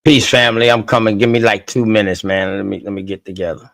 Peace, family. I'm coming. Give me like 2 minutes, man. Let me get together.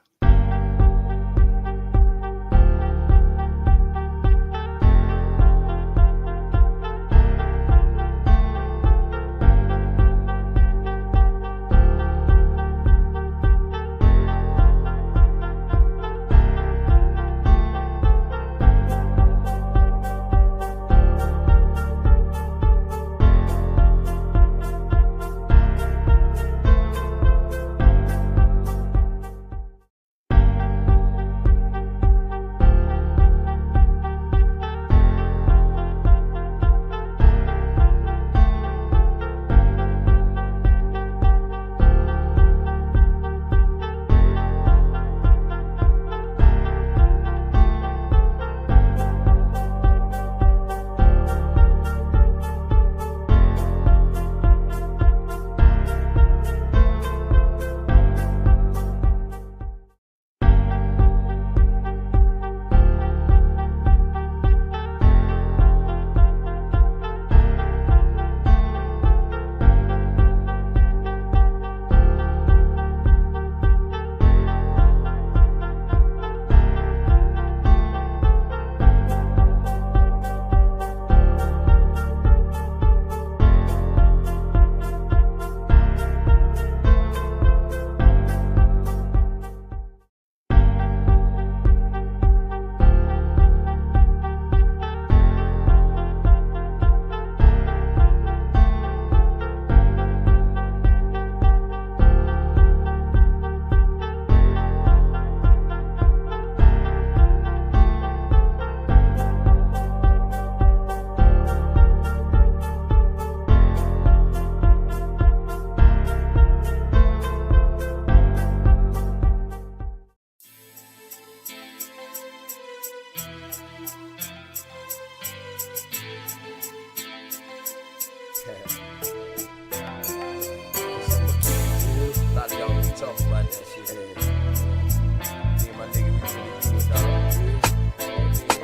A lot of y'all be talking about that shit. Me and my nigga, we really do it, dog.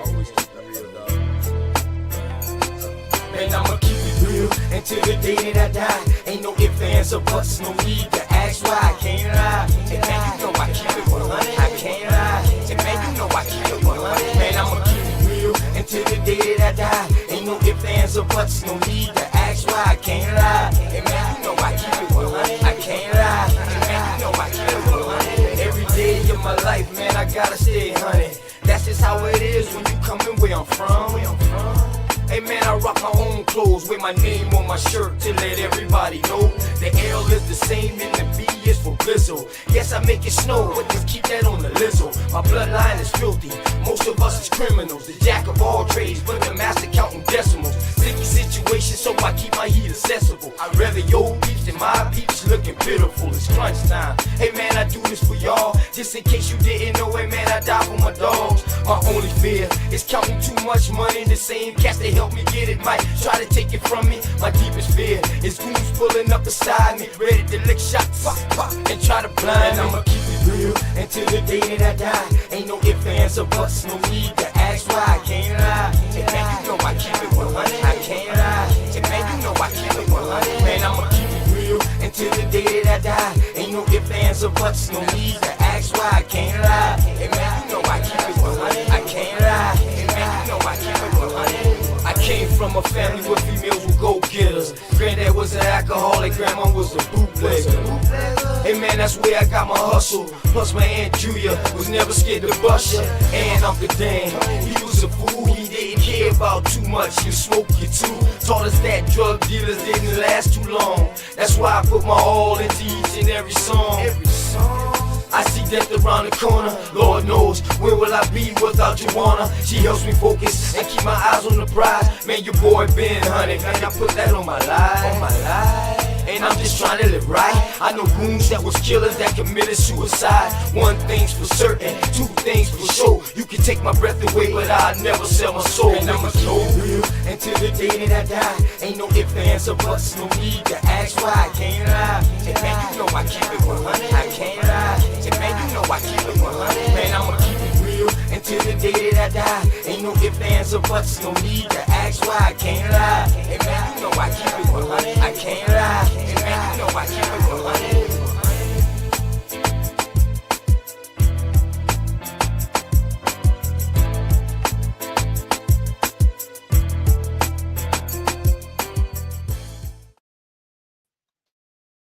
Always keep it real, dog. Man, I'ma keep it real until the day that I die. Ain't no ifs, ands, or buts, no need to ask why. I can't lie. And man, you know I keep it 100. I can't lie. And man, you know I keep it 100. Man, I'ma keep it real until the day that I die. Ain't no ifs, ands, or buts, no need to ask why. I can't lie. And man, you know I keep it 100. I can't lie. And man, you know I keep it 100. Every day of my life, man, I gotta stay 100. That's just how it is when you coming where I'm from. Hey man, I rock my own clothes with my name on my shirt to let everybody know the L is the same and the B is for Blizzle. Yes, I make it snow, but just keep that on the lizzo. My bloodline is filthy, most of us is criminals. The jack of all trades, but the master counting decimals. Sticky situation, so I keep my heat accessible. I'd rather your peeps than my peeps looking pitiful. It's crunch time. Hey man, I do this for y'all, just in case you didn't know. Hey man, I die for my dogs. My only fear is counting too much money. The same cats they help me get it might try to take it from me. My deepest fear is goons pulling up beside me, ready to lick shots, pop, pop, and try to blind me. I'ma keep it real until the day that I die. Ain't no ifs, ands, or buts, no need to ask why. I can't lie. And man, you know I keep it 100. I can't lie. And man, you know I keep it 100. Man, I'ma keep it real until the day that I die. Ain't no ifs, ands, or buts, no need to ask why. I can't lie. And man, you know I keep it 100. I can't lie. And man, you know I keep it 100. I came from a family where females were go-getters. Granddad was an alcoholic, grandma was a bootlegger. Hey man, that's where I got my hustle. Plus my Aunt Julia was never scared to bust ya. And Uncle Dan, he was a fool. He didn't care about too much. You smoke, you too. Taught us that drug dealers didn't last too long. That's why I put my all into each and every song. I see death around the corner. Lord knows, where will I be without Joanna? She helps me focus and keep my eyes on the prize. Man, your boy been 100. Man, I put that on my life. And I'm just trying to live right. I know goons that was killers that committed suicide. One thing's for certain, two things for sure. You can take my breath away, but I'll never sell my soul. And I'ma keep it real until the day that I die. Ain't no ifs, ands, or buts, no need to ask why. I can't lie. And man, you know I keep it 100. I can't lie. And man, you know I keep it 100. Man, I'ma keep it real until the day that I die. Ain't no ifs, ands, or buts, no need to ask why. I can't lie. And man, you know I keep it 100. I can't lie. And man, you know I keep it 100.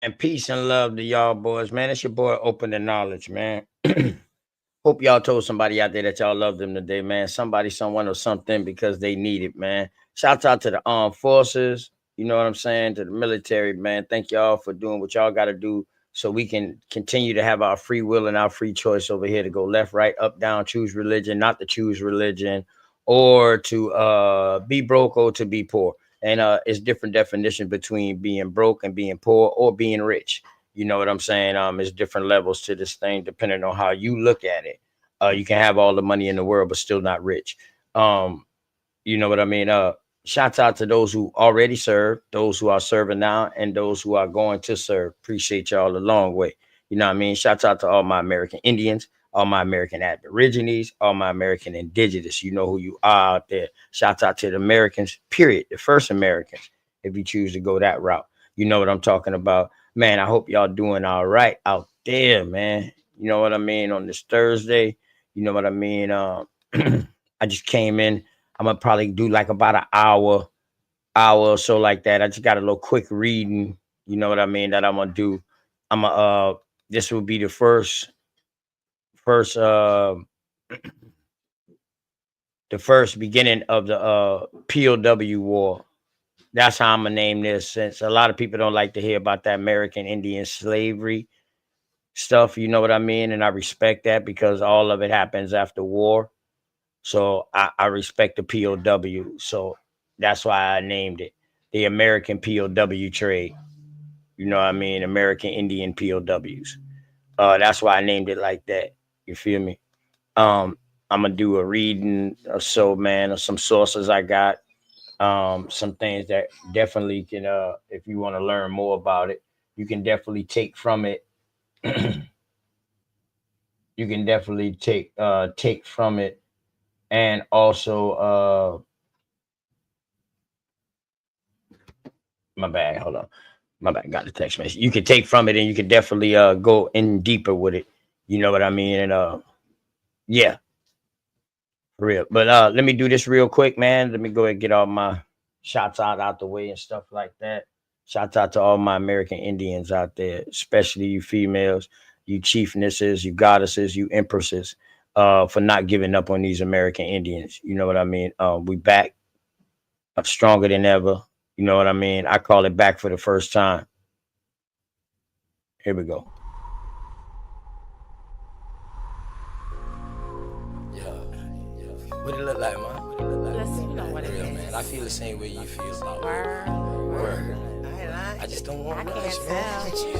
And peace and love to y'all boys, man. It's your boy Open to Knowledge, man. Hope y'all told somebody out there that y'all love them today, man. Somebody, someone, or something because they need it, man. Shouts out to the armed forces. You know what I'm saying? To the military, man. Thank y'all for doing what y'all got to do so we can continue to have our free will and our free choice over here to go left, right, up, down, choose religion, not to choose religion, or to be broke or to be poor. And it's different definition between being broke and being poor or being rich. You know what I'm saying? It's different levels to this thing depending on how you look at it. You can have all the money in the world but still not rich. Um, you know what I mean? Shouts out to those who already serve, those who are serving now, and those who are going to serve. Appreciate y'all a long way. You know what I mean? Shouts out to all my American Indians, all my American Aborigines, all my American Indigenous. You know who you are out there. Shouts out to the Americans, period. The first Americans, if you choose to go that route. You know what I'm talking about. Man, I hope y'all doing all right out there, man. You know what I mean? On this Thursday, you know what I mean? I just came in. I'm gonna probably do like about an hour or so like that. I just got a little quick reading, you know what I mean, that I'm gonna do. I'm gonna this will be the first the first beginning of the POW war. That's how I'm gonna name this, since a lot of people don't like to hear about that American Indian slavery stuff, you know what I mean? And I respect that because all of it happens after war. So I respect the POW. So that's why I named it the American POW trade. You know what I mean? American Indian POWs. That's why I named it like that. You feel me? I'm gonna do a reading or so, man, of some sources I got. Some things that definitely can if you want to learn more about it, you can definitely take from it. You can definitely take from it. And also, my bad. Hold on, my bad. Got the text message. You can take from it, and you can definitely go in deeper with it. You know what I mean? And yeah, for real. But let me do this real quick, man. Let me go ahead and get all my shots out the way and stuff like that. Shouts out to all my American Indians out there, especially you females, you chiefnesses, you goddesses, you empresses. For not giving up on these American Indians. You know what I mean? We back up stronger than ever. You know what I mean? I call it back for the first time. Here we go. Yeah. What it look like, man? Let's see what it Real, is. man. I feel the same way you feel about Word. I just don't want to I rush, can't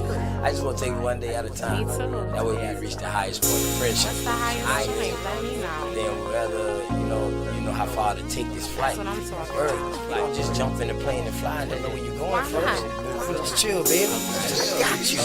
man. I just want to take it one day at a time. Me too. That way we reach the highest point of friendship. What's the highest I point? Let me know. Then whether you know how far to take this flight. That's what I'm talking Word. about. Like just jump in the plane and fly and don't know where you're going Why first. not? Just chill, baby. Just got you.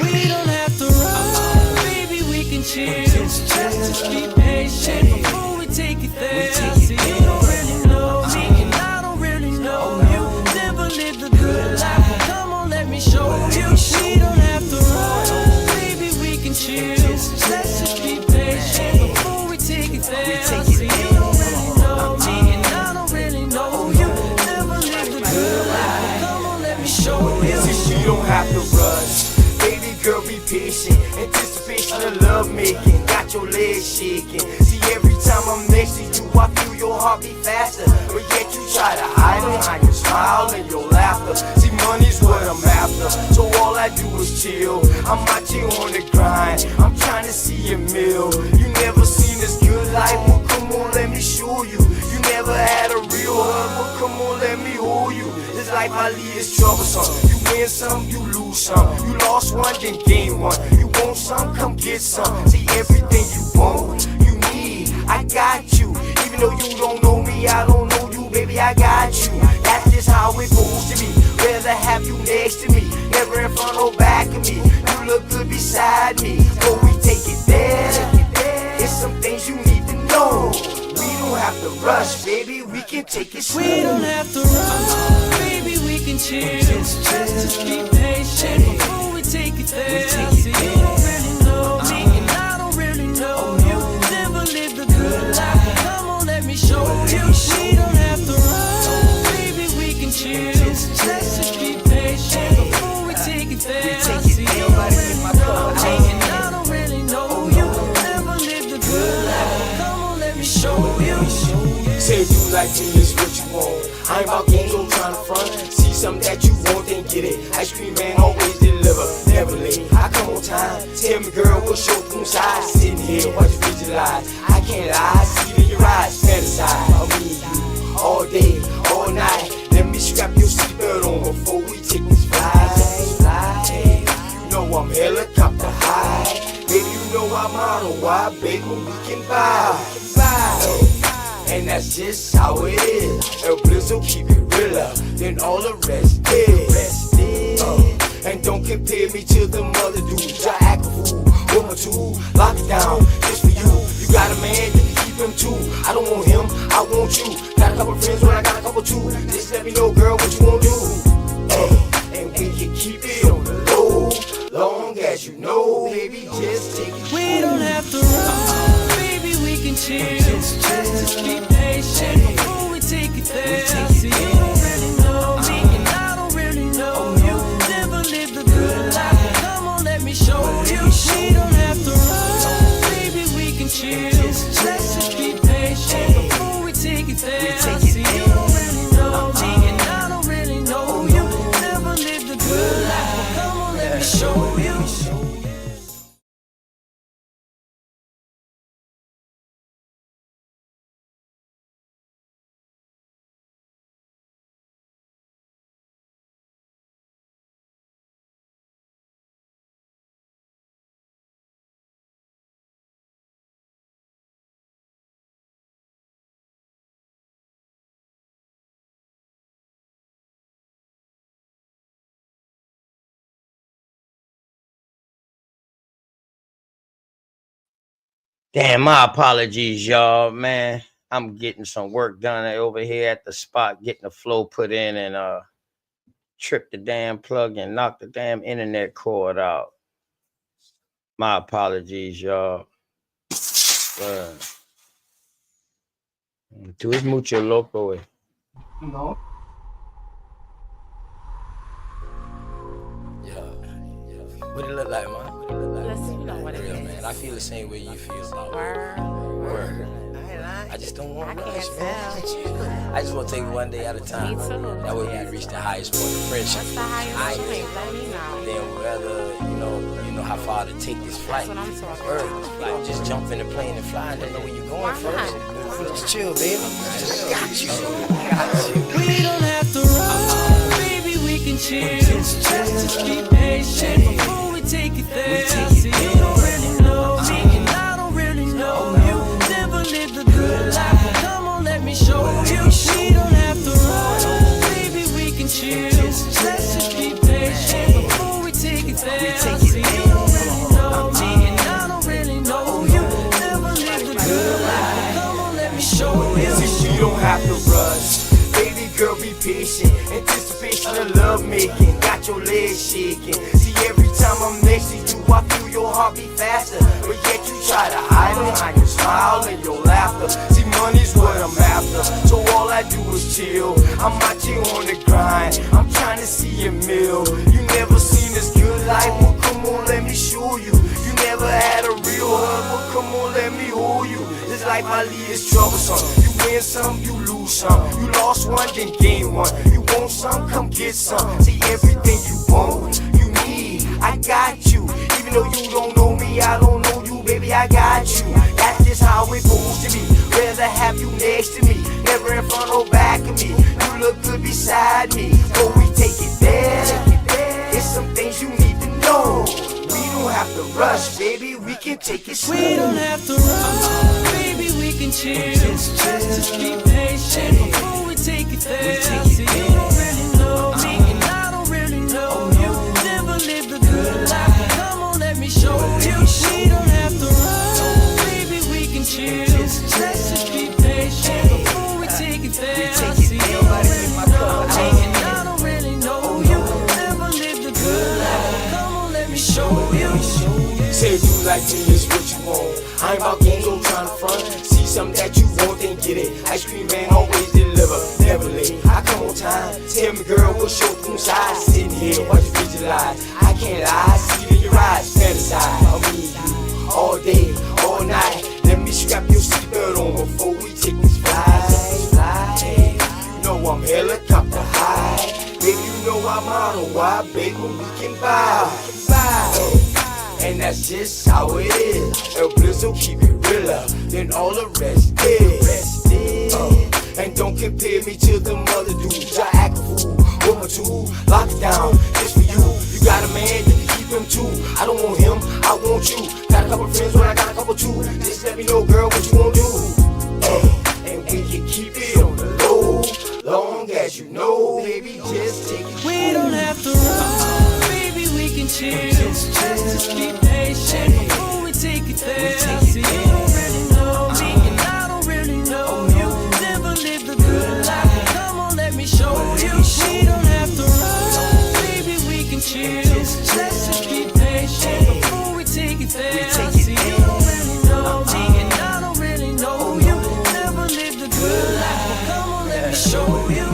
We don't have to run, baby, we can chill. Just be patient before we take it there. See, you don't really know me, and I don't really know you. Never lived a good life, come on, let me show you. We don't have to run, baby, we can chill. Let's just be patient before we take it there. See, you don't really know me, and I don't really know you. Never lived a good life, come on, let me show you. You don't have to rush. Baby girl, be patient. Anticipation of love making. Got your legs shaking. See, every time I'm next to you, I feel your heart beat faster. But yet you try to hide behind your smile and your laughter. See, money's what I'm after. So all I do is chill. I'm out here on the grind. I'm trying to see a meal. You never seen this good life. Well, come on, let me show you. You never had a real hug. Well, come on, let me hold you. This life I lead is troublesome. You win some, you lose some. You lost one, then gain one. You want some, come get some. See, everything you want, you need, I got you. Even though you don't know me, I don't know you, baby, I got you. That's just how it goes to me. Rather have you next to me, never in front or back of me. You look good beside me, but we take it there. It's some things you need to know. We don't have to rush, baby, we can take it slow. We don't have to run, baby, we can chill. Just be patient before we take it there. See, you don't really know me, and I don't really know you. Never lived a good life, come on, let me show you. We don't have to run, baby, we can chill. Let's just be patient before we take like me is what you want. I ain't about games, I'm trying to front. See something that you want, then get it. Ice cream man always deliver, never late. I come on time. Tell me, girl, what's your room size? Sitting here, watch you visualize. I can't lie, see it in your eyes. Fantasize, I mean you all day, all night. Let me strap your seatbelt on before we take this flight. You know I'm helicopter high. Baby, you know I'm on a wide, baby, we can vibe. And that's just how it is. El Blizzo keep it realer than all the rest is. And don't compare me to them other dudes. I act a fool, with my tool, lock it down, just for you. You got a man, you can keep him too. I don't want him, I want you. Got a couple friends, but I got a couple too. Just let me know, girl, what you wanna do. And we can keep it on the low, long as you know, baby, just take it. We don't have to run, baby, we can chill. Just be patient before we take it there. See, you don't really know me, and I don't really know you. Never lived a good life, come on, let me show you. We don't have to run, baby, we can chill. Let's just be patient before we take it there. See, you don't really know me, and I don't really know you. Never lived a good life, come on, let me show you. Damn, my apologies, y'all, man. I'm getting some work done over here at the spot, getting the flow put in, and tripped the damn plug and knocked the damn internet cord out. My apologies, y'all. Tú es mucho loco, eh. No. Yeah. What it look like, man? Let's, you know what it Real, is. man. I feel the same way you feel about Word. Word. I ain't lying. I just don't want I to can't rush, man. tell. I just want to take it one day at a time. Me too. That way we can reach the highest point of friendship. What's the highest I- point? Let me know. Then whether you know how far to take this flight. That's what I'm talking Word. about. You don't just jump in the plane and fly and don't know where you're going Why first. not? Just chill, baby. Just got you. Got you. We don't have to run, baby, we can chill. Just be patient before we take it there. See, you don't really know me, and I don't really know you. Never lived a good life, come on, let me show you. We don't have to run, baby, we can chill. Let's just be patient before we take it there. See, you don't really know me, and I don't really know you. Never lived a good life, come on, let me show you. See, you don't have to rush. Baby girl, be patient. Anticipation of love making. Got your legs shaking. See, every time I'm next to you, I feel your heart beat faster. But yet you try to hide behind your smile and your laughter. See, money's what I'm after. So all I do is chill. I'm out here on the grind. I'm trying to see a meal. You never seen this good life. Well, come on, let me show you. You never had a real hug. Well, come on, let me hold you. This life I lead is troublesome. You win some, you lose some. You lost one, then gain one. You want some, come get some. See, everything you want, you need, I got you. Even though you don't know me, I don't know you, baby, I got you. That's just how it supposed to be. Rather have you next to me, never in front or back of me. You look good beside me, but we take it there. It's some things you need to know. We don't have to rush, baby, we can take it slow. We don't have to run, baby, we can chill. Just be patient before we take it there. See, you don't really know me, and I don't really know you. Never lived a good life, come on, let me show you. We don't have to run, baby, we can chill. Let's just be patient before we take it there. See, you don't really know me, and I don't really know you. Never lived a good life, come on, let me show you. Say you like me is what you want. I ain't about games, I'm trying to front. See something that you want, then get it. Ice cream man always deliver, never late. I come on time. Tell me, girl, what's your room size? Sitting here, watch you visualize. I can't lie, see it in your eyes. Fantasize, I mean you all day, all night. Let me strap your seatbelt on before we take this flight. my motto, why beg when we can buy? And that's just how it is. El Blizzo keep it realer than all the rest is. And don't compare me to them other dudes. I act a fool, with my tool, lock it down, just for you. You got a man, you can keep him too. I don't want him, I want you. Got a couple friends, but I got a couple too. Just let me know, girl, what you wanna do. And we can keep it on the low, long as you know, baby, just take it. We don't have to run, baby, we can chill. Just be patient before we take it there. See, you don't really know me, and I don't really know you. Never lived the good life, come on, let me show you. We don't have to run, baby, we can chill. Let's just be patient before we take it there. See, you don't really know me, and I don't really know you. Never lived the good life, come on, let me show you.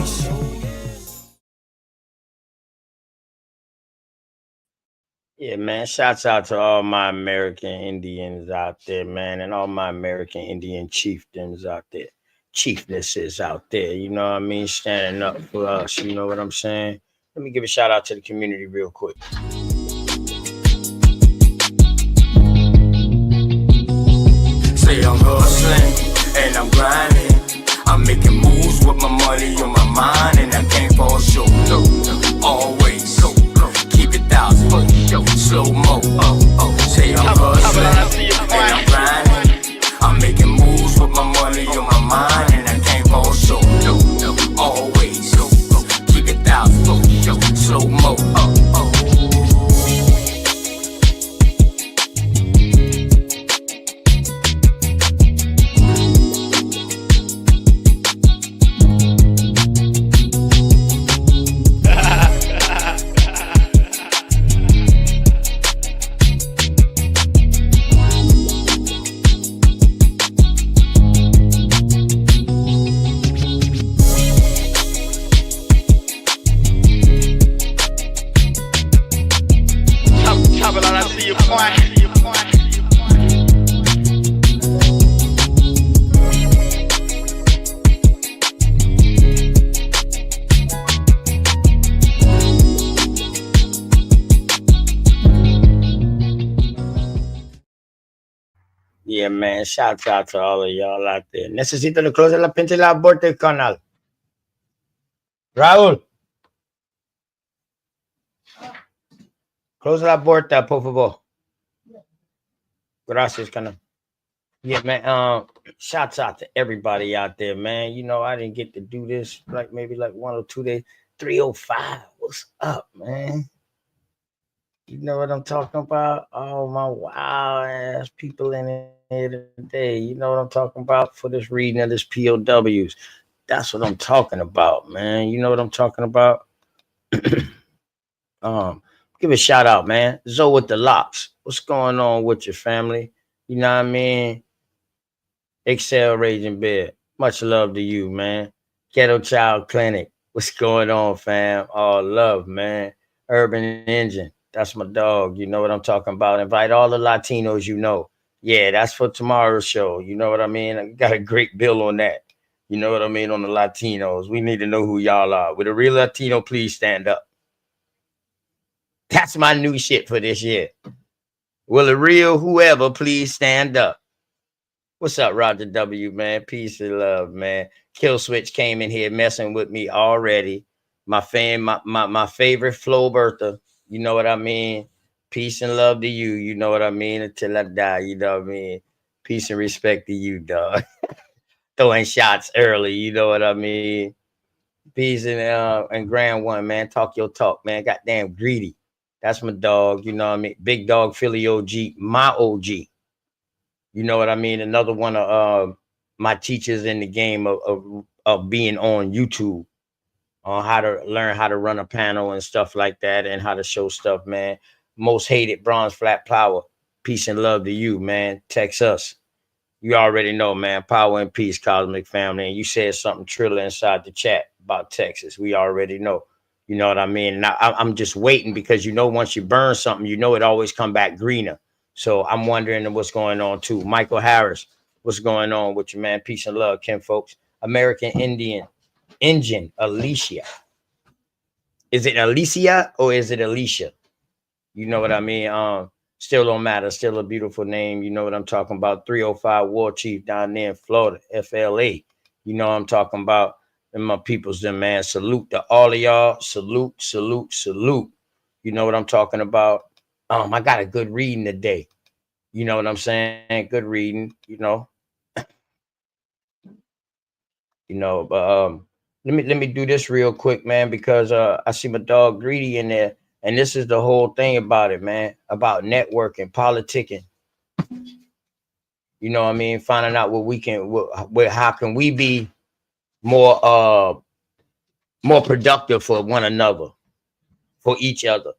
Yeah, man. Shouts out to all my American Indians out there, man, and all my American Indian chieftains out there, chiefnesses out there. You know what I mean? Standing up for us. You know what I'm saying? Let me give a shout out to the community real quick. Say I'm hustling and I'm grinding. I'm making moves with my money on my mind, and I can't fall short. No, always keep it thousand, slow mo. Say I'm hustling and I'm grinding. I'm making moves with my money on my mind, and I can't fall short. No, always keep it thousand, slow mo. Yeah, man. Shouts out to all of y'all out there. Necesito le close la pinche la puerta del canal. Raúl, close la puerta, por favor. Gracias, canal. Yeah, man. Shouts out to everybody out there, man. You know, I didn't get to do this like maybe like 1 or 2 days. 305. What's up, man? You know what I'm talking about? Oh, my wild ass people in here today. You know what I'm talking about for this reading of this POWs. That's what I'm talking about, man. You know what I'm talking about? Give a shout out, man. Zoe with the locks. What's going on with your family? You know what I mean? Excel Raging Bear. Much love to you, man. Ghetto Child Clinic. What's going on, fam? All love, man. Urban Engine. That's my dog. You know what I'm talking about. Invite all the Latinos you know. Yeah, that's for tomorrow's show. You know what I mean? I got a great bill on that. You know what I mean? On the Latinos. We need to know who y'all are. With a real Latino, please stand up. That's my new shit for this year. Will a real whoever please stand up? What's up, Roger W, man? Peace and love, man. Kill Switch came in here messing with me already. My favorite Flo Bertha. You know what I mean? Peace and love to you. You know what I mean? Until I die. You know what I mean? Peace and respect to you, dog. Throwing shots early. You know what I mean? Peace and Grand One, man. Talk your talk, man. Goddamn greedy. That's my dog. You know what I mean? Big dog Philly OG. My OG. You know what I mean? Another one of my teachers in the game of being on YouTube. On how to learn how to run a panel and stuff like that, and how to show stuff, man. Most hated bronze flat power. Peace and love to you, man. Text us. You already know, man. Power and peace, cosmic family. And you said something triller inside the chat about Texas. We already know. You know what I mean? Now I'm just waiting because you know once you burn something, you know it always come back greener. So I'm wondering what's going on too. Michael Harris, what's going on with you, man? Peace and love, Kim folks. American Indian. Engine, Alicia. Is it Alicia or is it Alicia? You know what I mean? Still don't matter. Still a beautiful name. You know what I'm talking about? 305 War Chief down there in Florida, FLA. You know what I'm talking about? And my peoples, them man. Salute to all of y'all. Salute, salute, salute. You know what I'm talking about? I got a good reading today. You know what I'm saying? Good reading. But let me do this real quick, man, because I see my dog Greedy in there, and this is the whole thing about it, man, about networking, politicking. You know what I mean? Finding out how can we be more more productive for one another, for each other.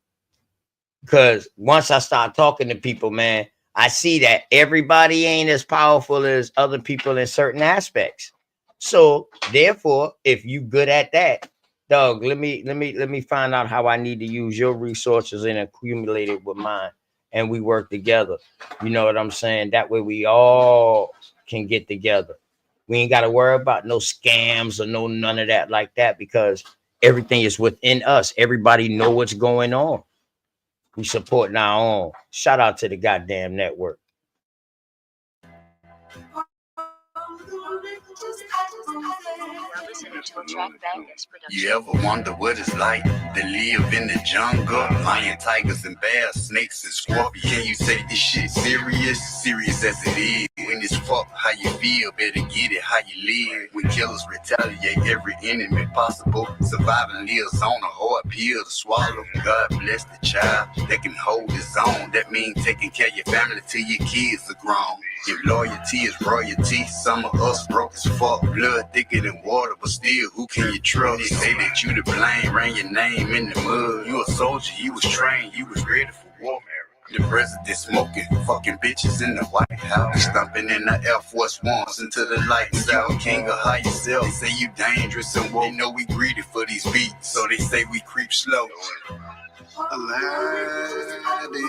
Because once I start talking to people, man, I see that everybody ain't as powerful as other people in certain aspects. So therefore, if you good at that, dog, let me find out how I need to use your resources and accumulate it with mine, and we work together. You know what I'm saying? That way we all can get together. We ain't got to worry about no scams or none of that like that, because everything is within us. Everybody know what's going on. We supporting our own. Shout out to the goddamn network. You ever wonder what it's like to live in the jungle? Lion, tigers, and bears, snakes, and scorpions. Can you take this shit serious? Serious as it is. When it's fuck how you feel, better get it how you live. When killers retaliate every enemy possible, surviving lives on a hard pill to swallow. God bless the child that can hold his own. That means taking care of your family till your kids are grown. If loyalty is royalty, some of us broke as fuck. Blood thicker than water, but still, who can you trust? They say that you to blame, ran your name in the mud. You a soldier, you was trained, you was ready for war. The president smoking, fucking bitches in the White House. Stumping in the Air Force Ones until the lights out. King of high yourself, they say you dangerous and woke. They know we greedy for these beats, so they say we creep slow. Aladdin.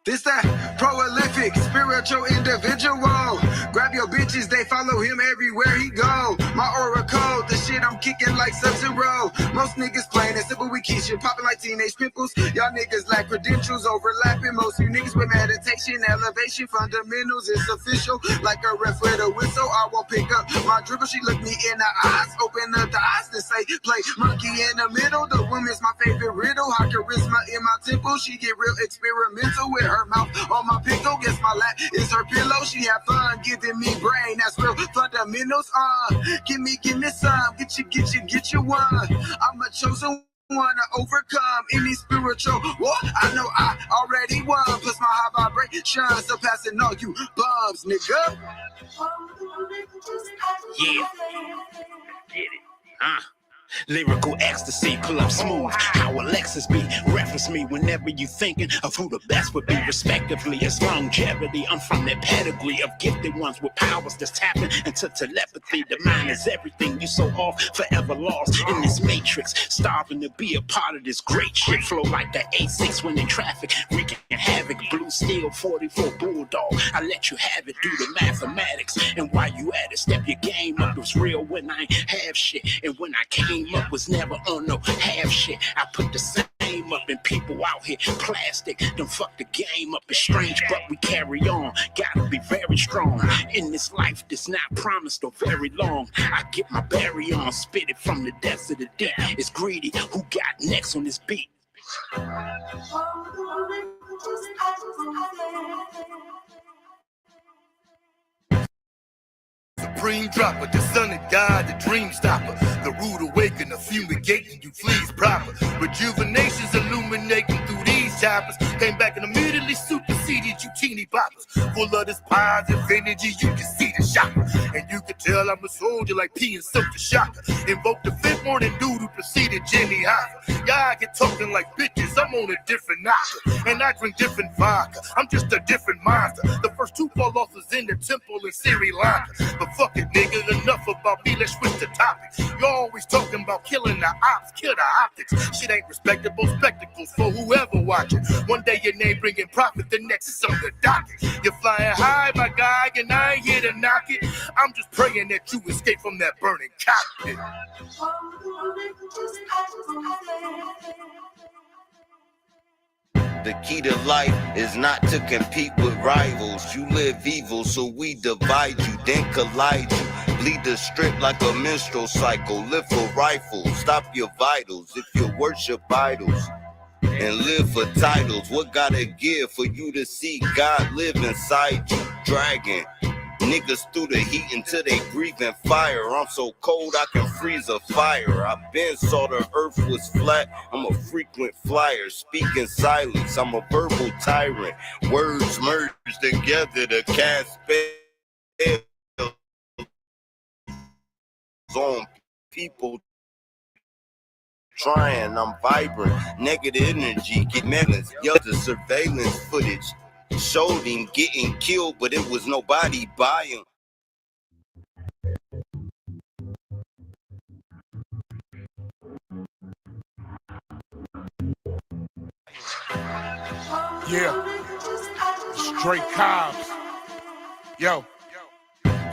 This that prolific, spiritual individual. Grab your bitches, they follow him everywhere he go. My aura code, the shit I'm kicking like Sub-Zero. Most niggas plain and simple, we keep shit popping like teenage pimples. Y'all niggas lack credentials, overlapping. Most you niggas with meditation, elevation, fundamentals. It's official, like a ref with a whistle. I won't pick up my dribble. She look me in the eyes, open up the eyes to say, play monkey in the middle. The woman's my favorite riddle. High charisma in my temple. She get real experimental with her mouth on my pickle. Guess my lap is her pillow. She have fun giving me brain. That's real fundamentals. Give me some. Get you one. I'm a chosen one to overcome any spiritual war. I know I already won. Plus my high vibration surpassing all you bums, nigga. Yeah. Get it. Lyrical ecstasy, pull up smooth. How Alexis be? Reference me whenever you thinking of who the best would be, respectively. It's longevity. I'm from that pedigree of gifted ones with powers that's tapping into telepathy. The mind is everything. You so off, forever lost in this matrix. Starving to be a part of this great shit. Flow like the A6 when in traffic, wreaking havoc. Blue steel 44 bulldog. I let you have it. Do the mathematics. And while you at it, step your game up. It was real when I ain't have shit. And when I came up was never on no half shit. I put the same up and people out here plastic. Don't fuck the game up. It's strange, but we carry on. Gotta be very strong in this life that's not promised or very long. I get my berry on, spit it from the depths of the deep. It's Greedy who got next on this beat. Supreme dropper, the son of God, the dream stopper, the rude awakener, fumigating you fleas proper. Rejuvenation's illuminating through these choppers. Came back and immediately superseded you teeny boppers. Full of this positive energy, you can see the shocker. And you can tell I'm a soldier like P and Silk the Shocker. Invoke the fifth morning dude who preceded Jimmy Hoffa. Y'all get talking like bitches, I'm on a different knocker. And I drink different vodka, I'm just a different monster. The first two fall off was in the temple in Sri Lanka. But fuck it, nigga, enough about me, let's switch the topic. You're always talking about killing the ops, kill the optics. Shit ain't respectable spectacles for whoever watching. One day your name bringing profit, the next is on the docket. You're flying high, my guy, and I ain't here to knock it. I'm just praying that you escape from that burning cockpit. The key to life is not to compete with rivals. You live evil, so we divide you, then collide you. Bleed the strip like a menstrual cycle. Live for rifles, stop your vitals if you worship idols. And live for titles. What gotta give for you to see God live inside you? Dragon niggas through the heat until they breathing fire. I'm so cold I can freeze a fire. I been saw the earth was flat. I'm a frequent flyer, speak in silence. I'm a verbal tyrant. Words merge together to cast spells on people. Trying, I'm vibrant, negative energy, get melons. Yo, the surveillance footage showed him getting killed, but it was nobody by him. Yeah, straight Pows. Yo.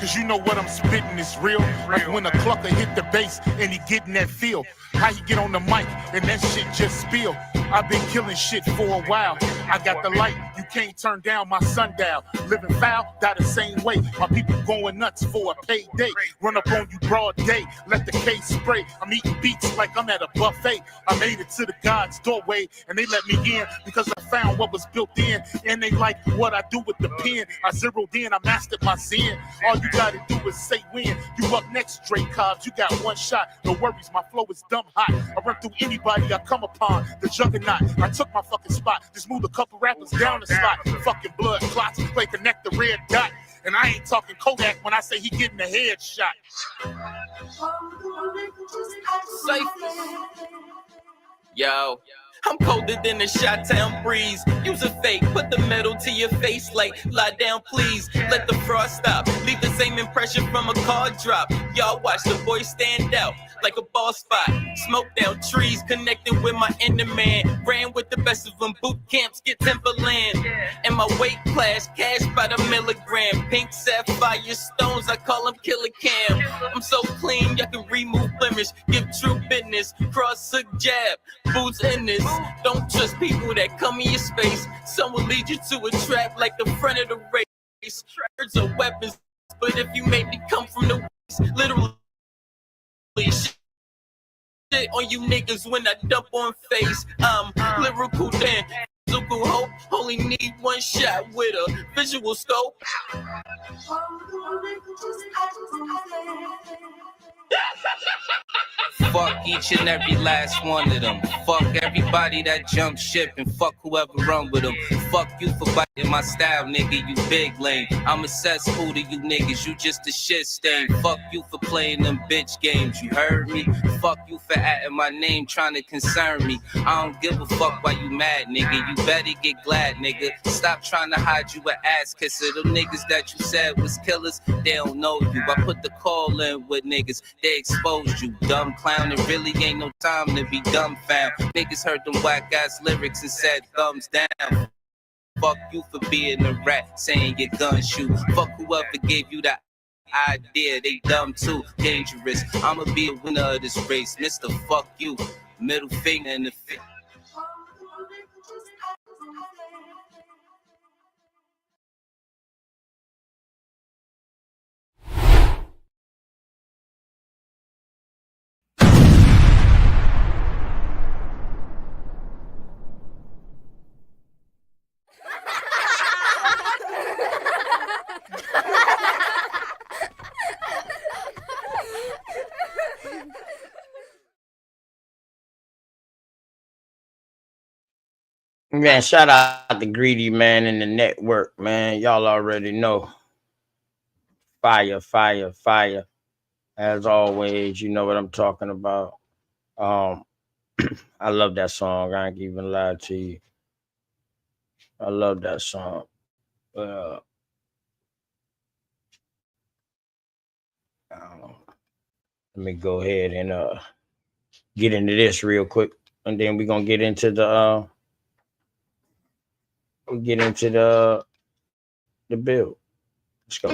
Cause you know what I'm spitting is real. Like when a clucker hit the bass and he getting that feel. How he get on the mic and that shit just spill. I've been killing shit for a while. I got the light, you can't turn down my sundial. Living foul, die the same way. My people going nuts for a payday. Run up on you broad day, let the case spray. I'm eating beats like I'm at a buffet. I made it to the God's doorway and they let me in because I found what was built in. And they like what I do with the pen. I zeroed in, I mastered my zen. All you gotta do is say when. You up next, Drake Cobbs. You got one shot. No worries, my flow is dumb hot. I run through anybody I come upon. The juggernaut. I took my fucking spot. Just moved a couple rappers down the slot. Fucking blood clots. Play connect the red dot. And I ain't talking Kodak when I say he getting a headshot. Safe. Yo. I'm colder than the Chi-Town breeze. Use a fake, put the metal to your face like, lie down please. Let the frost stop, leave the same impression from a car drop. Y'all watch the boy stand out like a ball spot. Smoke down trees, connecting with my inner man. Ran with the best of them, boot camps get Timberland. And my weight class, cash by the milligram. Pink sapphire stones, I call them killer cam. I'm so clean, y'all can remove blemish. Give true business, cross hook jab, boots in this. Don't trust people that come in your space. Some will lead you to a trap like the front of the race. Words are weapons, but if you make me come from the waist, literally shit on you niggas when I dump on face. I'm lyrical then, physical hope. Only need one shot with a visual scope. Fuck each and every last one of them. Fuck everybody that jumped ship and fuck whoever run with them. Fuck you for biting my style, nigga, you big lame. I'm a cesspool to you niggas, you just a shit stain. Fuck you for playing them bitch games, you heard me? Fuck you for adding my name, trying to concern me. I don't give a fuck why you mad, nigga. You better get glad, nigga. Stop trying to hide you an ass kisser. Them niggas that you said was killers, they don't know you. I put the call in with niggas, they exposed you. Dumb clown, it really ain't no time to be dumbfound. Niggas heard them whack ass lyrics and said thumbs down. Fuck you for being a rat, saying your gun shoot. Fuck whoever gave you that idea, they dumb too, dangerous. I'ma be a winner of this race, Mr. Fuck you. Middle finger in the face. Man, shout out to Greedy Man in the network, man. Y'all already know. Fire, fire, fire. As always, you know what I'm talking about. Um, I love that song. I ain't even lie to you. I love that song. Uh, let me go ahead and get into this real quick, and then we're gonna get into the the build. Let's go.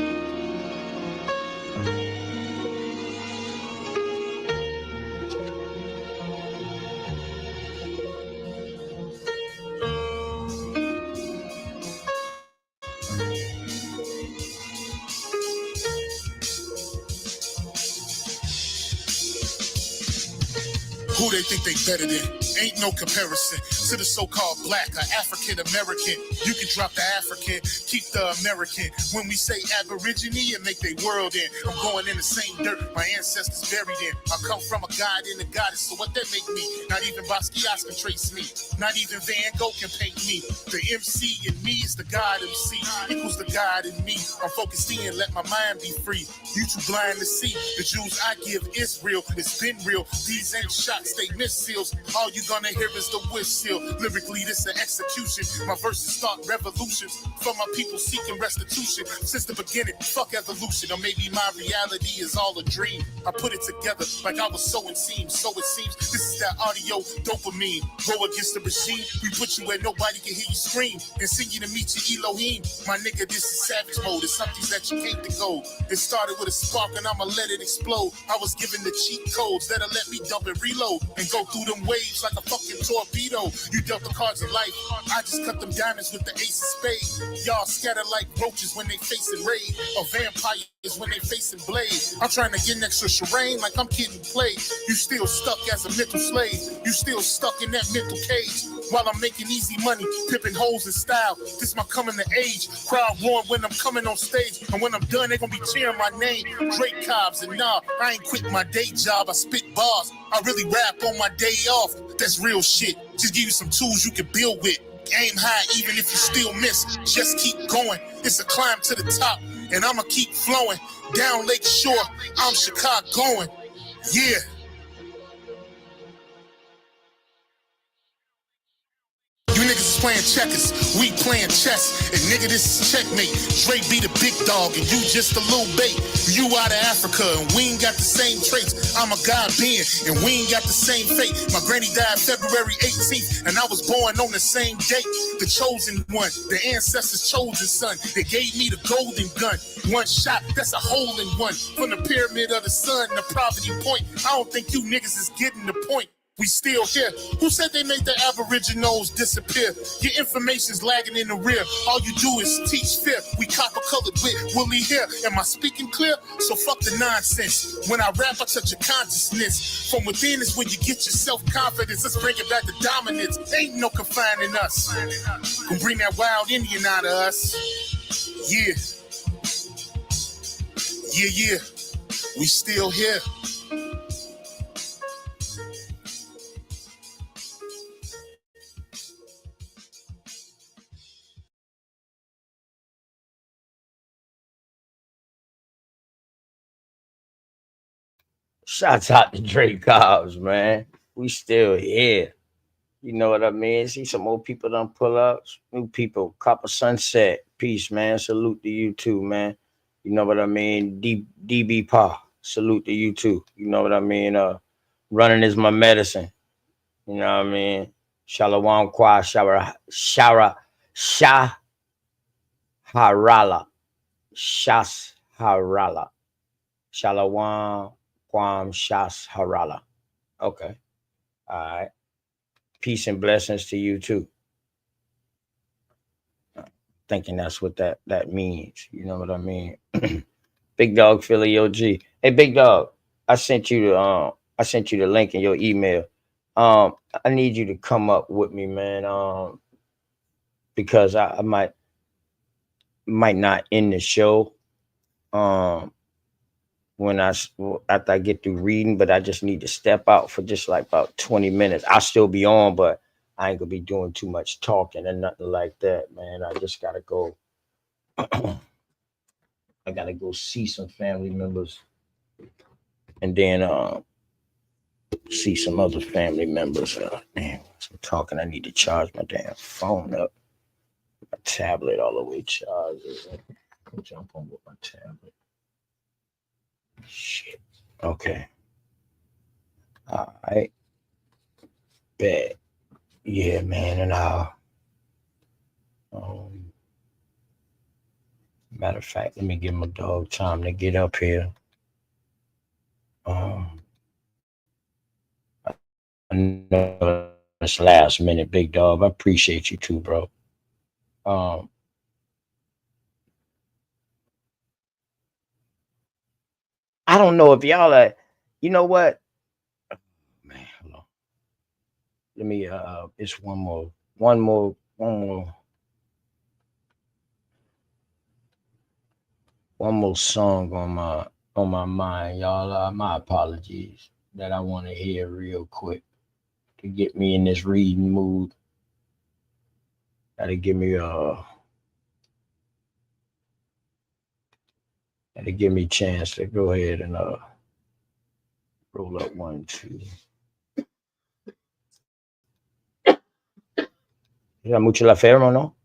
Who they think they better than? Ain't no comparison to the so-called black or African American. You can drop the African, keep the American. When we say Aborigine, it make they world in. I'm going in the same dirt my ancestors buried in. I come from a god and a goddess, so what that make me? Not even Basquiat can trace me. Not even Van Gogh can paint me. The MC in me is the God MC equals the God in me. I'm focused in, let my mind be free. You too blind to see. The Jews I give is real. It's been real. These ain't shots, they missiles. All you gonna hear is the whistle. Lyrically, this an execution. My verses start revolutions for my people seeking restitution. Since the beginning, fuck evolution. Or maybe my reality is all a dream. I put it together like I was sewing seams. So it seems this is that audio dopamine. Go against the regime. We put you where nobody can hear you scream. And sing you to meet your Elohim. My nigga, this is savage mode. It's something that you can't decode. It started with a spark and I'ma let it explode. I was given the cheat codes that'll let me dump and reload and go through them waves like a fucking torpedo. You dealt the cards of life. I just cut them diamonds with the ace of spades. Y'all scatter like roaches when they facing raid, or vampires when they facing blade. I'm trying to get next to Shireen like I'm getting played. You still stuck as a mental slave. You still stuck in that mental cage. While I'm making easy money, pipping hoes in style. This my coming to age. Crowd roaring when I'm coming on stage. And when I'm done, they gonna be cheering my name. Drake Cobbs, and nah, I ain't quit my day job. I spit bars. I really rap on my day off. That's real shit. Just give you some tools you can build with. Aim high even if you still miss. Just keep going. It's a climb to the top. And I'ma keep flowing. Down Lake Shore, I'm Chicagoan. Yeah. You niggas is playing checkers, we playing chess. And nigga, this is checkmate. Dre be the big dog and you just a little bait. You out of Africa and we ain't got the same traits. I'm a God being and we ain't got the same fate. My granny died February 18th and I was born on the same date. The chosen one, the ancestors' chosen son. They gave me the golden gun. One shot, that's a hole in one. From the pyramid of the sun to Poverty Point. I don't think you niggas is getting the point. We still here. Who said they made the Aboriginals disappear? Your information's lagging in the rear. All you do is teach fear. We copper-colored with woolly hair. Am I speaking clear? So fuck the nonsense. When I rap, I touch your consciousness. From within is where you get your self-confidence. Let's bring it back to dominance. Ain't no confining us. Gonna bring that wild Indian out of us. Yeah. Yeah, yeah. We still here. Shouts out to Drake Cobbs, man. We still here. You know what I mean? See some old people done pull up. New people. Copper Sunset. Peace, man. Salute to you too, man. You know what I mean? DB Pa. Salute to you too. You know what I mean? Running is my medicine. You know what I mean? Shalom Kwa Shaharala. Shas Harala. Shalom Kwam Shas Harala. Okay. All right. Peace and blessings to you too. Thinking that's what that means. You know what I mean? Big Dog Philly OG. Hey, Big Dog, I sent you the link in your email. I need you to come up with me, man. Because I might not end the show. When after I get through reading, but I just need to step out for just like about 20 minutes. I'll still be on, but I ain't gonna be doing too much talking and nothing like that, man. I just gotta go. I gotta go see some family members, and then see some other family members. Man, I'm talking. I need to charge my damn phone up. My tablet all the way charged. I'll jump on with my tablet. Shit. Okay. All right. Bet. Yeah, man. And Matter of fact, let me give my dog time to get up here. Um, I know it's last minute, big dog. I appreciate you too, bro. Um, I don't know if y'all are. You know what, man? Hold on. Let me. It's one more song on my mind, y'all. My apologies that I want to hear real quick to get me in this reading mood. That'll give me that'll give me a chance to go ahead and roll up one, two. ¿Era mucho la ferma, no?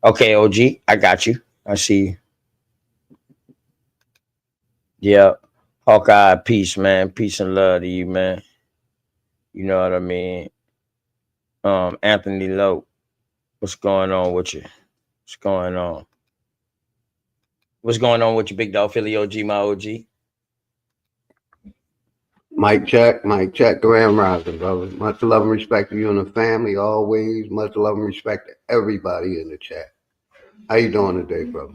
Okay, OG, I got you. I see you. Yeah. Hawkeye, peace, man. Peace and love to you, man. You know what I mean? Anthony Lowe, what's going on with you? What's going on? What's going on with you, big dog? Philly OG, my OG. Mic check, Grand Rising, brother. Much love and respect to you and the family, always. Much love and respect to everybody in the chat. How you doing today, brother?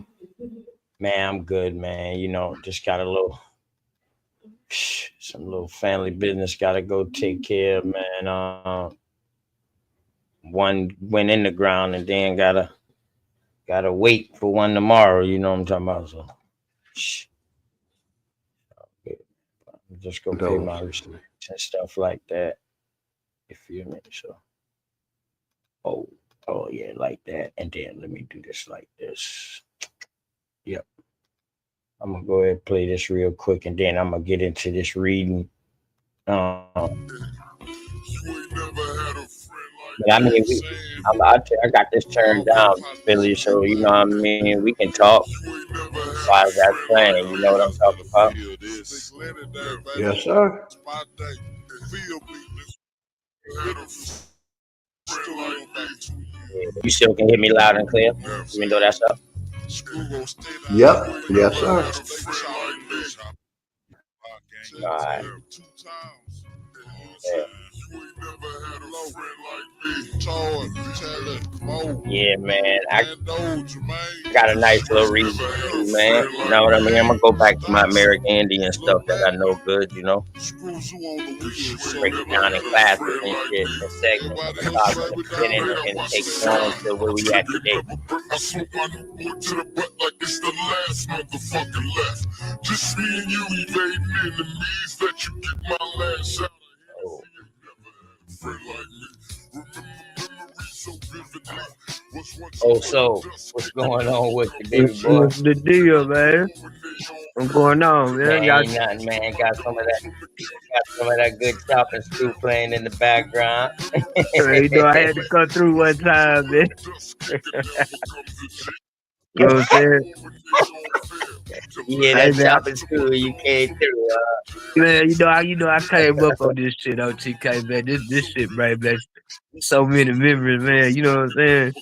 Man, I'm good, man. You know, just got some little family business got to go take care of, man. One went in the ground and then gotta wait for one tomorrow. You know what I'm talking about? So, I'm just gonna pay my respects and stuff like that. You feel me? So, oh, oh yeah, like that. And then let me do this like this. Yep. I'm gonna go ahead and play this real quick, and then I'm gonna get into this reading. But I mean, I got this turned down, Billy. So you know what I mean. We can talk while that's playing. You know what I'm talking about? Yes, sir. Yeah, you still can hear me loud and clear, even though that's up. Yep. Yes, sir. All right. Yeah, man. I got a nice little reason too, man. You know what I mean? I'm gonna go back to my American Indian stuff that I know good, you know. Break it down in classes and shit and segments. I'm gonna start from the beginning and take it on to where we at today. Just me and you evading enemies that you get my last shot. Oh, so what's going on with you, baby boy? What's the deal, man? What's going on, man? Man, ain't nothing, man. Got some of that good chopping stew playing in the background. You know, I had to come through one time, man. You know what I'm saying? Yeah, that chopping stew you came through. Man, you know, I came up on this shit on TK, man. This shit, man, man. So many memories, man. You know what I'm saying?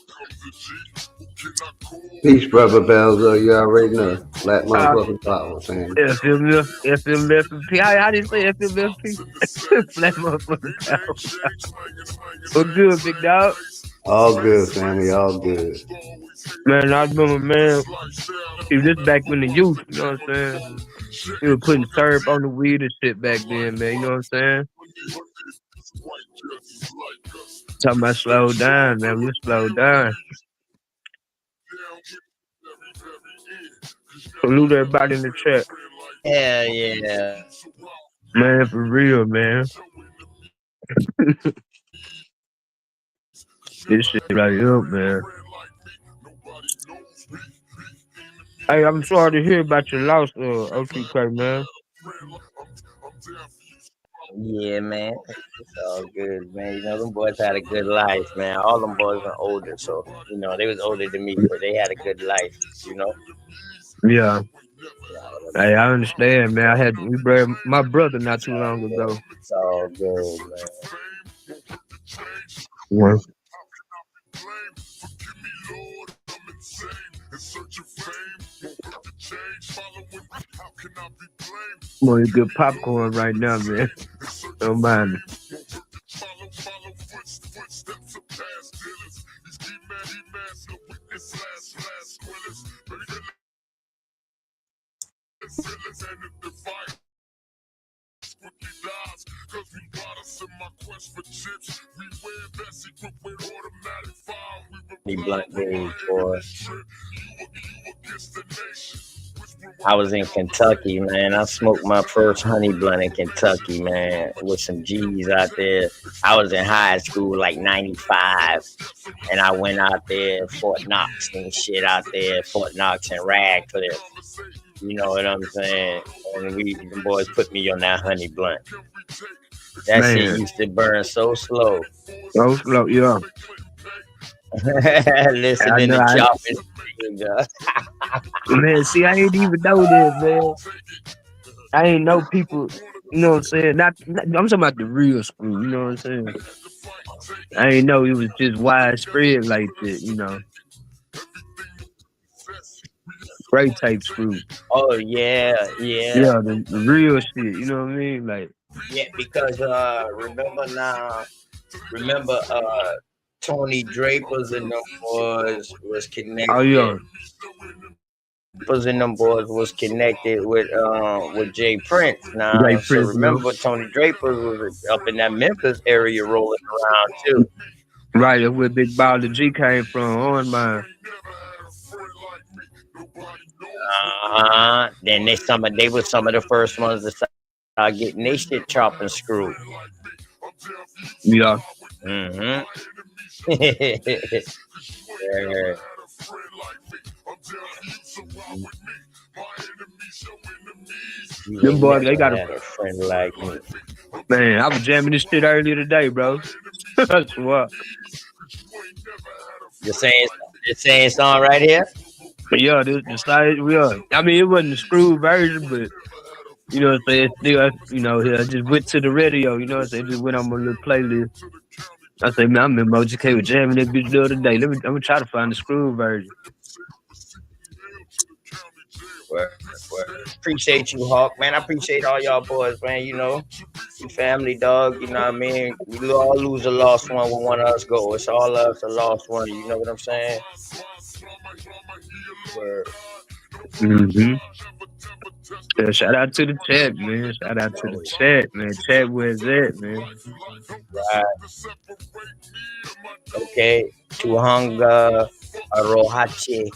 Peace, brother Bells. You already know. Black motherfucking power, man. FMFP. How do you say FMFP? Black motherfucking power. What's good, big dog? All good, family. All good. Man, I remember, man, it was just back when the youth, you know what I'm saying? We were putting syrup on the weed and shit back then, man, you know what I'm saying? Talking about slow down, man, we slow down. Salute everybody in the chat. Hell yeah. Man, for real, man. This shit right up, man. Hey, I'm sorry to hear about your loss, OTK, man. Yeah, man. It's all good, man. You know, them boys had a good life, man. All them boys were older, so you know, they was older than me, but they had a good life, you know. Yeah. You know what I Hey, mean? I understand, man. We buried my brother not too long ago. It's all good, man. Yeah. I'm gonna get popcorn right now, man. Don't mind me. The blunt days, boy. I was in Kentucky, man. I smoked my first honey blunt in Kentucky, man, with some G's out there. I was in high school, like 95, and I went out there, Fort Knox and shit out there, Fort Knox and Radcliffe. You know what I'm saying? And the boys put me on that honey blunt. That shit Man, used to burn so slow. so slow, yeah. I Listening know. to chopping. Man, see, I ain't even know this, man. I ain't know people. You know what I'm saying? I'm talking about the real screw. You know what I'm saying? I ain't know it was just widespread like that. You know, spray tape screw. Oh yeah, yeah, Yeah, the real shit. You know what I mean? Like, yeah. Because remember Tony Draper's and them boys was oh connected. yeah, Draper's and them boys was connected with Jay Prince Jay now. So Prince. You know, remember Tony Draper was up in that Memphis area rolling around too. right? That's where Big Baller G came from. On mine. Then they were some of the first ones to start getting their shit chopped and screwed. Yeah. Mm-hmm. Yeah. You Them ain't boys, they never got a had a friend like me. man. I was jamming this shit earlier today, bro. I swear. The same, the same song right here. But yeah, the side, yeah. I mean, it wasn't the screw version, but you know what I'm saying? Still, you know, I just went to the radio, you know what I'm saying? Just went on my little playlist. I said, man, I remember OGK was jamming that bitch the other day. I'm gonna try to find the screw version. Word, word. Appreciate you, Hawk, man. I appreciate all y'all boys, man. You know, you family, dog. You know what I mean? We all lose a lost one when one of us go. It's all of us a lost one. You know what I'm saying? Word. Mm-hmm. Yeah, shout out to the chat, man. Shout out to the Always. chat, man. Chat, where's that, man? Right. Okay. Tuhanga Arohache.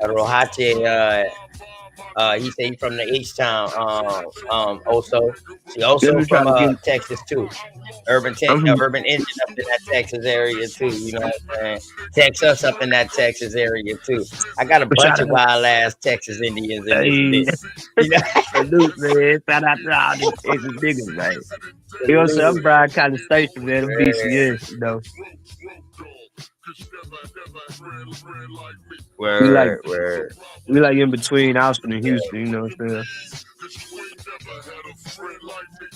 Arohache. He said he's from the H Town. Also, see, Let also me try from to get. Texas too. I'm from, Urban Indian up in that Texas area too. You know what I'm saying? Texas up in that Texas area too. I got a bunch shout of out. wild ass Texas Indians in this Hey, bit. You know, salute, man. Shout out to all these Texas niggas, man. You know what I'm saying? I'm salute. Bryan College Station, man. I'm Word, BCS, you know. We like word, word. we like in between Austin and Yeah, Houston, you know what I'm saying?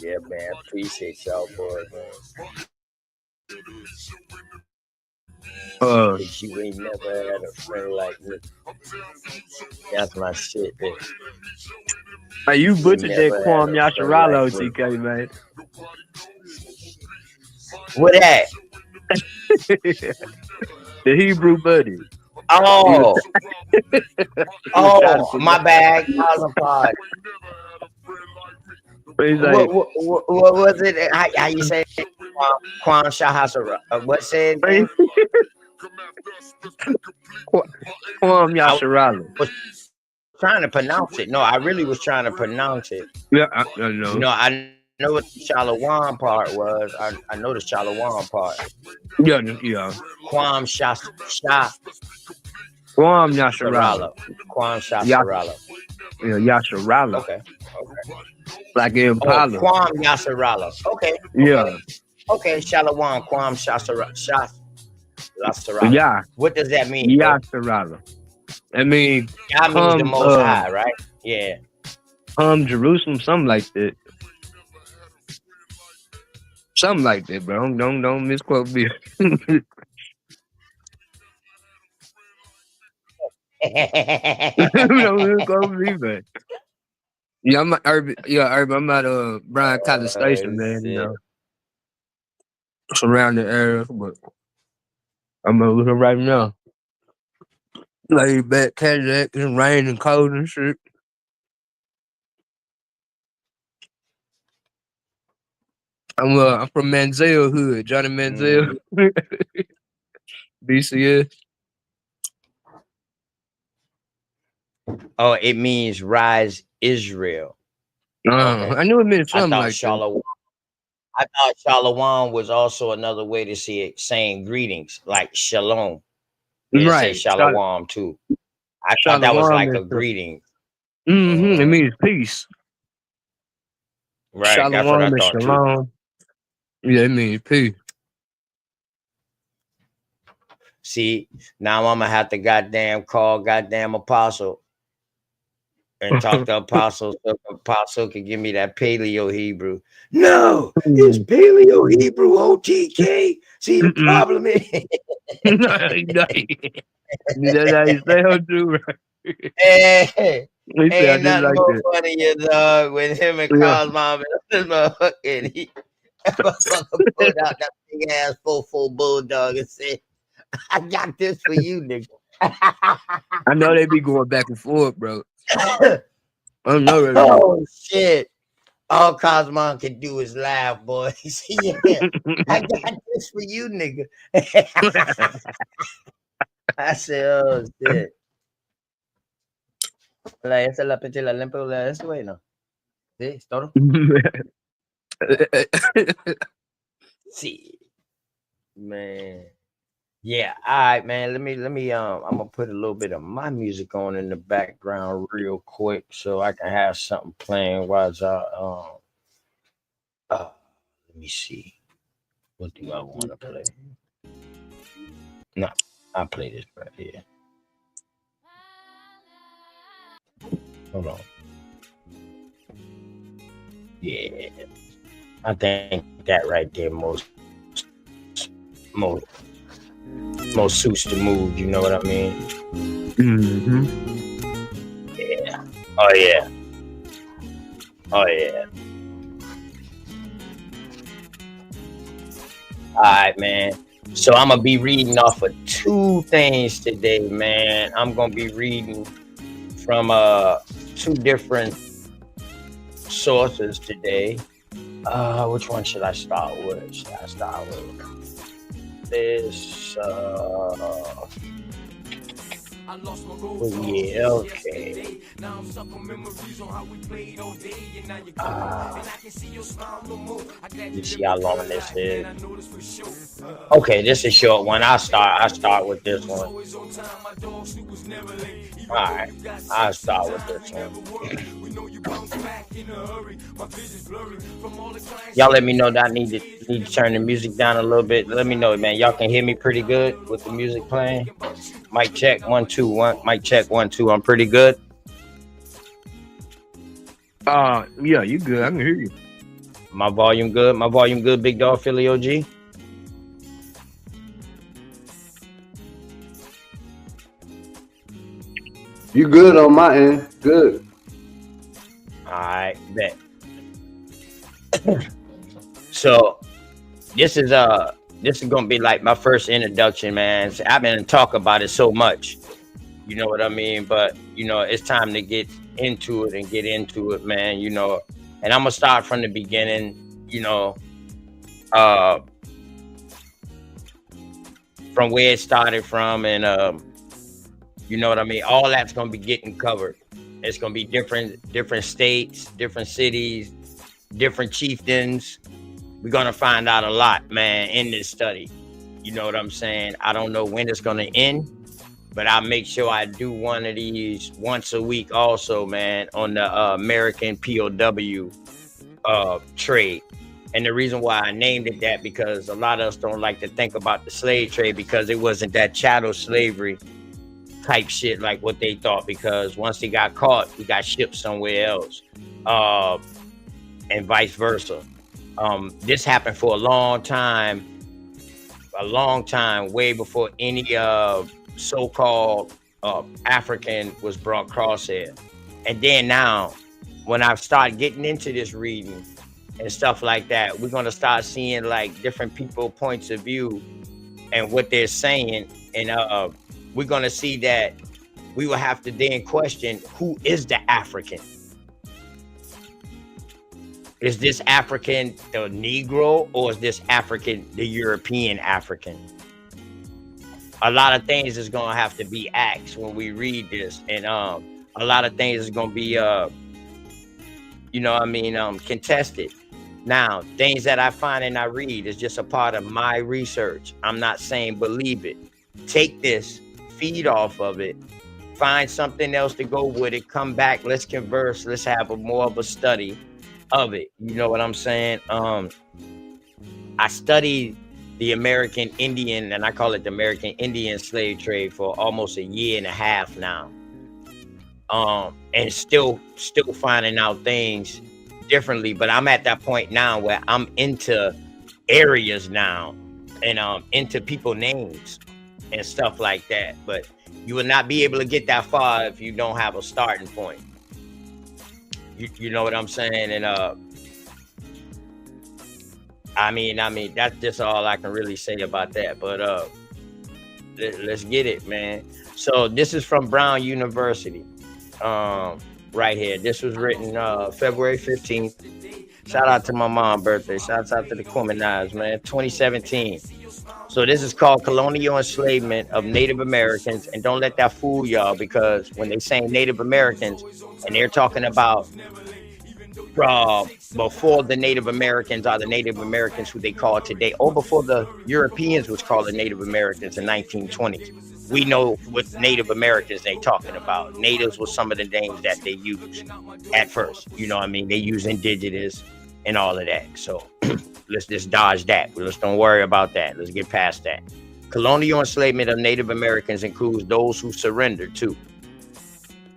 yeah, man. Appreciate y'all boys, man. Uh, Cause you ain't never had a friend like me. That's my shit, man. hey, you You ain't butchered that never had Kwame a friend like Yasharala, me. TK, man. What that? The Hebrew buddy. Oh, He was trying to oh, pronounce. my bad. Thousand Pod. He's like, What was it? How you say it? Kwam Shahasara. What said again? Kwam I Yasharala. was trying to pronounce it. No, I really was trying to pronounce it. Yeah, I know. You know, I know what the Shalawan part was. I know the Shalawan part. Yeah. Kwam Shah Kwam Yasharala. Sarala. Kwam Shah Yeah, Sarala. Yasharala. Okay. Like Oh, Impala. Kwam Yasarala. Okay. Yeah. Okay, Shalawan, Kwam Shasarala. Yeah. What does that mean, bro? Yasharala. I mean, God means the most high, right? Yeah. Jerusalem, something like that. Something like that, bro. Don't misquote me. Don't misquote me, man. Yeah, I'm at Urban. Yeah, Urban. I'm at Bryan College Station, man. You know, surrounding area, but I'm over here right now. Laid back, Cadillac, it's rain and cold and shit. I'm from Manziel Hood, Johnny Manziel, BCS. Oh, it means rise Israel. Okay. I knew it meant something like Shalom. I thought Shalom was also another way to see it, saying greetings, like shalom. It Right. say shalom too. I thought that was like a greeting. It means peace. Right. Shalom That's what I and thought shalom. too. Yeah, it means peace. See, now I'm gonna have to goddamn call goddamn Apostle and talk to Apostle so Apostle can give me that Paleo Hebrew. No, it's Paleo Hebrew OTK. See, the problem is That's how you sound too, right? hey, He ain't sound just nothing like more that. funny, dog, with him and Carl's mom and this motherfucker. He motherfucker pulled out that big ass 4-4 bulldog and said, I got this for you, nigga. I know they be going back and forth, bro. I know that. Oh shit. All Cosmon can do is laugh, boy. He said, yeah, I got this for you, nigga. I said, oh shit. La esa la peche la limpa la ese güey, no. Sí, es todo. See, man. Yeah, all right, man. Let me I'm gonna put a little bit of my music on in the background real quick so I can have something playing while let me see. What do I want to play? No, I'll play this right here. Hold on. Yeah. I think that right there most suits the mood, you know what I mean? Mm-hmm. Yeah. Oh yeah. Oh yeah. All right, man. So I'm gonna be reading off of two things today, man. I'm gonna be reading from two different sources today. Which one should I start with? Should I start with this? Yeah, okay. You see how long this is? Okay, this is a short one. I start with this one. All right, I'll start with this one. Y'all let me know that I need to turn the music down a little bit. Let me know, man. Y'all can hear me pretty good with the music playing. Mic check 1 2 1. Mic check 1 2. I'm pretty good. Yeah, you good. I can hear you. My volume good. My volume good. Big dog Philly OG. You good on my end? Good. All right, bet. So this is this is gonna be like my first introduction, man. So I've been talking about it so much, you know what I mean? But it's time to get into it and get into it, man. And I'm gonna start from the beginning, uh, from where it started from, and you know what I mean. All that's gonna be getting covered. It's gonna be different states, different cities, different chieftains. We're gonna find out a lot, man, in this study. You know what I'm saying? I don't know when it's gonna end, but I'll make sure I do one of these once a week also, man, on the American POW trade. And the reason why I named it that, because a lot of us don't like to think about the slave trade, because it wasn't that chattel slavery type shit like what they thought, because once they got caught, we got shipped somewhere else, and vice versa. This happened for a long time, way before any so-called African was brought across here. And then now, when I start getting into this reading and stuff like that, we're gonna start seeing like different people points of view and what they're saying, and we're gonna see that we will have to then question, who is the African? Is this African the Negro, or is this African the European African? A lot of things is gonna have to be asked when we read this, and a lot of things is gonna be contested. Now, things that I find and I read is just a part of my research. I'm not saying believe it. Take this, feed off of it, find something else to go with it, come back, let's converse, let's have more of a study of it. You know what I'm saying? I studied the American Indian, and I call it the American Indian slave trade, for almost a year and a half now. And still finding out things differently, but I'm at that point now where I'm into areas now, and into people names and stuff like that. But you will not be able to get that far if you don't have a starting point. You know what I'm saying? And I mean that's just all I can really say about that. But let's get it, man. So this is from Brown University, right here. This was written February 15th. Shout out to my mom's birthday. Shouts out to the Quiminites, man. 2017. So this is called Colonial Enslavement of Native Americans. And don't let that fool y'all, because when they say Native Americans, and they're talking about before the Native Americans are the Native Americans who they call today, or before the Europeans was called the Native Americans in 1920s. We know what Native Americans they talking about. Natives was some of the names that they used at first. You know what I mean? They use indigenous and all of that. So let's just dodge that. Let's don't worry about that. Let's get past that. Colonial enslavement of Native Americans includes those who surrendered too.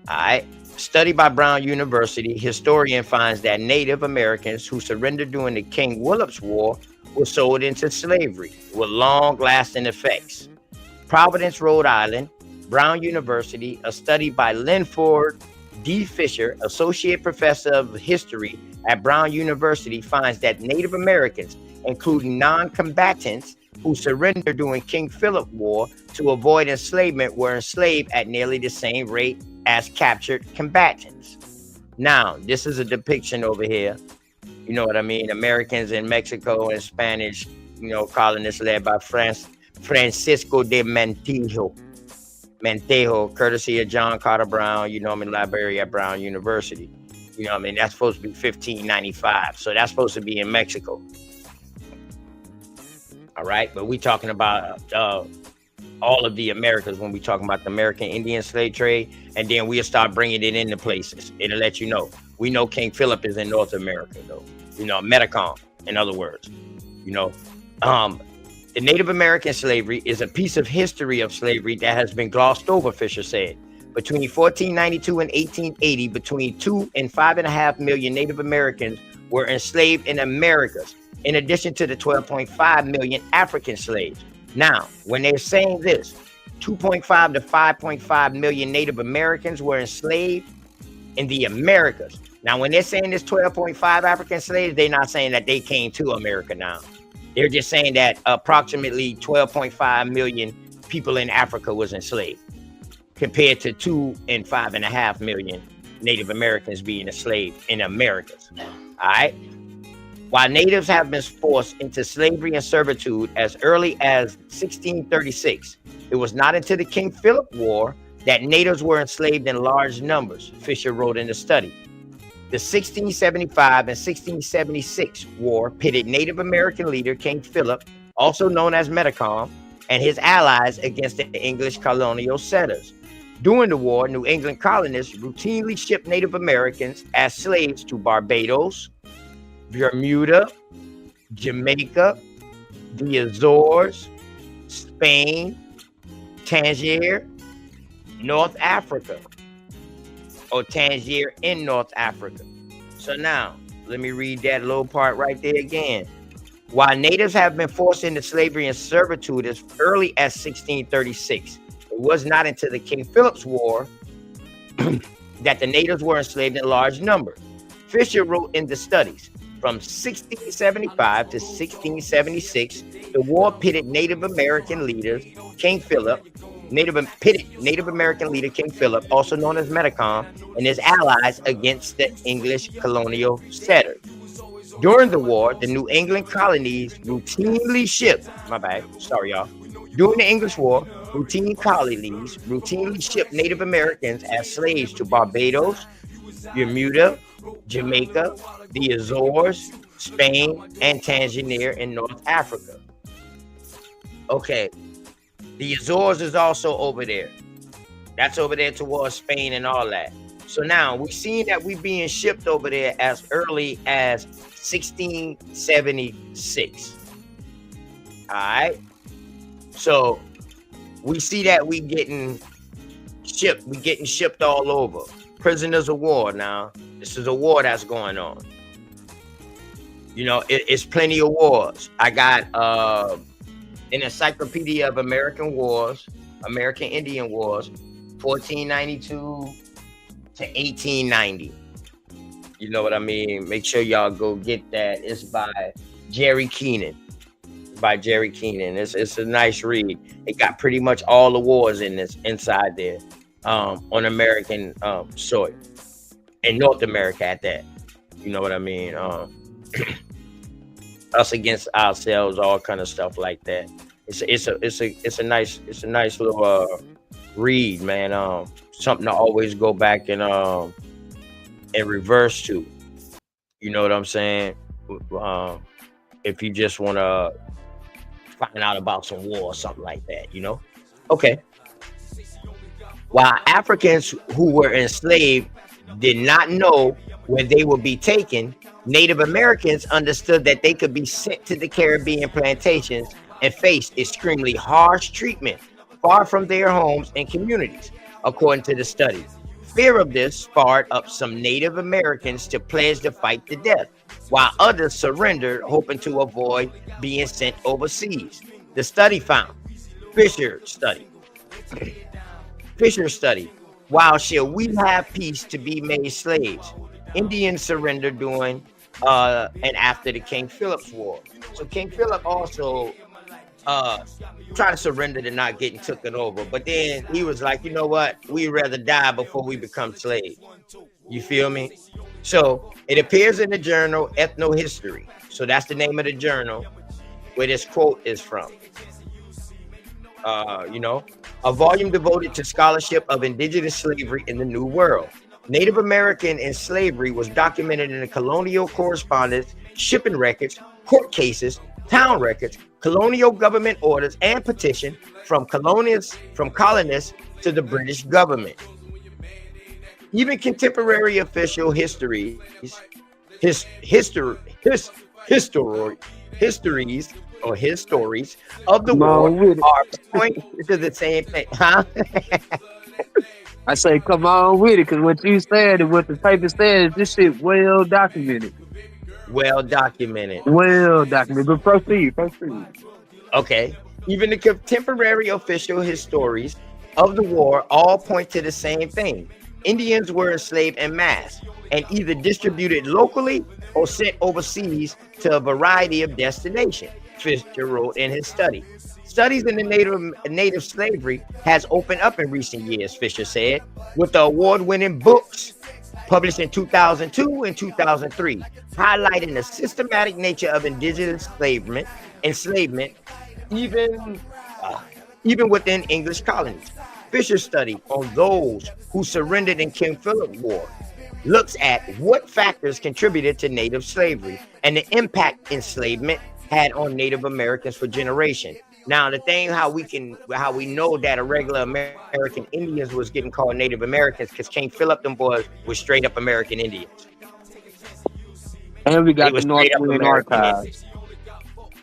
All right. Study by Brown University, historian finds that Native Americans who surrendered during the King Willip's War were sold into slavery with long-lasting effects. Providence, Rhode Island, Brown University, a study by Linford D. Fisher, associate professor of history at Brown University, finds that Native Americans, including non-combatants who surrendered during King Philip War to avoid enslavement, were enslaved at nearly the same rate as captured combatants. Now, this is a depiction over here. You know what I mean? Americans in Mexico and Spanish, colonists led by Francisco de Montejo, courtesy of John Carter Brown, library at Brown University. That's supposed to be 1595. So that's supposed to be in Mexico. All right. But we talking about all of the Americas when we talking about the American Indian slave trade. And then we'll start bringing it into places. It'll let you know. We know King Philip is in North America, though. Metacom, in other words. The Native American slavery is a piece of history of slavery that has been glossed over, Fisher said. Between 1492 and 1880, between 2 and 5.5 million Native Americans were enslaved in Americas, in addition to the 12.5 million African slaves. Now, when they're saying this, 2.5 to 5.5 million Native Americans were enslaved in the Americas. Now, when they're saying this 12.5 African slaves, they're not saying that they came to America now. They're just saying that approximately 12.5 million people in Africa was enslaved, compared to 2 and 5.5 million Native Americans being enslaved in Americas. All right. While natives have been forced into slavery and servitude as early as 1636, it was not until the King Philip War that natives were enslaved in large numbers, Fisher wrote in the study. The 1675 and 1676 war pitted Native American leader King Philip, also known as Metacom, and his allies against the English colonial settlers. During the war, New England colonists routinely shipped Native Americans as slaves to Barbados, Bermuda, Jamaica, the Azores, Spain, Tangier, North Africa, or Tangier in North Africa. So now, let me read that little part right there again. While natives have been forced into slavery and servitude as early as 1636, it was not until the King Philip's War that the natives were enslaved in large numbers. Fisher wrote in the studies, from 1675 to 1676, the war pitted Native American leaders, King Philip, Native American leader King Philip, also known as Metacom, and his allies against the English colonial settlers. During the war, the New England colonies routinely shipped, During the English War, colonies routinely shipped Native Americans as slaves to Barbados, Bermuda, Jamaica, the Azores, Spain, and Tangier in North Africa. Okay, the Azores is also over there. That's over there towards Spain and all that. So now we've seen that we're being shipped over there as early as 1676. All right. So we see that we getting shipped all over. Prisoners of war now. This is a war that's going on. You know, it's plenty of wars. I got an encyclopedia of American wars, American Indian Wars, 1492 to 1890. You know what I mean? Make sure y'all go get that. It's by Jerry Keenan. It's a nice read. It got pretty much all the wars inside there, on American soil, and North America at that. You know what I mean? Us against ourselves, all kind of stuff like that. It's a nice little read, man. Something to always go back and reverse to. You know what I'm saying? If you just want to find out about some war or something like that, you know? Okay. While Africans who were enslaved did not know where they would be taken, Native Americans understood that they could be sent to the Caribbean plantations and face extremely harsh treatment far from their homes and communities, according to the study. Fear of this sparred up some Native Americans to pledge to fight to death, while others surrendered, hoping to avoid being sent overseas. The study found, Fisher study, while shall we have peace to be made slaves? Indians surrendered during and after the King Philip's War. So King Philip also tried to surrender to not getting taken over, but then he was like, you know what, we'd rather die before we become slaves. You feel me? So it appears in the journal Ethnohistory. So that's the name of the journal where this quote is from. A volume devoted to scholarship of indigenous slavery in the New World. Native American in slavery was documented in the colonial correspondence, shipping records, court cases, town records, colonial government orders, and petition from colonists to the British government. Even contemporary official histories of the war are point to the same thing. Huh? I say, come on with it, because what you said and what the paper says, this shit well documented. But proceed. Okay. Even the contemporary official histories of the war all point to the same thing. Indians were enslaved en masse and either distributed locally or sent overseas to a variety of destinations. Fisher wrote in his study. Studies in the native slavery has opened up in recent years, Fisher said, with the award-winning books published in 2002 and 2003, highlighting the systematic nature of indigenous enslavement, even even within English colonies. Fisher's study on those who surrendered in King Philip War looks at what factors contributed to native slavery and the impact enslavement had on Native Americans for generations. Now, the thing how we know that a regular American Indians was getting called Native Americans because King Philip them boys was straight up American Indians. And we They got the were straight up Northwind American Archives.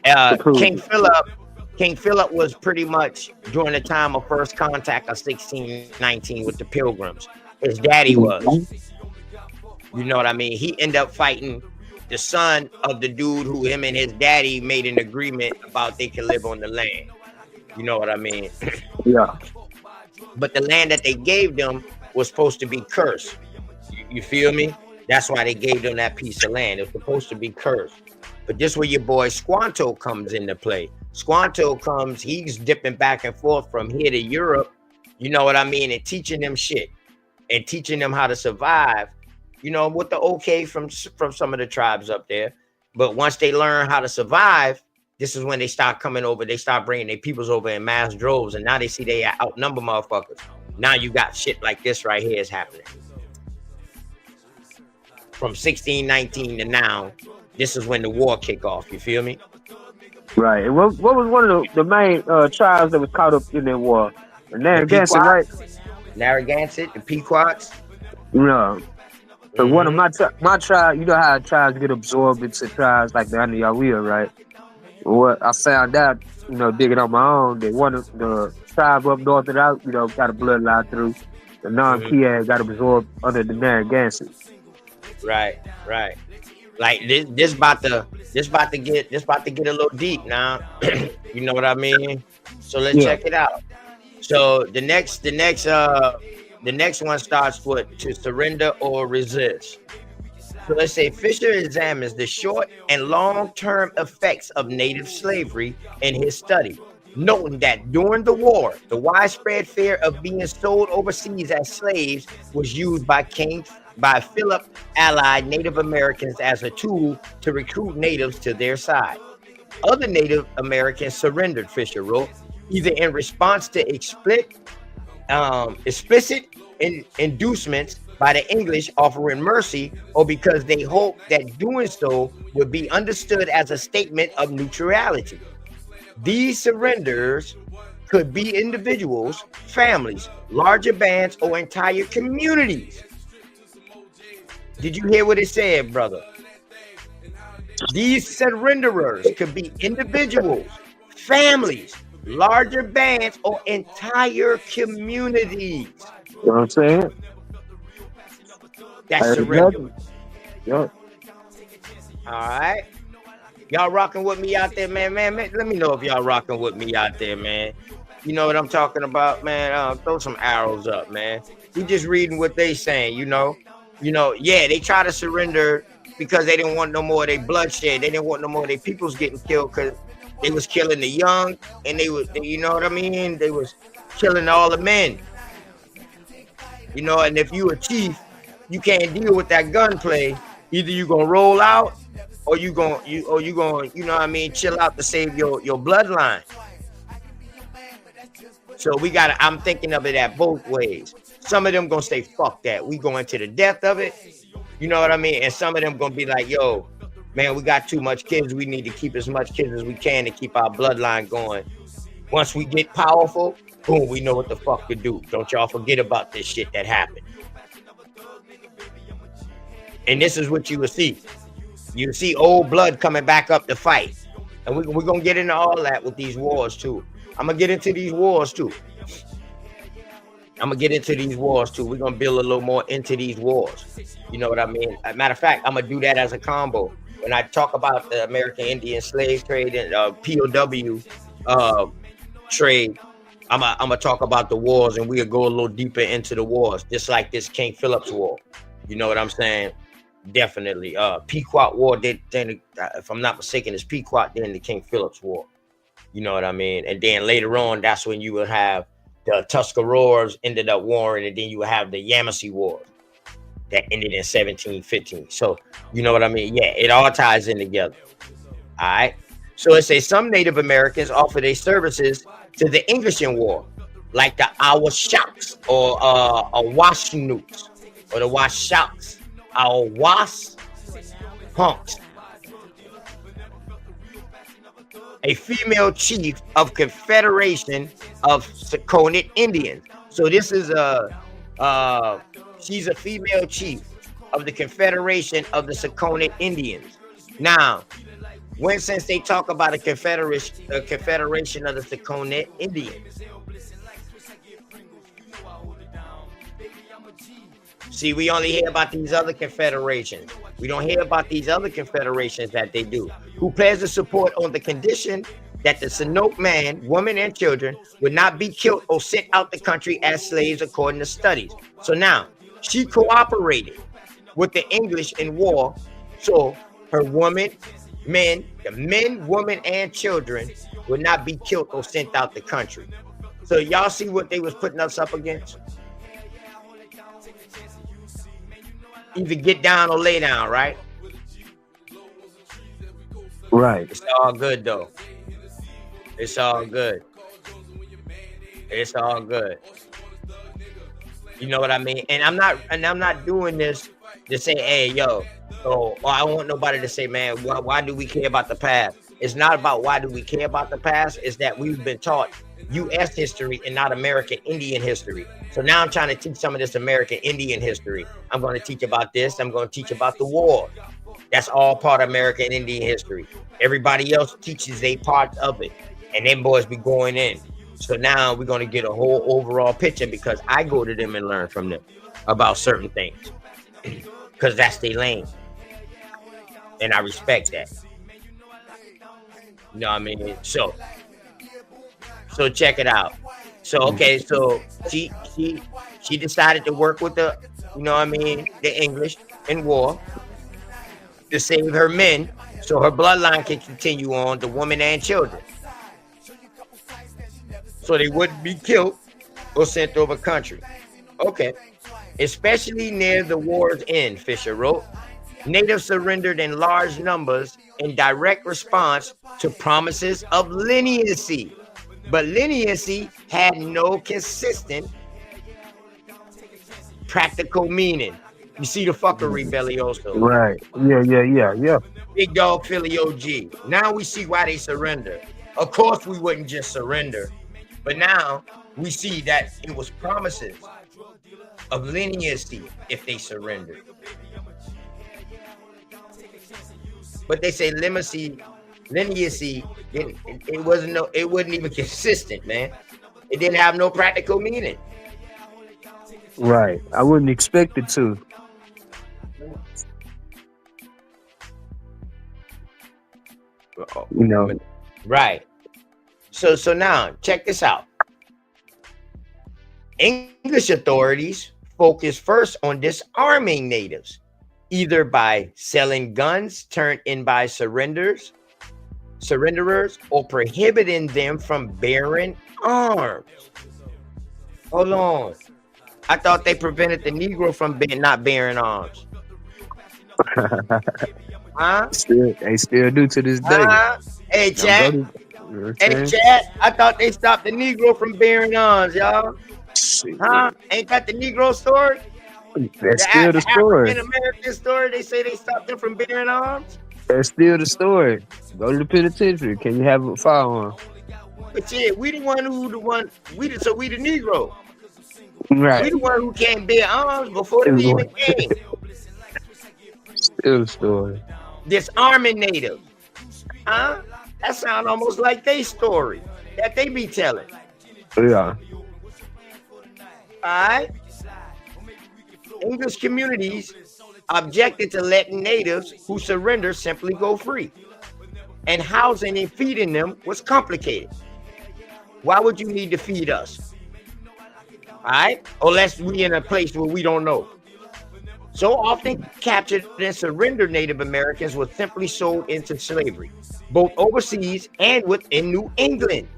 Indians. King Philip was pretty much during the time of first contact of 1619 with the Pilgrims. His daddy was. You know what I mean? He ended up fighting the son of the dude who him and his daddy made an agreement about they could live on the land. You know what I mean? Yeah. But the land that they gave them was supposed to be cursed. You feel me? That's why they gave them that piece of land. It was supposed to be cursed. But this where your boy Squanto comes into play. Squanto comes, he's dipping back and forth from here to Europe, you know what I mean, and teaching them shit and teaching them how to survive, you know, with the okay from some of the tribes up there. But once they learn how to survive, this is when they start coming over. They start bringing their peoples over in mass droves, and now they see they outnumber motherfuckers. Now you got shit like this right here is happening. From 1619 to now, this is when the war kick off. You feel me? Right. And what was one of the main tribes that was caught up in that war? The Narragansett, right? Narragansett, the Pequots. No. So one of my tribe, you know how tribes get absorbed into tribes like the Anayawiya, right? What I found out, you know, digging on my own, that one of the tribe up north of that, you know, got a bloodline through. The non-Kia got absorbed under the Narragansett. Right. Like this about to get a little deep now. You know what I mean? So let's check it out. So the next one starts with to surrender or resist. So let's say Fisher examines the short and long-term effects of native slavery in his study, noting that during the war, the widespread fear of being sold overseas as slaves was used by Philip allied Native Americans as a tool to recruit natives to their side. Other Native Americans surrendered, Fisher wrote, either in response to explicit inducements by the English offering mercy, or because they hoped that doing so would be understood as a statement of neutrality. These surrenders could be individuals, families, larger bands, or entire communities. Did you hear what it said, brother? These surrenderers could be individuals, families, larger bands, or entire communities. You know what I'm saying? That's surrender. Yeah. All right. Y'all rocking with me out there, man. Let me know if y'all rocking with me out there, man. You know what I'm talking about, man. Throw some arrows up, man. We just reading what they saying, you know. Yeah, they try to surrender because they didn't want no more of their bloodshed. They didn't want no more of their peoples getting killed because they was killing the young, and you know what I mean? They was killing all the men. You know, and if you a chief, you can't deal with that gunplay. Either you gonna roll out, or you gonna, you know what I mean, chill out to save your bloodline. So I'm thinking of it at both ways. Some of them gonna say, fuck that, we going to the death of it. You know what I mean? And some of them gonna be like, yo, man, we got too much kids. We need to keep as much kids as we can to keep our bloodline going. Once we get powerful, boom, we know what the fuck to do. Don't y'all forget about this shit that happened. And this is what you will see. You will see old blood coming back up to fight. And we're going to get into all that with these wars, too. I'm going to get into these wars, too. We're going to build a little more into these wars. You know what I mean? As a matter of fact, I'm going to do that as a combo. When I talk about the American Indian slave trade and POW trade, I'm going to talk about the wars, and we'll go a little deeper into the wars, just like this King Philip's war. You know what I'm saying? Definitely. Pequot War did then, if I'm not mistaken, it's Pequot, then the King Philip's War. You know what I mean? And then later on, that's when you would have the Tuscaroras ended up warring, and then you would have the Yamasee War that ended in 1715. So you know what I mean? Yeah, it all ties in together. All right. So it says some Native Americans offer their services to the English in war, like the Awashouts or Washnoots or the Washouts, our Punks, a female chief of Confederation of Sakonnet Indians. So this is she's a female chief of the Confederation of the Sakonnet Indians. Now, since they talk about a confederation of the Sakonnet Indians. See, we only hear about these other confederations. We don't hear about these other confederations that they do, who pledges support on the condition that the Sinope man, woman, and children would not be killed or sent out the country as slaves according to studies. So now, she cooperated with the English in war, so her the men, women, and children would not be killed or sent out the country. So y'all see what they was putting us up against? Either get down or lay down, right? Right. It's all good though. It's all good. It's all good. You know what I mean? And I'm not doing this to say, hey, yo, so I don't want nobody to say, man, why do we care about the past? It's not about why do we care about the past. It's that we've been taught U.S. history and not American Indian history. So now I'm trying to teach some of this American Indian history. I'm going to teach about this. I'm going to teach about the war. That's all part of American Indian history. Everybody else teaches a part of it. And them boys be going in. So now we're going to get a whole overall picture because I go to them and learn from them about certain things. Because that's their lane. And I respect that. You know what I mean? So check it out. So okay, so she decided to work with the, you know what I mean, the English in war to save her men so her bloodline can continue on, the women and children. So they wouldn't be killed or sent over country. Okay. Especially near the war's end, Fisher wrote. Natives surrendered in large numbers in direct response to promises of leniency. But leniency had no consistent practical meaning. You see the fuckery, Belioso. Right. Yeah. Big dog Philly OG. Now we see why they surrender. Of course, we wouldn't just surrender. But now we see that it was promises of leniency if they surrendered. But they say leniency, it wasn't even consistent, man. It didn't have no practical meaning. Right. I wouldn't expect it to. You know. Right. So now check this out. English authorities focus first on disarming natives, either by selling guns turned in by surrenderers, or prohibiting them from bearing arms. Hold on. I thought they prevented the Negro from not bearing arms. Huh? They still do to this day. Hey, chat. Hey, chat. I thought they stopped the Negro from bearing arms, y'all. Huh? Ain't that the Negro story? That's still the story. African American story. They say they stopped them from bearing arms. That's still the story. Go to the penitentiary. Can you have a firearm? But yeah, we the Negro. Right. We the one who can't bear arms before they even came. Still the story. Disarming natives. Huh? That sound almost like their story that they be telling. Yeah. Alright. English communities objected to letting natives who surrender simply go free. And housing and feeding them was complicated. Why would you need to feed us? Alright? Unless we in a place where we don't know. So often captured and surrendered Native Americans were simply sold into slavery, both overseas and within New England,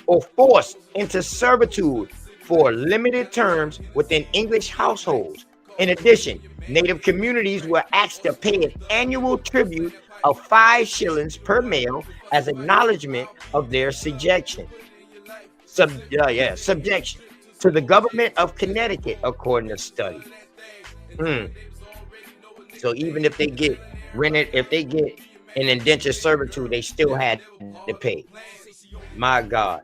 or forced into servitude for limited terms within English households. In addition, Native communities were asked to pay an annual tribute of 5 shillings per male as acknowledgement of their subjection. Subjection to the government of Connecticut, according to study. Hmm. So even if they get rented, if they get an indentured servitude, they still had to pay. My God.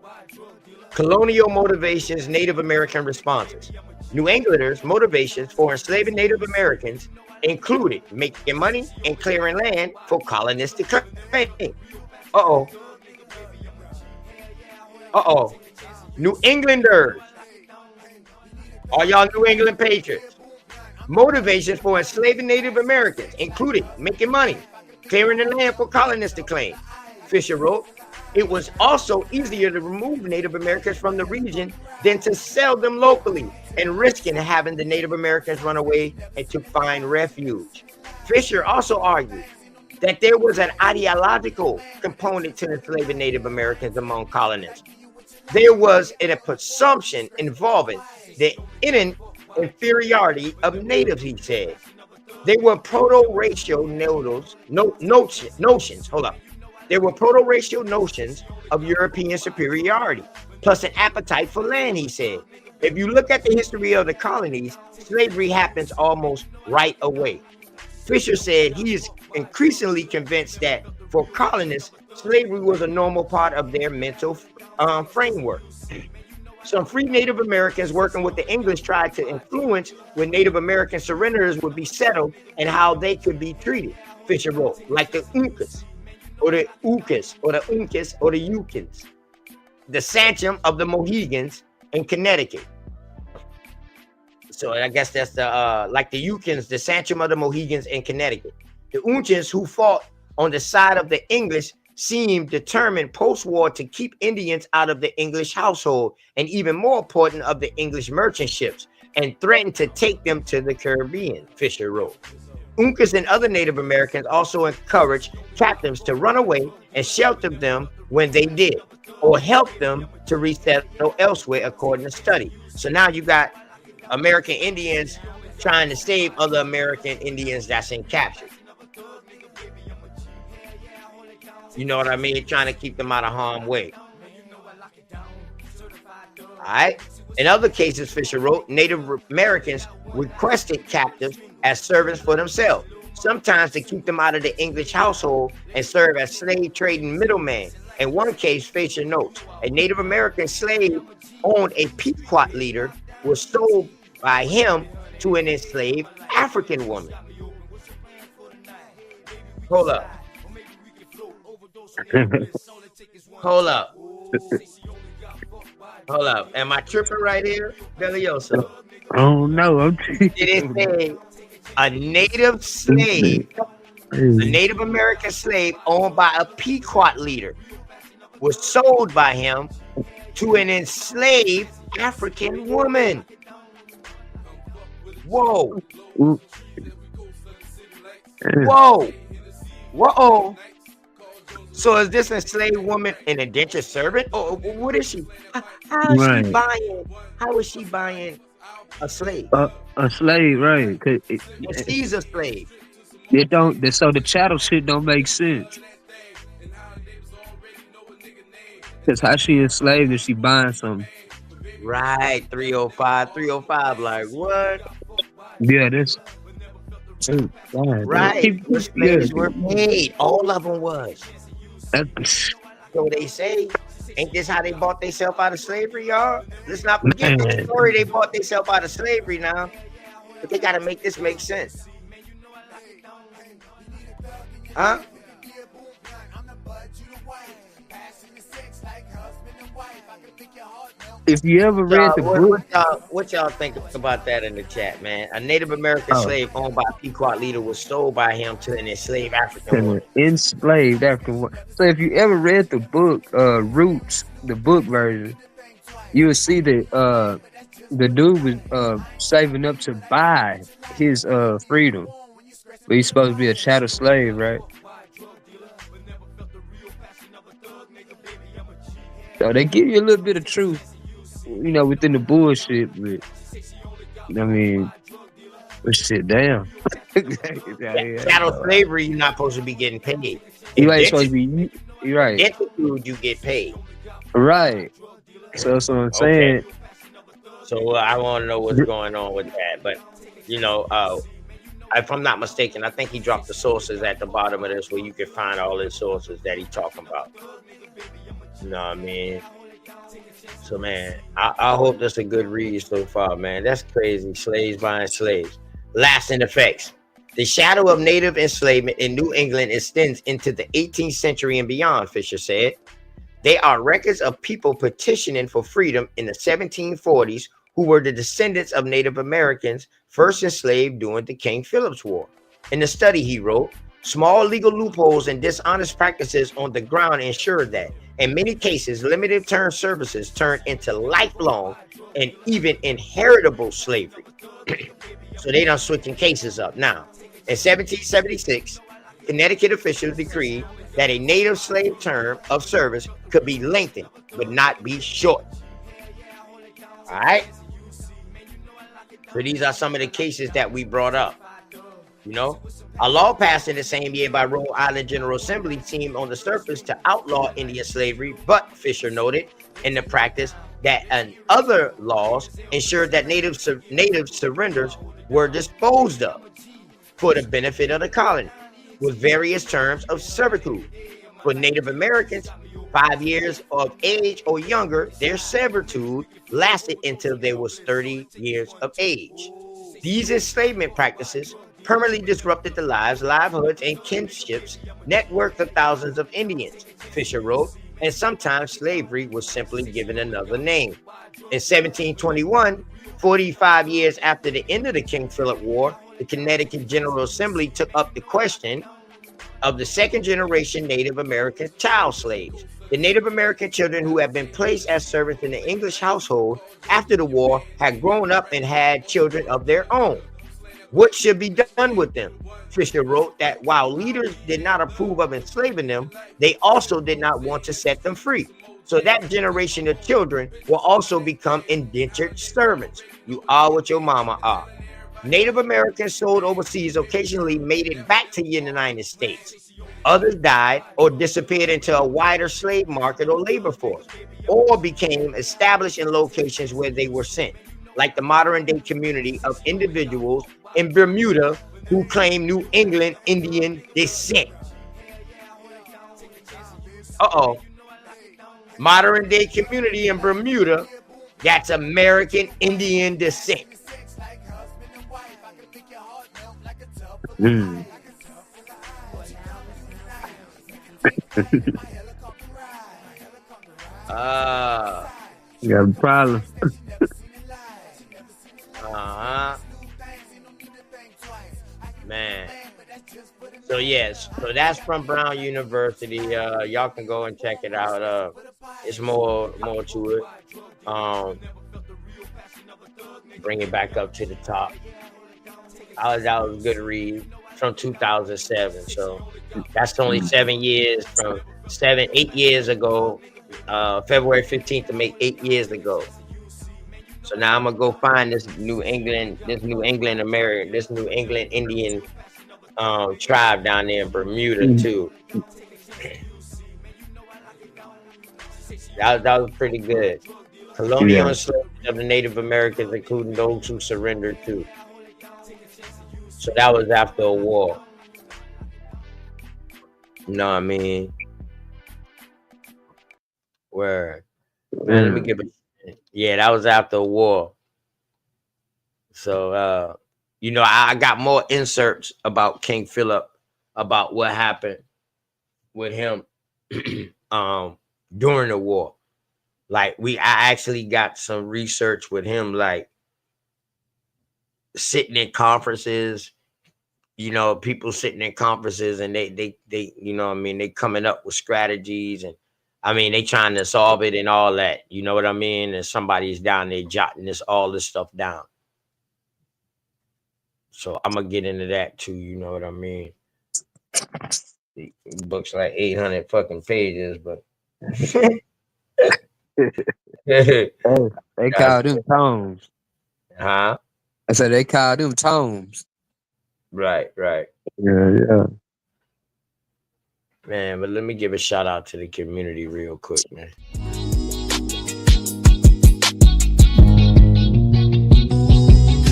Colonial motivations, Native American responses. New Englanders' motivations for enslaving Native Americans included making money and clearing land for colonistic trade. Uh-oh. Uh-oh. New Englanders. All y'all New England patriots. Motivations for enslaving Native Americans included making money, clearing the land for colonistic claim. Fisher wrote, it was also easier to remove Native Americans from the region than to sell them locally and risking having the Native Americans run away and to find refuge. Fisher also argued that there was an ideological component to enslaving Native Americans among colonists. There was a presumption involving the inferiority of natives, he said. They were proto-racial notions. Hold up. There were proto-racial notions of European superiority, plus an appetite for land, he said. If you look at the history of the colonies, slavery happens almost right away. Fisher said he is increasingly convinced that for colonists, slavery was a normal part of their mental framework. Some free Native Americans working with the English tried to influence when Native American surrenderers would be settled and how they could be treated, Fisher wrote, like the Uncas, or the Uncas, or the Uncas, or the Yukins, the Sancham of the Mohegans in Connecticut. So I guess that's the like the Yukins, the Sancham of the Mohegans in Connecticut. The Uncas, who fought on the side of the English, seemed determined post-war to keep Indians out of the English household, and even more important, of the English merchant ships, and threatened to take them to the Caribbean, Fisher wrote. Uncas and other Native Americans also encouraged captives to run away and shelter them when they did, or help them to resettle elsewhere, according to study. So now you got American Indians trying to save other American Indians that's in capture. You know what I mean? Trying to keep them out of harm's way. All right. In other cases, Fisher wrote, Native Americans requested captives as servants for themselves, sometimes to keep them out of the English household and serve as slave trading middlemen. In one case, Fisher notes, a Native American slave owned a Pequot leader was sold by him to an enslaved African woman. Hold up. Hold up. Hold up. Am I tripping right here, Delioso? Oh no, Did it say a native slave, a Native American slave owned by a Pequot leader, was sold by him to an enslaved African woman? Whoa. Whoa. Whoa. So is this enslaved woman an indentured servant, or what is she? How is she buying? How is she buying a slave? A slave, right? She's a slave. It don't. So the chattel shit don't make sense. Cause how she enslaved if she buying something? Right, 305. Like what? Yeah, that's right. The slaves were paid. All of them was. So they say, ain't this how they bought themselves out of slavery, y'all? Let's not forget the story. They bought themselves out of slavery now, but they gotta make this make sense. Huh? If you ever read the book, what y'all think about that in the chat, man? A Native American slave owned by a Pequot leader was sold by him to an enslaved African woman. Enslaved African woman. So if you ever read the book, Roots, the book version, you will see that the dude was saving up to buy his freedom. But he's supposed to be a chattel slave, right? So they give you a little bit of truth, within the bullshit, but I mean, but shit, damn. Yeah, chattel slavery, you're not supposed to be getting paid. You ain't supposed to be. You're right. Indentured, you get paid. Right. So that's what I'm Okay. saying. So I want to know what's going on with that. But, if I'm not mistaken, I think he dropped the sources at the bottom of this where you can find all his sources that he's talking about. You know what I mean? So, man, I hope that's a good read so far, man. That's crazy. Slaves buying slaves. Lasting effects. The shadow of native enslavement in New England extends into the 18th century and beyond, Fisher said. They are records of people petitioning for freedom in the 1740s who were the descendants of Native Americans first enslaved during the King Philip's War. In the study, he wrote, small legal loopholes and dishonest practices on the ground ensured that, in many cases, limited term services turned into lifelong and even inheritable slavery. So they done switching cases up now. In 1776, Connecticut officials decreed that a native slave term of service could be lengthened, but not be short. All right? So these are some of the cases that we brought up. A law passed in the same year by Rhode Island General Assembly seemed on the surface to outlaw Indian slavery, but Fisher noted in the practice that other laws ensured that native surrenders were disposed of for the benefit of the colony, with various terms of servitude. For Native Americans, 5 years of age or younger, their servitude lasted until they was 30 years of age. These enslavement practices permanently disrupted the lives, livelihoods, and kinships networks of thousands of Indians, Fisher wrote, and sometimes slavery was simply given another name. In 1721, 45 years after the end of the King Philip War, the Connecticut General Assembly took up the question of the second generation Native American child slaves. The Native American children who had been placed as servants in the English household after the war had grown up and had children of their own. What should be done with them? Fisher wrote that while leaders did not approve of enslaving them, they also did not want to set them free. So that generation of children will also become indentured servants. You are what your mama are. Native Americans sold overseas occasionally made it back to the United States. Others died or disappeared into a wider slave market or labor force, or became established in locations where they were sent, like the modern day community of individuals in Bermuda who claim New England Indian descent. Modern day community in Bermuda that's American Indian descent. Mm. You got a problem. Man. So yes, so that's from Brown University. Y'all can go and check it out. It's more to it. Bring it back up to the top. That was a good read from 2007. So that's only 7 years from 8 years ago. February 15th to make 8 years ago. So now I'm gonna go find this New England Indian tribe down there in Bermuda too. That was pretty good. Colonial enslavement of the Native Americans, including those who surrendered too. So that was after a war. You know what I mean? Where? Man, let me give it. Yeah, that was after a war. So, I got more inserts about King Philip, about what happened with him during the war. Like I actually got some research with him, like sitting in conferences, people sitting in conferences and they they coming up with strategies. And I mean, they trying to solve it and all that. You know what I mean? And somebody's down there jotting all this stuff down. So I'm gonna get into that too. You know what I mean? The book's like 800 fucking pages, but Oh, they call them tomes. huh? I said they call them tomes. Right, right. Yeah. Man, but let me give a shout out to the community real quick, man.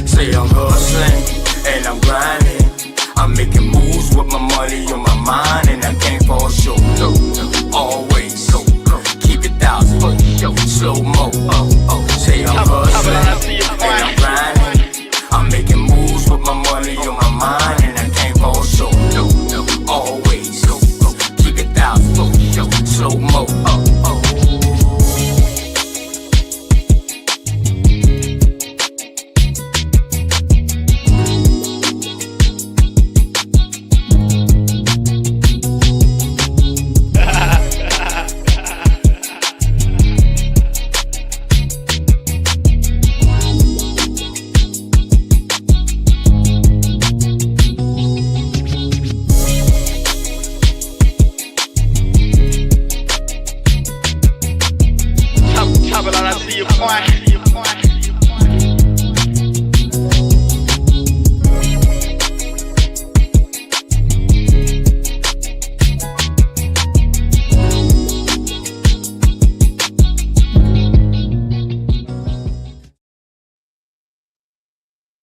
Say I'm hustling and I'm grinding. I'm making moves with my money on my mind, and I can't fall short. No, always keep it thousand, slow mo. Say I'm hustling and I'm grinding. I'm making moves with my money on my mind, and I can't fall short. No, always keep it thousand, slow mo.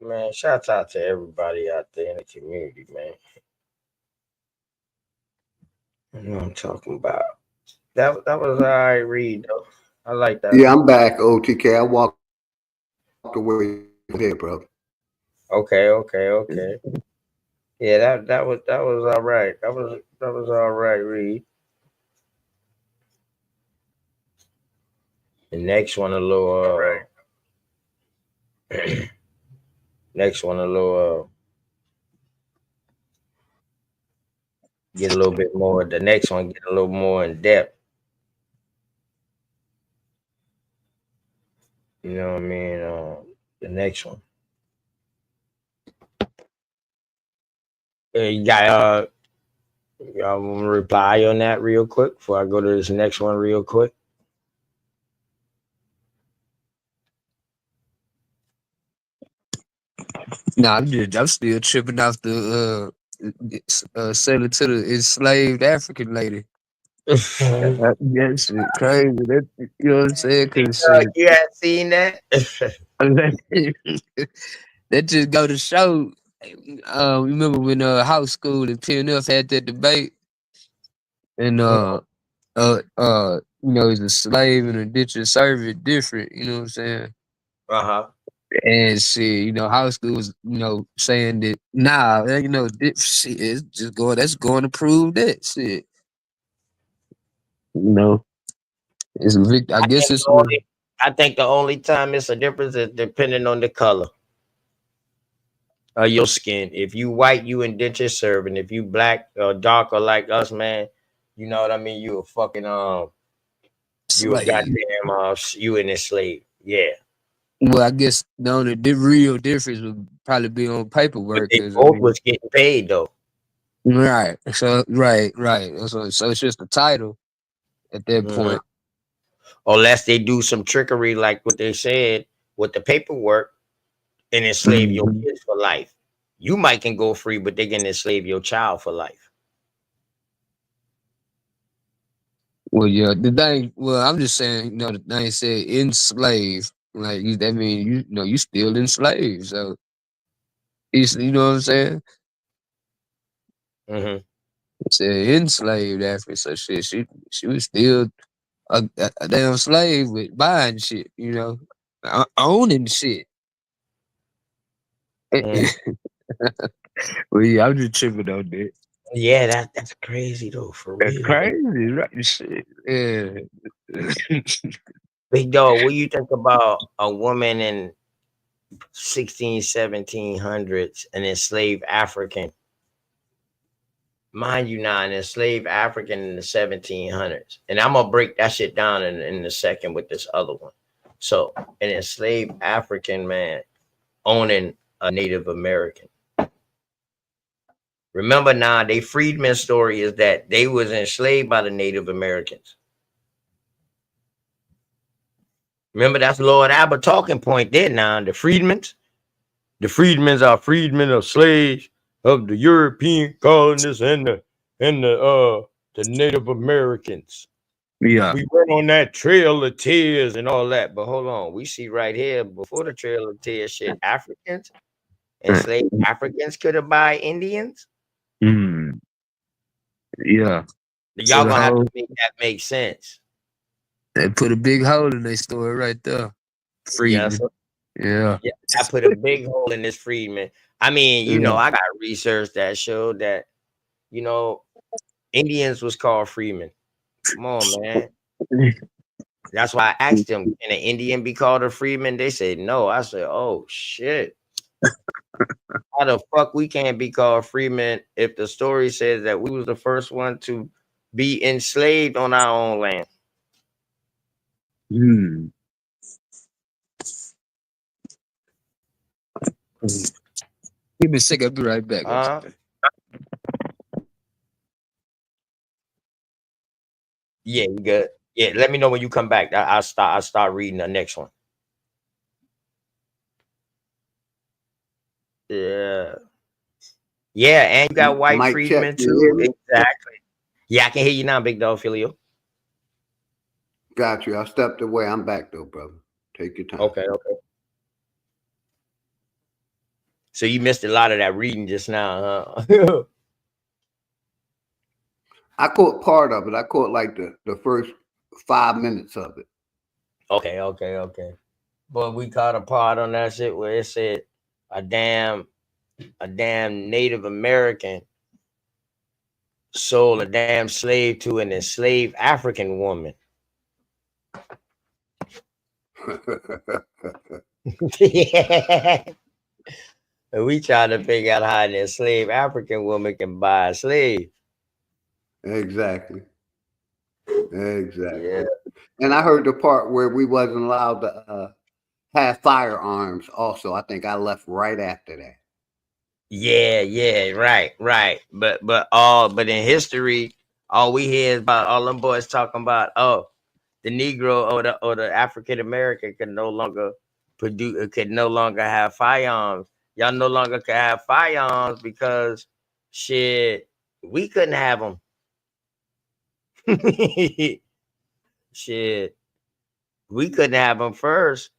Man, shout out to everybody out there in the community, man. You know what I'm talking about. That was all right read though. I like that. Yeah, I'm back, OTK. I walked away from here, bro. Okay. Yeah, that was all right. That was all right read. The next one a little next one a little get a little bit more. The next one get a little more in depth. You know what I mean? The next one. You got y'all want to reply on that real quick before I go to this next one real quick? Nah, I'm still tripping off the sell it to the enslaved African lady. That shit crazy. That, you know what I'm saying? Cause shit, You had seen that? that just go to show. Remember when House School and PNF had that debate, and he's a slave and a indentured servant different. You know what I'm saying? Uh-huh. And shit, House School was, saying that nah, shit, it's just going. That's going to prove that shit. You know, it's a I I guess think it's the only I think the only time it's a difference is depending on the color of your skin. If you white, you indentured servant. If you black or dark or like us, man, you know what I mean. You a fucking you a slave. goddamn you an enslaved. Yeah, Well, I guess the only real difference would probably be on but paperwork, they because I both mean, was getting paid though. right. So right. So it's just the title at that Mhm. point. Unless they do some trickery like what they said with the paperwork and enslave your Mhm. kids for life. You might can go free, but they can enslave your child for life. Well, yeah, the thing. Well, I'm just saying, the thing said enslaved. Like that mean you still enslaved. So you know what I'm saying? Hmm. It said enslaved after, so shit. She was still a damn slave with buying shit. Owning shit. Well, yeah, I'm just tripping on that. Yeah, that's crazy though, for That's real. crazy, right? Shit. Yeah. Big dog, what do you think about a woman in 16, 1700s, an enslaved African? mind you, now an enslaved African in the 1700s, and I'm gonna break that shit down in a second with this other one. So, an enslaved African man owning a Native American. Remember now, they freedmen story is that they was enslaved by the Native Americans. Remember, that's Lord Albert talking point there now. The freedmens. The freedmens are freedmen of slaves of the European colonists and the Native Americans. Yeah. We went on that Trail of Tears and all that, but hold on, we see right here before the Trail of Tears shit, Africans, enslaved Africans could have buy Indians. Mm. Yeah. So Y'all the gonna have to whole make that make sense. they put a big hole in their story right there. Yes, Freedom. Yeah. yeah, I put a big hole in this freedman. I mean, I got research that showed that you know Indians was called freemen. Come on, man. That's why I asked them, can an Indian be called a freeman? They said no. I said, oh shit. How the fuck we can't be called freemen if the story says that we was the first one to be enslaved on our own land? Mm. Give me a second, I'll be right back. Yeah, you good. Yeah, let me know when you come back. I'll start reading the next one. Yeah. Yeah, and you got white Mike check, freedmen you hear too. me? Exactly. Yeah, I can hear you now, big dog Filio. Got you. I stepped away. I'm back though, brother. Take your time. Okay. So you missed a lot of that reading just now, huh? I caught part of it. I caught like the first 5 minutes of it. Okay. But we caught a part on that shit where it said a damn Native American sold a damn slave to an enslaved African woman. Yeah. And we trying to figure out how an enslaved African woman can buy a slave. Exactly. Yeah. And I heard the part where we wasn't allowed to have firearms. Also, I think I left right after that. Yeah, right. But in history, all we hear is about all them boys talking about, the Negro or the African American can no longer could no longer have firearms. Y'all no longer can have firearms because shit, we couldn't have them. Shit, we couldn't have them first.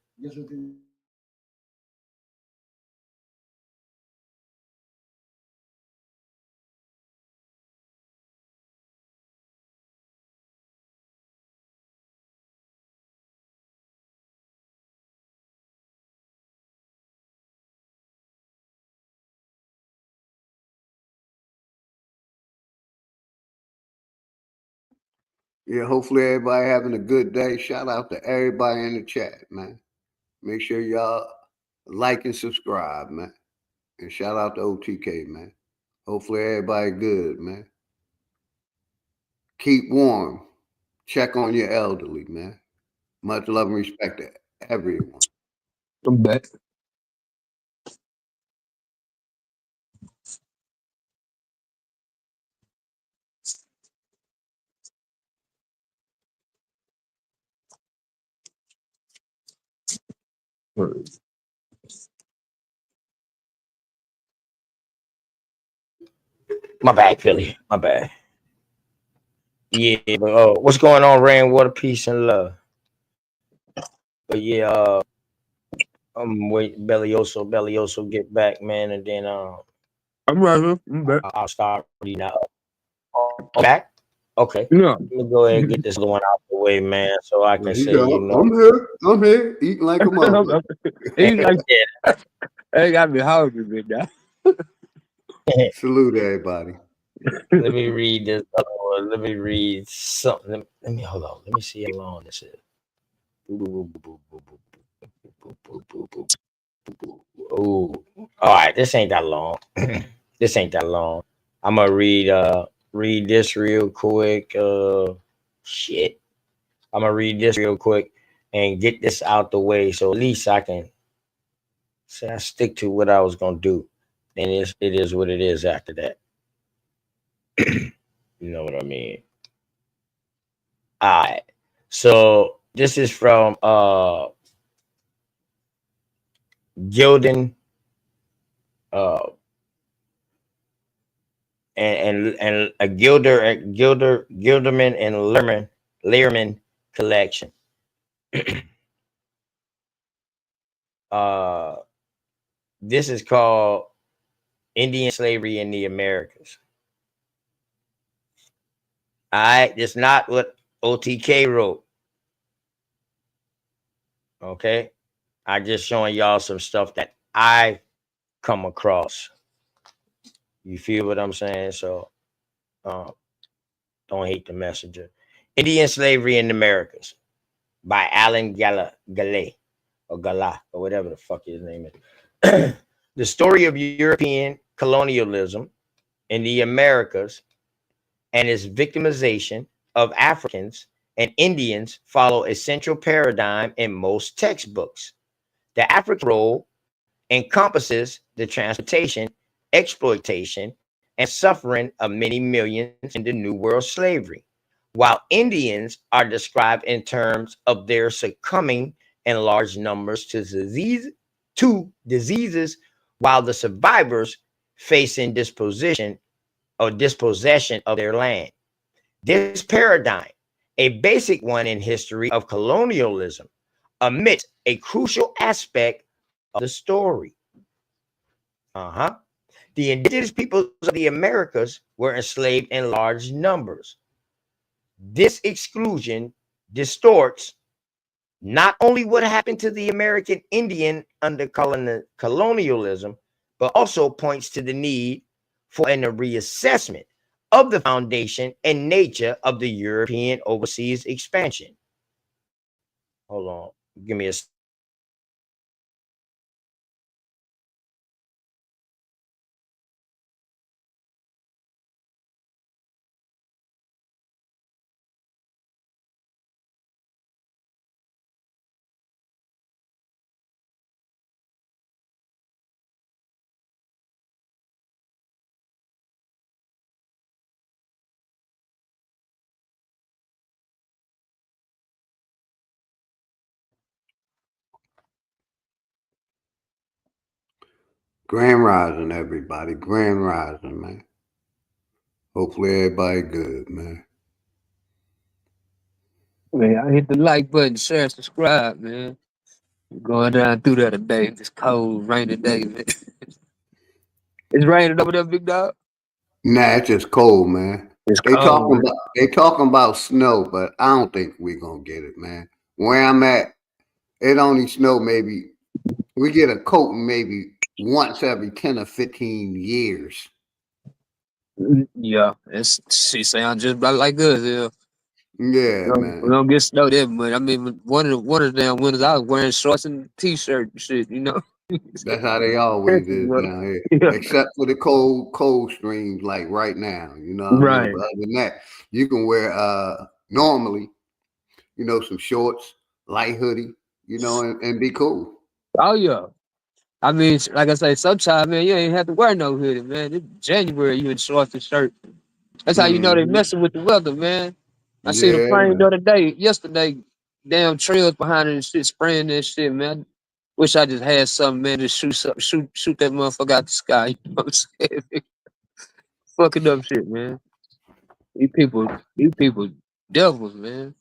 Yeah, hopefully everybody having a good day. Shout out to everybody in the chat, man. Make sure y'all like and subscribe, man. And shout out to OTK, man. Hopefully everybody good, man. Keep warm. Check on your elderly, man. Much love and respect to everyone. I'm back. My bad, Philly. My bad. Yeah, but what's going on, Rain? Water, peace, and love. But yeah, I'm wait Bellioso get back, man, and then I'm right here. I'm back. I'll start reading out. Back? Okay. Yeah. Let me go ahead and get this one out the way, man, so I can say, I'm here. I'm here. Eating like a mother. He's like, they got me hungry, man. Now. Salute everybody. Let me read this other one. Let me read something. Let me hold on. Let me see how long this is. Oh, all right. This ain't that long. This ain't that long. I'm gonna read this real quick. Shit. I'm gonna read this real quick and get this out the way, so at least I can say I stick to what I was gonna do. And it is what it is after that. You know what I mean? All right. So this is from Gildan uh and a Gilderman and Lehrman collection. Uh this is called Indian Slavery in the Americas. All right, it's not what OTK wrote. Okay, I just showing y'all some stuff that I come across. You feel what I'm saying? So uh, don't hate the messenger. Indian Slavery in the Americas by Alan Gallay or Gala or whatever the fuck his name is. The story of European colonialism in the Americas and its victimization of Africans and Indians follow a central paradigm in most textbooks. The African role encompasses the transportation, exploitation, and suffering of many millions in the New World slavery, while Indians are described in terms of their succumbing in large numbers to diseases, while the survivors facing dispossession of their land. This paradigm, a basic one in history of colonialism, omits a crucial aspect of the story. The indigenous peoples of the Americas were enslaved in large numbers. This exclusion distorts not only what happened to the American Indian under colonialism, but also points to the need for a reassessment of the foundation and nature of the European overseas expansion. Hold on, give me a. Grand Rising, everybody. Grand Rising, man. Hopefully everybody good, man. Man, I hit the like button, share, subscribe, man. Going down through there today. This cold, rainy day, man. It's raining over there, big dog. Nah, it's just cold, man. It's They cold, talking man. about they talking about snow, but I don't think we're gonna get it, man. Where I'm at, it only snow maybe we get a coating maybe once every 10 or 15 years. Yeah, it's she sounds just about like us. Yeah, Yeah, we man. don't get snowed that much. I mean, one of the damn winters I was wearing shorts and t-shirt and shit. You know. That's how they always is down here. Yeah. Except for the cold streams like right now. You know what I mean? Right. But other than that, you can wear normally, some shorts, light hoodie, and be cool. Oh yeah. I mean, like I say, sometimes man, you ain't have to wear no hoodie, man. It's January, you in shorts and shirt. That's how you know they Hmm. messing with the weather, man. I see the Yeah, plane the man. other day, yesterday, damn trails behind it and shit, spraying that shit, man. Wish I just had something, man, to shoot that motherfucker out the sky. You know what I'm saying? Fucking up shit, man. These people, devils, man.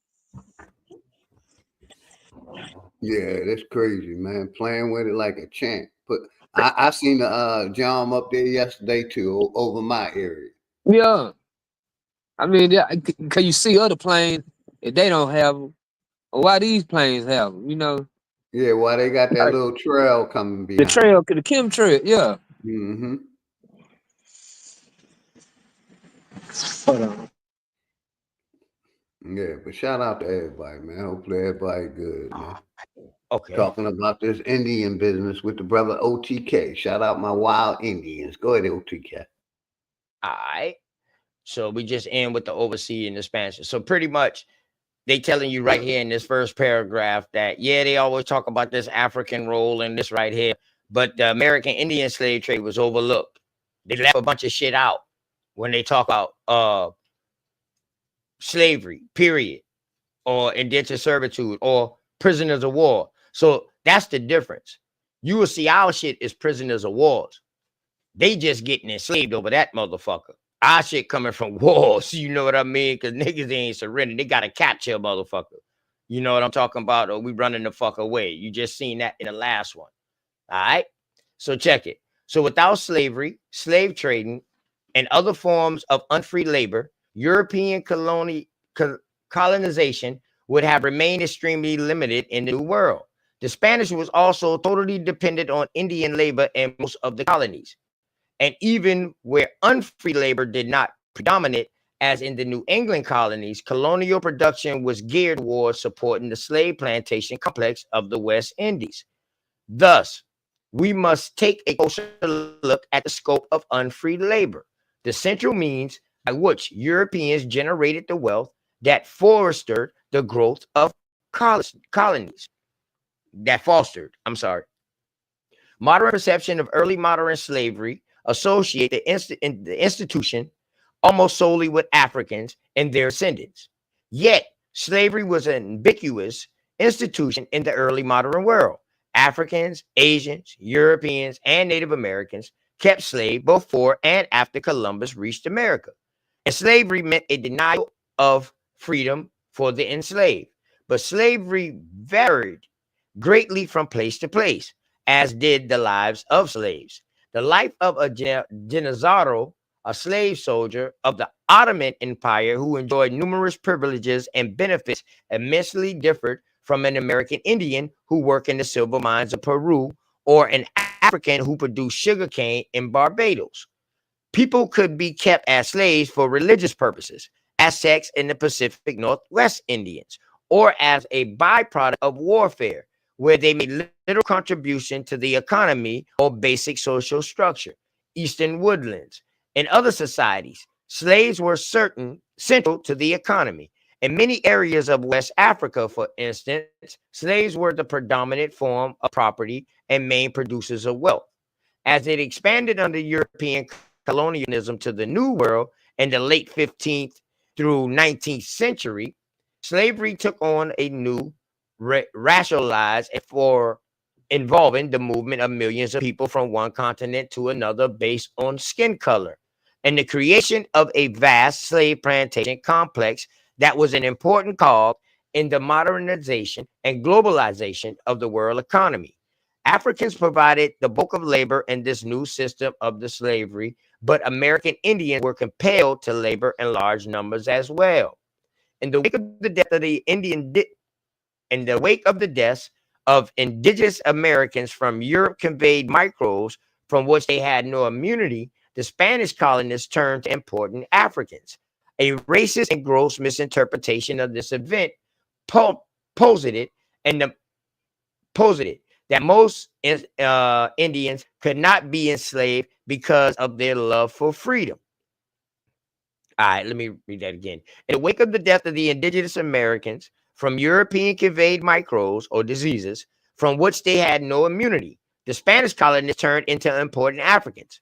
Yeah, that's crazy, man. Playing with it like a champ. But I seen the John up there yesterday too, over my area. Yeah, I mean, yeah, cause you see other planes, if they don't have them, why these planes have them? You know, Yeah, why they got that like little trail coming the behind trail, the Kim trail, yeah. them. Hmm. Hold on. Yeah, but shout out to everybody, man. Hopefully everybody good, man. Okay. Talking about this Indian business with the brother OTK. Shout out my wild Indians. Go ahead, OTK. All right. So we just end with the overseas and expansion. So pretty much they telling you right here in this first paragraph that yeah, they always talk about this African role and this right here, but the American Indian slave trade was overlooked. They left a bunch of shit out when they talk about slavery, period, or indentured servitude, or prisoners of war. So that's the difference. You will see our shit is prisoners of wars. They just getting enslaved over that motherfucker. Our shit coming from wars, you know what I mean? Because niggas ain't surrendering. They got to capture a motherfucker. You know what I'm talking about? Or we running the fuck away. You just seen that in the last one. All right? So check it. So without slavery, slave trading, and other forms of unfree labor, European colonization would have remained extremely limited in the New World. The Spanish was also totally dependent on Indian labor in most of the colonies. And even where unfree labor did not predominate, as in the New England colonies, colonial production was geared towards supporting the slave plantation complex of the West Indies. Thus, we must take a closer look at the scope of unfree labor, the central means by which Europeans generated the wealth that fostered the growth of colonies. Modern perception of early modern slavery associate the institution almost solely with Africans and their descendants. Yet, slavery was an ambiguous institution in the early modern world. Africans, Asians, Europeans, and Native Americans kept slaves both before and after Columbus reached America. And slavery meant a denial of freedom for the enslaved. But slavery varied greatly from place to place, as did the lives of slaves. The life of a Janizaro, a slave soldier of the Ottoman Empire who enjoyed numerous privileges and benefits, immensely differed from an American Indian who worked in the silver mines of Peru or an African who produced sugarcane in Barbados. People could be kept as slaves for religious purposes, as sex in the Pacific Northwest Indians, or as a byproduct of warfare, where they made little contribution to the economy or basic social structure. Eastern woodlands. In other societies, slaves were central to the economy. In many areas of West Africa, for instance, slaves were the predominant form of property and main producers of wealth. As it expanded under European colonialism to the New World in the late 15th through 19th century, slavery took on a new racialized for involving the movement of millions of people from one continent to another based on skin color, and the creation of a vast slave plantation complex that was an important cog in the modernization and globalization of the world economy. Africans provided the bulk of labor in this new system of the slavery, but American Indians were compelled to labor in large numbers as well. In the wake of the death of the in the wake of the deaths of indigenous Americans from Europe conveyed microbes from which they had no immunity, the Spanish colonists turned to importing Africans. A racist and gross misinterpretation of this event posited that most Indians could not be enslaved because of their love for freedom. All right, let me read that again. In the wake of the death of the indigenous Americans from European conveyed microbes or diseases from which they had no immunity, the Spanish colonists turned into important Africans.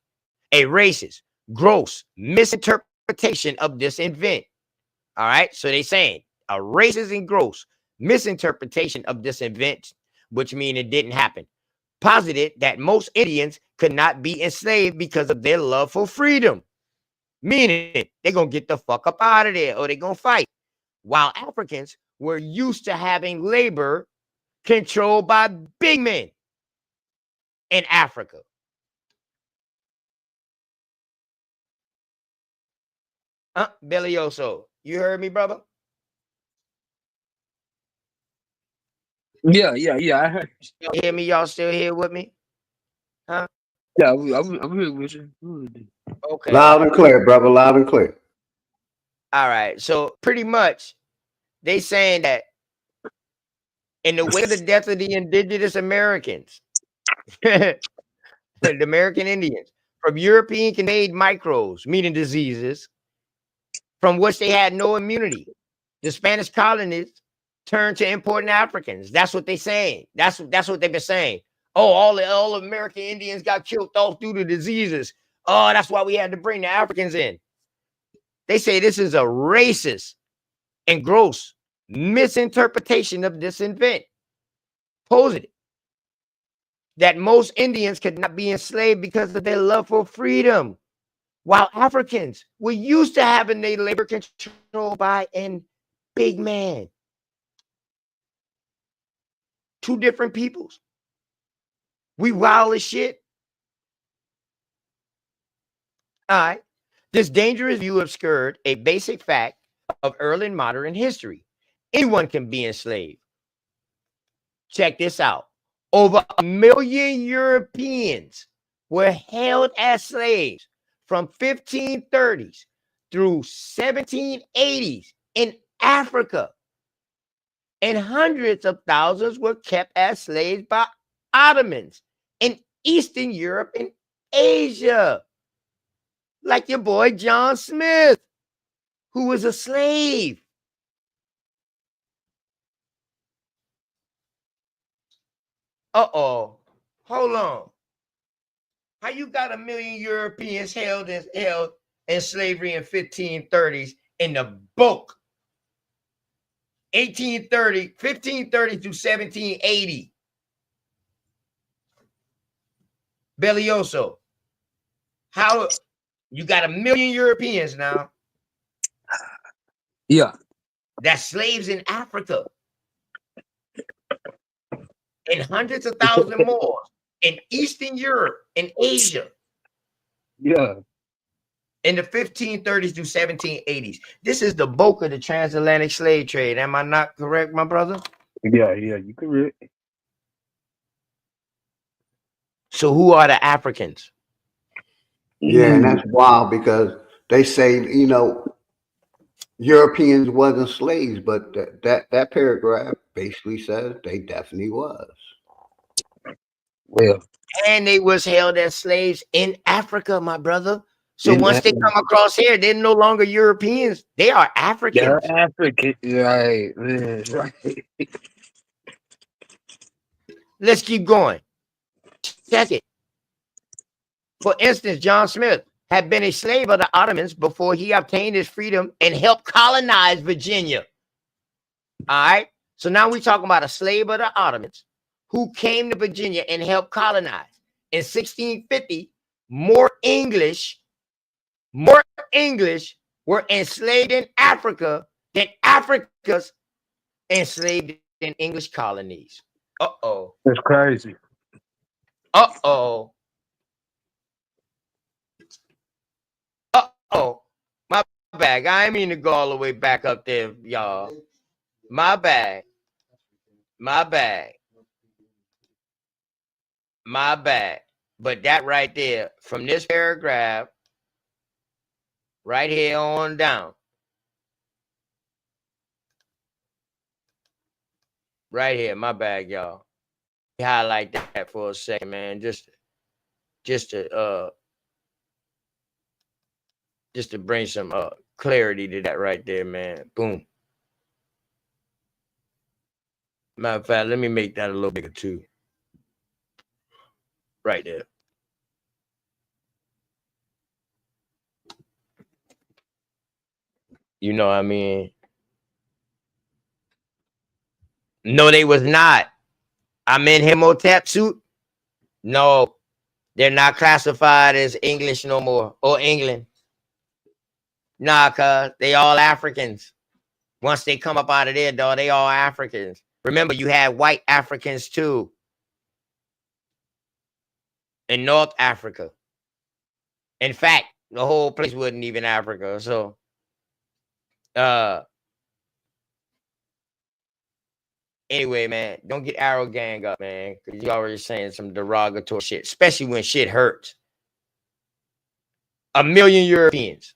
A racist, gross misinterpretation of this event. All right, so they saying a racist and gross misinterpretation of this event, which means it didn't happen, posited that most Indians could not be enslaved because of their love for freedom. Meaning they're going to get the fuck up out of there or they're going to fight. While Africans were used to having labor controlled by big men in Africa. Belioso, you heard me, brother? Yeah. I heard. Y'all hear me? Y'all still here with me? Huh? Yeah, I'm here with you. Okay. Loud and clear, brother. Loud and clear. All right. So pretty much they saying that in the wake of the death of the indigenous Americans, the American Indians, from European conveyed microbes, meaning diseases, from which they had no immunity. The Spanish colonists turned to importing Africans. That's what they're saying. That's what they've been saying. Oh, all American Indians got killed off due to diseases. Oh, that's why we had to bring the Africans in. They say this is a racist and gross misinterpretation of this event. Positive that most Indians could not be enslaved because of their love for freedom, while Africans were used to having their labor controlled by a big man. Two different peoples. We wild as shit. All right. This dangerous view obscured a basic fact of early and modern history. Anyone can be enslaved. Check this out. Over 1 million Europeans were held as slaves from 1530s through 1780s in Africa. And hundreds of thousands were kept as slaves by Ottomans in Eastern Europe and Asia. Like your boy John Smith, who was a slave. Uh-oh. Hold on. How you got 1 million Europeans held in slavery in 1530s in the bulk? 1530 through 1780. Bellioso. How you got 1 million Europeans now? Yeah. That's slaves in Africa. And hundreds of thousands more in Eastern Europe and Asia. Yeah. In the 1530s to 1780s. This is the bulk of the transatlantic slave trade. Am I not correct, my brother? Yeah, you correct. So who are the Africans? Yeah, and that's wild because they say, Europeans wasn't slaves, but that paragraph basically says they definitely was. Well, And they was held as slaves in Africa, my brother. So once they come across here, they're no longer Europeans. They are Africans. they're African, right? Man, right. Let's keep going. Check it. For instance, John Smith had been a slave of the Ottomans before he obtained his freedom and helped colonize Virginia. All right. So now we're talking about a slave of the Ottomans who came to Virginia and helped colonize. In 1650, more English were enslaved in Africa than Africans enslaved in English colonies. Uh-oh. That's crazy. Uh-oh. Uh-oh. My bad. I didn't mean to go all the way back up there, y'all. My bad. My bad. My bad. But that right there, from this paragraph, right here on down. Right here, my bad, y'all. Highlight that for a second, man. Just to bring some clarity to that right there, man. Boom. Matter of fact, let me make that a little bigger too. Right there. You know what I mean? No, they was not. I'm in Himotep suit. No, they're not classified as English no more or England. Nah, cuz they all Africans. Once they come up out of there, dog, they all Africans. Remember, you had white Africans too in North Africa. In fact, the whole place wasn't even Africa. So, anyway, man, don't get Arrow Gang up, man, because you already saying some derogatory shit, especially when shit hurts. 1 million Europeans.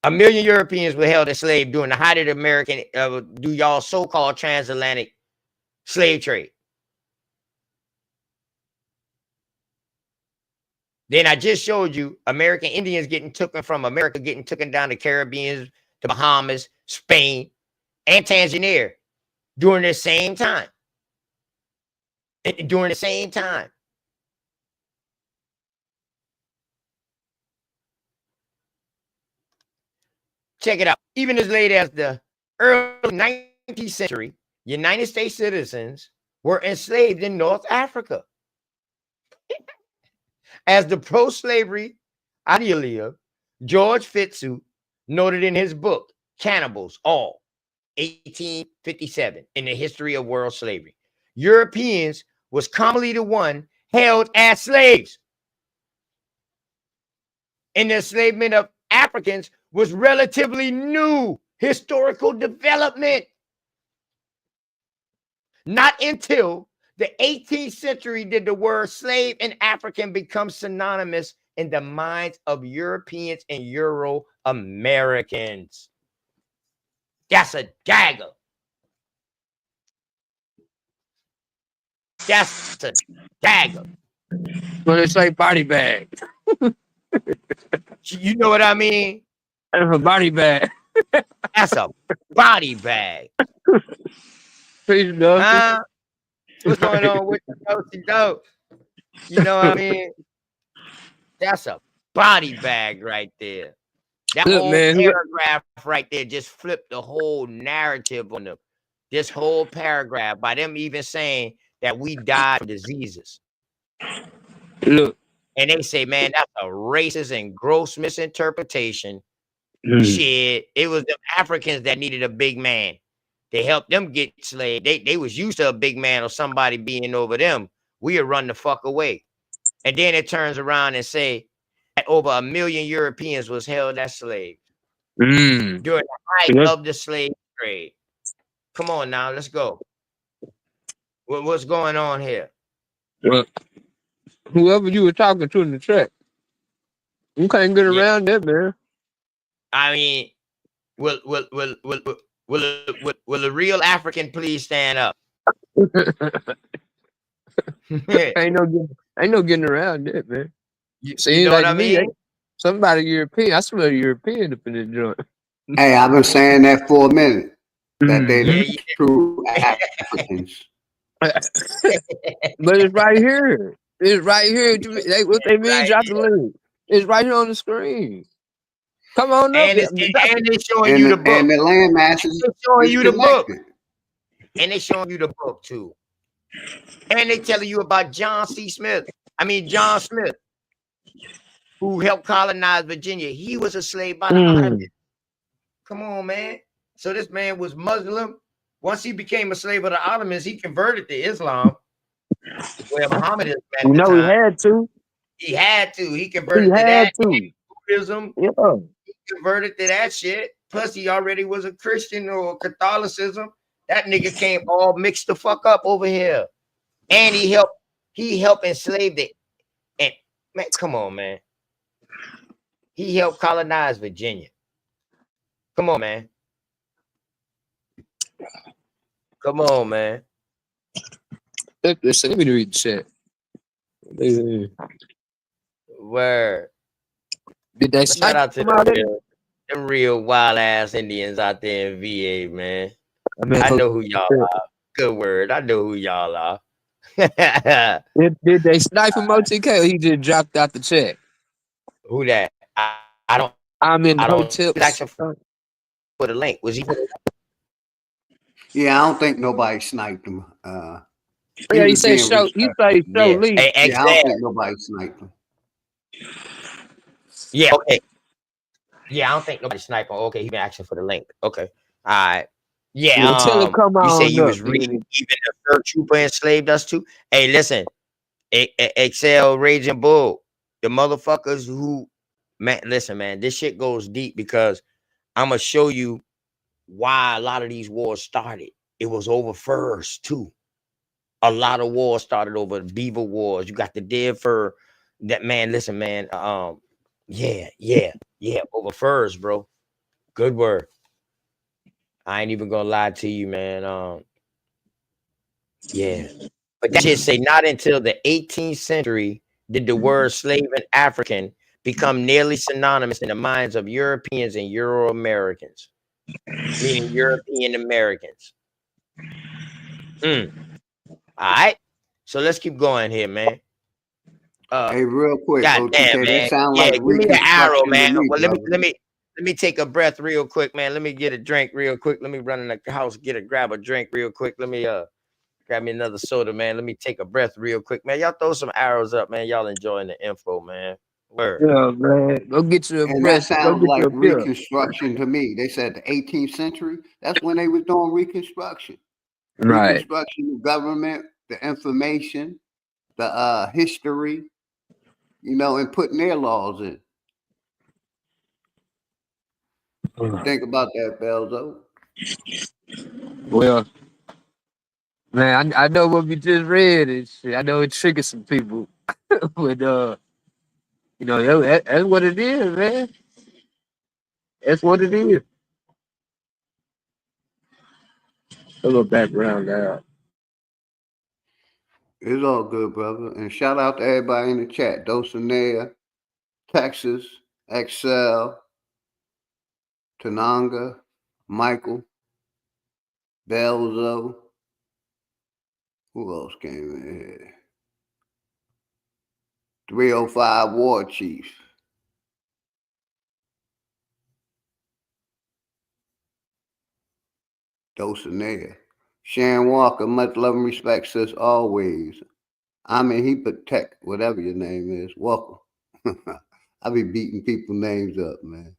1 million Europeans were held as slaves during the height of the American, do y'all so-called transatlantic slave trade. Then I just showed you American Indians getting taken from America, getting taken down the Caribbean, the Bahamas, Spain, and Tanzania during the same time. During the same time. Check it out. Even as late as the early 19th century, United States citizens were enslaved in North Africa. As the pro-slavery ideologue George Fitzhugh noted in his book, Cannibals All, 1857, in the history of world slavery, Europeans was commonly the one held as slaves. And the enslavement of Africans was relatively new historical development. Not until the 18th century did the word slave and African become synonymous in the minds of Europeans and Euro-Americans. That's a dagger. That's a dagger. Well, it's like body bag. You know what I mean? That's a body bag. That's a body bag. Please, no. What's going on with the dosey dope? You know what I mean? That's a body bag right there. That Look, whole man, paragraph right there just flipped the whole narrative on them. This whole paragraph by them even saying that we died from diseases. Look. And they say, man, that's a racist and gross misinterpretation. Shit, it was them Africans that needed a big man. They helped them get slaved. They was used to a big man or somebody being over them. We'll run the fuck away. And then it turns around and say that over 1 million Europeans was held as slaves during the height of the slave trade. Come on now, let's go. What's going on here? Well, whoever you were talking to in the track, you can't get around that, man. I mean, will a real African please stand up? ain't no getting around that, man. You know like what I mean? Somebody European. I smell European up in the joint. Hey, I've been saying that for a minute. That they the true Africans. But it's right here. It's right here. What they mean? Drop the link. It's right here on the screen. Come on up. And they're showing you the book. And the land masses they're showing you the book. connected. And they're showing you the book too. And they telling you about John Smith, who helped colonize Virginia. He was a slave by the Ottomans. Come on, man. So this man was Muslim. Once he became a slave of the Ottomans, he converted to Islam. Where Muhammad is at the time. He had to. He had to. He converted to that. Buddhism. Yeah. He converted to that shit. Plus, he already was a Christian or Catholicism. That nigga came all mixed the fuck up over here. And he helped enslave the, and man, come on, man. He helped colonize Virginia. Come on, man. Come on, man. Let me read the chat. Word. Did they shout out to them real wild ass Indians out there in VA, man. I know who y'all are. Good word. I know who y'all are. Did they snipe him OTK or he just dropped out the chat? Who that? I don't. I'm in the hotel. For the link. Was he? Yeah, I don't think nobody sniped him. He said show. He said show Lee. Yeah, I don't think nobody sniped him. Yeah. Okay. Yeah, I don't think nobody sniped him. Okay, he been asking for the link. Okay. All right. Yeah. You say you was reading even the third trooper enslaved us too. Hey, listen. Excel Raging Bull. The motherfuckers who, man, listen, man, this shit goes deep because I'm gonna show you why a lot of these wars started. It was over furs too. A lot of wars started over the beaver wars. You got the dead fur. That man, listen, man. Yeah, over furs, bro. Good word. I ain't even gonna lie to you, man. Yeah, but that shit say not until the 18th century did the word slave and African become nearly synonymous in the minds of Europeans and Euro Americans, meaning European Americans. All right. So let's keep going here, man. Hey, real quick, God damn, OTK, that man. sound Yeah, like give me an arrow, Reconstruction to man. me, Well, brother. let me take a breath real quick, man. Let me get a drink real quick. Let me run in the house, grab a drink real quick. Let me grab me another soda, man. Let me take a breath real quick, man. Y'all throw some arrows up, man. Y'all enjoying the info, man. Word. Yeah, man. Go get you a And that breath. Go sounds get you like a beer. Reconstruction to me. They said the 18th century. That's when they was doing Reconstruction. Right. Reconstruction, the government, the information, the history, and putting their laws in. Think about that, Belzo. Well, man, I know what we just read and shit. I know it triggered some people. But that's what it is, man. That's what it is. A little background now. It's all good, brother. And shout out to everybody in the chat. Dulcinea, Texas, Excel, Tananga, Michael, Belzo. Who else came in here? 305 War Chief. Dulcinea. Sharon Walker, much love and respect, sis, always. I'm in He Protect, whatever your name is. Welcome. I be beating people's names up, man.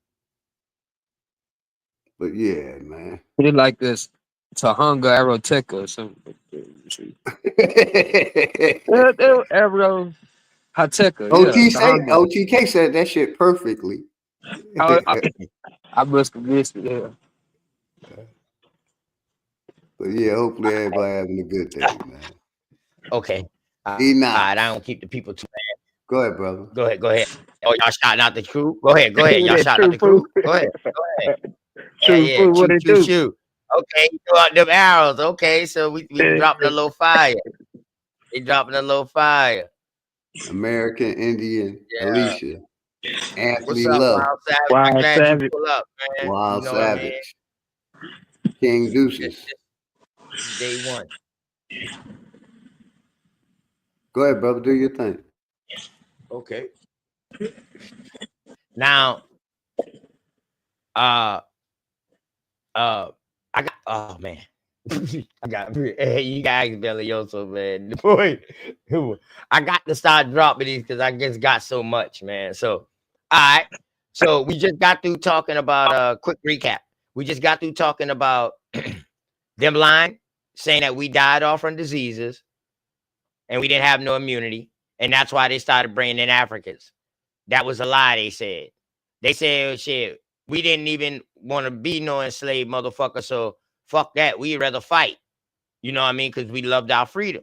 But yeah, man. It's like this Tahunga Aeroteca or something. Aero Hateca, yeah. Tahunga. OTK said that shit perfectly. I must have missed it, yeah. But yeah, hopefully everybody having a good day, man. Okay. Enoch. I don't keep the people too mad. Go ahead, brother. Go ahead. Oh, y'all shouting out the crew? Go ahead. Y'all shouting out the crew? Go ahead. Yeah. What it do? Shoot. Okay, you throw out them arrows. Okay, so we dropping a little fire. They dropping a little fire. American Indian Alicia. Anthony What's up, Love. Wild Savage? I'm glad you pull up, man. Wild you know Savage. King Deuces. Day one. Go ahead, brother. Do your thing. Okay. Now, I got. Oh man, I got. Hey, you guys, Belioso, man. Boy, I got to start dropping these because I just got so much, man. So, all right. So we just got through talking about quick recap. We just got through talking about them lying, saying that we died off from diseases and we didn't have no immunity, and that's why they started bringing in Africans. That was a lie. They said. They said, oh, shit, we didn't even want to be no enslaved motherfucker. So fuck that. We'd rather fight. You know what I mean? Because we loved our freedom.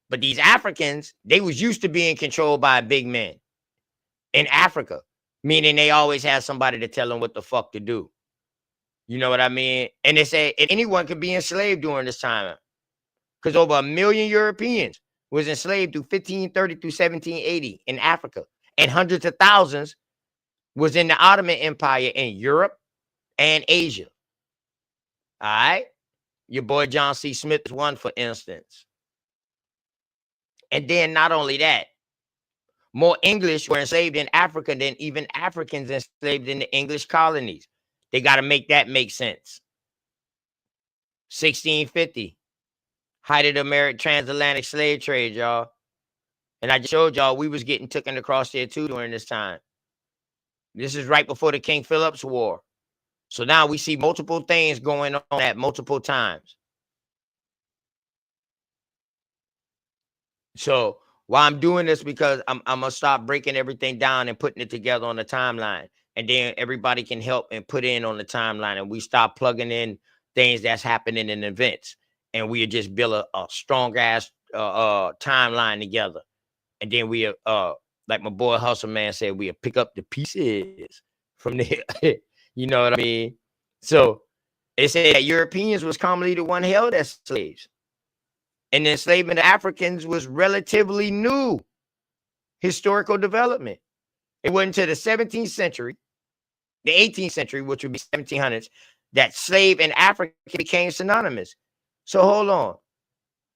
But these Africans, they was used to being controlled by big men in Africa, meaning they always had somebody to tell them what the fuck to do. You know what I mean? And they say anyone could be enslaved during this time. Because over 1 million Europeans was enslaved through 1530 through 1780 in Africa. And hundreds of thousands was in the Ottoman Empire in Europe and Asia. All right. Your boy John C. Smith is one, for instance. And then not only that, more English were enslaved in Africa than even Africans enslaved in the English colonies. They got to make that make sense. 1650, height of the American transatlantic slave trade, y'all. And I just showed y'all we was getting taken across there too during this time. This is right before the King Philip's War. So now we see multiple things going on at multiple times. So why I'm doing this, because I'm gonna start breaking everything down and putting it together on the timeline, and then everybody can help and put in on the timeline, and we start plugging in things that's happening in events, and we just build a strong ass timeline together, and then we like my boy Hustle Man said, we'll pick up the pieces from there. You know what I mean? So it said that Europeans was commonly the one held as slaves. And the enslavement of Africans was relatively new. historical development. It wasn't until the 17th century, the 18th century, which would be 1700s, that slave and African became synonymous. So hold on.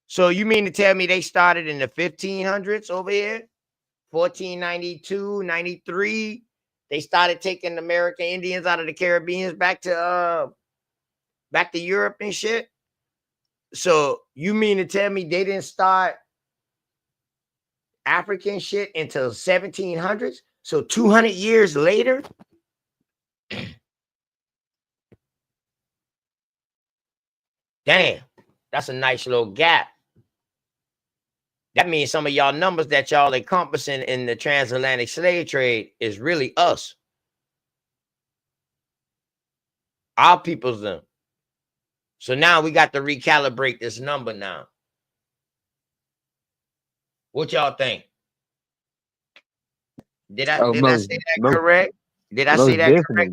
So you mean to tell me they started in the 1500s over here? 1492, 93? They started taking American Indians out of the Caribbeans back to Europe and shit. So you mean to tell me they didn't start African shit until 1700s? So 200 years later? Damn, that's a nice little gap. That means some of y'all numbers that y'all encompassing in the transatlantic slave trade is really us. Our people's them. So now we got to recalibrate this number now. What y'all think? Did I say that correct? Did I say that correct?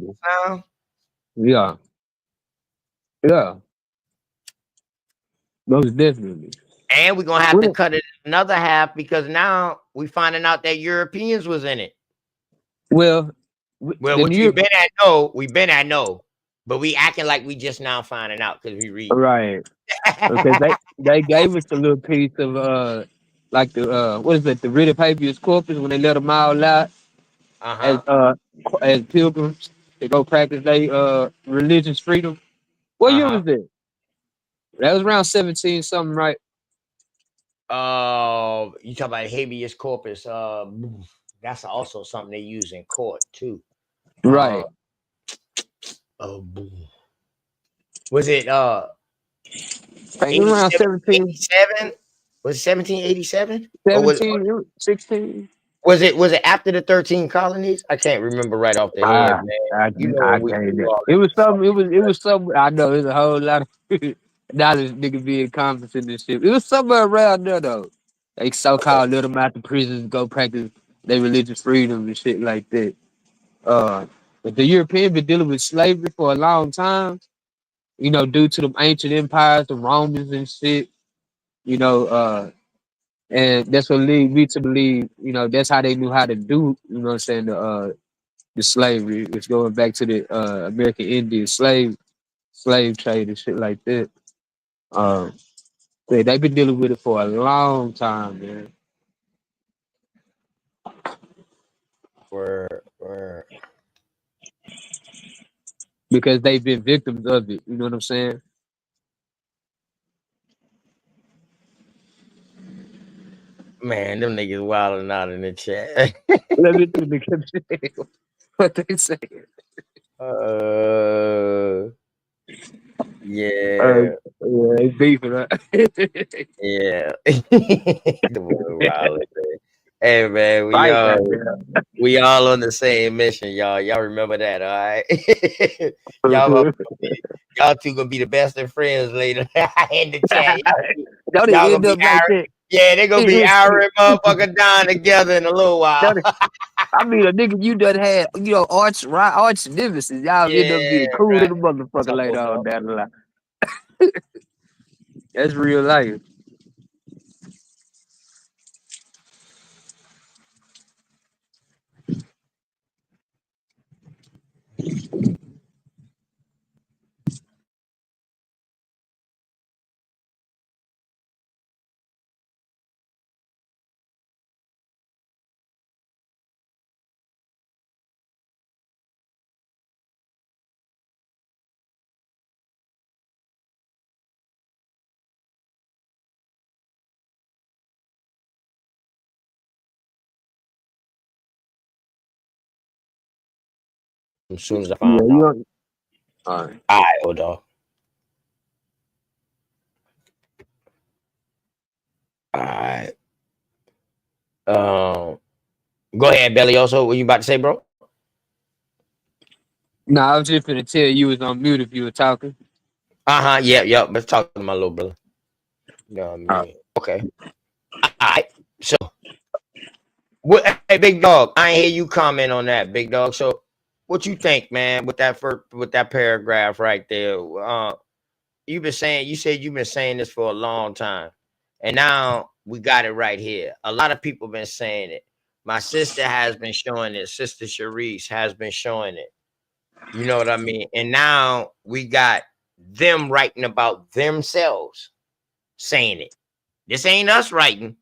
Yeah. Yeah. Most definitely. And we're gonna have to cut it another half because now we finding out that Europeans was in it. Well, which we've been at no, but we acting like we just now finding out because we read. Right. Because they gave us a little piece of like the what is it, the writ of habeas corpus when they let them all out as pilgrims to go practice their religious freedom. What year was that? That was around 17 something, right? You talk about habeas corpus. That's also something they use in court too. Right. Was it around 1787? Was it 1787? 17, 16? Was it after the 13 colonies? I can't remember right off the head, man. It was something. It was something. I know there's a whole lot of knowledge nigga being confident in this shit. It was somewhere around there though. They so-called let them out the prisons to go practice their religious freedom and shit like that. But the Europeans been dealing with slavery for a long time. You know, due to the ancient empires, the Romans and shit. You know, and that's what lead me to believe. You know, that's how they knew how to do. You know what I'm saying? The slavery. It's going back to the American Indian slave trade and shit like that. They've been dealing with it for a long time, man. Word. Because they've been victims of it. You know what I'm saying? Man, them niggas wilding out in the chat. Let me do the what they say. Yeah. They beefing, right? Yeah. Hey man, we all on the same mission, y'all. Y'all remember that, all right? y'all two gonna be the best of friends later in the chat. Don't Y'all end gonna up be like that. Yeah, they're gonna be Aaron motherfucker down together in a little while. I mean, a nigga you done had, you know, arch nemesis. Y'all end up being cool to the motherfucker later on down the line. That's real life. As soon as I found out. All right, hold on. All right. Go ahead, Belly. Also, what you about to say, bro? No, I was just gonna tell you was on mute if you were talking. Yep. Let's talk to my little brother. You know what I mean? Okay. All right. So, hey, big dog, I ain't hear you comment on that, big dog. So, what you think, man, with that paragraph right there? You said you've been saying this for a long time, and now we got it right here. A lot of people been saying it. My sister has been showing it. Sister Sharice has been showing it. You know what I mean? And now we got them writing about themselves, saying it. This ain't us writing.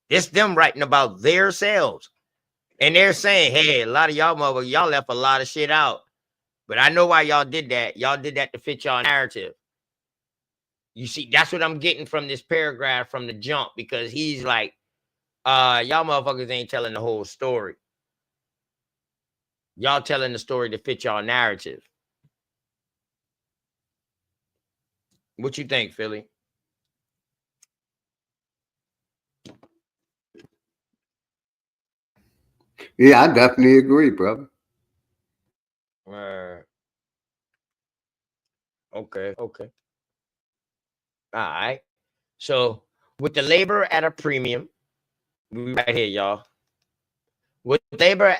This them writing about themselves. And they're saying, hey, a lot of y'all motherfuckers, y'all left a lot of shit out. But I know why y'all did that. Y'all did that to fit y'all narrative. You see, that's what I'm getting from this paragraph from the jump, because he's like, y'all motherfuckers ain't telling the whole story. Y'all telling the story to fit y'all narrative. What you think, Philly? Yeah, I definitely agree, brother. Okay. All right. So with the labor at a premium, we right here, y'all. With labor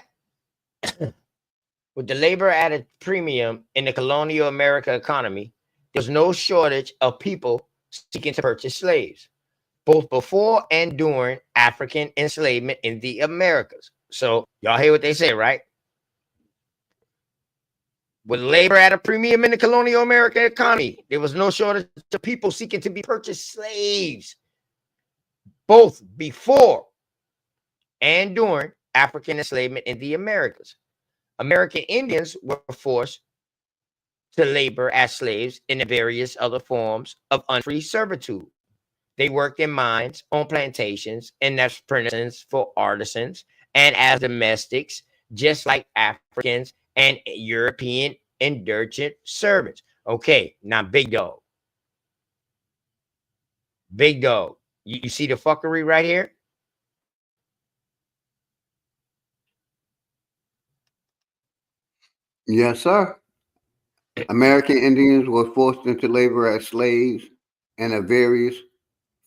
with the labor at a premium in the colonial America economy, there's no shortage of people seeking to purchase slaves, both before and during African enslavement in the Americas. So y'all hear what they say, right? With labor at a premium in the colonial American economy, there was no shortage of people seeking to be purchased slaves, both before and during African enslavement in the Americas. American Indians were forced to labor as slaves in the various other forms of unfree servitude. They worked in mines, on plantations, and as apprentices for artisans, and as domestics, just like Africans and European indentured servants. Okay, now big dog. Big dog. You see the fuckery right here? Yes, sir. American Indians were forced into labor as slaves in the various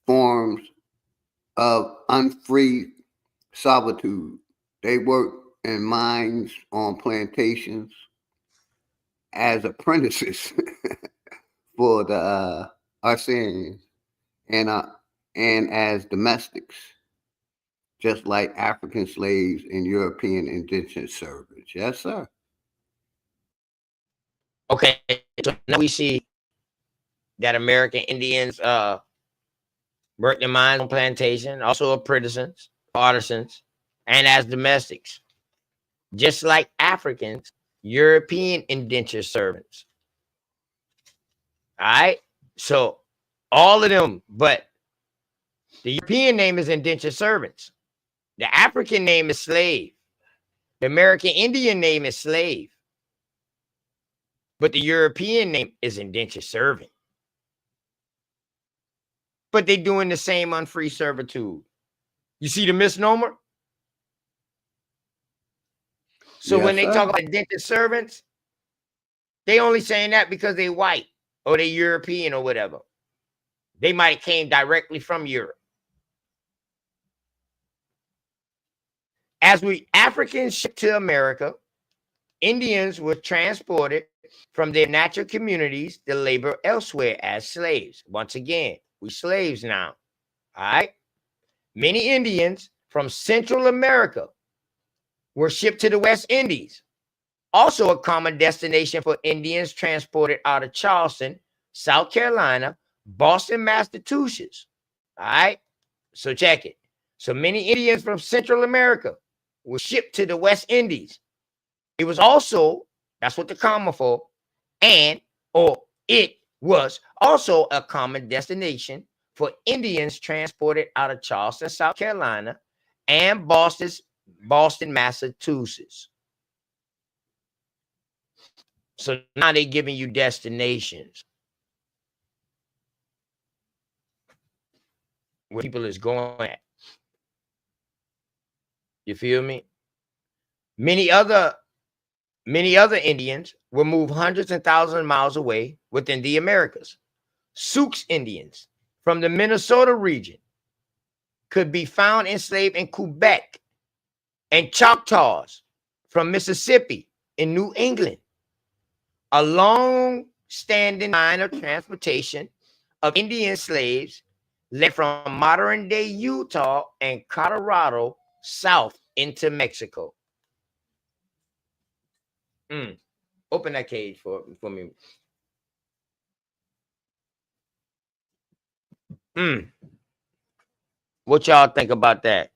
forms of unfree servitude. They worked in mines, on plantations, as apprentices for the Arsenians, and uh, and as domestics, just like African slaves and European indentured servants. Yes, sir. Okay, so now we see that American Indians worked in mines on plantation, also apprentices, artisans, and as domestics, just like Africans, European indentured servants. All right, so all of them, but the European name is indentured servants. The African name is slave. The American Indian name is slave. But the European name is indentured servant. But they're doing the same unfree servitude. You see the misnomer? So Yes, when they sir. talk about indentured servants, they only saying that because they white or they European or whatever. They might have came directly from Europe. As we Africans shipped to America, Indians were transported from their natural communities to labor elsewhere as slaves. Once again, we slaves now. All right. Many Indians from Central America were shipped to the West Indies, also a common destination for Indians transported out of Charleston, South Carolina, Boston, Massachusetts. All right. So check it. So many Indians from Central America were shipped to the West Indies. It was also, that's what the comma for, and or it was also a common destination for Indians transported out of Charleston, South Carolina, and Boston, Massachusetts. So now they're giving you destinations where people is going at. You feel me? Many other Indians were moved hundreds and thousands of miles away within the Americas. Sioux Indians from the Minnesota region could be found enslaved in Quebec, and Choctaws from Mississippi in New England. A long-standing line of transportation of Indian slaves led from modern-day Utah and Colorado south into Mexico. Open that cage for me. What y'all think about that?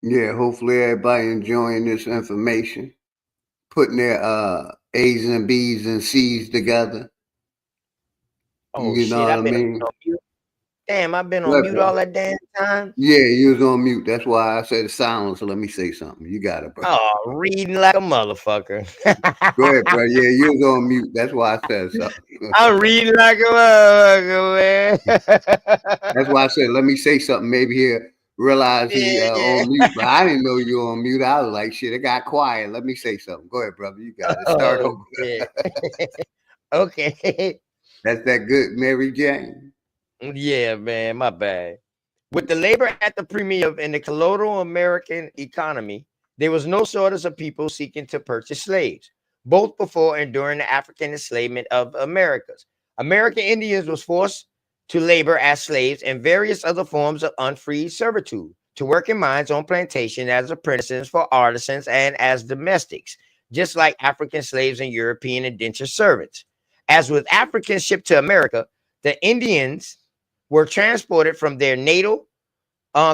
Yeah, hopefully everybody enjoying this information, putting their A's and B's and C's together. Oh You know shit, what I I've been mean? on mute. Damn, I've been on What, mute bro? all that damn time. Yeah, you was on mute. That's why I said silence. So let me say something. You got it, bro. Oh, reading like a motherfucker. Go ahead, bro. Yeah, you was on mute. That's why I said something. I'm reading like a motherfucker, man. That's why I said let me say something. Maybe he'll realize he Yeah, on mute. But I didn't know you were on mute. I was like, shit, it got quiet. Let me say something. Go ahead, brother. You got it. Start oh over. shit. Okay. That's that good Mary Jane. Yeah, man, my bad. With the labor at the premium in the colonial American economy, there was no shortage of people seeking to purchase slaves, both before and during the African enslavement of Americas. American Indians was forced to labor as slaves and various other forms of unfree servitude, to work in mines on plantation as apprentices for artisans and as domestics, just like African slaves and European indentured servants. As with Africans shipped to America, the Indians were transported from their natal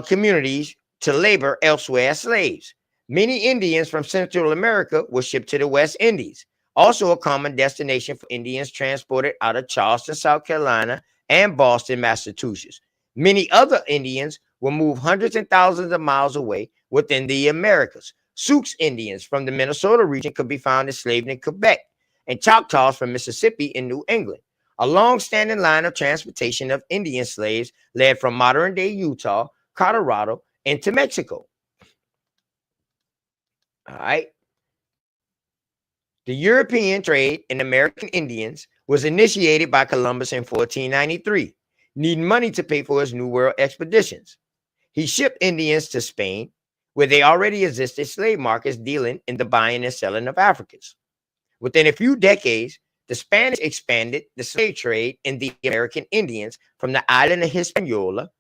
communities to labor elsewhere as slaves. Many Indians from Central America were shipped to the West Indies, also a common destination for Indians transported out of Charleston, South Carolina, and Boston, Massachusetts. Many other Indians were moved hundreds and thousands of miles away within the Americas. Sioux Indians from the Minnesota region could be found enslaved in Quebec, and Choctaws from Mississippi in New England. A long-standing line of transportation of Indian slaves led from modern-day Utah, Colorado, into Mexico. All right. The European trade in American Indians was initiated by Columbus in 1493, needing money to pay for his New World expeditions. He shipped Indians to Spain, where they already existed slave markets dealing in the buying and selling of Africans. Within a few decades, the Spanish expanded the slave trade in the American Indians from the island of Hispaniola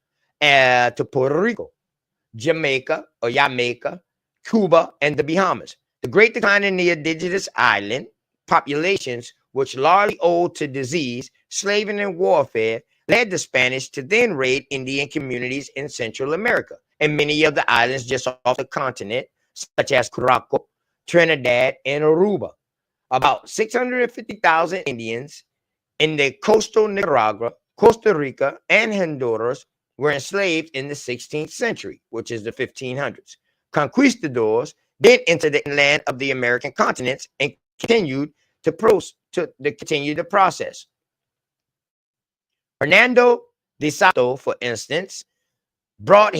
to Puerto Rico, Jamaica, Cuba, and the Bahamas. The great decline in the indigenous island populations, which largely owed to disease, slavery, and warfare, led the Spanish to then raid Indian communities in Central America and many of the islands just off the continent, such as Curaçao, Trinidad, and Aruba. About 650,000 Indians in the coastal Nicaragua, Costa Rica, and Honduras were enslaved in the 16th century, which is the 1500s. Conquistadors then entered the inland of the American continents and continued to continue the process. Hernando de Soto, for instance, brought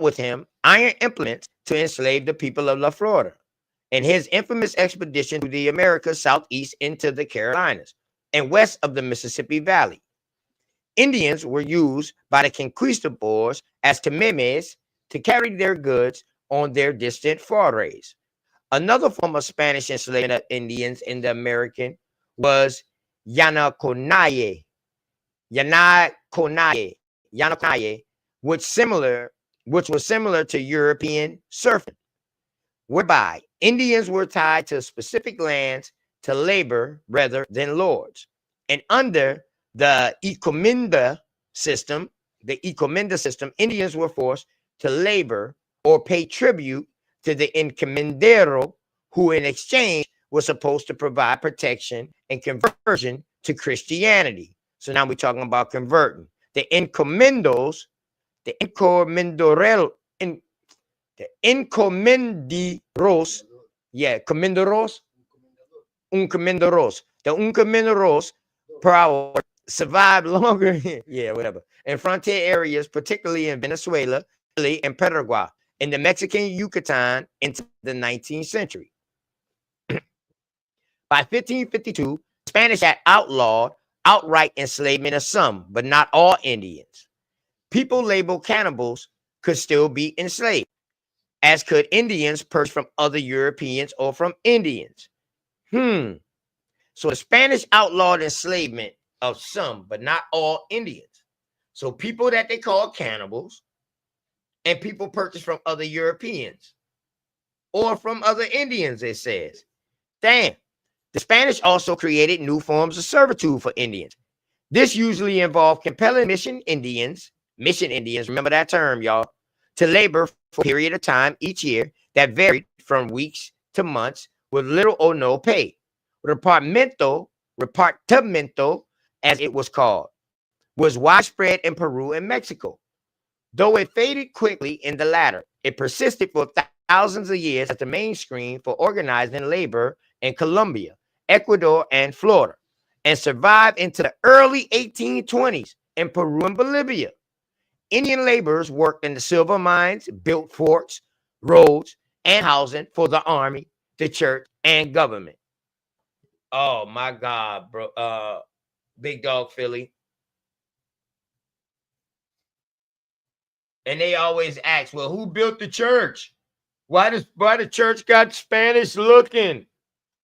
with him iron implements to enslave the people of La Florida in his infamous expedition to the Americas southeast into the Carolinas and west of the Mississippi Valley. Indians were used by the conquistadors as tememes to carry their goods on their distant forays. Another form of Spanish enslavement of Indians in the American was Yanaconaye, Yanaconaye, Yanaconaye, which was similar to European serfdom, whereby Indians were tied to specific lands to labor rather than lords. And under the Encomienda system, Indians were forced to labor or pay tribute to the encomendero, who in exchange was supposed to provide protection and conversion to Christianity. So now we're talking about converting. The encomendos, the encomenderos, uncomenderos. The uncomenderos per hour survived longer, yeah, whatever, in frontier areas, particularly in Venezuela, Chile, and Paraguay, in the Mexican Yucatan into the 19th century. By 1552, the Spanish had outlawed outright enslavement of some, but not all Indians. People labeled cannibals could still be enslaved, as could Indians purchased from other Europeans or from Indians. So the Spanish outlawed enslavement of some, but not all Indians. So people that they call cannibals and people purchased from other Europeans or from other Indians, it says. Damn. The Spanish also created new forms of servitude for Indians. This usually involved compelling mission Indians, remember that term, y'all, to labor for a period of time each year that varied from weeks to months with little or no pay. Repartimiento, as it was called, was widespread in Peru and Mexico. Though it faded quickly in the latter, it persisted for thousands of years as the mainstream for organizing labor in Colombia, Ecuador, and Florida, and survived into the early 1820s in Peru and Bolivia. Indian laborers worked in the silver mines, built forts, roads, and housing for the army, the church, and government. Oh my God, bro. Big Dog Philly. And they always ask, well, who built the church? Why the church got Spanish looking?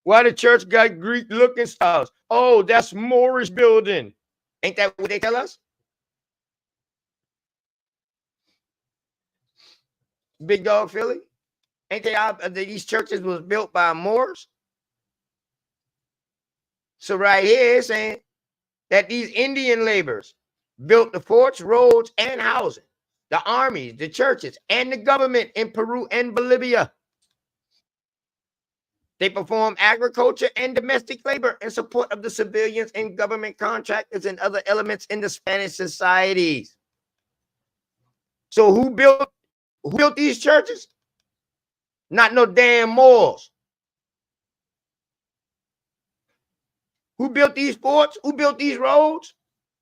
Why the church got Greek looking styles? Oh, that's Moorish building. Ain't that what they tell us? Big Dog Philly? Ain't these churches was built by Moors? So right here it's saying that these Indian laborers built the forts, roads, and housing, the armies, the churches, and the government in Peru and Bolivia. They perform agriculture and domestic labor in support of the civilians and government contractors and other elements in the Spanish societies. So who built these churches? Not no damn Moors. Who built these forts? Who built these roads?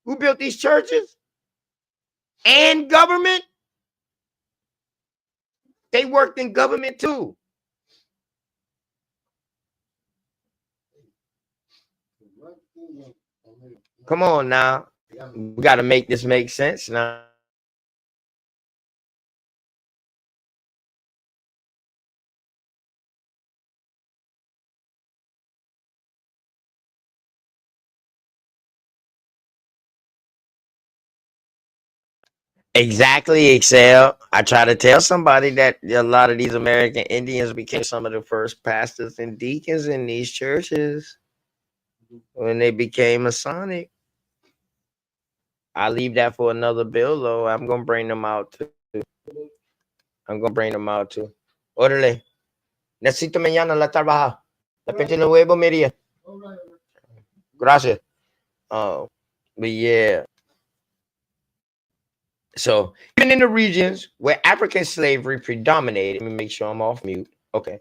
Who built these churches? And government? They worked in government too. Come on now. We got to make this make sense now. Exactly, Excel. I try to tell somebody that a lot of these American Indians became some of the first pastors and deacons in these churches when they became Masonic. I leave that for another bill, though. I'm gonna bring them out too. Órale. Necesito mañana la trabaja. La pinche nuevo media. Gracias. Oh, but yeah. So even in the regions where African slavery predominated, let me make sure I'm off mute. Okay.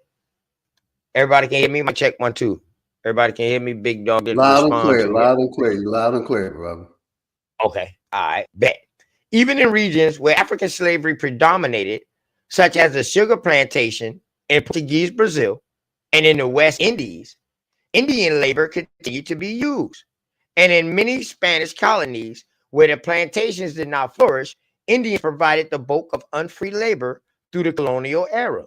Everybody can hear me? My check 1, 2. Everybody can hear me? Big Dog didn't Loud and respond clear, to loud it. and clear, loud and clear, brother. Okay, all right, bet. Even in regions where African slavery predominated, such as the sugar plantation in Portuguese Brazil and in the West Indies, Indian labor continued to be used. And in many Spanish colonies where the plantations did not flourish, Indians provided the bulk of unfree labor through the colonial era.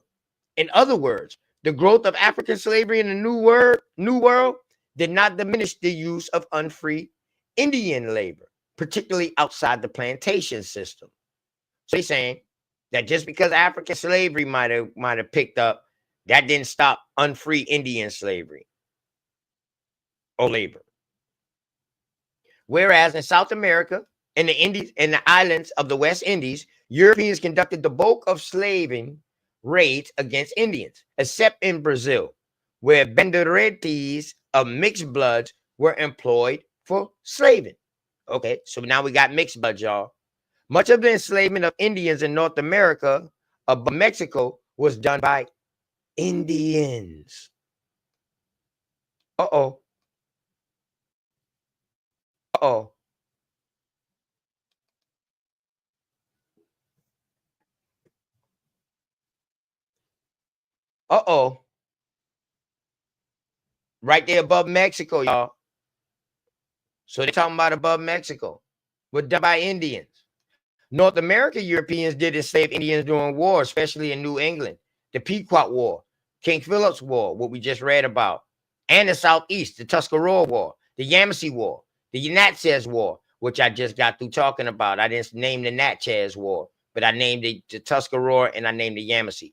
In other words, the growth of African slavery in the New World did not diminish the use of unfree Indian labor, particularly outside the plantation system. So they're saying that just because African slavery might have picked up, that didn't stop unfree Indian slavery or labor. Whereas in South America and the Indies and the islands of the West Indies, Europeans conducted the bulk of slaving raids against Indians, except in Brazil, where banderetes of mixed bloods were employed for slaving. Okay, so now we got mixed bloods, y'all. Much of the enslavement of Indians in North America above Mexico was done by Indians. Uh-oh. Uh-oh. Uh-oh. Right there above Mexico, y'all. So they're talking about above Mexico. Were done by Indians. North American Europeans did enslave Indians during war, especially in New England. The Pequot War, King Philip's War, what we just read about, and the Southeast, the Tuscarora War, the Yamasee War, the Natchez War, which I just got through talking about. I didn't name the Natchez War, but I named the Tuscarora and I named the Yamasee.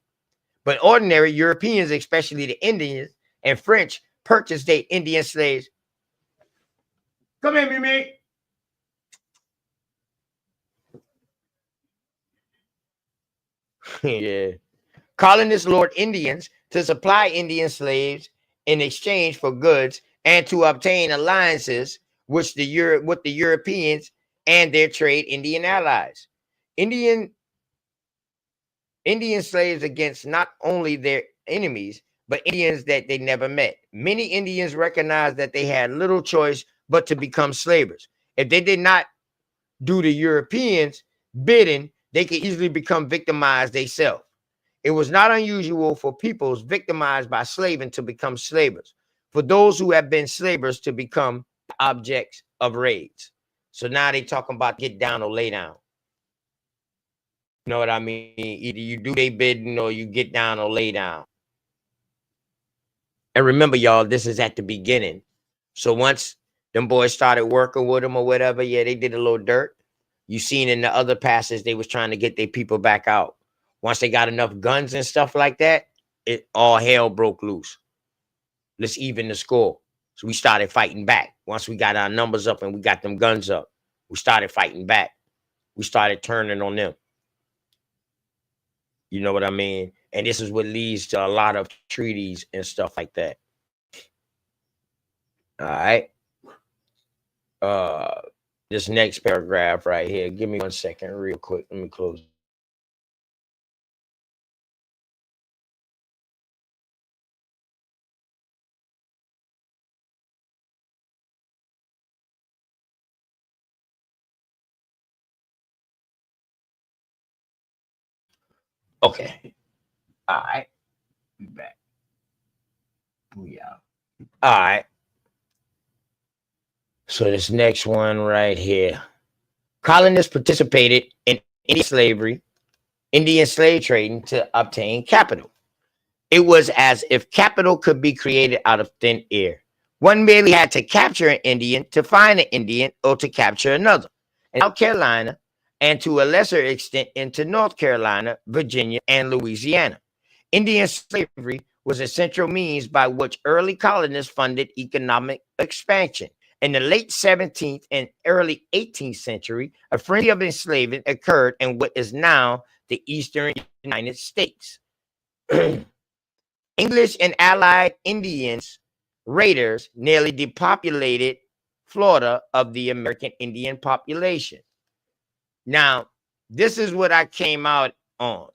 But ordinary Europeans, especially the Indians and French, purchased their Indian slaves. Come here, Mimi. Yeah. Colonists lured Indians to supply Indian slaves in exchange for goods and to obtain alliances with the Europeans and their trade Indian allies. Indian slaves against not only their enemies, but Indians that they never met. Many Indians recognized that they had little choice but to become slavers. If they did not do the Europeans' bidding, they could easily become victimized themselves. It was not unusual for peoples victimized by slaving to become slavers, for those who have been slavers to become objects of raids. So now they talking about get down or lay down. You know what I mean? Either you do their bidding or you get down or lay down. And remember, y'all, this is at the beginning. So once them boys started working with them or whatever, yeah, they did a little dirt. You seen in the other passages, they was trying to get their people back out. Once they got enough guns and stuff like that, it all hell broke loose. Let's even the score. So we started fighting back. Once we got our numbers up and we got them guns up, we started fighting back. We started turning on them. You know what I mean? And this is what leads to a lot of treaties and stuff like that. All right. This next paragraph right here. Give me 1 second, real quick. Let me close. Okay. All right. Be back. Yeah. All right. So this next one right here. Colonists participated in Indian slave trading to obtain capital. It was as if capital could be created out of thin air. One merely had to capture an Indian to find an Indian or to capture another. In South Carolina, and to a lesser extent into North Carolina, Virginia, and Louisiana, Indian slavery was a central means by which early colonists funded economic expansion. In the late 17th and early 18th century, a frenzy of enslavement occurred in what is now the eastern United States. English and allied Indians, raiders, nearly depopulated Florida of the American Indian population. Now, this is what I came out on.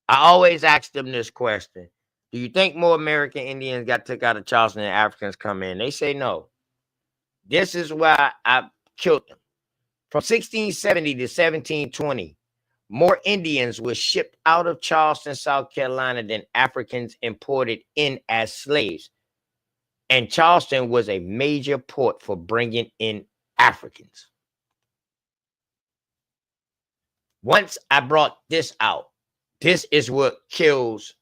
I always ask them this question. Do you think more American Indians got took out of Charleston than Africans come in? They say no. This is why I killed them. From 1670 to 1720, more Indians were shipped out of Charleston, South Carolina than Africans imported in as slaves. And Charleston was a major port for bringing in Africans. Once I brought this out, this is what kills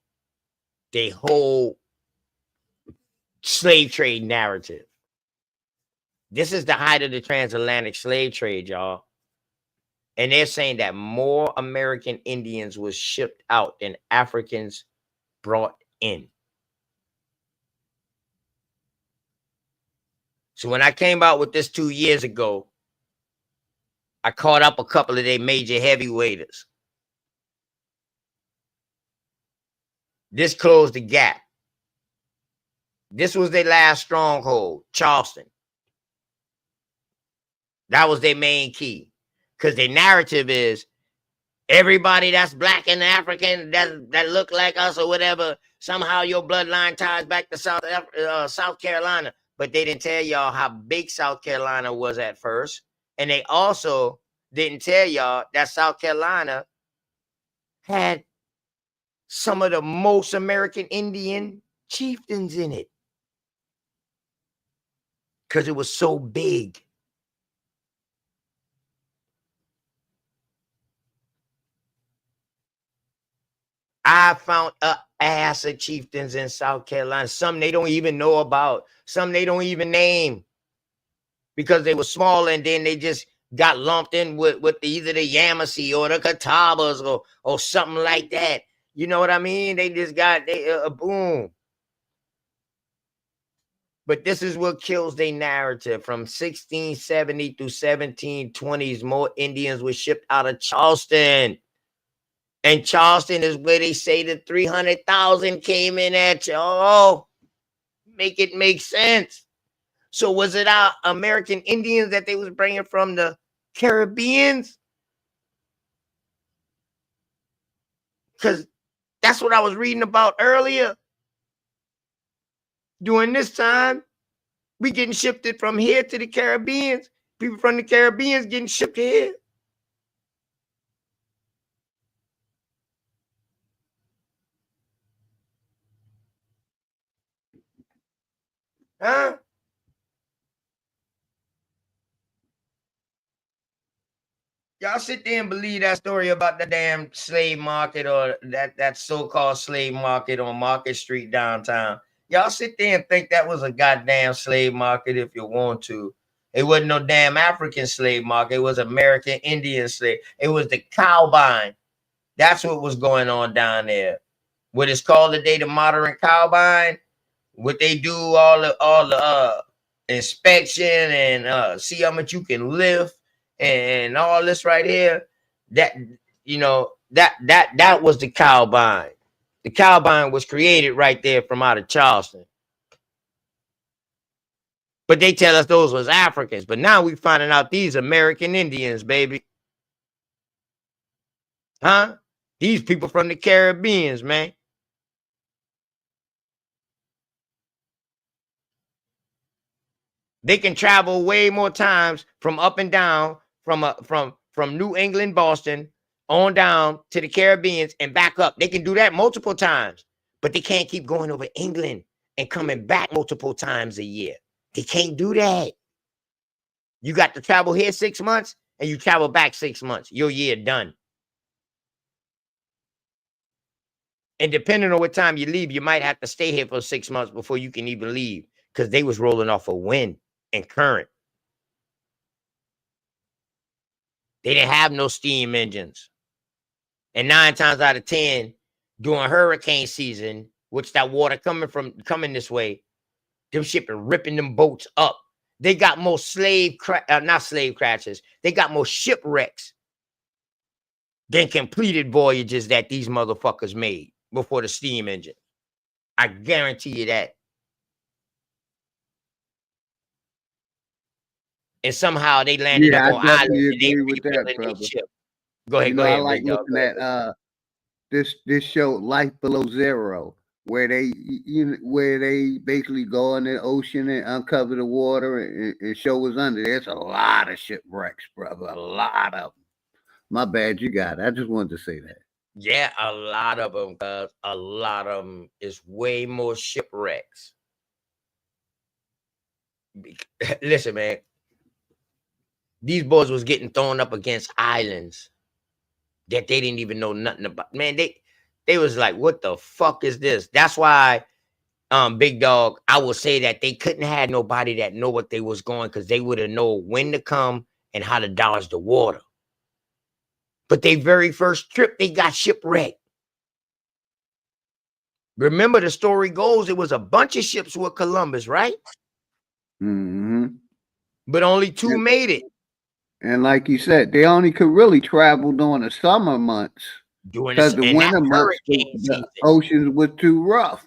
the whole slave trade narrative. This is the height of the transatlantic slave trade, y'all. And they're saying that more American Indians was shipped out than Africans brought in. So when I came out with this 2 years ago, I caught up a couple of their major heavyweights. This closed the gap. This was their last stronghold, Charleston. That was their main key. Because their narrative is everybody that's black and African that look like us or whatever, somehow your bloodline ties back to South Carolina. But they didn't tell y'all how big South Carolina was at first. And they also didn't tell y'all that South Carolina had some of the most American Indian chieftains in it. Because it was so big. I found a ass of chieftains in South Carolina. Some they don't even know about. Some they don't even name. Because they were small and then they just got lumped in with either the Yamasee or the Catawbas or something like that. You know what I mean? They just got, boom. But this is what kills their narrative. From 1670 to 1720s, more Indians were shipped out of Charleston. And Charleston is where they say the 300,000 came in at. Oh, make it make sense. So was it our American Indians that they was bringing from the Caribbeans? Because that's what I was reading about earlier. During this time, we getting shifted from here to the Caribbeans. People from the Caribbeans getting shipped here. Huh? Y'all sit there and believe that story about the damn slave market or that so-called slave market on Market Street downtown. Y'all sit there and think that was a goddamn slave market if you want to. It wasn't no damn African slave market. It was American Indian slave. It was the cow buying. That's what was going on down there. What is called today the modern cow buying. What they do, all the inspection and see how much you can lift and all this right here. That that was the cow buying. The cow buying was created right there from out of Charleston. But they tell us those was Africans. But now we finding out these American Indians, baby. Huh? These people from the Caribbeans, man. They can travel way more times from up and down from New England, Boston, on down to the Caribbeans and back up. They can do that multiple times, but they can't keep going over England and coming back multiple times a year. They can't do that. You got to travel here 6 months and you travel back 6 months. Your year done. And depending on what time you leave, you might have to stay here for 6 months before you can even leave because they was rolling off a wind and current. They didn't have no steam engines. And 9 times out of 10, during hurricane season, which that water coming this way, them shipping ripping them boats up. They got more not slave crashes. They got more shipwrecks than completed voyages that these motherfuckers made before the steam engine. I guarantee you that. And somehow they landed up on islands and they rebuilding their ship. Go ahead, I like looking at this show Life Below Zero, where where they basically go in the ocean and uncover the water and show what's under. There's a lot of shipwrecks, brother. A lot of them. My bad, you got it. I just wanted to say that. Yeah, a lot of them, cuz a lot of them is way more shipwrecks. Listen, man, these boys was getting thrown up against islands that they didn't even know nothing about. Man, they was like, what the fuck is this? That's why, big dog, I will say that they couldn't have nobody that know what they was going, because they would have know when to come and how to dodge the water. But they very first trip, they got shipwrecked. Remember, the story goes, it was a bunch of ships with Columbus, right? Mm-hmm. But only 2 made it. And like you said, they only could really travel during the summer months because the And that's winter months, hurricane season. the oceans were too rough.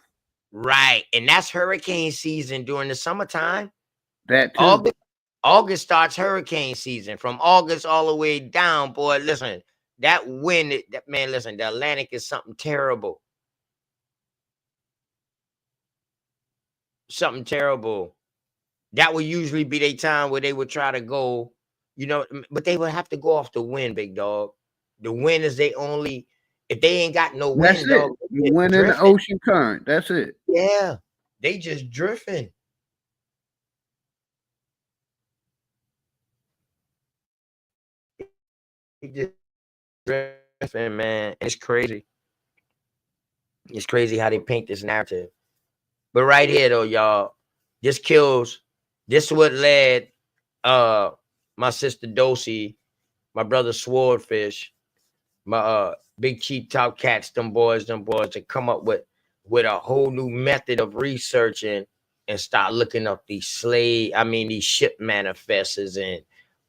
Right. And that's hurricane season during the summertime. That too. August starts hurricane season. From August all the way down, boy, listen, that wind, man, listen, the Atlantic is something terrible. Something terrible. That would usually be their time where they would try to go, but they would have to go off the wind, big dog. The wind is they only, if they ain't got no That's wind, it. dog, The wind and the ocean current. That's it. Yeah. They just drifting. They just drifting, man. It's crazy. It's crazy how they paint this narrative. But right here, though, y'all, this is what led my sister Dosey, my brother Swordfish, my Big Chief Top Cats, them boys to come up with a whole new method of researching and start looking up these ship manifests and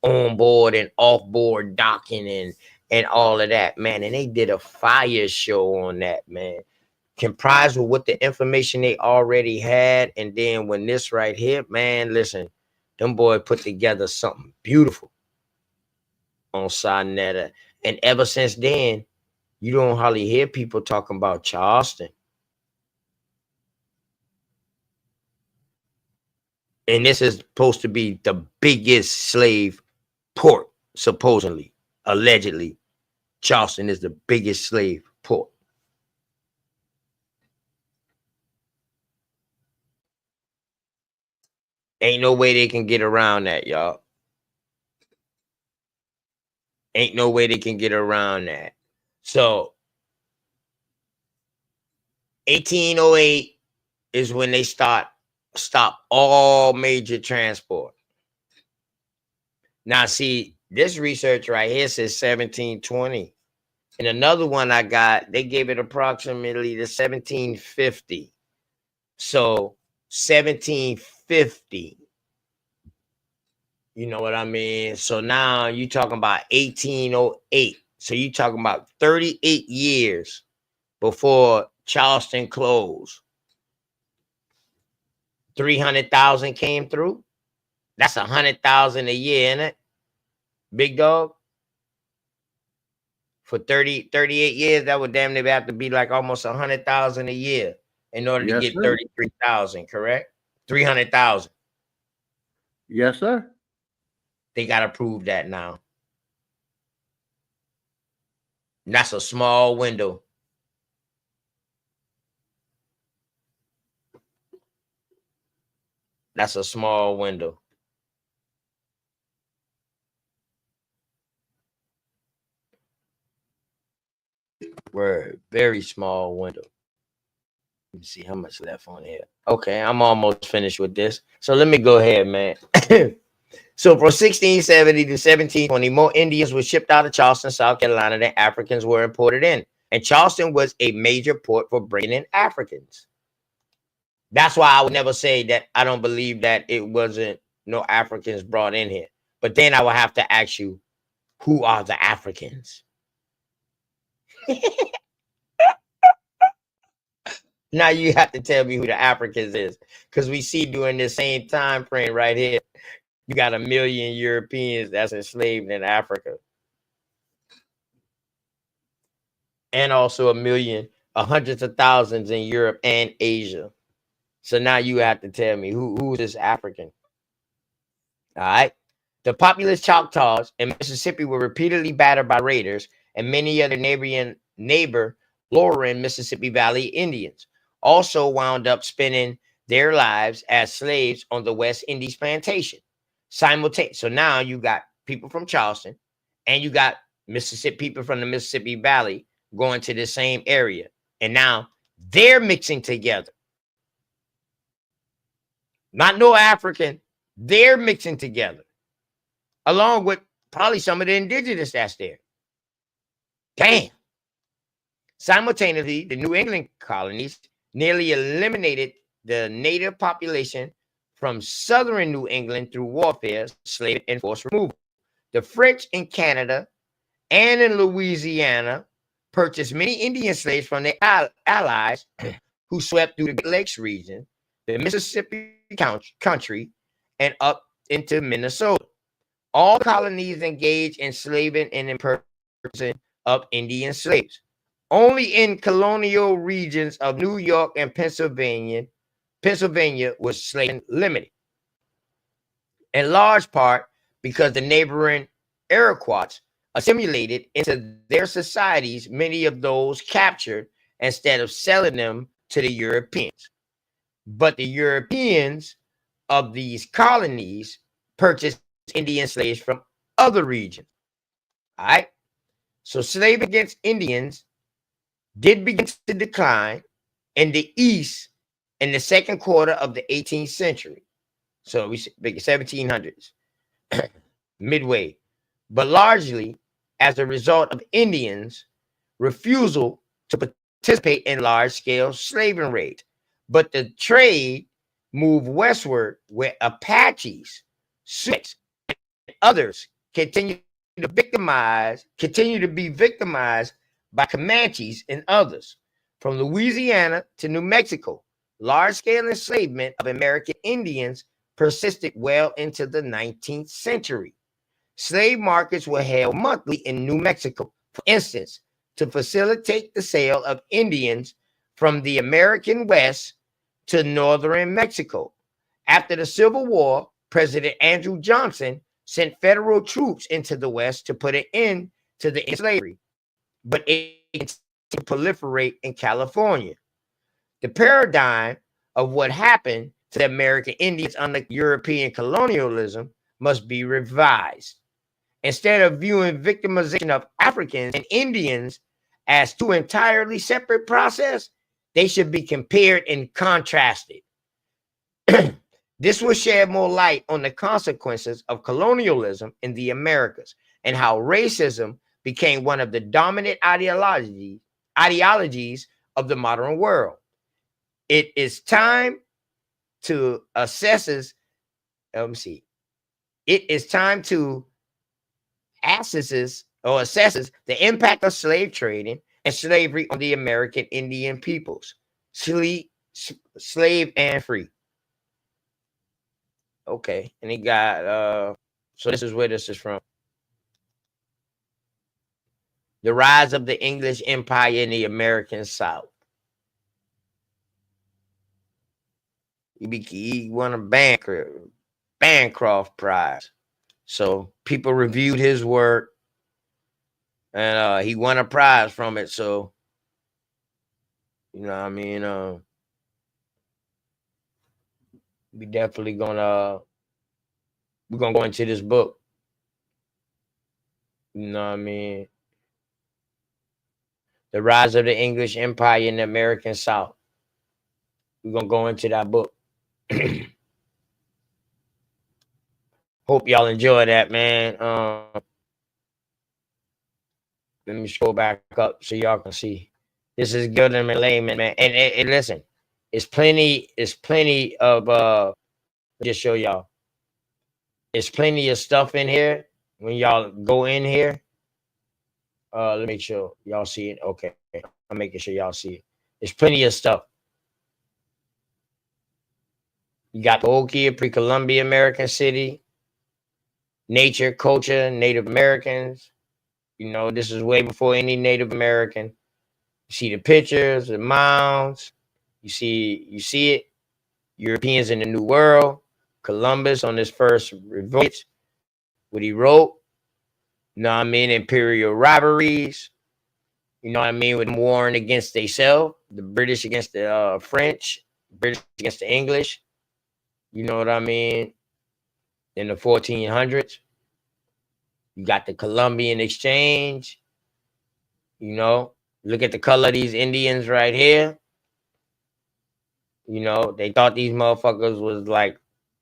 on board and off board docking and all of that, man. And they did a fire show on that, man, comprised with what the information they already had. And then when this right here, man, listen, them boys put together something beautiful on Sonetta. And ever since then, you don't hardly hear people talking about Charleston. And this is supposed to be the biggest slave port, supposedly, allegedly. Charleston is the biggest slave port. Ain't no way they can get around that, y'all. Ain't no way they can get around that. So 1808 is when they stop all major transport. Now, see, this research right here says 1720. And another one I got, they gave it approximately to 1750. So 1750. You know what I mean? So now you talking about 1808. So you talking about 38 years before Charleston closed. 300,000 came through. That's 100,000 a year, isn't it? Big dog. For 38 years, that would damn near have to be like almost 100,000 a year in order to get 33,000, correct? 300,000. Yes, sir. They got to prove that now. That's a small window. That's a small window. Word, very small window. Let me see how much left on here. Okay, I'm almost finished with this. So let me go ahead, man. So from 1670 to 1720, more Indians were shipped out of Charleston, South Carolina than Africans were imported in. And Charleston was a major port for bringing in Africans. That's why I would never say that I don't believe that it wasn't no Africans brought in here. But then I would have to ask you, who are the Africans? Now you have to tell me who the Africans is. Because we see during the same time frame right here, you got 1 million Europeans that's enslaved in Africa. And also 1 million hundreds of thousands in Europe and Asia. So now you have to tell me who is this African? All right. The populous Choctaws in Mississippi were repeatedly battered by raiders and many other lowering Mississippi Valley Indians also wound up spending their lives as slaves on the West Indies plantation. Simultaneously. So now you got people from Charleston and you got Mississippi people from the Mississippi Valley going to the same area. And now they're mixing together. Not no African. They're mixing together. Along with probably some of the indigenous that's there. Damn. Simultaneously, the New England colonies nearly eliminated the native population from southern New England through warfare, slavery, and forced removal. The French in Canada and in Louisiana purchased many Indian slaves from their allies who swept through the Great Lakes region, the Mississippi country, and up into Minnesota. All colonies engaged in slaving and in purchasing of Indian slaves. Only in colonial regions of New York and Pennsylvania was slaving limited. In large part because the neighboring Iroquois assimilated into their societies many of those captured instead of selling them to the Europeans. But the Europeans of these colonies purchased Indian slaves from other regions. All right. So slavery against Indians did begin to decline in the East in the second quarter of the 18th century. So we 1700s, midway, but largely as a result of Indians' refusal to participate in large-scale slavery raids. But the trade moved westward where Apaches, Sioux, and others continue to be victimized by Comanches and others. From Louisiana to New Mexico, large-scale enslavement of American Indians persisted well into the 19th century. Slave markets were held monthly in New Mexico, for instance, to facilitate the sale of Indians from the American West to northern Mexico. After the Civil War, President Andrew Johnson sent federal troops into the West to put an end to the slavery, but it continued to proliferate in California. The paradigm of what happened to the American Indians under European colonialism must be revised. Instead of viewing victimization of Africans and Indians as two entirely separate processes, they should be compared and contrasted. This will shed more light on the consequences of colonialism in the Americas and how racism became one of the dominant ideologies of the modern world. It is time to assesses the impact of slave trading and slavery on the American Indian peoples, slave and free. Okay, and he got so this is where this is from. The rise of the English Empire in the American South. He won a Bancroft Prize. So people reviewed his work and he won a prize from it. So, you know what I mean? We definitely we're gonna go into this book. You know what I mean? The Rise of the English Empire in the American South. We're gonna go into that book. Hope y'all enjoy that, man. Let me scroll back up so y'all can see. This is Gilden and Layman, man. And listen, it's plenty of just show y'all. It's plenty of stuff in here when y'all go in here. Let me make sure y'all see it. Okay. I'm making sure y'all see it. There's plenty of stuff. You got the Okia, pre-Columbia American city, nature, culture, Native Americans. You know, this is way before any Native American. You see the pictures, the mounds. You see it. Europeans in the New World. Columbus on his first voyage. What he wrote. You know what I mean? Imperial rivalries. You know what I mean? With them warring against themselves. The British against the French. British against the English. You know what I mean? In the 1400s. You got the Columbian Exchange. You know, look at the color of these Indians right here. You know, they thought these motherfuckers was like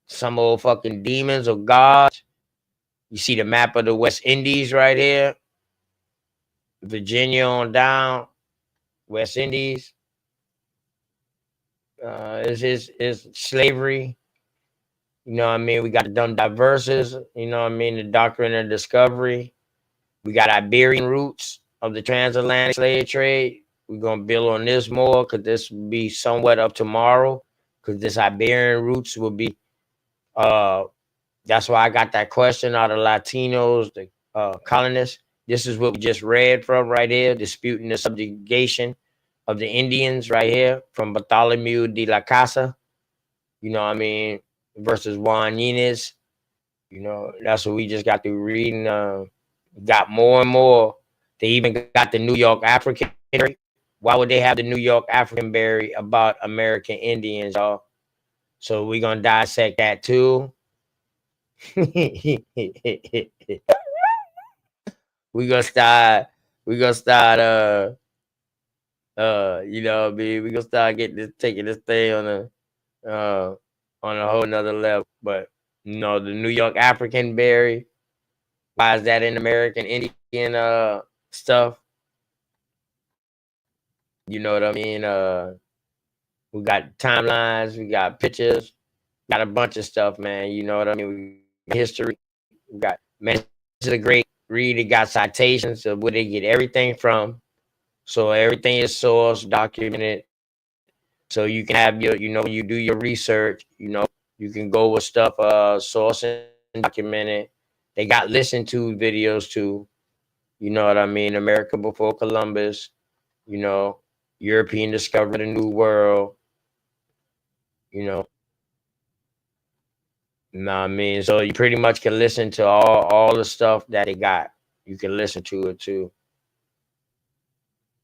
some old fucking demons or gods. You see the map of the West Indies right here. Virginia on down. West Indies. Is slavery. You know what I mean? We got the dumb diverses. You know what I mean? The doctrine of discovery. We got Iberian roots of the transatlantic slave trade. We're going to build on this more because this will be somewhat of tomorrow because this Iberian roots will be, that's why I got that question out of Latinos, the colonists. This is what we just read from right here, disputing the subjugation of the Indians right here from Bartholomew de la Casa, you know what I mean, versus Juan Yanez. You know, that's what we just got through reading. Got more and more. They even got the New York African Berry. Why would they have the New York African Berry about American Indians, y'all? So we're gonna dissect that too. we gonna start you know what I mean, we gonna start taking this thing on a whole nother level. But you know, the New York African Berry. Why is that in American Indian stuff? You know what I mean? We got timelines, we got pictures, got a bunch of stuff, man. You know what I mean? We got history, we got man, this is a great read. It got citations of where they get everything from. So everything is source documented. So you can have your, you know, when you do your research, you know, you can go with stuff source and documented. They got listened to videos too. You know what I mean? America before Columbus, you know, European discovery of the New World, you know. What I mean? So you pretty much can listen to all the stuff that they got. You can listen to it too.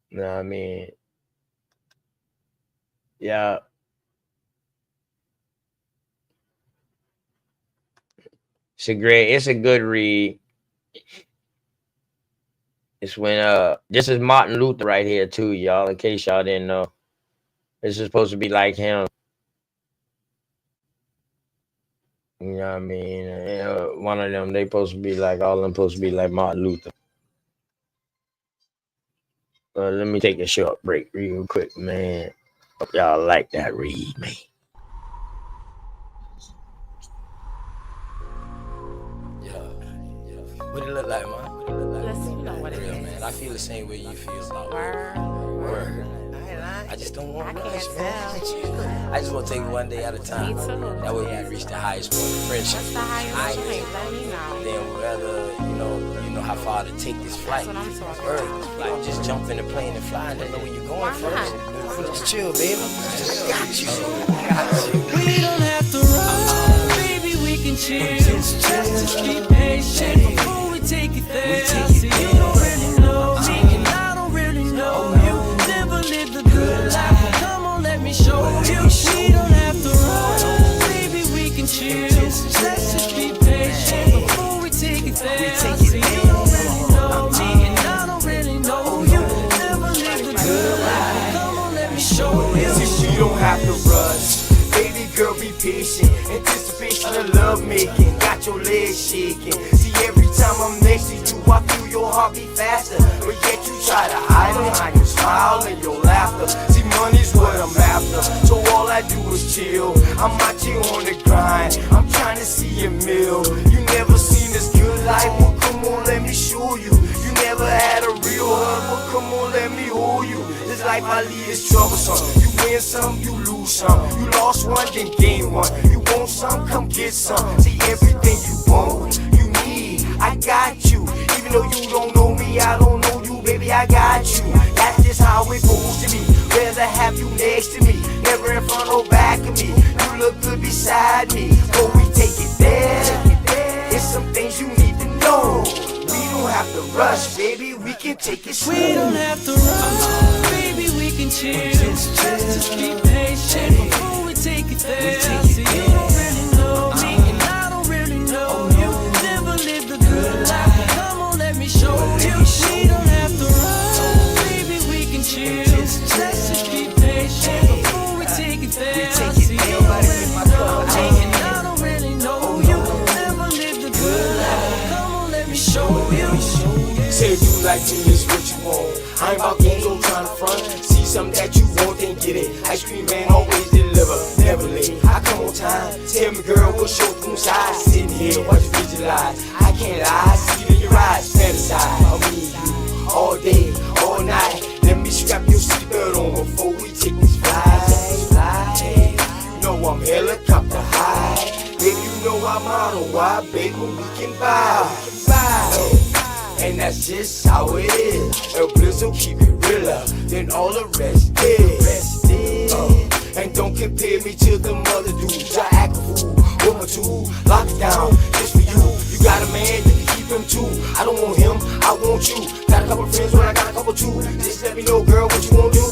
You know what I mean? Yeah. It's a good read. It's when this is Martin Luther right here too, y'all, in case y'all didn't know. This is supposed to be like him. You know what I mean? One of them, they supposed to be like, all of them supposed to be like Martin Luther. Let me take a short break real quick, man. Hope y'all like that read, man. What it look like, man? Let's, you know what it Real, is. man. I feel the same way you feel about Word. I just don't want I much, can't man. tell. I just want to take it one day at a time. Me too. That way we reach the highest point of friendship. What's the highest point? Let me know. Then whether you know how far to take this flight. That's what I'm talking Word. about. You don't just jump in the plane and fly and don't know where you're going Why first. not? Just chill, baby. I got you. We don't have to run, baby, we can chill. Just keep patient before we take it there. See, you don't really know me, and I don't really know you. Never lived the good life, come on, let me show you. We don't have to run, baby, we can chill. Let's just keep patient before we take it there. See, you don't really know me, and I don't really know you. Never lived the good life, come on, let me show you. See, you don't have to rush. Baby girl, be patient. Anticipation of love making. Got your legs shaking. See, every time I'm next to you, I feel your heart beat faster. But yet you try to hide behind your smile and your laughter. See, money's what I'm after. So all I do is chill. I'm out here on the grind. I'm trying to see a meal. You never seen this good life. Well, come on, let me show you. You never had a real hug. Well, come on, let me hold you. This life I lead is troublesome. You win some, you lose some. You lost one, then gain one. You want some, come get some. See, everything you want, you need, I got you. Even though you don't know me, I don't know you, baby, I got you. That's just how how it supposed to be. Rather have you next to me, never in front or back of me. You look good beside me, but we take it there. It's some things you need to know. We don't have to rush, baby, we can take it slow. We don't have to rush, baby, we can chill. Just be patient before we take it there. See, you don't really know me, and I don't really know you. Never lived a good life, come on, let me show you. We don't have to rush, baby, we can chill. Just be patient before we take it there. See, you don't really know me, and I don't really know you. Never lived a good life, come on, let me show you. Say if you like me, it's what you want. I ain't about games, I'm trying to front. See something that you want, then get it. Ice cream man always deliver, never late. I come on time. Tell me, girl, what's your room size? Sitting here, watch you visualize. I can't lie, see it in your eyes, fantasize. I need you all day, all night. Let me strap your seatbelt on before we take this flight. You know I'm helicopter high. Baby, you know I'm on a wide, baby, we can buy. And that's just how it is. El Blizzo keep it realer than all the rest is. And don't compare me to them other dudes. I act a fool, with my tool, lock it down, just for you. You got a man, you can keep him too. I don't want him, I want you. Got a couple friends, but I got a couple too. Just let me know, girl, what you wanna do.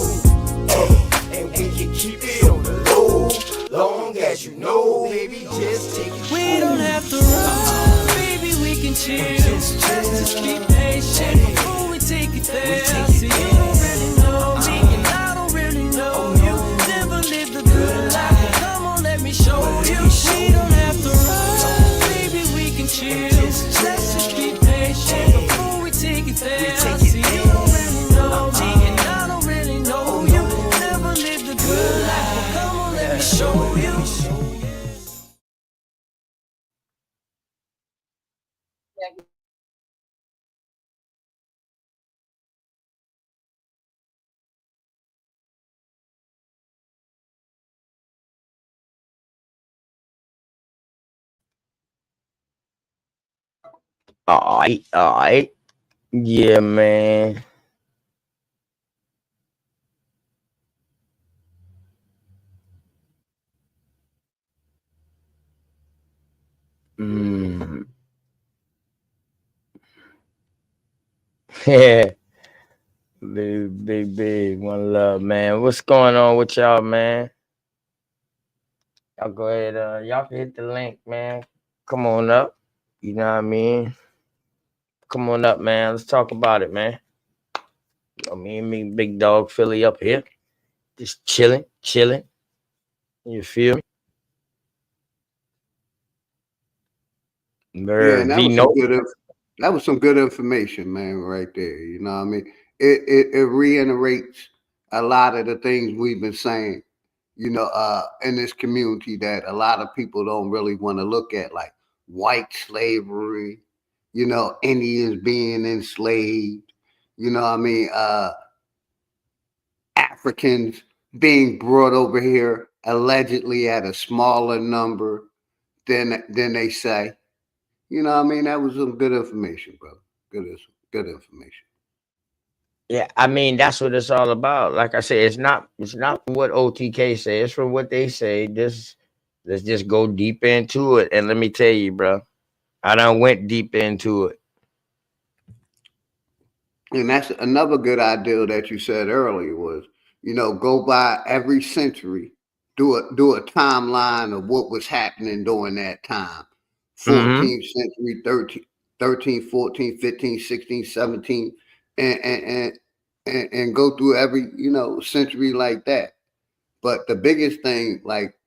And we can keep it on the low, long as you know, baby, just take it. We don't have to rush, baby, we can chill. Just be patient before we take it there. See, you don't really know me, and I don't really know you. Never lived a good life, come on, let me show you. We don't have to rush, baby, we can chill. Just be patient before we take it there. See, you don't really know me, and I don't really know you. Never lived a good life, come on, let me show you. Alright. Yeah, man. Yeah. Big. One love, man. What's going on with y'all, man? Y'all go ahead. Y'all can hit the link, man. Come on up. You know what I mean? Come on up, man. Let's talk about it, man. Me, big dog Philly up here. Just chilling. You feel me? Yeah, and V no. that was some good information, man, right there. You know what I mean? It reiterates a lot of the things we've been saying, in this community that a lot of people don't really want to look at, like white slavery, Indians being enslaved, you know what I mean? Africans being brought over here allegedly at a smaller number than they say. You know what I mean? That was some good information, bro. Good information. Yeah, I mean that's what it's all about. Like I said, it's not from what OTK say, it's from what they say. Let's just go deep into it. And let me tell you, bro, I done went deep into it. And that's another good idea that you said earlier was, go by every century, do a timeline of what was happening during that time. 14th century, 13, 14, 15, 16, 17, and go through every, century like that. But the biggest thing, like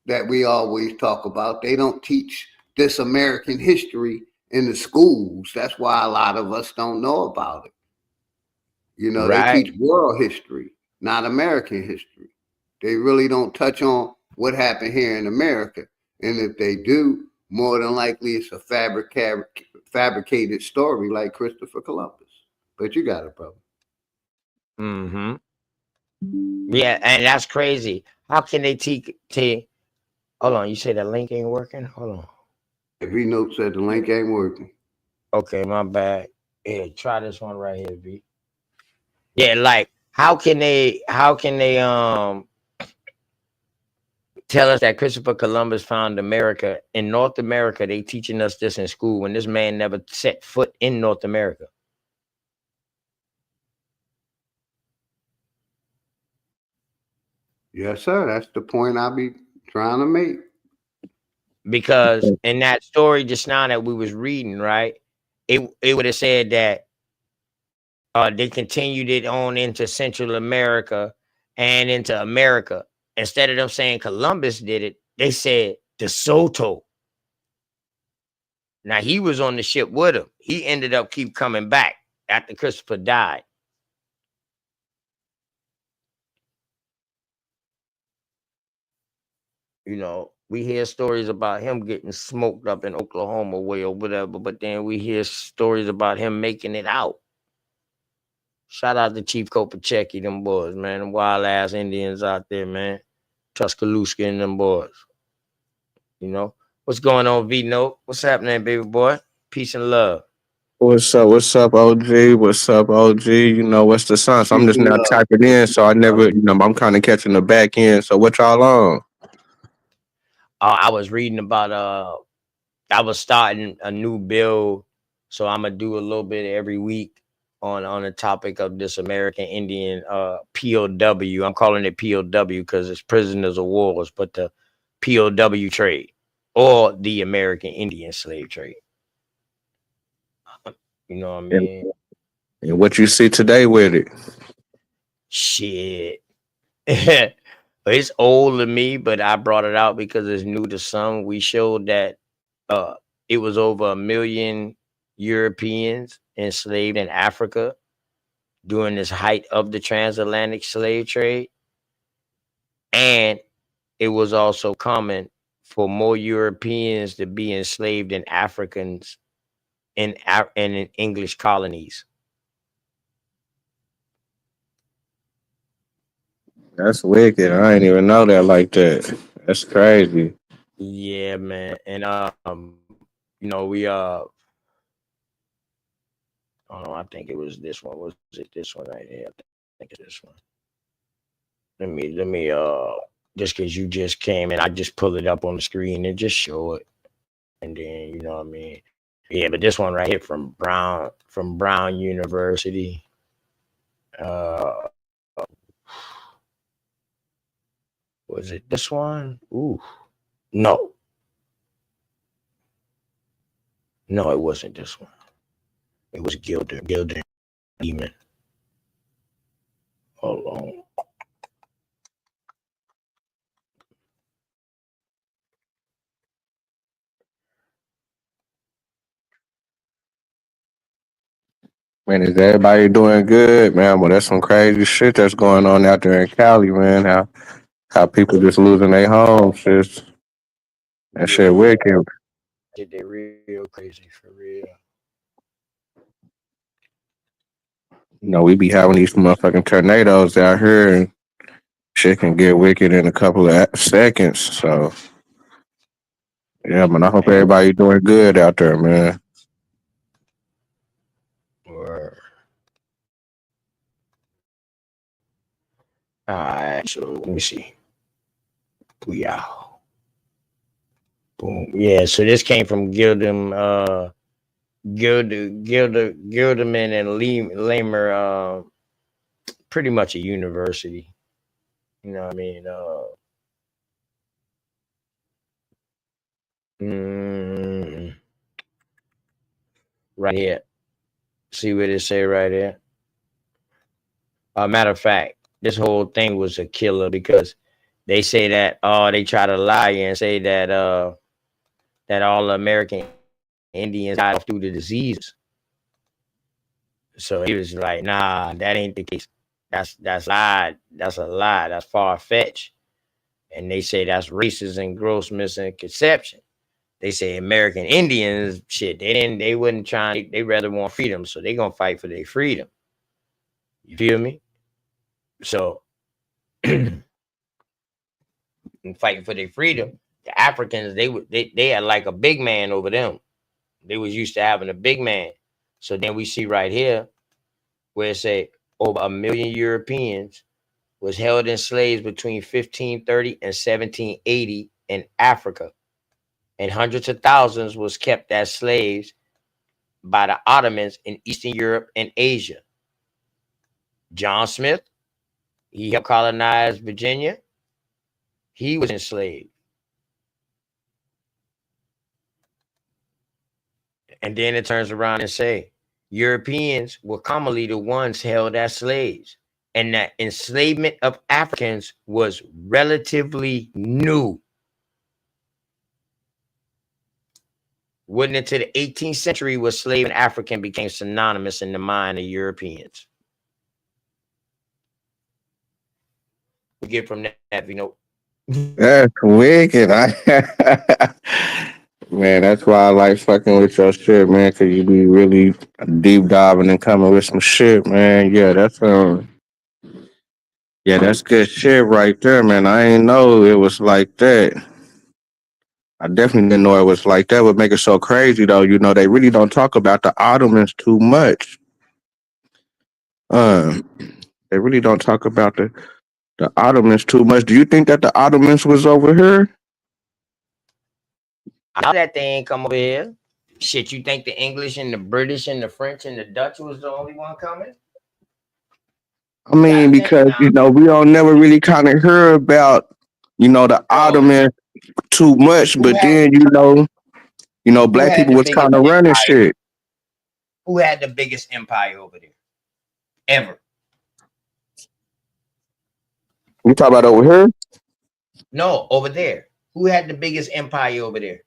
that we always talk about, they don't teach this American history in the schools. That's why a lot of us don't know about it. They Right. teach world history, not American history. They really don't touch on what happened here in America. And if they do, more than likely it's a fabricated story like Christopher Columbus. But you got it, brother. Yeah, and that's crazy. How can they take hold on, you say the link ain't working? Hold on. V Note said the link ain't working. Okay, my bad. Yeah, try this one right here, V. Yeah, like How can they tell us that Christopher Columbus found America in North America? They teaching us this in school when this man never set foot in North America. Yes, sir. That's the point I be trying to make. Because in that story just now that we was reading, right? It would have said that they continued it on into Central America and into America. Instead of them saying Columbus did it, they said De Soto. Now he was on the ship with him. He ended up keep coming back after Christopher died. You know, we hear stories about him getting smoked up in Oklahoma way or whatever, but then we hear stories about him making it out. Shout out to Chief Kopachecki, them boys, man. Them wild ass Indians out there, man. Tuscaloosa and them boys. You know, what's going on, V Note? What's happening, baby boy? Peace and love. What's up? What's up, OG? What's up, OG? You know, what's the sun? So I'm Peace just and now love. typing in, so I never, I'm kind of catching the back end. So what y'all on? I was reading about I was starting a new bill, so I'm gonna do a little bit every week on the topic of this American Indian POW. I'm calling it POW because it's prisoners of wars, but the POW trade or the American Indian slave trade. You know what I And, mean? and what you see today with it? Shit. It's old to me, but I brought it out because it's new to some. We showed that uh it was over 1 million Europeans enslaved in Africa during this height of the transatlantic slave trade. And it was also common for more Europeans to be enslaved than Africans in English colonies. That's wicked. I ain't even know that like that. That's crazy. Yeah, man. And you know, we oh, I think it was this one. Was it this one right here? I think it's this one. Let me just because you just came and I just pull it up on the screen and just show it. And then you know what I mean. Yeah, but this one right here from Brown University. Uh was it this one? Ooh. No. No, it wasn't this one. It was Gilder Demon. Hold on. Man, is everybody doing good, man? Well, that's some crazy shit that's going on out there in Cali, man. How people just losing their homes, just that shit Yeah, wicked. they real crazy for real. You know, we be having these motherfucking tornadoes out here, and shit can get wicked in a couple of seconds. So yeah, man. I hope Man, everybody doing good out there, man. or all right, so let me see. Yeah. Boom. Yeah, so this came from Gilderman and Lamer, pretty much a university. You know what I mean? Mm, right here. See what it say right here? Matter of fact, this whole thing was a killer because they say that they try to lie and say that that all American Indians died through the diseases. So he was like, nah, that ain't the case. That's lie. That's a lie. That's far fetched. And they say that's racist and gross misconception. They say American Indians, shit, they wouldn't try, they rather want freedom, so they gonna fight for their freedom. You feel me? So in fighting for their freedom, the Africans, they had like a big man over them. They was used to having a big man. So then we see right here where it say over a million Europeans was held in slaves between 1530 and 1780 in Africa, and hundreds of thousands was kept as slaves by the Ottomans in Eastern Europe and Asia. John Smith, he helped colonize Virginia. He was enslaved. And then it turns around and say, Europeans were commonly the ones held as slaves, and that enslavement of Africans was relatively new. Wasn't until the 18th century where slave and African became synonymous in the mind of Europeans. We get from that, you know. That's wicked. Man, that's why I like fucking with your shit, man, because you be really deep diving and coming with some shit, man. Yeah, that's good shit right there, man. I ain't know it was like that. I definitely didn't know it was like that. Would make it so crazy though. You know, they really don't talk about the Ottomans too much. Uh, they really don't talk about the Ottomans too much. Do you think that the Ottomans was over here? I know that they ain't come over here. Shit, you think the English and the British and the French and the Dutch was the only one coming? I mean, God think because now, we don't never really kind of hear about the bro. Ottomans too much. Who But had then who black had people the was biggest kind of running empire? shit. Who had the biggest empire over there ever? You talk about over here? No, over there. Who had the biggest empire over there?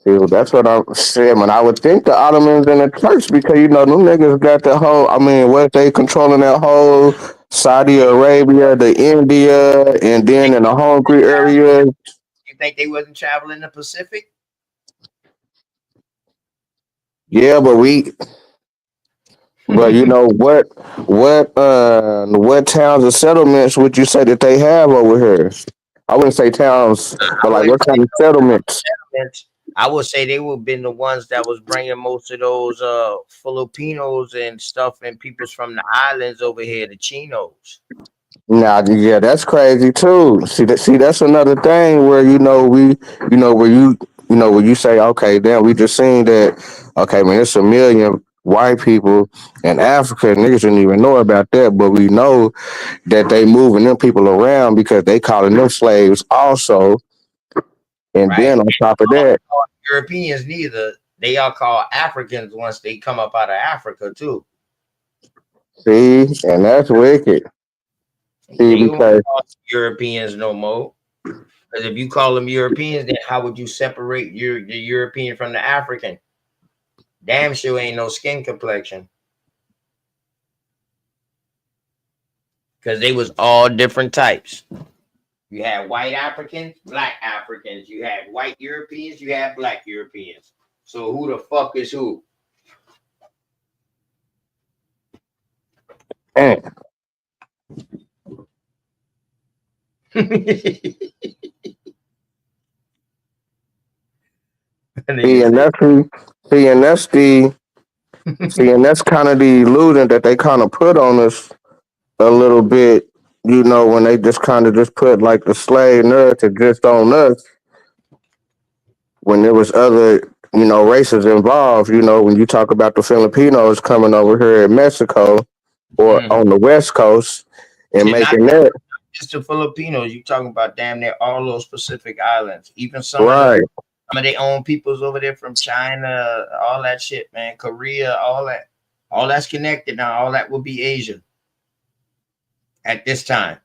See, well, that's what I'm saying. Man, I would think the Ottomans and the Turks because them niggas got the whole. I mean, what they controlling that whole Saudi Arabia, the India, and then in the Hungary area. You think they wasn't traveling the Pacific? Yeah, but you know what towns and settlements would you say that they have over here? I wouldn't say towns, I but like wouldn't what say kind of no settlements? settlements. I would say they would have been the ones that was bringing most of those Filipinos and stuff and peoples from the islands over here, the Chinos. Nah, yeah, that's crazy too. See, that's another thing where where where you say, okay, damn, we just seen that. Okay, man, it's a million white people in Africa. Niggas didn't even know about that, but we know that they moving them people around because they calling them slaves also. And Right? then on top of that, Europeans neither. They are called Africans once they come up out of Africa too. see, and that's wicked. See, They won't because call Europeans no more. Because if you call them Europeans, then how would you separate the European from the African? Damn sure ain't no skin complexion. Because they was all different types. You had white Africans, black Africans. You had white Europeans. You had black Europeans. So who the fuck is who? and see, Nigga and say, that's who, and that's kind of the illusion that they kind of put on us a little bit, when they just kind of just put like the slave narrative just on us when there was other, races involved, when you talk about the Filipinos coming over here in Mexico or mm-hmm. on the West Coast and And not making that just the Filipinos. You talking about damn near all those Pacific islands. Even right. some of their own peoples over there from China, all that shit, man. Korea, all that. All that's connected now. All that will be Asia at this time.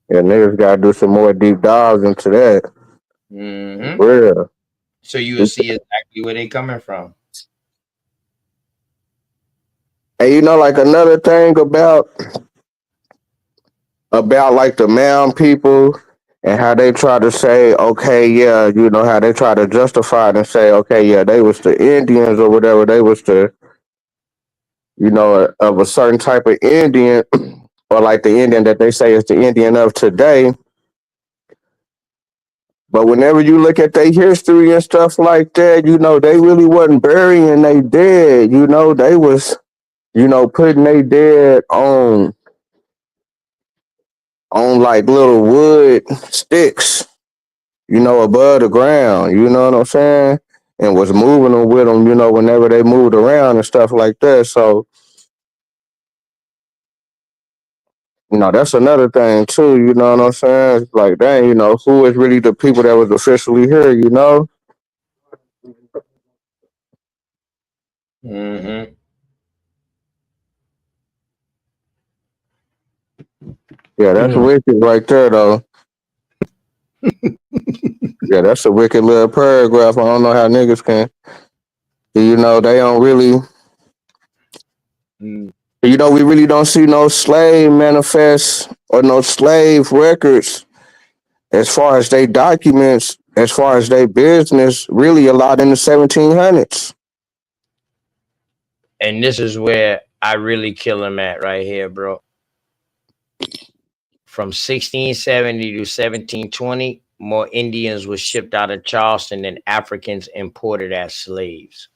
And niggas gotta do some more deep dives into that. Mm-hmm. Real. So you will see exactly where they coming from. And like another thing about like the Mound people and how they try to say, okay, yeah, how they try to justify it and say, okay, yeah, they was the Indians or whatever, they was the, of a certain type of Indian, or like the Indian that they say is the Indian of today. But whenever you look at their history and stuff like that, they really wasn't burying they dead. They was, putting they dead on like little wood sticks, above the ground. You know what I'm saying? And was moving them with them, whenever they moved around and stuff like that. So, that's another thing too. You know what I'm saying? It's like, dang, who is really the people that was officially here? Mm-hmm. Yeah, that's wicked right there, though. Yeah, that's a wicked little paragraph. I don't know how niggas can. They don't really. Mm. We really don't see no slave manifests or no slave records as far as they documents, as far as they business, really a lot in the 1700s. And this is where I really kill him at right here, bro. From 1670 to 1720, more Indians were shipped out of Charleston than Africans imported as slaves.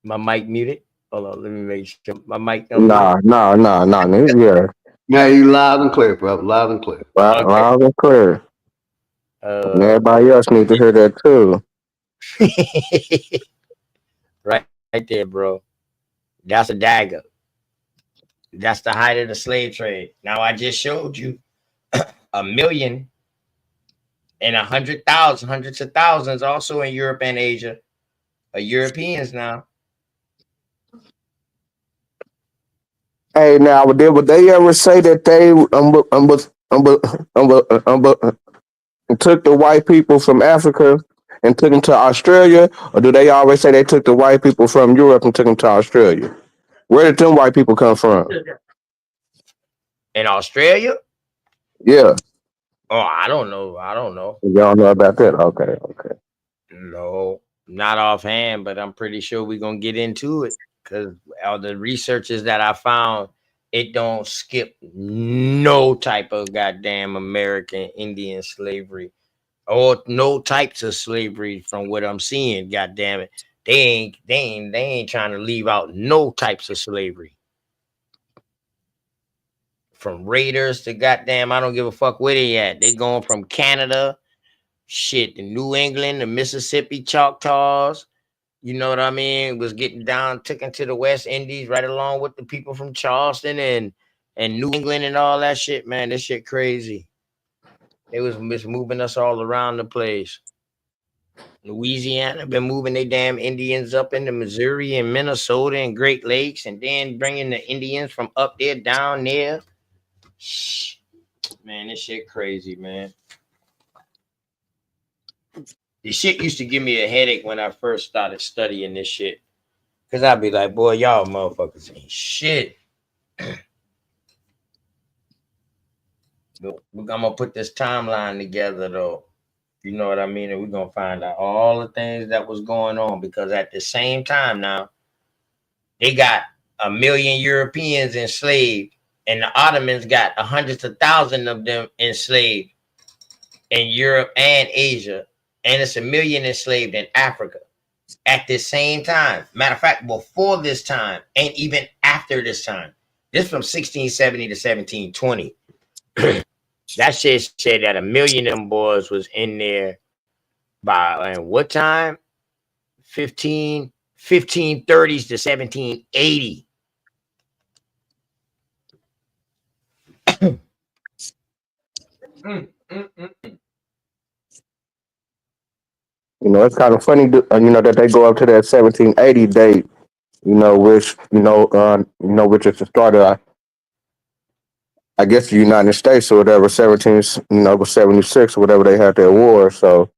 My mic muted. Hold on, let me make sure my mic Nah, unmuted. nigga, yeah. Now you loud and clear, bro. Loud and clear. Okay. Loud and clear. And Uh, everybody else need to hear that too. right there, bro. That's a dagger. That's the height of the slave trade. Now I just showed you a million and 100,000, hundreds of thousands, also in Europe and Asia, are Europeans now. Hey, now, would they ever say that they took the white people from Africa and took them to Australia, or do they always say they took the white people from Europe and took them to Australia? Where did them white people come from? In Australia? Yeah. Oh, I don't know. I don't know. Y'all know about that? Okay. No, not offhand, but I'm pretty sure we're gonna get into it because all the researches that I found, it don't skip no type of goddamn American Indian slavery or no types of slavery from what I'm seeing. Goddamn it, they ain't trying to leave out no types of slavery. From raiders to goddamn, I don't give a fuck where they at. They going from Canada, shit, to New England, to Mississippi Choctaws. You know what I mean? Was getting down, taken to the West Indies, right along with the people from Charleston and New England and all that shit. Man, this shit crazy. They was moving us all around the place. Louisiana been moving they damn Indians up into Missouri and Minnesota and Great Lakes, and then bringing the Indians from up there down there. Man, this shit crazy, man. This shit used to give me a headache when I first started studying this shit. Cause I'd be like, boy, y'all motherfuckers ain't shit. I'm gonna put this timeline together though. You know what I mean? And we're gonna find out all the things that was going on because at the same time now, they got a million Europeans enslaved, and the Ottomans got hundreds of thousands of them enslaved in Europe and Asia, and it's a million enslaved in Africa at the same time. Matter of fact, before this time and even after this time. This from 1670 to 1720. That shit said that a million of them boys was in there by what time? 1530s to 1780. It's kind of funny, that they go up to that 1780 date. Which which is the start of, I guess, the United States or whatever. 76 or whatever they had their war. So,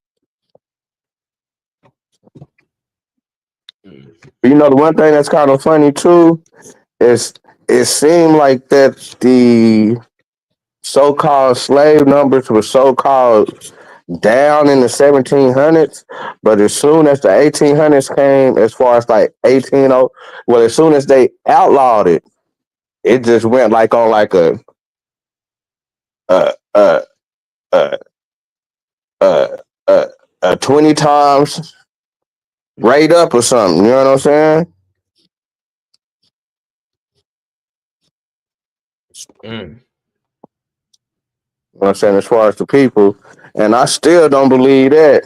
the one thing that's kind of funny too is it seemed like that the so-called slave numbers were so-called down in the 1700s, but as soon as the 1800s came, as far as like 180, well, as soon as they outlawed it, it just went like on like a a a a, a 20 times rate up or something. You know what I'm saying? Mm. You know what I'm saying? As far as the people, and I still don't believe that.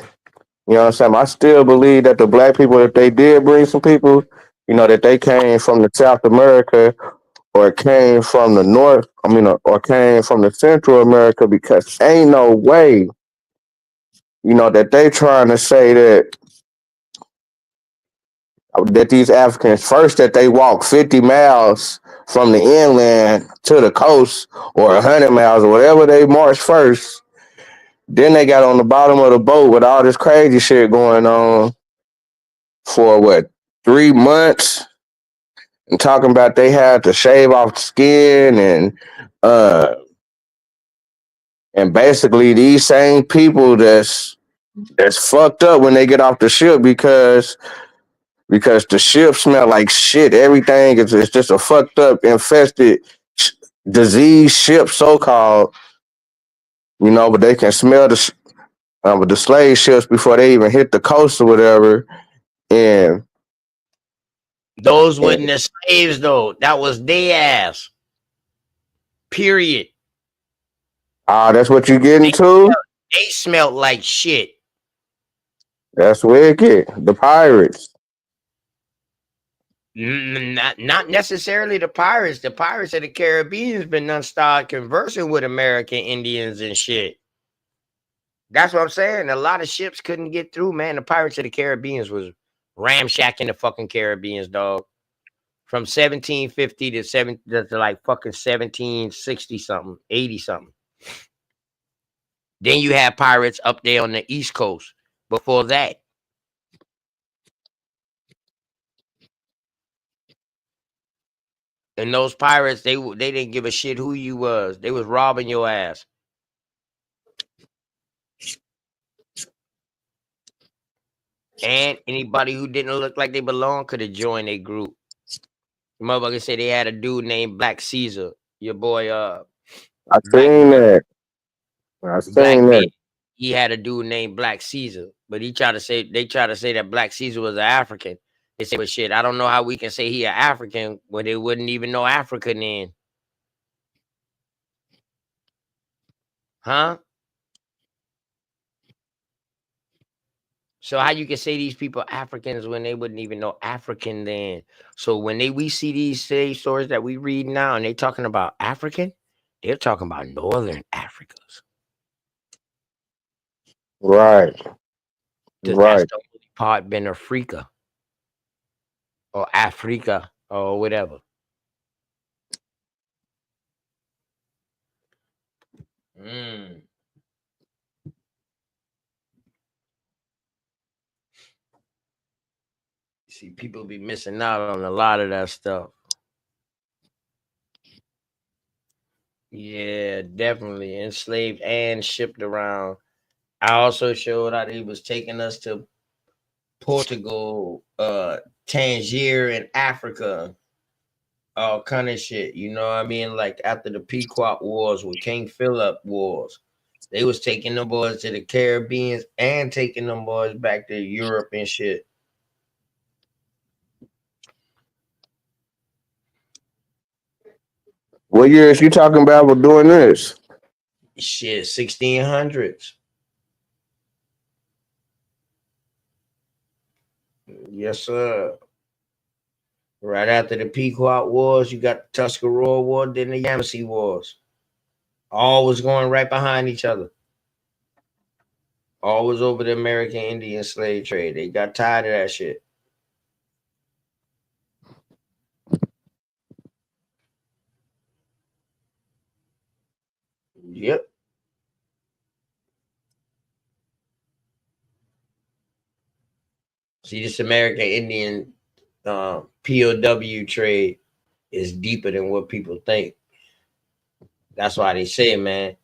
You know what I'm saying? I still believe that the black people, if they did bring some people, you know, that they came from the South America or came from the North, or came from the Central America, because ain't no way, you know, that they trying to say that these Africans, first that they walk 50 miles from the inland to the coast, or 100 miles, or whatever they march first. Then they got on the bottom of the boat with all this crazy shit going on for what, 3 months, and talking about they had to shave off the skin, uh and basically these same people that's fucked up when they get off the ship, because the ship smell like shit. Everything is it's just a fucked up, infested, disease ship, so called. You know, but they can smell with the slave ships before they even hit the coast or whatever. And, Those and wasn't the slaves though. That was their ass. Period. that's what you getting They to. smelled, they smelled like shit. That's wicked. The pirates. Not necessarily the pirates. The pirates of the Caribbean's been done started conversing with American Indians and shit. That's what I'm saying. A lot of ships couldn't get through, man. The pirates of the Caribbeans was ramshacking the fucking Caribbeans, dog. From 1750 to like fucking 1760 something, 80 something. Then you had pirates up there on the East Coast before that. And those pirates, they didn't give a shit who you was. They was robbing your ass. And anybody who didn't look like they belonged could have joined a group. Motherfucker said they had a dude named Black Caesar. Your boy, I Black seen that. I Black seen Man. that. He had a dude named Black Caesar, but they tried to say that Black Caesar was an African. They say, but shit, I don't know how we can say he an African when they wouldn't even know Africa then. Huh? So how you can say these people Africans when they wouldn't even know African then? So when we see these stories that we read now and they talking about African, they're talking about Northern Africans. Right. Because that's Right. the only part been Africa or Africa or whatever. Mm. See, people be missing out on a lot of that stuff. Yeah, definitely enslaved and shipped around. I also showed how they was taking us to Portugal, Tangier, and Africa, all kind of shit. You know what I mean? Like after the Pequot Wars with King Philip Wars, they was taking them boys to the Caribbean and taking them boys back to Europe and shit. What years you talking about with doing this? Shit, 1600s. Yes, sir. Right after the Pequot Wars, you got the Tuscarora War, then the Yamasee Wars. All was going right behind each other. All was over the American Indian slave trade. They got tired of that shit. Yep. See, this American Indian POW trade is deeper than what people think. That's why they say, man,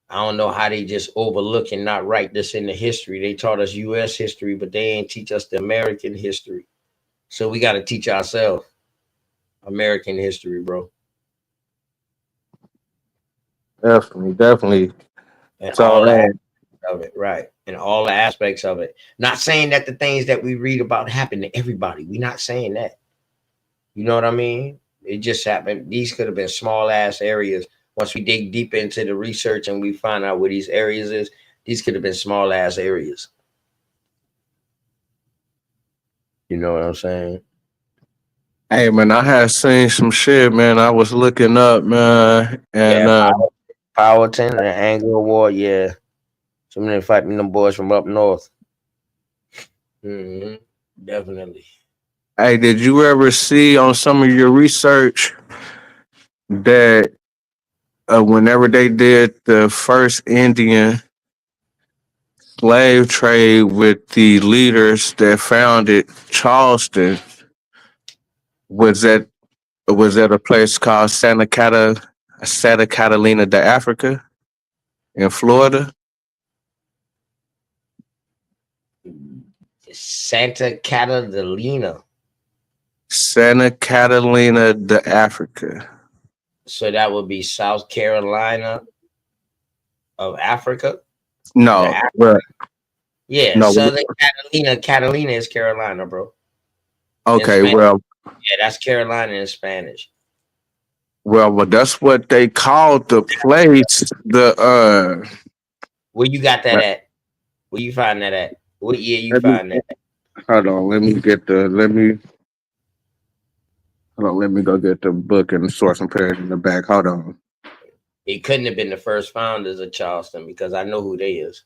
I don't know how they just overlook and not write this in the history. They taught us U.S. history, but they ain't teach us the American history. So we got to teach ourselves American history, bro. Definitely. And all So, the aspects of it, right? And all the aspects of it. Not saying that the things that we read about happen to everybody. We're not saying that. You know what I mean? It just happened. These could have been small ass areas. Once we dig deep into the research and we find out where these areas is, these could have been small ass areas. You know what I'm saying? hey man, I had seen some shit, man. I was looking up, man, and Yeah, Powhatan and Anglo War. Yeah, some of them fighting them boys from up north. Definitely. hey, did you ever see on some of your research that whenever they did the first Indian slave trade with the leaders that founded Charleston, was that was at a place called Santa Catalina de Africa in Florida? Santa Catalina. Santa Catalina de Africa. So that would be South Carolina of Africa. No, well, Yeah, no. Southern Catalina. Catalina is Carolina, bro. In Okay, Spanish. well, Yeah, that's Carolina in Spanish. but that's what they called the place. Where you got that at? Where you find that at? What year you Let me, find that at? hold on. Let me go get the book and the source and put it in the back. Hold on. It couldn't have been the first founders of Charleston because I know who they is.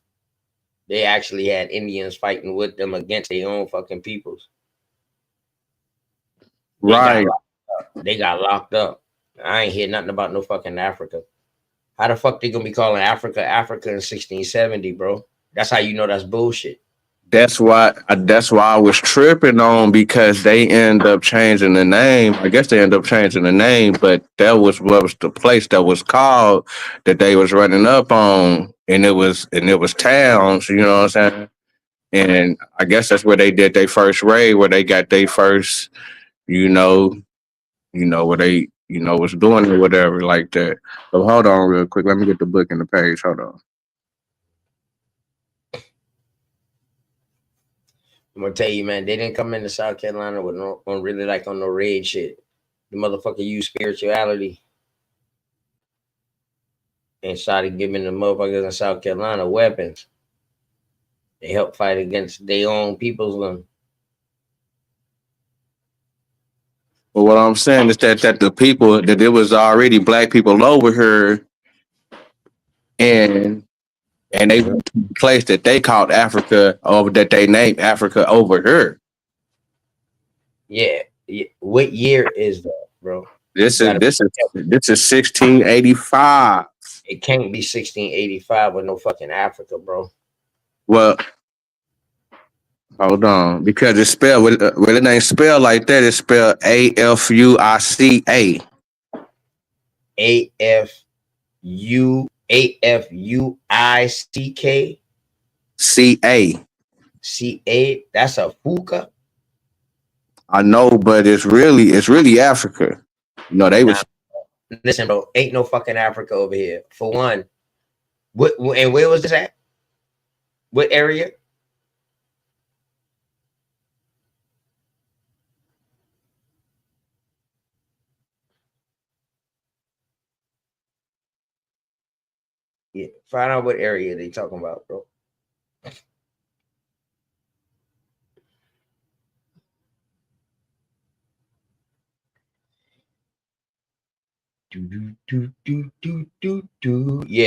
They actually had Indians fighting with them against their own fucking peoples. Right. They got locked up. I ain't hear nothing about no fucking Africa. How the fuck they gonna be calling Africa Africa in 1670, bro? That's how you know that's bullshit. That's why I was tripping on, because they end up changing the name. I guess they end up changing the name, but that was what was the place that was called that they was running up on, and it was towns. You know what I'm saying? And I guess that's where they did their first raid, where they got their first, you know, where they, was doing it, whatever, like that. So hold on real quick. Let me get the book and the page. Hold on. I'm gonna tell you, man, they didn't come into South Carolina with no on really like on no raid shit. The motherfucker used spirituality and started giving the motherfuckers in South Carolina weapons. They helped fight against their own peoples. But what I'm saying is that the people, that there was already black people over here, and they went to a place that they called Africa, or that they named Africa over here. Yeah. What year is that, bro? This is 1685. It can't be 1685 with no fucking Africa, bro. Well, hold on, because it's spelled, well, it ain't spelled like that. It's spelled AFUICA. AFUICK. CA. That's a fuka. I know, but it's really Africa. They was. Listen, bro, ain't no fucking Africa over here. For one, and where was this at? What area? Yeah, find out what area they talking about, bro. Yeah,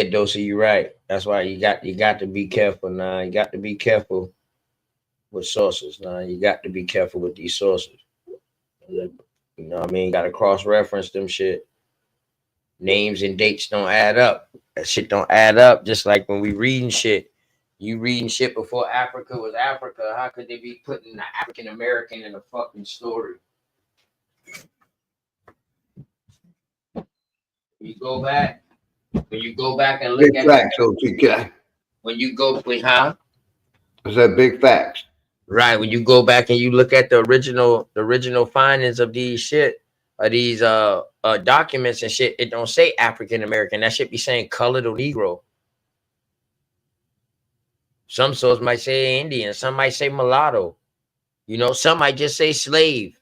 Dosey, you're right. That's why you got to be careful now. You got to be careful with sources now. You got to be careful with these sources. You know what I mean? Got to cross reference them shit. Names and dates don't add up. That shit don't add up. Just like when we reading shit. You reading shit before Africa was Africa. How could they be putting the African American in a fucking story? You go back. When you go back and look Big at facts, OTK. when you go huh? I said big facts. Right. When you go back and you look at the original findings of these shit, of these documents and shit, it don't say African American. That shit be saying colored or Negro. Some sources might say Indian, some might say mulatto. You know, some might just say slave.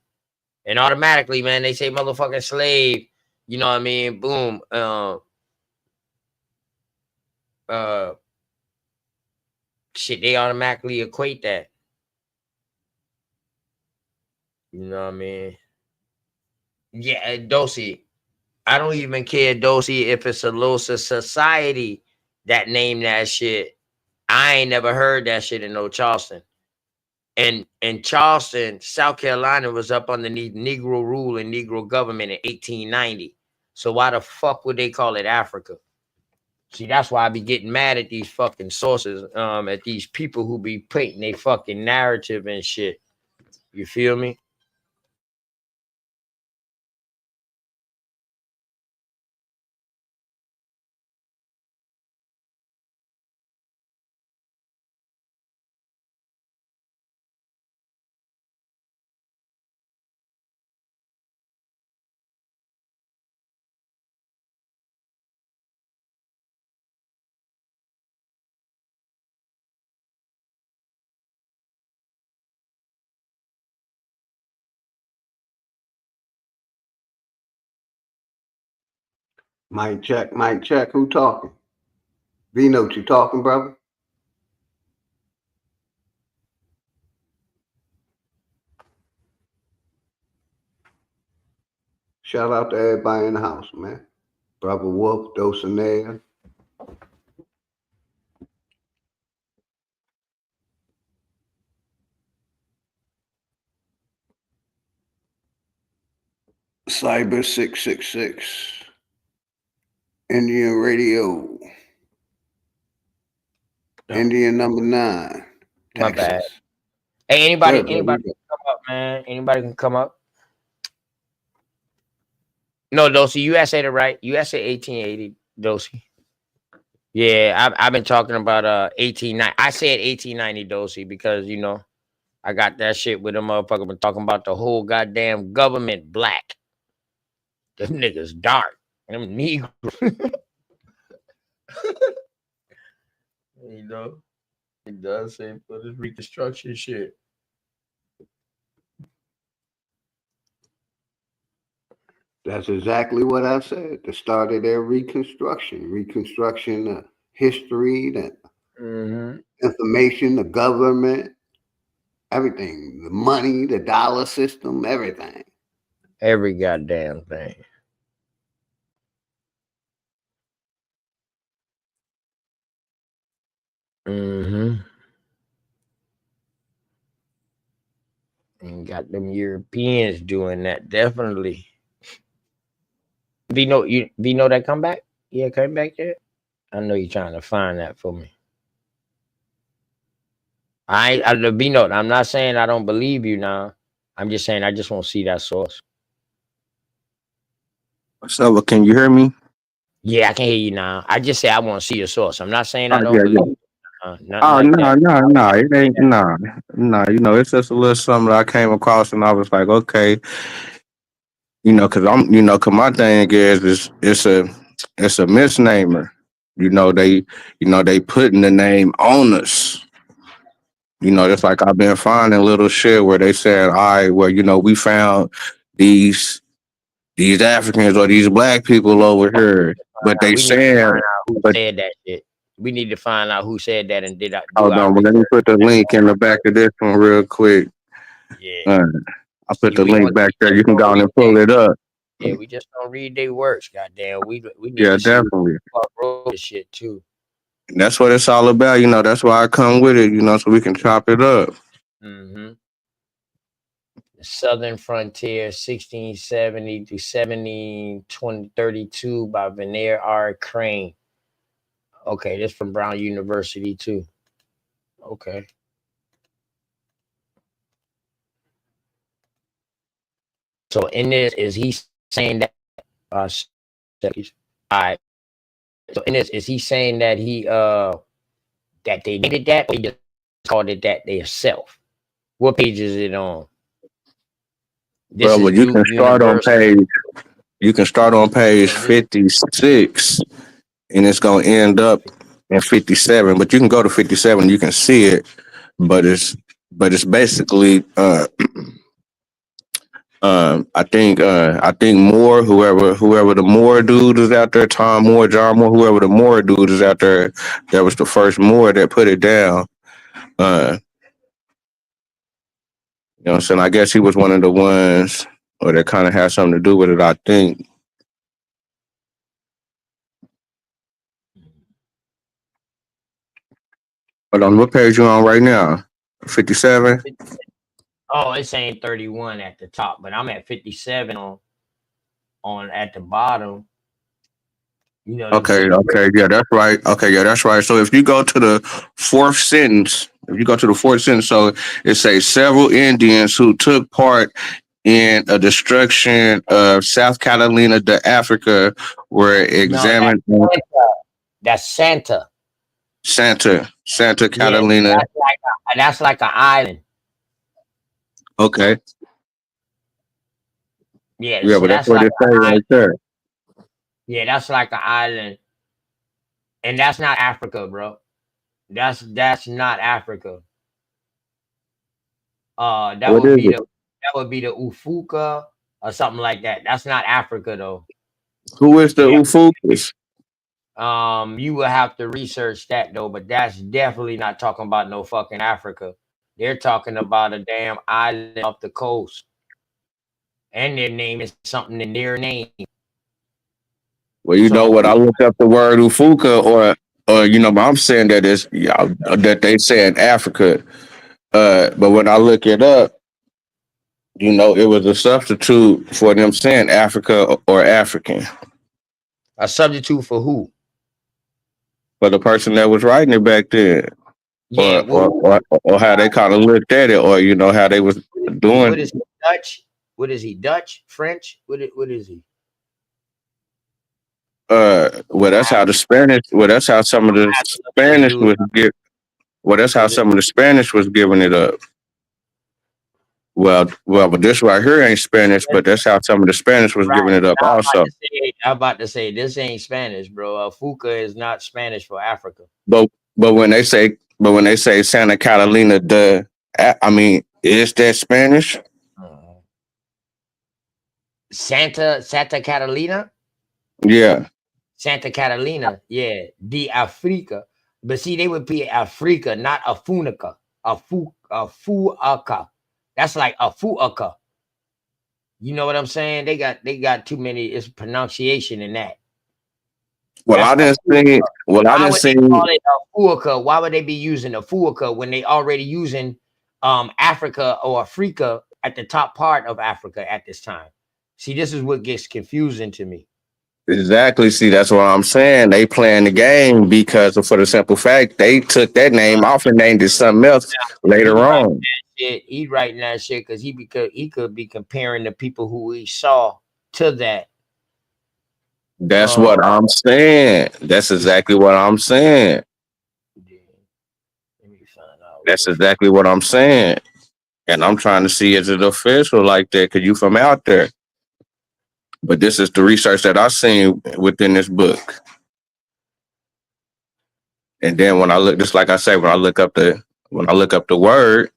And automatically, man, they say motherfucking slave. You know what I mean? Boom. Shit, they automatically equate that. You know what I mean? Yeah, Dosey. I don't even care, Dosey, if it's a little society that name that shit. I ain't never heard that shit in no Charleston. And Charleston, South Carolina was up underneath Negro rule and Negro government in 1890. So why the fuck would they call it Africa? See, that's why I be getting mad at these fucking sources, at these people who be painting their fucking narrative and shit. You feel me? Mic check, mic check. Who talking? Vino, you talking, brother? Shout out to everybody in the house, man. Brother Wolf, Dosanea. Cyber 666. Indian Radio. Indian number 9. My Texas. bad. Hey, anybody Good, can brother. come up, man. Anybody can come up. No, Dosey, you said it right. You said 1880, Dosey. Yeah, I've been talking about 1890. I said 1890, Dosey, because you know I got that shit with them motherfucker been talking about the whole goddamn government black. Them niggas dark. Them Negro. You know, it does say for this reconstruction shit. That's exactly what I said. The start of their reconstruction, history, the information, the government, everything, the money, the dollar system, everything. Every goddamn thing. And got them Europeans doing that, definitely. Vino, that come back? Yeah, came back yet? I know you're trying to find that for me. Vino, I'm not saying I don't believe you now. I'm just saying I just want to see that source. So, can you hear me? Yeah, I can hear you now. I just say I want to see your source. I'm not saying I Oh, don't yeah, believe yeah. you. Nothing Oh, like no, that. no, it ain't, no. You know, it's just a little something that I came across, and I was like, okay, you know, cause my thing is it's a misnomer. They putting the name on us. You know, it's like I've been finding little shit where they said, all right, well, we found these Africans or these black people over here, but they We need to said, find out who but said that shit. We need to find out who said that and do hold our on, but let me research. put the link in the back of this one real quick. Yeah. I put the We link back there. You just can don't go on read and pull it up. Yeah, we just don't read their works. Goddamn, we need Yeah, to see who definitely. wrote this shit too. That's what it's all about. That's why I come with it, so we can chop it up. The Southern Frontier, 1670 to 1732 by Veneer R. Crane. Okay, this from Brown University too. Okay. So in this, is he saying that all right. So in this, is he saying that that they did that, or he just called it that themselves? What page is it on? This Well, is you Duke can start on University. page. You can start on page So this 56 and it's gonna end up in 57. But you can go to 57, you can see it, but it's basically I think Moore, whoever the Moore dude is out there, Tom Moore, John Moore, whoever the Moore dude is out there, that was the first Moore that put it down. Uh you know what I'm saying? I guess he was one of the ones or that kind of had something to do with it, I think. But on what page you on right now? 57? oh, it's saying 31 at the top, but I'm at 57 on at the bottom. You know them Okay, city. okay, yeah, that's right. Okay, yeah, that's right. So if you go to the fourth sentence, so it says several Indians who took part in a destruction of South Carolina to Africa were No, examined on Santa. That's Santa. Santa Yeah, Catalina. that's like an island. Okay, Yeah, yeah, so but that's that's what like it say right there. yeah, that's like an island, and that's not Africa, bro. That's not Africa. That What would is be it? the Ufuka or something like that. That's not Africa though. Who is the Yeah. Ufukas? You will have to research that though, but that's definitely not talking about no fucking Africa. They're talking about a damn island off the coast, and their name is something in their name. Well, you know So what? I looked up the word Ufuka, or but I'm saying that it's yeah, that they say in Africa. But when I look it up, it was a substitute for them saying Africa or African a substitute for who? for the person that was writing it back then, Yeah, or or or, or how they kind of looked at it, or how they was what doing. is he, Dutch? What is he? Dutch? French? What is he? Well, that's how the Spanish. Well, that's how some of the This Spanish dude, was give. Well, that's how because some of the Spanish was giving it up. But this right here ain't Spanish, but that's how some of the Spanish was right. giving it up also. I'm about to say this ain't Spanish, bro. Fuca is not Spanish for Africa. But when they say Santa Catalina, I mean, is that Spanish? Uh, Santa Catalina? Yeah. Santa Catalina, yeah. The Africa. But see, they would be Africa, not Afunica. Afuaka. That's like Afuaka. You know what I'm saying? They got too many. It's pronunciation in that. Well, That's I a didn't see. Well, I Why didn't would they see. call it a Fuaka? Why would they be using a Fuaka when they already using Africa or Africa at the top part of Africa at this time? See, this is what gets confusing to me. Exactly. See, that's what I'm saying. They playing the game because for the simple fact they took that name off and named it something else later He writing on. that shit. He writing that shit because he could be comparing the people who he saw to that. That's Uh, what I'm saying. That's exactly what I'm saying. let me find out That's real exactly what I'm saying. And I'm trying to see is it official like that? Cause you from out there. But this is the research that I seen within this book. And then when I look, just like I say, when I look up the word,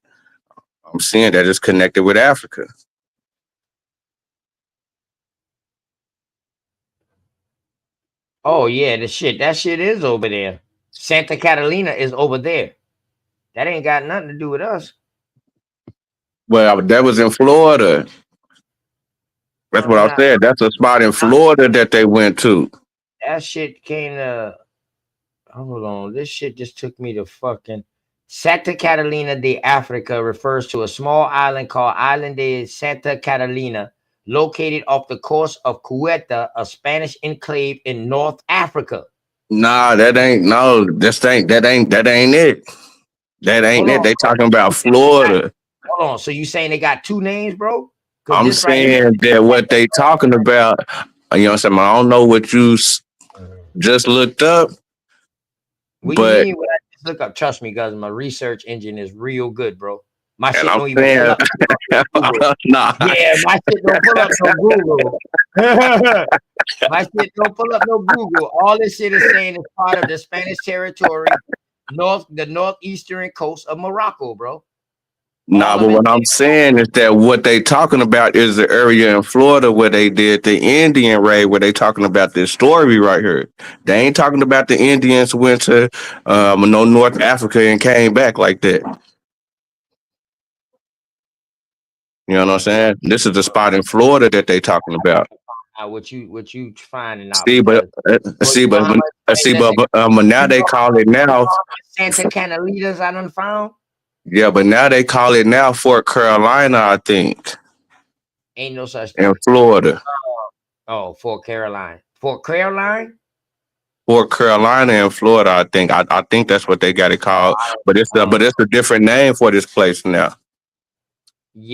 I'm seeing that it's connected with Africa. Oh yeah, that shit is over there. Santa Catalina is over there. That ain't got nothing to do with us. Well, that was in Florida. That's what No, I not said. That's a spot in Florida that they went to. that shit came to hold on. This shit just took me to fucking Santa Catalina de Africa refers to a small island called Island de Santa Catalina, located off the coast of Ceuta, a Spanish enclave in North Africa. Nah, that ain't no. That ain't it. That ain't Hold it. on, They bro. talking about You saying they got, Florida. hold on. So you saying they got two names, bro? Because I'm this right here. saying that what they talking about. You know what I'm saying? I don't know what you just looked up, What do you but mean? What I just look up? Trust me, guys. My research engine is real good, bro. My And shit I'm don't even pull saying, up no Google. nah, Yeah, my shit don't pull up no Google. My shit don't pull up no Google. All this shit is saying is part of the Spanish territory, the northeastern coast of Morocco, bro. nah. All But of it. what I'm saying is that what they talking about is the area in Florida where they did the Indian raid, where they talking about this story right here. They ain't talking about the Indians went to no North Africa and came back like that. You know what I'm saying? This is the spot in Florida that they talking about. What you finding out See, but because bro, you know how much hey, listen, but now you they know call it you know now. how much Santa Canalitas I done found? Yeah, but now they call it now Fort Carolina, I think, Ain't no such in thing. Florida. Oh, Fort Caroline. Fort Caroline? Fort Carolina in Florida, I think. I think that's what they got it called. I don't But it's a different name for this place now.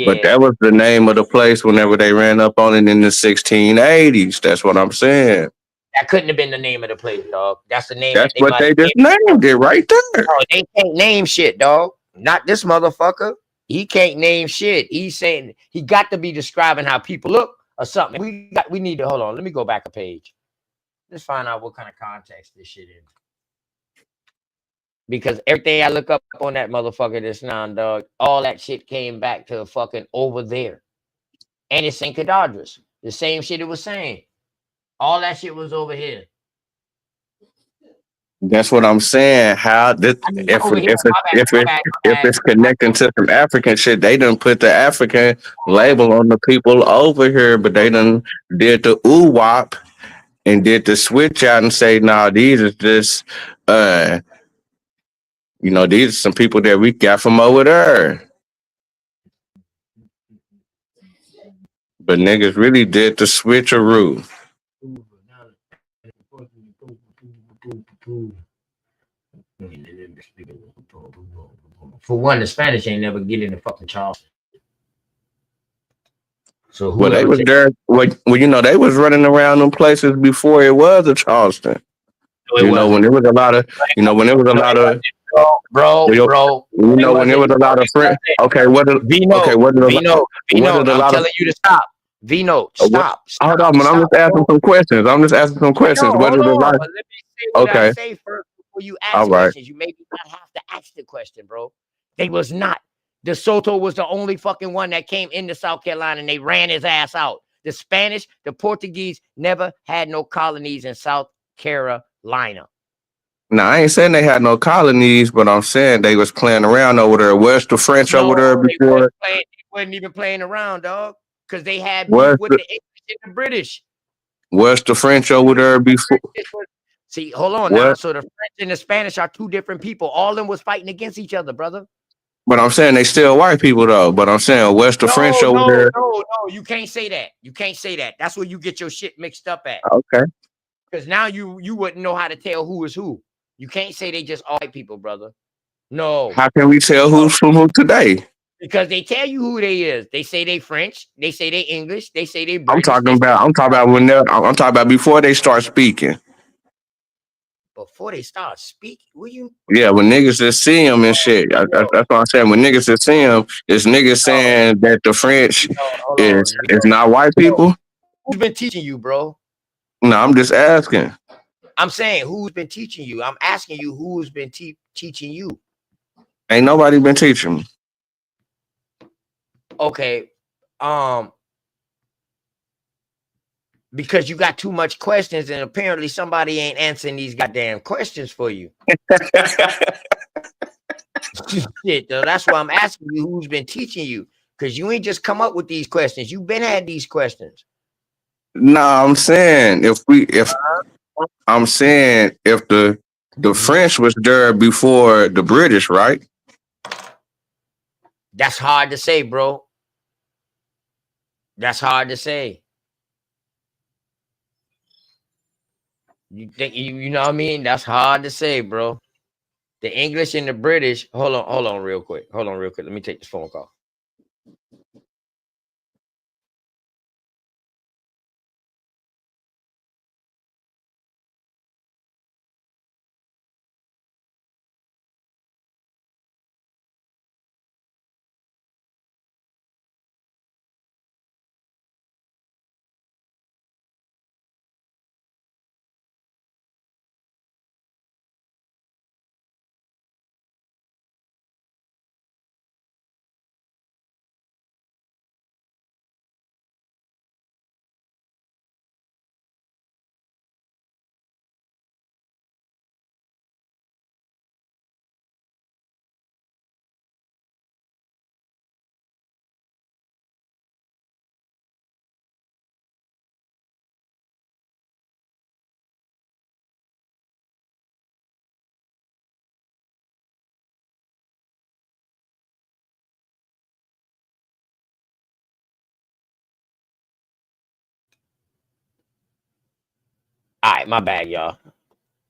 But yeah. that was the name of the place whenever they ran up on it in the 1680s. That's what I'm saying. That couldn't have been the name of the place, dog. That's the name That's that they what might they have just gave. named it right there. No, they can't name shit, dog. Not this motherfucker. He can't name shit. He's saying he got to be describing how people look or something. We need to hold on. Let me go back a page. Let's find out what kind of context this shit is. Because everything I look up on that motherfucker this now, dog, all that shit came back to fucking over there. And it's St. Cadadras. The same shit it was saying. All that shit was over here. That's what I'm saying. How this I mean, not over here. My bad. My bad. if My bad. it's connecting to some African shit, they done put the African label on the people over here, but they done did the ooh wop and did the switch out and say, nah, these is just these are some people that we got from over there. But niggas really did the switcheroo. For one, the Spanish ain't never get in the fucking Charleston. So Well, they whoever was take there. They was running around them places before it was a Charleston. no, it When wasn't. there was a lot of, when there was a No, lot it of, wasn't. Bro. It when there wasn't. was a lot of friends. Okay, Vino, what Vino, did a I'm lot of telling you to stop. Vino, what? stop, Hold on, man. I'm just asking bro. some questions. Vino, What hold did a on. lot? Let me say what I Okay, say first before you all ask right. questions. You maybe not have to ask the question, bro. They was not. De Soto was the only fucking one that came into South Carolina and they ran his ass out. The Spanish, the Portuguese never had no colonies in South Carolina. Now I ain't saying they had no colonies, but I'm saying they was playing around over there. Was the French over No, there they wasn't before? playing. They wasn't even playing around, dog, because they had beef Was with the the English and the British. was the French over there before? See, hold on now. What? So the French and the Spanish are two different people. All of them was fighting against each other, brother. But I'm saying they still white people though. But I'm saying was the French No, over no, there? no, no. You can't say that. You can't say that. That's where you get your shit mixed up at. Okay. Because now you wouldn't know how to tell who is who. You can't say they just all white people, brother. No. How can we tell No. who's from who today? Because they tell you who they is. They say they French. They say they English. They say they I'm British. talking They say about. I'm talking about before they start speaking. before they start speaking. Will you? Yeah, when niggas just see him and shit. That's what I'm saying. When niggas just see him, it's niggas saying that the French Hold is on. not white people. Who's been teaching you, bro? No, I'm just asking. I'm saying who's been teaching you. I'm asking you who's been teaching you. Ain't nobody been teaching me. Okay. Because you got too much questions and apparently somebody ain't answering these goddamn questions for you. Shit, though. That's why I'm asking you who's been teaching you. Because you ain't just come up with these questions. You've been had these questions. Nah, I'm saying if the French was there before the British, right? That's hard to say, bro. That's hard to say. You think you know what I mean? That's hard to say, bro. The English and the British. Hold on real quick. Let me take this phone call. right, my bad, y'all.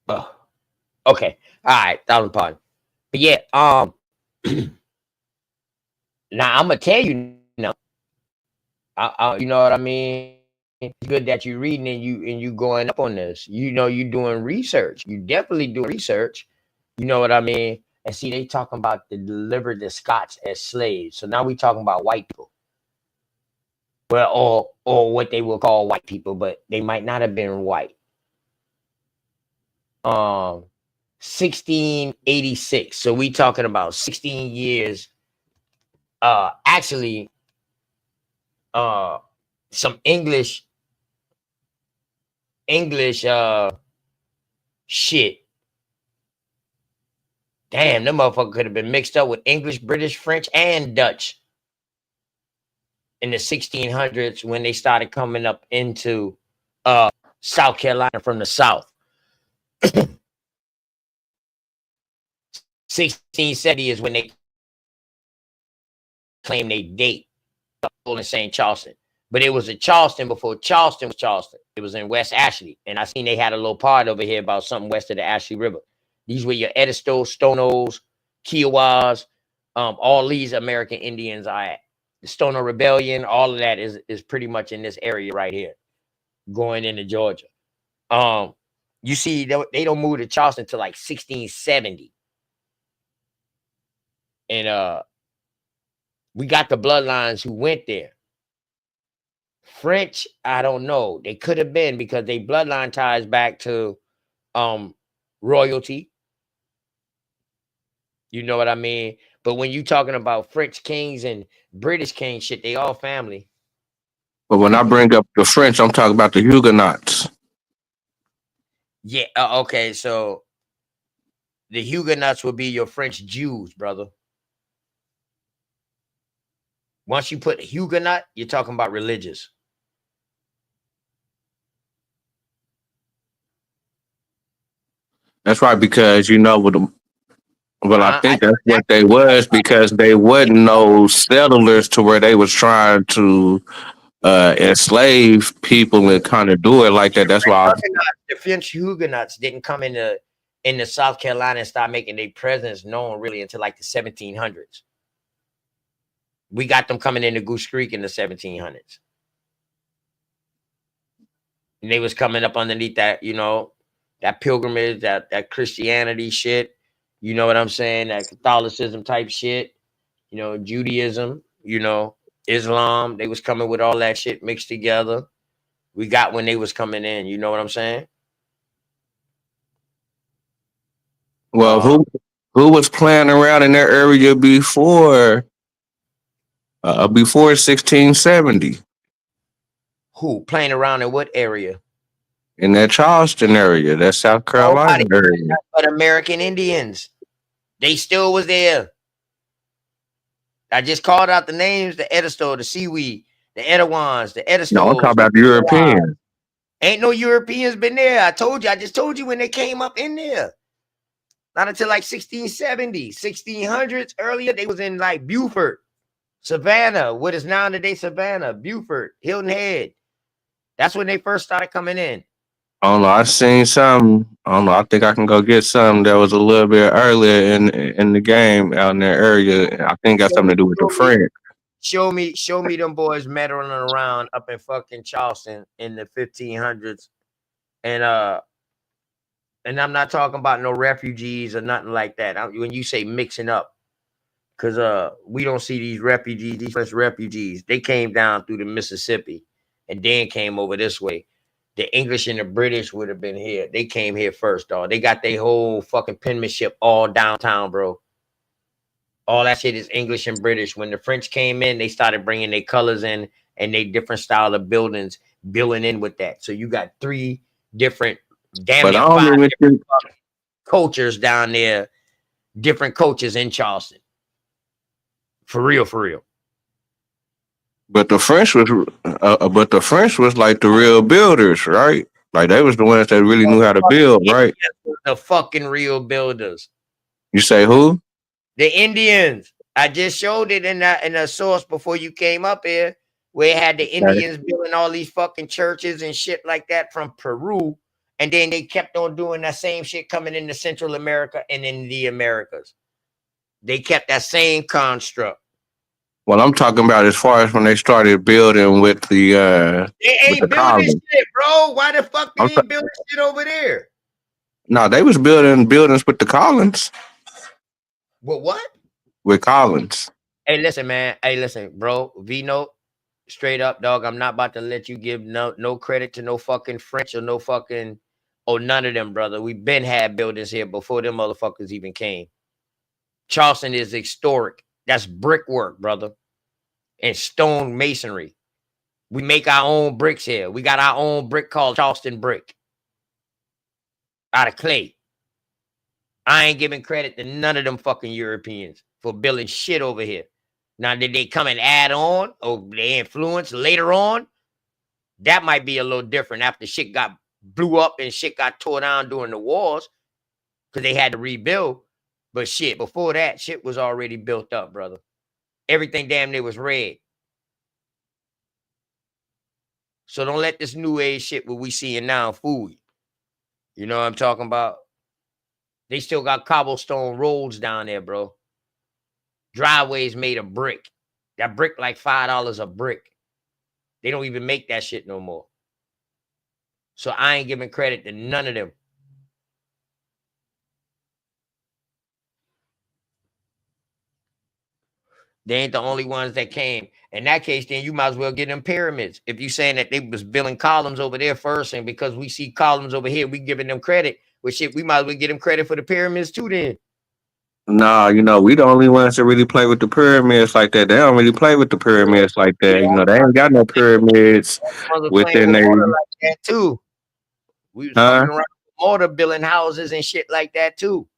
Ugh. Okay, all right, 1,000 pardon. But yeah, now I'm gonna tell you now. You know what I mean? It's good that you're reading and you going up on this. You know, you doing research. You definitely doing research. You know what I mean? And see, they talking about the delivered the Scots as slaves. So now we talking about white people. Well, or what they will call white people, but they might not have been white. 1686. So we talking about 16 years. Actually, some English shit. Damn, them motherfucker could have been mixed up with English, British, French, and Dutch in the 1600s when they started coming up into South Carolina from the south. 1670 is when they claim they date in St. Charleston. But it was in Charleston before Charleston was Charleston. It was in West Ashley. And I seen they had a little part over here about something west of the Ashley River. These were your Edisto, Stonos, Kiowas, all these American Indians are at. The Stoner Rebellion, all of that is pretty much in this area right here, going into Georgia. You see, they don't move to Charleston until like 1670. And we got the bloodlines who went there. French, I don't know. They could have been because they bloodline ties back to royalty. You know what I mean? But when you talking about French kings and British kings, shit, they all family. But when I bring up the French, I'm talking about the Huguenots. Yeah, okay, so the Huguenots will be your French Jews, brother. Once you put Huguenot, you're talking about religious. That's right, because you know with them. Well, I think that's what they was because they wasn't no settlers to where they was trying to enslave people and kind of do it like that. That's why. The French Huguenots didn't come into South Carolina and start making their presence known really until like the 1700s. We got them coming into Goose Creek in the 1700s. And they was coming up underneath that, you know, that pilgrimage, that Christianity shit. You know what I'm saying? That Catholicism type shit. You know, Judaism, you know, Islam. They was coming with all that shit mixed together. We got when they was coming in. You know what I'm saying? Well, who was playing around in that area before 1670? Who playing around in what area? In that Charleston area, that South Carolina Nobody area. but American Indians. They still was there. I just called out the names: the Edisto, the Seaweed, the Edawans, the Edistos. No, I'm talking about the Europeans. Ain't no Europeans been there. I told you. I just told you when they came up in there. Not until like 1670, 1600s. Earlier, they was in like Beaufort, Savannah, what is now today Savannah, Beaufort, Hilton Head. That's when they first started coming in. I don't know. I seen some. I don't know. I think I can go get some that was a little bit earlier in the game out in that area. I think got something to do with the French. Show me them boys meddling around up in fucking Charleston in the 1500s, and I'm not talking about no refugees or nothing like that. When you say mixing up, because we don't see these refugees, these French refugees. They came down through the Mississippi and then came over this way. The English and the British would have been here. They came here first, dog. They got their whole fucking penmanship all downtown, bro. All that shit is English and British. When the French came in, they started bringing their colors in and they different style of buildings building in with that. So you got three different, damn near 5 different cultures down there, different cultures in Charleston. For real, for real. But the French was like the real builders, right? Like they was the ones that really knew how to build, right? The fucking real builders. You say who? The Indians. I just showed it in the source before you came up here, where it had the Indians building all these fucking churches and shit like that from Peru And then they kept on doing that same shit coming into Central America and in the Americas. They kept that same construct. Well, I'm talking about as far as when they started building They with the ain't building columns. shit, bro. Why the fuck they I'm ain't building shit over there? No, they was building buildings with the Collins. Well, what? With Collins. Hey, listen, man. Hey, listen, bro. Vino, straight up, dog. I'm not about to let you give no credit to no fucking French or no fucking none of them, brother. We been had buildings here before them motherfuckers even came. Charleston is historic. That's brickwork, brother, and stone masonry. We make our own bricks here. We got our own brick called Charleston brick out of clay. I ain't giving credit to none of them fucking Europeans for building shit over here. Now, did they come and add on or they influence later on? That might be a little different after shit got blew up and shit got tore down during the wars because they had to rebuild. But shit, before that, shit was already built up, brother. Everything damn near was red. So don't let this new age shit what we seeing now fool you. You know what I'm talking about? They still got cobblestone roads down there, bro. Driveways made of brick. That brick like $5 a brick. They don't even make that shit no more. So I ain't giving credit to none of them. They ain't the only ones that came. In that case, then you might as well get them pyramids. If you saying that they was building columns over there first, and because we see columns over here, we giving them credit. Well, shit, we might as well get them credit for the pyramids too then. Nah, we the only ones that really play with the pyramids like that. They don't really play with the pyramids like that. They ain't got no pyramids Mother playing within with their mortar like that too. We was huh? fucking around with mortar building houses and shit like that too.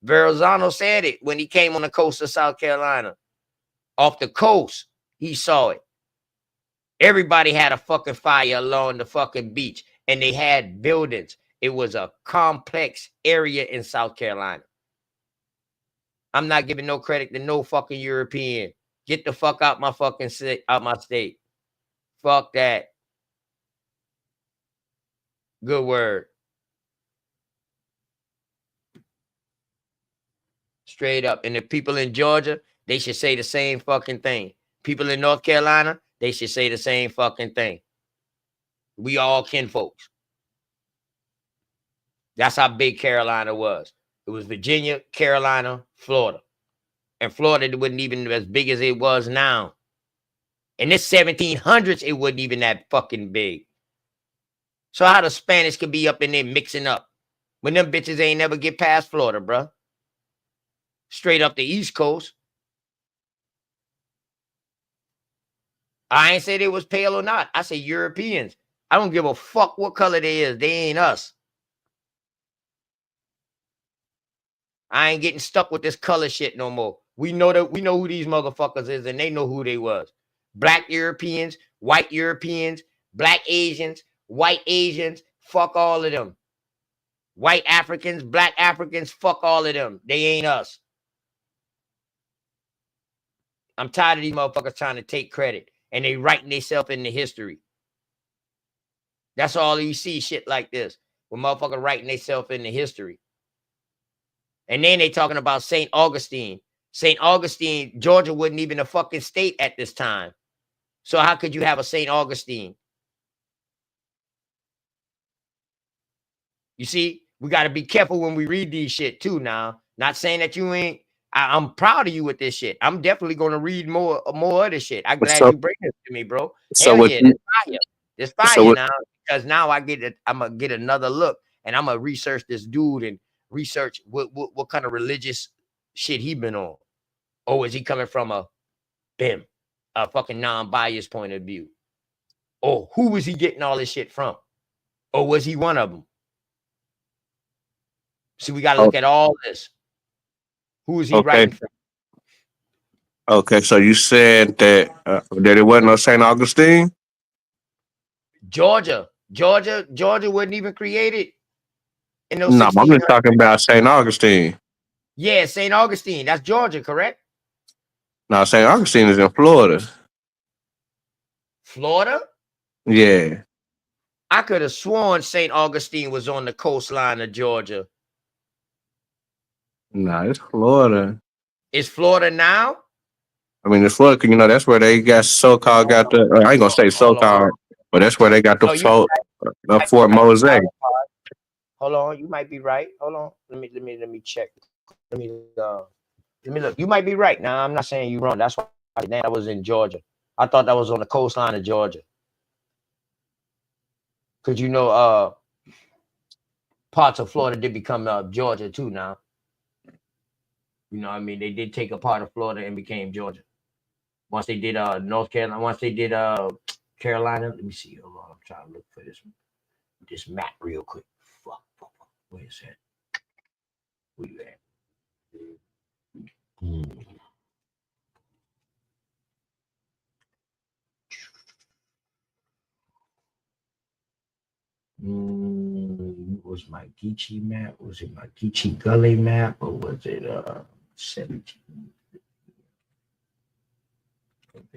Verrazano said it when he came on the coast of South Carolina. Off the coast, he saw it. Everybody had a fucking fire along the fucking beach, and they had buildings. It was a complex area in South Carolina. I'm not giving no credit to no fucking European. Get the fuck out my fucking out my state. Fuck that. Good word. Straight up. And the people in Georgia, they should say the same fucking thing. People in North Carolina, they should say the same fucking thing. We all kinfolks. That's how big Carolina was. It was Virginia, Carolina, Florida. And Florida wasn't even as big as it was now. In the 1700s, it wasn't even that fucking big. So how the Spanish could be up in there mixing up when them bitches ain't never get past Florida, bruh? Straight up the East Coast. I ain't say they was pale or not. I say Europeans. I don't give a fuck what color they is. They ain't us. I ain't getting stuck with this color shit no more. We know who these motherfuckers is, and they know who they was. Black Europeans, white Europeans, black Asians, white Asians, fuck all of them. White Africans, black Africans, fuck all of them. They ain't us. I'm tired of these motherfuckers trying to take credit, and they writing themselves into history. That's all you see shit like this. When motherfuckers writing themselves into history. And then they talking about St. Augustine. St. Augustine, Georgia wasn't even a fucking state at this time. So how could you have a St. Augustine? You see, we got to be careful when we read these shit too now. Not saying that you ain't. I'm proud of you with this shit. I'm definitely going to read more of this shit. I'm glad you bring this to me, bro. So Hell what yeah, you, there's so fire what now, because now I'm gonna get another look, and I'm gonna research this dude and research what kind of religious shit he been on. Or is he coming from a fucking non-biased point of view? Or who was he getting all this shit from? Or was he one of them? See, we got to look at all this. Who is he writing from? Okay, so you said that it wasn't no St. Augustine? Georgia wasn't even created in those No, I'm 1600s. just talking about St. Augustine. Yeah, St. Augustine. That's Georgia, correct? No, St. Augustine is in Florida. Florida? Yeah. I could have sworn St. Augustine was on the coastline of Georgia. Nah, it's Florida. Is Florida now? I mean, it's Florida. You know, that's where they got so-called got the. I ain't gonna say Hold on. so-called, but that's where they got the No, you Fort Mosaic. hold on. You might be right. Hold on. Let me check. Let me look. You might be right. Now I'm not saying you're wrong. That's why that was in Georgia. I thought that was on the coastline of Georgia. Cause you know, parts of Florida did become Georgia too now. You know what I mean? They did take a part of Florida and became Georgia. Once they did North Carolina, once they did Carolina. Let me see. Hold on. I'm trying to look for this map real quick. Fuck. Where is that? Where you at? Was my Geechee map? Was it my Geechee Gully map? Or was it 17? Let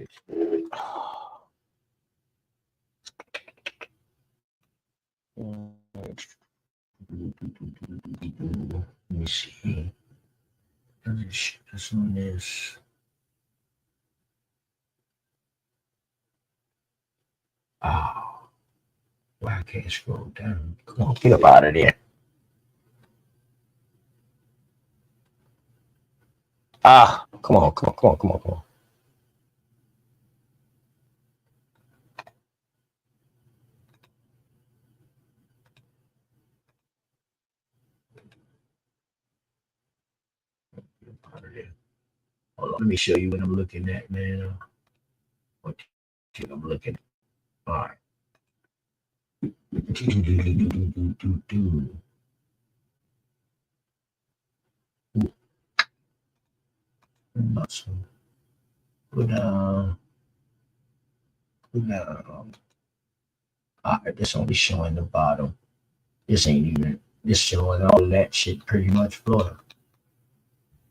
me see. This one is. Oh, why I can't scroll down? Come on, get up out of there. Come on. Out of there. Hold on, let me show you what I'm looking at, man. What I'm looking at. All right. Awesome. Put down. All right, this only showing the bottom. This ain't even. This showing all that shit pretty much Florida.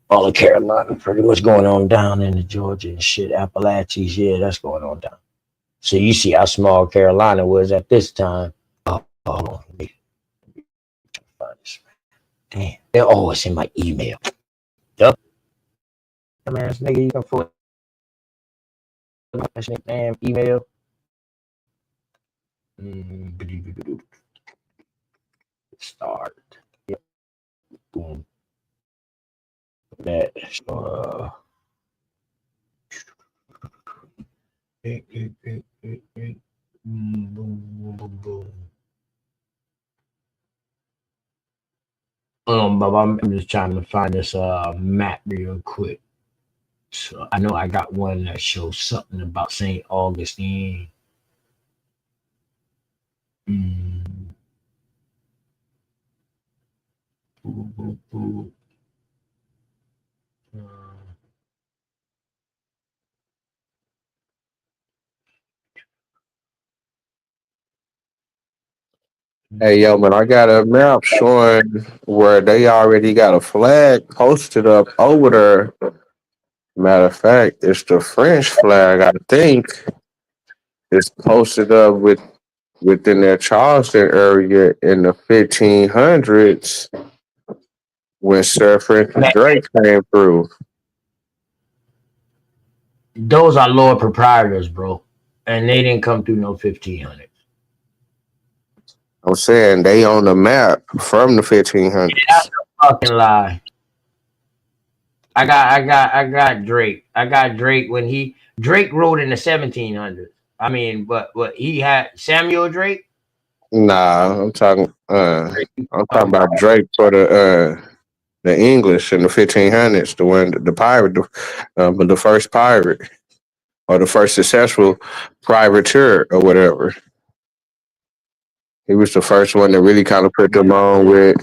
All of Carolina, pretty much going on down in the Georgia and shit. Appalachians, yeah, that's going on down. So you see how small Carolina was at this time. Oh, hold on. Let me find this. Damn. It's in my email. Yup. Dumbass nigga, you can forward my damn email. Start. Yep. Boom. That. Uh, boom. Bob, I'm just trying to find this map real quick. So I know I got one that shows something about St. Augustine. Hey, yo, man, I got a map showing where they already got a flag posted up over there. Matter of fact, it's the French flag. I think it's posted up within their Charleston area in the 1500s when Sir Francis Drake came through. Those are Lord proprietors, bro. And they didn't come through no 1500. I'm saying they on the map from the 1500s. That's a fucking lie. I got Drake. I got Drake when Drake wrote in the 1700s. I mean, but what he had Samuel Drake? Nah, I'm talking about Drake for the English in the 1500s, the one the pirate, the first pirate or the first successful privateer or whatever. He was the first one that really kind of put them on with,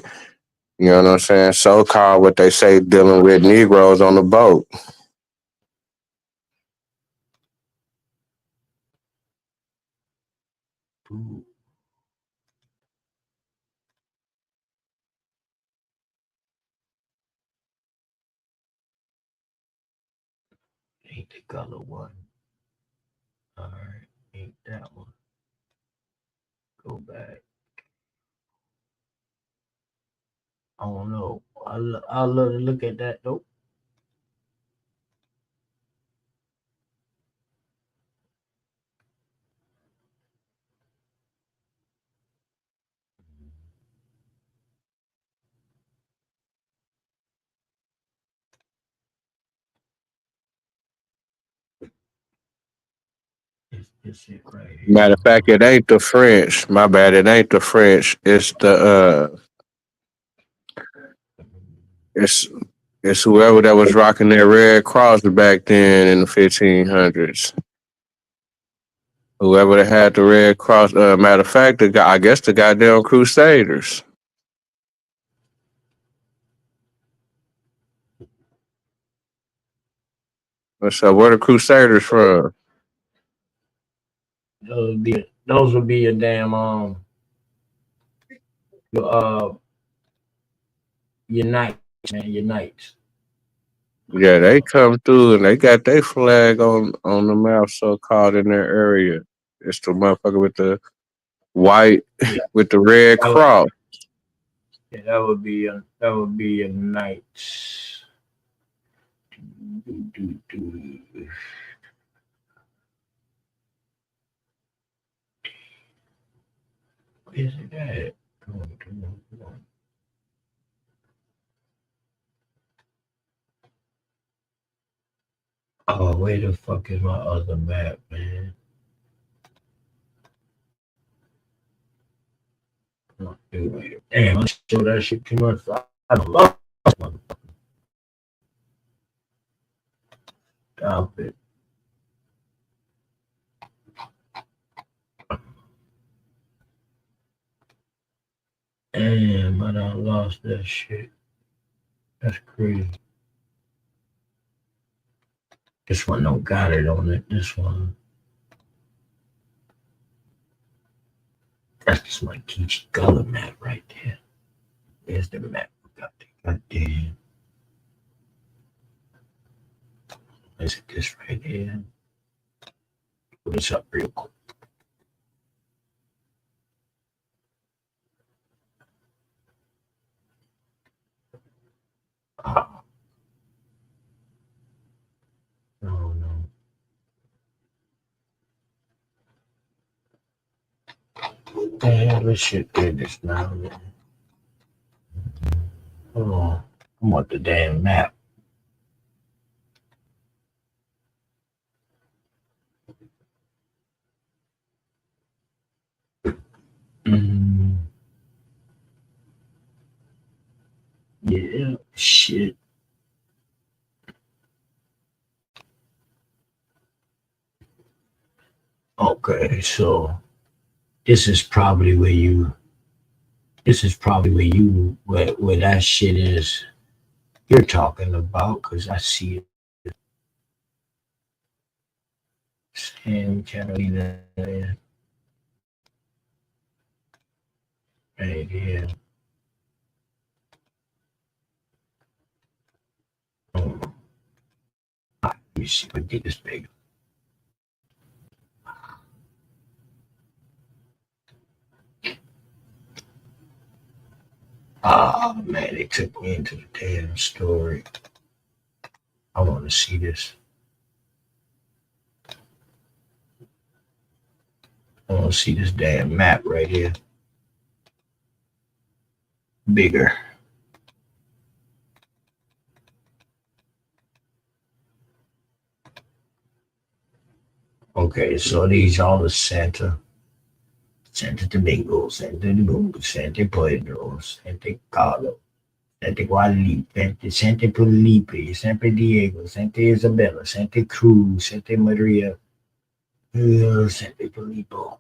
you know what I'm saying, so called what they say dealing with Negroes on the boat. Ain't the color one. All right, ain't that one. Go back. I don't know. I'll love to look at that though. This shit right here. Matter of fact, it ain't the French. My bad. It ain't the French. It's it's whoever that was rocking their Red Cross back then in the 1500s. Whoever that had the Red Cross. Matter of fact, the guy, I guess the goddamn Crusaders. What's up? Where the Crusaders from? Those would be your damn your your knights, man, your knights. Yeah, they come through and they got their flag on the map, so called in their area. It's the motherfucker with the white Yeah, with the red that would, cross. yeah, that would be a knights. Where's it at? Come on. Oh, where the fuck is my other map, man? Oh, dude, wait. Damn, I show that shit too much. I don't love outfit. Damn, I done lost that shit. That's crazy. This one don't got it on it. This one. That's just my Geechee color map right there. There's the map. Got the goddamn. Is this right here? Put this up real quick. Oh, no. Damn, this shit did this now, man. Hold on. I want the damn map. Mm, yeah, shit. Okay, so this is probably where you. This is probably where that shit is. You're talking about because I see it. San Carolina, right here. Oh, let me see if I get this big. Oh man, they took me into the damn story. I want to see this. I want to see this damn map right here. Bigger. Okay, so these all the Santa Domingo, Santa Pedro, Santa Carlo, Santa Guadalupe, Santa Felipe, Santa Diego, Santa Isabella, Santa Cruz, Santa Maria, Santa Filippo.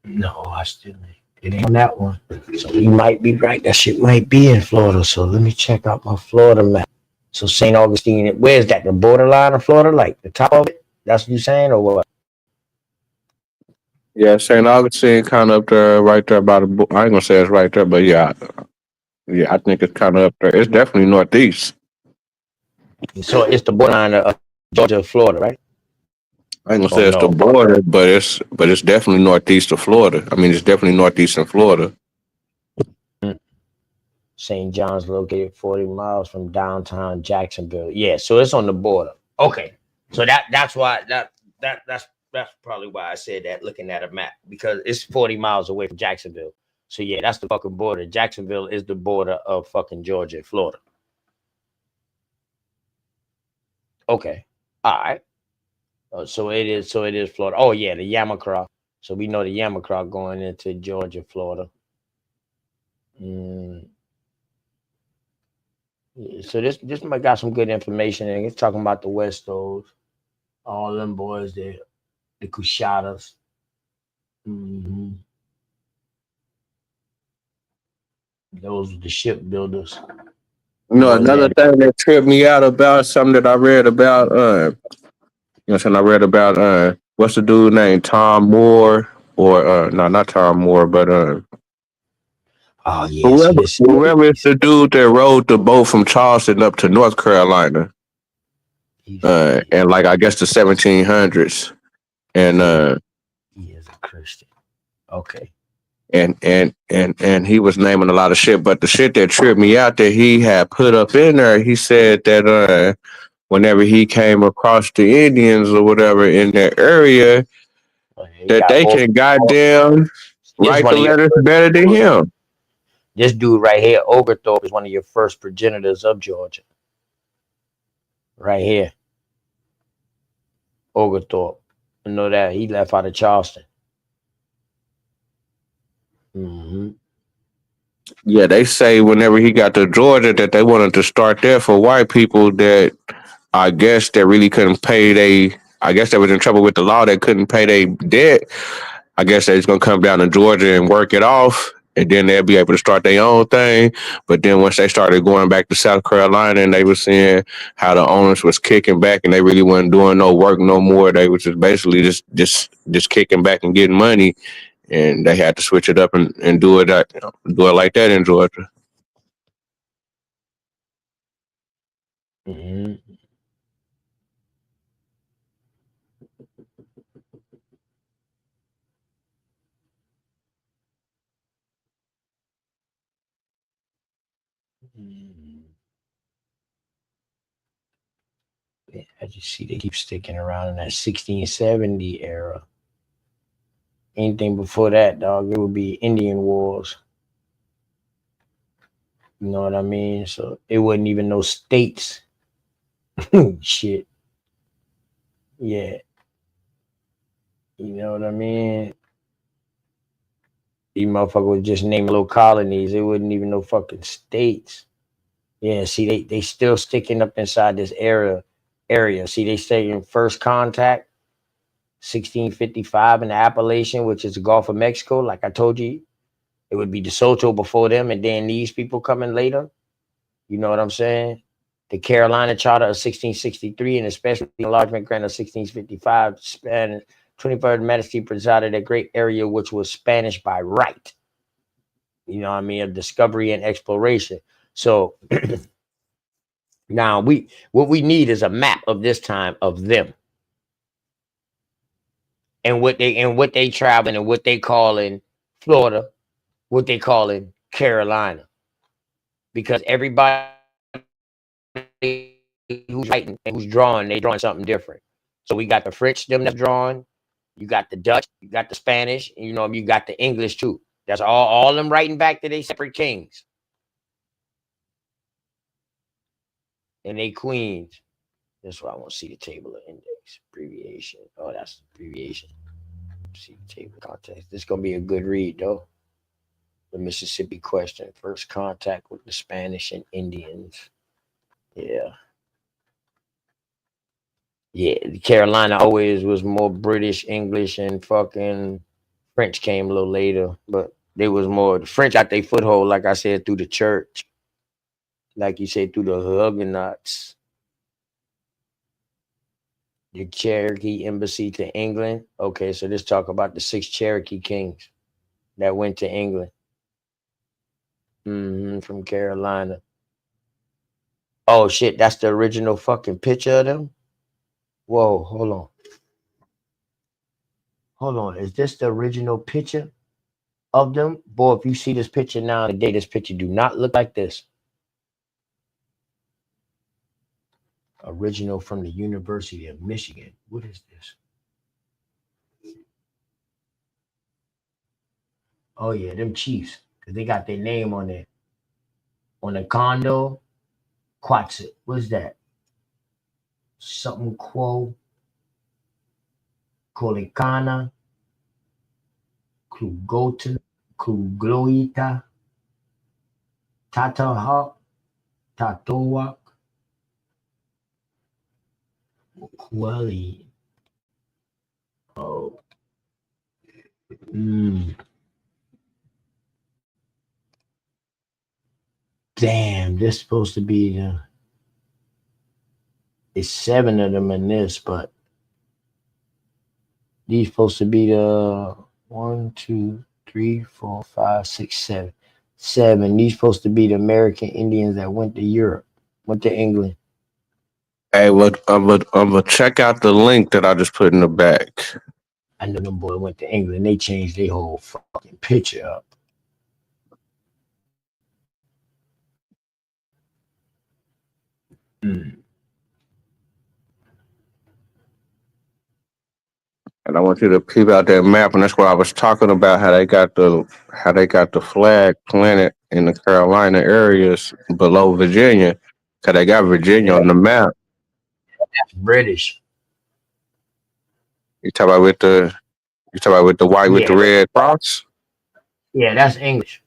No, I still it ain't on that one. So you might be right. That shit might be in Florida. So let me check out my Florida map. So St. Augustine, where's that? The borderline of Florida, like the top of it? That's what you saying, or what? Yeah, St. Augustine kind of up there, right there by the. I ain't gonna say it's right there, but yeah, I think it's kind of up there. It's definitely northeast. So it's the borderline of Georgia, Florida, right? I ain't gonna Oh say it's the no. border, but it's definitely northeast of Florida. I mean, it's definitely northeastern Florida. St. John's located 40 miles from downtown Jacksonville. Yeah, so it's on the border. Okay. So that's why that's probably why I said that looking at a map, because it's 40 miles away from Jacksonville. So yeah, that's the fucking border. Jacksonville is the border of fucking Georgia and Florida. Okay. All right. So it is Florida. Oh yeah, the Yamacraw. So we know the Yamacraw going into Georgia, Florida. Mm, yeah, so this might got some good information, and it's talking about the Westos, all them boys there, the Kushatas. Hmm. Those were the shipbuilders. You know, Boys another that thing that tripped me out about something that I read about, something I read about, what's the dude named Tom Moore, or no, not Tom Moore, but oh yeah, so whoever this whoever is the dude that rode the boat from Charleston up to North Carolina, he, and like I guess the 1700s, and yeah, he is a Christian. Okay. and he was naming a lot of shit, but the shit that tripped me out that he had put up in there, he said that whenever he came across the Indians or whatever in that area, Oh, yeah, he that got they all. can goddamn This is write one the of your letters first better than dudes. him. This dude right here, Oglethorpe, is one of your first progenitors of Georgia. Right here, Oglethorpe. You know that he left out of Charleston. Hmm. Yeah, they say whenever he got to Georgia that they wanted to start there for white people that I guess that really couldn't pay they. I guess they was in trouble with the law. They couldn't pay their debt. I guess they're just gonna come down to Georgia and work it off, and then they'll be able to start their own thing. But then once they started going back to South Carolina and they were seeing how the owners was kicking back and they really wasn't doing no work no more, they was just basically just kicking back and getting money, and they had to switch it up and do it do it like that in Georgia. Hmm. Yeah, I just see they keep sticking around in that 1670 era. Anything before that, dog, it would be Indian wars. You know what I mean? So it wasn't even no states. Shit. Yeah. You know what I mean? These motherfuckers would just name little colonies. It wasn't even no fucking states. Yeah, see, they still sticking up inside this area. See, they say in first contact, 1655 in the Appalachian, which is the Gulf of Mexico. Like I told you, it would be DeSoto before them, and then these people coming later. You know what I'm saying? The Carolina Charter of 1663, and especially the enlargement grant of 1655, Spanish 23rd Majesty presided a great area which was Spanish by right. You know what I mean? Of discovery and exploration. So now what we need is a map of this time of them and what they traveling and what they call in Florida, what they call in Carolina, because everybody who's writing and who's drawing, they drawing something different. So we got the French, them that's drawing, you got the Dutch, you got the Spanish, and you know, you got the English too. That's all them writing back to they separate kings and they queens. That's why I want to see the table of index abbreviation. Oh, that's the abbreviation. See the table of context. This is gonna be a good read though. The Mississippi question. First contact with the Spanish and Indians. Yeah. Yeah. Carolina always was more British, English, and fucking French came a little later. But they was more the French got their foothold, like I said, through the church. Like you said, through the Huguenots. The Cherokee embassy to England. Okay, so let's talk about the six Cherokee kings that went to England. From Carolina. Oh shit, that's the original fucking picture of them. Whoa, hold on. Hold on. Is this the original picture of them? Boy, if you see this picture now today, this picture do not look like this. Original from the University of Michigan. What is this? Oh yeah, them Chiefs. Cause they got their name on it. On the condo. Quatsit. What's that? Something quo. Kolikana. Klugotan. Klugloita. Tatahawk. Tatowak. Quelly. Oh. Mm. Damn, this supposed to be the. It's 7 of them in this, but these supposed to be the 1, 2, 3, 4, 5, 6, 7. 7. These supposed to be the American Indians that went to Europe, went to England. Hey, I'm gonna check out the link that I just put in the back. I know them boys went to England. They changed their whole fucking picture up. Mm. And I want you to peep out that map, and that's what I was talking about. How they got the flag planted in the Carolina areas below Virginia, cause they got Virginia Yeah, on the map. that's British. You talk about with the white with the Yeah, red cross. yeah, that's English.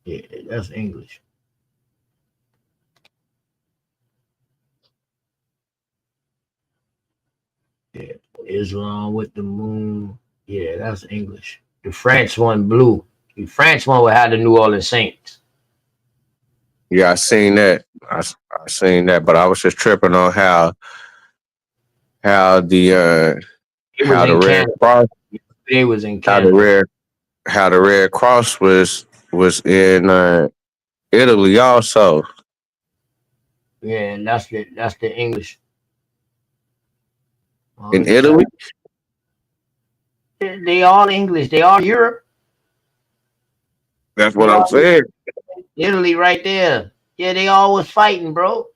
Yeah, that's English. Yeah, Islam with the moon. Yeah, that's English. The French one blue. The French one would have the New Orleans Saints. Yeah, I seen that. I seen that, but I was just tripping on how the It was how the in red Canada. cross They was in how the Canada. red how the red cross was in Italy also. Yeah, and that's the English. Oh, In it's Italy. they all English. They all Europe. That's what They I'm all saying. Italy right there. Yeah, they all was fighting, bro.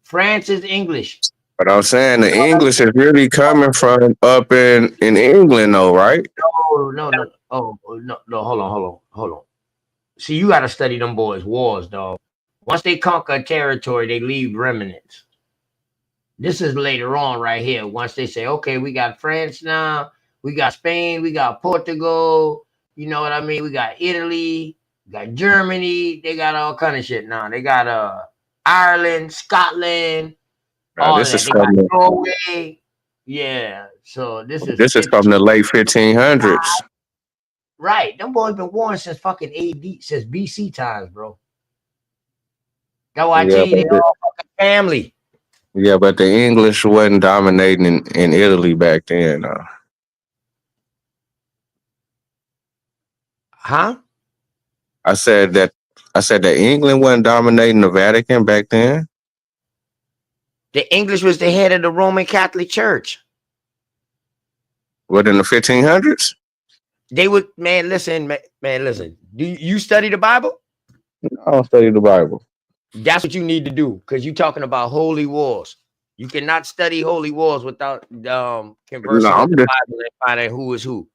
France is English. But I'm saying You the know English is really coming from up in England, though, right? Oh no. Oh no, no, hold on. See, you gotta study them boys' wars, dog. Once they conquer a territory, they leave remnants. This is later on right here. Once they say, okay, we got France now, we got Spain, we got Portugal, you know what I mean? We got Italy, we got Germany, they got all kind of shit now. They got Ireland, Scotland, Now all of this that. is They got from the Norway. Yeah. So this is this is from 15. the late 1500s. Right. Them boys been warring since fucking AD, since BC times, bro. That's why I tell Yeah, you they all fucking family. but the English wasn't dominating in Italy back then. Huh? I said that I said that England wasn't dominating the Vatican back then. The English was the head of the Roman Catholic Church. What in the 1500s? They would, man, listen, man, listen. Do you study the Bible? I don't study the Bible. That's what you need to do because you're talking about holy wars. You cannot study holy wars without No, conversing with I'm the just Bible and finding who is who.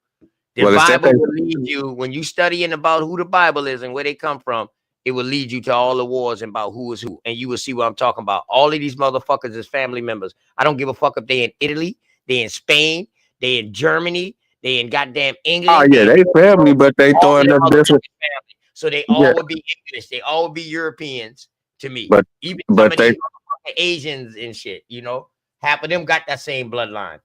The well, it's that Bible they, will lead you when you studying about who the Bible is and where they come from. It will lead you to all the wars and about who is who, and you will see what I'm talking about. All of these motherfuckers is family members. I don't give a fuck if they in Italy, they in Spain, they in Germany, they in goddamn oh England, yeah, they in they family, Portugal. but they All of throwing them up different. motherfucking family. So they Yeah, all would be English. They all would be Europeans to me. but Even some but of they these motherfucking Asians and shit. Half of them got that same bloodline.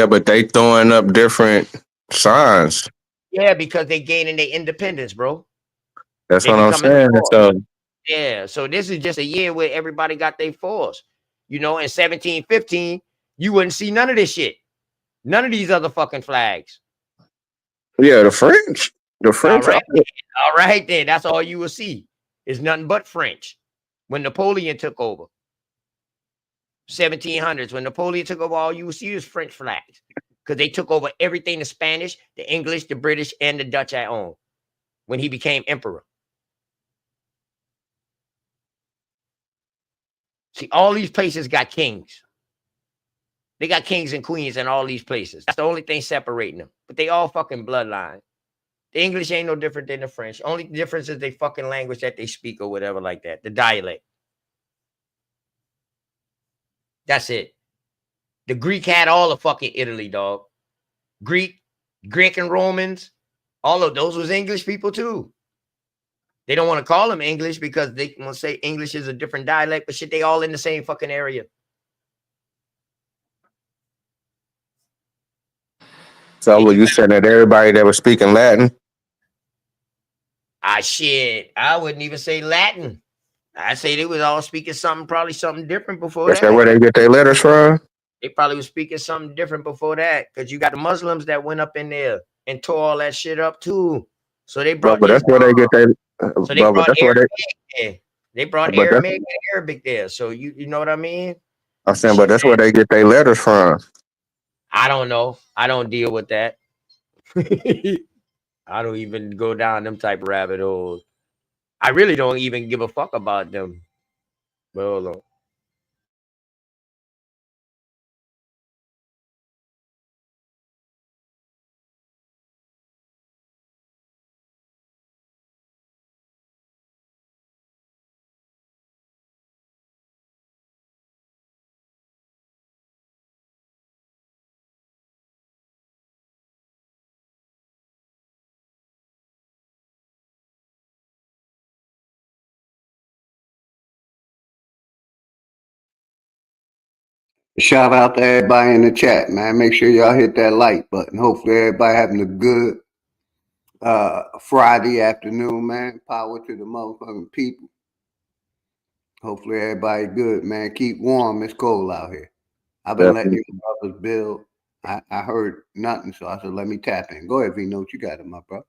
but they throwing up different signs. Yeah, because they gaining their independence, bro. That's They what I'm becoming saying. a force. So Yeah. So this is just a year where everybody got their force. In 1715, you wouldn't see none of this shit. None of these other fucking flags. yeah, the All French. right. All right, then. That's all you will see. Is nothing but French when Napoleon took over. 1700s. When Napoleon took over, all you see was French flags because they took over everything: the Spanish, the English, the British, and the Dutch I own when he became emperor. See, all these places got kings. They got kings and queens in all these places. That's the only thing separating them. But they all fucking bloodline. The English ain't no different than the French. Only difference is they fucking language that they speak or whatever like that. The dialect. That's it. The Greek had all of fucking Italy, dog. Greek and Romans, all of those was English people too. They don't want to call them English because they want to say English is a different dialect, but shit, they all in the same fucking area. So were you saying that everybody that was speaking Latin? Shit, I wouldn't even say Latin. I say they was all speaking something, probably something different before That's that. where they get their letters from? They probably was speaking something different before that because you got the Muslims that went up in there and tore all that shit up too. So they brought But that's where they get their. so they brought That's where Aramaic they. there. They brought But that's. Aramaic and Arabic there. So you know what I mean? I'm saying, but that's where they get their letters from. I don't know. I don't deal with that. I don't even go down them type of rabbit holes. I really don't even give a fuck about them. But hold on. Shout out to everybody in the chat, man. Make sure y'all hit that like button. Hopefully everybody having a good Friday afternoon, man. Power to the motherfucking people. Hopefully everybody good, man. Keep warm. It's cold out here. I've been letting you brothers build. I heard nothing, so I said, let me tap in. Go ahead, V. Note. You got it, my brother.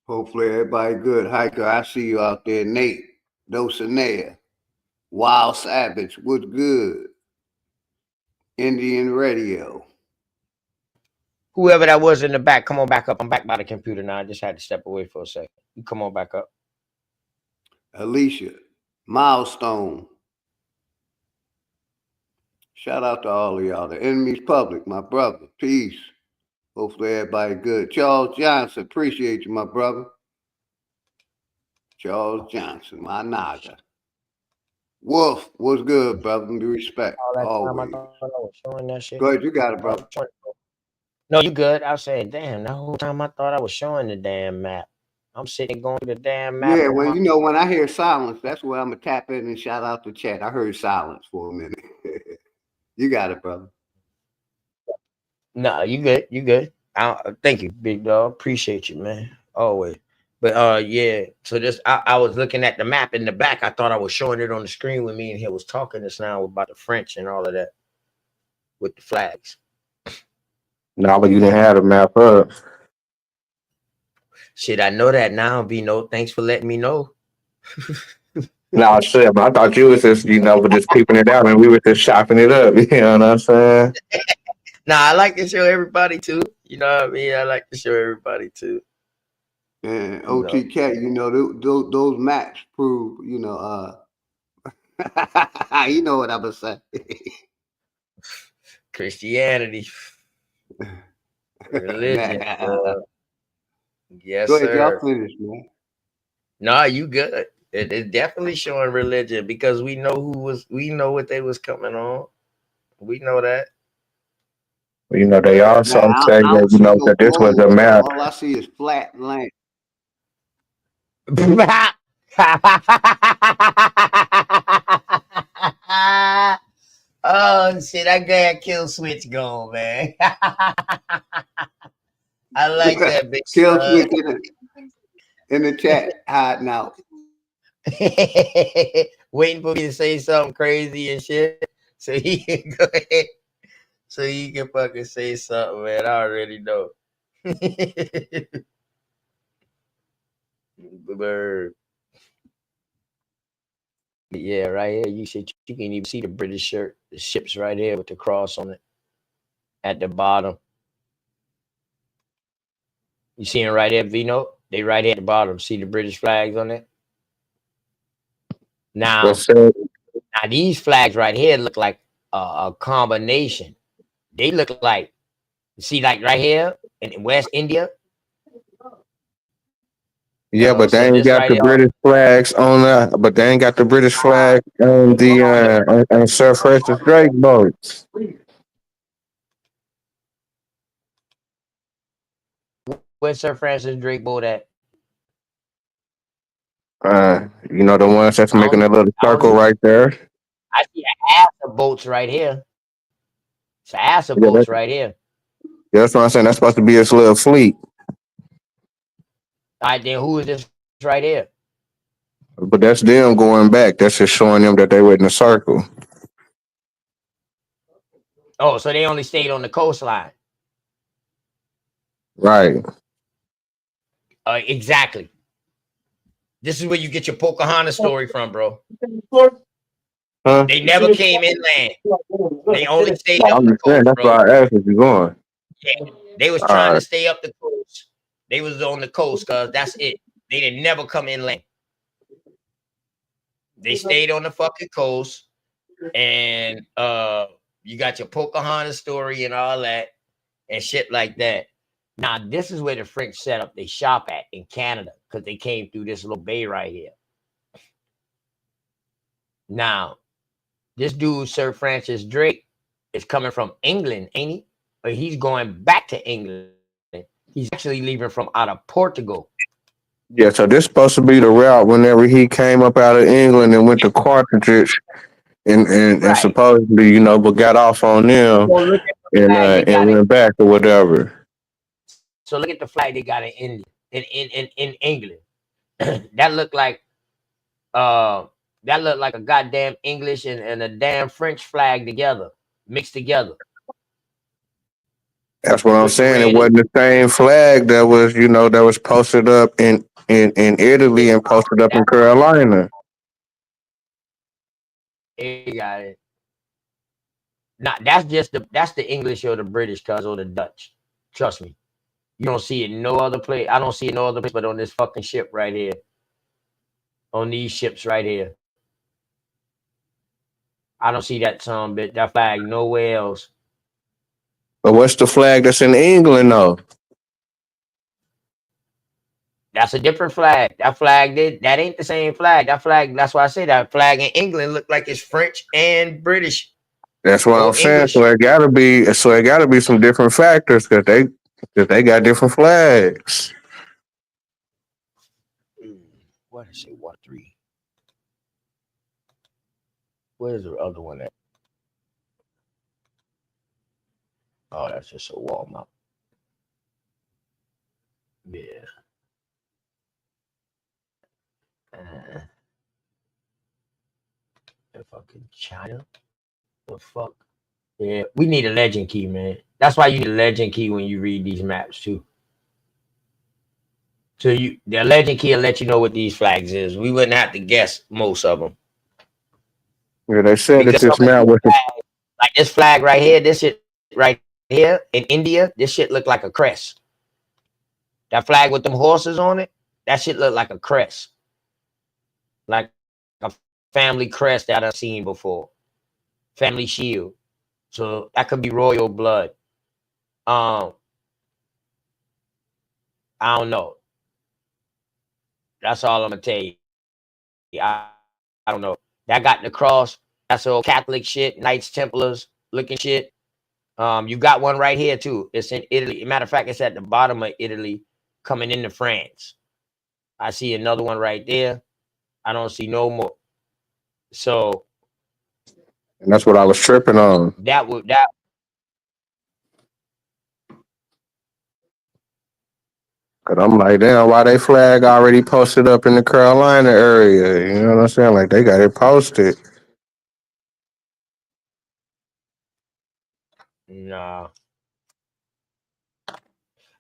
Hopefully everybody good. Hiker, I see you out there. Nate, Dosanea, Wild Savage, what's good? Indian Radio. Whoever that was in the back, come on back up. I'm back by the computer now. I just had to step away for a second. You come on back up. Alicia, Milestone. Shout out to all of y'all. The enemy's public, my brother. Peace. Hopefully everybody good. Charles Johnson, appreciate you, my brother. Charles Johnson, my naga. Wolf, what's good, brother? Be respect. All that time Always. I thought I was showing that shit. Go ahead, you got it, brother. No, you good. I was saying, damn, that whole time I thought I was showing the damn map. I'm sitting going through the damn map. Yeah, well, when I hear silence, that's where I'm gonna tap in and shout out the chat. I heard silence for a minute. You got it, brother. No, you good. You good. Thank you, big dog. Appreciate you, man. Always. But yeah. So I was looking at the map in the back. I thought I was showing it on the screen when me and he was talking just now about the French and all of that with the flags. No, but you didn't have the map up. Shit, I know that now, Vino. Thanks for letting me know. No, shit, but I thought you was just, just peeping it out and we were just chopping it up. You know what I'm saying? Nah, I like to show everybody too. You know what I mean? I like to show everybody too. And OTK, those maps prove, you know what I'm gonna say. Christianity. Religion. Yes, Go ahead, sir. y'all finish, man. No, you good. It's definitely showing religion because we know what they was coming on. We know that. They also say that, that this was a map. All I see is flat land. Oh shit, I got kill switch going, man. I like that, big Kill son. switch in the chat, hiding out. Waiting for me to say something crazy and shit, so he can go ahead, so he can fucking say something, man. I already know. Bird. Yeah, right here. You can even see the British shirt, the ships right here with the cross on it at the bottom. You see it right there, Vino? They right here at the bottom. See the British flags on it? Now, Yes, sir. now these flags right here look like a combination. They look like, see, like right here in West India. Yeah, but So they ain't this got right the here, British flags on the. But they ain't got the British flag on the on Sir Francis Drake boats. where's Sir Francis Drake boat at? You know the ones that's I making don't, that little I don't circle see. right there. I see an ass of boats right here. It's an ass of Yeah, boats right here. that's what I'm saying. That's supposed to be his little fleet. All right, then who is this right here? But that's them going back. That's just showing them that they were in a circle. Oh, so they only stayed on the coastline. Right. Exactly. This is where you get your Pocahontas story from, bro. Huh? They never came inland. They only stayed up I'm the just saying. coast, That's why bro. I asked if you're going. Yeah, they was All trying to right. stay up the coast. They was on the coast, cause that's it. They didn't never come inland. They stayed on the fucking coast, and you got your Pocahontas story and all that and shit like that. Now, this is where the French set up they shop at in Canada, because they came through this little bay right here. Now, this dude, Sir Francis Drake, is coming from England, ain't he? But he's going back to England. He's actually leaving from out of Portugal. Yeah. So this supposed to be the route whenever he came up out of England and went to Carthage and Right. supposedly but got off on them So look at the flag they and got in. went back or whatever. So look at the flag they got in India, in England. that looked like uh that looked like a goddamn English and a damn French flag together, mixed together That's what I'm with the saying. It red and wasn't the same flag that was posted up in Italy and posted up in that Carolina. they got it. Nah, that's the English or the British, cuz, or the Dutch. Trust me. You don't see it no other place. I don't see it no other place but on this fucking ship right here. On these ships right here. I don't see that flag nowhere else. But what's the flag that's in England though? That's a different flag. That flag that ain't the same flag. That flag, that's why I say that flag in England look like it's French and British That's what I'm or saying. So English. it gotta be some different factors because they got different flags. What did I say? 1-3. Where's the other one at? Oh, that's just a Walmart. Yeah. Fucking China. The fuck? Yeah, we need a legend key, man. That's why you need a legend key when you read these maps too. So the legend key will let you know what these flags is. We wouldn't have to guess most of them Yeah, they said that because some this of map these was flags, like this flag right here, this shit right here in India, this shit look like a crest. That flag with them horses on it, that shit look like a crest, like a family crest that I've seen before, family shield. So that could be royal blood. Um, I don't know. That's all I'm gonna tell you. I don't know. That got the cross. That's all Catholic shit, Knights Templars looking shit. You got one right here too. It's in Italy. Matter of fact, it's at the bottom of Italy, coming into France. I see another one right there. I don't see no more. So and that's what I was tripping on. that would that Cause I'm like, damn, why they flag already posted up in the Carolina area? You know what I'm saying? Like they got it posted. Nah,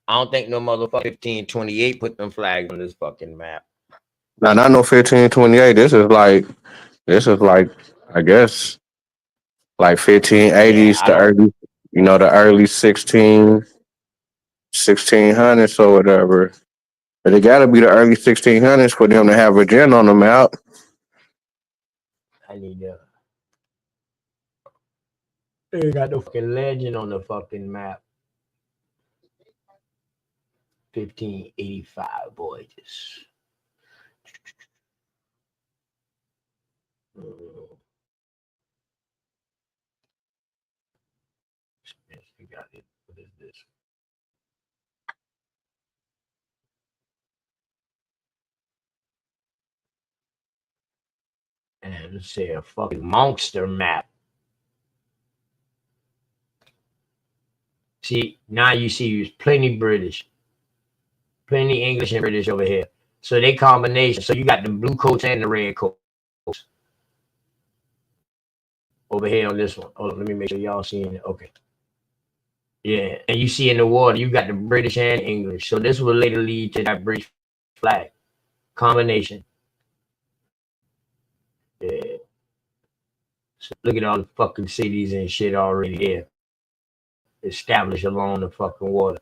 I don't think no motherfucker 1528 put them flags on this fucking map. Now, not no 1528. This is like, I guess, like Yeah, 1580s, I don't. the early 1600s or whatever. But it got to be the early 1600s for them to have Virginia on the map. I need to. They got no fucking legend on the fucking map. 1585, boy. Just. Mm, yes, we got it. What is this? And let's say a fucking monster map. See, now you see there's plenty British, plenty English and British over here. So they combination. So you got the blue coats and the red coats over here on this one. Hold on, let me make sure y'all seeing it. Okay. Yeah, and you see in the water, you got the British and English. So this will later lead to that British flag combination. Yeah. So look at all the fucking cities and shit already here, established along the fucking water.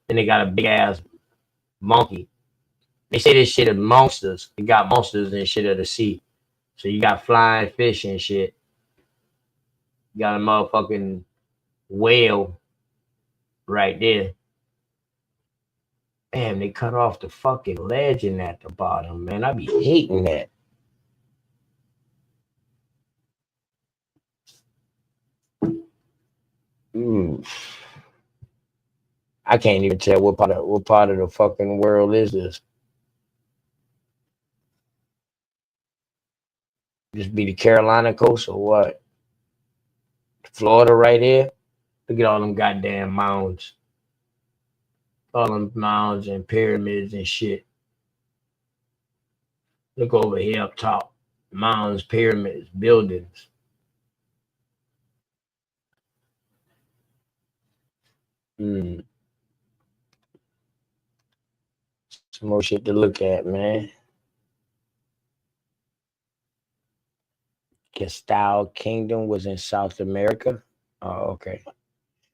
Then they got a big ass monkey. They say this shit is monsters. They got monsters and shit of the sea. So you got flying fish and shit. You got a motherfucking whale right there. Damn, they cut off the fucking legend at the bottom, man. I be hating that. Mm. I can't even tell what part of the fucking world is this. Just be the Carolina coast or what? Florida right here. Look at all them goddamn mounds. All them mounds and pyramids and shit. Look over here up top. Mounds, pyramids, buildings. Mm. Some more shit to look at, man. Castile Kingdom was in South America. Oh, okay.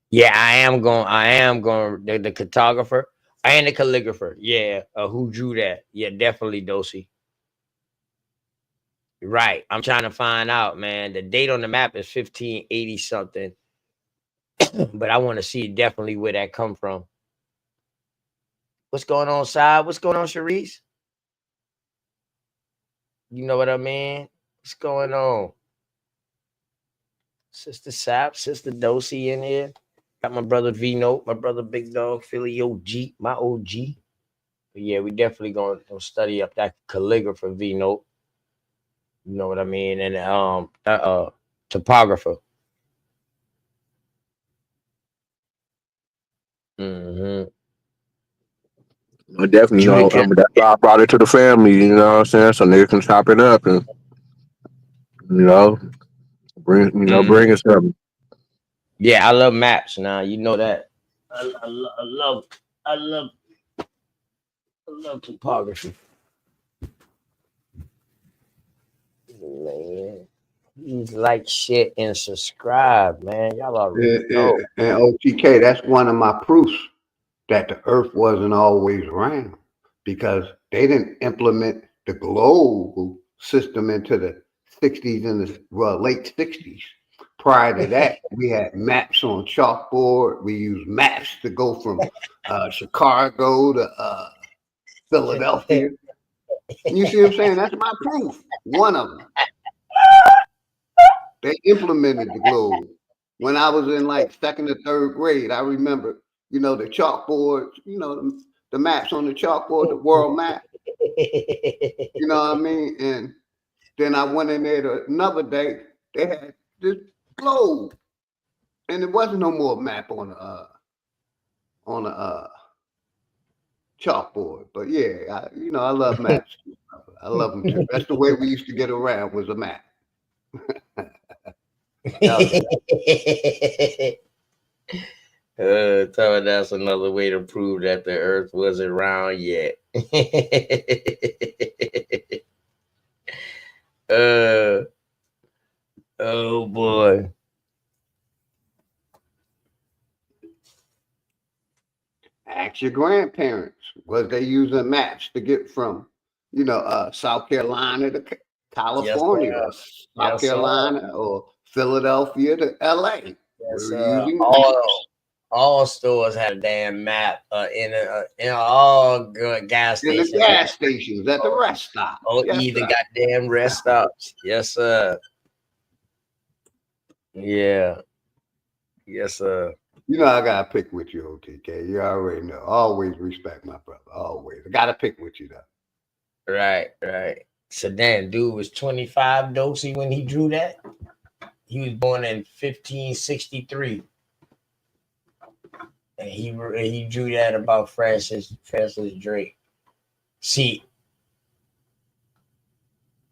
Yeah, I am going the cartographer and the calligrapher. Yeah. Who drew that? Yeah, definitely Dosey. Right. I'm trying to find out, man. The date on the map is 1580 something, but I want to see definitely where that come from. What's going on, Side? What's going on, Sharice? You know what I mean? What's going on? Sister Sap, Sister Dosey in here. Got my brother V Note, my brother Big Dog, Philly OG, my OG. But yeah, we definitely gonna study up that calligrapher V Note. You know what I mean? And topographer. Mm-hmm. I definitely know. Judica. That's why I brought it to the family. You know what I'm saying? So niggas can chop it up and you know bring Mm. it something. Yeah, I love maps now. You know that. I love I love I love topography. Man. Please like, share, and subscribe, man. Y'all already know. And OTK, that's one of my proofs that the earth wasn't always round because they didn't implement the global system into the 60s and the late 60s. Prior to that, we had maps on chalkboard. We used maps to go from Chicago to Philadelphia. You see what I'm saying? That's my proof. One of them. They implemented the globe. When I was in like second or third grade, I remember, the chalkboard, the maps on the chalkboard, the world map. You know what I mean? And then I went in there another day. They had this globe, and there wasn't no more map on the chalkboard. But yeah, I love maps. I love them too. That's the way we used to get around, was a map. Hell yeah. Tell me that's another way to prove that the earth wasn't round yet. uh, oh boy. Ask your grandparents. Was they using maps to get from, South Carolina to Yes, California, sir. or South Yes, sir. Carolina or Philadelphia to LA? We Yes, were sir. using maps. All stores had a damn map. In all good gas In the stations. gas stations, at the rest stops. Oh, Yes, either sir. goddamn rest stops. Yes, sir. Yeah. Yes, sir. I gotta pick with you, OTK. You already know. Always respect my brother. Always. I gotta pick with you though. Right, right. So damn, dude was 25 dosey when he drew that. He was born in 1563. And he drew that about Francis Drake. See,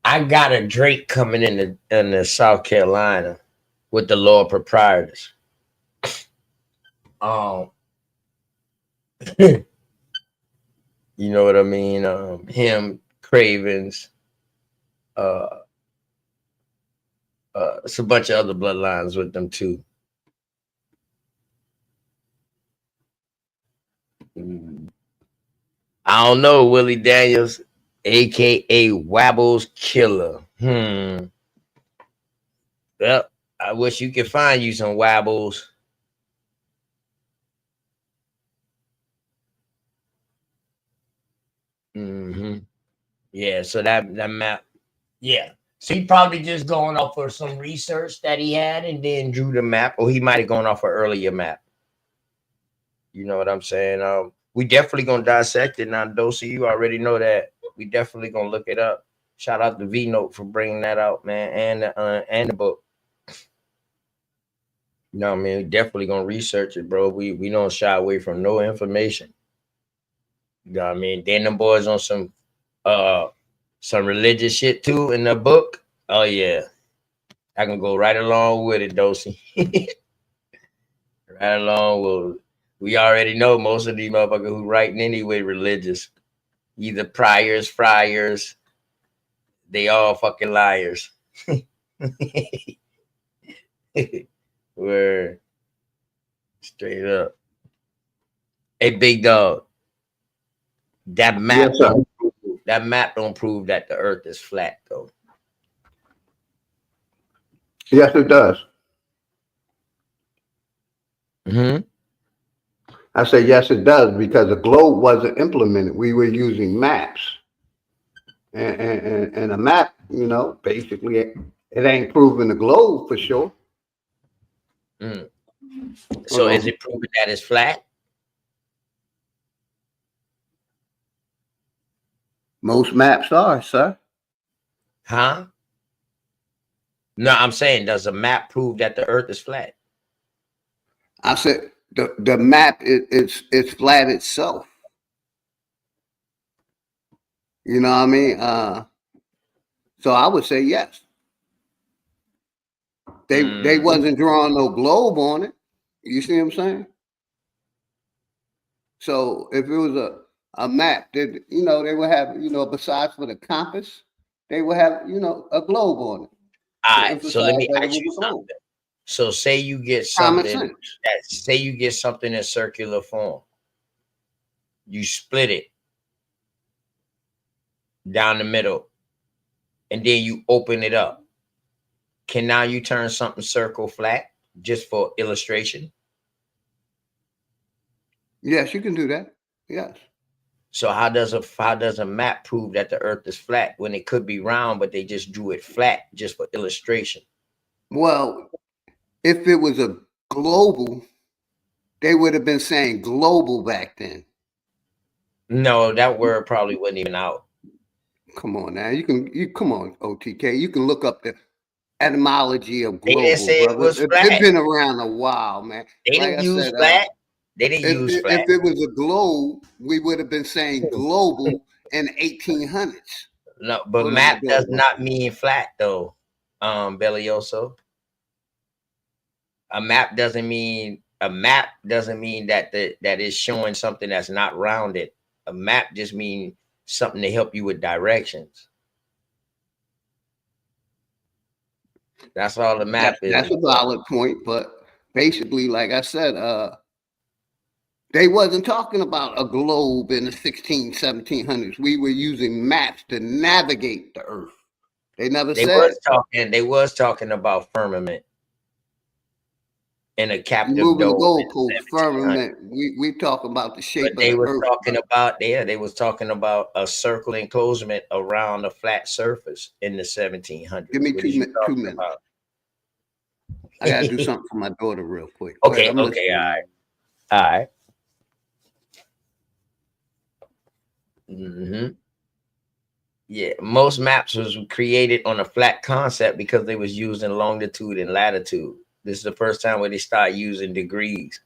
I got a Drake coming in the South Carolina with the Lord Proprietors. You know what I mean? Him, Cravens, it's a bunch of other bloodlines with them too. I don't know, Willie Daniels, aka Wabbles Killer. Well, I wish you could find you some Wabbles. Yeah, so that map, yeah. So he probably just going off for some research that he had and then drew the map, or he might have gone off an earlier map. You know what I'm saying? We definitely gonna dissect it now, Dosey. You already know that. We definitely gonna look it up. Shout out to V Note for bringing that out, man, and the book. You know what I mean? We definitely gonna research it, bro. We don't shy away from no information. You know what I mean? Then them boys on some religious shit too in the book. Oh yeah. I can go right along with it, Dosey. Right along with it. We already know most of these motherfuckers who writing anyway religious. Either priors, friars, they all fucking liars. Word. Straight up. Hey, big dog. That map don't prove that the earth is flat though. Yes, it does. I say yes, it does, because the globe wasn't implemented. We were using maps, and a map, basically it ain't proving the globe for sure. So is it proving that it's flat? Most maps are, sir. Huh? No, I'm saying, does a map prove that the earth is flat? I said the map it's flat itself. You know what I mean? So I would say yes. They wasn't drawing no globe on it. You see what I'm saying? So if it was a map, they would have, besides for the compass, they would have, a globe on it. All right, so let me ask you something. So say you get something in circular form. You split it down the middle, and then you open it up. Can now you turn something circle flat just for illustration? Yes, you can do that. Yes. So how does a map prove that the earth is flat when it could be round, but they just drew it flat just for illustration? Well, if it was a global, they would have been saying global back then. No, that word probably wasn't even out. Come on now. Come on, OTK. You can look up the etymology of global. They didn't say it was flat. It's been around a while, man. They didn't use flat. They didn't use flat. If it was a globe, we would have been saying global in the 1800s. No, but Hold on, map my does dog. not mean flat though. Bellioso. A map doesn't mean that is showing something that's not rounded. A map just means something to help you with directions. That's all the map is. That's a valid point, but basically, like I said, they wasn't talking about a globe in the 1700s. We were using maps to navigate the earth. They never They said was talking about firmament in a captive moving the dome. goalpost, firmament. We talking about the shape But of they the was earth. talking about they was talking about a circle enclosement around a flat surface in the 1700s. Give me What 2 is you minutes. 2 talking minutes. about? I gotta do something for my daughter real quick. Go ahead, Okay, I'm all listening. right. Mm-hmm. Yeah, most maps was created on a flat concept because they was using longitude and latitude. This is the first time where they start using degrees.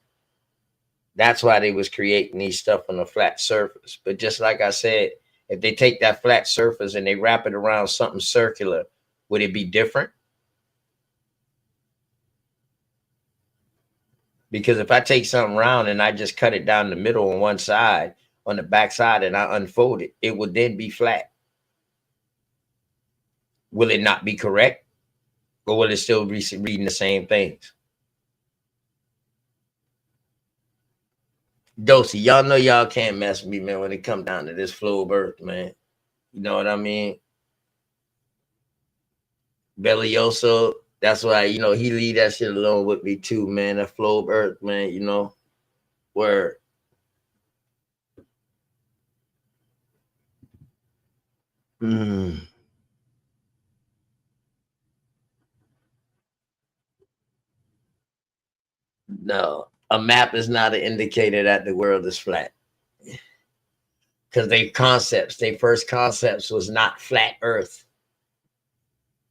That's why they was creating these stuff on a flat surface. But just like I said, if they take that flat surface and they wrap it around something circular, would it be different? Because if I take something round and I just cut it down the middle on one side, on the back side, and I unfold it, it would then be flat. Will it not be correct? Or will it still be reading the same things? Dosey, y'all know y'all can't mess with me, man, when it come down to this flow of earth, man. You know what I mean? Bellioso, that's why, he leave that shit alone with me too, man. That flow of earth, man, where no, a map is not an indicator that the world is flat. Because their first concepts was not flat earth.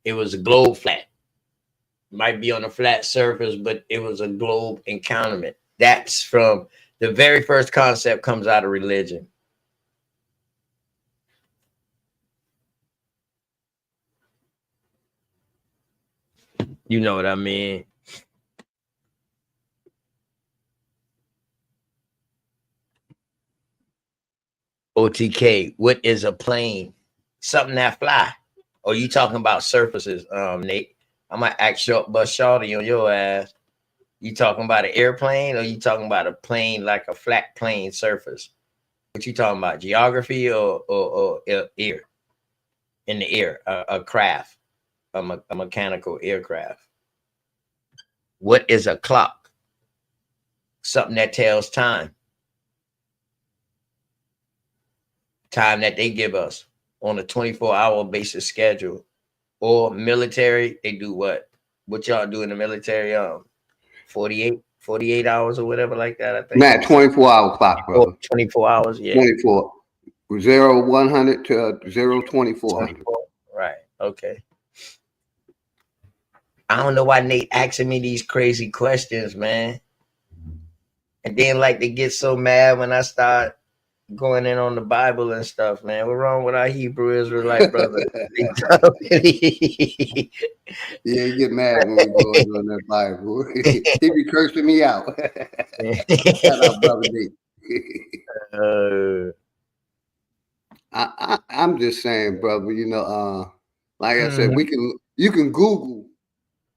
It was a globe flat. Might be on a flat surface, but it was a globe encounterment. That's from the very first concept comes out of religion. You know what I mean? OTK, what is a plane? Something that fly. Or you talking about surfaces, Nate? I'm gonna act short bust shorty on your ass. You talking about an airplane or you talking about a plane like a flat plane surface? What you talking about? Geography or air? In the air, a craft, a mechanical aircraft. What is a clock? Something that tells time. Time that they give us on a 24-hour basis schedule. Or military, they do what? What y'all do in the military? 48 hours or whatever like that, I think. Matt, 24-hour clock, brother. 24 hours, yeah. 24. 0-100 to 0-2400. Right. Okay. I don't know why Nate asking me these crazy questions, man. And then like they get so mad when I start going in on the Bible and stuff, man. What's wrong with our Hebrew Israelite brother? Yeah, he get mad when we go in on that Bible. He be cursing me out. Shout out, brother D. I'm just saying, brother. Like I said, you can Google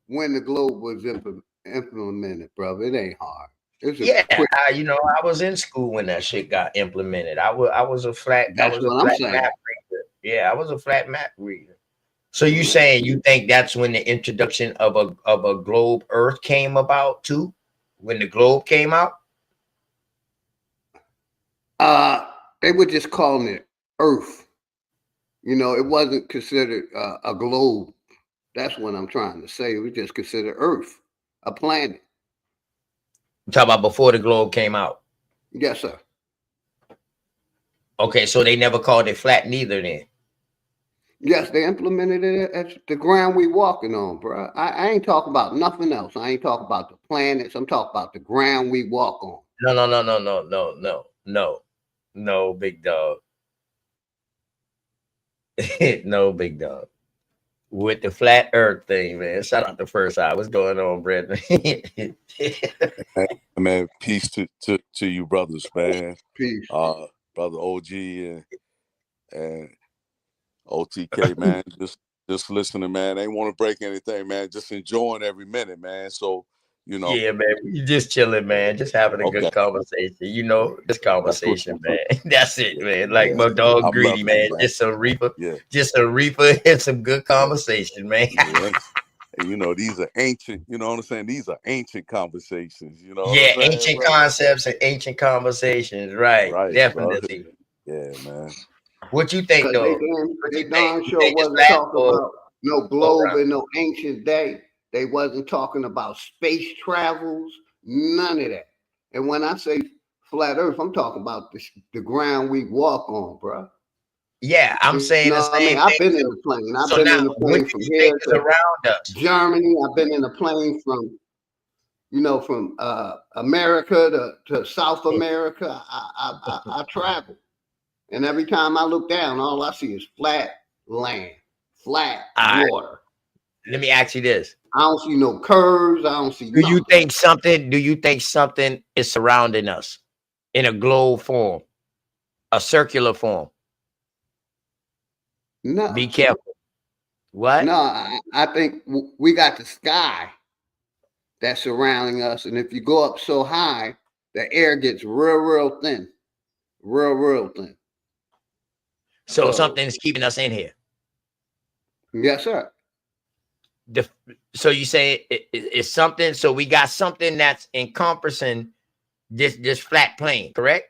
when the globe was implemented, brother. It ain't hard. I was in school when that shit got implemented. I was a flat. That's what I'm saying. Map reader. Yeah, I was a flat map reader. So you saying you think that's when the introduction of a globe Earth came about too? When the globe came out? They were just calling it Earth. It wasn't considered a globe. That's what I'm trying to say. It was just considered Earth, a planet. You talking about before the globe came out? Yes, sir. Okay, so they never called it flat neither then? Yes, they implemented it as the ground we walking on, bro. I ain't talking about nothing else. I ain't talking about the planets. I'm talking about the ground we walk on. No, big dog. No, big dog. With the flat Earth thing, man. Shout out to First Eye. What's going on, Brethren? Hey, man, peace to you brothers, man. Peace. Brother OG and OTK, man. Just listening, man. Ain't want to break anything, man. Just enjoying every minute, man. So, Yeah, man. We just chilling, man. Just having a okay. good conversation. Just That's what conversation, man. That's it, yeah, man. Like yeah. my dog I'm Greedy, loving man. it, man. Yeah, Just a reefer and some good conversation, man. yeah. And these are ancient, you know what I'm saying? These are ancient conversations, you know what I'm Yeah, saying, ancient brother? concepts and ancient conversations. Right. Right, bro. Definitely. Yeah, man. What you think Because they though? damn, What they you think? darn You sure think it's wasn't flat talking about no or globe round? in no ancient day. They wasn't talking about space travels, none of that. And when I say flat Earth, I'm talking about the ground we walk on, bro. Yeah, I'm You saying know the what I mean? same I've thing been in too. the plane. I've So been now, in the what plane do from you here think is to around us? Germany. I've been in the plane from America to South America. I travel. And every time I look down, all I see is flat land, flat All right, water. let me ask you this. I don't see no curves. I don't see Do you nothing. think something is surrounding us in a globe form, a circular form? Be No, careful. no. What? I think we got the sky that's surrounding us, and if you go up so high, the air gets real thin, real thin. So So something is keeping us in here. yes, sir. The, so you say it's something. So we got something that's encompassing this flat plane, correct?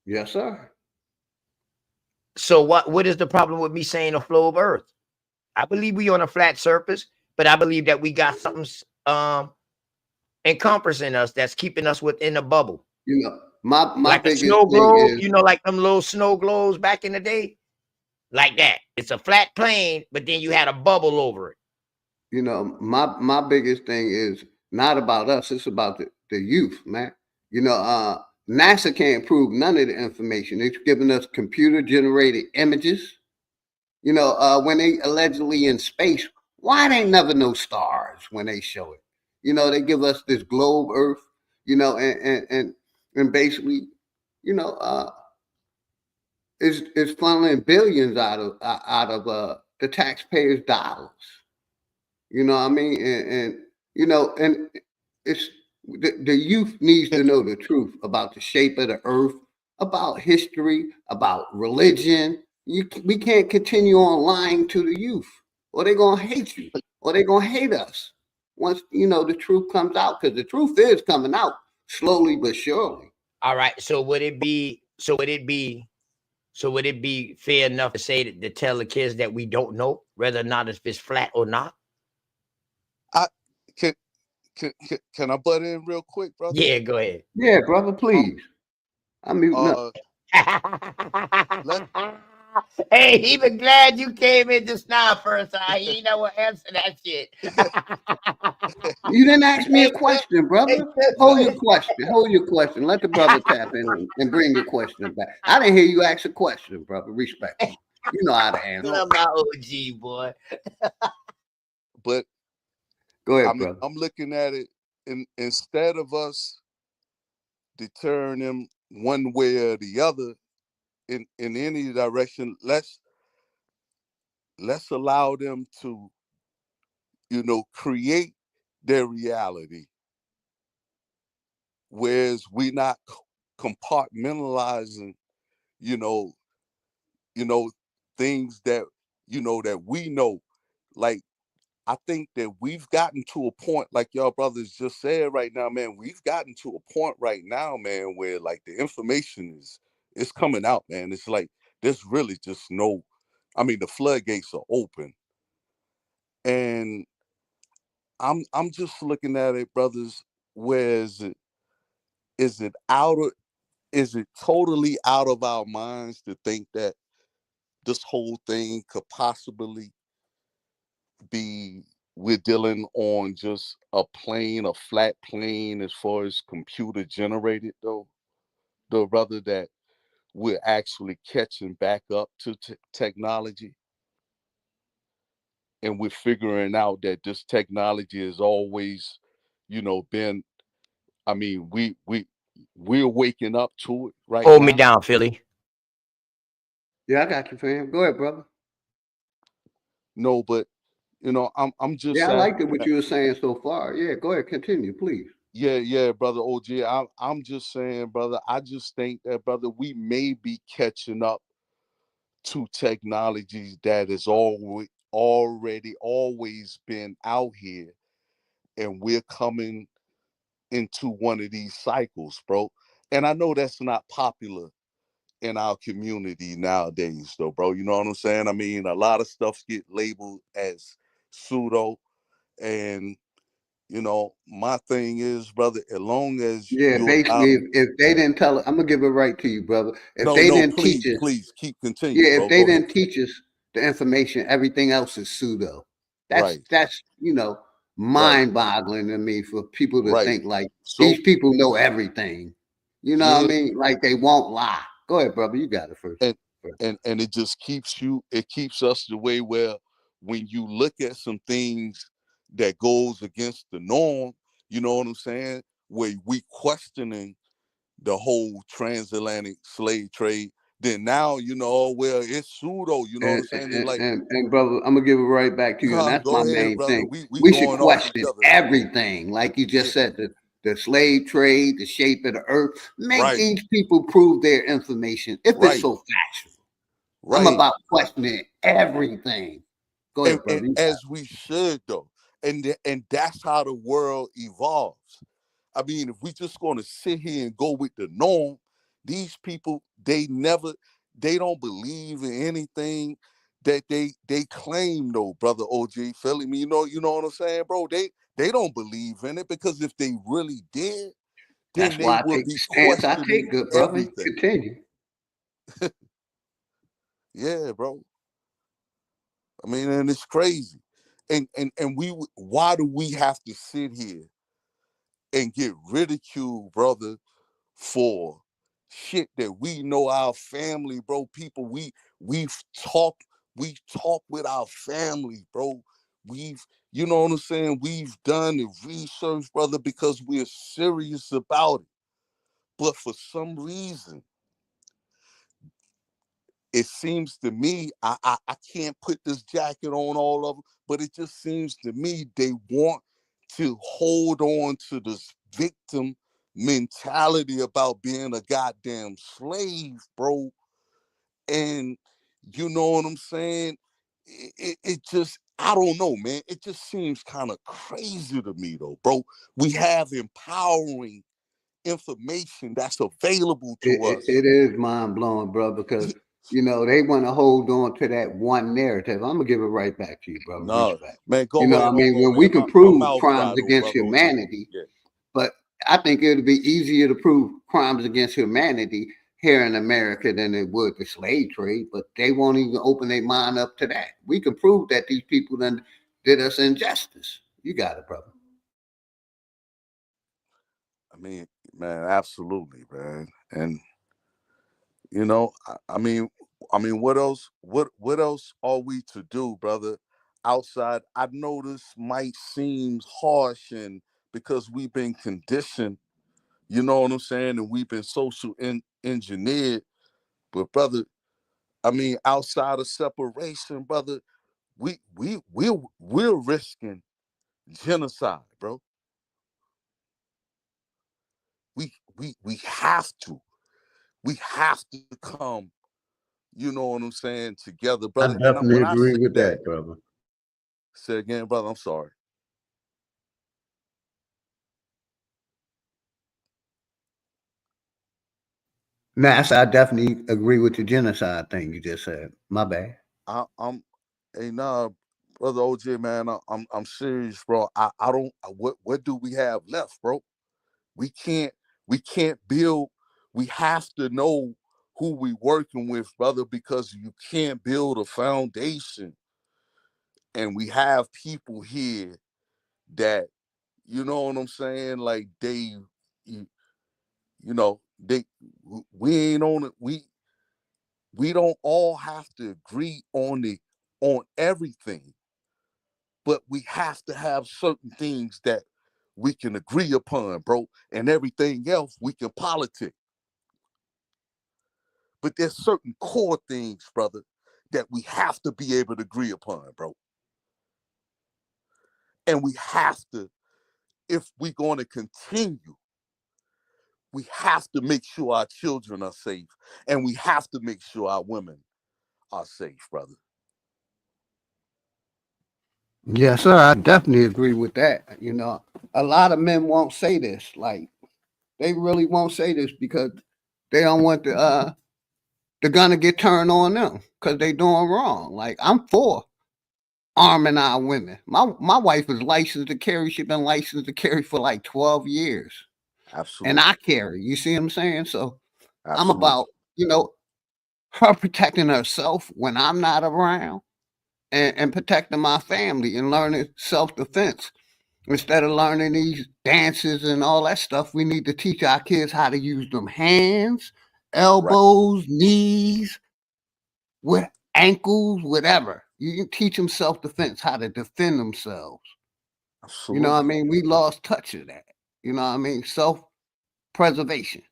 Yes, sir. So what is the problem with me saying a flow of Earth? I believe we on a flat surface, but I believe that we got something encompassing us that's keeping us within a bubble, You know, my like a biggest snow thing globe. is, Like them little snow globes back in the day, like that. It's a flat plane, but then you had a bubble over it. my biggest thing is not about us. It's about the youth, man. NASA can't prove none of the information. It's giving us computer generated images. When they allegedly in space, why they never know stars when they show it? They give us this globe Earth, and basically, you know, uh, it's funneling billions out of the taxpayers' dollars. You know what I mean? And it's the youth needs to know the truth about the shape of the earth, about history, about religion. We can't continue on lying to the youth, or they're gonna hate you, or they're gonna hate us once the truth comes out. Because the truth is coming out slowly but surely. All right. So would it be? So would it be fair enough to say that to tell the kids that we don't know whether or not if it's flat or not? I can can I butt in real quick, Yeah, brothers? go ahead. Yeah, brother, Um please. I'm muting up. uh let Hey, he been glad you came in just now, First Eye. He know what answer that shit. You didn't ask me a Hey, question, brother. Hold your question. Hold your question. Let the brother tap in and bring your question back. I didn't hear you ask a question, brother. Respectfully. You know how to answer. no, love my OG boy. but Go ahead, I'm brother. I'm looking at it instead of us deterring them one way or the other in any direction, let's allow them to, create their reality, whereas we not compartmentalizing, you know, things that that we know. Like I think that we've gotten to a point, like y'all brothers just said right now, man. We've gotten to a point right now, man, where like the information is coming out, man. It's like there's really just no, I mean, the floodgates are open, and I'm just looking at it, brothers. Where is it out of is it totally out of our minds to think that this whole thing could possibly be we're dealing on just a plane, a flat plane as far as computer generated though, brother, that we're actually catching back up to technology. And we're figuring out that this technology has always, been, I mean, we're waking up to it right Hold me now. down, Philly. Yeah, I got you, fam. Go ahead, brother. No, but I'm just Yeah, I saying liked it what you were saying so far. Yeah, go ahead, continue, please. yeah, brother OG. I'm just saying, brother, I just think that, brother, we may be catching up to technologies that has already always been out here, and we're coming into one of these cycles, bro. And I know that's not popular in our community nowadays, though, bro. You know what I'm saying? I mean, a lot of stuff get labeled as pseudo, and my thing is, brother, as long as Yeah, you allow basically, me. if they didn't tell, I'm gonna give it right to you, brother. If No, they no, didn't teach please, us, please keep continue, yeah, if bro. they Go ahead. didn't teach us the information, everything else is pseudo. That's Right, that's right, mind-boggling to me for people to right. think like So these people know everything. You know what I yeah, mean? Like they won't lie. Go ahead, brother. You got it first. and and it just keeps us the way where when you look at some things that goes against the norm, you know what I'm saying, where we questioning the whole transatlantic slave trade, then now well, it's pseudo, you know what And, I'm saying, it's and, like, and, and brother, I'm gonna give it right back to you, and huh, that's my go ahead, main brother, thing. we We should going off question each other. everything, like you Yeah, just said, the slave trade, the shape of the earth. Make right, these people prove their information if it's right, so factual. I'm right. about questioning everything. Go and, ahead, and brother. You got as we should, though, and that's how the world evolves. I mean, if we just going to sit here and go with the norm, these people, they don't believe in anything that they claim, though, brother OG. Feel me? You know what I'm saying, bro? They don't believe in it, because if they really did, then That's they why I would take be the stance I questioning take, good brother. everything. Continue. Yeah, bro. I mean, and it's crazy. And why do we have to sit here and get ridiculed, brother, for shit that we know our family, bro? People we've talked we talk with our family, bro. We've, you know what I'm saying? We've done the research, brother, because we're serious about it. But for some reason, it seems to me, I can't put this jacket on all of them, but it just seems to me they want to hold on to this victim mentality about being a goddamn slave, bro. And you know what I'm saying? It just, I don't know, man. It just seems kind of crazy to me, though, bro. We have empowering information that's available to us. It is mind blowing, bro, because they want to hold on to that one narrative. I'm gonna give it right back to you, brother. No, Respect. man, You go know ahead. what I Hold mean? on, When we man. can My prove mouth crimes dry though, against brother OG. humanity, Yeah. but I think it'd be easier to prove crimes against humanity here in America than it would the slave trade, but they won't even open their mind up to that. We can prove that these people then did us injustice. You got it, brother. I mean, man, absolutely, man. And I mean, what else? What else are we to do, brother? Outside, I know this might seem harsh, and because we've been conditioned, you know what I'm saying, and we've been social engineered. But brother, I mean, outside of separation, brother, we're risking genocide, bro. We have to. We have to come, you know what I'm saying, together, I brother. And definitely when I agree say with that, that, brother. say again, brother, I'm sorry. Nah, I definitely agree with the genocide thing you just said. My bad. I'm hey, nah, brother OJ, man, I'm serious, bro. I don't, what do we have left, bro? We can't we can't build, we have to know who we working with, brother, because you can't build a foundation And we have people here that, you know what I'm saying? Like you, you know, we ain't on it. We don't all have to agree on everything, but we have to have certain things that we can agree upon, bro, and everything else we can politic. But there's certain core things, brother, that we have to be able to agree upon, bro. And we have to, if we're going to continue, we have to make sure our children are safe, and we have to make sure our women are safe, brother. Yes, sir. I definitely agree with that. You know, a lot of men won't say this. Like they really won't say this because they don't want the gun to get turned on them because they doing wrong. Like I'm for arming our women. My wife is licensed to carry. She's been licensed to carry for like 12 years. And I Absolutely. carry. You see what I'm saying? So I'm Absolutely. about, you know, her protecting herself when I'm not around and protecting my family and learning self defense. Instead of learning these dances and all that stuff, we need to teach our kids how to use them hands, Right. elbows, knees, with ankles, whatever. You can teach them self defense, how to defend themselves. You know what I Absolutely. mean? We lost touch of that. You know what I mean? Self preservation.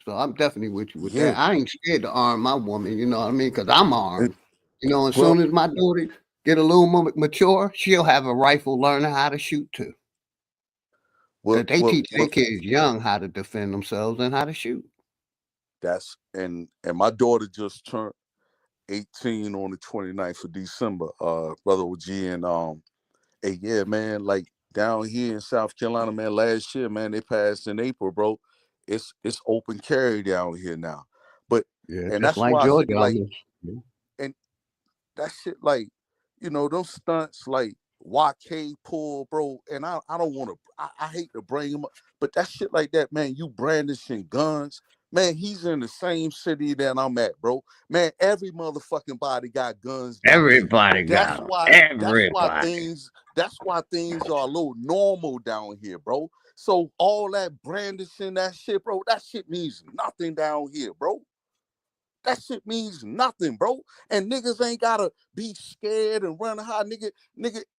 So I'm definitely with you with Yeah. that. I ain't scared to arm my woman, you know what I mean? Because I'm And, armed. You know, as well, soon as my daughter get a little more mature, she'll have a rifle learning how to shoot too. well, Because they well, teach their well, kids young how to defend themselves and how to shoot. that's and my daughter just turned 18 on the 29th of December, brother OG, and hey, yeah, man, like down here in South Carolina, man, last year, man, they passed in April, bro. It's open carry down here now. But Yeah, and just that's like why I say, Georgia like, almost. Yeah. and that shit, like, those stunts like YK pull, bro. And I don't want to, I hate to bring him up, but that shit like that, man, you brandishing guns. Man, he's in the same city that I'm at, bro. Man, every motherfucking body got guns down here. Everybody That's got them. why, that's why Everybody. things, that's why things are a little normal down here, bro. So all that brandishing, that shit, bro, that shit means nothing down here, bro. That shit means nothing, bro. And niggas ain't gotta be scared and run high, nigga.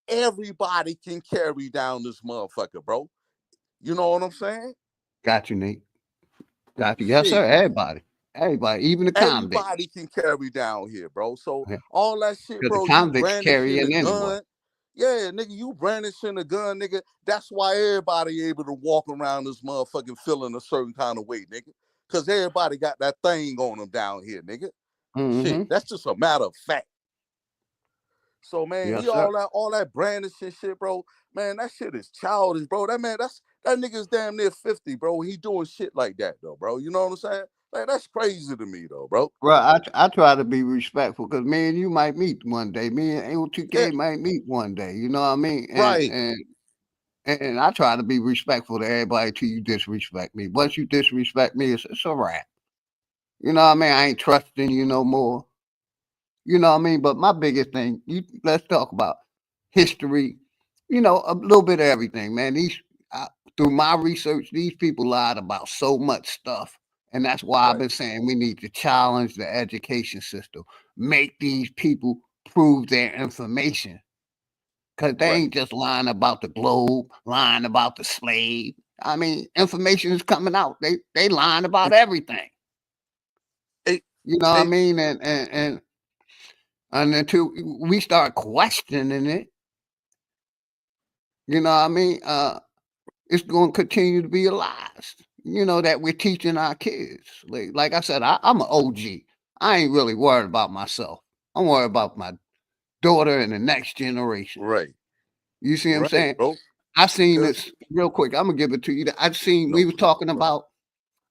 Everybody can carry down this motherfucker, bro. You know what I'm saying? Got you, Nate. Got you. Yes, Shit, sir. Everybody. Everybody, even the convicts. everybody can carry down here, bro. So all that shit, Because the bro. You convicts brandishing a carrying anyway. gun, yeah, nigga. You brandishing a gun, nigga. That's why everybody able to walk around this motherfucking feeling a certain kind of way, nigga. Cause everybody got that thing on them down here, nigga. Shit, Mm-hmm. that's just a matter of fact. So man, Yes, sir. all that brandishing shit, bro. Man, that shit is childish, bro. That nigga's damn near 50, bro. He doing shit like that though, bro. You know what I'm saying? Like that's crazy to me though, bro. Bro, I try to be respectful because me and you might meet one day. Me and Yeah, A2K might meet one day. You know what I mean? right. And I try to be respectful to everybody till you disrespect me. Once you disrespect me, it's a wrap. You know what I mean? I ain't trusting you no more. You know what I mean? But my biggest thing, let's talk about history. You know, a little bit of everything, man. I, through my research, these people lied about so much stuff, and that's why I've Right, been saying we need to challenge the education system, make these people prove their information, because they right. ain't just lying about the globe, lying about the slave. I mean, information is coming out. They lying about And everything. it, You know what I it, mean? And until we start questioning it, you know what I mean? It's going to continue to be a lies. You know that we're teaching our kids. Like I said, I'm an OG. I ain't really worried about myself. I'm worried about my daughter and the next generation. right, You see what I'm right, saying? bro. I seen Cause this real quick. I'm gonna give it to you. I seen no, we was please, talking bro. about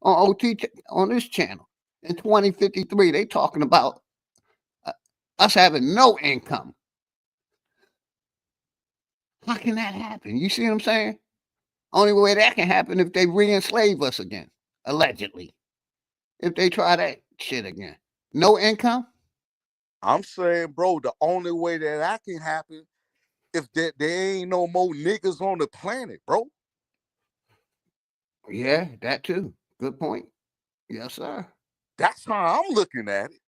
on on this channel in 2053. They talking about uh, us having no income. How can that happen? You see what I'm saying? Only way that can happen if they re-enslave us again, allegedly. If they try that shit again. No income? I'm saying, bro, the only way that can happen if there ain't no more niggas on the planet, bro. Yeah, that too. Good point. Yes, sir. That's how I'm looking at it.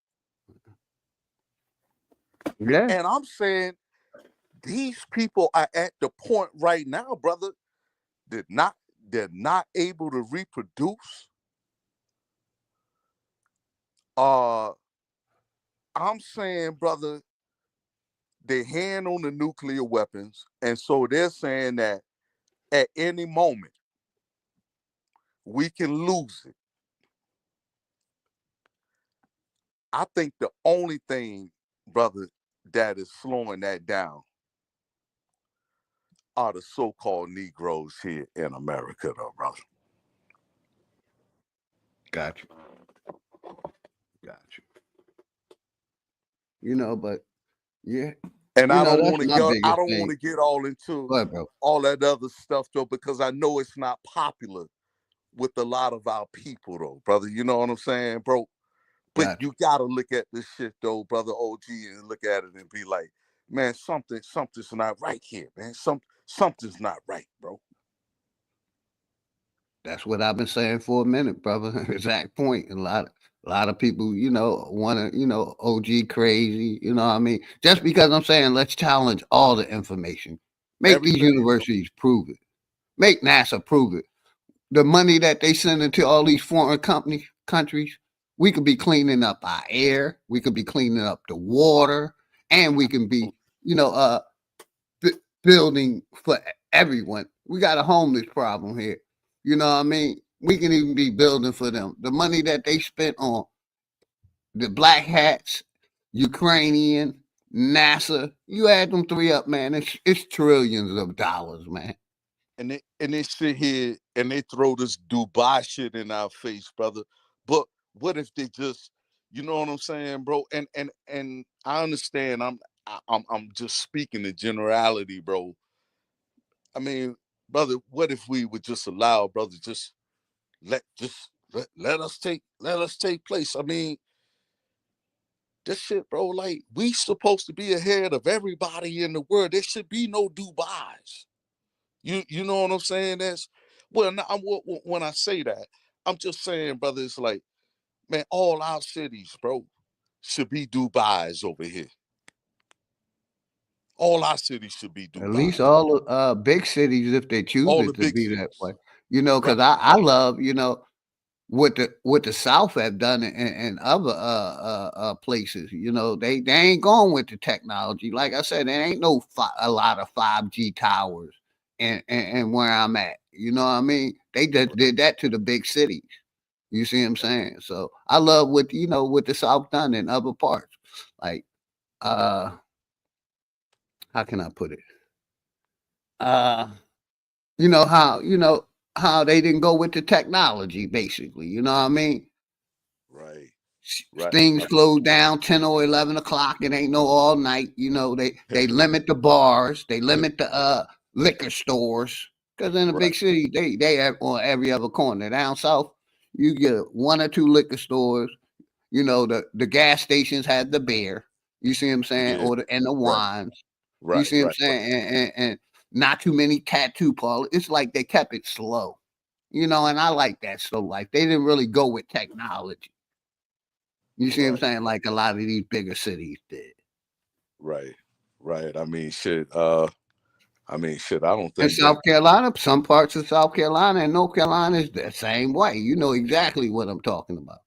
Yeah. And I'm saying these people are at the point right now, brother, they're not able to reproduce. I'm saying, brother, they hand on the nuclear weapons, and so they're saying that at any moment we can lose it. I think the only thing, brother, that is slowing that down are the so-called Negroes here in America, though, brother. Got you. Got you. You know, but yeah. And You I know, don't that's want to my get I biggest don't want thing. to get all into Go ahead, bro. all that other stuff though, because I know it's not popular with a lot of our people though, brother. You know what I'm saying, bro? But Got you gotta look at this shit though, brother OG, and look at it and be like, man, something's not right here, man. Something's not right, bro. That's what I've been saying for a minute, brother. Exact point. A lot of people, want to, OG crazy. You know what I mean? Just because I'm saying let's challenge all the information. Make these Everything, bro. universities prove it. Make NASA prove it. The money that they send into all these foreign countries, we could be cleaning up our air, we could be cleaning up the water, and we can be, you know, uh, building for everyone. We got a homeless problem here. You know what I mean? We can even be building for them. The money that they spent on the black hats, Ukrainian, NASA, you add them three up, man. It's trillions of dollars, man. And they sit here and they throw this Dubai shit in our face, brother. But what if they just, you know what I'm saying, bro? And I understand. I'm just speaking in generality, bro. I mean, brother, what if we would just allow, brother, let us take place. I mean, this shit, bro, like we supposed to be ahead of everybody in the world. There should be no Dubai's. You know what I'm saying? That's well, when I say that, I'm just saying, brother, it's like, man, all our cities, bro, should be Dubai's over here. All our cities should be At least Dubai's. all the big cities, if they choose All it the to big be that cities. way, because Right. I love, what the South have done in other places. They ain't going with the technology. Like I said, there ain't a lot of 5G towers and where I'm at. You know what I mean? They just did that to the big cities. You see what I'm saying? So I love what the South done in other parts. Like uh, how can I put it? Uh, how they didn't go with the technology, basically. You know what I mean? Right. Right. Things close down 10 or 11 o'clock. It ain't no all night. They limit the bars. They limit the liquor stores. Because in a Right. big city, they have on every other corner. Down south, you get one or two liquor stores. The gas stations had the beer. You see what I'm saying? Yeah. And the Right. wines. You Right. see what I'm Right. Right. saying? And not too many tattoo parlors. It's like they kept it slow. And I like that slow life. They didn't really go with technology. You see what I'm Right. saying? Like a lot of these bigger cities did. Right. Right. I mean, shit, I don't In think that. South Carolina, some parts of South Carolina and North Carolina is the same way. You know exactly what I'm talking about.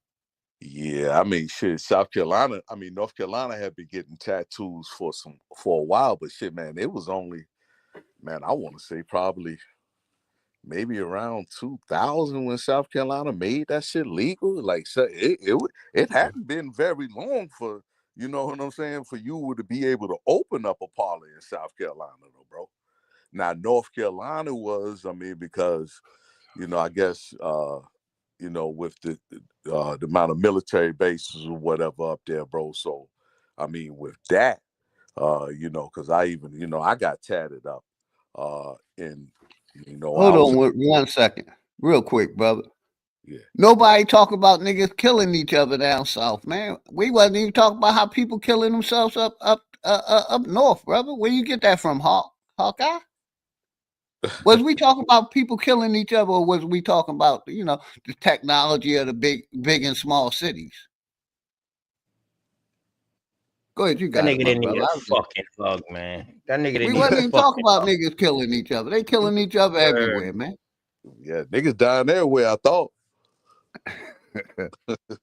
Yeah, I mean, shit, South Carolina, I mean, North Carolina had been getting tattoos for a while, but shit, man, it was only, man, I want to say probably maybe around 2000 when South Carolina made that shit legal. Like, so it hadn't been very long for, you know what I'm saying, for you to be able to open up a parlor in South Carolina, though, bro. Now, North Carolina was, I mean, because, I guess, with the amount of military bases or whatever up there, bro. So, I mean, with that, because I even, I got tatted up, and I Hold was, on one second, real quick, brother. Yeah. Nobody talk about niggas killing each other down south, man. We wasn't even talking about how people killing themselves up north, brother. Where you get that from, Hawkeye? Was we talking about people killing each other, or was we talking about the technology of the big and small cities? Go ahead, you That got it, nigga my didn't need brother. a fucking hug, man. That nigga We didn't need a wasn't even talking fucking about hug. niggas killing each other. They killing each other Word. everywhere, man. Yeah, niggas dying everywhere, I thought.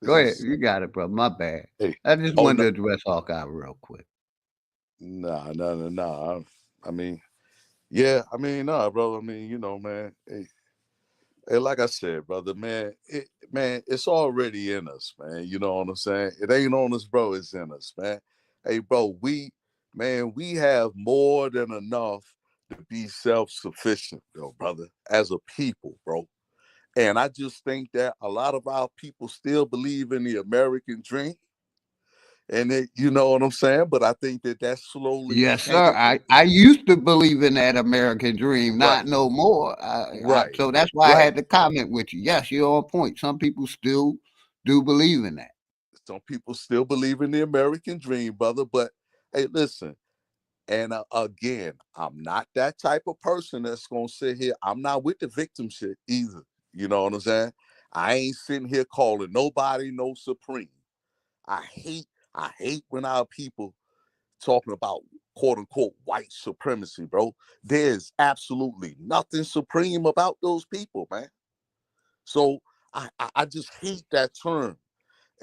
Go ahead, you got it, bro. My bad. Hey. I just Oh, wanted no. to address Hawkeye real quick. Nah. I mean, yeah, I mean, nah, bro. I mean, man. Hey, like I said, brother, man, it's already in us, man. You know what I'm saying? It ain't on us, bro. It's in us, man. Hey, bro, we have more than enough to be self-sufficient, though, brother, as a people, bro. And I just think that a lot of our people still believe in the American dream. And you know what I'm saying? But I think that that's slowly Yes, sir. changing. I used to believe in that American dream, Right. not no more. Right. So that's why I Right. had to comment with you. Yes, you're on point. Some people still do believe in that. Some people still believe in the American dream, brother. But hey, listen. And again, I'm not that type of person that's gonna sit here. I'm not with the victim shit either. You know what I'm saying? I ain't sitting here calling nobody no supreme. I hate when our people talking about quote unquote white supremacy, bro. There's absolutely nothing supreme about those people, man. So I just hate that term.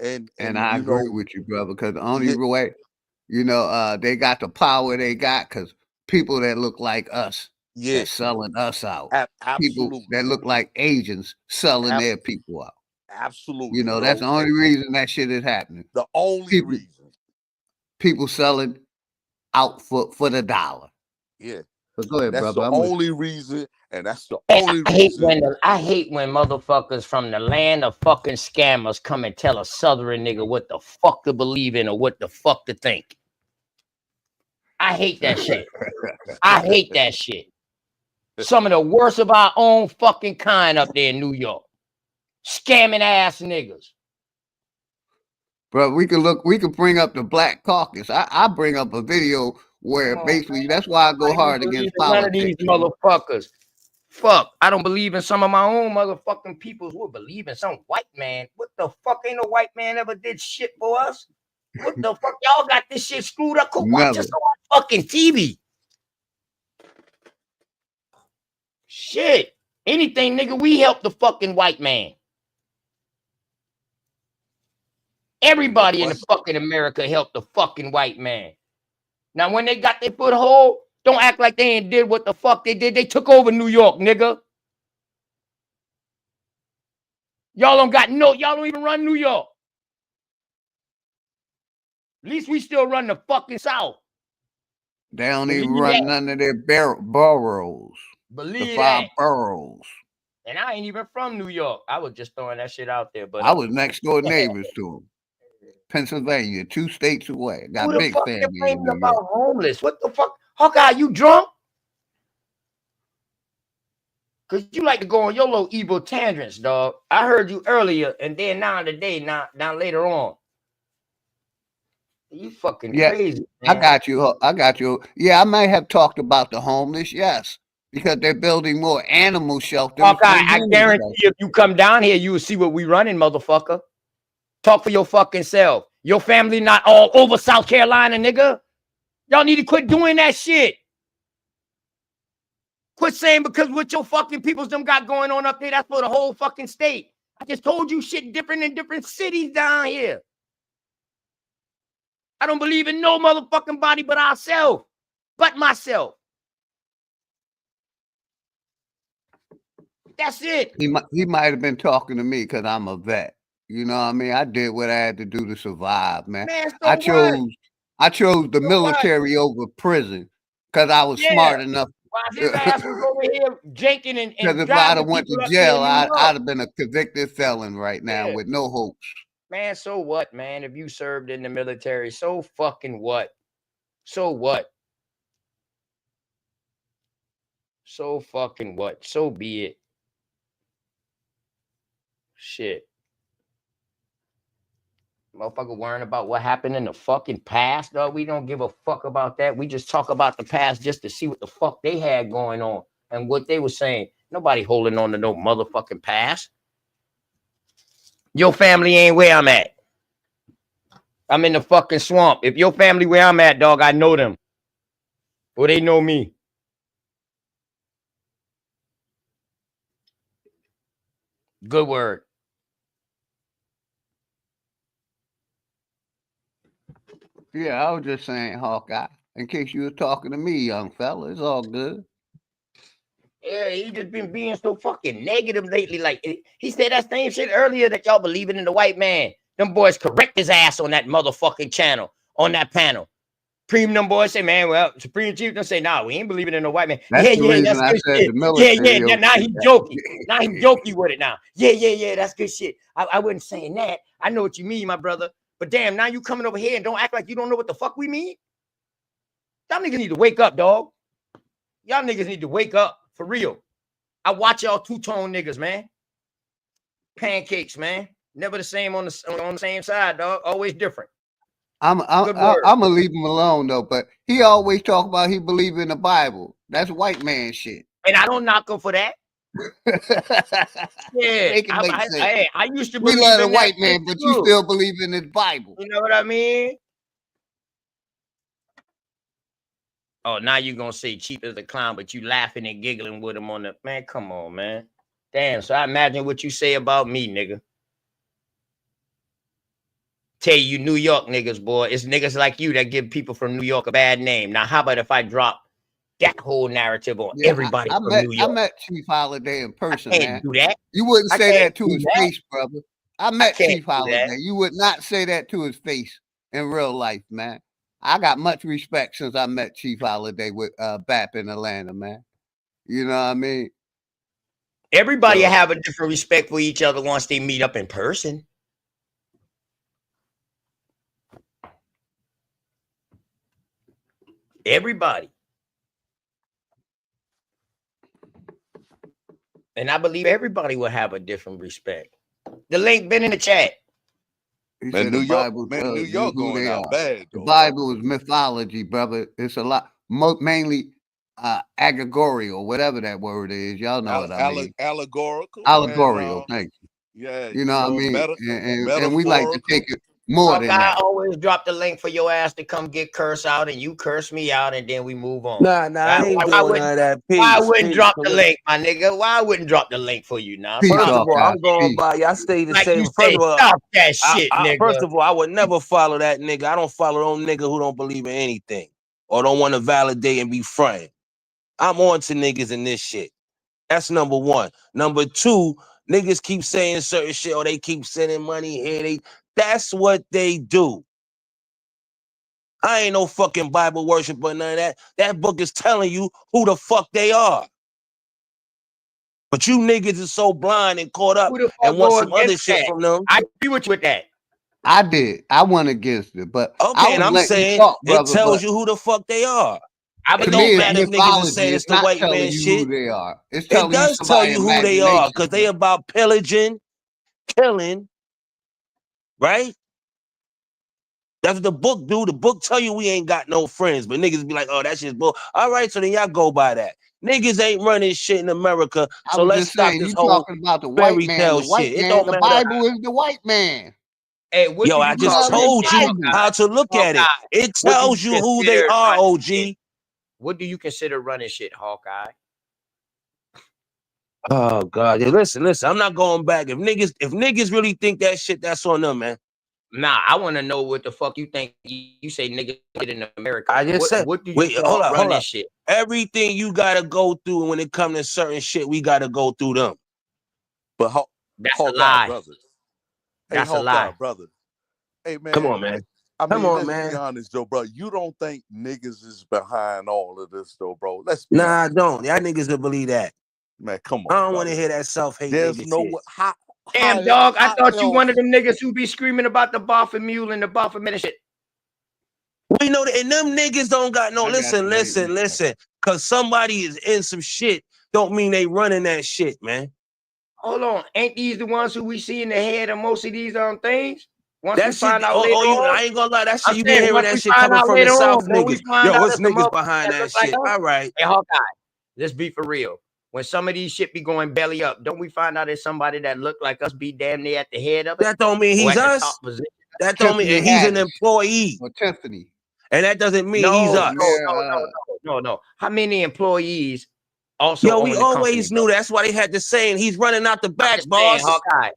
And And I you agree know, with you, brother, because the only yeah, way, they got the power they got because people that look like us yeah, that's selling us out. People absolutely, that look like Asians selling ab- their people out. absolutely, That's bro. the only reason that shit is happening. The only People reason. people selling out for the dollar. Yeah. But go ahead, That's brother. the I'm with only reason, and that's the And only I hate reason. when motherfuckers from the land of fucking scammers come and tell a southern nigga what the fuck to believe in or what the fuck to think. I hate that shit. I hate that shit. Some of the worst of our own fucking kind up there in New York. Scamming ass niggas. Bro, we can bring up the Black Caucus. I bring up a video where Come on, basically that's why I I go don't even hard believe against in none of these politics. motherfuckers. Fuck, I don't believe in some of my own motherfucking peoples will believe in some white man. What the fuck? Ain't no white man ever did shit for us. What the fuck? Y'all got this shit screwed up. Go watch Never. us on fucking TV. Shit. Anything, nigga, we help the fucking white man. Ain't no Everybody in the question. fucking America helped the fucking white man. Now, when they got their foothold, don't act like they ain't did what the fuck they did. They took over New York, nigga. Y'all don't even run New York. At least we still run the fucking South. They don't even Believe run that. none of their boroughs. The Believe 5 that. boroughs. And I ain't even from New York. I was just throwing that shit out there. But I was next door neighbors to them. Pennsylvania, 2 states away. who Got the big fuck family in complaining New about York. homeless? What the fuck? Hawkeye, you drunk? Cause you like to go on your little evil tangents, dog. I heard you earlier, and then now later on. You fucking Yeah, crazy, I man. got you. I got you. Yeah, I might have talked about the homeless, yes, because they're building more animal shelters Hawkeye, than I human guarantee shelters. if you come down here, you will see what we running, motherfucker. Talk for your fucking self. Your family not all over South Carolina, nigga. Y'all need to quit doing that shit. Quit saying because what your fucking peoples them got going on up there, that's for the whole fucking state. I just told you shit different in different cities down here. I don't believe in no motherfucking body but ourselves, but myself. That's it. He might have been talking to me because I'm a vet. You know what I mean? I did what I had to do to survive, man. Man, I so what? chose the So what? military over prison because I was Yeah. smart enough. While his ass was over here janking Because and if I'd driving have went to people up there jail, in New I'd York. have been a convicted felon right now Yeah. with no hopes. Man, so what, man? If you served in the military, so fucking what? So what? So fucking what? So be it. Shit. Motherfucker worrying about what happened in the fucking past, dog. We don't give a fuck about that. We just talk about the past just to see what the fuck they had going on and what they were saying. Nobody holding on to no motherfucking past. Your family ain't where I'm at. I'm in the fucking swamp. If your family where I'm at, dog, I know them. Or they know me. Good word. Yeah, I was just saying, Hawkeye, in case you were talking to me, young fella. It's all good. Yeah, he just been being so fucking negative lately. Like he said that same shit earlier that y'all believing in the white man. Them boys correct his ass on that motherfucking channel, on that panel. Supreme them boys say, man, well, Supreme Chief don't say, nah, we ain't believing in the white man. That's Yeah, the yeah, reason that's I good said shit. the Yeah, military. yeah, now he jokey. Now he jokey with it now. Yeah, yeah, yeah, that's good shit. I wasn't saying that. I know what you mean, my brother. But damn, now you coming over here and don't act like you don't know what the fuck we mean. Y'all niggas need to wake up, dog. Y'all niggas need to wake up for real. I watch y'all two-tone niggas, man. Pancakes, man. Never the same on the same side, dog. Always different. I'm gonna leave him alone though. But he always talk about he believe in the Bible. That's white man shit. And I don't knock him for that. Yeah, Make it make sense. I used to We believe love the in that white man, but you too. still believe in his Bible. You know what I mean? Oh, now you're gonna say cheap as a clown, but you laughing and giggling with him on the man. Come on, man. Damn. So I imagine what you say about me, nigga. Tell you New York niggas, boy. It's niggas like you that give people from New York a bad name. Now, how about if I drop that whole narrative on everybody from New York? I met Chief Holiday in person, I can't man. do that. You wouldn't I say can't that to do his that. face, brother. I met can't Chief do that. Holiday. You would not say that to his face in real life, man. I got much respect since I met Chief Holiday with BAP in Atlanta, man. You know what I mean? Everybody So, have a different respect for each other once they meet up in person. Everybody. And I believe everybody will have a different respect. The link been in the chat. he Man, said New the York, Bible man, tells New you York who going they out are. bad. The Though, Bible is mythology, brother. It's a lot, mainly allegorical, whatever that word is. Y'all know what I mean. Allegorical Allegorical, and thank you. yeah, You know what I mean? And we like to take metaphorical. it more than I that. always drop the link for your ass to come get cursed out, and you curse me out, and then we move on. Nah, I ain't doing none of that. Why I Peace, wouldn't peace. drop the link, my nigga? Why I wouldn't drop the link for you now? Peace, First of all, Hawkeye. I'm going Peace. by. Y'all stay the Like same. you First say, of all, stop that shit, nigga. first of all, I would never follow that nigga. I don't follow them nigga who don't believe in anything or don't want to validate and be friend. I'm on to niggas in this shit. That's number one. Number two, niggas keep saying certain shit or they keep sending money here. That's what they do. I ain't no fucking Bible worship or none of that. That book is telling you who the fuck they are. But you niggas is so blind and caught up Who the and fuck want go some other against shit that? from them. I agree with you with that. I did. I went against it, but Okay, I and was I'm letting you saying talk, it brother. tells But you who the fuck they are. I It to believe me, don't it's matter if niggas is mythology. saying it's It's the not white telling man you shit. who they are. It's It telling you does tell somebody's you who they are imagination. because they about pillaging, killing, right? That's what the book do. The book tell you we ain't got no friends, but niggas be like, oh, that shit's bull. All right, so then y'all go by that. Niggas ain't running shit in America, I so was let's just stop saying, this you whole talking about the white fairy man. tale The white shit. It man, don't the matter. Bible is the white man. Hey, what Yo, do I you You know just what I consider mean? told you Bible. how to look at it. Hawkeye? It What do tells you who they consider are, running OG. shit? What do you consider running shit, Hawkeye? Oh God, yeah, listen. I'm not going back. If niggas really think that shit, that's on them, man. Nah, I want to know what the fuck you think. You say niggas in America. I just said, What do you wait, call hold running up. shit? Everything you gotta go through when it comes to certain shit, we gotta go through them. But That's a Hawkeye, lie. brother. Hey, That's a Hawkeye, lie. brother. Hey, Come man. on, man. I Come mean, on, let's be man. honest, Joe, bro. You don't think niggas is behind all of this, though, bro? Let's be Nah, I honest. don't. Y'all niggas will believe that. Man, come I on, don't want to brother. hear that self-hate There's nigga no shit. how Damn, dog. I thought you else? one of them niggas who be screaming about the Boffer Mule and the Boffer Medicine shit. We know that, and them niggas don't got no. I got to Listen. Cause somebody is in some shit, don't mean they running that shit, man. hold on. Ain't these the ones who we see in the head of most of these things? Once That we shit, find out later on, I ain't gonna lie, that shit, I'm you been saying hearing once that we shit find coming out from the later on, South, don't we niggas. find Yo, out it's that the niggas motherfuckers behind that that look like shit. us? All right. Hey, Hawkeye, let's be for real. When some of these shit be going belly up, don't we find out there's somebody that look like us be damn near at the head of it? That don't mean Or he's at the us. top position? That don't mean, and he's an employee. Or Tiffany. And that doesn't mean he's No, us. no. How many employees also Yo, own we the company, always bro? knew that's why they had to say, and he's running out the I'm back, just saying, boss. Hawkeye,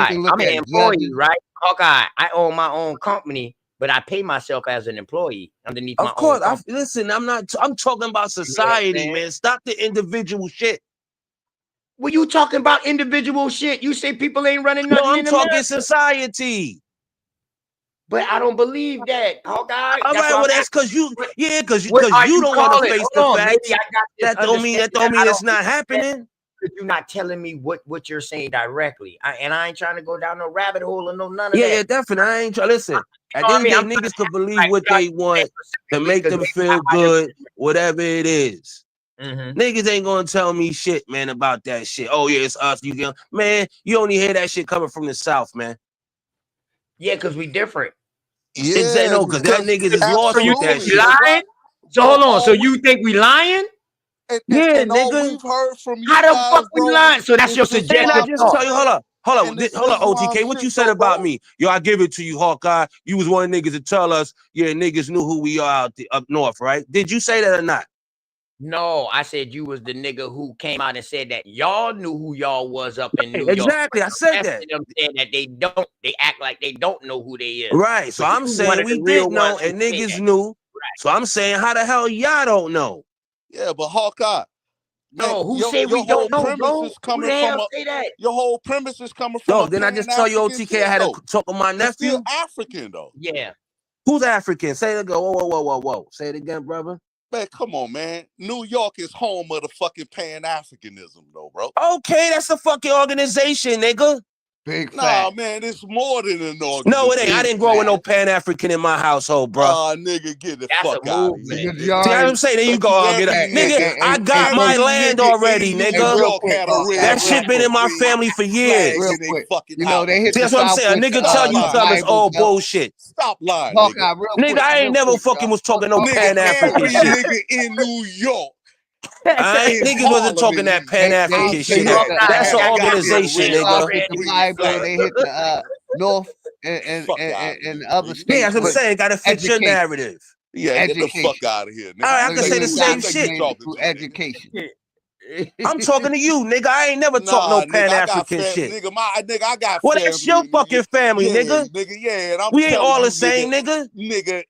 can look I'm an at employee, judges. right? Hawkeye, I own my own company, but I pay myself as an employee underneath my Of own course, company. listen, I'm talking about society, man. Stop the individual shit. Well, you talking about individual shit. You say people ain't running No, nothing I'm in talking America. society. But I don't believe that, Hawkeye. All right, well, that's because you, because What are you you don't want to calling? face Hold the on, maybe facts. I got this That don't mean understanding. it's not happening. But you're not telling me what you're saying directly. And I ain't trying to go down no rabbit hole or no none of that. Yeah, definitely. I ain't trying. Listen, at the end of the day, niggas could believe what they want to make them feel good, whatever it is. Niggas ain't gonna tell me shit, man, about that shit. Oh yeah, it's us. Man, you only hear that shit coming from the South, man. Yeah, because we different. Exactly. No, because that niggas is lost So you with that think we shit. lying? So hold on. So you think we lying? Yeah, all nigga. we've heard from you How the guys, fuck we bro, lying? So that's is your this Didn't I suggestive just thought. tell you? Hold on, OTK. Islam What you shit, said though, about bro. me? Yo, I give it to you, Hawkeye. You was one of the niggas to tell us, yeah, niggas knew who we are up north, right? Did you say that or not? No, I said you was the nigga who came out and said that y'all knew who y'all was up in New York. Exactly, I said The rest that. of them said that they don't. They act like they don't know who they is. Right. So But I'm you one saying of we the real did know, ones who and say niggas that. knew. So I'm saying, how the hell y'all don't know? Yeah, but Hawkeye, man, No, who your say we whole don't know, premise bro? is Who coming the from hell say that? your whole premise is coming from No, a didn't I just tell you, Pan-African OTK, I shit, had to though. talk with my You're still nephew? African, though. Yeah. Who's African? Say it again. Whoa. Say it again, brother. Man, come on, man. New York is home of the fucking Pan-Africanism, though, bro. Okay, that's a fucking organization, nigga. Big Nah, man, it's more than an organization. No, it ain't. I didn't grow with no Pan-African in my household, bro. Oh, nigga, get the fuck out of here. See, I'm saying, there you go, I'll get it. Nigga, I got my land already, nigga. New York had a red, That shit been in my family for years. Real in quick. they fucking You know, house. they hit See, the that's what I'm South saying. A with nigga tell you something, it's all bullshit. Stop lying, Hawkeye, nigga. real Nigga, quick. I ain't never fucking was talking no Nigga, Pan-African every shit. nigga in New York. Niggas wasn't talking that Pan-African shit. That's an organization, nigga. With the Bible, they hit the North and other states. Yeah, that's what I'm with saying. Gotta fit your education. narrative. Yeah, get the Education. fuck out of here, nigga. All right, I can say the same shit. Through education. I'm talking to you, nigga. I ain't never talked no Nigga, I got Pan-African shit. nigga, I got Well, family. that's your fucking family, nigga. Yeah, and I'm We ain't telling all you, the same, nigga. Nigga,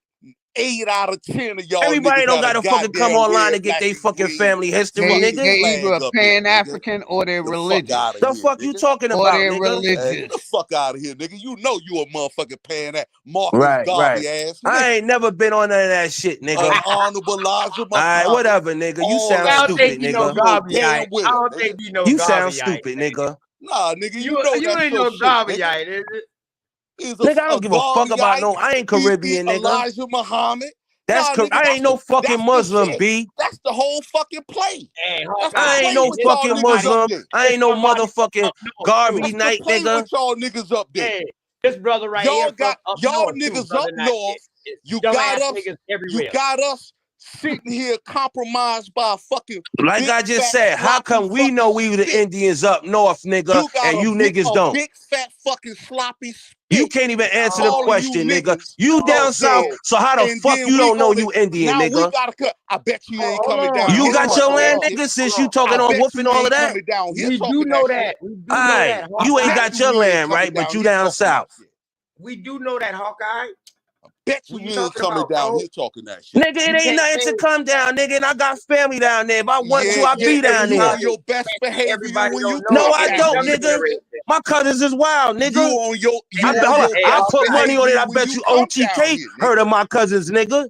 8 out of 10 of y'all Everybody niggas don't got gotta a fucking come goddamn online red, and get black, their and fucking green family history, They nigga. either flag a up here, nigga. Pan-African or they're Get the religious. fuck out of The here, fuck you nigga. talking Or about, they're nigga? religious. Get the fuck out of here, nigga. You know you a motherfucking Pan Marcus Right. Garvey ass nigga. I ain't never been on none of that shit, nigga. Honorable Elijah All right, Muhammad. whatever, nigga. You All sound that I don't stupid, think you know nigga. Garvey. damn I with it, don't nigga. think you know You Garvey. sound stupid, nigga. Nah, nigga, you You know ain't that's your no shit, Garvey, nigga. is it? He's Nigga, I don't give a fuck about no. I ain't Caribbean, nigga. Elijah Muhammad. Nigga, I ain't no fucking Muslim, B. That's the whole fucking play. Hey, That's I the ain't play no with y'all fucking niggas Muslim. up there. I ain't no somebody motherfucking up north, Garvey That's the night, play nigga. with y'all niggas up there. Hey, this brother right Y'all here got from up y'all north, too, niggas brother up not north. yet. You Dumbass got us. niggas You everywhere. got us sitting here compromised by a fucking Like big, I just fat, said, how sloppy come we know we the spit. Indians up north, nigga, You got and you a niggas don't? big fat fucking sloppy spit. You can't even answer the Calling you question, nigga. niggas You down up south, there, so how the and fuck then you we don't know gonna you Indian, now we nigga? gotta cut. I bet you ain't Hold coming on, down You here hold got on, talking your that land, shit. nigga, since you I talking on bet whooping you all of ain't that? coming down here We do talking know that shit. that. We do know Aye, that. you ain't Bet Hawkeye. got your we ain't land, coming right? But down you here down talking that south. shit. We do know that, Hawkeye. Bet What you you ain't talking coming about, down bro? here talking that shit. Nigga, You it ain't can't nothing to say come down, nigga, and I got family down there. If I want to, I'll be And down you there. on your best behavior everybody when you don't know No, come I it. down don't, Younger here, nigga. nigga. generation. My cousins is wild, You nigga. on your I best put money on it. I behavior bet when you you come down OTK here, heard nigga. of my cousins, nigga.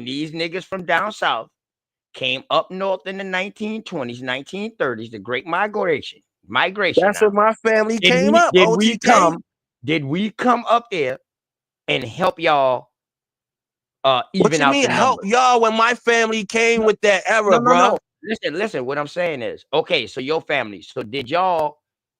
when these niggas from down south came up north in the 1920s, 1930s, the Great Migration. That's when my family came up. Did we come up there and help y'all What even you out mean the help numbers? y'all when my family came with that era, No. bruh? Listen. What I'm saying is, okay, so your family. So did y'all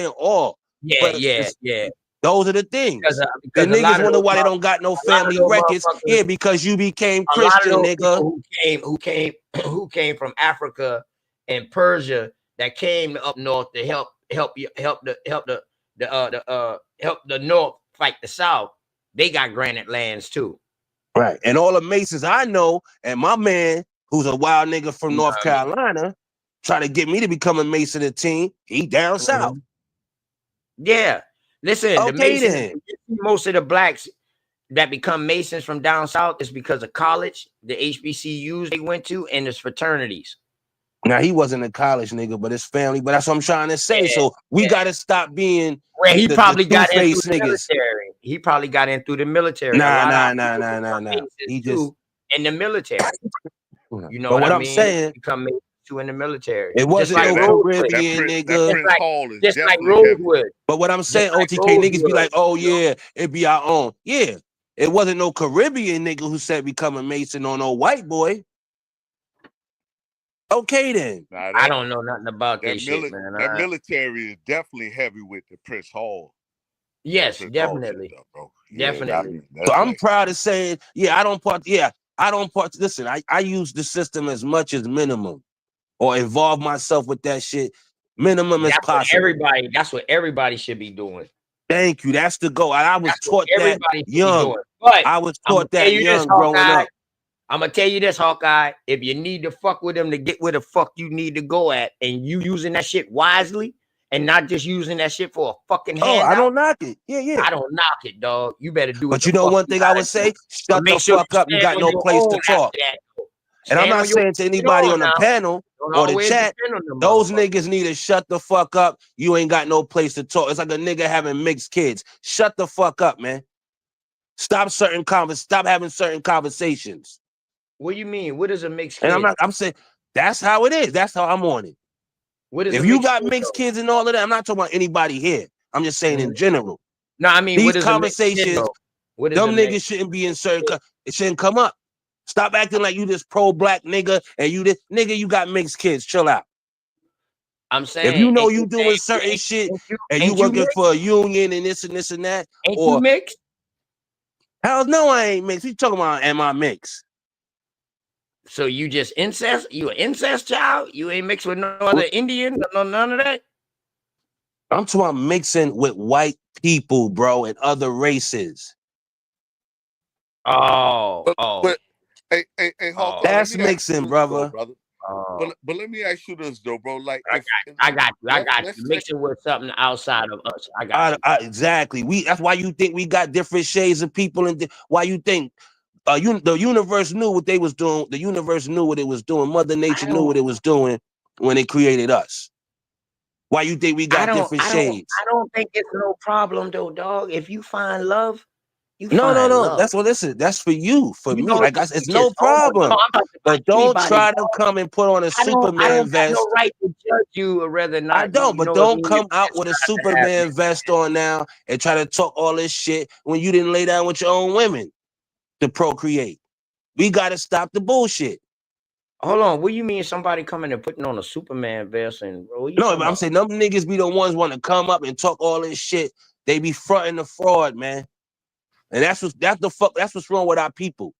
saying all. Yeah, but yeah, it's- yeah. Those are the things. Because, The because a lot niggas of wonder those why they don't got no a lot of family those records. motherfuckers, Yeah, because you became a lot of Christian, those nigga. people who came from Africa and Persia that came up north to help the North fight the South. They got granted lands too. Right. And all the Masons I know, and my man, who's a wild nigga from You know North what I mean? Carolina, try to get me to become a Mason of the team. He down south. Yeah. Listen, the Okay, Masons, then. most of the blacks that become Masons from down south is because of college, the HBCUs they went to, and his fraternities. Now he wasn't a college nigga, but his family. But that's what I'm trying to say. Yeah, So we gotta stop being Well, he the probably got in through two-faced the niggas. military. He probably got in through the military. A Nah. lot of Masons He just. too in the military. You know But what what I I'm mean? saying, Become Masons too in the military. it Just wasn't like no Rosewood. Caribbean That nigga. Prince Hall is Just like definitely heavy. Rosewood. But what I'm saying, Just like OTK niggas be Rosewood, like, oh you know? yeah, it be our own. Yeah. It wasn't no Caribbean nigga who said become a Mason or no white boy. Okay then. Nah, I don't know nothing about this shit, man. That military is definitely heavy with the Prince Hall. Yes, Prince definitely. Hall shit, bro. Yeah, Definitely. So I'm proud of saying, I don't part. Listen, I use the system as much as minimum, or involve myself with that shit minimum as possible. That's what everybody should be doing. Thank you. That's the goal. I was taught that Everybody should be young. doing. But I was I'm gonna taught tell that you young this, growing Hawkeye. up. I'm gonna tell you this, Hawkeye. If you need to fuck with them to get where the fuck you need to go at, and you using that shit wisely and not just using that shit for a fucking handout, I don't knock it. Yeah. I don't knock it, dog. You better do it. But you know one thing I would say? Shut the fuck up. You got no place to talk. And I'm not saying to anybody on the panel or the chat, those niggas need to shut the fuck up. You ain't got no place to talk. It's like a nigga having mixed kids. Shut the fuck up, man. Stop having certain conversations. What do you mean? What is a mixed kid? And I'm saying that's how it is. That's how I'm on it. What is if you got mixed kids and all of that, I'm not talking about anybody here. I'm just saying in general. No, I mean, these what is conversations, them niggas shouldn't be in certain. It shouldn't come up. Stop acting like you this pro-black nigga and you this nigga. You got mixed kids. Chill out. I'm saying if you know you doing certain shit and you working for a union and this and this and that, ain't you mixed? Hell no, I ain't mixed. You talking about am I mixed? So you just incest? You an incest child? You ain't mixed with no other Indian? None of that? I'm talking about mixing with white people, bro, and other races. But hey, Hawk, that's mixing, brother. But let me ask you this though, bro. Like, I got you. Mixing with something outside of us. I got you. Exactly. That's why you think we got different shades of people, and why you think the universe knew what they was doing. The universe knew what it was doing. Mother Nature knew what it was doing when it created us. Why you think we got different shades? I don't think it's no problem though, dog. If you find love, no. love. That's what this is. That's for you. For me, like it's no problem. But don't try to come and put on a Superman vest. I have no right to judge you, or rather not. I don't. But don't come out with a Superman vest on now and try to talk all this shit when you didn't lay down with your own women to procreate. We got to stop the bullshit. Hold on. What do you mean somebody coming and putting on a Superman vest? And no, but I'm saying them niggas be the ones want to come up and talk all this shit. They be fronting the fraud, man. And that's what's wrong with our people.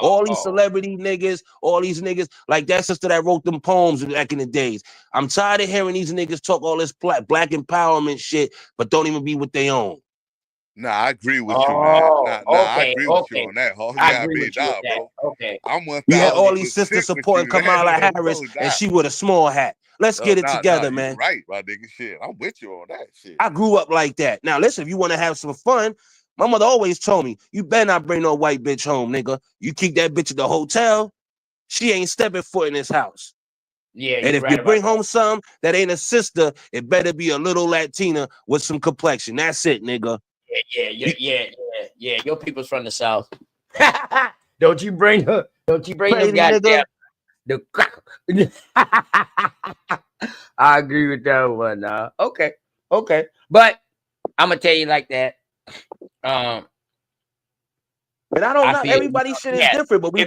All these celebrity niggas, all these niggas, like that sister that wrote them poems back in the days. I'm tired of hearing these niggas talk all this black empowerment shit, but don't even be what they own. Nah, I agree with you, man. I agree with you on that. I agree with you, bro. Okay. I'm 1,000%. We had all these sisters supporting Kamala Harris, and she with a small hat. Let's get it together, man. You're right, my nigga. Shit, I'm with you on that shit. I grew up like that. Now, listen, if you want to have some fun, my mother always told me, you better not bring no white bitch home, nigga. You keep that bitch at the hotel, she ain't stepping foot in this house. Yeah, and if you bring home some that ain't a sister, it better be a little Latina with some complexion. That's it, nigga. Yeah. Your people's from the South. Don't you bring them goddamn the I agree with that one. Okay. But I'm gonna tell you like that. And I don't know. Everybody's shit is different, but we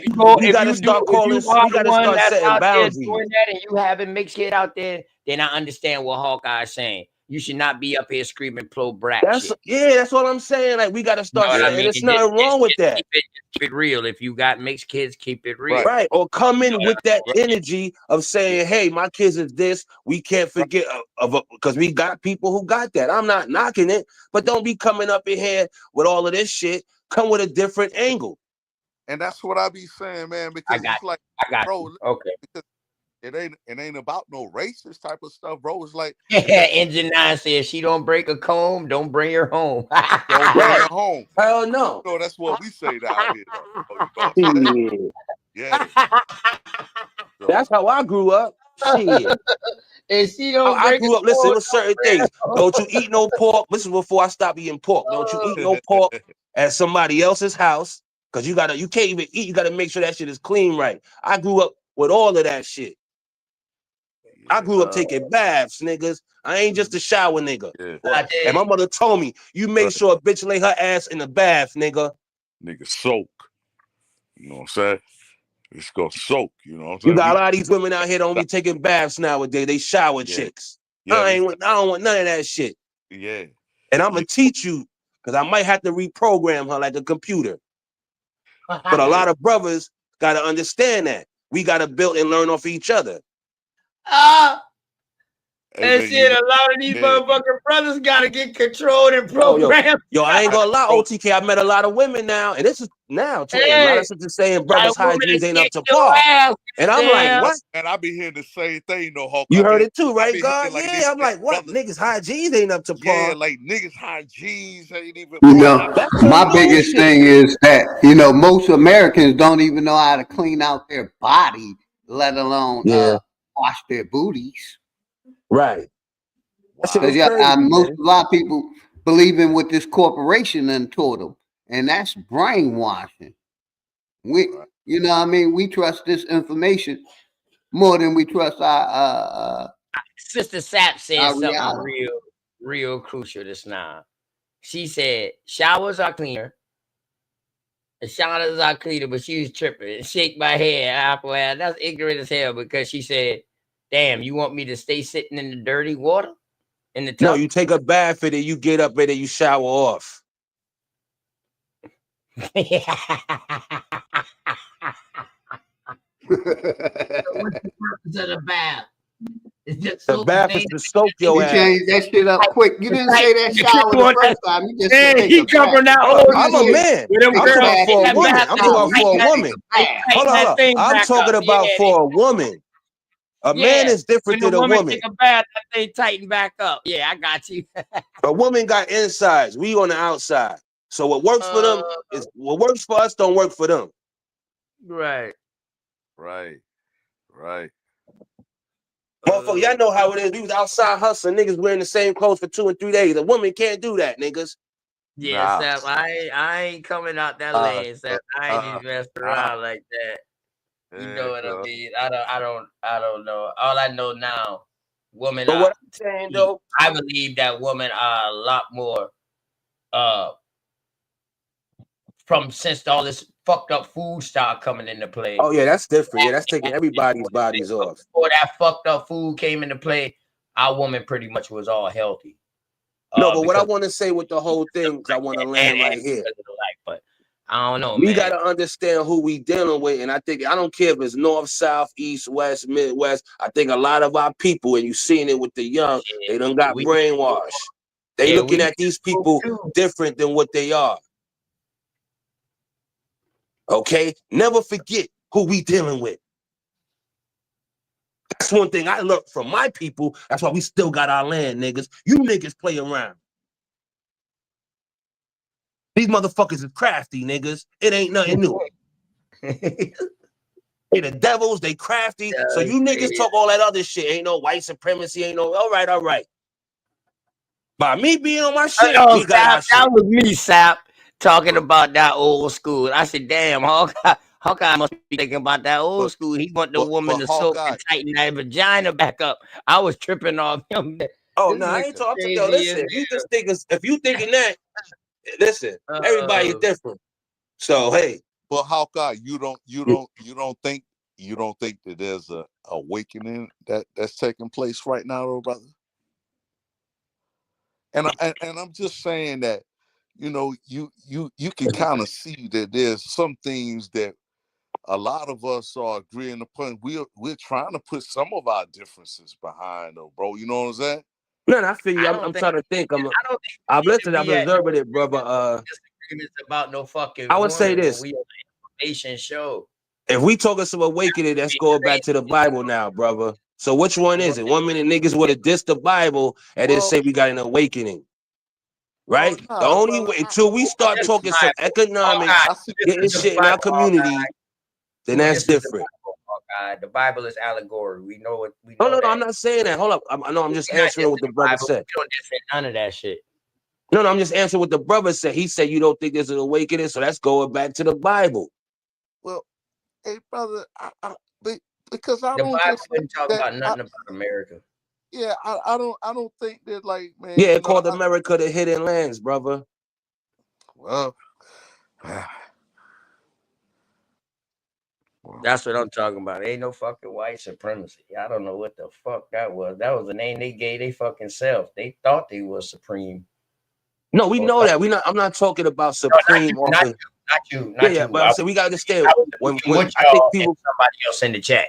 gotta start calling. We gotta start setting boundaries. Doing that, and you having mixed kid out there, then I understand what Hawkeye's saying. You should not be up here screaming pro brat That's shit. that's what I'm saying. Like we gotta You know start what I saying mean? there's nothing wrong with that. Keep it real. If you got mixed kids, keep it real. Right. Or come in with that Right. energy of saying, hey, my kids is this. We can't forget because we got people who got that. I'm not knocking it, but don't be coming up in here with all of this shit. Come with a different angle. And that's what I be saying, man, because it's like, bro, okay. Because it ain't about no racist type of stuff, bro. It's like Engine 9 says she don't break a comb, don't bring her home. don't bring her home. Hell no. You know, that's what we say down here. You know what I'm saying? Yeah. That's how I grew up. Shit. And she don't I break grew a up listening comb, to certain things. Don't you eat no pork. This is before I stopped eating pork. Don't you eat no pork at somebody else's house. Because you can't even eat. You gotta make sure that shit is clean right. I grew up with all of that shit. I grew up taking baths, niggas. I ain't just a shower nigga. And my mother told me, you make sure a bitch lay her ass in the bath, nigga. Nigga soak. You know what I'm saying? It's gonna soak, you know what I'm saying? You got a lot of these women out here don't be taking baths nowadays. They shower chicks. I don't want none of that shit. Yeah. And I'm gonna teach you, because I might have to reprogram her like a computer. But a lot of brothers gotta understand that. We gotta build and learn off each other. And shit, a lot of these motherfucking brothers gotta get controlled and Yo, programmed. I ain't gonna lie, OTK. I met a lot of women now, and this is now too. A lot of sisters saying brothers' hygiene ain't up to par. And I'm like, what? And I be hearing the same thing, though, Hulk. You heard it too, right, God? Yeah, I'm like, what? Niggas' hygiene ain't up to par. Yeah, like niggas' hygiene ain't even. You know, my biggest thing is that, most Americans don't even know how to clean out their body, let alone wash their booties. Right. Because a lot of people believe in what this corporation done taught them, and that's brainwashing. You know what I mean? We trust this information more than we trust our Sister Sap said something reality. real crucial just now. She said showers are cleaner. The showers are cleaner, but she was tripping and shake my head. Well, that's ignorant as hell, because she said, damn, you want me to stay sitting in the dirty water? In the tub? No, you take a bath in it, you get up in it, you shower off. What's the purpose of the bath? It's just the bath is to soak your ass. You change that shit up quick. You didn't say that shower the first time. You just said he come from that old. I'm a man. I'm talking about for a woman. I'm talking about for a woman. Hold on. I'm talking about for a woman. A man is different than a woman. Take a bath, that thing tighten back up. Yeah, I got you. A woman got insides. We on the outside. So what works for them is what works for us don't work for them. Right. Motherfucker, y'all know how it is. We was outside hustling, niggas wearing the same clothes for 2 and 3 days. A woman can't do that, niggas. Yeah, Sap, I ain't coming out that lane, Sap. I ain't even messing around like that. You know what I mean? I don't know. All I know now, women. But what I'm saying though, I believe that women are a lot more since all this fucked up food started coming into play. Oh yeah, that's different. Yeah, that's taking everybody's bodies off. Before that fucked up food came into play, our woman pretty much was all healthy. No, but what I want to say with the whole thing, I want to land right here. But I don't know, we got to understand who we dealing with, and I think I don't care if it's north, south, east, west, midwest. I think a lot of our people, and you seeing it with the young, they done got brainwashed. They looking at these people different than what they are. Okay, never forget who we dealing with. That's one thing I learned from my people. That's why we still got our land, niggas. You niggas play around. These motherfuckers is crafty, niggas. It ain't nothing new. They the devils, they crafty. So you niggas talk all that other shit. Ain't no white supremacy, ain't no, all right. By me being on my shit, we got our shit. That was me, Sap, talking about that old school. I said, damn, Hawkeye must be thinking about that old school. He want the woman to soak and tighten that vagina back up. I was tripping off him. Oh, no, I ain't talking. Yo, listen, if you thinking that, listen, everybody is different. So hey, but Hawkeye, you don't think that there's a awakening that's taking place right now, though, brother? And I'm just saying that, you know, you can kind of see that there's some things that a lot of us are agreeing upon. We're trying to put some of our differences behind, though, bro. You know what I'm saying? No, I feel you. I I'm, don't I'm think trying to think. I don't think I'm we need to listening. I'm be at no observing it, brother. disagreements about no fucking I would say woman when this: we on the information show. if we talking some awakening, that's Be going back straight. to the Bible now, brother. So which one is Well, it? 1 minute niggas would have dissed the Bible and then Well, say we got an awakening, well, right? The nah, only brother. way until we start this is talking some Bible. economics, Hawkeye, I see. this getting is the shit in our Bible, community, then that's This is the different. Bible, Hawkeye. The Bible is allegory. We know it. We Oh know no, I'm that. not saying that. Hold up. I'm just We're not answering what dissing the the brother Bible. said. We don't diss none of that shit. No, I'm just answering what the brother said. He said you don't think there's an awakening, so that's going back to the Bible. Well, hey, brother, because I The don't Bible just didn't talk that. about nothing about America. Yeah, I don't think that, like, man. Yeah, You it know, called America the hidden lands, brother. well, That's what I'm talking about. Ain't no fucking white supremacy. I don't know what the fuck that was. That was the name they gave they fucking self. They thought they was supreme. No, we Or know thought, that. I'm not talking about no, not supreme you, off not of. you, not you, Yeah, not yeah, you. but I'm saying we gotta understand I was when with I think y'all and people somebody else in the chat.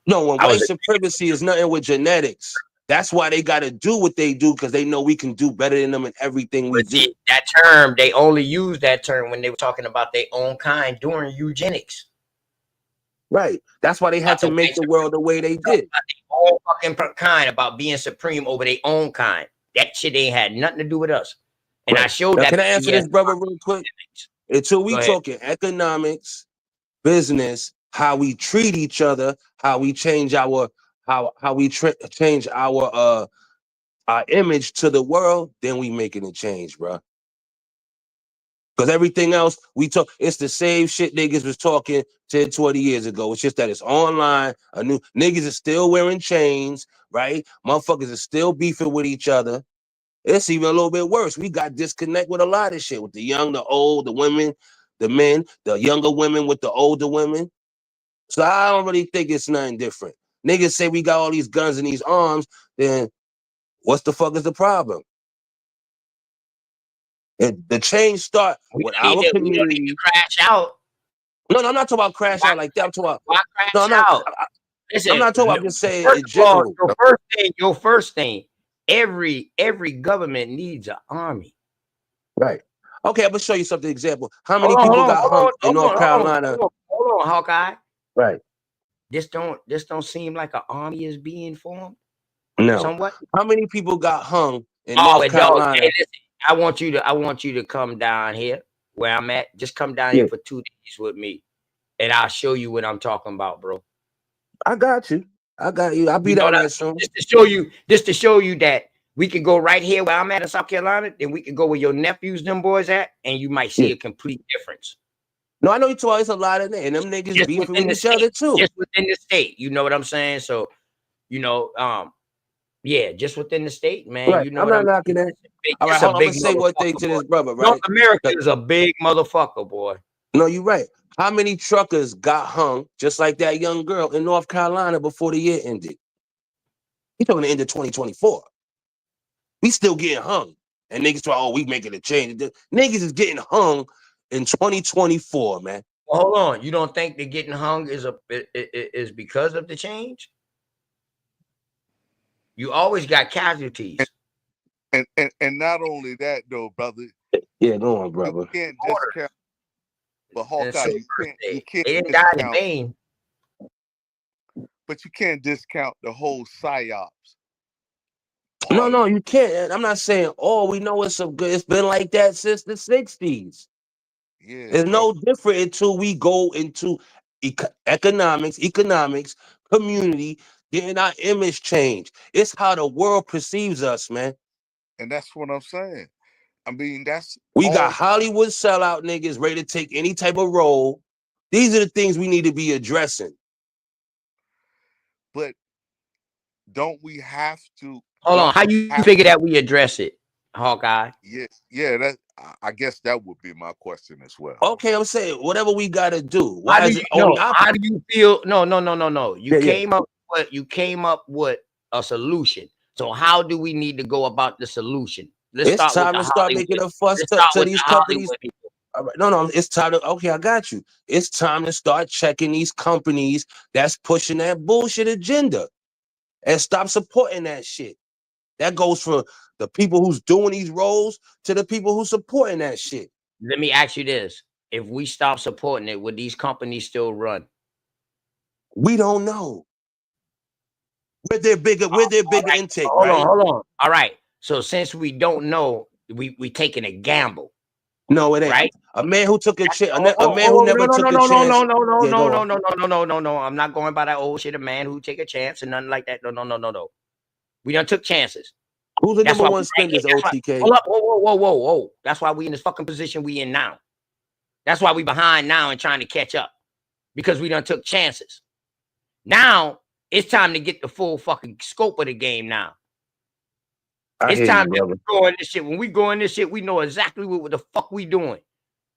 no when I white was supremacy is nothing with genetics. That's why they gotta do what they do, because they know we can do better than them in everything we do. that term, they only used that term when they were talking about their own kind during eugenics. Right. That's why they had to make the world the way they did. About their own fucking kind, about being supreme over their own kind. That shit ain't had nothing to do with us. And I Right. showed Now, that. can I answer this, brother, real quick? Until we Go ahead. talking economics, business, how we treat each other, how we change our change our image to the world, then we making a change, bro. Because everything else we talk, it's the same shit niggas was talking 10, 20 years ago. It's just that it's online. Niggas is still wearing chains, right? Motherfuckers are still beefing with each other. It's even a little bit worse. We got disconnect with a lot of shit, with the young, the old, the women, the men, the younger women with the older women. So I don't really think it's nothing different. Niggas say we got all these guns and these arms, then what's the fuck is the problem? And the change start with our We don't need community. to crash out. No, I'm not talking about crash out like that. I'm talking about Why crash no, I'm not. out? Listen, I'm not talking about. I'm just saying first in of all, general. your first thing, every government needs an army. Right. Okay, I'm gonna show you something. Example. How many Hold people on, got hung in North Carolina? hold on, Hawkeye. Right. This don't seem like an army is being formed. No. Somewhat. How many people got hung in Oh, North it don't. Carolina? Hey, listen, I want you to come down here where I'm at. Just come down here for 2 days with me, and I'll show you what I'm talking about, bro. I got you. I got you. I'll be down there soon. Just to show you that we could go right here where I'm at in South Carolina, then we could go where your nephews, them boys at, and you might see a complete difference. No, I know you told us a lot of that, and them niggas Just beefing within with the each other too. Just within the state, you know what I'm saying? So, yeah, just within the state, man. Right. You know I'm what not knocking that. All right, It's a hold on. I'm big gonna say one thing motherfucker, to boy. this brother, right? North America is a big motherfucker, boy. No, you're right. How many truckers got hung just like that young girl in North Carolina before the year ended? He talking the end of 2024. We still getting hung. And niggas talk, oh, we making a change. Niggas is getting hung in 2024, man. Well, hold on. You don't think that getting hung is because of the change? You always got casualties. And not only that, though, brother. Yeah, go on, brother. You can't discount. But Hawkeye, you can't they didn't die in discount. vain. But you can't discount the whole psyops. No, you can't. I'm not saying, oh, we know it's some good. It's been like that since the 60s. Yeah, it's no different until we go into economics, community, getting our image changed. It's how the world perceives us, man. And that's what I'm saying. I mean, we got Hollywood sellout niggas ready to take any type of role. These are the things we need to be addressing. But don't we have to? Hold on. How you figure that we address it, Hawkeye? Yeah. That I guess that would be my question as well. Okay, I'm saying whatever we got to do. How do you feel? No. You came up with a solution. So how do we need to go about the solution? Let's It's start with time the to start Hollywood. making a fuss Let's start to with these the companies. Hollywood people. All right. No, it's time to, okay, I got you. It's time to start checking these companies that's pushing that bullshit agenda and stop supporting that shit. That goes from the people who's doing these roles to the people who's supporting that shit. Let me ask you this. If we stop supporting it, would these companies still run? We don't know. We're their bigger Right. intake, Hold right? on, hold on. All right. So since we don't know, we taking a gamble. No, it ain't. Right? A man who took a chance, a man Oh, who never took a chance. Yeah, go on. no. I'm not going by that old shit. A man who take a chance and nothing like that. No. We done took chances. Who's the That's number why one we right here. spenders, OTK? Hold up. Whoa. That's why we in this fucking position we in now. That's why we behind now and trying to catch up. Because we done took chances. Now it's time to get the full fucking scope of the game now. It's time to go in this shit. When we go in this shit, we know exactly what the fuck we doing.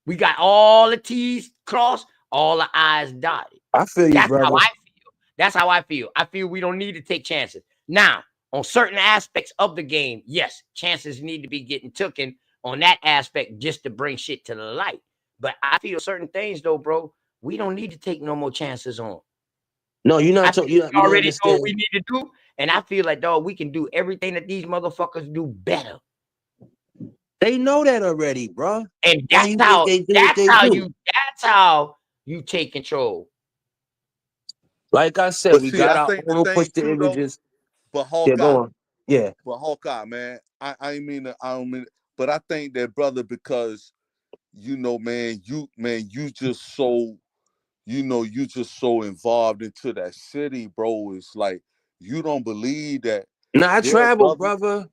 We got all the T's crossed, all the I's dotted. I feel you, That's brother. how I feel. That's how I feel. I feel we don't need to take chances. Now, on certain aspects of the game, yes, chances need to be getting taken on that aspect just to bring shit to the light. But I feel certain things, though, bro, we don't need to take no more chances on. No, you're not. You don't already know what understand. we need to do, and I feel like, dog, we can do everything that these motherfuckers do better. They know that already, bro. And that's how you take control. Like I said, But we see, got I our think the own thing push the too, though, images. but Yeah, Hawkeye, go on. Yeah. but Hawkeye, man, I don't mean, but I think that, brother, because you know, man, you just so, you just so involved into that city, bro. It's like you don't believe that. Now I There, travel, brother.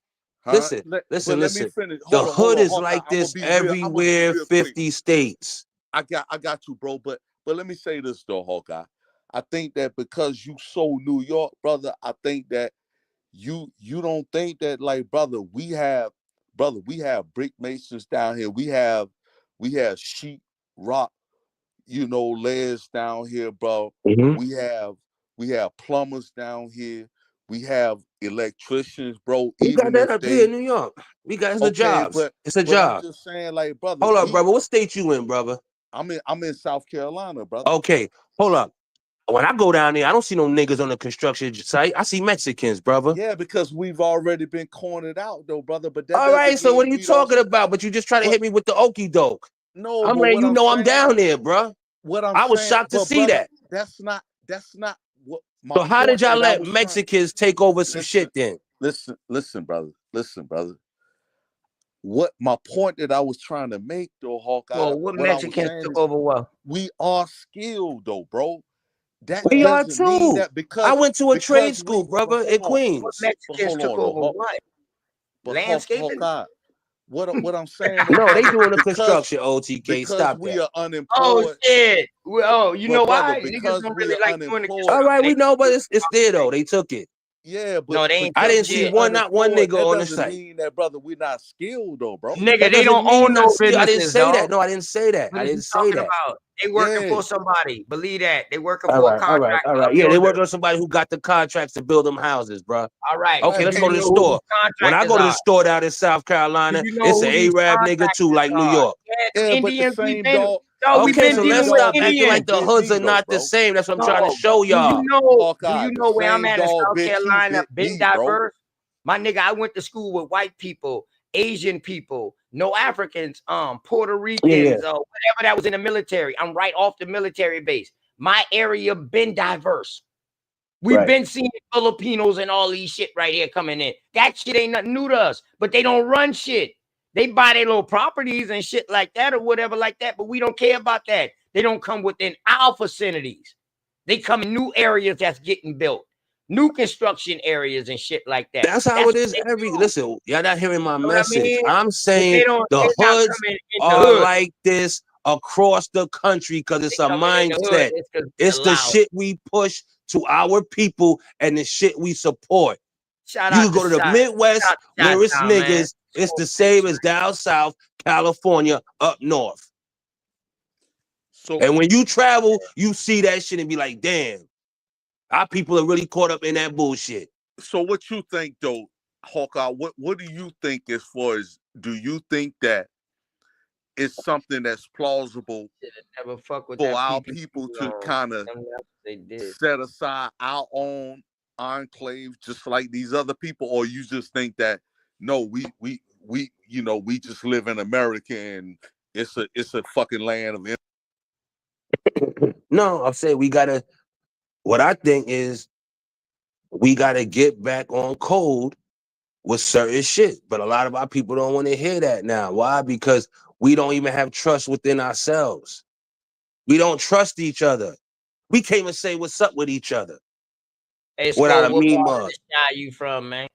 Huh? Listen. But let me finish. The Hold hood on, is Hawkeye. like this I'm gonna be everywhere, real quick. 50 states. I got you, bro. But let me say this though, Hawkeye. I think that because you so New York, brother, I think that you don't think that, like, brother, we have brick masons down here. We have sheet rock, layers down here, bro. Mm-hmm. We have plumbers down here. We have electricians, bro. We got Even that if up they here in New York. We got the jobs. It's a but I'm job. just saying, like, brother, Hold up, brother. What state you in, brother? I'm in South Carolina, brother. Okay, hold up. When I go down there, I don't see no niggas on the construction site. I see Mexicans, brother. Yeah, because we've already been cornered out, though, brother. But that all right, so what are you talking about? But you just try to hit me with the okey doke. No, I'm but letting what you I'm know I'm saying, down there, bro. What I'm I was saying, shocked to but see brother, that. That's not what my So how did point y'all that I let was Mexicans take over some shit then? Listen, brother. What my point that I was trying to make, though, Hawkeye, Well, what what I was Mexicans saying took is over what? we are skilled, though, bro. That We are doesn't mean too. that because I went to a trade because school, we brother, but in hold on, Queens. What but Mexicans hold took on, over though, what? but Landscaping? Hawkeye, what I'm saying, though, No, they brother, doing the because construction, OTK. because Stop we that. are Oh unemployed. shit! Well, you know But brother, why? Niggas because don't we really are like doing the unemployed. All construction. right, we know, but it's there though. They took it. Yeah, but No, they ain't I took didn't because see we shit. are not one unemployed, nigga that on the doesn't site. mean that, brother, we're not skilled, though, bro. Nigga, That they doesn't don't mean own no not skilled. I didn't businesses, say dog. that. No, I didn't say that. What I are you didn't say talking that. about? They working Yeah. for somebody. Believe that. They working All for a right. contractor. Yeah, they working on somebody who got the contracts to build them houses, bro. All right. Okay, Do let's you go to the know who store. these When I contractors go to the are? store down in South Do Carolina, you know it's an who these Arab nigga too, contractors like New are? York. Yeah, the Yeah, but the Indians. same dog. We've Okay, been so dealing let's with stop acting Indians. like the Bit hoods me, are though, not the bro. same. That's what I'm trying to No. show y'all. Hawkeye, Do you the know where I'm same at in dog South bit you, Carolina? bit Been me, bro. diverse. My nigga, I went to school with white people, Asian people, no Africans, Puerto Ricans, whatever that was in the military. I'm right off the military base. My area been diverse. We've been seeing Filipinos and all these shit right here coming in. That shit ain't nothing new to us, but they don't run shit. They buy their little properties and shit like that or whatever like that, but we don't care about that. They don't come within our vicinities. They come in new areas that's getting built, new construction areas and shit like that. That's how it is listen, y'all not hearing my message. I'm saying the hoods are like this across the country because it's a mindset. It's the shit we push to our people and the shit we support. Shout You out can go to the Midwest where it's niggas. It's the same as down south, California, up north. And when you travel, you see that shit and be like, damn, our people are really caught up in that bullshit. So what you think, though? Hawkeye, what do you think as far as, do you think that it's something that's plausible Never fuck with for that our PPP people to loan. kind of They did. set aside our own enclave just like these other people, or you just think that no, we just live in America and it's a fucking land of No, I'm saying what I think is we gotta get back on code with certain shit. But a lot of our people don't want to hear that now. Why? Because we don't even have trust within ourselves. We don't trust each other. We can't even say what's up with each other. Hey, Without Skull, a what mean part of mug. the shy you from, man?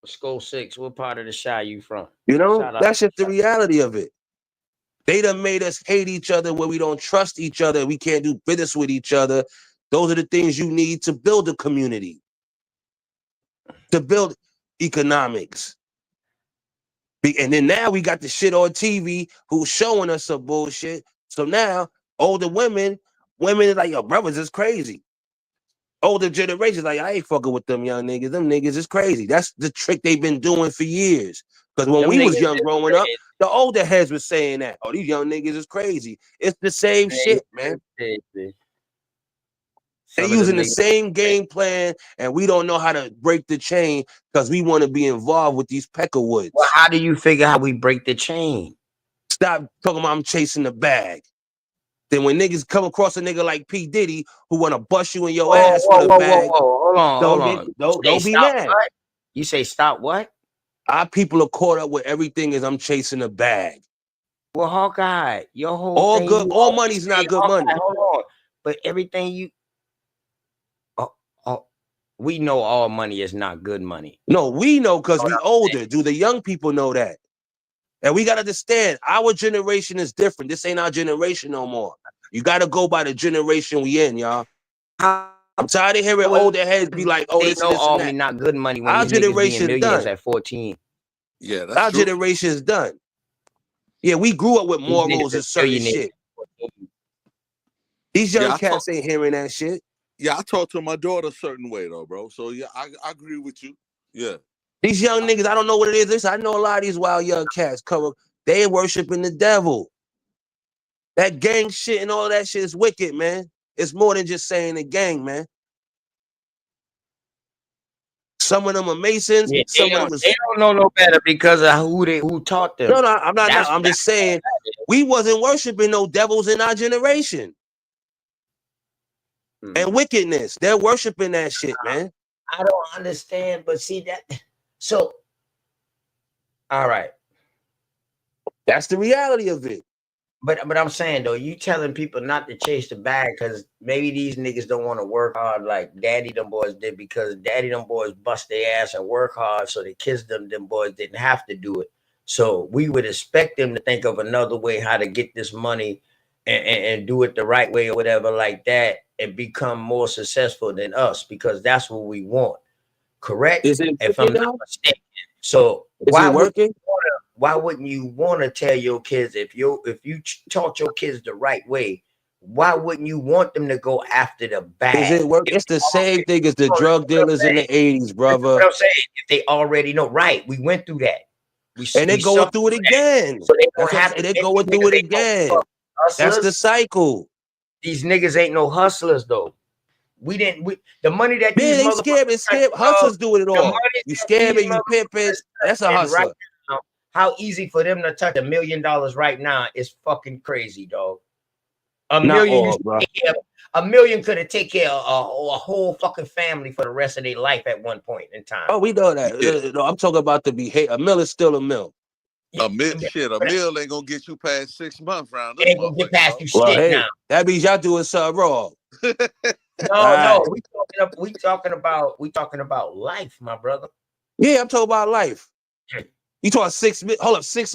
Skull 6, what part of the shy you from? You know, Shout out. that's just the reality of it. They done made us hate each other where we don't trust each other. We can't do business with each other. Those are the things you need to build a community, to build economics. And then now we got the shit on TV who's showing us some bullshit. So now older women are like, yo, brothers is crazy. Older generations like, I ain't fucking with them young niggas. Them niggas is crazy. That's the trick they've been doing for years. Because when Them we was niggas young is growing up, the older heads was saying that. Oh, these young niggas is crazy. It's the same shit, man. crazy. They're Some of them using the niggas- same game plan, and we don't know how to break the chain because we want to be involved with these peckerwoods. Well, how do you figure how we break the chain? Stop talking about I'm chasing the bag. Then when niggas come across a nigga like P. Diddy who want to bust you in your ass for the bag, Hold on. don't be stop mad. What? You say stop what? Our people are caught up with everything as I'm chasing a bag. Well, Hawkeye, your whole all thing, good, all money's not good Hawkeye, money. Hold on, but everything you, we know all money is not good money. No, we know because we older. Do the young people know that? And we gotta understand, our generation is different. This ain't our generation no more. You gotta go by the generation we in, y'all. I'm tired of hearing older heads be like, "Oh, They this, know this, all and money that." not good money when Our these niggas being generation's millionaires done. at 14. Yeah, that's our true. generation's done. Yeah, we grew up with These morals niggas and certain millionaires shit. at 14. These young Yeah, cats ain't hearing that shit. Yeah, I talk to my daughter a certain way though, bro. So yeah, I agree with you. Yeah. These young niggas, I don't know what it is. Listen, I know a lot of these wild young cats come, they worshiping the devil. That gang shit and all that shit is wicked, man. It's more than just saying the gang, man. Some of them are Masons. Yeah, Some of them they don't know no better because of who taught them. No, I'm not. I'm just saying we wasn't worshiping no devils in our generation. And wickedness. They're worshiping that shit, man. I don't understand, but see that. So, all right. That's the reality of it. But I'm saying though, you telling people not to chase the bag because maybe these niggas don't want to work hard like daddy them boys did because daddy them boys bust their ass and work hard, so the kids them boys didn't have to do it. So we would expect them to think of another way how to get this money and do it the right way or whatever like that and become more successful than us because that's what we want. Correct? Is it If I'm not mistaken. So is it working? Why wouldn't you want to tell your kids if you taught your kids the right way? Why wouldn't you want them to go after the bag? Is it work? It's the same thing as the drug dealers in the 80s, brother. What I'm saying, if they already know, right? We went through that. And they're going through it again. So they That's don't what I'm have saying. They're going through it again. That's the cycle. These niggas ain't no hustlers though. The money that these they scared. Hustlers doing it all. You scamming, you pimping. That's a hustler. Right now, how easy for them to touch $1 million right now is fucking crazy, dog. $1 million, $1 million could have taken care of a whole fucking family for the rest of their life at one point in time. Oh, we know that. Yeah. No, I'm talking about the behavior. A mill is still a mill. A mill ain't gonna get you past 6 months round this. Ain't gonna get past you well, shit now. That means y'all doing something wrong. No, we talking about life, my brother. Yeah, I'm talking about life. You talking 6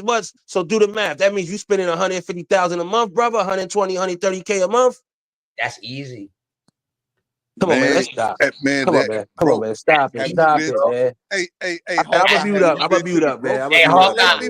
months. So do the math. That means you spending $150,000 a month, brother. 120, 130K a month. That's easy. Come on, man. Let's stop. Come on, man. Come on, man. Stop it. Stop it, man. Hey, I'm gonna mute up. I'm gonna mute up, man. Hey, Hawkeye,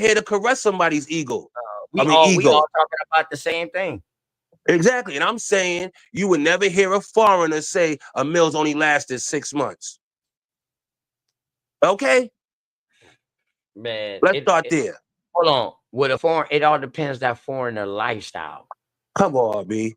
here to caress somebody's ego. We I mean, all ego. talking about the same thing. Exactly. And I'm saying you would never hear a foreigner say a mill's only lasted 6 months. Okay? Man, Let's start there. hold on. With a foreign, it all depends that foreigner lifestyle. Come on, B.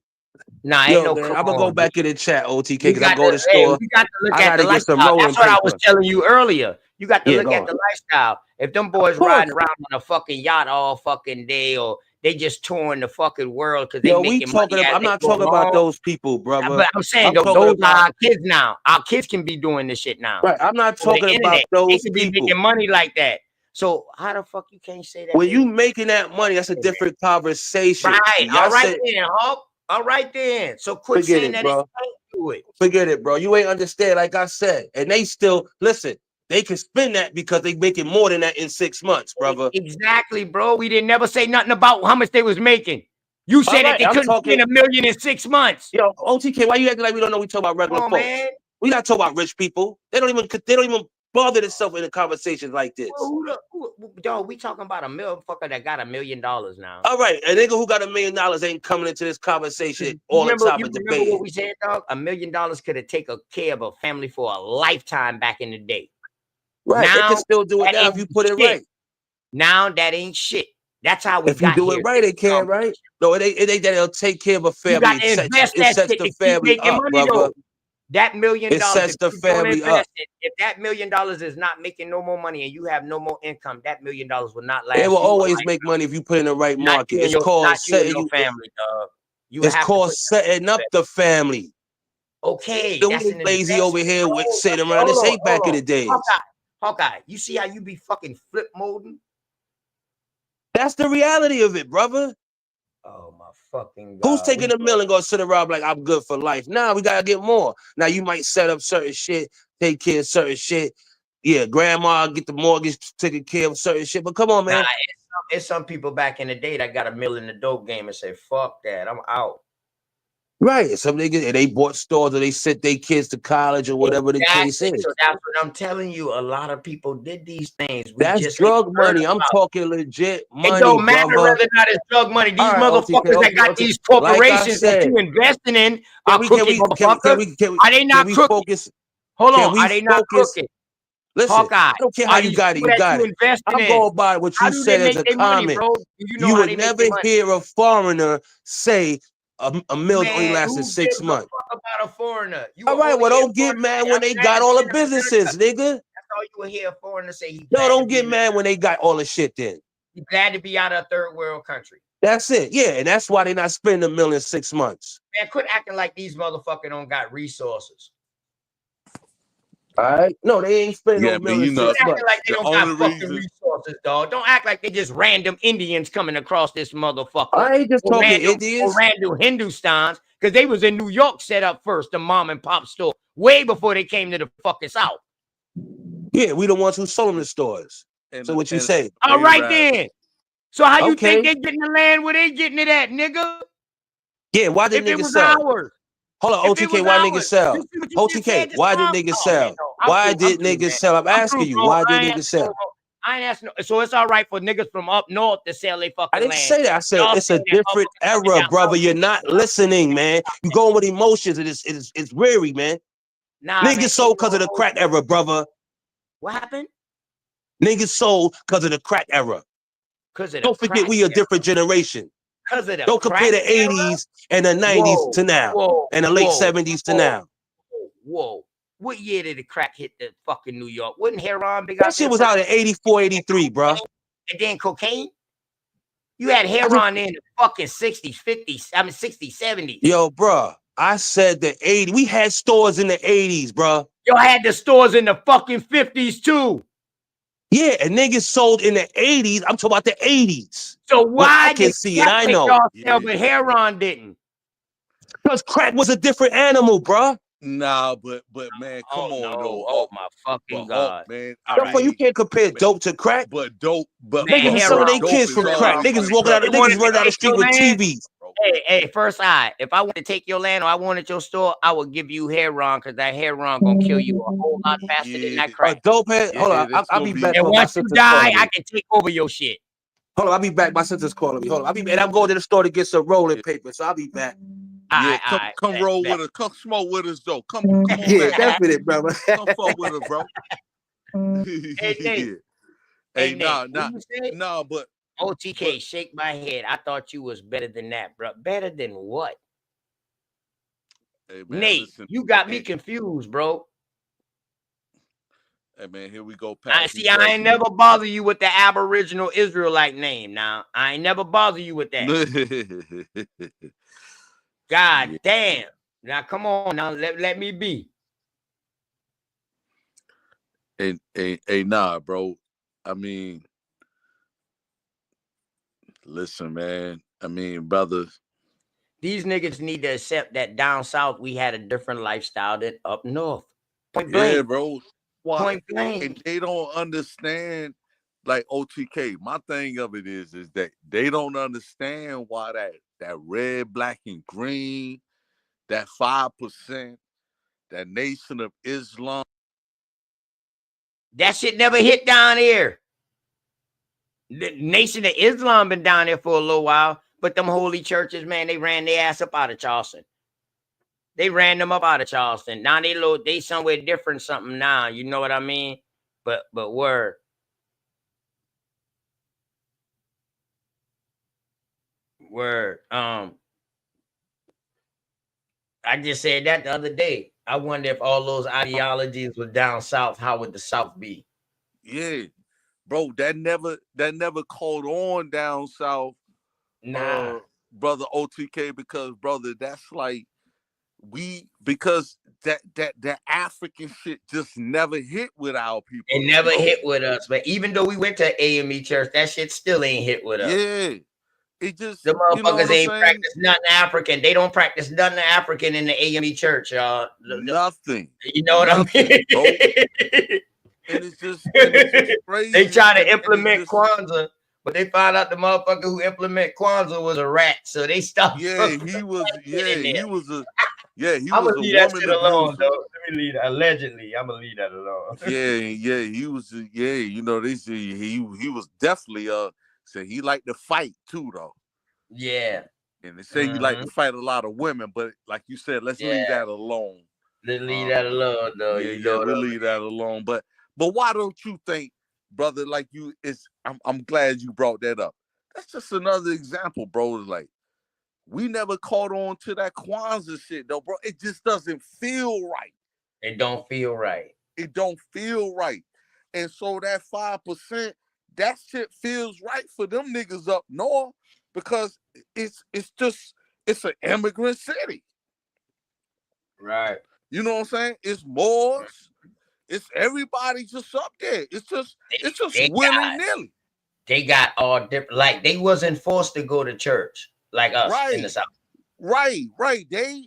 Nah, Yo, ain't no man, come I'm gonna go on, back B. in the chat, OTK, We because I got go to to, the store. we got to look I at gotta the get some lifestyle. rolling That's what I was paper. telling you earlier. You got to Yeah, look go at on. the lifestyle. If them boys course. riding around on a fucking yacht all fucking day, or they just touring the fucking world because they Yo, we making money talking about, as I'm they not go talking about along. those people, brother. But I'm saying I'm though, talking those about, are our kids now. Our kids can be doing this shit now. right, I'm not On the talking about internet, they those could be people. making money like that. So how the fuck you can't say that? When you making that money, that's a different conversation. Right. Y'all All right said, then, Hulk. All right then. So quit forget saying it, that bro. they can't do it. Forget it, bro. You ain't understand, like I said. And they still, listen, they can spend that because they making more than that in 6 months, brother. Exactly, bro. We didn't never say nothing about how much they was making. You said that they I'm couldn't talking, spend $1 million in 6 months. yo, OTK, why you acting like we don't know we talk about regular Come on, folks? man. We not talking about rich people. They don't even bother themselves in a conversation like this. Dog, we talking about a motherfucker that got $1 million now. All right, a nigga who got $1 million ain't coming into this conversation all the time You of remember what debating. we said, dog? $1 million could have taken care of a family for a lifetime back in the day. Right, now, they can still do it now if you put it right. Now that ain't shit. That's how we if you got do here. it right, they can, right? No, it ain't that it'll take care of a You family. got to invest It that sets shit the to keep family making up, money, brother. though. That $1 million, It sets if the you don't family invest up. it, if that $1 million is not making no more money and you have no more income, that $1 million will not last. It will you always make money if you put in the right market. It's called not you and setting your you. family, dog. You It's have to called put setting up the family. okay. We That's ain't an lazy over investment, here with bro. sitting around. This ain't back in the days. Hawkeye, you see how you be fucking flip moding? That's the reality of it, brother. Oh my fucking God. Who's taking $1 million and gonna sit around like I'm good for life? Nah, we gotta get more. Now you might set up certain shit, take care of certain shit. Yeah, grandma get the mortgage taking care of certain shit. But come on, man. Nah, it's some people back in the day that got $1 million in the dope game and say, fuck that, I'm out. Right. Some niggas, they bought stores or they sent their kids to college or whatever the case is. So that's what I'm telling you. A lot of people did these things. We That's just drug money. I'm talking legit money, it don't matter brother. whether or not it's drug money. These All right, motherfuckers that got these corporations that you investing in are crooked motherfuckers. Are they not crooked? Focus? Hold on. Are they not crooked? Listen, Hawkeye, I don't care how you got it. You got it. I'm going by what you said as a comment. You would never hear a foreigner say a mill's only lasted 6 months. Fuck about a foreigner. All right, well, don't get mad when they got all the businesses, nigga. That's all you will hear a foreigner say. No, don't get mad when they got all the shit then. He's glad to be out of a third world country. That's it. Yeah, and that's why they're not spending $1 million in 6 months. Man, quit acting like these motherfuckers don't got resources. All right. No, they ain't spending no $1 million in 6 months. Like they don't got fucking resources, dog. Don't act like they just random Indians coming across this motherfucker. I ain't just talking Indians. Or random Hindustans, because they was in New York set up first, the mom and pop store, way before they came to the fucking South. Yeah, we the ones who sold them the stores. So what you say? All right then. So how you think they getting the land where they getting it at, nigga? Yeah, why did niggas sell? Ours. Hold on, OTK, why niggas sell? OTK, why did niggas sell? Why did niggas sell? I'm asking you, why did niggas sell? I ain't asking. So it's all right for niggas from up north to sell their fucking land. I didn't say that. I said it's a different era, brother. You're not listening, man. You going with emotions. It's weary, man. Nah, niggas sold because of the crack era, brother. What happened? Niggas sold because of the crack era. Don't forget we a different generation. Don't compare the 80s and the 90s to now, and the late 70s to now. Whoa. What year did the crack hit the fucking New York? Wouldn't heroin big? That shit was out in 84, 83, bro. And then cocaine? You had heroin in the fucking 60s, 50s, 60s, 70s. Yo, bro, I said the 80s. We had stores in the 80s, bro. Yo had the stores in the fucking 50s too. Yeah, and niggas sold in the 80s. I'm talking about the 80s. So why I can see it? I know. But heroin didn't? Because crack was a different animal, bro. Nah, but man, come on, though. Oh my fucking God, man. You can't compare dope to crack. But dope, but niggas was selling their kids from crack. Niggas walking out. Niggas running down the street with TVs. Hey, first eye. If I want to take your land or I wanted your store, I would give you heroin because that heroin gonna kill you a whole lot faster than that crack. Dope head. Hold on, I'll be back. And once you die, I can take over your shit. Hold on, I'll be back. My sister's calling me. Hold on, and I'm going to the store to get some rolling paper, so I'll be back. Yeah, come roll with us. Come smoke with us, though. Come on Yeah, back. definitely, brother. Come fuck with us, bro. Hey, Nate. Hey, Nate, nah, but OTK, shake my head. I thought you was better than that, bro. Better than what? Hey, man, Nate, listen, you got me confused, bro. Hey, man, here we go. I ain't never bother you with the Aboriginal Israelite name. Now, I ain't never bother you with that. God damn. Now, come on. Now, let me be. Hey, nah, bro. I mean, listen, man. I mean, brothers. These niggas need to accept that down south we had a different lifestyle than up north. Point blank. Yeah, bro. Point blank. And they don't understand, like OTK. My thing of it is that they don't understand why that red, black, and green, that 5%, that Nation of Islam. That shit never hit down here. The Nation of Islam been down there for a little while, but them holy churches, man, they ran their ass up out of Charleston. They ran them up out of Charleston. Now they somewhere different something now. You know what I mean? But word. Word. I just said that the other day. I wonder if all those ideologies were down south, how would the South be? Yeah, bro, that never caught on down south. Nah. Brother OTK, because brother, that's like because that African shit just never hit with our people. It never hit with us. But even though we went to AME church, that shit still ain't hit with us. Yeah. It just, the motherfuckers you know what ain't I'm practice nothing African. They don't practice nothing African in the AME church, y'all. Nothing. You know what I mean? Bro. And it's just crazy. They try to implement Kwanzaa, but they found out the motherfucker who implement Kwanzaa was a rat, so they stopped. Yeah, he was a I'm gonna leave that shit woman alone, abuser. though. Let me leave that. Allegedly, I'm gonna leave that alone. Yeah, he was. Yeah, you know, they say he was definitely said he liked to fight too, though. Yeah. And they say he liked to fight a lot of women, but like you said, let's leave that alone. Let's leave that alone, though. Yeah, we'll leave that alone. But why don't you think, brother? Like I'm glad you brought that up. That's just another example, bro. Like we never caught on to that Kwanzaa shit, though, bro. It just doesn't feel right. It don't feel right. It don't feel right. And so that 5%, that shit feels right for them niggas up north because it's an immigrant city. Right. You know what I'm saying? It's Moors. It's everybody just up there. It's just willy-nilly. They got all different. Like they wasn't forced to go to church like us in the South. Right. They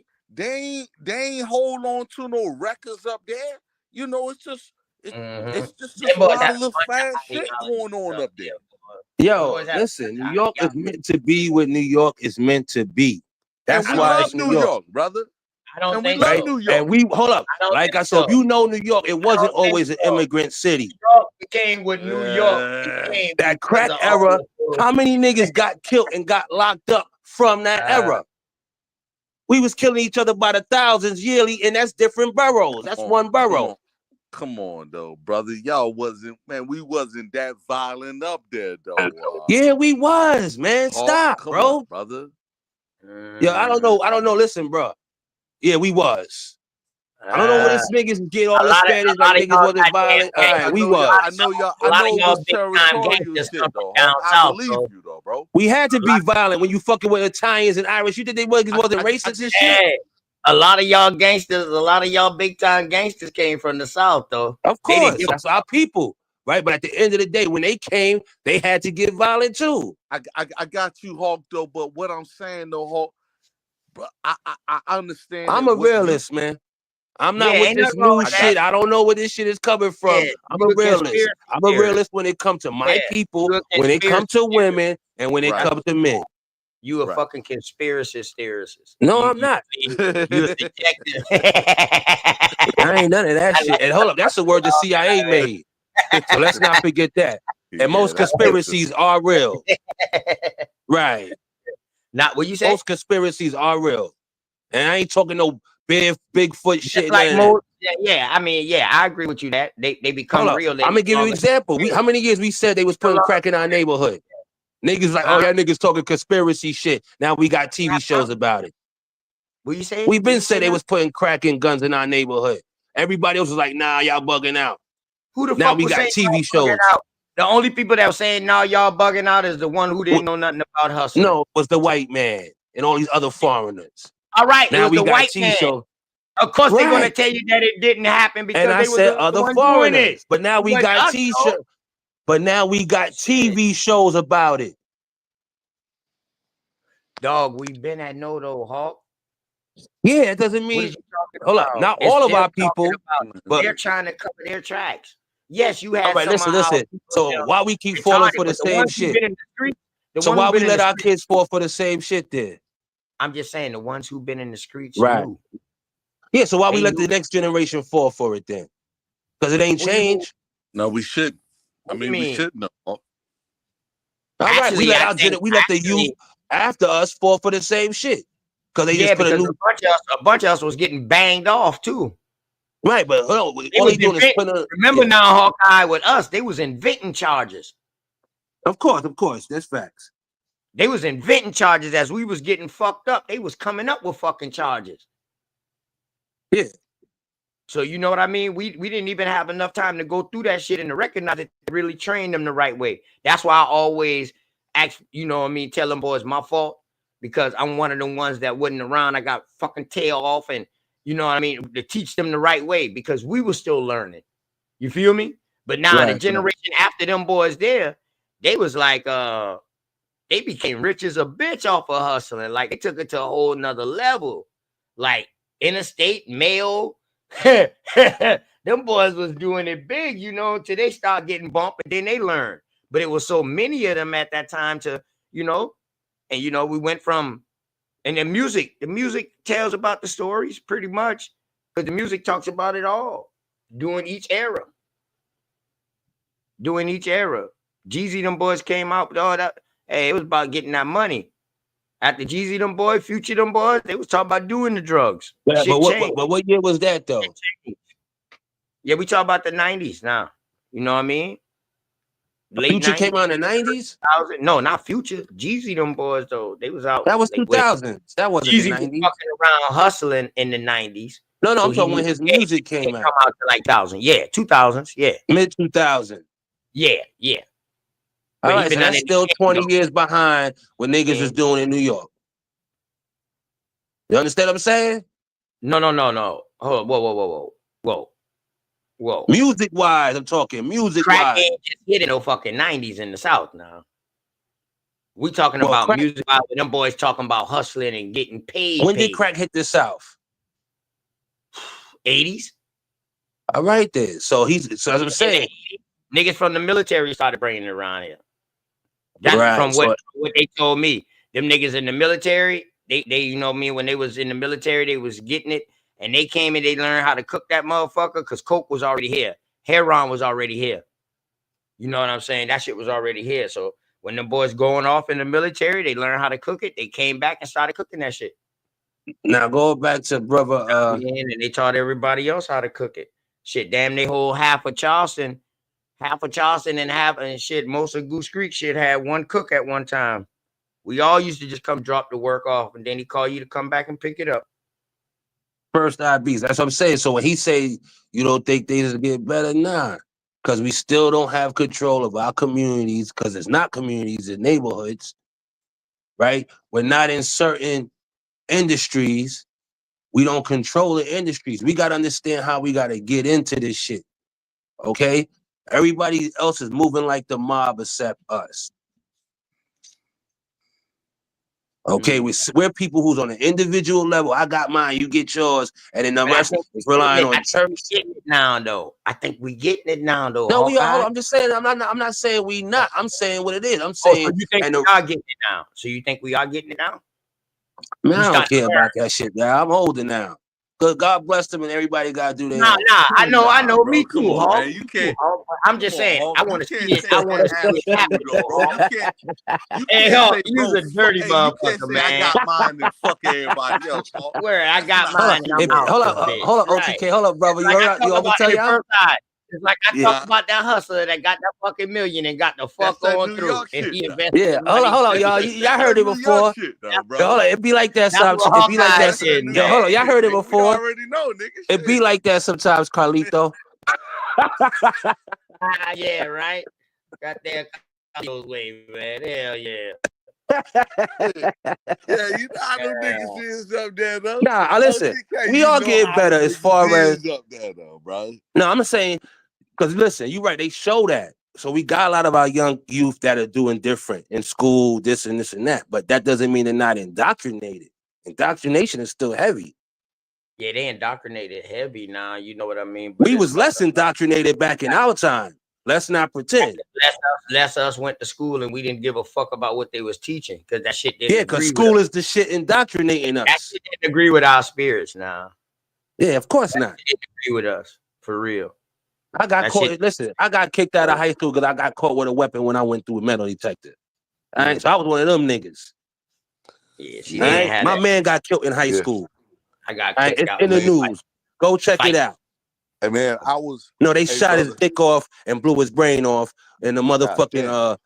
ain't hold on to no records up there. You know, it's just a lot of little fast shit going on up there. Yo, listen, New York is meant to be what New York is meant to be. That's why it's New York, brother. I don't think right? New York. And we hold up. Like I said, if you know New York, it wasn't always an immigrant city. New York became with New York. That crack era, how many niggas got killed and got locked up from that era? We was killing each other by the thousands yearly, and that's different boroughs. That's one borough. Come on, though, brother. Y'all we wasn't that violent up there, though. Yeah, we was, man. Stop, come bro. on, brother. Yeah, I don't know. Listen, bro. Yeah, we was. I don't know where this niggas get all this Spanish like niggas wasn't violent. All right, we was. I know it was territorial shit, though. I believe you, though, bro. We had to be violent when you fucking with Italians and Irish. You think they wasn't racist and shit? A lot of y'all gangsters, a lot of y'all big time gangsters came from the South, though. Of course, that's our people, right? But at the end of the day, when they came, they had to get violent too. I got you, Hawk, though. But what I'm saying, though, Hawk, but I understand. I'm a realist, man. I'm not with this new shit. I don't know where this shit is coming from. I'm a realist. I'm a realist when it comes to my people, when it comes to women, and when it comes to men. You a fucking conspiracy theorist. No, I'm not. You a detective. I ain't none of that shit. And hold up, that's the word the CIA made. So let's not forget that. And most conspiracies are real. Right. Not what you say? Most conspiracies are real. And I ain't talking no Bigfoot shit. Like None of that. most, yeah. I mean, yeah, I agree with you that they become real. I'm gonna give you an example. How many years we said they was putting crack in our neighborhood? Niggas like, oh, y'all niggas talking conspiracy shit. Now we got TV shows about it. What you say? We've been said they was putting crack and guns in our neighborhood. Everybody else was like, nah, y'all bugging out. Who the now fuck we was got saying TV shows. out? The only people that were saying, "No, y'all bugging out," is the one who didn't know nothing about hustling. No, it was the white man and all these other foreigners. All right, now it was we the got white TV man. shows. Of course, they're gonna tell you that it didn't happen because And I they were said the other ones doing it. foreigners. But now we got T-shirts. But now we got TV shows about it. Dog, we've been at no though, Hawk. Yeah, it doesn't What mean. is you talking Hold about? up, not all of our people, but they're trying to cover their tracks. Yes, you had all right, some listen. So why we keep falling for the same shit? So why we let our kids fall for the same shit then? I'm just saying the ones who've been in the streets knew. Yeah, so why we let the next generation fall for it then? Because it ain't changed. No, we should. I mean, we should know. All right, we let the youth after us fall for the same shit. Because they just put a new a bunch of us was getting banged off too. Right, but hold on, all they doing is putting remember now, Hawkeye with us, they was inventing charges. Of course, that's facts. They was inventing charges as we was getting fucked up. They was coming up with fucking charges. Yeah. So you know what I mean? We didn't even have enough time to go through that shit and to recognize it, to really train them the right way. That's why I always ask, you know what I mean, tell them boys my fault, because I'm one of the ones that wasn't around. I got fucking tail off, and you know what I mean, to teach them the right way because we were still learning. You feel me? But now the generation after them boys there, they was like they became rich as a bitch off of hustling. Like they took it to a whole nother level. Like interstate mail. Them boys was doing it big, you know, till they start getting bumped and then they learned. But it was so many of them at that time to, you know, and you know, we went from, and the music tells about the stories pretty much, because the music talks about it all during each era. Jeezy, them boys came out with all that. Hey, it was about getting that money. After Jeezy, them boys, Future, them boys, they was talking about doing the drugs. Yeah, but what year was that though? Yeah, we talk about the 90s now. You know what I mean? Late Future 90s, came out in the 90s? No, not Future. Jeezy, them boys, though. They was out. That was 2000s. That wasn't Jeezy the 90s. was fucking around hustling in the 90s. No, I'm talking when his music came out. Come out to like 2000. Yeah, 2000s. Yeah. Mid 2000. Yeah. All right, so that's still 20 years behind what niggas is doing in New York. You understand what I'm saying? No. Hold on. Whoa. Music wise, I'm talking music wise. Crack ain't just hitting no fucking 90s in the South now. We talking about music wise, them boys talking about hustling and getting paid. When did crack hit the South? 80s. All right then. So as I'm saying, niggas from the military started bringing it around here. That's from what they told me. Them niggas in the military, they you know me, when they was in the military, they was getting it, and they came and they learned how to cook that motherfucker because coke was already here. Heroin was already here. You know what I'm saying? That shit was already here. So when the boys going off in the military, they learned how to cook it. They came back and started cooking that shit. Now go back to brother and they taught everybody else how to cook it. Shit, damn, they whole half of Charleston and shit. Most of Goose Creek shit had one cook at one time. We all used to just come drop the work off, and then he call you to come back and pick it up. First IBs. That's what I'm saying. So when he say you don't think things will get better, nah, because we still don't have control of our communities, because it's not communities, it's neighborhoods, right? We're not in certain industries. We don't control the industries. We got to understand how we got to get into this shit. Okay? Everybody else is moving like the mob except us. Okay, we're people who's on an individual level. I got mine, you get yours, and then the rest is relying on church. Getting it now, though. I think we getting it now, though. No, we are. I'm just saying. I'm not saying we not. I'm saying what it is. I'm saying. So you think we are getting it now? So you think we are getting it now? Man, I don't care about that shit. Now I'm older now. Good, God bless them, and everybody gotta do their Nah, own. I know. bro. Me Come too, on, Hawk. man. You Me too, can't. Hawk. But I'm Come just on, saying, Hawk. I You want to can't see it. I take want that to see it happen, attitude, though, bro. bro. You Hey, can't Hawk, say, you's bro. a dirty Hey, you can't motherfucker, say I man. got mine and fuck everybody else, Hawk. Where I That's got not Hold how up, mine and shit I'm out works, this bro. bitch. hold up, Right. OTK, hold up, brother. Like I You talk want me to about tell in the y'all? first side. It's like I Yeah. talk about that hustler that got that fucking million and got the fuck That's that on New through. York And shit, he though. invested Yeah, his money. hold on, That's y'all. that, Y'all that's heard that it New York before. shit, though, Yo, brother. hold on, it be like that That's sometimes. what It be like Hawkeye that. That's that said, New Yo, man. hold York on, y'all shit, heard it nigga. We before. already know, nigga. It be Shit. like that sometimes, Carlito. Yeah, right. Got that those way, man. Hell yeah. Yeah, you know how them niggas is up there, though. Nah, listen, OTK, we you all know get how better them as far niggas as. is up there, though, bro. No, I'm saying because listen, you're right. They show that, so we got a lot of our young youth that are doing different in school, this and that. But that doesn't mean they're not indoctrinated. Indoctrination is still heavy. Yeah, they indoctrinated heavy now. You know what I mean? But We it's was like less indoctrinated back in our time. Let's not pretend. less us went to school and we didn't give a fuck about what they was teaching because that shit didn't Yeah, because agree with school us. is the shit indoctrinating That us. shit didn't agree with our spirits now. Yeah, of course not. It didn't agree with us for real. I got That caught. shit. Listen, I got kicked out of high school because I got caught with a weapon when I went through a metal detector. All right, so I was one of them niggas. Yeah, see, All they didn't right, have my that. man got killed in high Yeah. school. I got All right, kicked it's out. in the Man, news. Go check it out. Hey, man, I was. No, they Hey, shot his brother. dick off and blew his brain off. And the God motherfucking damn.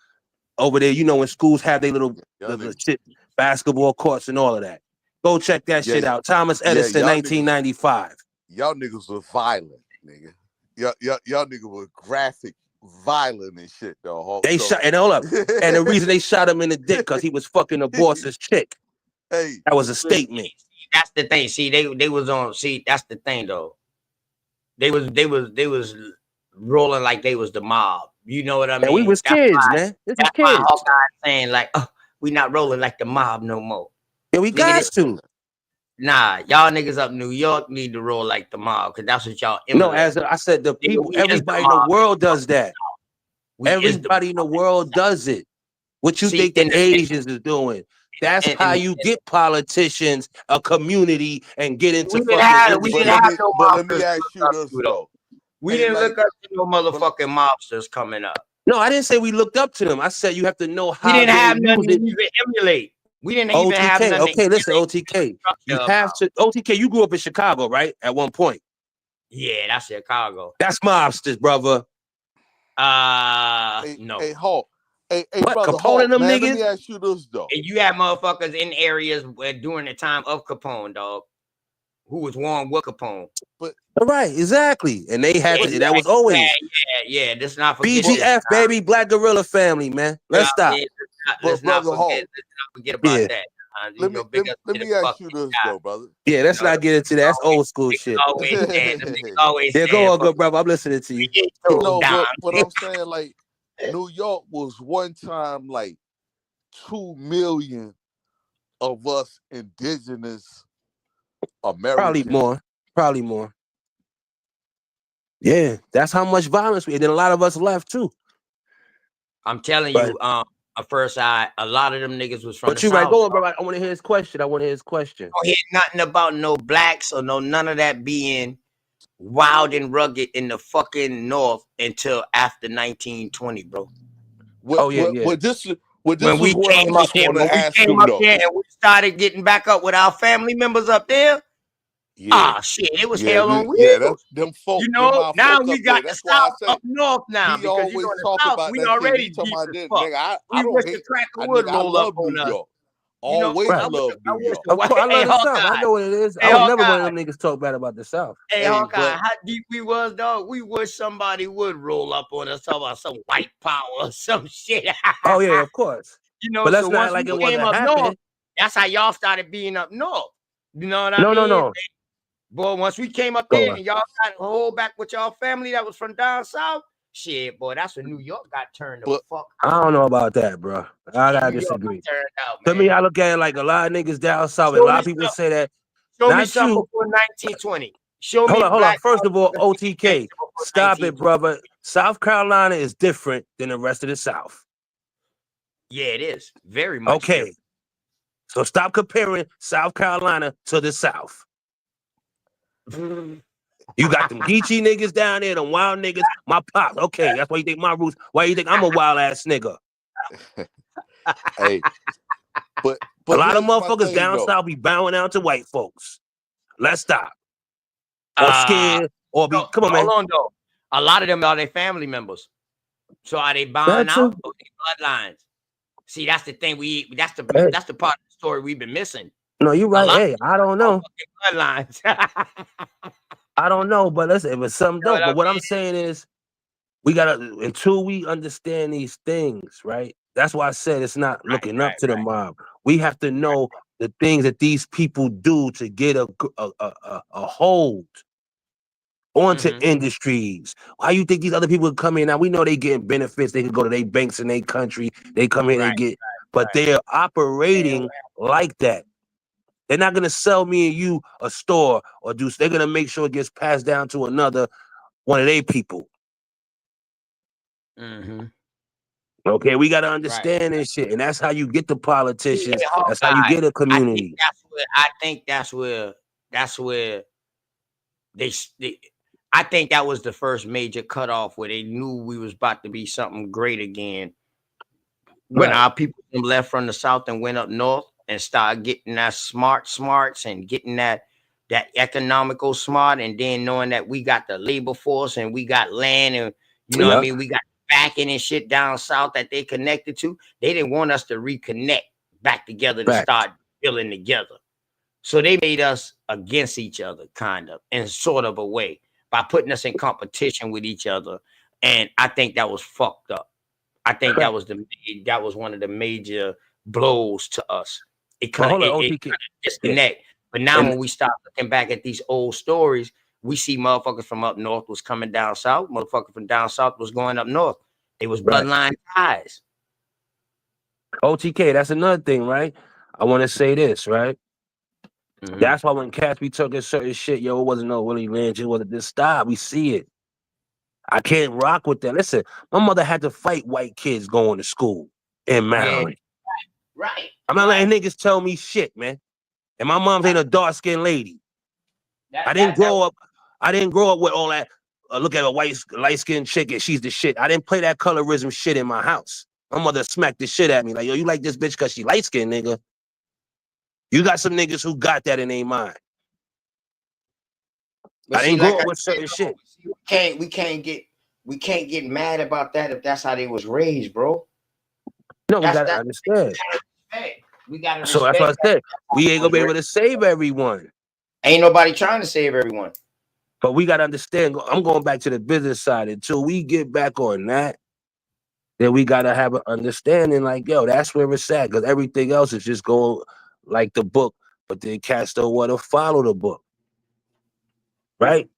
over there, you know, when schools have their little Y'all the niggas. shit, basketball courts and all of that. Go check that Yeah, shit out. Thomas yeah, Edison, 1995. y'all niggas was violent, nigga. Y'all niggas were graphic, violent and shit, though, Hawk. They shot and hold up. And the reason they shot him in the dick because he was fucking the boss's chick. Hey, That was a statement. That's the thing. See, they was on. See, that's the thing though. They was rolling like they was the mob. You know what I And we mean? was kids, man. This is That's why kids. Hawkeye saying like, oh, we not rolling like the mob no more. And we Nigga, got this, to. nah, y'all niggas up New York need to roll like the mob because that's what y'all No, emulate. as I said, the Nigga, people, we is the everybody in the mob. world does that. We is the Everybody in the world does it. What you see think the Asians is doing? That's how you get politicians, a community, and get into fucking we but didn't let have me no but let me mobsters ask you up this to, though. though. We Hey, didn't like, look up to no but motherfucking mobsters coming up. No, I didn't say we looked up to them. I said you have to know We how didn't they have use nothing to it. even emulate. We didn't even have OTK. nothing to Okay, listen, emulate OTK. You structure have about. to. OTK, you grew up in Chicago, right? At one point. Yeah, that's Chicago. That's mobsters, brother. No. Hey, Hawk. Hey, What? brother Capone and Hawk, them man, let niggas? me ask you this though. And you had motherfuckers in areas where during the time of Capone, dog, who was warm with Capone. But all right, exactly. And they had to. That was Yeah, always yeah. Let's not forget this. BGF, baby, Black Gorilla Family, man. Let's stop. Let's not brother Hawk, forget about Yeah. that. You let know, me big up let to the me ask you fucking this guy. though, brother. Yeah, let's You know, not get into that. That's old school shit. always saying, the niggas always Yeah, go saying, on, good brother. I'm listening to you. No, down. but I'm saying like New York was one time like 2 million of us indigenous Probably Americans. more. Probably more. Yeah, that's how much violence we. And then a lot of us left too. I'm telling But, you, first a lot of them niggas was from but the you right. South. Go on, bro. I want to hear his question. Don't hear nothing about no blacks or none of that being wild and rugged in the fucking North until after 1920, bro. But this is what I Came up just there, want when to we ask came him up though. there and we started getting back up with our family members up there. Yeah. Shit, it was Yeah, hell on that's wheels. them folk, You them know, our now folk we up there. got the That's why I South say up north now he because you know always in the talk South about we that shit. He already talking deep about as this, fuck. nigga. I We don't wish the hate. cracker I would nigga, I roll up love on New us. York. You know, Always I love New wish York. the Of course, I hey love the South. I Hawkeye, know what it is. I hey was never one Hawkeye, of them niggas talk bad about the South. hey Hey, Hawkeye, but how deep we was, dog. We wish somebody would roll up on us, talk about some white power or some shit. Oh yeah, of course. You know, But so let's not once like we it came wasn't up north, happening. that's how y'all started being up north. You know what I No, mean? no. Boy, once we came up Go there on. and y'all got a whole back with y'all family that was from down south, shit, boy, that's when New York got turned the fuck I don't know about that, bro. I gotta New York disagree. got turned out, To man. me, I look at it like a lot of niggas down south, and a Show lot me of people something. say that. Show me Not something you. before 1920. Show me Hold on. black First of all, motherfuckers being OTK, gangster before stop it, 1920. brother. South Carolina is different than the rest of the South. Yeah, it is. Very much Okay. different. So stop comparing South Carolina to the South. You got them Geechee niggas down there, them wild niggas. My pops, okay, that's why you think my roots. Why you think I'm a wild ass nigga? Hey, but A lot of here's my motherfuckers thing, down though. south be bowing out to white folks. Let's stop. Or scared, or be. Come on, man. Hold on, though. A lot of them are their family members. So are they buying That too. out or they bloodlines? See, that's the thing. That's the Hey. that's the part of the story we've been missing. No, you're A right. lot Hey, I don't know. of bloodlines. I don't know, but listen, but some You know don't. what I But what mean? I'm saying is, we gotta until we understand these things, right? That's why I said it's not looking up to the mob. We have to know the things that these people do to get a hold onto industries. Why you think these other people come in? Now we know they getting benefits. They can go to their banks in their country. They come in and get, but they're operating like that. They're not gonna sell me and you a store or do. They're gonna make sure it gets passed down to another one of their people. Okay, we gotta understand this shit, and that's how you get the politicians. That's how you get a community. I think that's where they I think that was the first major cutoff where they knew we was about to be something great again. When our people left from the south and went up north and started getting that smarts and getting that economical smart, and then knowing that we got the labor force and we got land and you know what I mean, we got backing and shit down south that they connected to. They didn't want us to reconnect back together to start building together. So they made us against each other, kind of, in sort of a way, by putting us in competition with each other. And I think that was fucked up. I think that was one of the major blows to us. It kind of disconnect. But now when we start looking back at these old stories, we see motherfuckers from up north was coming down south. Motherfuckers from down south was going up north. It was bloodline ties. OTK, that's another thing, right? I want to say this, right? That's why when cats be talking certain shit, yo, it wasn't no Willie Lynch, it wasn't this style. We see it. I can't rock with that. Listen, my mother had to fight white kids going to school in Maryland. Right. I'm not letting niggas tell me shit, man. And my mom ain't a dark-skinned lady. I didn't grow up with all that. Look at a light-skinned chick and she's the shit. I didn't play that colorism shit in my house. My mother smacked the shit at me like, yo, you like this bitch because she light-skinned, nigga. You got some niggas who got that in their mind. I didn't grow up with certain shit. We can't get mad about that if that's how they was raised, bro. No, we gotta understand. We gotta. So that's what I said. We ain't gonna be able to save everyone. Ain't nobody trying to save everyone. But we gotta understand. I'm going back to the business side. Until we get back on that, then we gotta have an understanding. Like, yo, that's where it's at. Because everything else is just going like the book, but then cats don't want to follow the book. Right?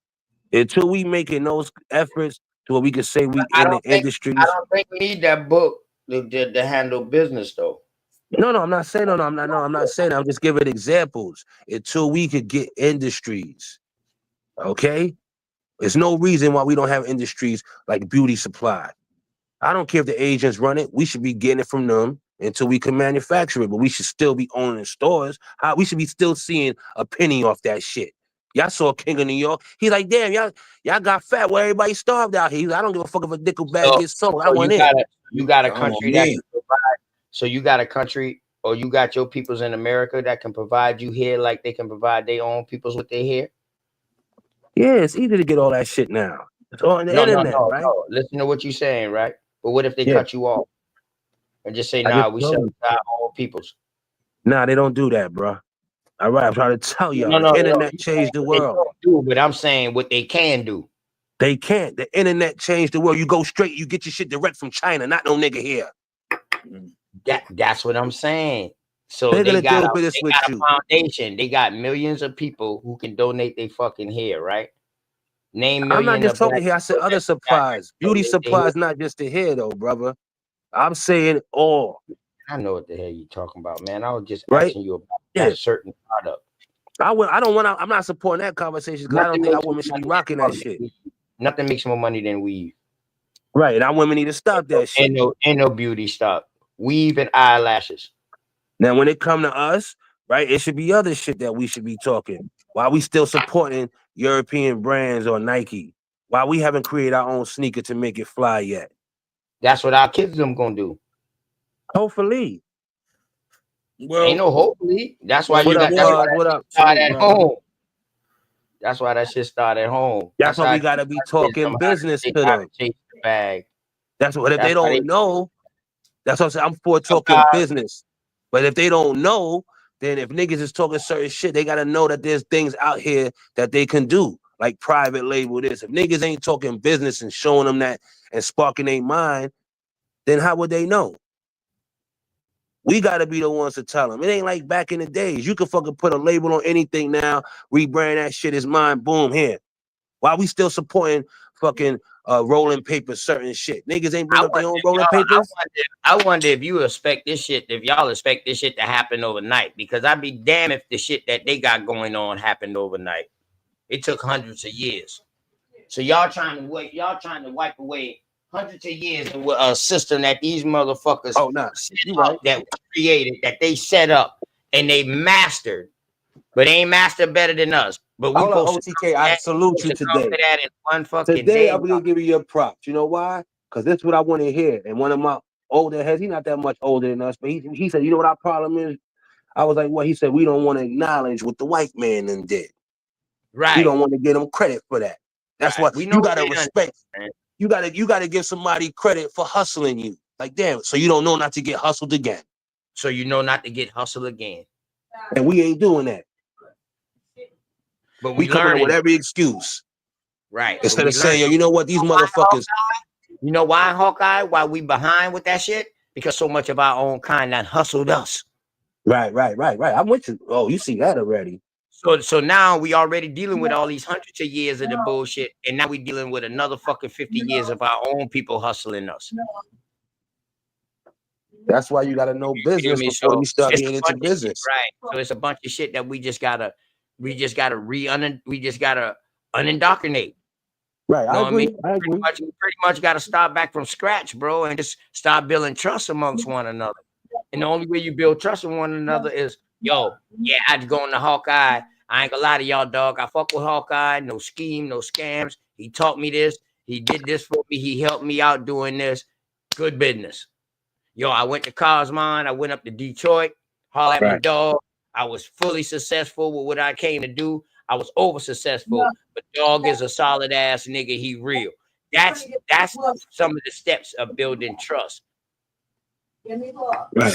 Until we making those efforts to where we can say we in the industries. I don't think we need that book to handle business though. No, I'm not saying I'm not saying. I'm just giving examples. Until we could get industries, okay? There's no reason why we don't have industries like beauty supply. I don't care if the agents run it. We should be getting it from them until we can manufacture it. But we should still be owning stores. We should be still seeing a penny off that shit. Y'all saw King of New York. He's like, damn, y'all got fat where everybody starved out here. I don't give a fuck if a nickel bag gets sold. I want it. You got a country that can provide. So you got a country, or you got your peoples in America that can provide you here like they can provide their own peoples with their hair. Yeah, it's easy to get all that shit now. It's on the internet, right? No. Listen to what you're saying, right? But what if they cut you off and just say, "Nah, we sell our own peoples"? Nah, they don't do that, bro. All right, I'm trying to tell y'all. The internet changed the world. They don't do, but I'm saying what they can do. They can't. The internet changed the world. You go straight, you get your shit direct from China, not no nigga here. That's what I'm saying. So they got a foundation. They got millions of people who can donate their fucking hair, right? Name millions. I'm not just talking here. I said other supplies. Beauty supplies, not just the hair, though, brother. I'm saying all. I know what the hell you're talking about, man. I was just asking you about that certain product. I'm not supporting that conversation because I don't think our women should be rocking that shit. Nothing makes more money than weave. Right, and our women need to stop that shit. Ain't no beauty stop. Weave and eyelashes. Now, when it come to us, right, it should be other shit that we should be talking. While we still supporting European brands or Nike? Why we haven't created our own sneaker to make it fly yet? That's what our kids them gonna do. Hopefully. Well, ain't no hopefully. That's why What you up, got. That's why Pows? that What shit up? start Salute, at brother. home. That's why that shit start at home. That's why how we gotta be talking business to them. Chase the bag. That's what if That's they why don't know. That's what I'm saying. I'm for talking business. But if they don't know, then if niggas is talking certain shit, they gotta know that there's things out here that they can do, like private label this. If niggas ain't talking business and showing them that and sparking their mind, then how would they know? We gotta be the ones to tell them. It ain't like back in the days. You can fucking put a label on anything now, rebrand that shit is mine, boom, here. Why we still supporting fucking rolling paper, certain shit? Niggas ain't bring up their own rolling papers. I wonder if you expect this shit, if y'all expect this shit to happen overnight, because I'd be damned if the shit that they got going on happened overnight. It took hundreds of years. So y'all trying to wipe away hundreds of years of a system that these motherfuckers that we created, that they set up and they mastered, but they ain't mastered better than us. But we Hold on, supposed OTK, I salute you today. that in one fucking Today, day. I'm gonna give you your props. You know why? Because this is what I want to hear. And one of my older heads, he's not that much older than us, but he said, you know what our problem is? I was like, what? He said, we don't want to acknowledge what the white man then did. Right. We don't want to give them credit for that. That's why you gotta respect. You gotta give somebody credit for hustling you. Like, damn, so you don't know not to get hustled again. So you know not to get hustled again. And we ain't doing that. But we coming up with every excuse. Right. Instead of saying, yo, you know what, these motherfuckers. You know why, Hawkeye? Why we behind with that shit? Because so much of our own kind that hustled us. Right. I'm with you. Oh, you see that already. So now we already dealing with all these hundreds of years of the bullshit, and now we dealing with another fucking 50 years of our own people hustling us. That's why you gotta know business before you start getting into business. Shit, right. So it's a bunch of shit that we just gotta unindoctrinate. Right. You know I agree. what I mean? Pretty much gotta start back from scratch, bro, and just start building trust amongst one another. And the only way you build trust with one another is, yo, yeah, I'd go into Hawkeye. I ain't gonna lie to y'all, dog. I fuck with Hawkeye. No scheme, no scams. He taught me this. He did this for me. He helped me out doing this. Good business. Yo, I went to Cosmon. I went up to Detroit. Holler at my dog. I was fully successful with what I came to do. I was over successful. But dog is a solid ass nigga. He real. That's some of the steps of building trust. Right.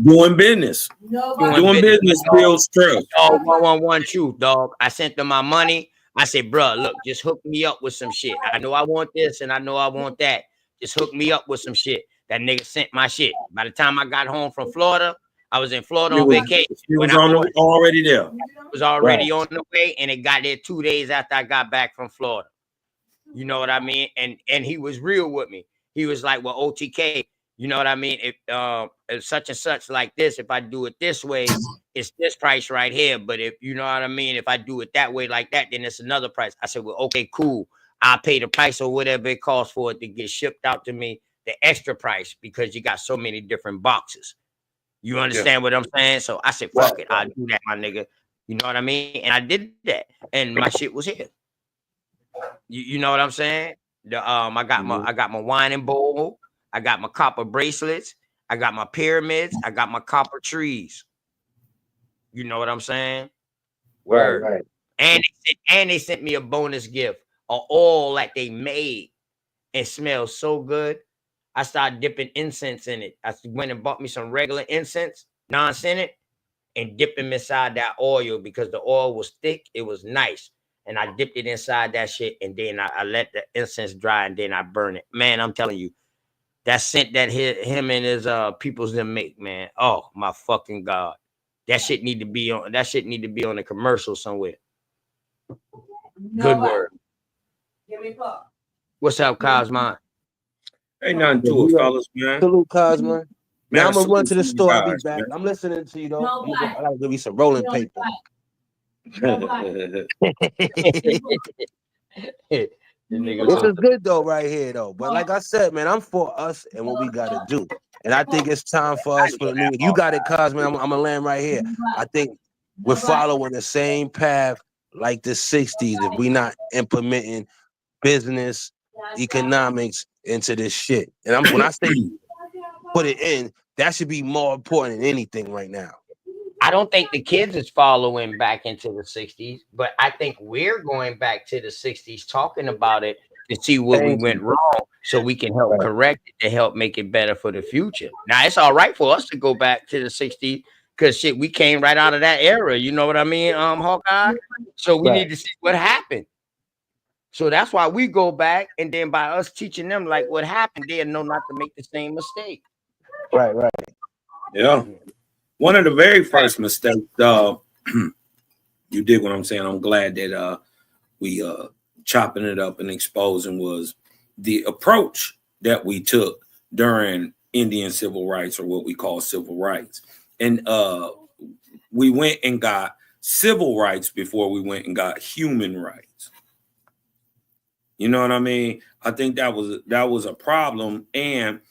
Doing business. Doing business builds trust. Oh, 111 truth, dog. I sent them my money. I said, bro, look, just hook me up with some shit. I know I want this and I know I want that. Just hook me up with some shit. That nigga sent my shit. By the time I got home from Florida, I was in Florida on vacation. He was already there. Was already on the way, and it got there 2 days after I got back from Florida. You know what I mean? And he was real with me. He was like, well, OTK, you know what I mean? If such and such like this, if I do it this way, it's this price right here. But if you know what I mean, if I do it that way like that, then it's another price. I said, well, okay, cool. I'll pay the price or whatever it costs for it to get shipped out to me, the extra price, because you got so many different boxes. You understand what I'm saying? So I said, fuck it. I'll do that, my nigga. You know what I mean? And I did that. And my shit was here. You know what I'm saying? I got my wine and bowl. I got my copper bracelets. I got my pyramids. I got my copper trees. You know what I'm saying? Word. Right. And they sent me a bonus gift of oil that they made. It smells so good. I started dipping incense in it. I went and bought me some regular incense, non-scented, and dipped them inside that oil because the oil was thick. It was nice. And I dipped it inside that shit, and then I let the incense dry, and then I burn it. Man, I'm telling you, that scent that him and his peoples them make, man. Oh my fucking God. That shit need to be on a commercial somewhere. Good word. Give me a call. What's up, Cosmon? Ain't nothing to it, fellas, man. Salute, Cosmon. Now I'm gonna run to the store. I'll be guys, back. man. I'm listening to you though. I gotta give you some rolling paper. This is good though, right here though. But like I said, man, I'm for us and what we gotta do. And I think it's time for us for the new. You got it, Cosman. I'm gonna land right here. I think we're following the same path like the 60s if we not implementing business, economics into this shit. And when I say put it in, that should be more important than anything right now. I don't think the kids is following back into the 60s, but I think we're going back to the 60s talking about it to see what we went wrong so we can help correct it to help make it better for the future. Now, it's all right for us to go back to the 60s because shit, we came right out of that era. You know what I mean, Hawkeye? So we need to see what happened. So that's why we go back, and then by us teaching them like what happened, they'll know not to make the same mistake. Right. Yeah. One of the very first mistakes, you dig what I'm saying? I'm glad that we chopping it up and exposing was the approach that we took during Indian civil rights, or what we call civil rights. And we went and got civil rights before we went and got human rights. You know what I mean? I think that was a problem. And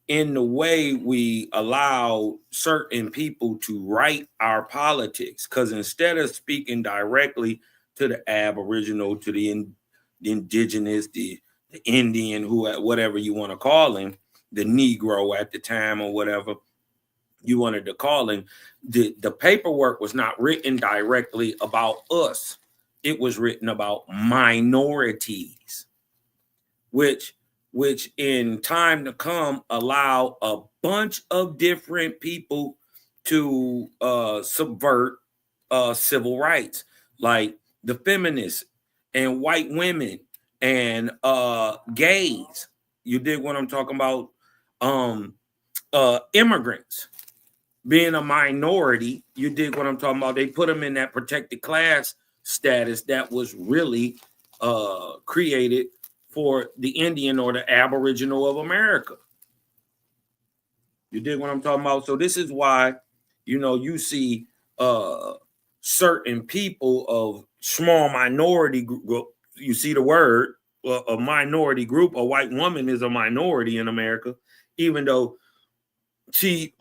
in the way we allow certain people to write our politics, because instead of speaking directly to the Aboriginal, to the indigenous, the Indian, whatever you want to call him, the Negro at the time or whatever you wanted to call him, the paperwork was not written directly about us. It was written about minorities, which in time to come allow a bunch of different people to subvert civil rights, like the feminists and white women and gays. You dig what I'm talking about? Immigrants being a minority. You dig what I'm talking about? They put them in that protected class status that was really created for the Indian or the Aboriginal of America. You dig what I'm talking about? So this is why, you see certain people of small minority group. You see the word, a minority group. A white woman is a minority in America, even though she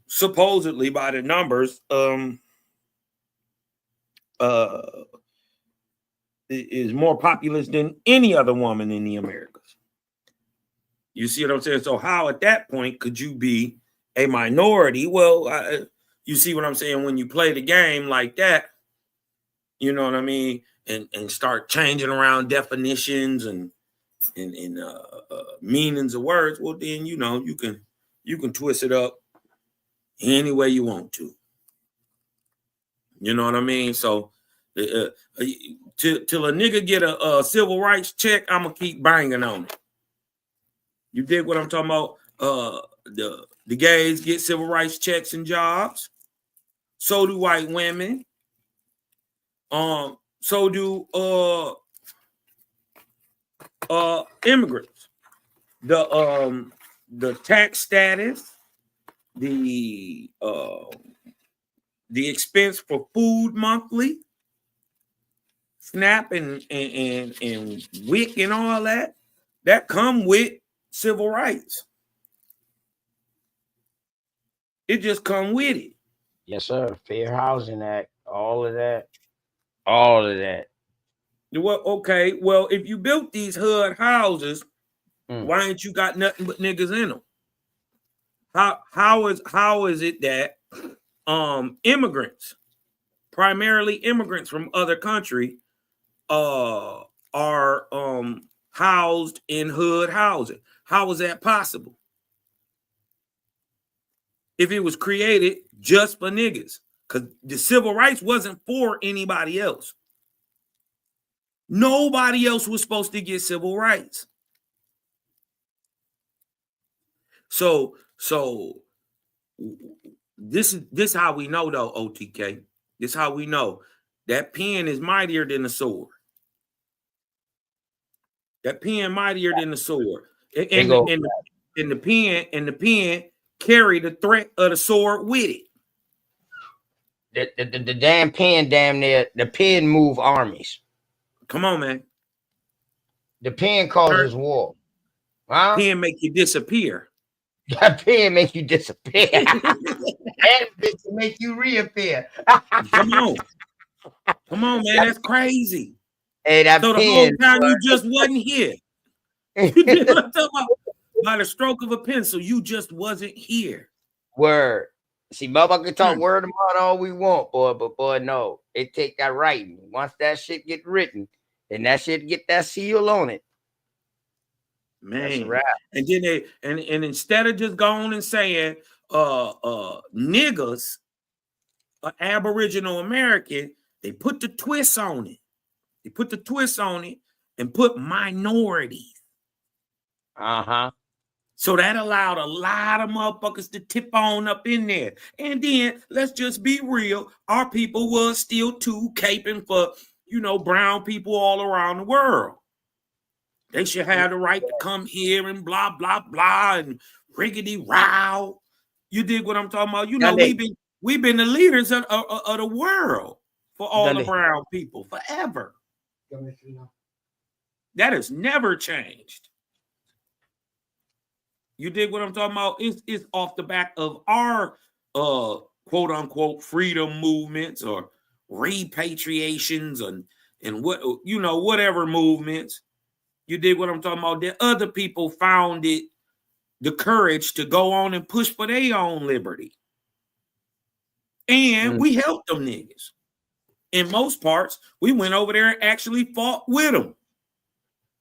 supposedly, by the numbers, is more populous than any other woman in the Americas. You see what I'm saying? So how at that point could you be a minority? Well, you see what I'm saying? When you play the game like that, you know what I mean? And start changing around definitions and meanings of words, well, then, you can twist it up any way you want to. You know what I mean? So till a nigga get a civil rights check, I'm gonna keep banging on it. You dig what I'm talking about? The gays get civil rights checks and jobs. So do white women. So do immigrants. The tax status, the expense for food monthly, SNAP and WIC and all that come with civil rights. It just come with it. Yes, sir. Fair Housing Act, all of that. Well, okay. Well, if you built these HUD houses, why ain't you got nothing but niggas in them? How is it that immigrants, primarily immigrants from other country, are housed in HUD housing? How is that possible? If it was created just for niggas, because the civil rights wasn't for anybody else. Nobody else was supposed to get civil rights. So this how we know though, OTK. This how we know that pen is mightier than the sword. That pen mightier than the sword. And the pen carry the threat of the sword with it. The damn pen, damn near, the pen move armies. Come on, man. The pen causes war. Huh? Pen make you disappear. That pen make you disappear. And bitch make you reappear. Come on. Come on, man, that's crazy. Hey, that So the whole pen. time you just wasn't here. You did what I'm talking about? By the stroke of a pencil, you just wasn't here. Word. See, motherfucker can talk Hmm. word about all we want, boy, but boy, no. It take that writing. Once that shit get written, and that shit get that seal on it. That's a Man. wrap. And then they and instead of just going and saying niggas, Aboriginal American, they put the twist on it. They put the twist on it and put minorities. Uh-huh. So that allowed a lot of motherfuckers to tip on up in there. And then let's just be real, our people was still too caping for, brown people all around the world. They should have the right to come here and blah, blah, blah, and riggedy row. You dig what I'm talking about? We've been the leaders of the world for all the brown people forever. That has never changed. You dig what I'm talking about? It's off the back of our quote unquote freedom movements or repatriations and whatever movements. You dig what I'm talking about? That other people found it the courage to go on and push for their own liberty. And we helped them niggas. In most parts, we went over there and actually fought with them.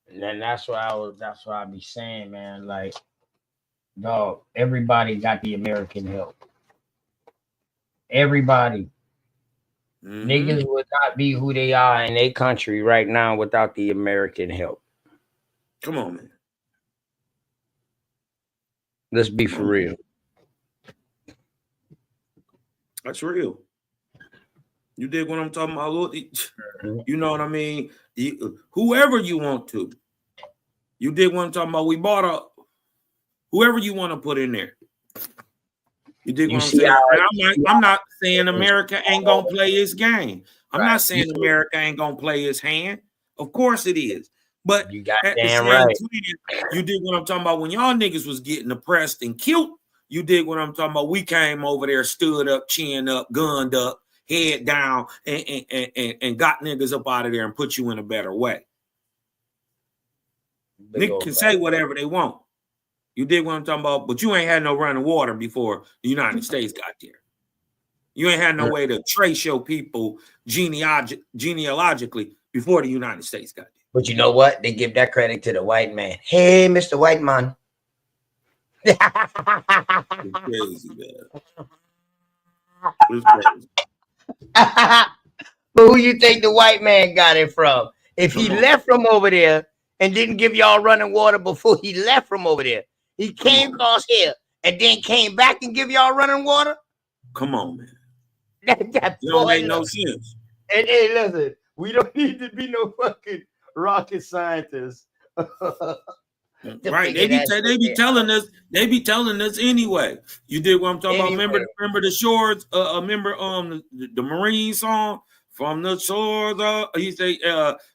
And then that's what I be saying, man. Like, dog, everybody got the American help. Everybody. Mm-hmm. Niggas would not be who they are in their country right now without the American help. Come on, man. Let's be for real. That's real. You dig what I'm talking about? You know what I mean? Whoever you want to. You dig what I'm talking about? We bought whoever you want to put in there. You dig what I'm saying? I'm not saying America ain't going to play its game. I'm not saying America ain't going to play its hand. Of course it is. But you got at the damn same right. time, you dig what I'm talking about? When y'all niggas was getting oppressed and killed, you dig what I'm talking about? We came over there, stood up, chin up, gunned up, head down, and got niggas up out of there and put you in a better way. Niggas can say whatever they want. You dig what I'm talking about? But you ain't had no running water before the United States got there. You ain't had no way to trace your people genealogically before the United States got there. But you know what? They give that credit to the white man. Hey, Mr. White Man. It's crazy, man. It's crazy. But who you think the white man got it from? If he left from over there and didn't give y'all running water before he left from over there, he came across here and then came back and give y'all running water? Come on, man. That don't make no sense. And hey, listen, we don't need to be no fucking rocket scientists. Right, they be telling us anyway. You did what I'm talking about. Remember the shores. Remember the Marine song from the shores of he say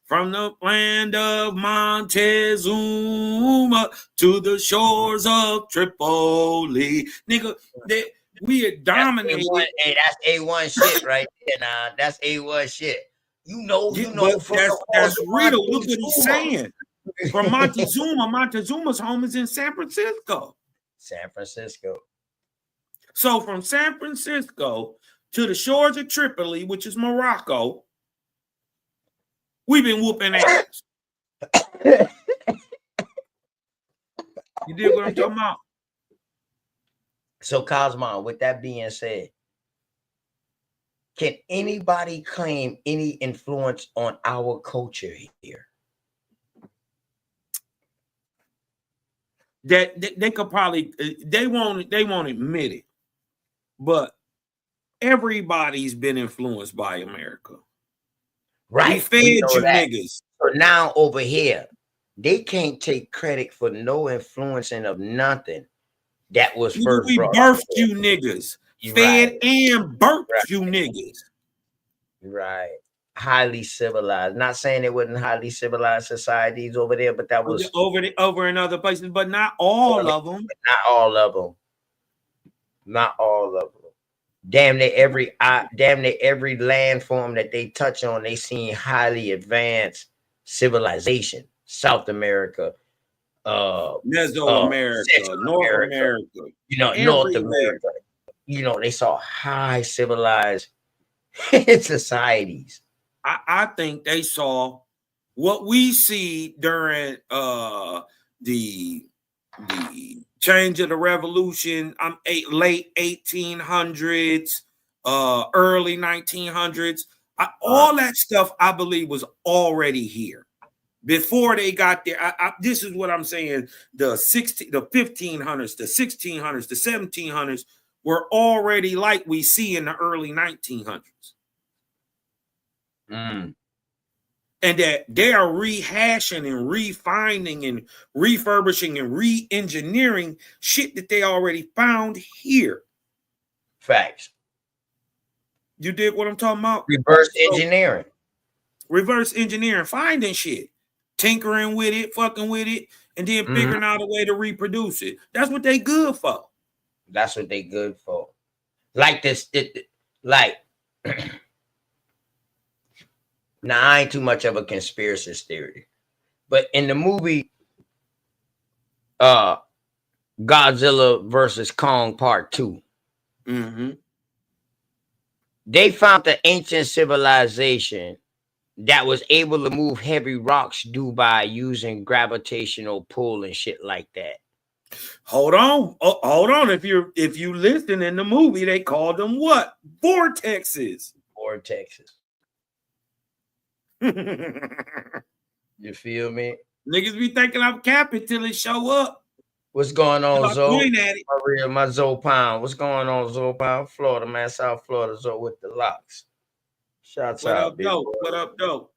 from the land of Montezuma to the shores of Tripoli, nigga. We had dominated. That's A1 shit right there. Now that's A1 shit. You know. That's real. Look what he's saying. From Montezuma. Montezuma's home is in San Francisco. San Francisco. So from San Francisco to the shores of Tripoli, which is Morocco, we've been whooping ass. You dig what I'm talking about? So, Cosmo, with that being said, can anybody claim any influence on our culture here? That they could probably they won't admit it, but everybody's been influenced by America. Right. We fed you niggas. So now over here, they can't take credit for no influencing of nothing that was first. We birthed you niggas. Fed and birthed you niggas. Right. Highly civilized. Not saying it wasn't highly civilized societies over there, but that was over in other places, but not all of them. Not all of them. Not all of them. damn near every landform that they touch on, they seen highly advanced civilization. South America, Mesoamerica, Central North America, America, North everywhere. America. They saw high civilized societies. I think they saw what we see during the change of the revolution. Late 1800s, early 1900s. All that stuff I believe was already here before they got there. This is what I'm saying. The 1500s, the 1600s, the 1700s were already like we see in the early 1900s. Mm. And that they are rehashing and refining and refurbishing and re-engineering shit that they already found here. Facts. You dig what I'm talking about? Reverse engineering. Reverse engineering, finding shit, tinkering with it, fucking with it, and then figuring out a way to reproduce it. That's what they good for. That's what they good for. Like this, like now I ain't too much of a conspiracy theory, but in the movie Godzilla versus Kong Part 2, they found the ancient civilization that was able to move heavy rocks due by using gravitational pull and shit like that. Hold on. Hold on. If you listen in the movie, they called them what? Vortexes. Vortexes. You feel me? Niggas be thinking I'm capping till it show up. What's going on, Zoe? At it. My Zoe Pound. What's going on, Zoe Pound? Florida, man. South Florida, Zoe with the locks. Shouts out, big boy. What up, though?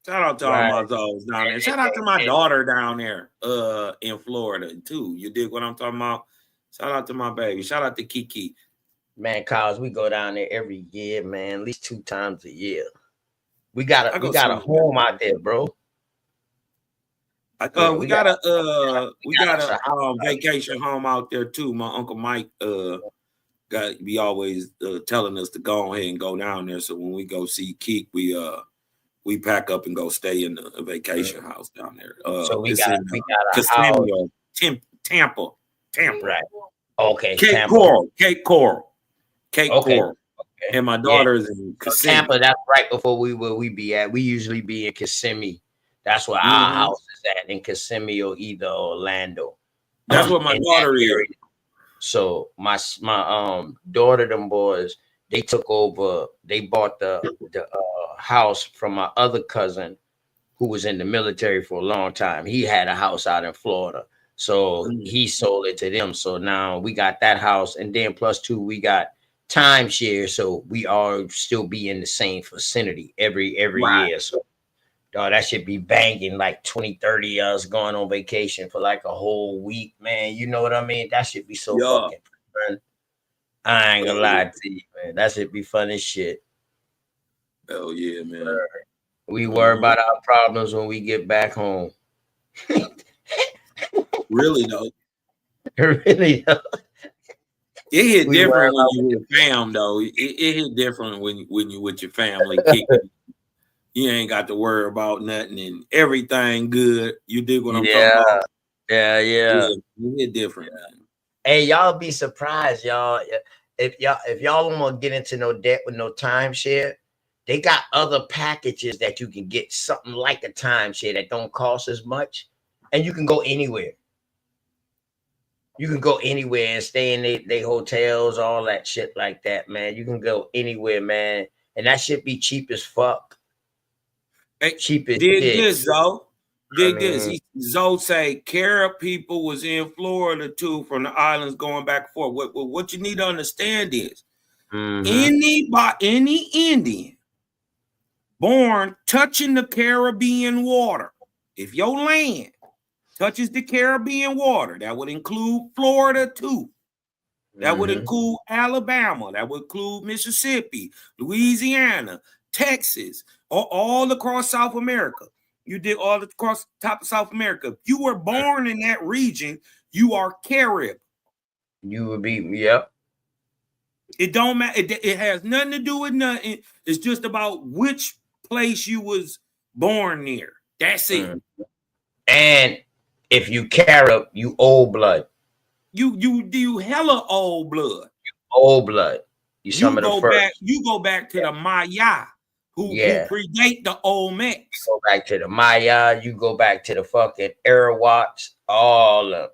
Shout out to all my Zoes down there. Shout out to my daughter down there in Florida, too. You dig what I'm talking about? Shout out to my baby. Shout out to Kiki. Man, Cause we go down there every year, man. At least 2 times a year. We got a home out there, bro. We got a vacation home out there too. My Uncle Mike be always telling us to go ahead and go down there. So when we go see Keek, we pack up and go stay in the vacation house down there. So we got a house. Tampa. Right. Okay. Cape Coral. Okay. And my daughter's in Kissimmee. Tampa, that's right before where we be at. We usually be in Kissimmee. That's where our house is at, in Kissimmee or either Orlando. That's what my daughter is. So my daughter, them boys, they took over. They bought the house from my other cousin who was in the military for a long time. He had a house out in Florida. So he sold it to them. So now we got that house. And then +2, we got timeshare. So we all still be in the same vicinity every year. So that should be banging like 20-30 us going on vacation for like a whole week, man. You know what I mean? That should be so fucking fun. I ain't gonna lie to you, man. That should be fun as shit. Oh yeah, man. We worry about our problems when we get back home. Really though. Really though. It hit different when you with fam though. It hit different when you with your family. You ain't got to worry about nothing and everything good. You dig what I'm talking about? Yeah. It hit different. Hey, y'all be surprised, y'all. If y'all don't want to get into no debt with no timeshare, they got other packages that you can get, something like a timeshare that don't cost as much, and you can go anywhere. You can go anywhere and stay in they hotels, all that shit like that, man. You can go anywhere, man, and that shit be cheap as fuck. Hey, cheap as dig shit. this, Zoe. Dig this. Zoe say Carib people was in Florida too, from the islands going back and forth. What you need to understand is any Indian born touching the Caribbean water, if your land touches the Caribbean water, that would include Florida too. That would include Alabama. That would include Mississippi, Louisiana, Texas, all across South America. You did all across top of South America. If you were born in that region, you are Carib. You would be, yep. It don't matter. It has nothing to do with nothing. It's just about which place you was born near. That's it. And if you Carib, you old blood. You hella old blood. Old blood. You some of the first. You go back to the Maya, who predate the Olmecs. Go back to the Maya. You go back to the fucking Arawaks. All of them.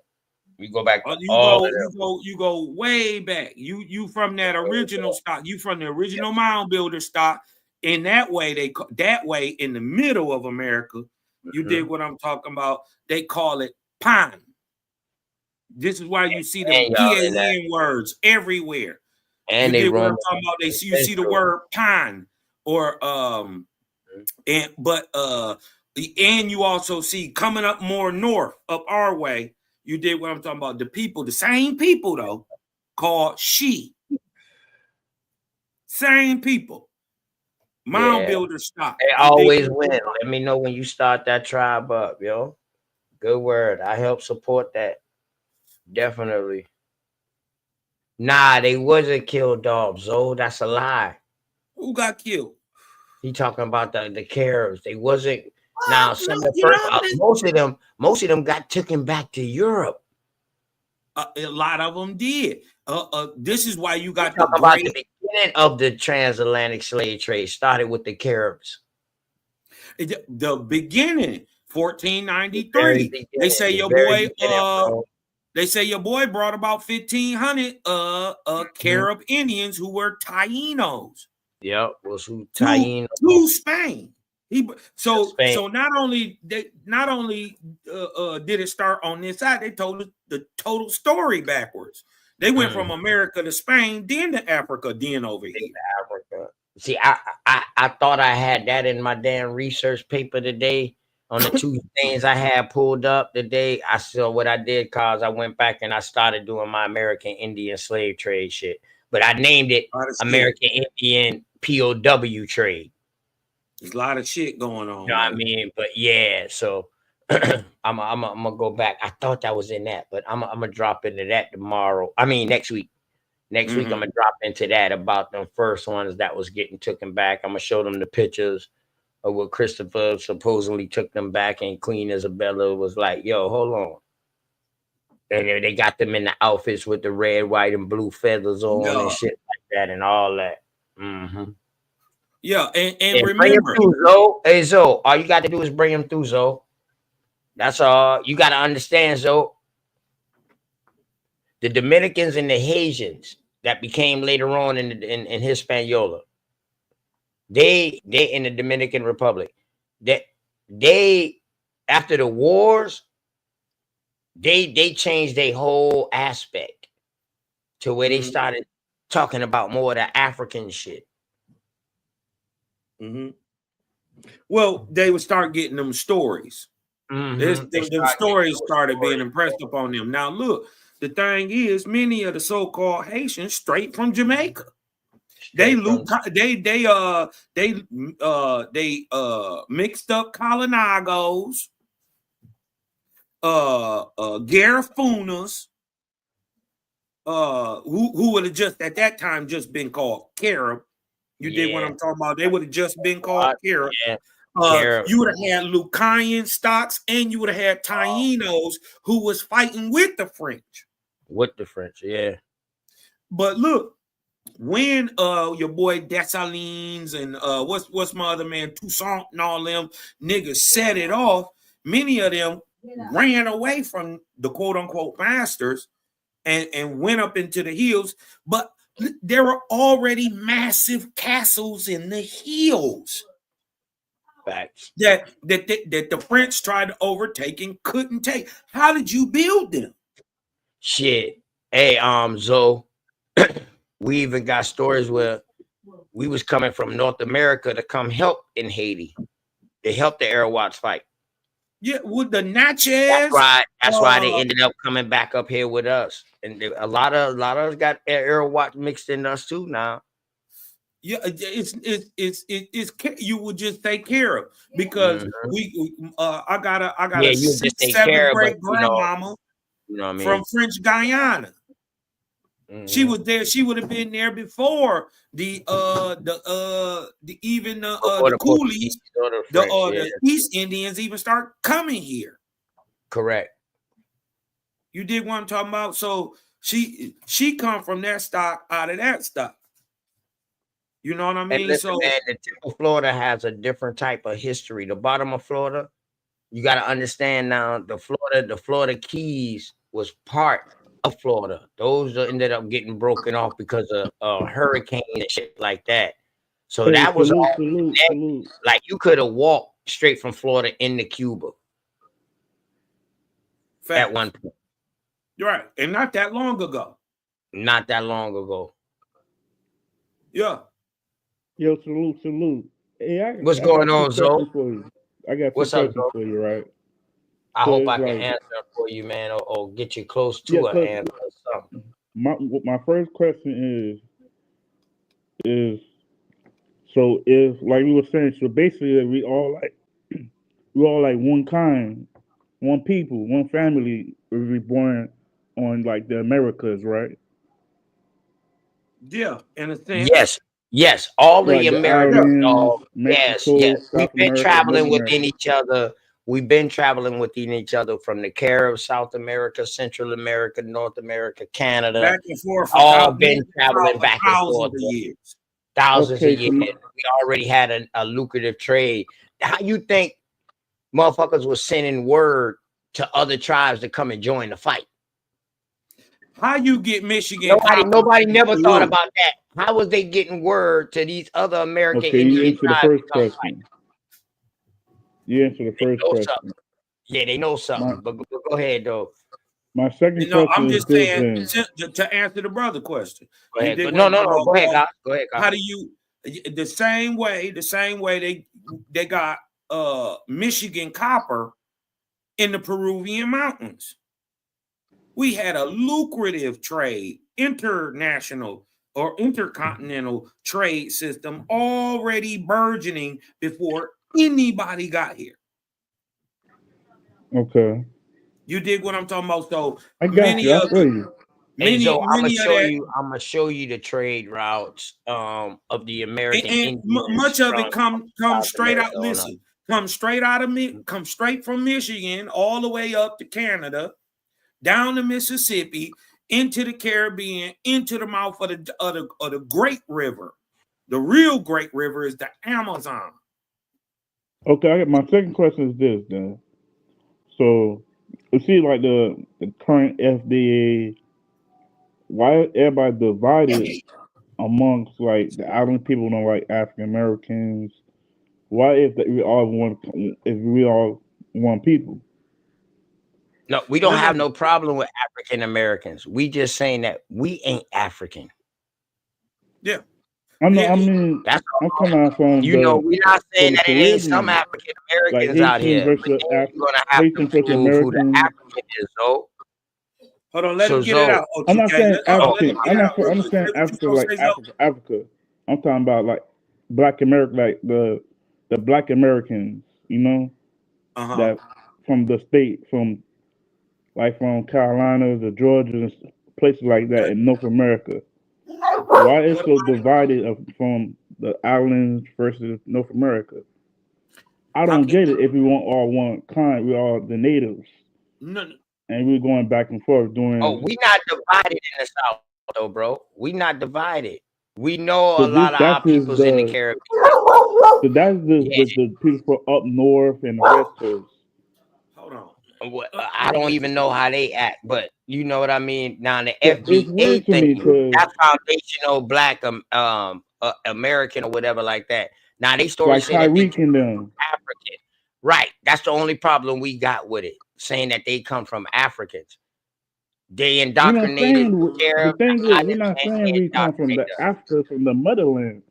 You go back to all of them. You go way back. You from that original stock. You from the original mound builder stock. In that way, in the middle of America, you dig what I'm talking about. They call it pine. This is why you see the PAN words everywhere. And you they dig what run. I'm talking about. You see the word pine or and you also see coming up more north up our way. You did what I'm talking about. The people, the same people though, called she. Same people. Mound builder stock. They always win. Let me know when you start that tribe up, yo. Good word. I help support that. Definitely. Nah, they wasn't killed, dog. Zo, that's a lie. Who got killed? He talking about the Caribs. They wasn't. Now, some of the first, most of them got taken back to Europe. A lot of them did. This is why you got the beginning of the transatlantic slave trade started with the Caribs. The beginning, 1493. They say your boy. They say your boy brought about 1,500 Carib Indians who were Tainos. Yep, was who Taino to Spain. So not only did it start on this side, they told the total story backwards. They went from America to Spain, then to Africa, then over here. Africa. See, I thought I had that in my damn research paper today on the two things I had pulled up today. I saw what I did because I went back and I started doing my American Indian slave trade shit. But I named it American Indian POW trade. There's a lot of shit going on. You know what I mean? But yeah, so I'm gonna go back. I thought that was in that, but I'm gonna drop into that tomorrow. I mean next week. Next week I'm gonna drop into that about them first ones that was getting taken back. I'm gonna show them the pictures of what Christopher supposedly took them back, and Queen Isabella was like, "Yo, hold on." And they got them in the outfits with the red, white, and blue feathers on and shit like that, and all that. Yeah, and remember, bring him through, Zo. Hey, Zo, all you got to do is bring him through, Zo. That's all. You got to understand, Zo. The Dominicans and the Haitians that became later on in Hispaniola, they in the Dominican Republic, they after the wars, they changed their whole aspect to where they started talking about more of the African shit. Well, they would start getting them stories. Them stories started being impressed upon them. Now, look, the thing is, many of the so-called Haitians straight from Jamaica. They mixed up Colonagos, Garifunas, who would have just at that time just been called Carib. You did what I'm talking about. They would have just been called Carib. You would have had Lucayan stocks, and you would have had Tainos who was fighting with the French. Yeah. But look, when your boy Dessalines and what's my other man Toussaint and all them niggas set it off, many of them ran away from the quote unquote masters and went up into the hills. But there were already massive castles in the hills. Facts. That the French tried to overtake and couldn't take. How did you build them? Shit. Hey, Zo, we even got stories where we was coming from North America to come help in Haiti. They helped the Arawaks fight. Yeah, with the Natchez. That's why they ended up coming back up here with us. And a lot of us got Arawaks mixed in us too now. Yeah, it's you would just take care of because I got a you just take 7th care great of, grandmama you know what I mean? from French Guyana. She was there. She would have been there before the even Before the the Portuguese coolies, or the French, yeah, the East Indians even start coming here. correct. You dig what I'm talking about? So she come from that stock, out of that stock. You know what I And mean? listen, So man, the tip of Florida has a different type of history. The bottom of Florida, you got to understand now. The Florida Keys was part of Florida. Those ended up getting broken off because of hurricanes and shit like that. So Hey, that was all salute. connected. Like you could have walked straight from Florida into Cuba at one point. You're right, and not that long ago. Not that long ago. Yeah. Yo, salute. Hey, What's I got going two on, Zoe? questions for you. I got two What's up, questions Zoe? for you, right? I So hope it's I can like, answer for you, man, or get you close yeah, to an cause answer or something. my first question is so if like we were saying, so basically we all like one kind, one people, one family we were born on like the Americas, right? Yeah, in a sense. Yes, all Like the the Americans, islands, dog. Yes. Mexico, We've South been America, North traveling within America. each other. We've been traveling within each other from the Caribbean, South America, Central America, North America, Canada. Back and forth for All been traveling back and thousands forth, of bro. years. Thousands of Okay, years. We already had a lucrative trade. How you think motherfuckers was sending word to other tribes to come and join the fight? How you get Michigan? Nobody never thought about that. How was they getting word to these other American Okay, you Indian answer the tribes first to come fight? question. You answer the first Know question. something. Yeah, they know something. But go ahead, though. My second No, question I'm is just this saying then. to answer the brother question. Go You ahead. dig No. what I'm talking Go ahead, about? guys. Go ahead, guys. How do you the same way they got Michigan copper in the Peruvian mountains? We had a lucrative trade, international or intercontinental trade system already burgeoning before anybody got here. Okay. You dig what I'm talking about? So I got you. I feel you. Hey, so I'm gonna many of that, I'm gonna show you the trade routes of the American and Indians much of it from come South straight America out. on up. Listen, come straight from Michigan all the way up to Canada, down to Mississippi, into the Caribbean, into the mouth of the Great River. The real Great River is the Amazon. Okay, my second question is this then. So you see like the current FDA, why everybody divided amongst like the island people don't like African Americans? Why if we all one people? No, we don't have no problem with African Americans. We just saying that we ain't African. Yeah. I mean, That's I'm coming out from we're not saying the that it ain't some Caribbean, African like Americans out Haitian here, but versus then you're gonna have to Haitian versus prove who the American. African is, though. Hold on, let So him get it out. I'm not saying Let him African. get it out. I'm not saying Africa like Africa. I'm talking about like Black America, like the Black Americans. You know, that from the state, from Carolina, the Georgia, and places like that in North America. Why is so divided from the islands versus North America? I don't get it. If we want all one kind, we all the natives, No. and we're going back and forth doing. Oh, we not divided in the South, though, bro. We not divided. We know So a lot of our peoples in the Caribbean. So that's the people up north and the west coast. Hold on. I don't even know how they act, but you know what I mean. Now the It's FBA weird to me thing, 'cause- that foundational Black American or whatever like that. Now they story Like say that they Tyreek and them. African, right? That's the only problem we got with it, saying that they come from Africans. They indoctrinated The thing is, we're not saying we come from the Africa, from the motherland.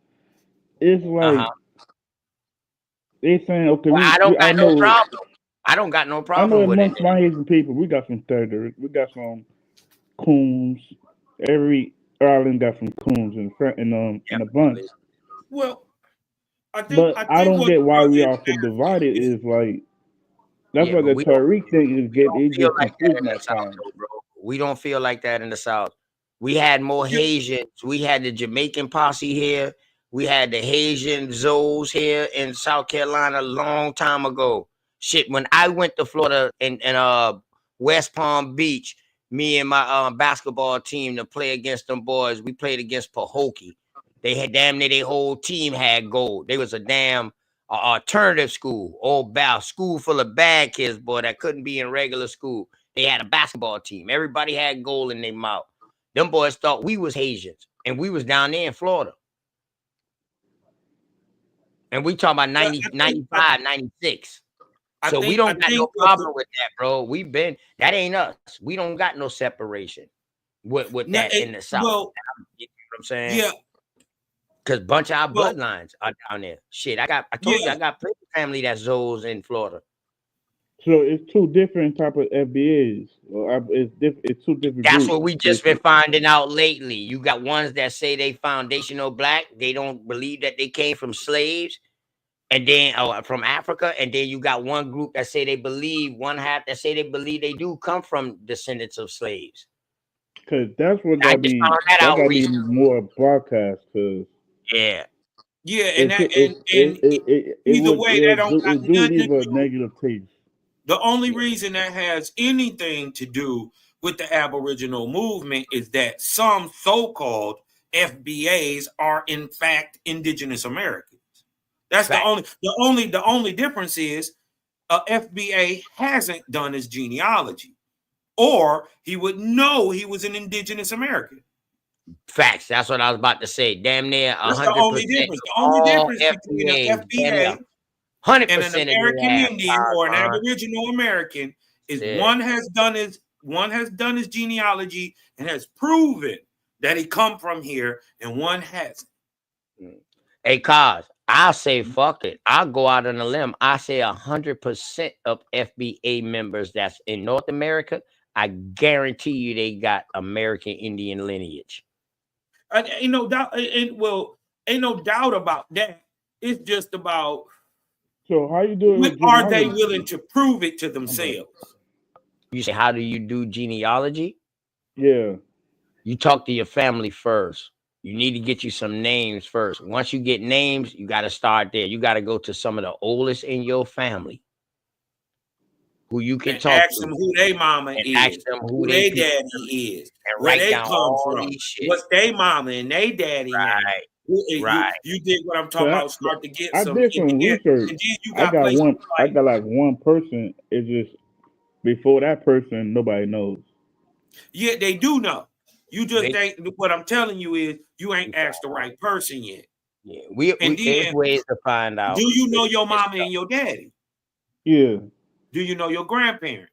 It's like they saying, okay, Well, I don't I got no know, problem. I don't got no I know problem with it. amongst my Haitian people, we got some Thunder, we got some coons. Every island got some coons in a bunch. Well, I don't what get why brother we is are so divided. Is like that's Yeah, why but the we don't Tariq thing is feel get like that confused in the at South, times. though, bro. We don't feel like that in the South. We had more Haitians. We had the Jamaican posse here. We had the Haitian Zoes here in South Carolina a long time ago. Shit, when I went to Florida and West Palm Beach, me and my basketball team to play against them boys, we played against Pahokee. They had damn near their whole team had gold. They was a damn alternative school, school full of bad kids, boy, that couldn't be in regular school. They had a basketball team. Everybody had gold in their mouth. Them boys thought we was Haitians, and we was down there in Florida. And we talking about 90, 95, 96. So we don't got no problem with that, bro. We've been, that ain't us. We don't got no separation with that in the South. Well, you know what I'm saying? Yeah. Because bunch of our bloodlines are down there. Shit, I told you, I got plenty of family that's Zoes in Florida. So it's two different type of FBAs. It's two different That's groups. what we just been finding out lately. You got ones that say they foundational black. They don't believe that they came from slaves, and then from Africa. And then you got one group that say they believe, one half that say they believe they do come from descendants of slaves. Cause that's what got me. That got me more broadcast. Cause yeah, and either way, that don't got it do nothing leave to a do. negative taste. The only reason that has anything to do with the Aboriginal movement is that some so-called FBAs are in fact indigenous Americans. That's the only difference is a FBA hasn't done his genealogy, or he would know he was an indigenous American. Facts. That's what I was about to say. Damn near 100%. That's the only difference. The only difference between an FBA 100% and an American Indian or an Aboriginal American is one has done his genealogy and has proven that he come from here, and one hasn't. Hey, Kaz, I'll say fuck it. I'll go out on a limb. I say 100% of FBA members that's in North America, I guarantee you they got American Indian lineage. Ain't no doubt. Ain't no doubt about that. It's just about. So how you do it? Are they willing to prove it to themselves? You say, how do you do genealogy? Yeah. You talk to your family first. You need to get you some names first. Once you get names, you got to start there. You got to go to some of the oldest in your family who you can talk ask to. Them who they mama and is. Ask them who they they daddy is. And where write they down come all from. These shit. What's they mama and they daddy name. Right. You did what I'm talking about. Start to get I some. did some research. And then you I got places one. like, I got like one person. It's just before that person, nobody knows. Yeah, they do know. You just ain't. What I'm telling you is you ain't asked the right person yet. Yeah, there's ways to find out. Do you know your mama and your daddy? Yeah. Do you know your grandparents?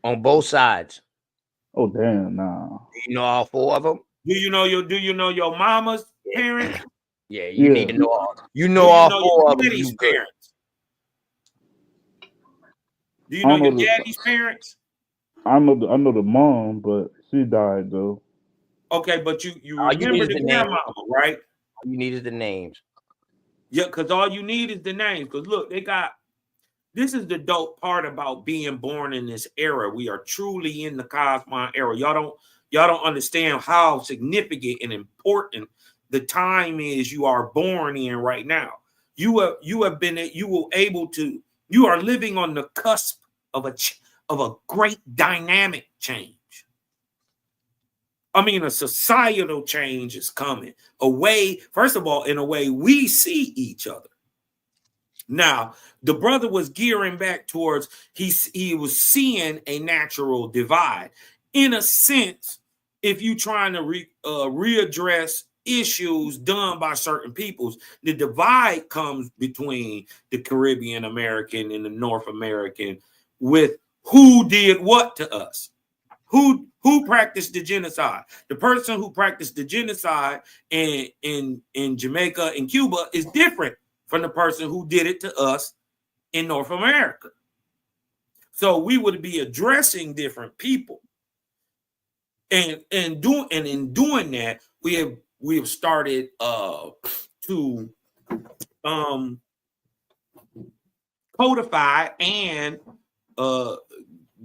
On both sides. Oh damn, nah. Do you know all four of them? Do you know your mama's parents? Yeah, you need to know all. You know all four of them. You good. Parents? Do you know your daddy's parents? I know the mom, but she died though. Okay, but you remember the grandmama, right? All you need is the names. Yeah, because all you need is the names. Because look, this is the dope part about being born in this era. We are truly in the Cosmon era. Y'all don't understand how significant and important the time is you are born in right now. You are living on the cusp of a great dynamic change. I mean, a societal change is coming. First of all, in a way we see each other. Now, the brother was gearing back towards, he was seeing a natural divide. In a sense, if you're trying to readdress issues done by certain peoples, the divide comes between the Caribbean American and the North American with who did what to us. Who practiced the genocide? The person who practiced the genocide in Jamaica and Cuba is different from the person who did it to us in North America. So we would be addressing different people. And in doing that, we have started to codify and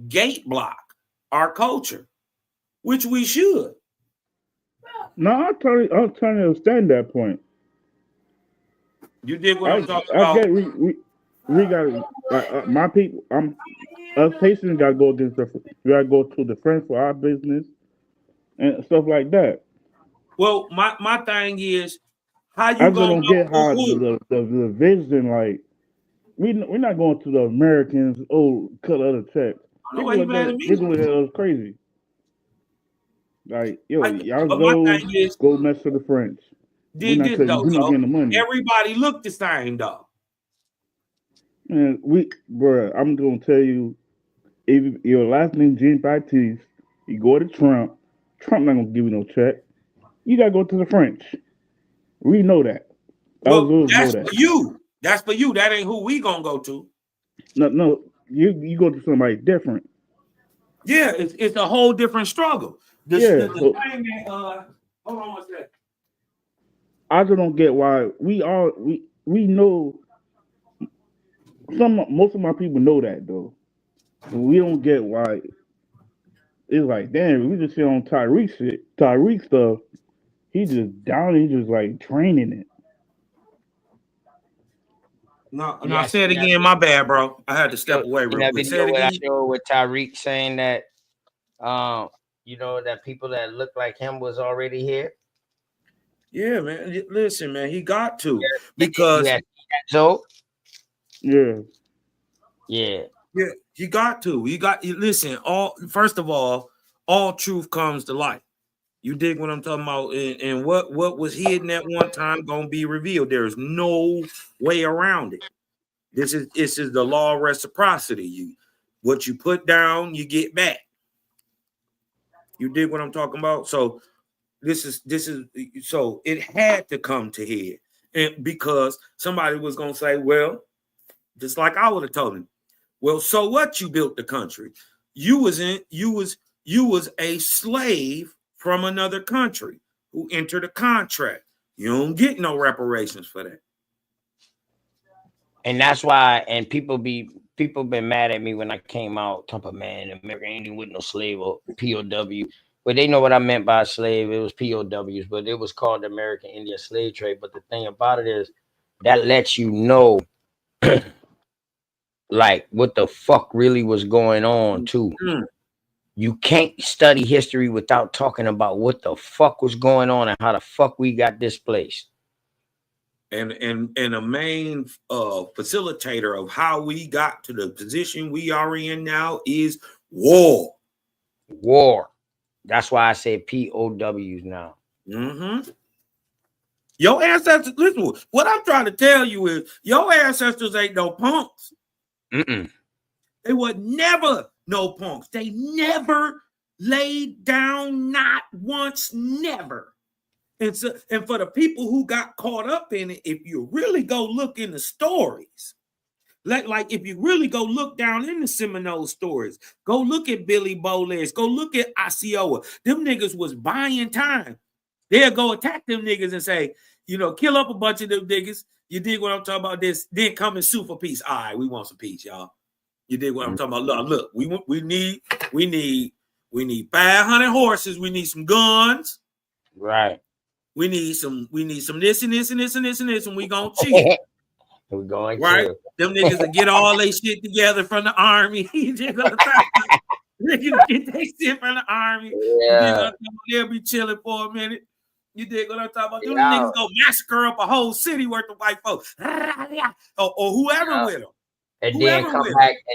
gate block our culture. which we should. No, I'm trying to understand that point. You dig what I'm talking I about? get we got my people. Us Haitians got to go against we got to go to the French for our business and stuff like that. Well, my thing is, how I you just gonna don't know get how who? the vision like we're not going to the Americans. Oh, cut other checks. I They know why go you at mad at that. They me. go at us crazy. Like yo, y'all But my thing is, go mess with the French. did this though, We're not Joe? getting the money. Everybody looked the same though. And bruh, I'm gonna tell you, if your last name Jean Baptiste, you go to Trump. Trump not gonna give you no check. You gotta go to the French. We know that. Well, Azores know that's that. for you. That's for you. That ain't who we gonna go to. No, you go to somebody different. Yeah, it's a whole different struggle. The Yeah, so thing that hold on one second. I just don't get why we know most of my people know that though. We don't get why it's like damn, we just sit on Tyreek shit. Tyreek stuff, he just down, he just like training it. No, Yeah, I say it seen that again. My bad, bro. I had to step away in real that quick. Say it video what I again. showed with Tyreek saying that that people that look like him was already here. Yeah, man. Listen, man, he got to You because had so Yeah. yeah, he got to. Listen, first of all truth comes to light. You dig what I'm talking about? And what was hidden at one time gonna be revealed. There's no way around it. This is the law of reciprocity. What you put down, you get back. You dig what I'm talking about? So this is so it had to come to head. And because somebody was gonna say, well, just like I would have told him, well, so what, you built the country? You was a slave from another country who entered a contract. You don't get no reparations for that. and that's why and people been mad at me when I came out talking about, man, American Indian with no slave or POW. But they know what I meant by slave. It was POWs, but it was called the American Indian slave trade. But the thing about it is that lets you know like what the fuck really was going on too. You can't study history without talking about what the fuck was going on and how the fuck we got displaced. And a main facilitator of how we got to the position we are in now is war. War. That's why I say POWs now. Mm-hmm. Your ancestors, listen, what I'm trying to tell you is your ancestors ain't no punks. Mm-mm. They were never no punks. They never laid down, not once, never. And for the people who got caught up in it, if you really go look in the stories, like if you really go look down in the Seminole stories, go look at Billy Boles, go look at Osceola. Them niggas was buying time. They'll go attack them niggas and say, kill up a bunch of them niggas. You dig what I'm talking about? This then come and sue for peace. All right, we want some peace, y'all. You dig what I'm talking about? Look, we need 500 horses. We need some guns. Right. We need some this and this and this and this and this, and we gonna cheat. We're going right. to. Them niggas will get all their shit together from the army. Niggas get their shit from the army. Yeah. They'll be chilling for a minute. You dig what I'm talking about? Them Yeah. niggas go massacre up a whole city worth of white folks, or whoever with them. And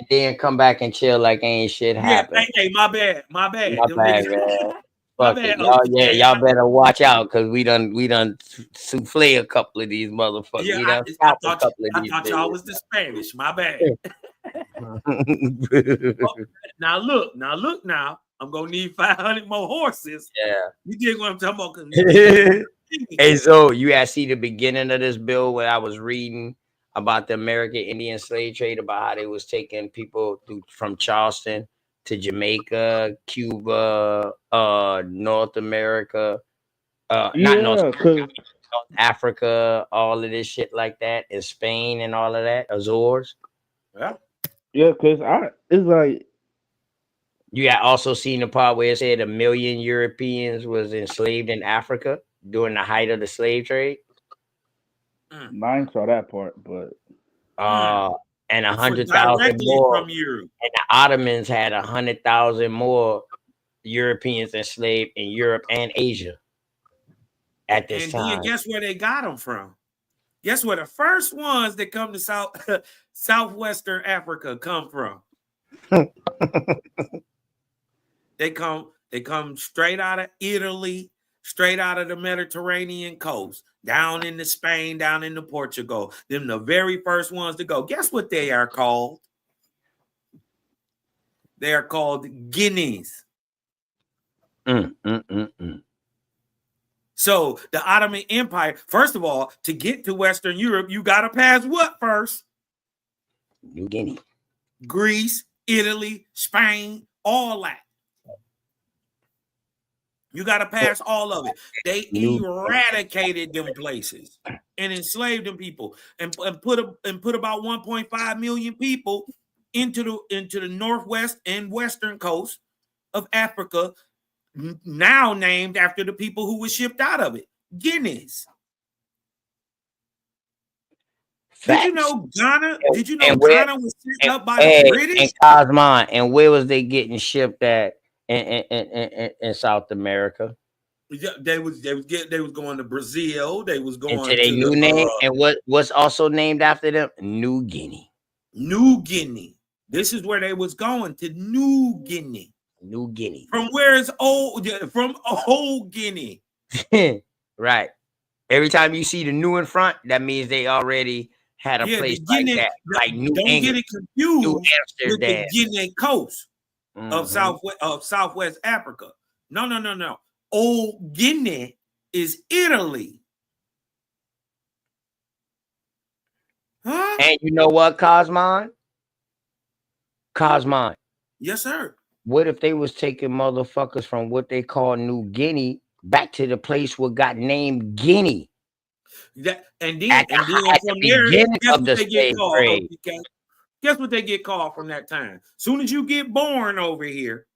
then come back and chill like ain't shit happened. Hey, my bad. My Them bad, niggas, man. my Fuck bad. it. Y'all better watch out because we done souffle a couple of these motherfuckers. Yeah, we done I a couple of thought these y'all was the Spanish. My bad. Now look. I'm gonna need 500 more horses. Yeah. You dig what I'm talking about? Hey, so you had see the beginning of this bill where I was reading about the American Indian slave trade, about how they was taking people from Charleston to Jamaica, Cuba, North America, not North America, North Africa, all of this shit like that, and Spain and all of that, Azores. Yeah. Yeah, because it's like You had also seen the part where it said 1 million Europeans was enslaved in Africa during the height of the slave trade. I ain't saw that part, but And For 100,000 directly more. from Europe. And the Ottomans had 100,000 more Europeans enslaved in Europe and Asia at this And then time. guess where they got them from? Guess where the first ones that come to southwestern Africa come from? They come straight out of Italy, straight out of the Mediterranean coast, down into Spain, down into Portugal. Them the very first ones to go. Guess what they are called? They are called Guineas. So the Ottoman Empire, first of all, to get to Western Europe, you got to pass what first? New Guinea. Greece, Italy, Spain, all that. You got to pass all of it. They eradicated them places and enslaved them people and put about 1.5 million people into the northwest and western coast of Africa, now named after the people who were shipped out of it, Guineas. Did you know Ghana? Did you know Ghana was set up by the British? And Cosmon, and where was they getting shipped at in South America? They was going to Brazil. They was going Into their to new name, and what's also named after them? New Guinea. New Guinea. This is where they was going, to New Guinea. New Guinea. From where is old? From Old Guinea. Right. Every time you see the new in front, that means they already had a place like that, like New Don't England, get it confused New with the Amsterdam. Guinea coast of Southwest Africa. No. Old Guinea is Italy. Huh? And you know what, Cosmon? Cosmon. Yes, sir. What if they was taking motherfuckers from what they call New Guinea back to the place what got named Guinea? And then from there, guess what they get called? Okay? Guess what they get called from that time? Soon as you get born over here,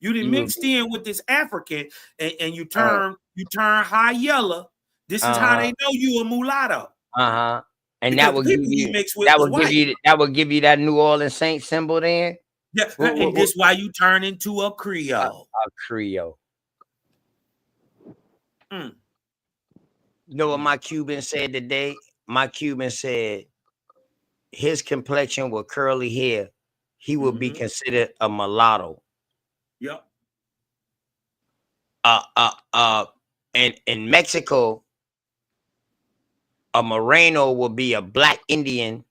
you done mixed in with this African, and you turn high yellow. This is how they know you a mulatto. And that would give you that New Orleans Saint symbol then. Yeah, and this why you turn into a Creole. A Creole. You know what my Cuban said today? My Cuban said his complexion with curly hair, he would be considered a mulatto. Yep. And in Mexico, a Moreno would be a black Indian,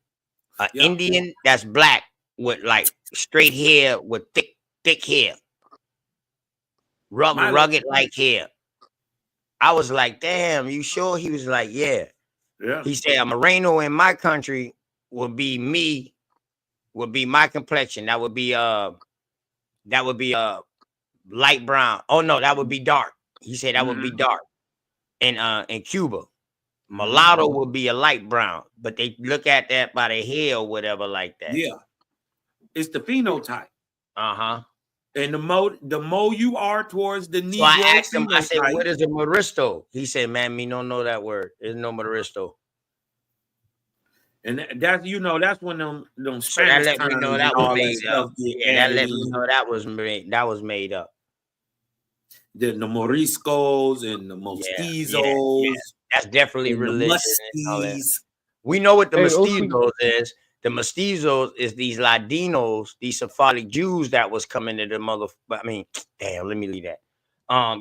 Indian that's black with like straight hair with thick hair, rugged like hair. I was like, damn, you sure? He was like, yeah. He said a Moreno in my country would be me, would be my complexion. That would be light brown. Oh no, that would be dark. He said that would be dark. In Cuba, mulatto would be a light brown, but they look at that by the hair or whatever like that. Yeah, it's the phenotype. And the more you are towards the Negro, so I asked him. I said, "What is a Maristo?" He said, "Man, me don't know that word. There's no Maristo." And that's that's when them Spanish so that let me know that was made up. Yeah, that let me know that was made up. The Moriscos and the Mestizos. Yeah. That's definitely religious. We know what the Mestizos is. The Mestizos is these Latinos, these Sephardic Jews that was coming to the damn, let me leave that.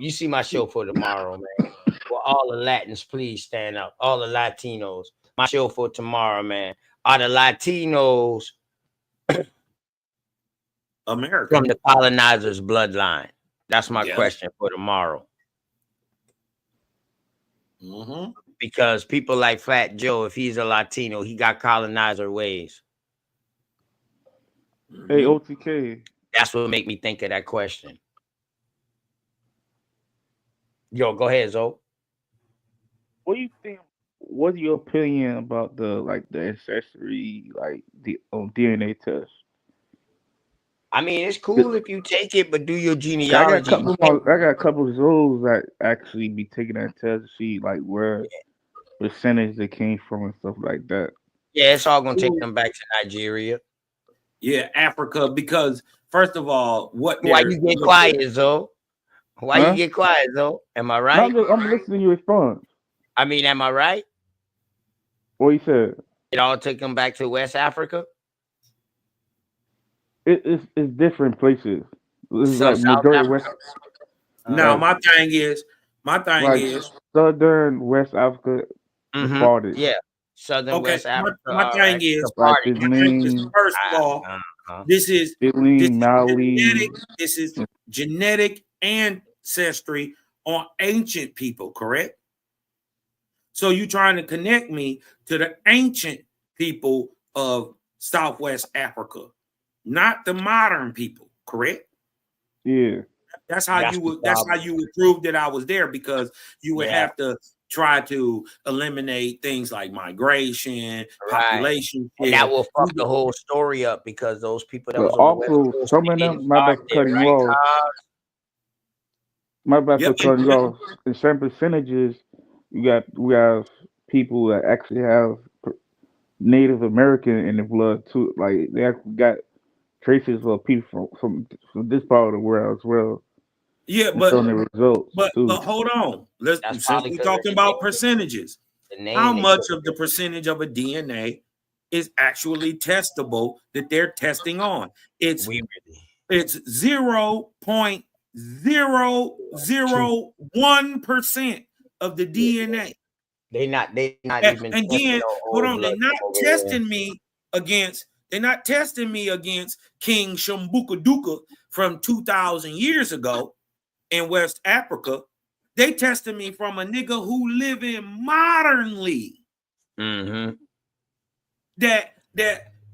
You see my show for tomorrow, man. Well, all the Latins, please stand up. All the Latinos. My show for tomorrow, man. Are the Latinos American from the colonizers' bloodline? That's my question for tomorrow. Because people like Fat Joe, if he's a Latino, he got colonizer ways. Hey, OTK. That's what make me think of that question. Yo, go ahead, Zo. What do you think? What's your opinion about the ancestry, like the DNA test? I mean, it's cool if you take it, but do your I got a genealogy. couple You of can't, I got a couple of those that actually be taking that test to see like where percentage they came from and stuff like that. yeah, it's all gonna take them back to Nigeria. Yeah, Africa, because first of all, Why you get quiet, Zo? Why you Huh? get quiet, Zo? Am I No, right? I'm listening to your response. I mean, am I right? What you said? It all took them back to West Africa. It's different places. It's So like South majority West, Africa. Now, like my thing is, like southern West Africa, the farthest. Yeah. Southern okay. West Africa. My All thing right. The is, Like farthest. my thing is, Fideline, first of all, Uh-huh. this is Mali. genetic. This is genetic ancestry on ancient people, correct? So you trying to connect me to the ancient people of Southwest Africa, not the modern people, correct? Yeah. That's how That's you the would problem. prove that I was there, because you would Yeah. have to try to eliminate things like migration, Right. population And that shift. will fuck the whole story up because those people that But was on the West also Coast, some they of didn't them, my start bad for there, cutting you right, off. Cos? My bad Yep. for cutting you off. In certain percentages, we have people that actually have Native American in the blood too. Like they actually got traces of people from this part of the world as well, Yeah, and showing the results too. but hold on. That's Since probably we're because of talking about percentages, the name how they much put. of the percentage of a DNA is actually testable that they're testing on? It's We really 0.001% of the DNA. they not even And testing then no hold whole on, blood they're not from over here. testing me against King Shambukaduka from 2,000 years ago in West Africa. They tested me from a nigga who living modernly. Mm-hmm. That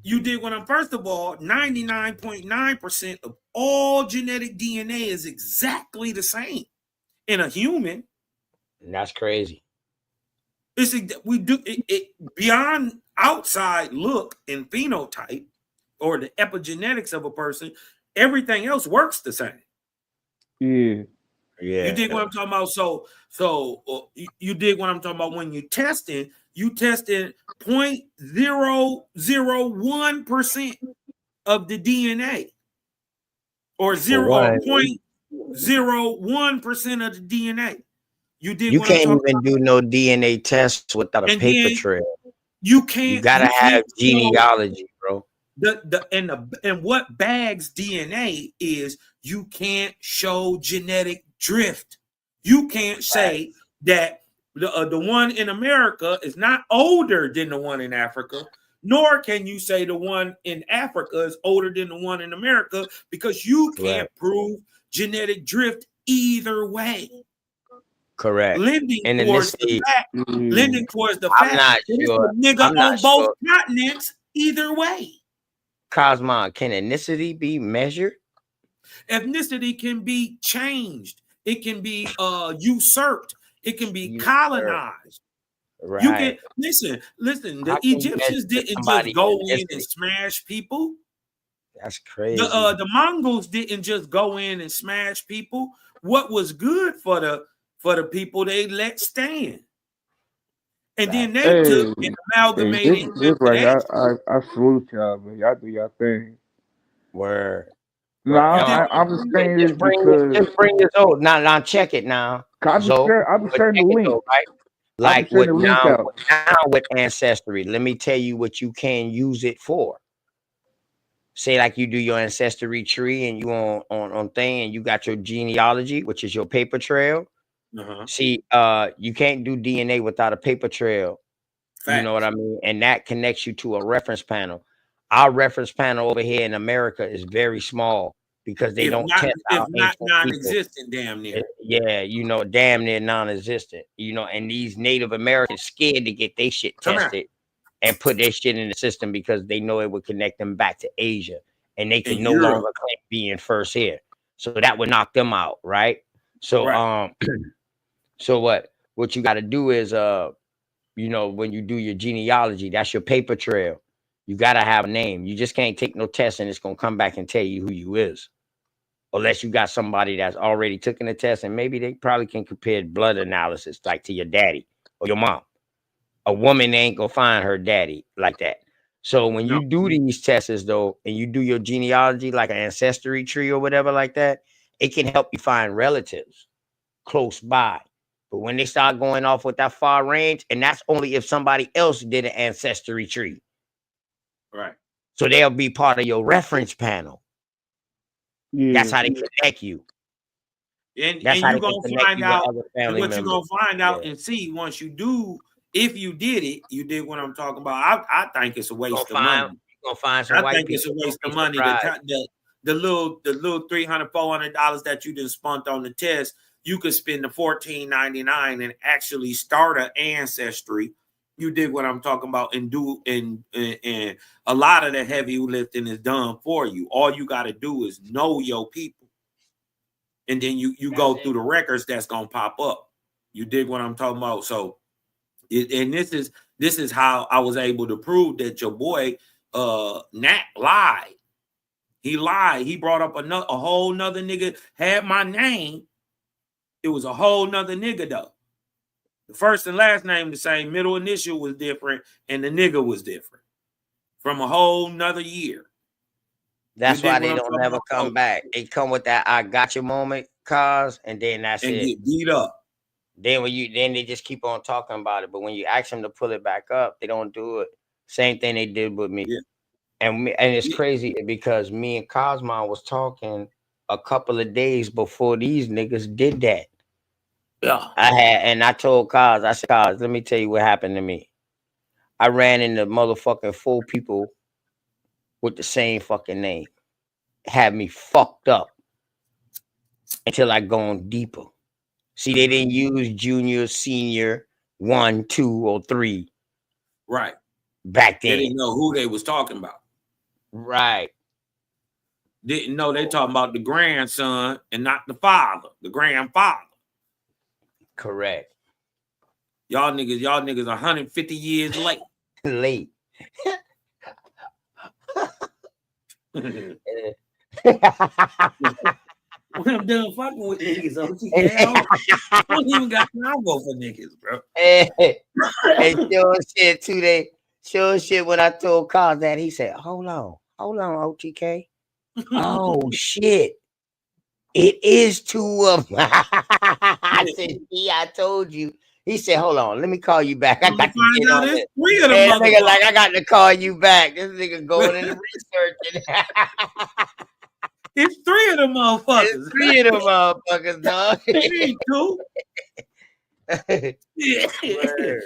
you did when I'm first of all, 99.9% of all genetic DNA is exactly the same in a human. And that's crazy. We do it beyond outside look and phenotype or the epigenetics of a person. Everything else works the same. Yeah. Yeah. You dig what I'm talking about? You dig what I'm talking about when you testing 0.001% of the DNA or For one, 0.01% of the DNA. You dig you what I'm can't talking even about? do no DNA tests without a And paper then trail. you You can't gotta have show genealogy, bro. and what bags DNA is you can't show genetic drift. You can't say that the one in America is not older than the one in Africa, nor can you say the one in Africa is older than the one in America, because you can't prove genetic drift either way. Correct. Lending And towards the ethnicity, fact I'm that not it's sure. a nigga I'm on not both sure. continents either way. Cosmon, can ethnicity be measured? Ethnicity can be changed. It can be usurped. It can be Usurped. colonized. Right. You can listen. How The can you Egyptians measure didn't just somebody's go in and ethnicity? smash people. That's crazy. The Mongols didn't just go in and smash people. What was good for the people, they let stand. And then they took and Hey, amalgamated this right. information. I salute y'all, man. Y'all do y'all thing. Word. No, Word. I'm just saying this because Just bring this over. Now check it now. I be Zo, sharing but the check it link. though, right? I be Like sharing the link out. now with Ancestry, let me tell you what you can use it for. Say like you do your ancestry tree and you on thing and you got your genealogy, which is your paper trail. See, you can't do DNA without a paper trail. You know what I mean? And that connects you to a reference panel. Our reference panel over here in America is very small because they don't test If our not ancient people. non-existent, damn near. Yeah, damn near non-existent. And these Native Americans scared to get their shit tested and put their shit in the system because they know it would connect them back to Asia, and they can no longer claim being first here. So that would knock them out, right? So so what you got to do is when you do your genealogy, that's your paper trail. You gotta have a name. You just can't take no test and it's gonna come back and tell you who you is. Unless you got somebody that's already taken the test, and maybe they probably can compare blood analysis like to your daddy or your mom. A woman ain't gonna find her daddy like that. So when you do these tests though, and you do your genealogy like an ancestry tree or whatever like that, it can help you find relatives close by. But when they start going off with that far range, and that's only if somebody else did an ancestry tree. Right. So they'll be part of your reference panel. Yeah. That's how they connect you. And That's how you're they can gonna connect find you with out, other and family what you're members. gonna find out and see once you do, if you did it, you did what I'm talking about. I think it's a waste of money. You're gonna find some I white think it's a people. waste Don't of be money. surprised. The little $300, $400 that you just spent on the test, you could spend the $14.99 and actually start an ancestry. You did what I'm talking about, and do and a lot of the heavy lifting is done for you. All you got to do is know your people, and then you go through the records that's gonna pop up. You dig what I'm talking about? So, and this is how I was able to prove that your boy Nat lied. He lied. He brought up a whole nother nigga, had my name. It was a whole nother nigga though. The first and last name the same, middle initial was different, and the nigga was different from a whole nother year. That's why they I'm don't talking never about? come back. They come with that "I got you" moment, cause, and then that's And it. get beat up. Then then they just keep on talking about it. But when you ask them to pull it back up, they don't do it. Same thing they did with me. Yeah. And it's crazy because me and Cosmo was talking a couple of days before these niggas did that. Yeah. I told Cos, I said, Cos, let me tell you what happened to me. I ran into motherfucking 4 people with the same fucking name. Had me fucked up until I gone deeper. See, they didn't use junior, senior, 1, 2, or 3. Right. Back They then. didn't know who they was talking about. Right. Didn't know they talking about the grandson and not the father, the grandfather. Correct. Y'all niggas 150 years late. Late. When I'm done fucking with niggas, OTK, I don't even got time for niggas, bro. And sure shit too. Sure shit when I told Carl that, he said, hold on, OTK. Oh shit. It is 2 of them. I said, see, I told you. He said, hold on, let me call you back. I got to get on it. 3 of them And nigga, like, motherfuckers. I got to call you back. This nigga going in the research. It's 3 of them motherfuckers. It's 3 of them motherfuckers, dog. It ain't 2. Yeah. Word.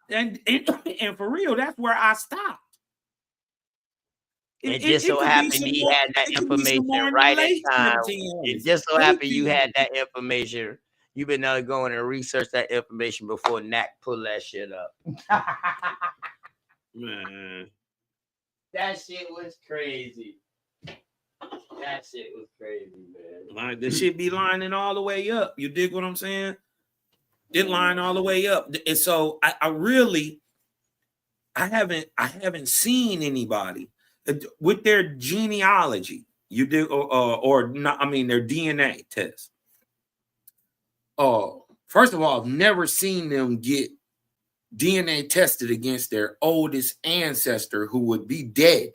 And for real, that's where I stopped. It just so happened he had that information right at time. It just so happened you had that information. You've been going and research that information before Nat pulled that shit up. Man. That shit was crazy. That shit was crazy, man. Like the shit be lining all the way up. You dig what I'm saying? It line all the way up. And so I haven't seen anybody with their genealogy. You do or not, I mean their DNA test. First of all, I've never seen them get DNA tested against their oldest ancestor who would be dead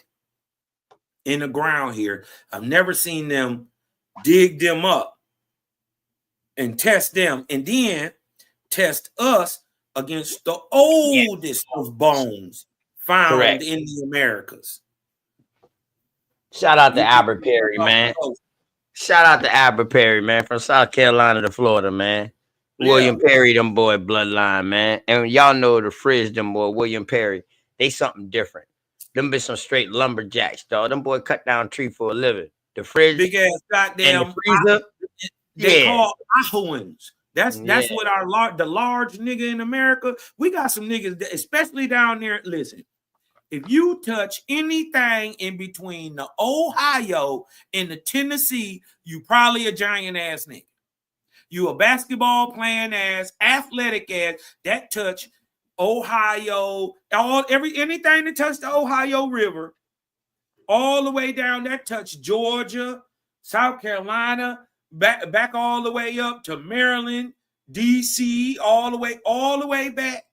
in the ground here. I've never seen them dig them up and test them and then test us against the oldest of bones found in the Americas. Shout out to Albert Perry, man. Shout out to Albert Perry, man, from South Carolina to Florida, man. William Perry, them boy bloodline, man. And y'all know the fridge, them boy, William Perry. They something different. Them be some straight lumberjacks, dog. Them boy cut down tree for a living. The fridge, big ass goddamn and the freezer. They call Ahoans. That's what the large nigga in America. We got some niggas, that, especially down there. Listen, if you touch anything in between the Ohio and the Tennessee, you probably a giant ass nigga. You a basketball playing ass, athletic ass that touch Ohio, anything that touched the Ohio River, all the way down that touched Georgia, South Carolina, back all the way up to Maryland, DC, all the way back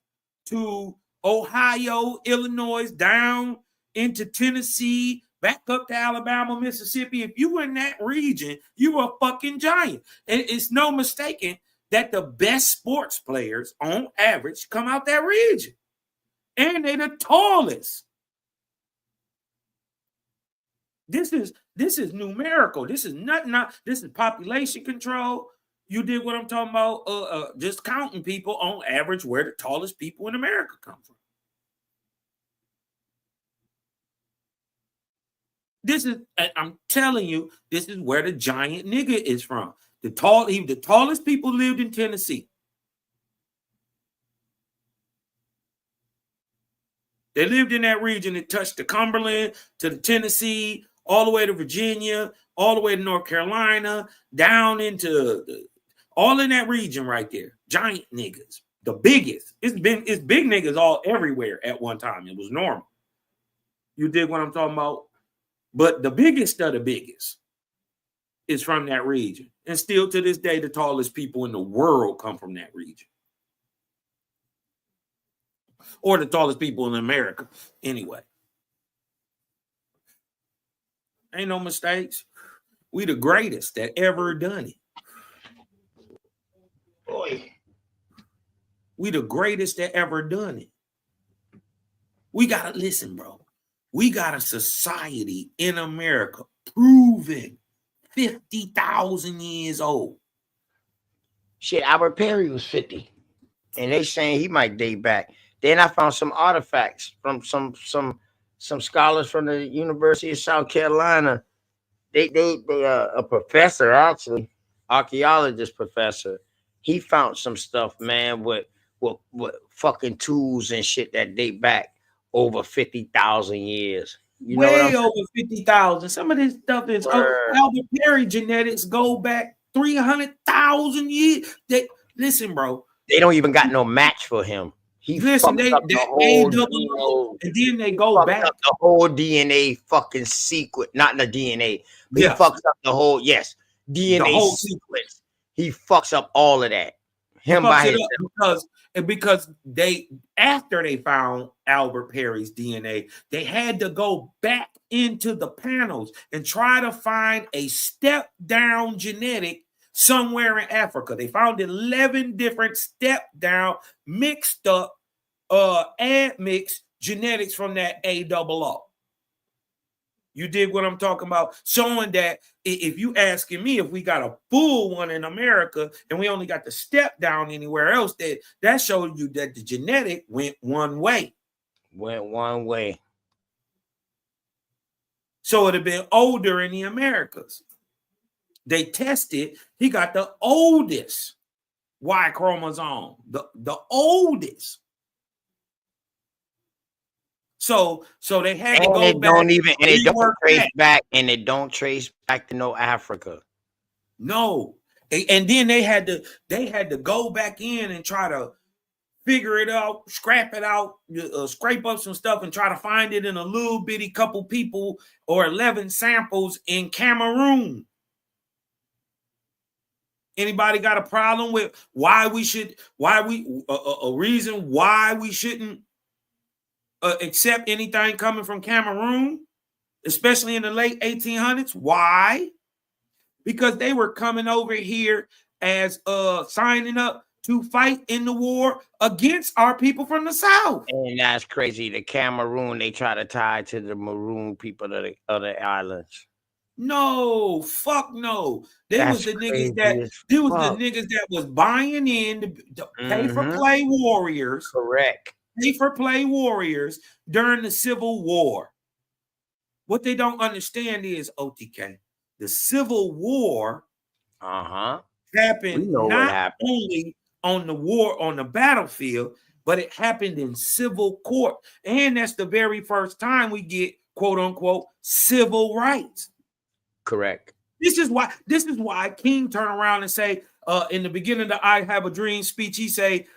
to Ohio, Illinois, down into Tennessee, back up to Alabama, Mississippi. If you were in that region, you were a fucking giant. And it's no mistaking that the best sports players on average come out that region. And they're the tallest. This is numerical. This is this is population control. You did what I'm talking about, just counting people on average where the tallest people in America come from. I'm telling you, this is where the giant nigga is from. The tallest people lived in Tennessee. They lived in that region that touched the Cumberland to the Tennessee, all the way to Virginia, all the way to North Carolina, down into all in that region right there. Giant niggas, the biggest. It's big niggas all everywhere at one time. It was normal. You dig what I'm talking about? But the biggest of the biggest is from that region. And still to this day, the tallest people in the world come from that region. Or the tallest people in America, anyway. Ain't no mistakes. We the greatest that ever done it. Boy. We the greatest that ever done it. We gotta listen, bro. We got a society in America proven 50,000 years old. Shit, Albert Perry was 50. And they saying he might date back. Then I found some artifacts from some scholars from the University of South Carolina. They a professor, actually, archaeologist professor. He found some stuff, man, with fucking tools and shit that date back over 50,000 years. You know what I'm over 50,000. Some of this stuff is Albert Perry genetics go back 300,000 years. Listen, bro. They don't even got no match for him. He listen, they and then they go back up the whole DNA fucking sequence, not the DNA. But he fucks up the whole DNA sequence. He fucks up all of that. Him by himself. Because after they found Albert Perry's DNA, they had to go back into the panels and try to find a step down genetic somewhere in Africa. They found 11 different step down mixed up admixed genetics from that AOO. You dig what I'm talking about? Showing that if you asking me if we got a full one in America and we only got the step down anywhere else, that showed you that the genetic went one way. Went one way. So it'd have been older in the Americas. They tested, he got the oldest Y chromosome, the oldest. So they had to go back. They don't trace back, and it don't trace back to no Africa. No, and then they had to go back in and try to figure it out, scrap it out, scrape up some stuff, and try to find it in a little bitty couple people or 11 samples in Cameroon. Anybody got a problem with a reason why we shouldn't accept anything coming from Cameroon, especially in the late 1800s? Why? Because they were coming over here as signing up to fight in the war against our people from the South. And that's crazy. The Cameroon, they try to tie to the Maroon people of the islands. No, fuck no. They was the niggas that was buying in to pay for play warriors. Correct. Pay for play warriors during the Civil War. What they don't understand is, OTK, the Civil War happened not only on the battlefield, but it happened in civil court. And that's the very first time we get, quote unquote, civil rights. Correct. This is why King turn around and say, in the beginning of the I Have a Dream speech, he say,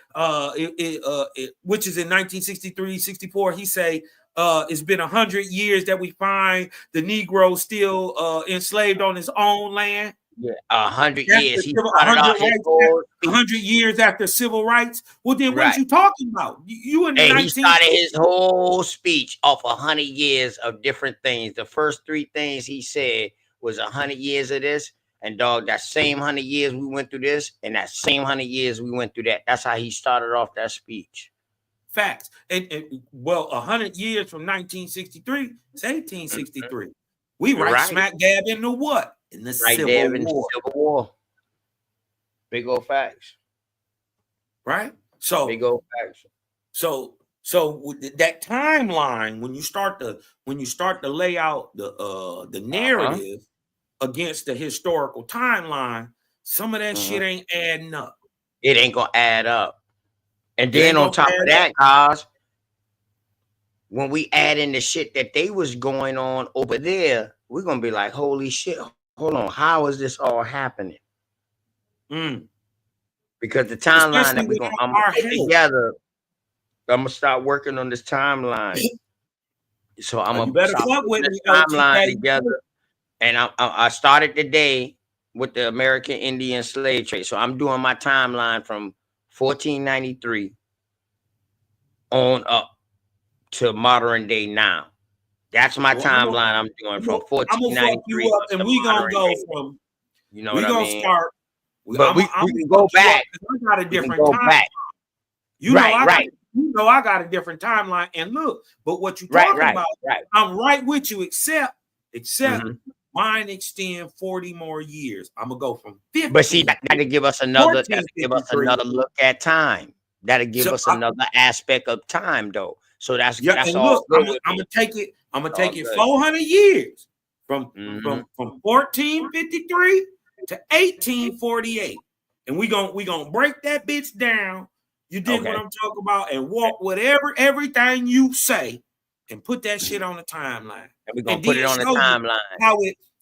which is in 1963, 64, he say, it's been 100 years that we find the Negro still enslaved on his own land. Yeah, 100 years. He started 100 off his whole 100 years after civil rights. Well, then what right. you talking about? You in the Hey, he 19th? started his whole speech off 100 years of different things. The first 3 things he said was 100 years of this. And dog, that same 100 years we went through this, and that same 100 years we went through that. That's how he started off that speech. Facts. And well, 100 years from 1963, it's 1863. We right smack dab in the what? In the right Civil there in the War. Civil War. Big old facts. Right? So big old facts. So with that timeline, when you start to lay out the narrative against the historical timeline, some of that shit ain't adding up. It ain't gonna add up. And It ain't then on gonna top add of that, guys, when we add in the shit that they was going on over there, we're gonna be like, holy shit, hold on, how is this all happening? Because the timeline that I'm gonna put together, I'm gonna start working on this timeline. So I'm you gonna better start fuck putting with this me, timeline together. And I started the day with the American Indian slave trade. So I'm doing my timeline from 1493 on up to modern day now. That's my timeline I'm doing from 1493 I'm gonna fuck you up, and we gonna go from. You know we what gonna I mean? start. But we can go back. I got a different go time. back. You know, I got a different timeline. And look, but what you talking about? I'm right with you, except mine extend 40 more years. I'm gonna go from 50. But see, that'll give us another look at time. That'll give us another aspect of time, though. So that's all. Look, I'm gonna take it. I'm gonna take it 400 years from 1453 to 1848, and we gonna break that bitch down. You dig what I'm talking about? And walk whatever everything you say, and put that shit on the timeline. And we're gonna put it on the timeline.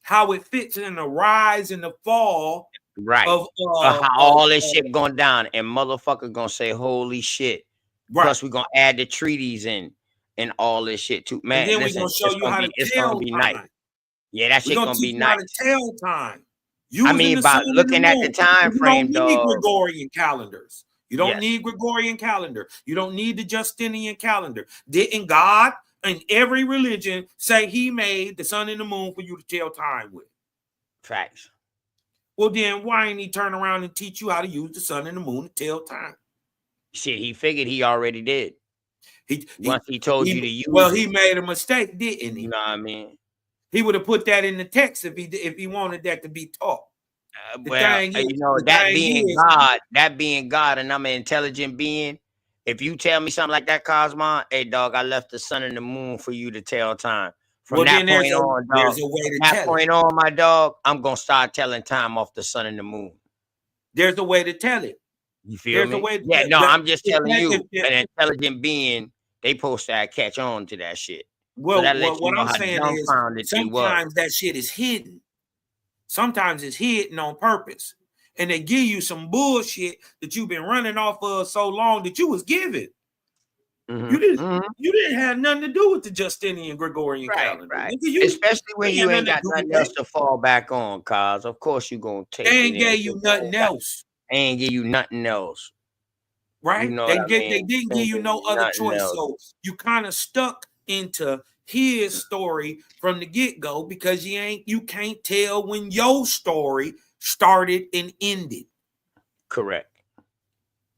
How it fits in the rise and the fall. Right. Of how all this shit going down, and motherfucker gonna say, holy shit. Right. Plus, we're gonna add the treaties in and all this shit too. Man, and then we're gonna show you how to tell time. Nice. Yeah, that shit gonna be nice. How to tell time. I mean, by looking at the time frame, you don't need Gregorian calendars. You don't need Gregorian calendar. You don't need the Justinian calendar. Didn't God in every religion say he made the sun and the moon for you to tell time with? Facts. Well, then why ain't he turn around and teach you how to use the sun and the moon to tell time? Shit, he figured he already did. Once he told you to use it. He made a mistake, didn't he? You know what I mean? He would have put that in the text if he wanted that to be taught. That being God, and I'm an intelligent being. If you tell me something like that, Cosmo, hey dog, I left the sun and the moon for you to tell time. From that point on, dog, there's a way to that point on, my dog, I'm gonna start telling time off the sun and the moon. There's a way to tell it. You feel me? I'm just telling you, an intelligent being, they supposed to catch on to that shit. Well, what I'm saying is sometimes that shit is hidden. Sometimes it's hidden on purpose. And they give you some bullshit that you've been running off of so long that you was given. You didn't have nothing to do with the Justinian Gregorian calendar. Right. Especially when you ain't got nothing else to fall back on, cause of course you gonna take they ain't gave you nothing else. They ain't give you nothing else. Right? You know they didn't give you no other choice. So you kind of stuck into his story from the get-go because you can't tell when your story started and ended. Correct.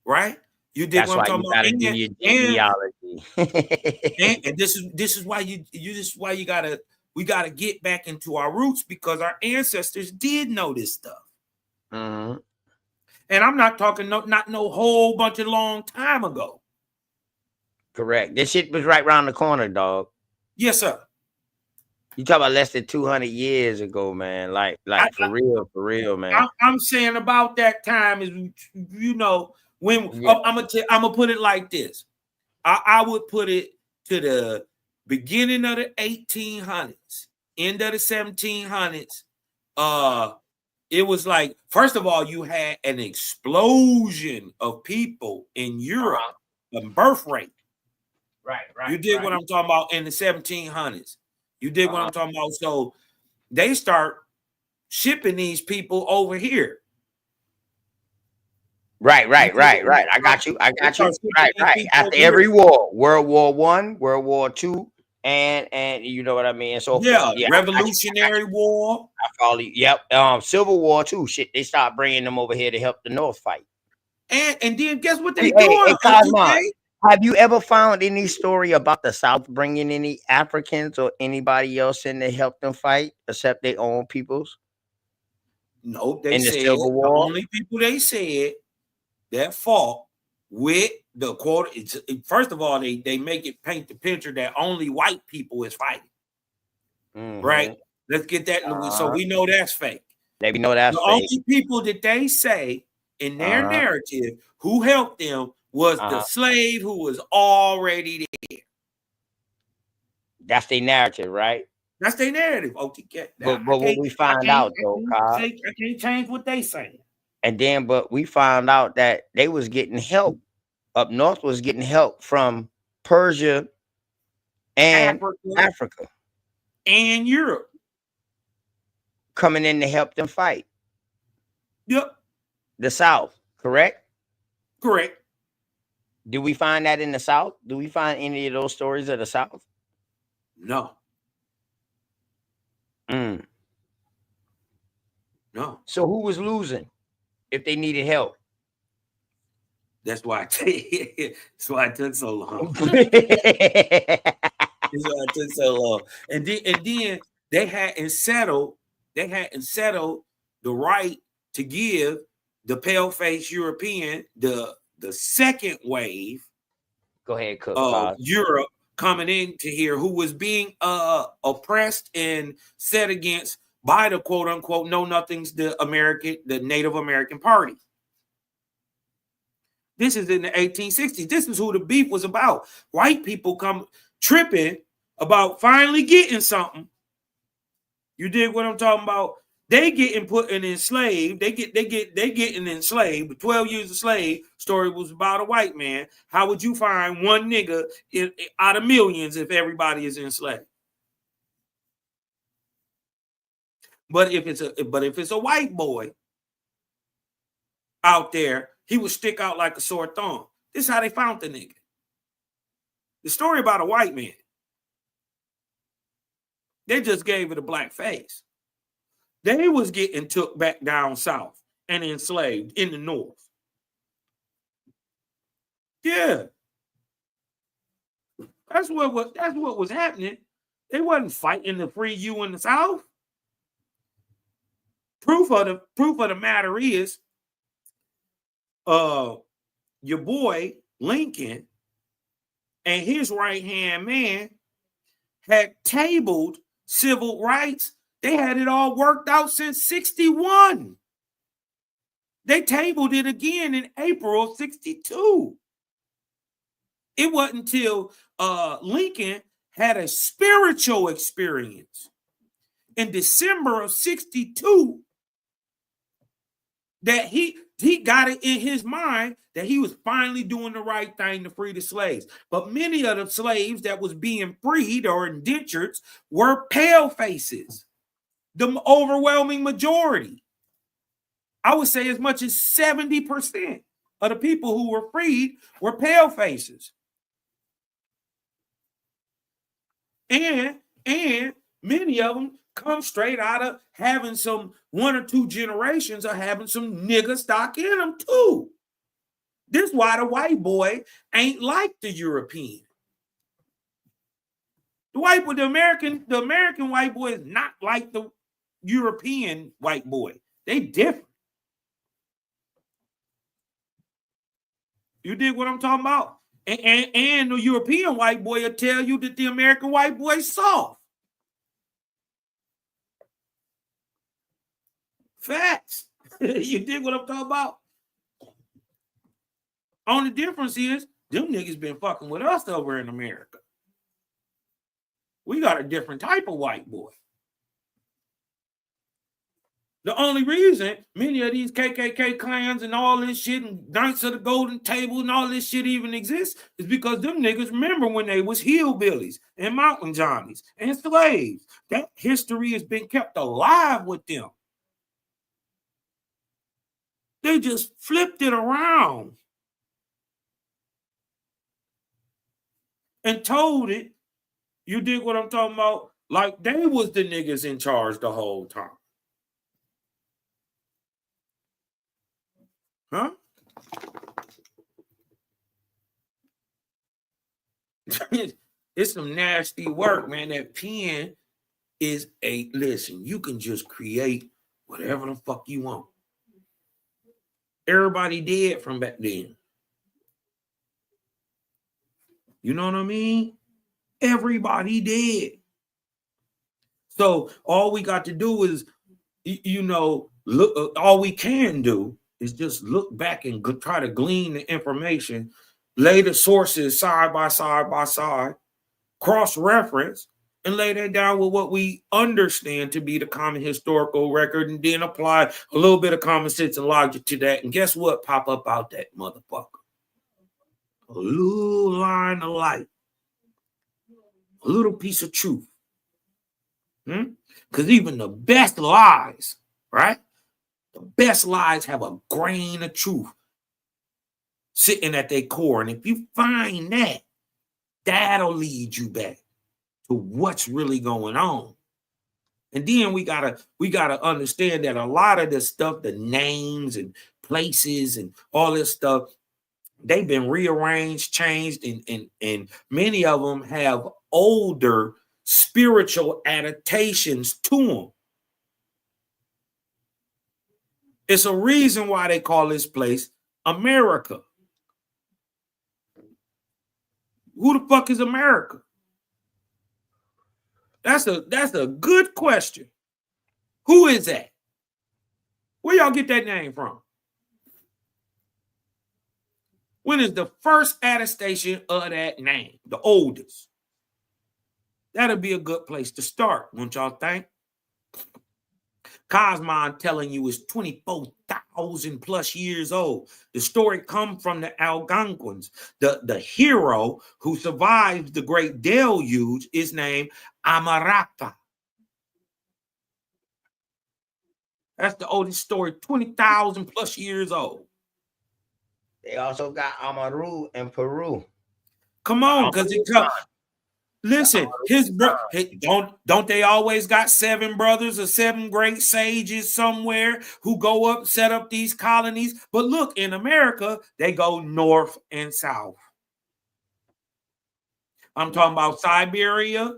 Right? You did what I'm talking about. Do your genealogy. and this is why we gotta get back into our roots because our ancestors did know this stuff. And I'm not talking not no whole bunch of long time ago. Correct. This shit was right around the corner, dog. Yes, sir. You talk about less than 200 years ago, man. Like for real, man. I'm saying about that time is, you know, when I'm gonna put it like this. I would put it to the beginning of the 1800s, end of the 1700s. it was like, first of all, you had an explosion of people in Europe, the birth rate. Right. You did what I'm talking about in the 1700s. You did what I'm talking about. So they start shipping these people over here. Right. I got you. Right. After every war, World War I, World War II, and you know what I mean, and so Yeah, forth. Yeah, Revolutionary War. I follow you. Yep. Civil War too. Shit, they start bringing them over here to help the North fight. And then guess what they Hey, doing? Cosmo, have you ever found any story about the South bringing any Africans or anybody else in to help them fight, except their own peoples? No, they in the said Civil the War. only people they said that fought with the quarter. First of all, they make it paint the picture that only white people is fighting. Right? Let's get that. So we know that's fake. We know that's the fake. only people that they say in their narrative who helped them was the slave who was already there. That's their narrative, right? That's their narrative. Okay, but what we find out though, I can't change what they say. And then, but we found out that they was getting help up north, was getting help from Persia and Africa and Europe, coming in to help them fight. Yep. The South, correct? Correct. Do we find that in the South? Do we find any of those stories of the South? No. No. So who was losing if they needed help? That's why that's why it took so long. That's why it took so long. And then they hadn't settled the right to give the pale-faced European the second wave. Go ahead, Cook. Of Europe coming into here, who was being oppressed and set against by the quote unquote know nothings, the Native American Party. This is in the 1860s. This is who the beef was about. White people come tripping about finally getting something. You dig what I'm talking about? They getting put and enslaved. They getting enslaved. The 12 years a slave story was about a white man. How would you find one nigga out of millions if everybody is enslaved? But if it's a white boy out there, he would stick out like a sore thumb. This is how they found the nigga. The story about a white man. They just gave it a black face. They was getting took back down south and enslaved in the north. Yeah. That's what was happening. They wasn't fighting to free you in the South. Proof of the matter is your boy Lincoln and his right-hand man had tabled civil rights. They had it all worked out since 61. They tabled it again in April of 62. It wasn't until Lincoln had a spiritual experience in December of 62 that he got it in his mind that he was finally doing the right thing to free the slaves. But many of the slaves that was being freed or indentured were pale faces. The overwhelming majority. I would say as much as 70% of the people who were freed were pale faces. And many of them come straight out of having some 1 or 2 generations of having some nigga stock in them too. This is why the white boy ain't like the European. The American white boy is not like the European white boy. They different. You dig what I'm talking about? And the European white boy will tell you that the American white boy is soft. Facts. You dig what I'm talking about? Only difference is them niggas been fucking with us over in America. We got a different type of white boy. The only reason many of these KKK clans and all this shit and Knights of the Golden Table and all this shit even exists is because them niggas remember when they was hillbillies and mountain johnnies and slaves. That history has been kept alive with them. They just flipped it around and told it, you dig what I'm talking about? Like they was the niggas in charge the whole time. Huh? It's some nasty work, man. That pen is listen, you can just create whatever the fuck you want. Everybody dead from back then. You know what I mean? Everybody dead. So all we got to do is, look. All we can do is just look back and try to glean the information, lay the sources side by side, cross-reference, and lay that down with what we understand to be the common historical record, and then apply a little bit of common sense and logic to that. And guess what? Pop up out that motherfucker. A little line of light. A little piece of truth. Because even the best lies, right? The best lies have a grain of truth sitting at their core. And if you find that, that'll lead you back to what's really going on. And then we gotta understand that a lot of this stuff, the names and places and all this stuff, they've been rearranged, changed, and many of them have older spiritual adaptations to them. It's a reason why they call this place America. Who the fuck is America? That's a good question. Who is that? Where y'all get that name from? When is the first attestation of that name? The oldest. That'll be a good place to start, won't y'all think? Cosmon telling you is 24,000 plus years old. The story comes from the Algonquins. The hero who survived the great deluge is named Amarata. That's the oldest story, 20,000 plus years old. They also got Amaru in Peru. Come on, because it comes. Listen, don't they always got 7 brothers or 7 great sages somewhere who go up, set up these colonies? But look, in America, they go north and south. I'm talking about Siberia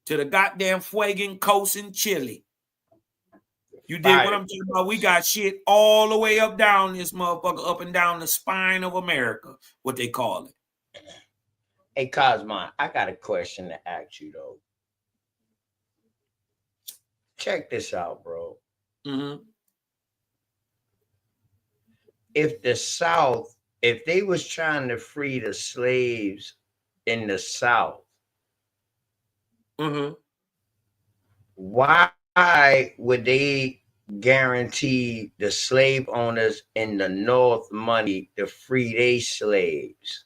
to the goddamn Fuegan coast in Chile. You dig what I'm talking about? We got shit all the way up down this motherfucker, up and down the spine of America, what they call it. Hey, Cosmon, I got a question to ask you, though. Check this out, bro. If the South, if they was trying to free the slaves in the South, why would they guarantee the slave owners in the North money to free their slaves?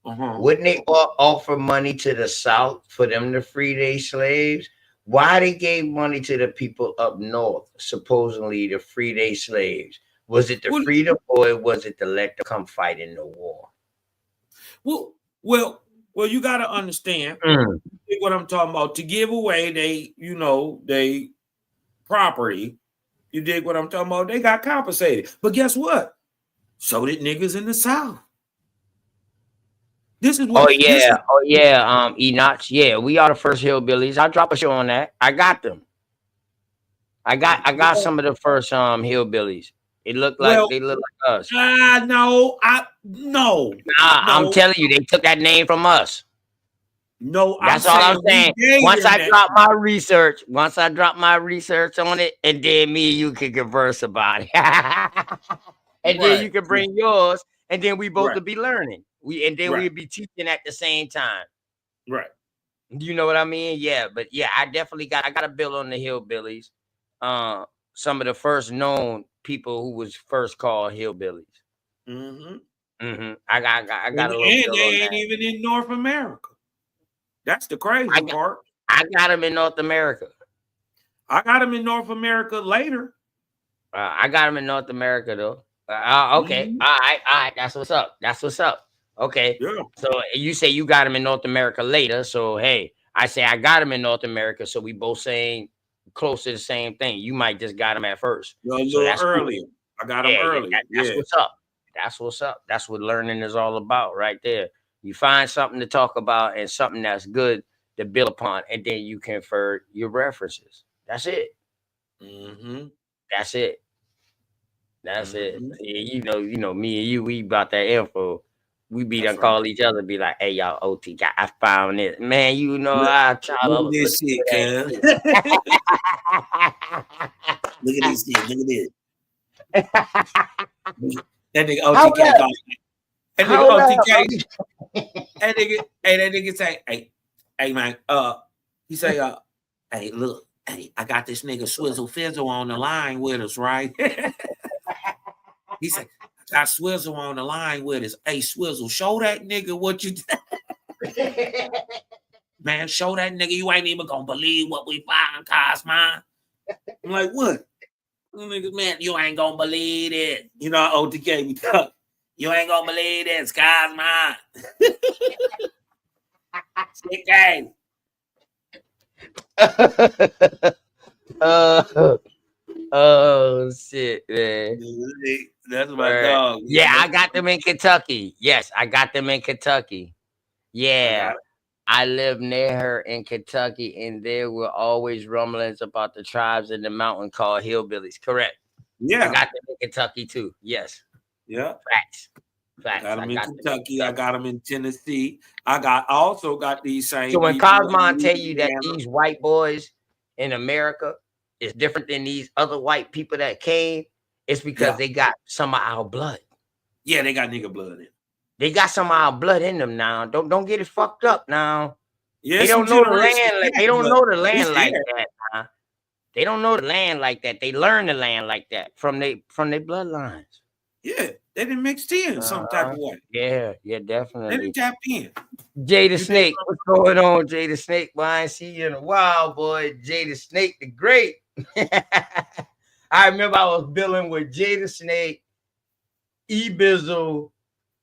Wouldn't they offer money to the South for them to free their slaves? Why they gave money to the people up north, supposedly to free their slaves? Was it to free them, or was it to let them come fight in the war? Well, you got to understand what I'm talking about. To give away they property, you dig what I'm talking about? They got compensated. But guess what? So did niggas in the South. This is what. Enoch. Yeah, we are the first hillbillies. I'll drop a show on that. I got them. I got some of the first hillbillies. It looked like they look like us. No. I'm telling you, they took that name from us. No, that's all I'm saying. Once I drop my research on it, and then me and you can converse about it. And then you can bring yours, and then we both will be learning. We'll be teaching at the same time. Right. You know what I mean? Yeah, but yeah, I got a bill on the hillbillies. some of the first known people who was first called hillbillies. Mm-hmm. I got a little And bill they on ain't that. even in North America. That's the crazy part. I got them in North America. I got them in North America later. I got them in North America though. Okay. Mhm. All right. That's what's up. Okay. Yeah. So you say you got them in North America later. So hey, I say I got them in North America. So we both saying close to the same thing. You might just got them at first. A So little that's cool. earlier. I got them earlier. That's what's up. That's what's up. That's what learning is all about, right there. You find something to talk about and something that's good to build upon, and then you convert your references. That's it. Mm-hmm. That's it. That's it. See, you know, me and you, we about that info. We be done call each other, be like, "Hey, y'all, OT, I found it, man. You know, I try to Look at look this shit, at cuz. Look at this shit. Look at this. That nigga OTK gone. That nigga OTK. That nigga say, hey man, he say, hey, look, hey, I got this nigga Swizzle Fizzle on the line with us, right? He said, I got Swizzle on the line with us. Hey, Swizzle, show that nigga what you man, show that nigga you ain't even gonna believe what we find, Cosman. I'm like, what? Nigga, man, you ain't gonna believe it. You know, OTK, we talk. You ain't gonna believe this, Cosman. Sick game. Oh shit, man. That's my dog. Yeah, I got them in Kentucky. Yes, I got them in Kentucky. Yeah. I lived near her in Kentucky, and there were always rumblings about the tribes in the mountain called hillbillies. Correct. Yeah. I got them in Kentucky too. Yes. Yeah. Facts. I got them in Kentucky. I got them in Tennessee. I also got these same. So when people Cosmon in tell you that Louisiana. these white boys in America is different than these other white people that came, it's because they got some of our blood. Yeah, they got nigga blood in. They got some of our blood in them now. Don't get it fucked up now. Yeah, they don't know the land. They don't know the land like that. that. Huh? They don't know the land like that. They learn the land like that from their bloodlines. Yeah, they didn't mix in some type of way. Yeah, They definitely. didn't tap in. Jay the Snake, what's going on, Jay the Snake? Boy, I ain't see you in a while, boy. Jay the Snake, the great. I remember I was billing with Jay the Snake, E-Bizzle,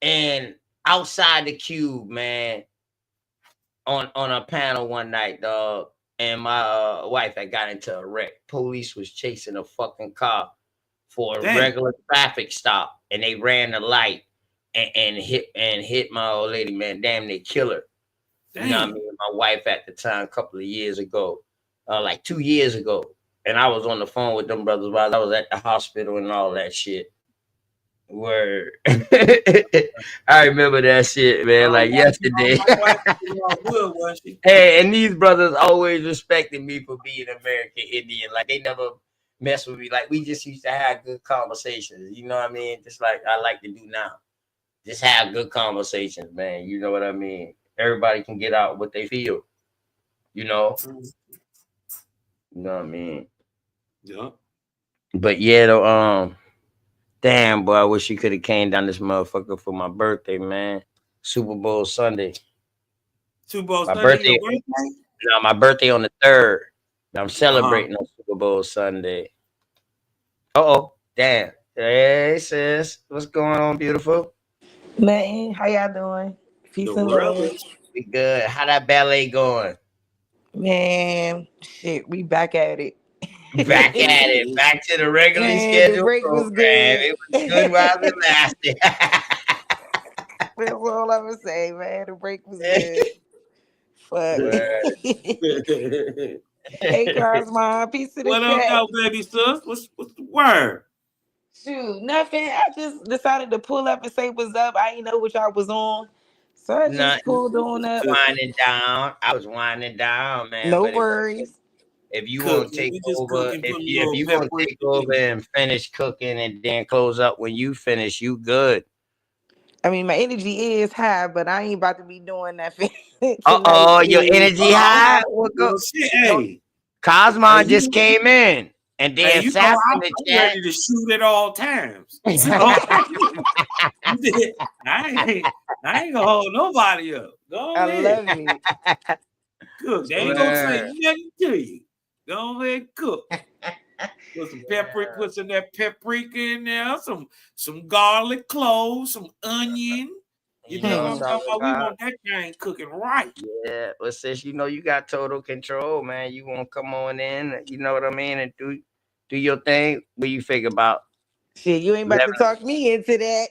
and Outside the Cube, man, on a panel one night, dog. And my wife had got into a wreck. Police was chasing a fucking car for a regular traffic stop, and they ran the light and hit my old lady, man. Damn, they kill her. Damn. You know what I mean? My wife at the time, a couple of years ago, like 2 years ago, and I was on the phone with them brothers while I was at the hospital and all that shit. Word. I remember that shit, man, like yesterday. Hey, and these brothers always respected me for being American Indian. Like they never mess with me. Like we just used to have good conversations. You know what I mean? Just like I like to do now. Just have good conversations, man. You know what I mean? Everybody can get out what they feel. You know? You know what I mean? Yeah. But yeah, though, damn, boy, I wish you could have came down this motherfucker for my birthday, man. Super Bowl Sunday. Super Bowl my Sunday, birthday, your birthday? No, my birthday on the 3rd. I'm celebrating on Super Bowl Sunday. Uh-oh, damn. Hey, sis. What's going on, beautiful? Man, how y'all doing? Peace and love. We good. How that ballet going? Man, shit, we back at it. Back at it. Back to the regularly Man, scheduled the break program. was good. It was good while it lasted. That's all I'm gonna say, man. The break was good. Fuck. Hey, Cosmo, peace to the What up, chat. though, baby sis? What's the word? Shoot, nothing. I just decided to pull up and say what's up. I didn't know what y'all was on, so I just pulled on up. Winding down. I was winding down, man. No but worries. If you want to take over, if you want to take over and finish cooking and then close up when you finish, you good. I mean, my energy is high, but I ain't about to be doing nothing. Your energy high? What go? Hey, Cosmo just came in. And Hey, then you know, Sap in I'm the chat. ready to shoot at all times. So I ain't gonna hold nobody up. Go I ahead. love it. Cook. They ain't gonna say nothing to you. Go ahead, cook. Put some paprika, put some that paprika in there, some garlic cloves, some onion. You dig what I'm talking about? We want that thing cooking right. Yeah, but since you know you got total control, man, you want to come on in, you know what I mean, and do your thing. What you figure about? Shit, you ain't about to talk me into that.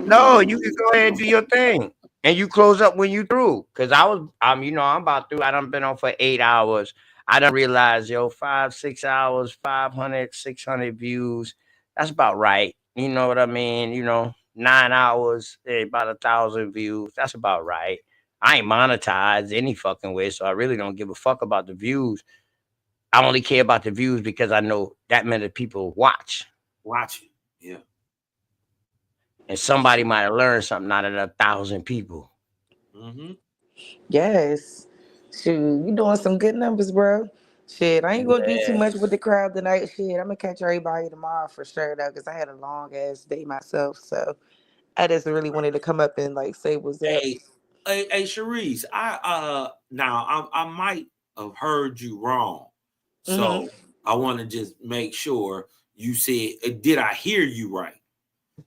No, you can go ahead and do your thing, and you close up when you through. Cause you know, I'm about through. I done been on for 8 hours. I done realized, 5, 6 hours, 500, 600 views. That's about right. You know what I mean? 9 hours, about 1,000 views. That's about right. I ain't monetized any fucking way, so I really don't give a fuck about the views. I only care about the views because I know that many people watch. Watching, yeah. And somebody might have learned something out of 1,000 people. Mm-hmm. Yes. Shoot, you doing some good numbers, bro. Shit, I ain't gonna do too much with the crowd tonight. Shit, I'm gonna catch everybody tomorrow for sure though, because I had a long ass day myself. So I just really wanted to come up and like say what's up. Hey, Sharice, I might have heard you wrong. So I want to just make sure you said, did I hear you right?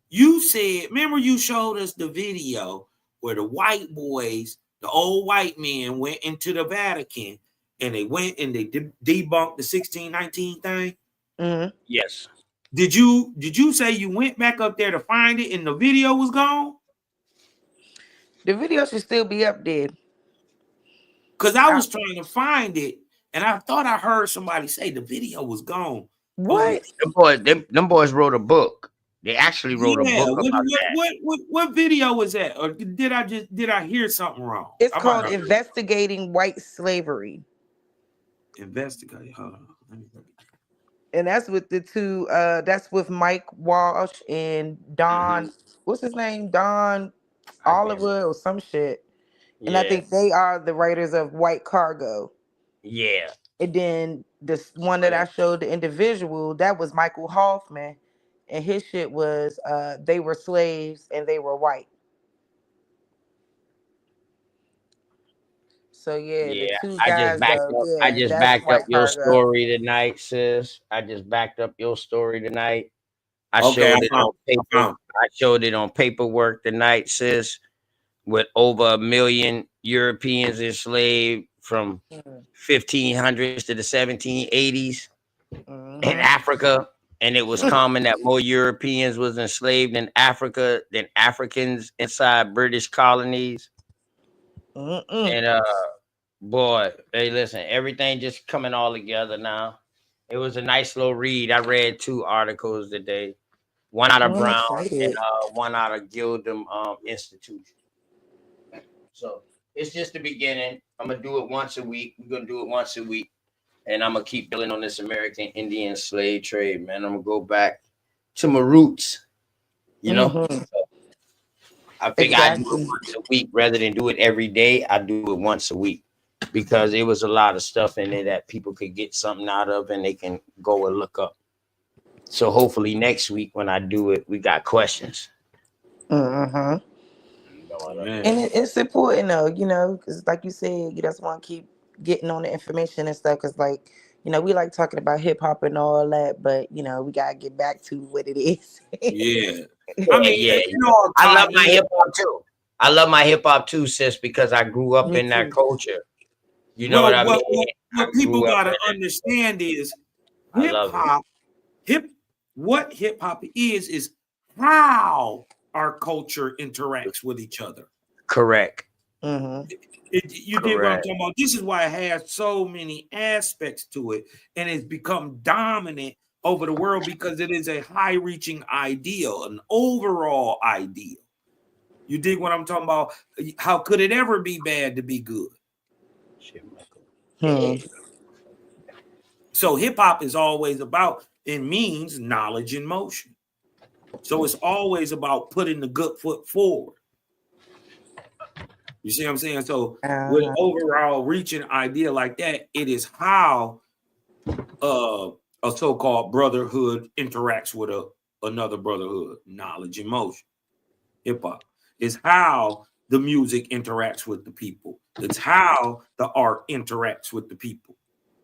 You said, remember you showed us the video where the white boys, the old white men went into the Vatican and they went and they debunked the 1619 thing? Yes. Did you say you went back up there to find it and the video was gone? The video should still be up there. Because I was trying to find it and I thought I heard somebody say the video was gone. What? Them boys wrote a book. They actually wrote a book about that. What video was that? Or did I hear something wrong? It's called Investigating White Slavery. Investigate. Hold on. And that's with the two, that's with Mike Walsh and Don, what's his name? Don Oliver or some shit. And I think they are the writers of White Cargo. Yeah. And then this one that I showed the individual, that was Michael Hoffman. And his shit was they were slaves and they were white. So yeah, the two guys though, I yeah, just that's backed up White your Cargo. story tonight, sis. I just backed up your story tonight. I Okay, showed it on paper. I showed it on paperwork tonight, sis, with over 1 million Europeans enslaved from 1500s to the 1780s in Africa. And it was common that more Europeans was enslaved in Africa than Africans inside British colonies. And boy, hey, listen, everything just coming all together now. It was a nice little read. I read 2 articles today, one out of Brown and one out of Gildem Institute. So it's just the beginning. I'm gonna do it once a week. We're gonna do it once a week, and I'm gonna keep building on this American Indian slave trade, man. I'm gonna go back to my roots, So I figure I do it once a week rather than do it every day. I do it once a week because it was a lot of stuff in there that people could get something out of and they can go and look up. So hopefully next week when I do it, we got questions. And it's important though, because like you said, you just want to keep getting on the information and stuff. Because like, we like talking about hip hop and all that, but we gotta get back to what it is. Yeah. I mean, I love my hip hop too. I love my hip hop too, sis, because I grew up in that culture. You know what I mean? What people gotta understand is what hip hop is how our culture interacts with each other. Correct. You did what I'm talking about. This is why it has so many aspects to it, and it's become dominant over the world because it is a high-reaching ideal, an overall ideal. You dig what I'm talking about? How could it ever be bad to be good? So hip-hop is always about, it means knowledge in motion. So it's always about putting the good foot forward. You see what I'm saying? So with an overall reaching idea like that, it is how a so-called brotherhood interacts with another brotherhood. Knowledge and motion. Hip hop is how the music interacts with the people. It's how the art interacts with the people.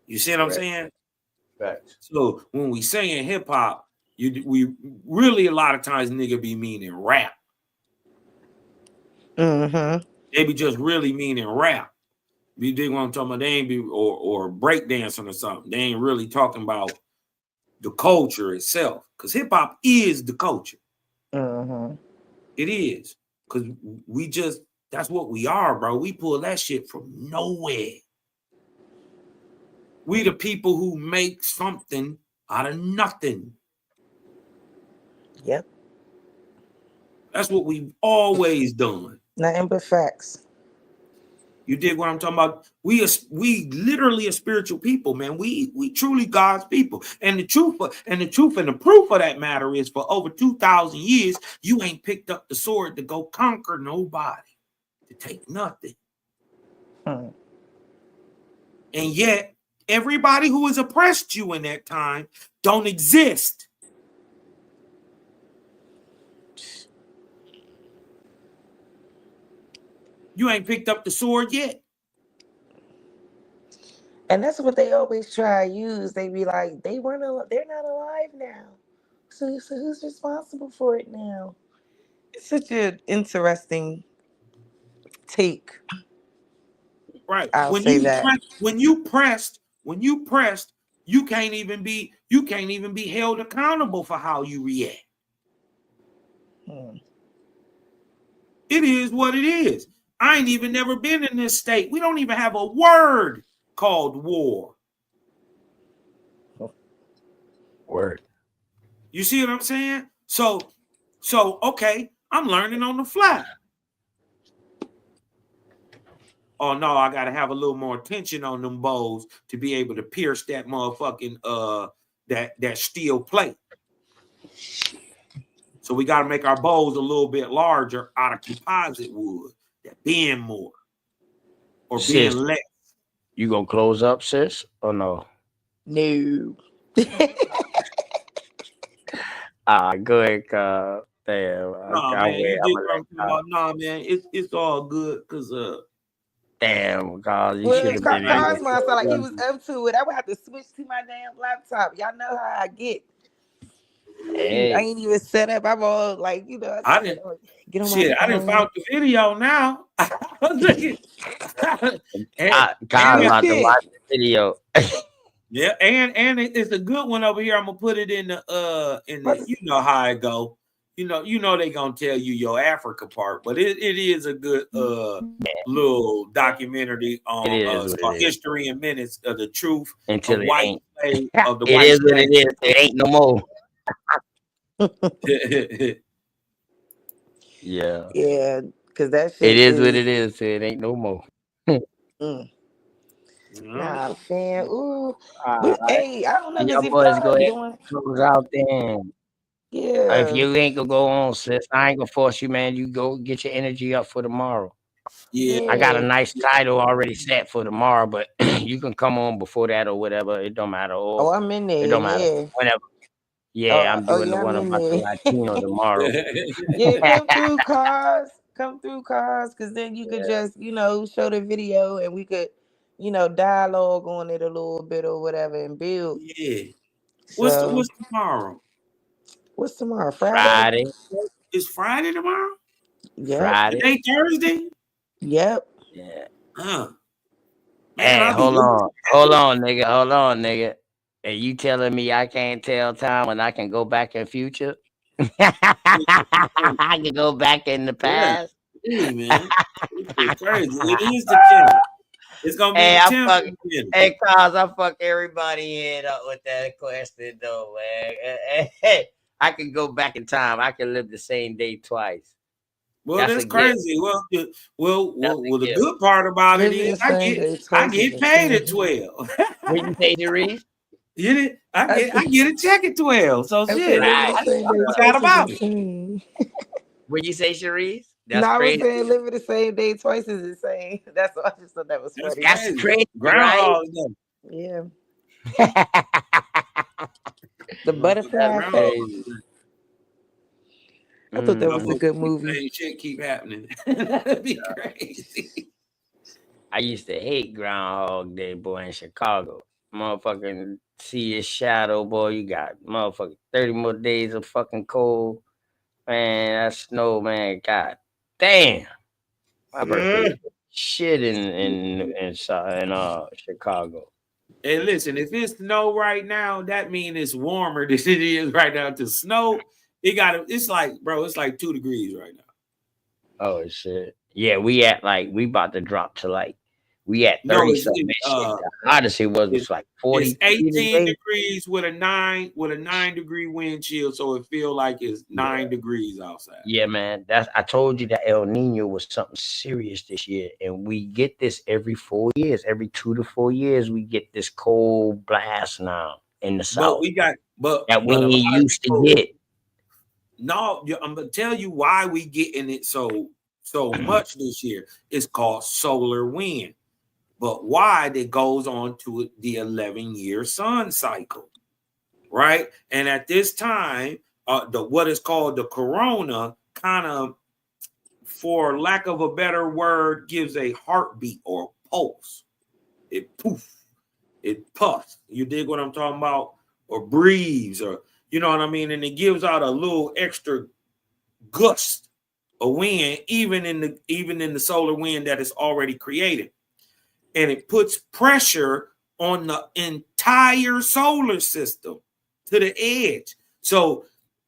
You see what I'm saying? Facts. So when we saying hip hop, we really a lot of times nigga be meaning rap. Mm-hmm. They be just really meaning rap. You dig what I'm talking about? They ain't be or breakdancing or something. They ain't really talking about the culture itself. Because hip hop is the culture. Mm-hmm. It is. Because we just, that's what we are, bro. We pull that shit from nowhere. We the people who make something out of nothing. Yep. That's what we've always done. Nothing but facts. You dig what I'm talking about? We literally a spiritual people, man. We truly God's people. And the truth and the proof of that matter is for over 2,000 years, you ain't picked up the sword to go conquer nobody, to take nothing. Hmm. And yet, everybody who has oppressed you in that time don't exist. You ain't picked up the sword yet. And that's what they always try to use. They be like, they're not alive now. So who's responsible for it now? It's such an interesting take. Right. I'll When say you that. pressed, you can't even be held accountable for how you react. Hmm. It is what it is. I ain't even never been in this state. We don't even have a word called war. Word. You see what I'm saying? So okay, I'm learning on the fly. Oh no, I gotta have a little more tension on them bows to be able to pierce that motherfucking that steel plate. So we gotta make our bows a little bit larger out of composite wood that bend more or Sis, bend less. you gonna close up, sis, or no? No. Go ahead, damn. Nah, I man, wait. you I'm did gonna what let I'm talking about. Nah, man, it's all good because damn, God, you should Well, have been able Cosmo sounded like he to. was up to it. I would have to switch to my damn laptop. Y'all know how I get. Shoot, I Hey, ain't even set up. I'm all like, I I said, didn't oh, get on my shit. I didn't phone. found the video now. and, God and about to watch the video. yeah, and it's a good one over here. I'm gonna put it in the you know how it go. You know they gonna tell you your Africa part, but it is a good little documentary It on is it's what it called is. History and Minutes of the Truth Until it White ain't. Slave of the It White is what it Slave. is. It ain't no more. Yeah. Yeah, because that It shit is what is. it is. It ain't no more. Mm. Yeah. Nah, fan. Ooh. All But right. hey, I don't know, because Y'all if boys go y'all ahead doing. and close out then. If Yeah. you ain't gonna go on, sis, I ain't gonna force you, man. You go get your energy up for tomorrow. Yeah. I got a Yeah. nice title already set for tomorrow, but you can come on before that or whatever. It don't matter. Oh, Or I'm in it there. don't matter. Yeah. Whenever. Yeah, Oh, I'm doing the yeah, I'm one in about the there. Latino tomorrow. Yeah, come through, cars. Come through, cars, because then you could Yeah. just, show the video and we could, dialogue on it a little bit or whatever and build. Yeah. So, What's tomorrow? what's tomorrow? Friday? Friday. It's Friday tomorrow? Yep. Friday. Today Thursday? Yep. Yeah. Huh. Man, Hey, I'll be hold on, nigga. And you telling me I can't tell time when I can go back in future? I can go back in the yeah. past. Really, man. It's crazy. It is the 10th. It's gonna be Hey, the 10th of the minute. hey, cause I fuck everybody in up with that question though, man. Hey, I can go back in time. I can live the same day twice. Well, That's a that's gift. crazy. Well, That's a the gift. good part about it Living is the same day I twice is get paid at insane. 12. What you say, Sharice? Get it? I I said, get a check at 12. So I said shit. living the Right. same I day forgot twice is about it. insane. What you say, Sharice? No, That's I was crazy. saying living the same day twice is insane. That's why I just thought that was That's funny. That's crazy. crazy, right? Groundhog Day. Yeah. The Butterfly Effect. I thought that was a good movie. Same shit keep happening. That'd be crazy. I used to hate Groundhog Day, boy, in Chicago. Motherfucking see his shadow, boy. You got motherfucking 30 more days of fucking cold. Man, that snow, man. God damn. My birthday was shit in Chicago. And listen, if it's snow right now, that means it's warmer than it is right now. To snow, it's like, bro, it's like 2 degrees right now. Oh shit. Yeah, we about to drop to we at No, 30 something. The hottest it was like 40. It's 18 degrees with a 9-degree wind chill, so it feel like it's 9 degrees outside. Yeah, man. I told you that El Nino was something serious this year, and we get this every 4 years. Every 2 to 4 years, we get this cold blast now in the south. That we ain't used to get. No, I'm gonna tell you why we getting it so much this year. It's called solar wind. But why that goes on to the 11-year sun cycle, right? And at this time, what is called the corona kind of, for lack of a better word, gives a heartbeat or pulse. It puffs. You dig what I'm talking about? Or breathes, or you know what I mean? And it gives out a little extra gust of wind, even in the solar wind that is already created. And it puts pressure on the entire solar system to the edge. So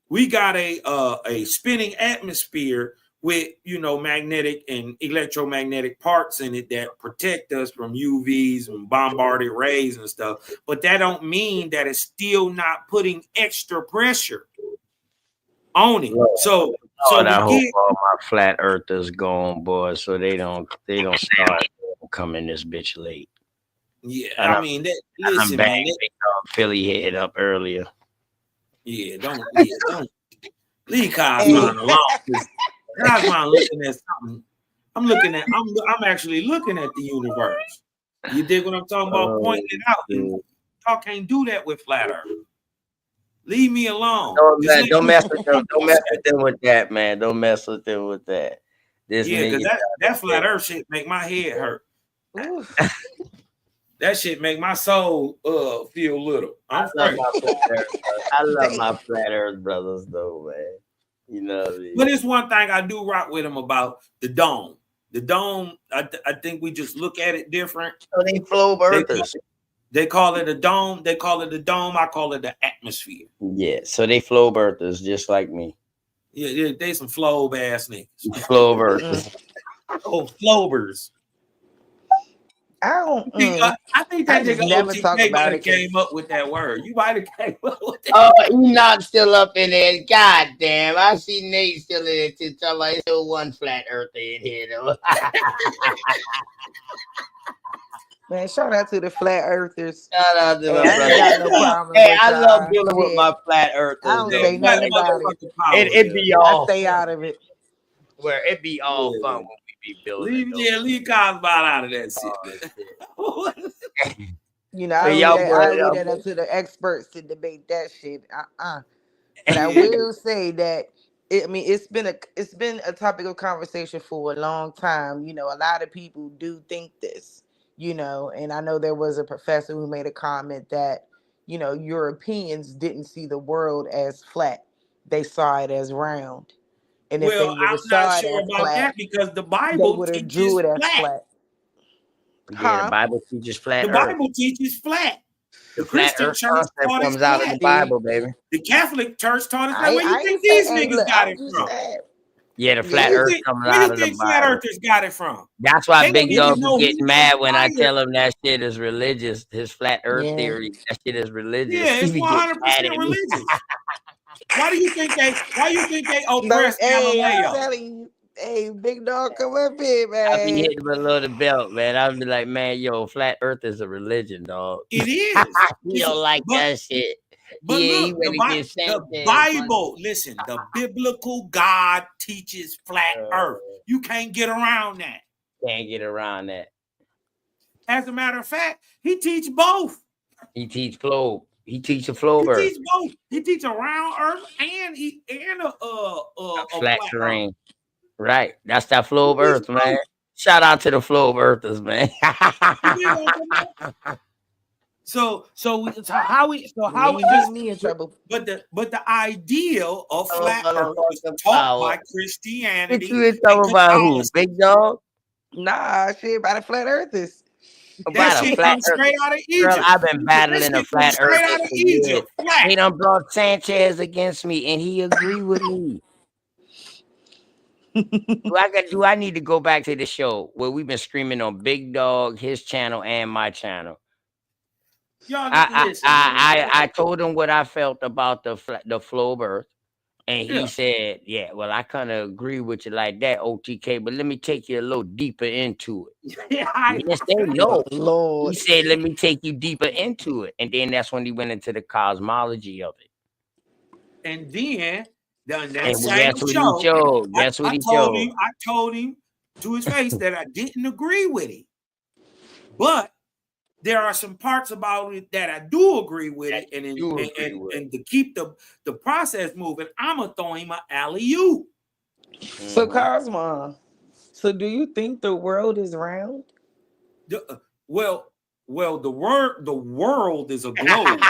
we got a spinning atmosphere with, magnetic and electromagnetic parts in it that protect us from UVs and bombarded rays and stuff. But that don't mean that it's still not putting extra pressure on it. So I hope all my flat earthers gone, boy, so they don't start coming this bitch late. Yeah, I mean, listen, man. Philly head up earlier. Yeah, don't leave Cosmon alone. Cosmon looking at something. I'm actually looking at the universe. You dig what I'm talking about? Pointing it out. And y'all can't do that with flat earth. Leave me alone. Don't mess with them. Don't mess with them with that, man. Don't mess with them with that. Because that flat earth shit make my head hurt. That shit make my soul feel little. I love my flat earth brothers though, man. You know what I mean? But it's one thing I do rock with them about the dome. The dome, I think we just look at it different. So they flow earthers. They call it a dome. They call it a dome. I call it the atmosphere. Yeah, so they flow earthers just like me. Yeah, they some flow ass niggas. Flow earthers. Oh, flowers. I think that nigga OTK might have came up with that word. You might have came up with that. Oh, you not still up in there. God damn. I see Nate still in there too. Talking about still one flat earther in here though. Man, shout out to the flat earthers. Shout out to my brother. I ain't got no problem Hey, with I love y'all. dealing with my flat earthers. I don't say nothing about it. It be all I stay out of it. Where it be all fun when we be building. Leave Cosby out of that shit, man. You know, I leave that up to the experts to debate that shit. But I will say that it's been a topic of conversation for a long time. You know, a lot of people do think this. You know, and I know there was a professor who made a comment that, you know, Europeans didn't see the world as flat; they saw it as round. And if they I'm not sure about that because the Bible teaches flat. Yeah, the Bible teaches flat. The Bible teaches flat. The Christian church taught comes out of the Bible, baby. The Catholic church taught us that. Where you think these niggas got it from? Yeah, the flat earth comes out of the Bible. Flat earthers got it from? That's why Big Dog be getting mad when I tell him that shit is religious. His flat earth theory, that shit is religious. Yeah, it's 100% religious. Why do you think they oppressed Galileo? Hey, Big Dog, come up here, man. I be hitting below the belt, man. I be like, man, yo, flat earth is a religion, dog. It is. You don't like that shit. But look, the Bible, listen, the biblical God teaches flat earth. You can't get around that. Can't get around that. As a matter of fact, he teach both. He teach flow. He teach a flow He birth, teach both. He teach a round earth and a a flat flat earth. terrain. Right. That's that He flow of teach earth, man. both. Shout out to the flow of earthers, man. You dig what I'm talking about? So You how we ain't just getting me in trouble. but the ideal of Oh, flat earth was motherfucking taught power. by Get Christianity you in and trouble about who? Catholicism. Big dog? Nah, shit, by the flat earthers. That About a shit flat comes earth. straight out of Girl, Egypt. I've been That battling a shit flat comes straight earther out of for years. Egypt. Flat. They done brought Sanchez against me, and he agree with me. Do I need to go back to the show where we've been screaming on Big Dog, his channel, and my channel? Y'all listen, man. I told him what I felt about the flow of earth, and he Yeah. said, "Yeah, well, I kind of agree with you like that, OTK, but let me take you a little deeper into it." Yeah, He didn't say Oh, no. He Lord. said, "Let me take you deeper into it," and then that's when he went into the cosmology of it. And then on that And same guess what he show, chose? Guess what he chose? I told him to his face that I didn't agree with it. But there are some parts about it that I do agree with it, and to keep the process moving, I'm gonna throw him an alley-oop. So, Cosmo, so do you think the world is round? Well, the world is a globe.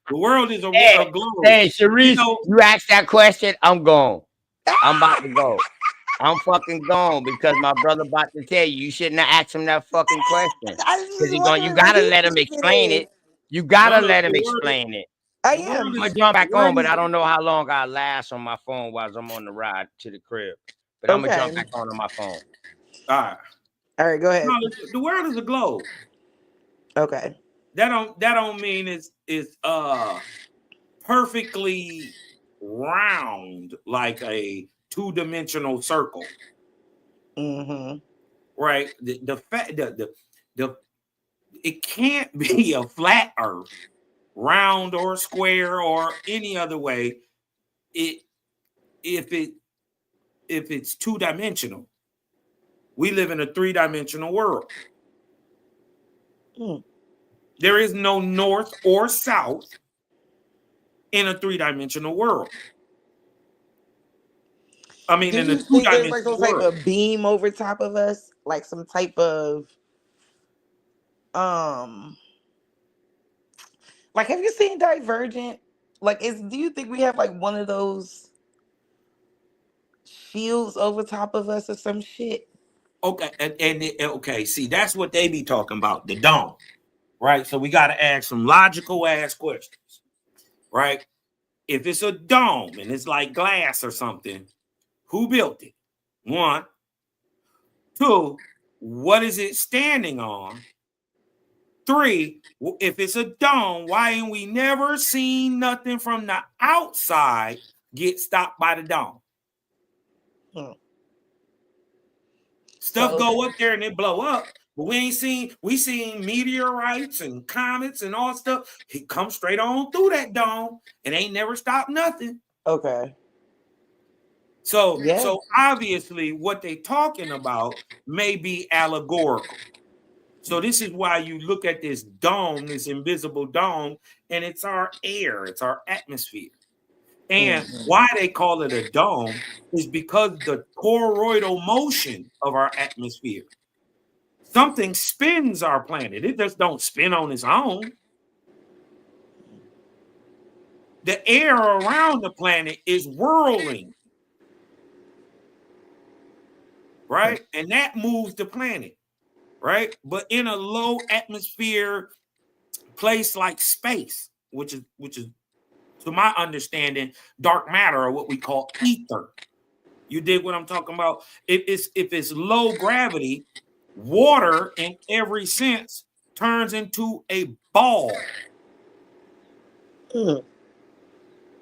The world is a globe. Hey, Sharice, You know, you asked that question, I'm gone. I'm about to go. I'm fucking gone because my brother about to tell you shouldn't have asked him that fucking question. I was Because just you wondering what gotta he let him thinks explain it it. is. You gotta no, let him explain it. I the world am. I'm is gonna jump back the world on, but is I don't know how long I last on my phone while I'm on the ride to the crib. But I'm gonna Okay. jump back on my phone. all right. All right, go ahead. No, the world is a globe. Okay. That don't mean it's perfectly round like a two-dimensional circle. Mm-hmm. Right? The fact the it can't be a flat earth, round or square or any other way. If it's two-dimensional. We live in a three-dimensional world. Mm. There is no north or south in a three-dimensional world. I mean, Do in a you think there's like two-dimensional some type world. of beam over top of us? Like some type of um like have you seen Divergent? Like do you think we have like one of those shields over top of us or some shit? Okay, okay, see, that's what they be talking about, the dome, right? So we got to ask some logical ass questions, right? If it's a dome and it's like glass or something, who built it? One. Two, what is it standing on? Three, if it's a dome, why ain't we never seen nothing from the outside get stopped by the dome? Stuff go up there and it blow up, but we seen meteorites and comets and all stuff. It comes straight on through that dome and ain't never stopped nothing. Okay. So obviously what they talking about may be allegorical. So this is why you look at this dome, this invisible dome, and it's our air, it's our atmosphere. And why they call it a dome is because the toroidal motion of our atmosphere. Something spins our planet. It just don't spin on its own. The air around the planet is whirling, right? And that moves the planet, right? But in a low atmosphere place like space, which is to my understanding, dark matter or what we call ether. You dig what I'm talking about? If it's low gravity, water in every sense turns into a ball.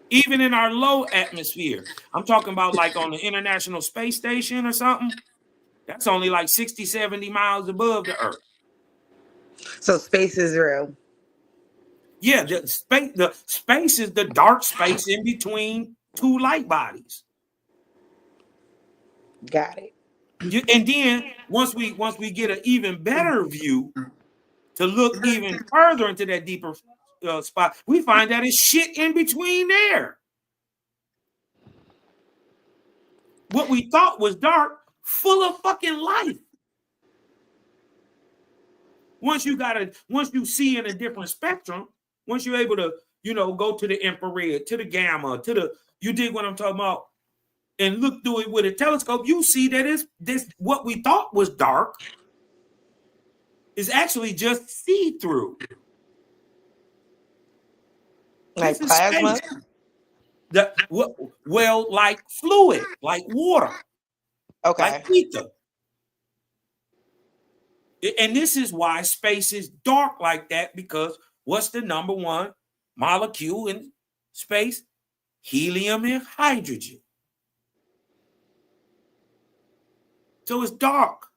Even in our low atmosphere, I'm talking about like on the International Space Station or something. That's only like 60, 70 miles above the Earth. So space is real. Yeah, the space is the dark space in between two light bodies. Got it. And then once we get an even better view to look even further into that deeper spot, we find that it's shit in between there. What we thought was dark, full of fucking life. Once you see in a different spectrum, once you're able to, go to the infrared, to the gamma, you dig what I'm talking about, and look through it with a telescope, you see that this what we thought was dark is actually just see-through. Like This is plasma? space. Like fluid, like water, Okay. like ether. And this is why space is dark like that, because what's the number one molecule in space? Helium and hydrogen. So it's dark.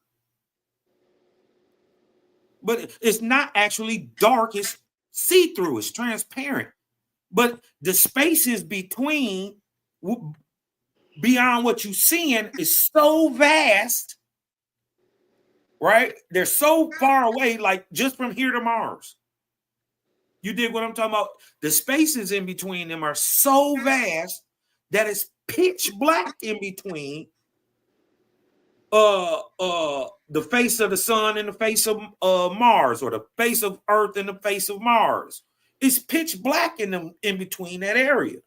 But it's not actually dark, it's see-through, it's transparent. But the spaces beyond what you're seeing is so vast, right? They're so far away, like just from here to Mars. You dig what I'm talking about? The spaces in between them are so vast that it's pitch black in between the face of the sun and the face of Mars, or the face of Earth and the face of Mars. It's pitch black in between that area.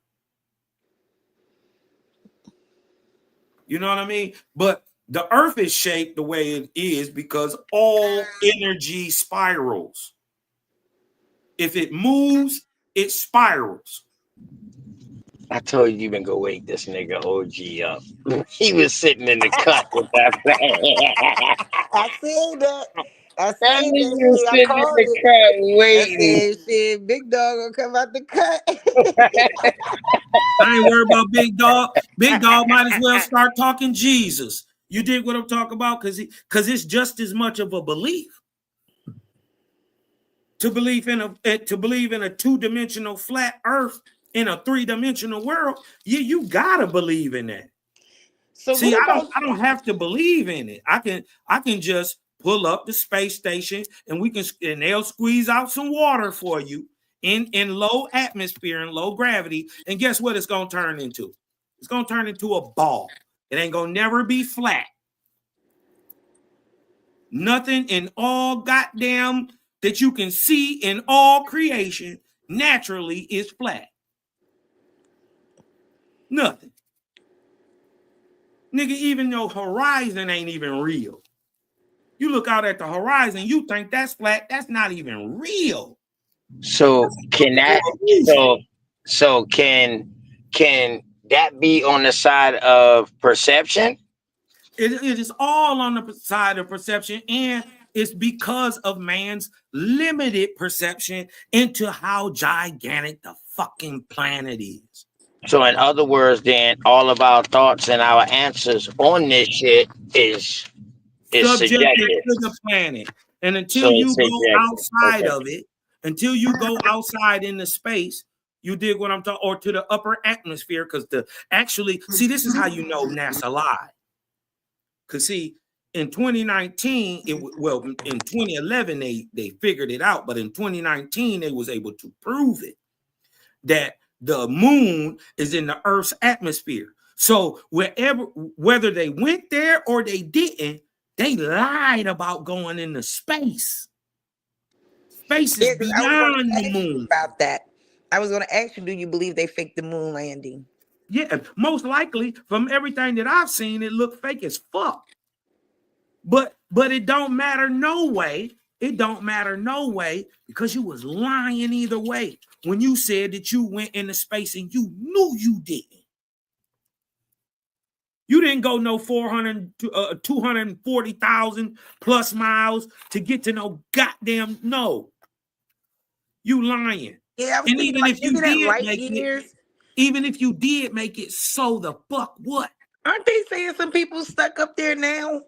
You know what I mean? But the Earth is shaped the way it is because all energy spirals. If it moves, it spirals. I told you been go wake this nigga OG up. He was sitting in the cut with that flag. I said that. I That said nigga that was shit. I sitting in called the it. cut I waiting. said, shit, big dog gonna come out the cut. I ain't worried about Big Dog. Big Dog might as well start talking Jesus. You dig what I'm talking about? Because it's just as much of a belief. To believe in a two-dimensional flat earth in a three-dimensional world, you gotta believe in that. So see, what about I don't have to believe in it. I can just pull up the space station and they'll squeeze out some water for you in low atmosphere and low gravity. And guess what it's gonna turn into? It's gonna turn into a ball. It ain't gonna never be flat. Nothing in all goddamn that you can see in all creation naturally is flat. Nothing. Nigga, even your horizon ain't even real. You look out at the horizon, you think that's flat. That's not even real. So can that be on the side of perception? It is all on the side of perception, and it's because of man's limited perception into how gigantic the fucking planet is. So in other words, then all of our thoughts and our answers on this shit is Subjected subjective. to the planet. And So until it's you go subjective. outside Okay. of it, until you go outside in the space, you dig what I'm talking, or to the upper atmosphere, because see, this is how you know NASA lied. Because see, in 2019, in 2011, they figured it out, but in 2019, they was able to prove it, that the moon is in the Earth's atmosphere. So whether they went there or they didn't, they lied about going into space. Space is beyond the moon. About that. I was gonna ask you, do you believe they faked the moon landing? Yeah, most likely, from everything that I've seen, it looked fake as fuck. But it don't matter no way. It don't matter no way, because you was lying either way when you said that you went into space and you knew you didn't. You didn't go no 240,000 plus miles to get to no goddamn no. You lying. Yeah, I was And thinking even like, if you isn't that did light make years? it, even if you did make it, so the fuck what? Aren't they saying some people stuck up there now?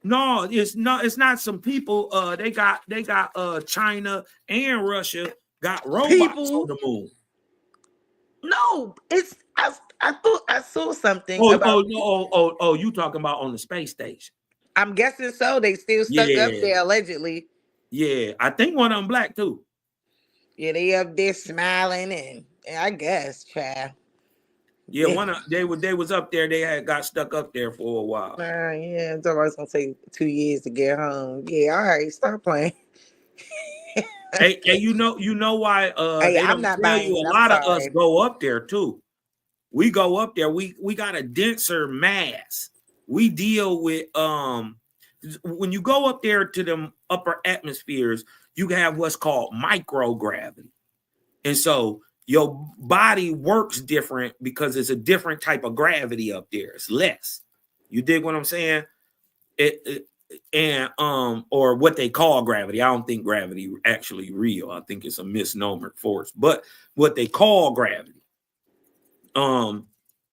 No, it's not some people. They got China and Russia got robots on the moon. No, it's I thought I saw something about. You talking about on the space station? I'm guessing so. They still stuck up Yeah. there allegedly. Yeah, I think one of them black too. Yeah, they up there smiling and I guess, child. Yeah, they was up there. They had got stuck up there for a while. Yeah, it's always gonna take 2 years to get home. Yeah, all right, stop playing. Hey, you know why Hey, they I'm don't not tell you buying it. a I'm lot of us sorry. go up there too. We go up there, we got a denser mass. We deal with when you go up there to them upper atmospheres, you have what's called microgravity. And so your body works different because it's a different type of gravity up there. It's less. You dig what I'm saying? Or what they call gravity. I don't think gravity actually real. I think it's a misnomer force. But what they call gravity,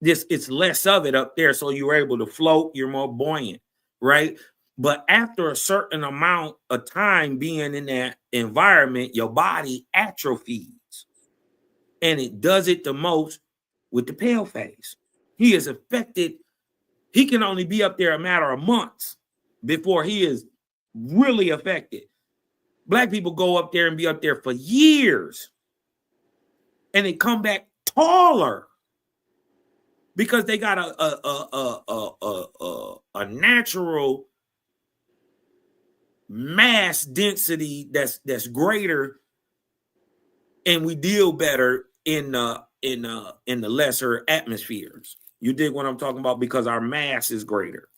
it's less of it up there, so you're able to float. You're more buoyant, right? But after a certain amount of time being in that environment, your body atrophies, and it does it the most with the pale face. He is affected. He can only be up there a matter of months before he is really affected. Black people go up there and be up there for years, and they come back taller because they got a natural mass density that's greater, and we deal better in the lesser atmospheres. You dig what I'm talking about? Because our mass is greater.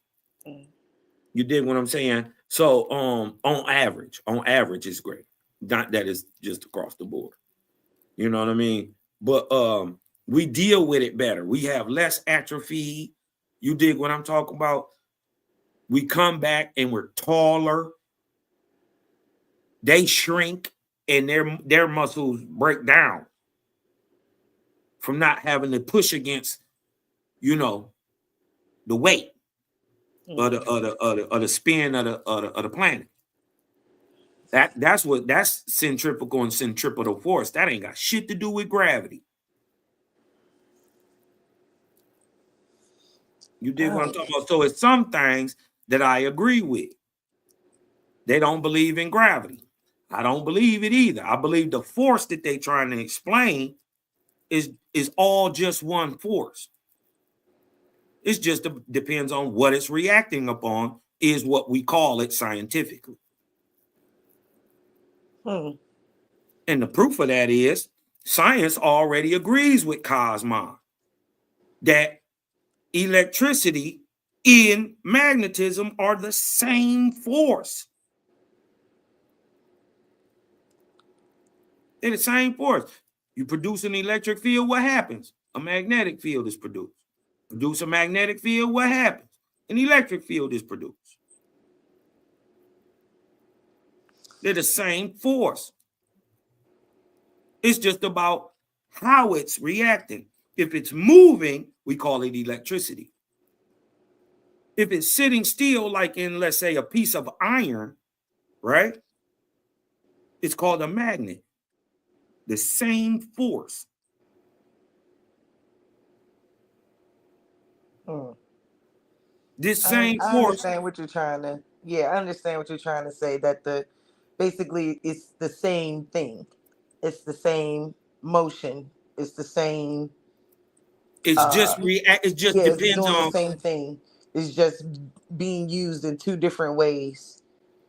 You dig what I'm saying? So on average it's great. Not that it's just across the board. You know what I mean? But we deal with it better. We have less atrophy. You dig what I'm talking about? We come back and we're taller. They shrink and their muscles break down from not having to push against, the weight of the spin of the planet. That's centrifugal and centripetal force. That ain't got shit to do with gravity. You dig what I'm talking about? So it's some things that I agree with. They don't believe in gravity. I don't believe it either. I believe the force that they trying to explain is all just one force. It just depends on what it's reacting upon, is what we call it scientifically. And the proof of that is science already agrees with Cosmon that electricity and magnetism are the same force. They're the same force. You produce an electric field, what happens? A magnetic field is produced. Produce a magnetic field, what happens? An electric field is produced. They're the same force. It's just about how it's reacting. If it's moving, we call it electricity. If it's sitting still, like in, let's say, a piece of iron, right? It's called a magnet. The same force. This same I force. understand what you're trying to. Yeah, I understand what you're trying to say. That basically it's the same thing. It's the same motion. It's the same. It's just it just Yeah, it's depends doing the on, same thing. It's just being used in two different ways.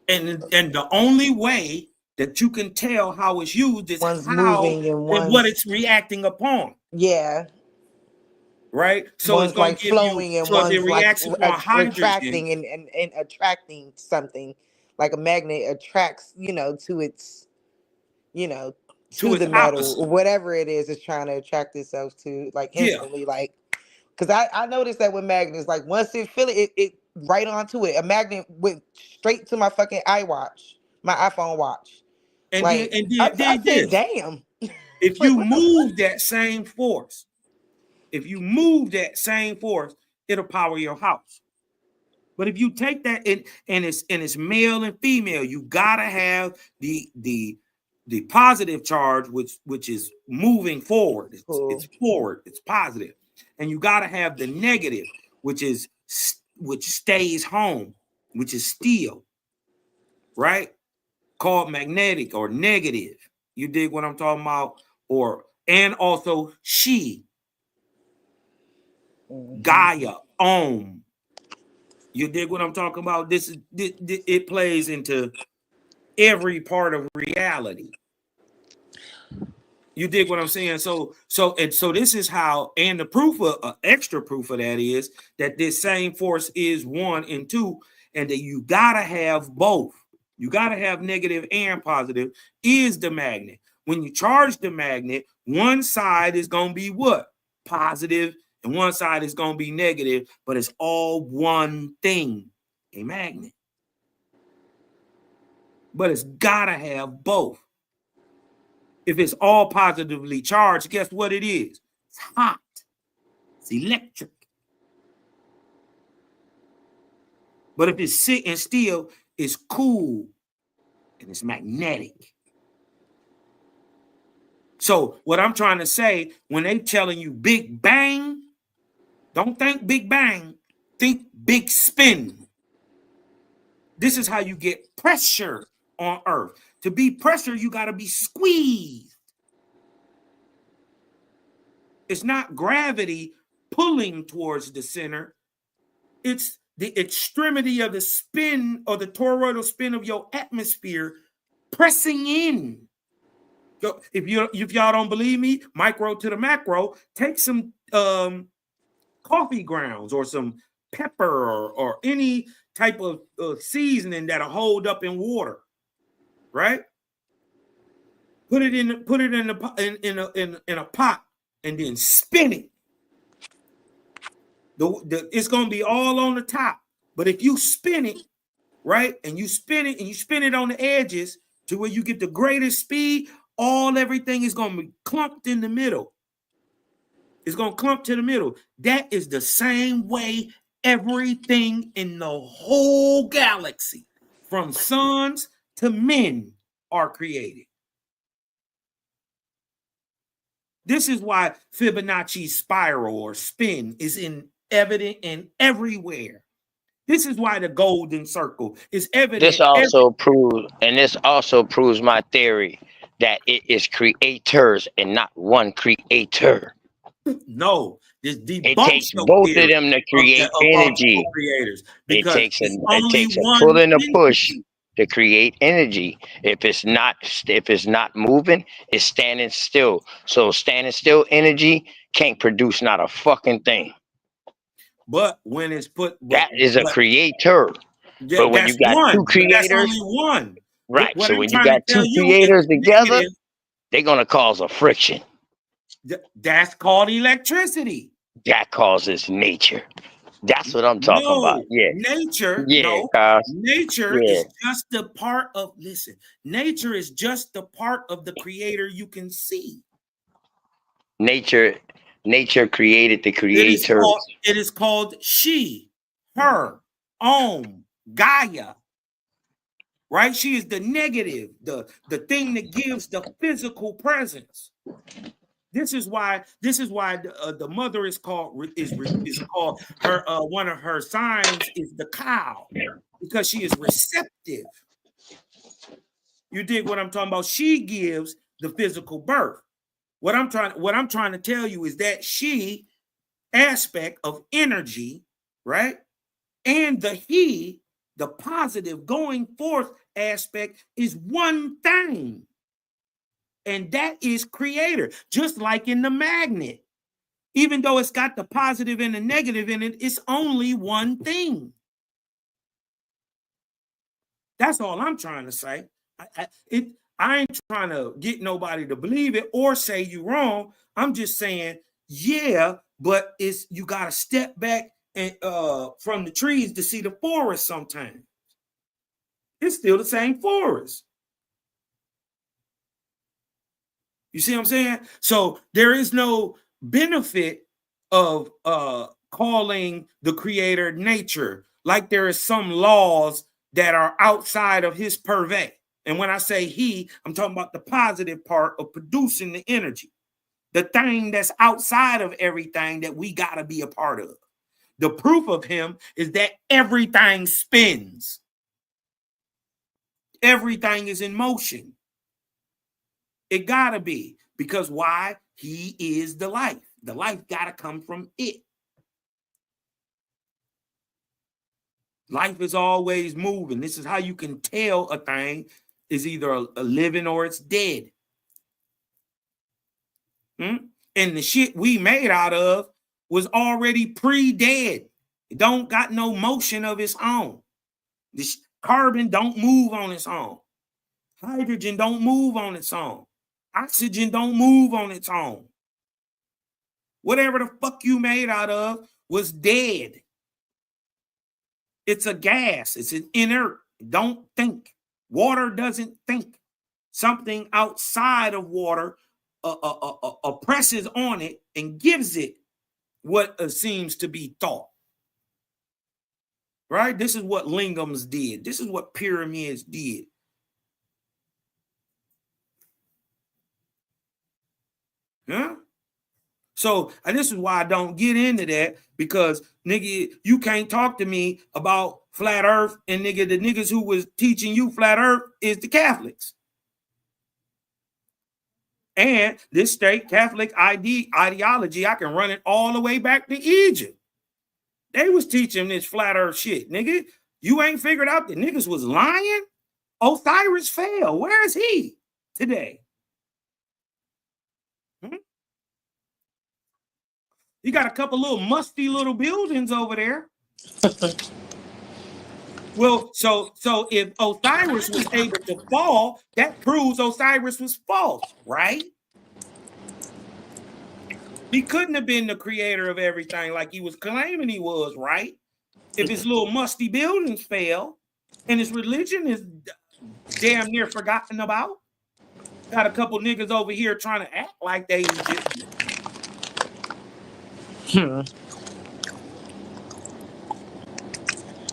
and the only way that you can tell how it's used is One's how moving and and what one's it's reacting upon. yeah. Right? So it's One's gonna like give you, flowing and so if it one's like reacts upon hydrogen, retracting and attracting something. Like a magnet attracts, to its, to to its the metal or opposite. whatever it is it's trying to attract itself to, like Yeah. instantly. Like, because I noticed that with magnets, like once it feel it right onto it. A magnet went straight to my fucking iWatch, my iPhone watch. And then Like I dig said, this. damn. If Like you what the fuck? move that same force, it'll power your house. But if you take that and it's male and female, you gotta have the positive charge, which is moving forward. It's forward, it's positive. And you gotta have the negative, which stays home, which is steel, right? called magnetic or negative. You dig what I'm talking about? And also she, Gaia, Om. You dig what I'm talking about? It plays into every part of reality. You dig what I'm saying? So this is how, and the proof of extra proof of that is that this same force is 1 and 2, and that you gotta have both. You gotta have negative and positive is the magnet. When you charge the magnet, one side is gonna be what? Positive, and one side is gonna be negative, but it's all one thing, a magnet. But it's gotta have both. If it's all positively charged, guess what it is? It's hot. It's electric. But if it's sitting still, it's cool and it's magnetic. So what I'm trying to say, when they telling you Big Bang, don't think Big Bang, think big spin. This is how you get pressure on Earth. To be pressure, you got to be squeezed. It's not gravity pulling towards the center. It's the extremity of the spin or the toroidal spin of your atmosphere pressing in. So if y'all don't believe me, micro to the macro, take some coffee grounds or some pepper or any type of seasoning that'll hold up in water, right? Put it in a pot and then spin it. It's gonna be all on the top, but if you spin it, right, and you spin it on the edges to where you get the greatest speed, everything is gonna be clumped in the middle. It's gonna clump to the middle. That is the same way everything in the whole galaxy, from suns to men, are created. This is why Fibonacci's spiral or spin is evident in everywhere. This is why the golden circle is evident. This also proves my theory that it is creators and not one creator. No, this It debunks takes your both of theory them to create of energy. multiple creators, It because takes it's only a one pull and a push entity. to create energy. If it's not moving, it's standing still. So standing still energy can't produce not a fucking thing. But when it's put, That is a creator. But when you that's got two one. But that's creators, only one. right? What So I'm when you trying to got two tell you is creators together, negative. they're gonna cause a friction. That's called electricity. That causes nature. That's what I'm talking about. No, Yeah. nature. Yeah, No, cause nature yeah. is just the part of. Listen, nature is just the part of the creator you can see. Nature created the creators. It is called she, her, Gaia. Right? She is the negative, the thing that gives the physical presence. This is why the mother is called her. One of her signs is the cow, because she is receptive. You dig what I'm talking about? She gives the physical birth. What I'm trying to tell you is that she aspect of energy, right? And the he, the positive going forth aspect, is one thing. And that is creator. Just like in the magnet. Even though it's got the positive and the negative in it, it's only one thing. That's all I'm trying to say. I ain't trying to get nobody to believe it or say you wrong. I'm just saying, yeah, but you got to step back and from the trees to see the forest sometimes. It's still the same forest. You see what I'm saying? So there is no benefit of calling the creator nature, like there is some laws that are outside of his purvey. And when I say he, I'm talking about the positive part of producing the energy, the thing that's outside of everything that we got to be a part of. The proof of him is that everything spins. Everything is in motion. It gotta be. Because why? He is the life. The life gotta come from it. Life is always moving. This is how you can tell a thing is either a living or it's dead. And the shit we made out of was already pre-dead. It don't got no motion of its own. This carbon don't move on its own. Hydrogen don't move on its own. Oxygen don't move on its own. Whatever the fuck you made out of was dead. It's a gas. It's an inert. Don't think. Water doesn't think. Something outside of water presses on it and gives it what seems to be thought. Right? This is what lingams did. This is what pyramids did. Huh? So, and this is why I don't get into that, because nigga, you can't talk to me about flat earth, and nigga, the niggas who was teaching you flat earth is the Catholics. And this state Catholic ideology, I can run it all the way back to Egypt. They was teaching this flat earth shit, nigga. You ain't figured out that niggas was lying? Osiris fell. Where is he today? You got a couple little musty little buildings over there. Well, so if Osiris was able to fall, that proves Osiris was false, right? He couldn't have been the creator of everything like he was claiming he was, right? If his little musty buildings fell and his religion is damn near forgotten about. Got a couple niggas over here trying to act like they Egyptian.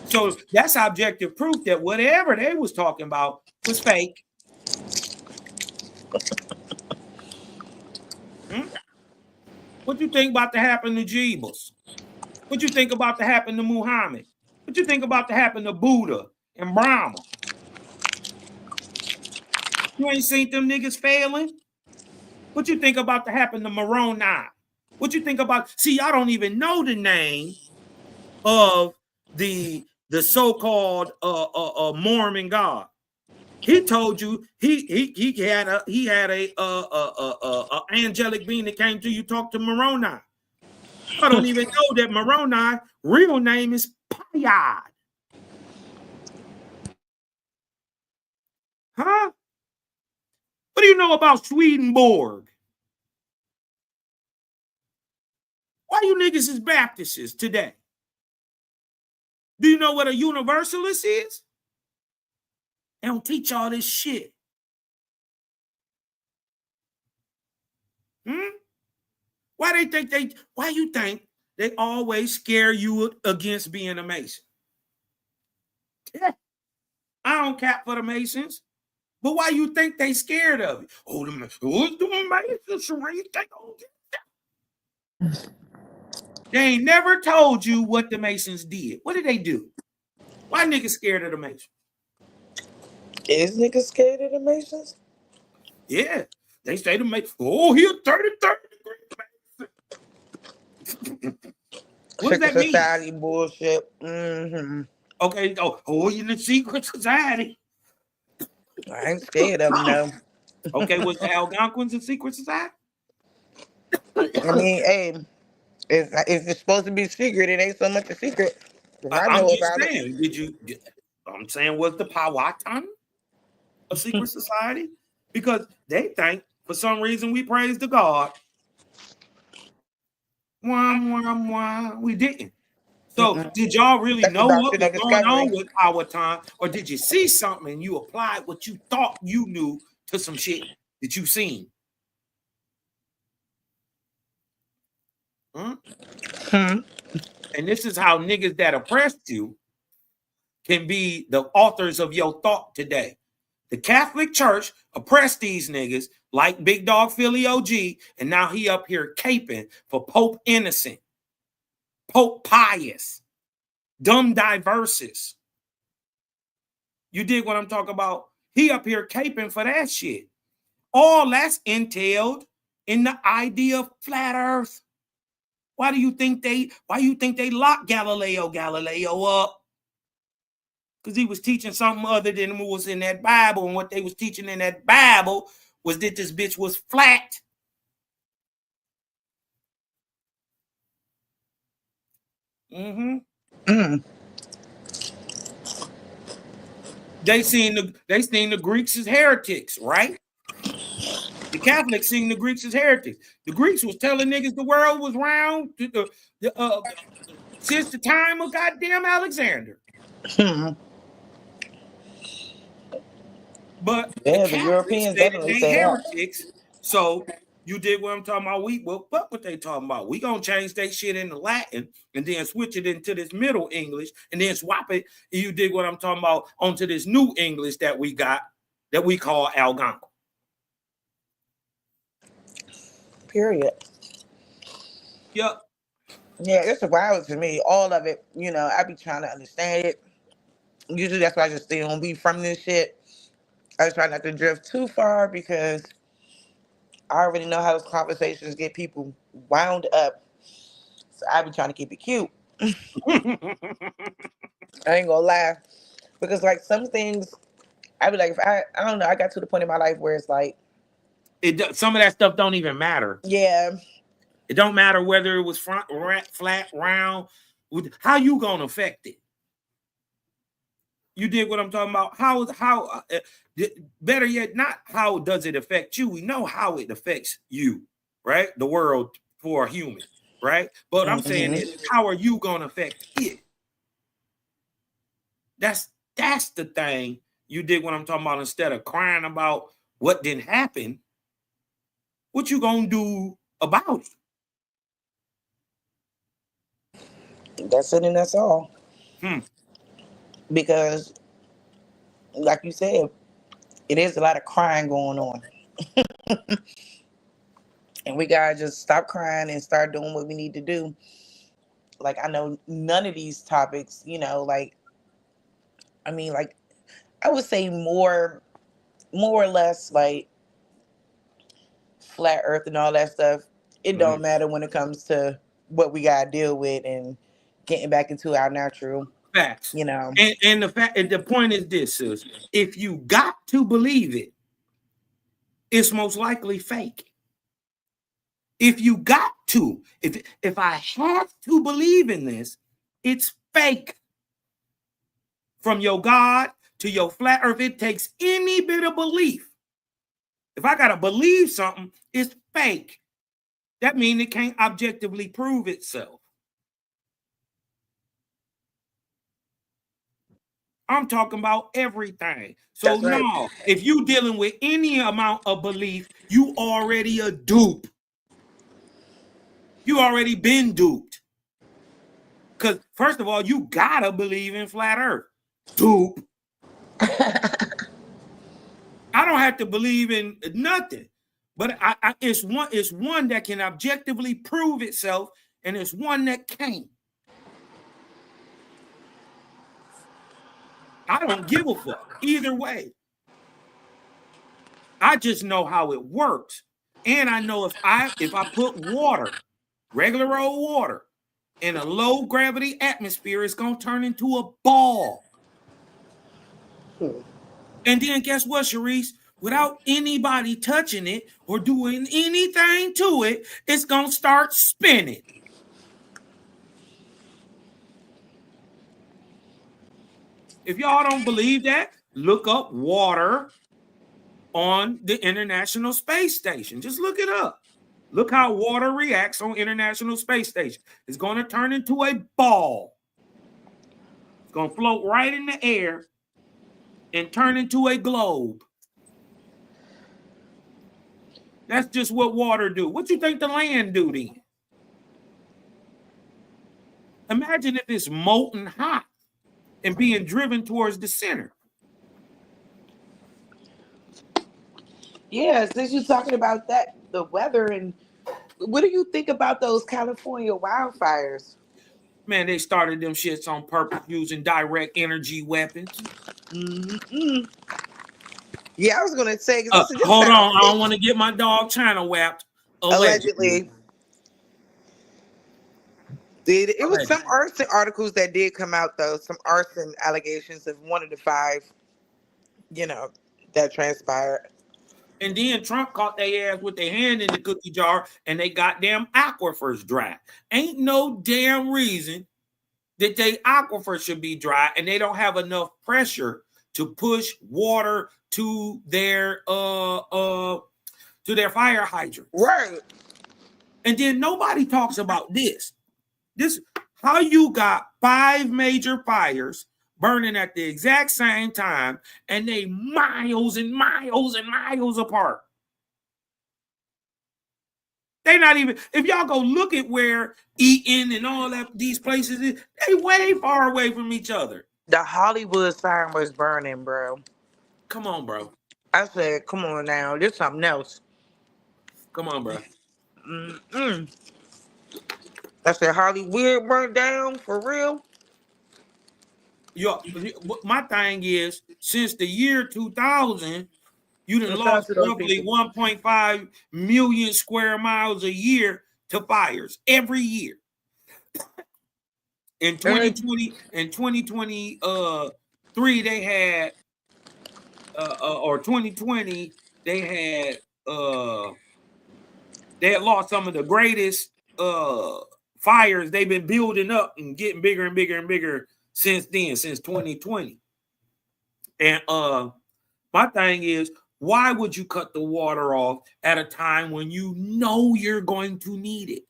So that's objective proof that whatever they was talking about was fake. What you think about to happen to Jeebus? What you think about to happen to Muhammad? What you think about to happen to Buddha and Brahma? You ain't seen them niggas failing? What you think about to happen to Moroni? What you think about? See, y'all don't even know the name of the so-called Mormon God. He told you he had a angelic being that came to you, talk to Moroni. I don't even know that Moroni real name is Payad. Huh? What do you know about Swedenborg? Why you niggas is Baptists today? Do you know what a universalist is? They don't teach all this shit. Why you think they always scare you against being a Mason? Yeah. I don't cap for the Masons. But why you think they scared of it? Oh, the Masons, they ain't never told you what the Masons did. What did they do? Why niggas scared of the Masons? Is niggas scared of the Masons? Yeah. They say the Masons, oh, he a 30 degree. What does that mean? Society bullshit. Mm-hmm. Okay. Oh, you in the secret society. I ain't scared of them, though. Okay, was the Algonquins a secret society? I mean, hey, if it's supposed to be secret, it ain't so much a secret. I'm just saying, I'm saying, was the Powhatan a secret society? Because they think, for some reason, we praise the God. We didn't. So did y'all really know what was going on with Powhatan, or did you see something and you applied what you thought you knew to some shit that you seen? And this is how niggas that oppressed you can be the authors of your thought today. The Catholic Church oppressed these niggas like Big Dog Philly OG, and now he up here caping for Pope Innocent, Pope Pius, Dumb Diversus. You dig what I'm talking about? He up here caping for that shit. All that's entailed in the idea of flat Earth. Why do you think they locked Galileo up? Because he was teaching something other than what was in that Bible, and what they was teaching in that Bible was that this bitch was flat. They seen the Greeks as heretics, right? The Catholics seen the Greeks as heretics. The Greeks was telling niggas the world was round since the time of goddamn Alexander. But Yeah, the the Catholics Europeans say that definitely they say that. heretics. So you did what I'm talking about. What they talking about? We gonna change that shit into Latin and then switch it into this Middle English and then swap it. And you did what I'm talking about onto this new English that we got that we call Algonquin. Period. Yep. Yeah, it's wild to me. All of it. I be trying to understand it. Usually that's why I just stay on be from this shit. I try not to drift too far because I already know how those conversations get people wound up. So I be trying to keep it cute. I ain't gonna lie. Because like some things, I be like, if I don't know, I got to the point in my life where it's like some of that stuff don't even matter. Yeah. It don't matter whether it was flat, round. How you gonna affect it? You did what I'm talking about. How better yet, not how does it affect you? We know how it affects you, right? The world for a human, right? But I'm saying is, how are you gonna affect it? That's the thing. You did what I'm talking about. Instead of crying about what didn't happen, what you gonna do about it? That's it and that's all. Because, like you said, it is a lot of crying going on. And we gotta just stop crying and start doing what we need to do. Like, I know none of these topics, like, I mean, like, I would say more or less, like, flat earth and all that stuff. It don't matter when it comes to what we gotta deal with and getting back into our natural facts. And the point is this, sis. If you got to believe it, it's most likely fake. If you got to, if I have to believe in this, it's fake. From your God to your flat earth, it takes any bit of belief. If I gotta believe something, it's fake. That means it can't objectively prove itself. I'm talking about everything. So no, if you dealing with any amount of belief, you already a dupe. You already been duped. Because first of all, you gotta believe in flat earth. Dupe. I don't have to believe in nothing. But it's one that can objectively prove itself, and it's one that can't. I don't give a fuck either way. I just know how it works. And I know if I put water, regular old water, in a low gravity atmosphere, it's gonna turn into a ball. And then guess what, Sharice? Without anybody touching it or doing anything to it, it's gonna start spinning. If y'all don't believe that, look up water on the International Space Station. Just look it up. Look how water reacts on International Space Station. It's going to turn into a ball. It's going to float right in the air and turn into a globe. That's just what water do. What you think the land do then? Imagine if it's molten hot and being driven towards the center. Yeah, since you're talking about that, the weather, and what do you think about those California wildfires? Man, they started them shits on purpose using direct energy weapons. Yeah, I was gonna say because this Hold sounds on, I don't want to get my dog China whapped. allegedly. It was some Allegedly. arson articles that did come out though, some arson allegations of one of the five, you know, that transpired. And then Trump caught their ass with their hand in the cookie jar and they goddamn aquifers dry. Ain't no damn reason that they aquifers should be dry and they don't have enough pressure to push water to their fire hydrants. Right. And then nobody talks about this. This how you got 5 major fires burning at the exact same time and they miles and miles and miles apart. They not even, if y'all go look at where Eaton and all that these places is, they way far away from each other. The Hollywood sign was burning, bro. Come on, bro. I said, come on now, there's something else. Come on, bro. I said, Hollywood burnt down for real. Yo, my thing is, since the year 2000, you done Shout out lost to those roughly people. 1.5 million square miles a year to fires every year. In 2023, they had or 2020, they had lost some of the greatest fires they've been building up and getting bigger and bigger and bigger since then, since 2020. And my thing is, why would you cut the water off at a time when you know you're going to need it?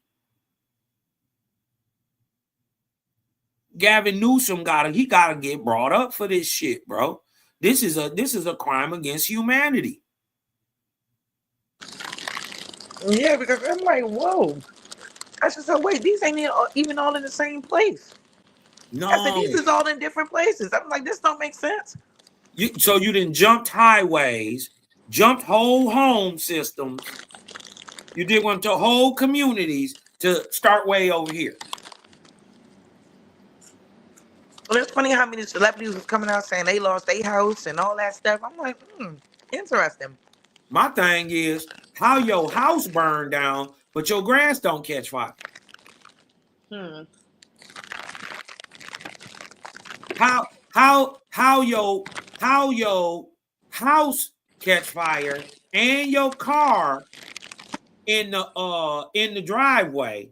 Gavin Newsom gotta get brought up for this shit, bro. This is a crime against humanity. Yeah, because I'm like, whoa. I said, so wait, these ain't even all in the same place. No. I said, these is all in different places. I'm like, this don't make sense. So you done jumped highways, jumped whole home systems. You did one to whole communities to start way over here. Well, it's funny how many celebrities was coming out saying they lost their house and all that stuff. I'm like, interesting. My thing is how your house burned down, but your grass don't catch fire. How your house catch fire and your car in the driveway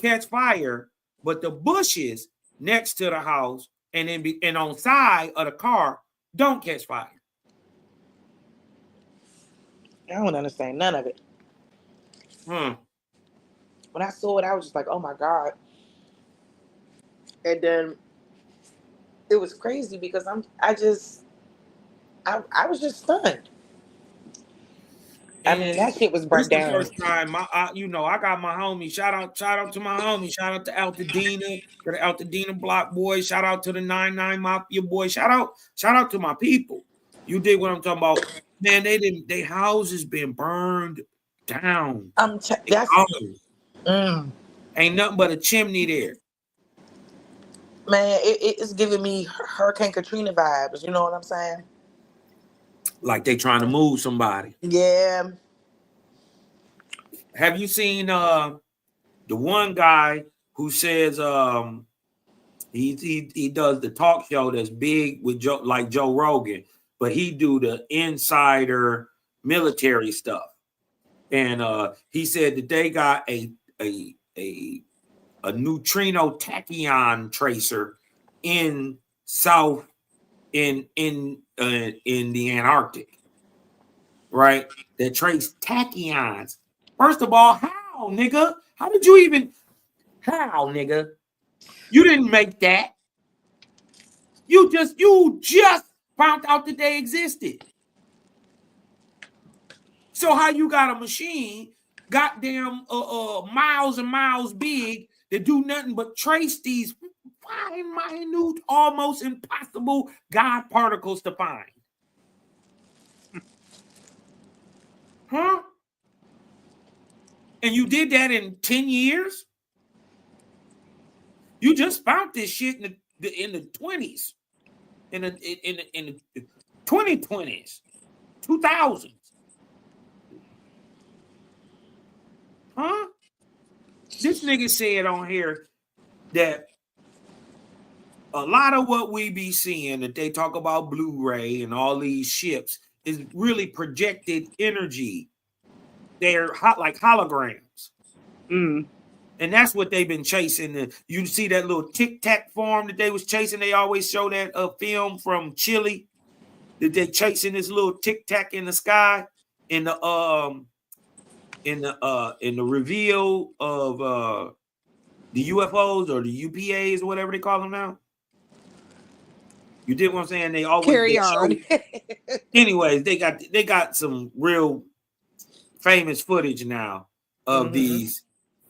catch fire, but the bushes next to the house and on side of the car don't catch fire. I don't understand none of it. When I saw it, I was just like, oh my God. And then it was crazy because I was just stunned. I mean, that shit was burnt This is the down. first time I got my homie. Shout out to my homie. Shout out to Altadena, to the Altadena Block boys. Shout out to the 99 Mafia boys. Shout out to my people. You dig what I'm talking about? Man, they houses been burned down. Ain't nothing but a chimney there. Man, it's giving me Hurricane Katrina vibes. You know what I'm saying? Like they trying to move somebody. Yeah. Have you seen the one guy who says he does the talk show that's big with Joe Rogan, but he do the insider military stuff. And he said that they got a neutrino tachyon tracer in the Antarctic, right? That trace tachyons. First of all, how, nigga? How did you even? How, nigga? You didn't make that. You just found out that they existed. So how you got a machine, goddamn, miles and miles big that do nothing but trace these fine, minute, almost impossible God particles to find? Huh? And you did that in 10 years? You just found this shit in the 20s, in the 2020s, 2000s. Huh? This nigga said on here that a lot of what we be seeing that they talk about Blu-ray and all these ships is really projected energy. They're like holograms. Mm. And that's what they've been chasing. You see that little tic-tac form that they was chasing. They always show that film from Chile that they chasing this little tic-tac in the sky in the reveal of the UFOs or the UPAs or whatever they call them now. You did what I'm saying? They always Carry on. Anyways, they got some real famous footage now of these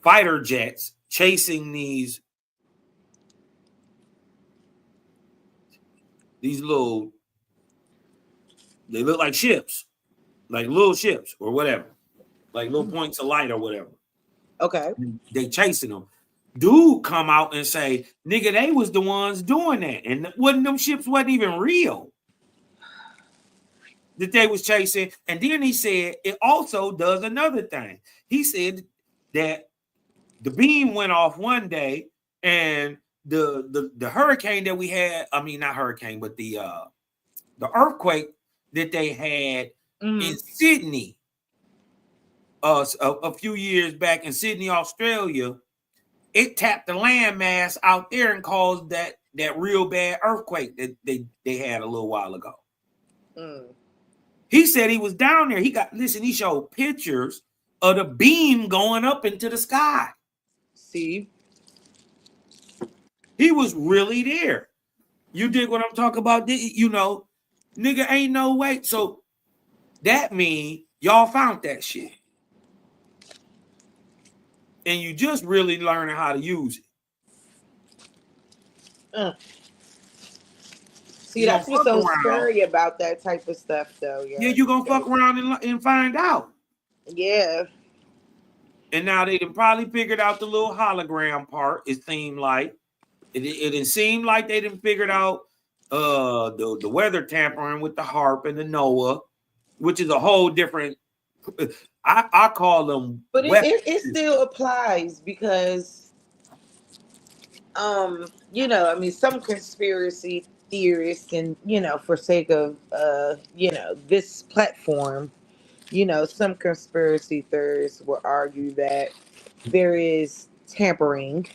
fighter jets chasing these little, they look like ships, like little ships or whatever, like little points of light or whatever. Okay. They chasing them. Dude come out and say, nigga, they was the ones doing that. And them ships wasn't even real that they was chasing. And then he said, it also does another thing. He said that the beam went off one day and the hurricane that we had, I mean, not hurricane, but the earthquake that they had in Sydney a few years back in Sydney, Australia, it tapped the landmass out there and caused that real bad earthquake that they had a little while ago. He said he was down there. He showed pictures of the beam going up into the sky. See? He was really there. You dig what I'm talking about? You know, nigga, ain't no way. So that means y'all found that shit. And you just really learning how to use it. See, that's what's so scary about that type of stuff, though. Yeah, you gonna fuck around and find out. Yeah. And now they done probably figured out the little hologram part. It seemed like it seemed like they done figured out the weather tampering with the HARP and the NOAA, which is a whole different. I call them, but it still applies because, you know, I mean, some conspiracy theorists, and for sake of this platform, some conspiracy theorists will argue that there is tampering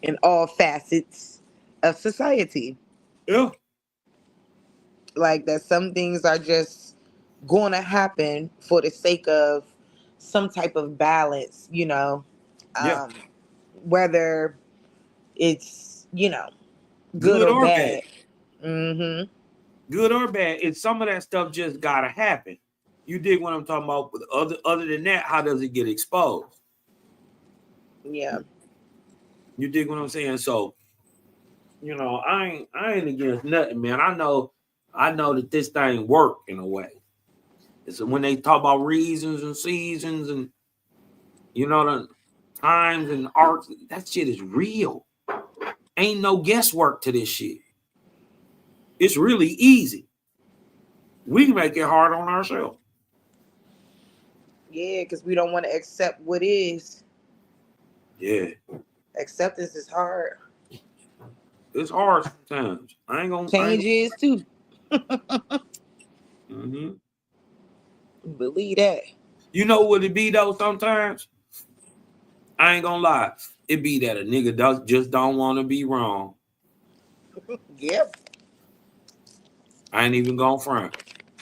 in all facets of society. Yeah. Like that some things are just going to happen for the sake of some type of balance, whether it's, good or bad. Mm-hmm. Good or bad. It's some of that stuff just gotta happen. You dig what I'm talking about? But other than that, how does it get exposed? Yeah. You dig what I'm saying? So, I ain't against nothing, man. I know that this thing work in a way. It's when they talk about reasons and seasons and the times and arts, that shit is real. Ain't no guesswork to this shit. It's really easy. We make it hard on ourselves. Yeah, because we don't want to accept what is. Yeah. Acceptance is hard. It's hard sometimes. I ain't gonna change is too. Mm-hmm. Believe that. You know what it be though? Sometimes I ain't gonna lie. It be that a nigga just don't want to be wrong. Yep. I ain't even gonna front.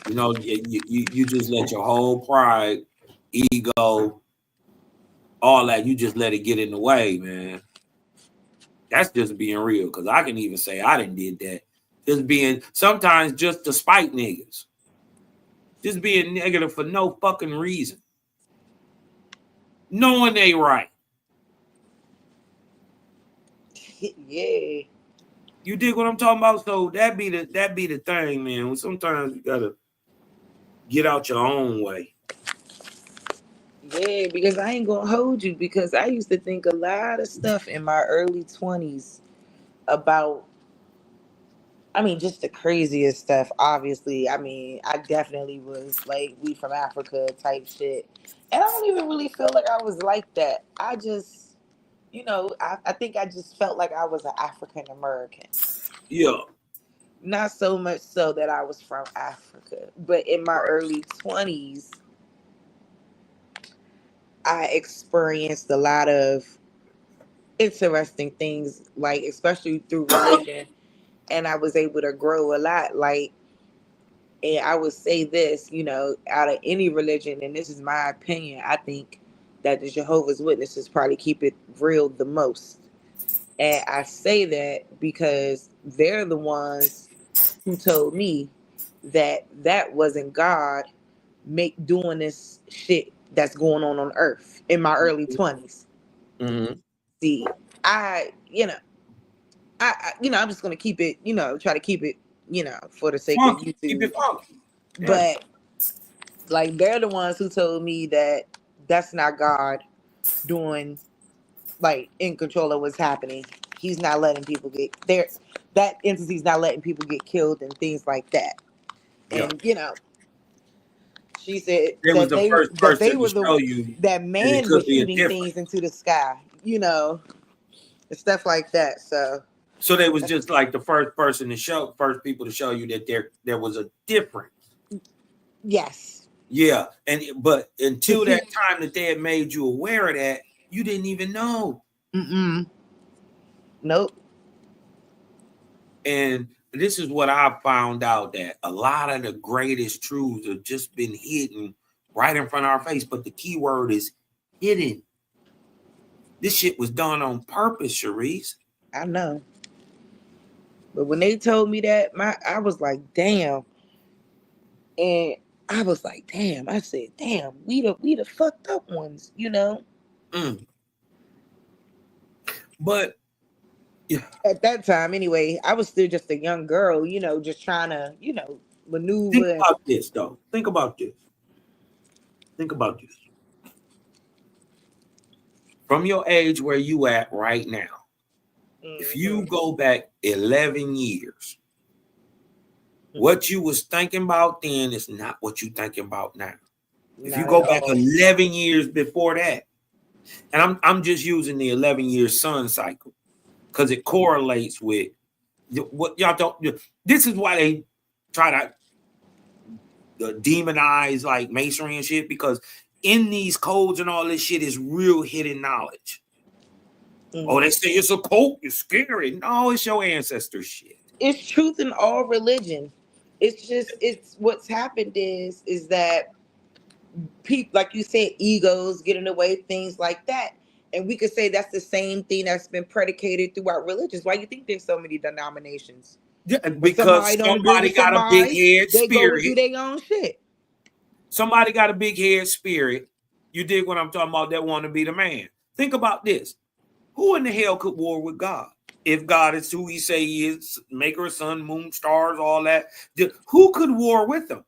You just let your whole pride, ego, all that. You just let it get in the way, man. That's just being real. Because I can even say I didn't did that. Just being sometimes just to spite niggas. Just being negative for no fucking reason. Knowing they right. Yeah. You dig what I'm talking about? So that be the thing, man. Sometimes you gotta get out your own way. Yeah, because I ain't gonna hold you, because I used to think a lot of stuff in my early 20s about I mean, just the craziest stuff. Obviously, I mean, I definitely was like we from Africa type shit, and I don't even really feel like I was like that. I just, I think I just felt like I was an African American. Yeah. Not so much so that I was from Africa, but in my Right. early 20s, I experienced a lot of interesting things, like especially through religion, and I was able to grow a lot. Like, and I would say this, out of any religion, and this is my opinion, I think that the Jehovah's Witnesses probably keep it real the most. And I say that because they're the ones who told me that that wasn't God make doing this shit that's going on earth in my early 20s. Mm-hmm. See, I, I'm just gonna keep it, try to keep it, for the sake of Funky. Keep YouTube. it funky. Yeah. But like they're the ones who told me that that's not God doing like in control of what's happening. He's not letting people get there. That entity's not letting people get killed and things like that. Yeah. And she said They was that the they first that they person to were the show you that that it man could was be a shooting different. things into the sky, and stuff like that. So So they was just like the first people to show you that there was a difference. yes, Yeah, but to until see, that time that they had made you aware of that, you didn't even know. nope. And this is what I found out, that a lot of the greatest truths have just been hidden right in front of our face. But the key word is hidden. This shit was done on purpose, Sharice. I know. But when they told me that, I was like, damn. And I was like, damn. I said, damn, we the fucked up ones, Mm. But yeah, At that time, anyway, I was still just a young girl, just trying to, think maneuver. about this though. Think about this. Think about this. From your age where you at right now, if you go back 11 years, what you was thinking about then is not what you thinking about now. If you Not go at back all. 11 years before that, and I'm just using the 11-year sun cycle because it correlates with what y'all don't. This is why they try to demonize like masonry and shit, because in these codes and all this shit is real hidden knowledge. Oh, they say it's a cult, it's scary. No, it's your ancestors shit. It's truth in all religion. It's what's happened is that people, like you said, egos get in the way, things like that. And we could say that's the same thing that's been predicated throughout religions. Why you think there's so many denominations? Yeah, When because somebody don't agree somebody with got a big somebody, head they go and spirit. do their own shit. Somebody got a big head spirit. You dig what I'm talking about? That want to be the man. Think about this. Who in the hell could war with God? If God is who he say he is, maker of sun, moon, stars, all that, who could war with them?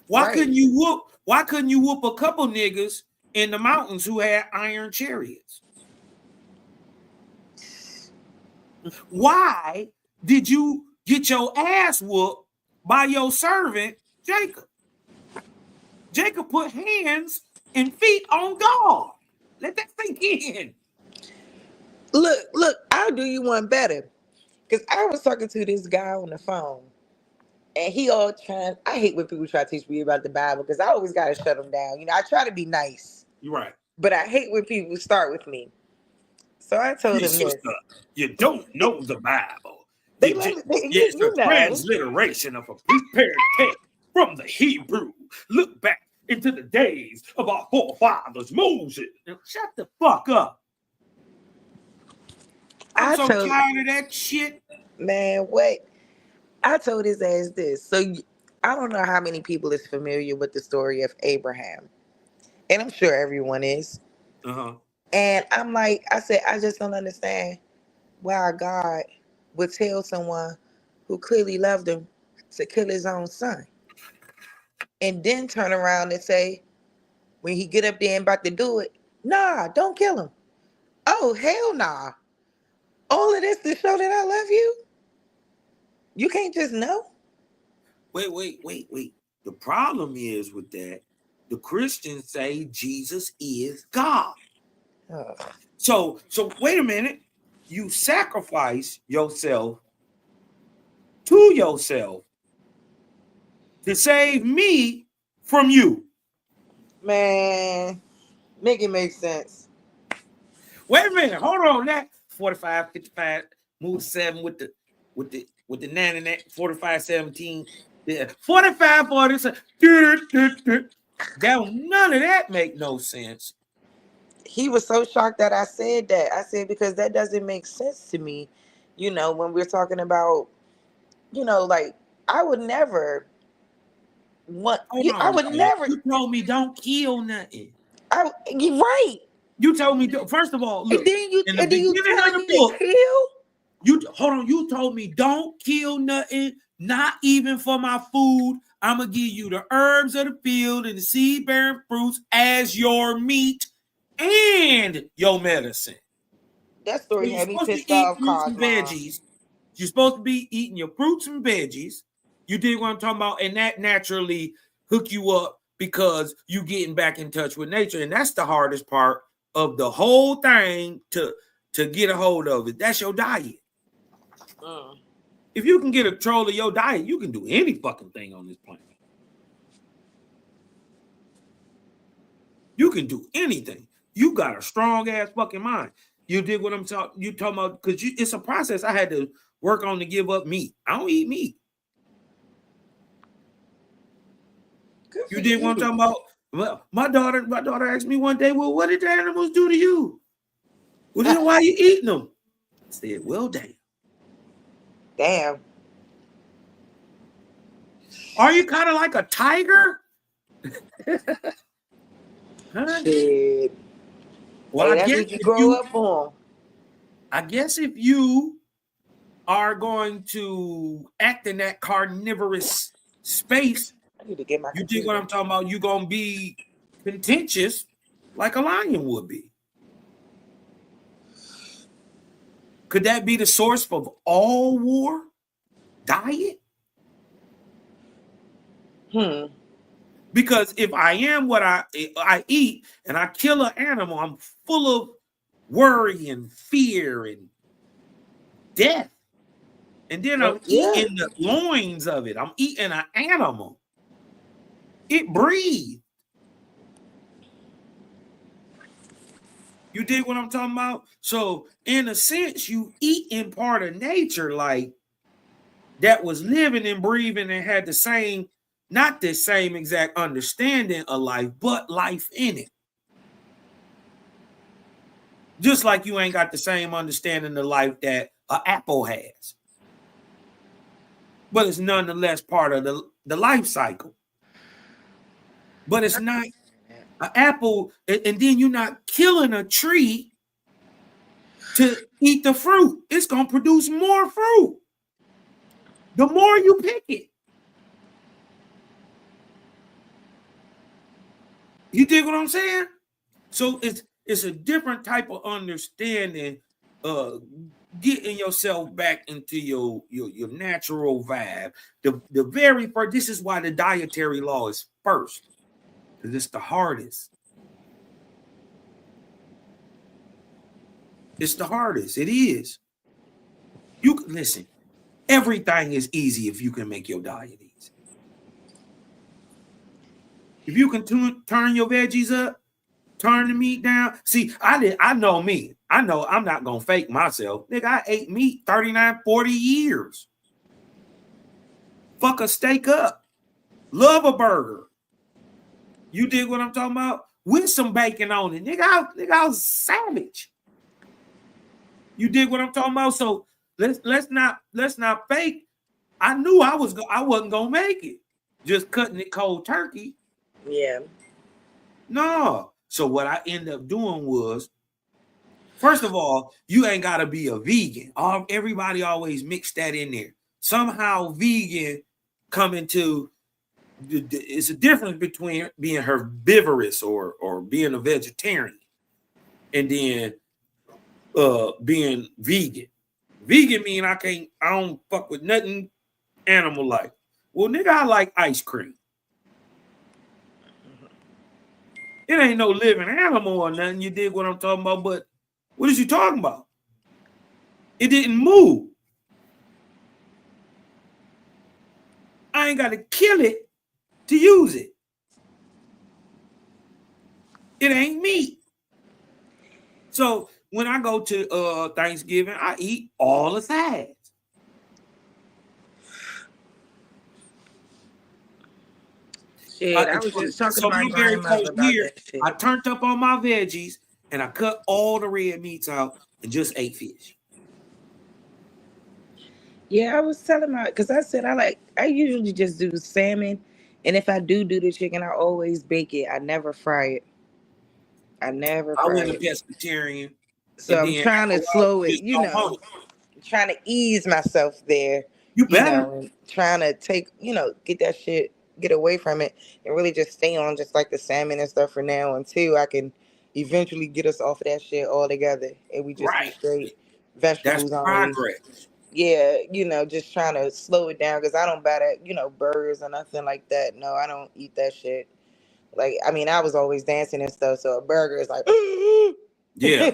Why Right. couldn't you whoop a couple niggas in the mountains who had iron chariots? Why did you get your ass whooped by your servant Jacob? Jacob put hands and feet on God. Let that sink in. Look, I'll do you one better. Because I was talking to this guy on the phone. And he all trying. I hate when people try to teach me about the Bible because I always got to shut them down. I try to be nice. You're right. But I hate when people start with me. So I told Hey, him this. sister, you don't know the Bible. They let me, It's you a know. transliteration of a prepared text from the Hebrew. Look back into the days of our forefathers, Moses. Now, shut the fuck up. I'm so tired of that shit. Man, wait. I told his ass this. So I don't know how many people is familiar with the story of Abraham. And I'm sure everyone is. Uh-huh. And I'm like, I said, I just don't understand why God would tell someone who clearly loved him to kill his own son. And then turn around and say, when he get up there and about to do it, nah, don't kill him. Oh, hell nah. All of this to show that I love you? You can't just know? Wait. The problem is with that, the Christians say Jesus is God. Ugh. So wait a minute. You sacrifice yourself to yourself to save me from you. Man, make it make sense. Wait a minute, hold on. That 45, 55, move 7 with the 9 and that 45, 17. Yeah, 45, 47. None of that make no sense. He was so shocked that I said that. I said, because that doesn't make sense to me. You know, when we're talking about, you know, like, I would never want Hold I on, would man. never. You told me don't kill nothing. You're right. You told me, first of all, look, in the and then you beginning of telling the me to book, kill? hold on, you told me don't kill nothing, not even for my food. I'm gonna give you the herbs of the field and the seed-bearing fruits as your meat and your medicine. That So story you're had me supposed to pissed eat off, fruits and Cosmo. veggies. You're supposed to be eating your fruits and veggies. You did what I'm talking about, and that naturally hook you up because you getting back in touch with nature, and that's the hardest part of the whole thing to get a hold of it. That's your diet. If you can get a control of your diet, you can do any fucking thing on this planet. You can do anything. You got a strong ass fucking mind. You did what I'm talking. You talking about because it's a process I had to work on to give up meat. I don't eat meat. Good You for did what I'm you. talking about. Well, my daughter asked me one day, well, what did the animals do to you? Well, then why are you eating them? I said, well, damn. Damn. Are you kind of like a tiger? Huh? Shit. Well, Hey, I that's guess what you if grow up on. I guess if you are going to act in that carnivorous space, I need to get my you did what computer. I'm talking about. You're gonna be contentious like a lion would be. Could that be the source of all war? Diet? Because if I am what I eat and I kill an animal, I'm full of worry and fear and death. And then I'm eating the loins of it. I'm eating an animal. It breathes. You dig what I'm talking about? So in a sense, you eat in part of nature, like that was living and breathing and had the same, not the same exact understanding of life, but life in it. Just like you ain't got the same understanding of life that an apple has. But it's nonetheless part of the life cycle. But it's not an apple, and then you're not killing a tree to eat the fruit. It's going to produce more fruit. The more you pick it. You dig what I'm saying? So it's a different type of understanding, getting yourself back into your natural vibe. The very first, this is why the dietary law is first, because it's the hardest. It's the hardest. It is. You can listen. Everything is easy if you can make your diet easy. If you can turn your veggies up, turn the meat down. See, I know me. I know I'm not going to fake myself. Nigga, I ate meat 39, 40 years. Fuck a steak up. Love a burger. You dig what I'm talking about? With some bacon on it. Nigga, I was savage. You dig what I'm talking about? So let's not fake. I knew I wasn't gonna make it. Just cutting it cold turkey. Yeah. No. So what I ended up doing was, first of all, you ain't gotta be a vegan. Everybody always mix that in there. Somehow vegan come into it's a difference between being herbivorous or being a vegetarian and then being vegan. Vegan mean I don't fuck with nothing animal like. Well, nigga, I like ice cream. It ain't no living animal or nothing. You dig what I'm talking about? But what is you talking about? It didn't move. I ain't got to kill it to use it. It ain't meat. So when I go to Thanksgiving, I eat all the sides. Shit, I was just talking So to my my very grandmother first about year, that shit. I turned up on my veggies and I cut all the red meats out and just ate fish. Yeah, I was telling my, because I said I usually just do salmon, and if I do the chicken, I always bake it. I never fry it. I never I fry went to it. pescatarian, So and I'm then trying after a to while, slow you it, just don't want it. trying to ease myself there, You better. and trying to take, get that shit, get away from it, and really just stay on just like the salmon and stuff for now until I can eventually get us off of that shit altogether, and we just do Right. straight That's vegetables only. progress. Yeah, just trying to slow it down because I don't buy that, burgers or nothing like that. No, I don't eat that shit. Like, I mean, I was always dancing and stuff, so a burger is like, a Yeah.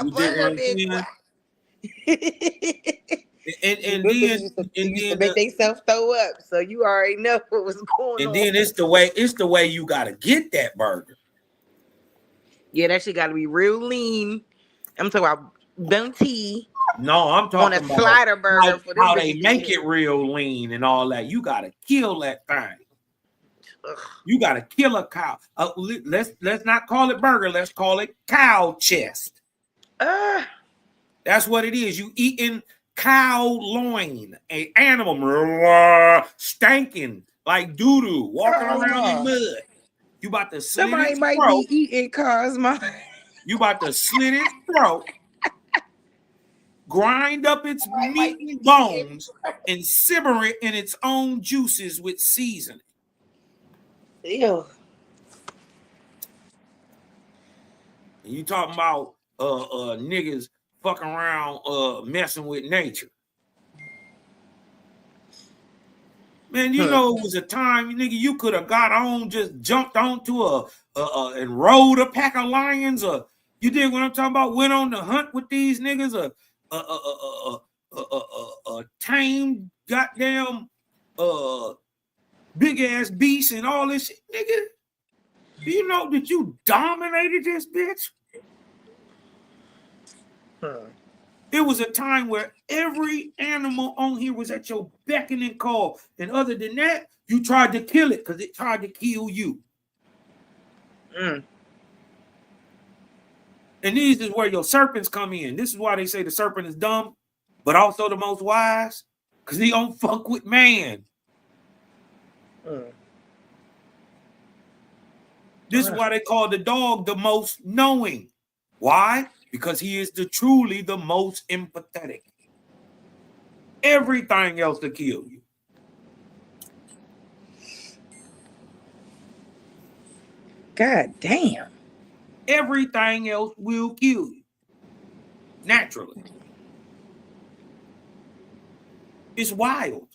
You dig what burger, I'm bitch, saying? what? And Them bitches used to make themselves throw up, so you already know what was going on. then it's the way you gotta get that burger. Yeah, that shit got to be real lean. I'm talking about bounty No, I'm on a talking about slider burger for them how they bitches to make hit. it real lean and all that. You gotta kill that thing. Ugh. You gotta kill a cow. Let's not call it burger. Let's call it cow chest. That's what it is. You eating cow loin, a animal stanking like doo doo, walking around in Cosmo. mud. You about to slit Somebody its might throat. be eating Cosmo. You about to slit its throat, grind up its meat and bones, and simmer it in its own juices with seasoning. Ew. And you talking about niggas fucking around messing with nature. Man, you know it was a time, nigga, you could have got on, just jumped onto and rode a pack of lions, or you did what I'm talking about, went on the hunt with these niggas, tame goddamn big ass beast and all this shit, nigga. Do you know that you dominated this bitch? It was a time where every animal on here was at your beck and call. And other than that, you tried to kill it because it tried to kill you. And these is where your serpents come in. This is why they say the serpent is dumb, but also the most wise, because he don't fuck with man. This is why they call the dog the most knowing. Why? Because he is truly the most empathetic. Everything else to kill you. God damn. Everything else will kill you. Naturally. It's wild.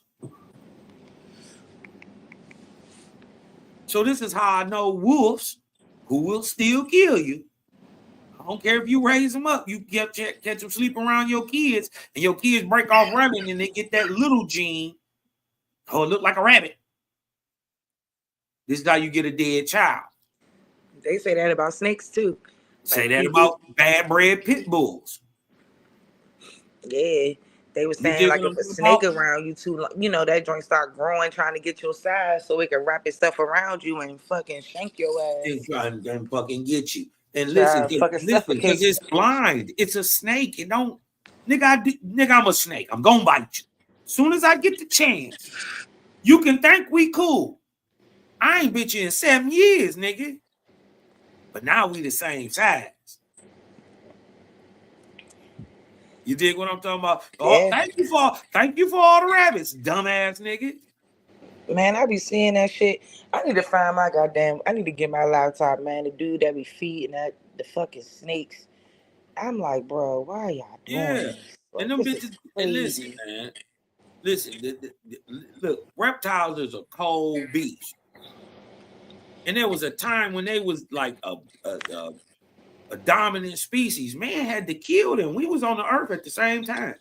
So this is how I know wolves who will still kill you. I don't care if you raise them up. You catch them sleeping around your kids, and your kids break off running, and they get that little gene. Oh, it look like a rabbit. This is how you get a dead child. They say that about snakes too. Say that about bad bred pit bulls. Yeah. They were saying dig like what if I'm a talking snake about? around you too long, that joint start growing, trying to get your size so it can wrap itself around you and fucking shank your ass. And trying to fucking get you. And Try listen, to fucking because suffocate. it's blind. It's a snake. It don't, nigga, I'm a snake. I'm gonna bite you. Soon as I get the chance, you can think we cool. I ain't bit you in 7 years, nigga. But now we the same size. You dig what I'm talking about? Oh, Yeah. thank you for all the rabbits, dumbass nigga. Man, I be seeing that shit. I need to find I need to get my laptop, man. The dude that be feeding the fucking snakes. I'm like, bro, why y'all doing Yeah. this? And Like, them this is bitches, and listen, crazy. man. Listen, look, reptiles is a cold beast. And there was a time when they was like a dominant species. Man had to kill them. We was on the earth at the same time.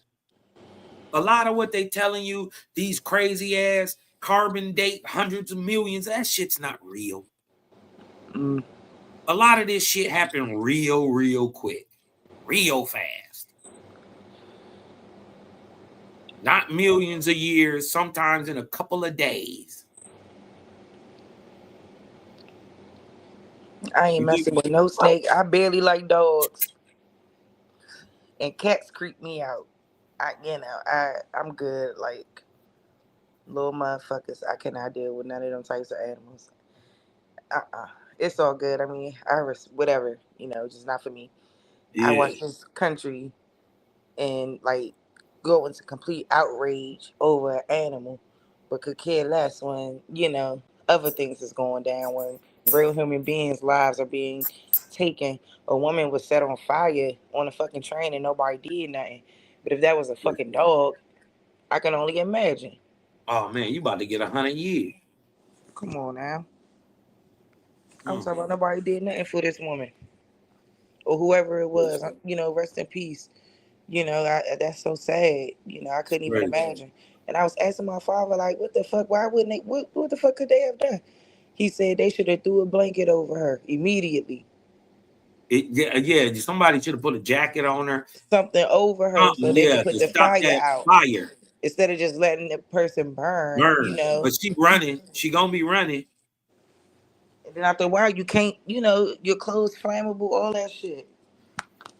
A lot of what they telling you, these crazy ass carbon date hundreds of millions, that shit's not real. A lot of this shit happened real quick, real fast. Not millions of years, sometimes in a couple of days. I ain't messing with no snake. I barely like dogs. And cats creep me out. I'm good. Like, little motherfuckers, I cannot deal with none of them types of animals. It's all good. I mean, whatever, just not for me. I Yeah. watch this country and like go into complete outrage over an animal, but could care less when other things is going down, when real human beings' lives are being taken. A woman was set on fire on a fucking train and nobody did nothing. But if that was a fucking dog, I can only imagine. Oh man, you about to get 100 years. Come on now. I'm talking about nobody did nothing for this woman or whoever it was. Rest in peace. That's so sad. I couldn't even Right. imagine. And I was asking my father, like, what the fuck? Why wouldn't they? What the fuck could they have done? He said they should have threw a blanket over her immediately. Yeah. Somebody should have put a jacket on her. Something over her so Something, they could yeah, put to the stop fire that out fire. instead of just letting the person burn. Burn. But she running. She gonna be running. And then after a while, you can't. Your clothes flammable, all that shit.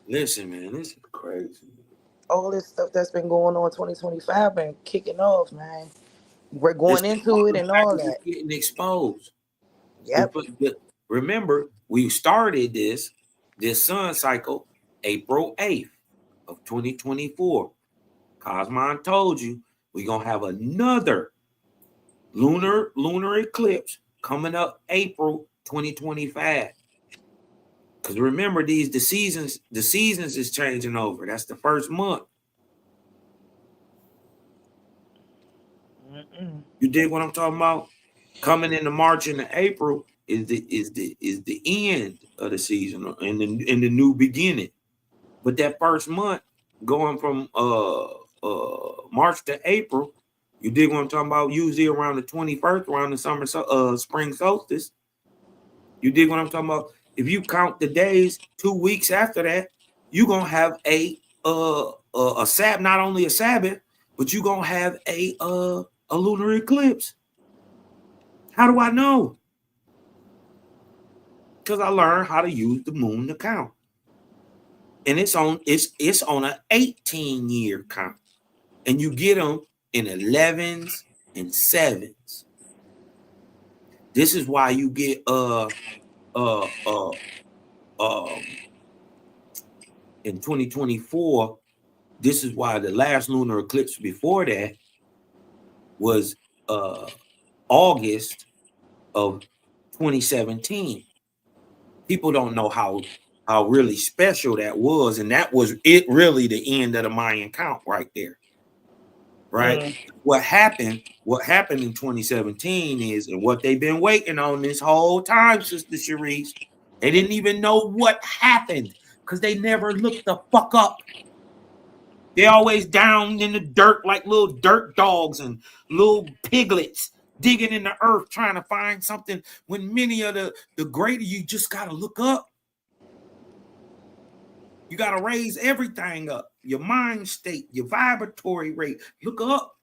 Listen, man, this is crazy. All this stuff that's been going on 2025 been kicking off, man. We're This going into it and all is that. getting exposed. Yep. Remember, we started this sun cycle April 8th of 2024. Cosmon told you we're gonna have another lunar eclipse coming up April 2025. Because remember, the seasons is changing over. That's the first month. You dig what I'm talking about? Coming into March and April is the end of the season and the new beginning. But that first month, going from March to April, you dig what I'm talking about? Usually around the 21st, around the spring solstice. You dig what I'm talking about? If you count the days, 2 weeks after that, you're gonna have a Sabbath, not only a Sabbath, but you're gonna have a lunar eclipse. How do I know? Because I learned how to use the moon to count. And it's on an 18-year count. And you get them in 11s and 7s. This is why you get in 2024, this is why the last lunar eclipse before that was August of 2017. People don't know how really special that was, and that was it really the end of the Mayan count right there. Right? What happened in 2017 is, and what they've been waiting on this whole time, Sister Sharice, they didn't even know what happened because they never looked the fuck up. They always down in the dirt like little dirt dogs and little piglets digging in the earth trying to find something, when many of the greater, you just got to look up. You got to raise everything up. Your mind state, your vibratory rate. Look up.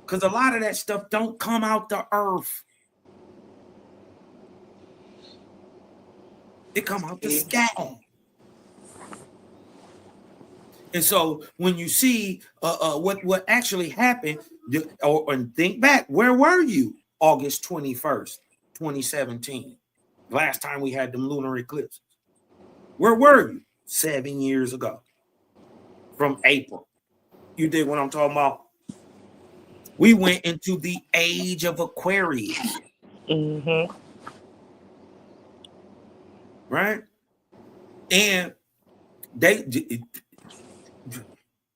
Because a lot of that stuff don't come out the earth. It come out the sky. And so when you see what actually happened, and think back, where were you August 21st, 2017? Last time we had them lunar eclipses. Where were you 7 years ago from April? You dig what I'm talking about? We went into the age of Aquarius. Right? And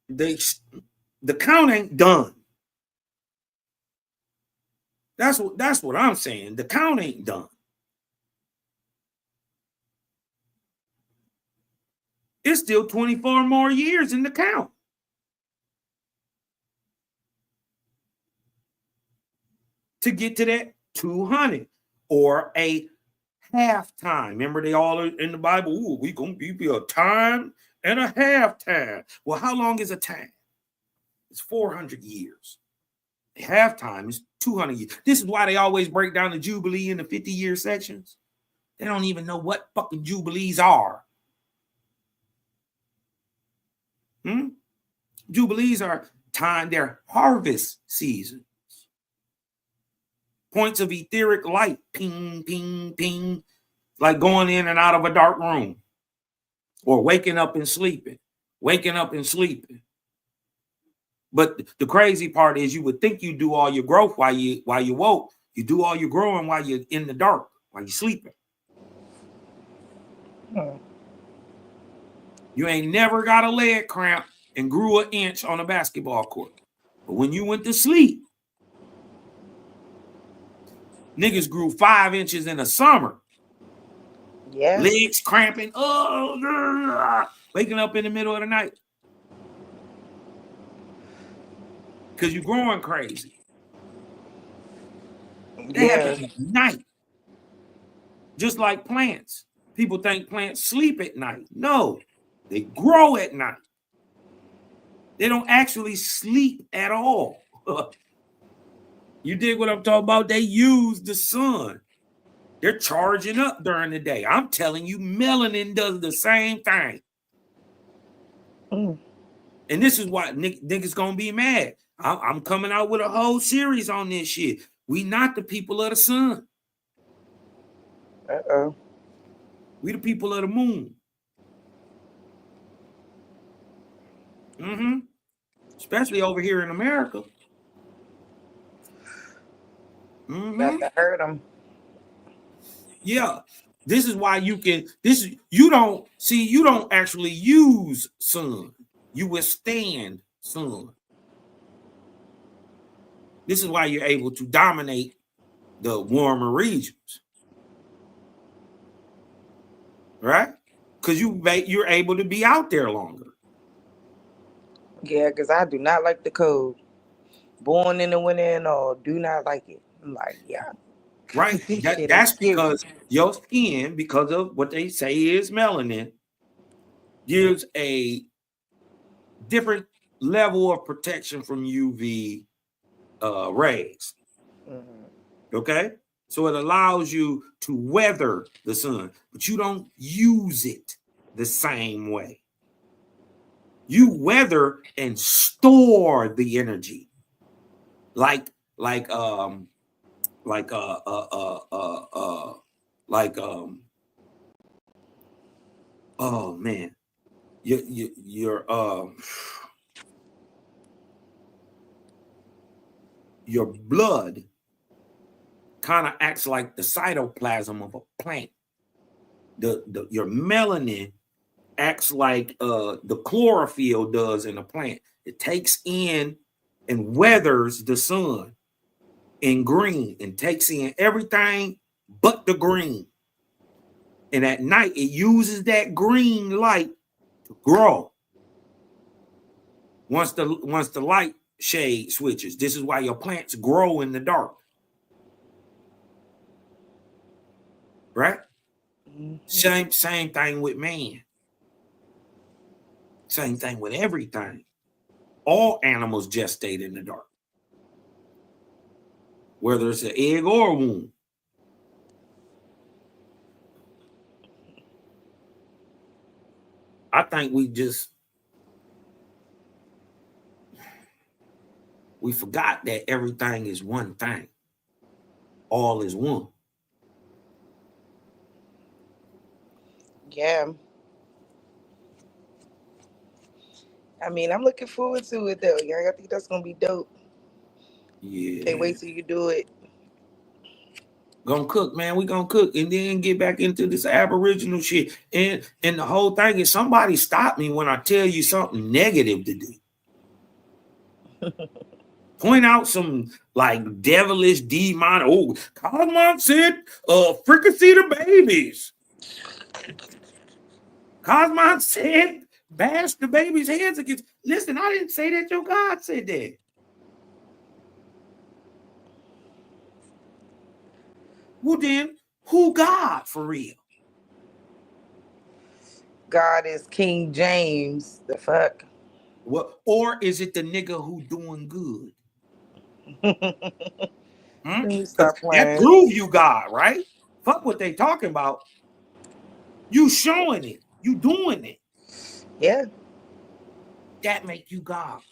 the count ain't done. That's what I'm saying. The count ain't done. It's still 24 more years in the count. To get to that 200 or a halftime. Remember, they all are in the Bible. Ooh, we gonna be a time and a halftime. Well, how long is a time? It's 400 years. A halftime is 200 years. This is why they always break down the Jubilee in the 50-year sections. They don't even know what fucking Jubilees are. Jubilees are time, they're harvest seasons. Points of etheric light, ping, ping, ping, like going in and out of a dark room or waking up and sleeping. But the crazy part is you would think you do all your growth while you woke. You do all your growing while you're in the dark, while you're sleeping. You ain't never got a leg cramp and grew an inch on a basketball court. But when you went to sleep, niggas grew 5 inches in the summer. Yeah. Legs cramping. Waking up in the middle of the night. Because you're growing crazy. They happen at night. Just like plants. People think plants sleep at night. No, they grow at night. They don't actually sleep at all. You dig what I'm talking about? They use the sun. They're charging up during the day. I'm telling you, melanin does the same thing. And this is why niggas gonna be mad. I'm coming out with a whole series on this shit. We not the people of the sun. We the people of the moon. Especially over here in America. Got to hurt them. Yeah. This is why you don't actually use sun. You withstand sun. This is why you're able to dominate the warmer regions. Right? Because you're able to be out there longer. Yeah, because I do not like the cold. Born in the winter and all, do not like it. I'm like, yeah. Right. That's because your skin, because of what they say is melanin, gives a different level of protection from UV rays. Okay? So it allows you to weather the sun, but you don't use it the same way. You weather and store the energy. Oh man, your blood kind of acts like the cytoplasm of a plant. Your melanin acts like the chlorophyll does in a plant. It takes in and weathers the sun in green and takes in everything but the green. And at night, it uses that green light to grow. Once the light shade switches, this is why your plants grow in the dark. Right? Same thing with man. Same thing with everything. All animals gestate in the dark. Whether it's an egg or a womb. I think we forgot that everything is one thing. All is one. Yeah. I mean, I'm looking forward to it though. Yeah, I think that's gonna be dope. Yeah. Can't wait till you do it. Gonna cook, man. We gonna cook and then get back into this Aboriginal shit. And the whole thing is somebody stop me when I tell you something negative to do. Point out some like devilish demon. Oh, Cosmon said, fricassee the babies. Cosmon said, bash the babies' heads against. Listen, I didn't say that. Your God said that. Well, then, who God for real? God is King James. The fuck? What? Or is it the nigga who doing good? Let me Because stop that playing. prove you God, right? Fuck what they talking about. You showing it. You doing it. Yeah. That make you God.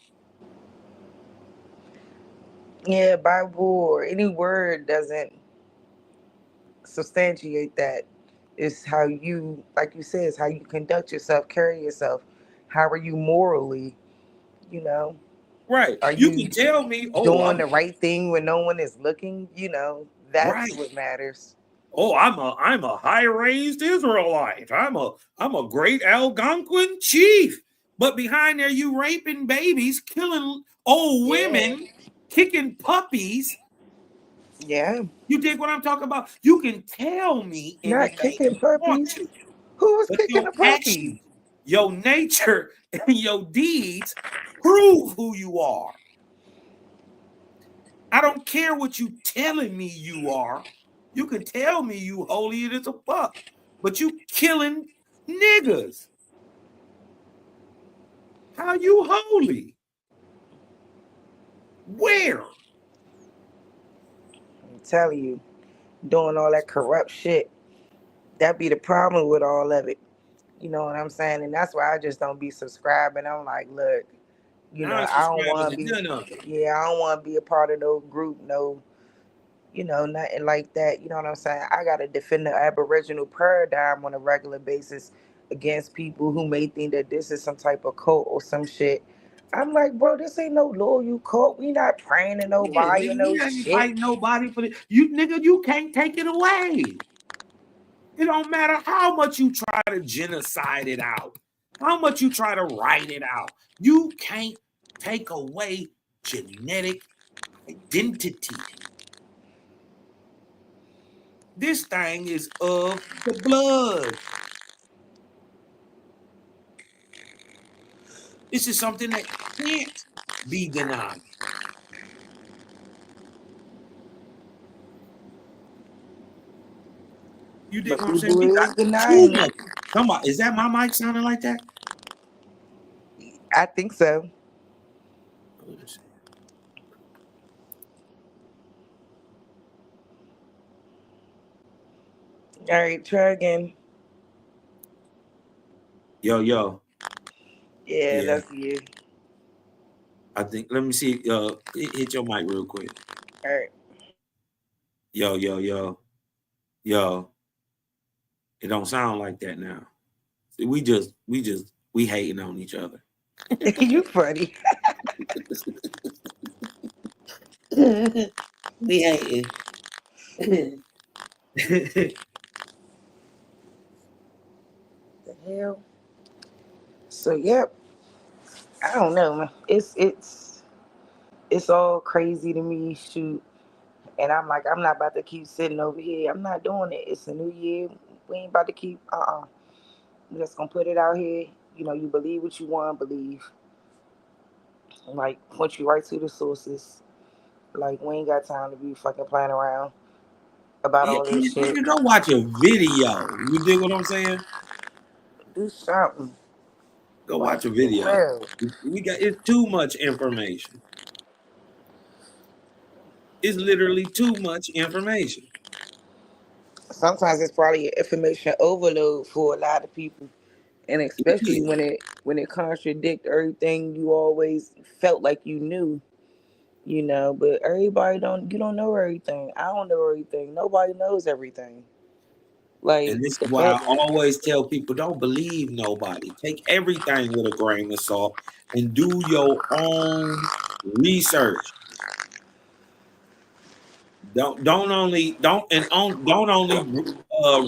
Yeah, Bible or any word doesn't substantiate that. It's how you, like you said, it's how you conduct yourself, carry yourself. How are you morally? You know, Right. are You you can tell me, oh, doing I'm the right thing when no one is looking? You know, that's right. what matters. Oh, I'm a high-raised Israelite. I'm a great Algonquin chief. But behind there, you raping babies, killing old Yeah. women, kicking puppies. Yeah. You dig what I'm talking about? You can tell me Not anything kicking you want puppies. to, Who was but kicking your the puppies? actions, your nature, and your deeds prove who you are. I don't care what you telling me you are. You can tell me you holy as a fuck, but you killing niggas. How you holy? Where? I'm telling you, doing all that corrupt shit. That be the problem with all of it. You know what I'm saying? And that's why I just don't be subscribing. I'm like, look, you know, I don't Non-subscribing want to to be, none of it. yeah, I don't want to be a part of no group, no, you know, nothing like that. You know what I'm saying? I got to defend the Aboriginal paradigm on a regular basis against people who may think that this is some type of cult or some shit. I'm like, bro, this ain't no loyal cult. We not praying to Yeah, nobody or nigga, no we ain't shit. fighting nobody for it. You nigga, you can't take it away. It don't matter how much you try to genocide it out, how much you try to write it out. You can't take away genetic identity. This thing is of the blood. This is something that can't be denied. You dig But what I'm saying? people We is got too denying it. much. Somebody, is that my mic sounding like that? I think so. All right, try again. Yo, yo. Yeah, Yeah, that's you. I think. Let me see. Hit your mic real quick. All right. Yo, yo, yo, yo. It don't sound like that now. See, we hating on each other. You funny. We hating. The hell. So yep. I don't know, man. It's all crazy to me. Shoot. And I'm like, I'm not about to keep sitting over here. I'm not doing it. It's a new year. We ain't about to keep. We're just gonna put it out here. You know, you believe what you want to believe. Like, point you right to the sources. Like, we ain't got time to be fucking playing around about Yeah, all this shit. nigga, go watch a video. You dig what I'm saying? Do something. Go Like, watch a for video. real. It's too much information. It's literally too much information. Sometimes it's probably information overload for a lot of people, and especially Yeah. when it contradicts everything you always felt like you knew. You know, but everybody don't. You don't know everything. I don't know everything. Nobody knows everything. And Like this is the why I fuck. always tell people don't believe nobody. Take everything with a grain of salt and do your own research. Don't only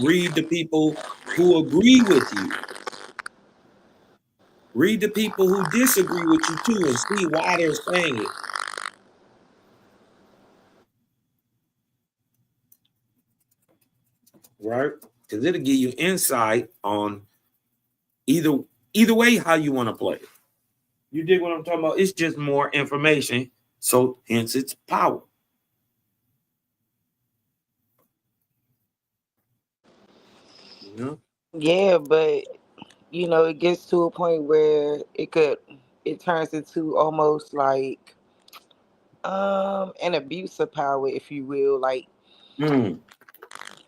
read the people who agree with you. Read the people who disagree with you too and see why they're saying it. Right? Because it'll give you insight on either way how you want to play it. You dig what I'm talking about? It's just more information, so hence its power. You know? Yeah, but it gets to a point where it turns into almost like an abuse of power, if you will, like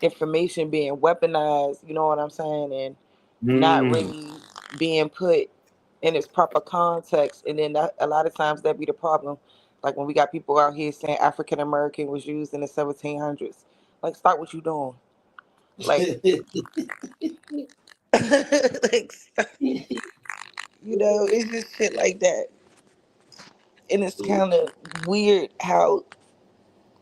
information being weaponized, you know what I'm saying, and not really being put in its proper context. And then a lot of times that be the problem. Like when we got people out here saying African American was used in the 1700s. Like, stop what you doing. Like, like stop. It's just shit like that. And it's kind of weird how,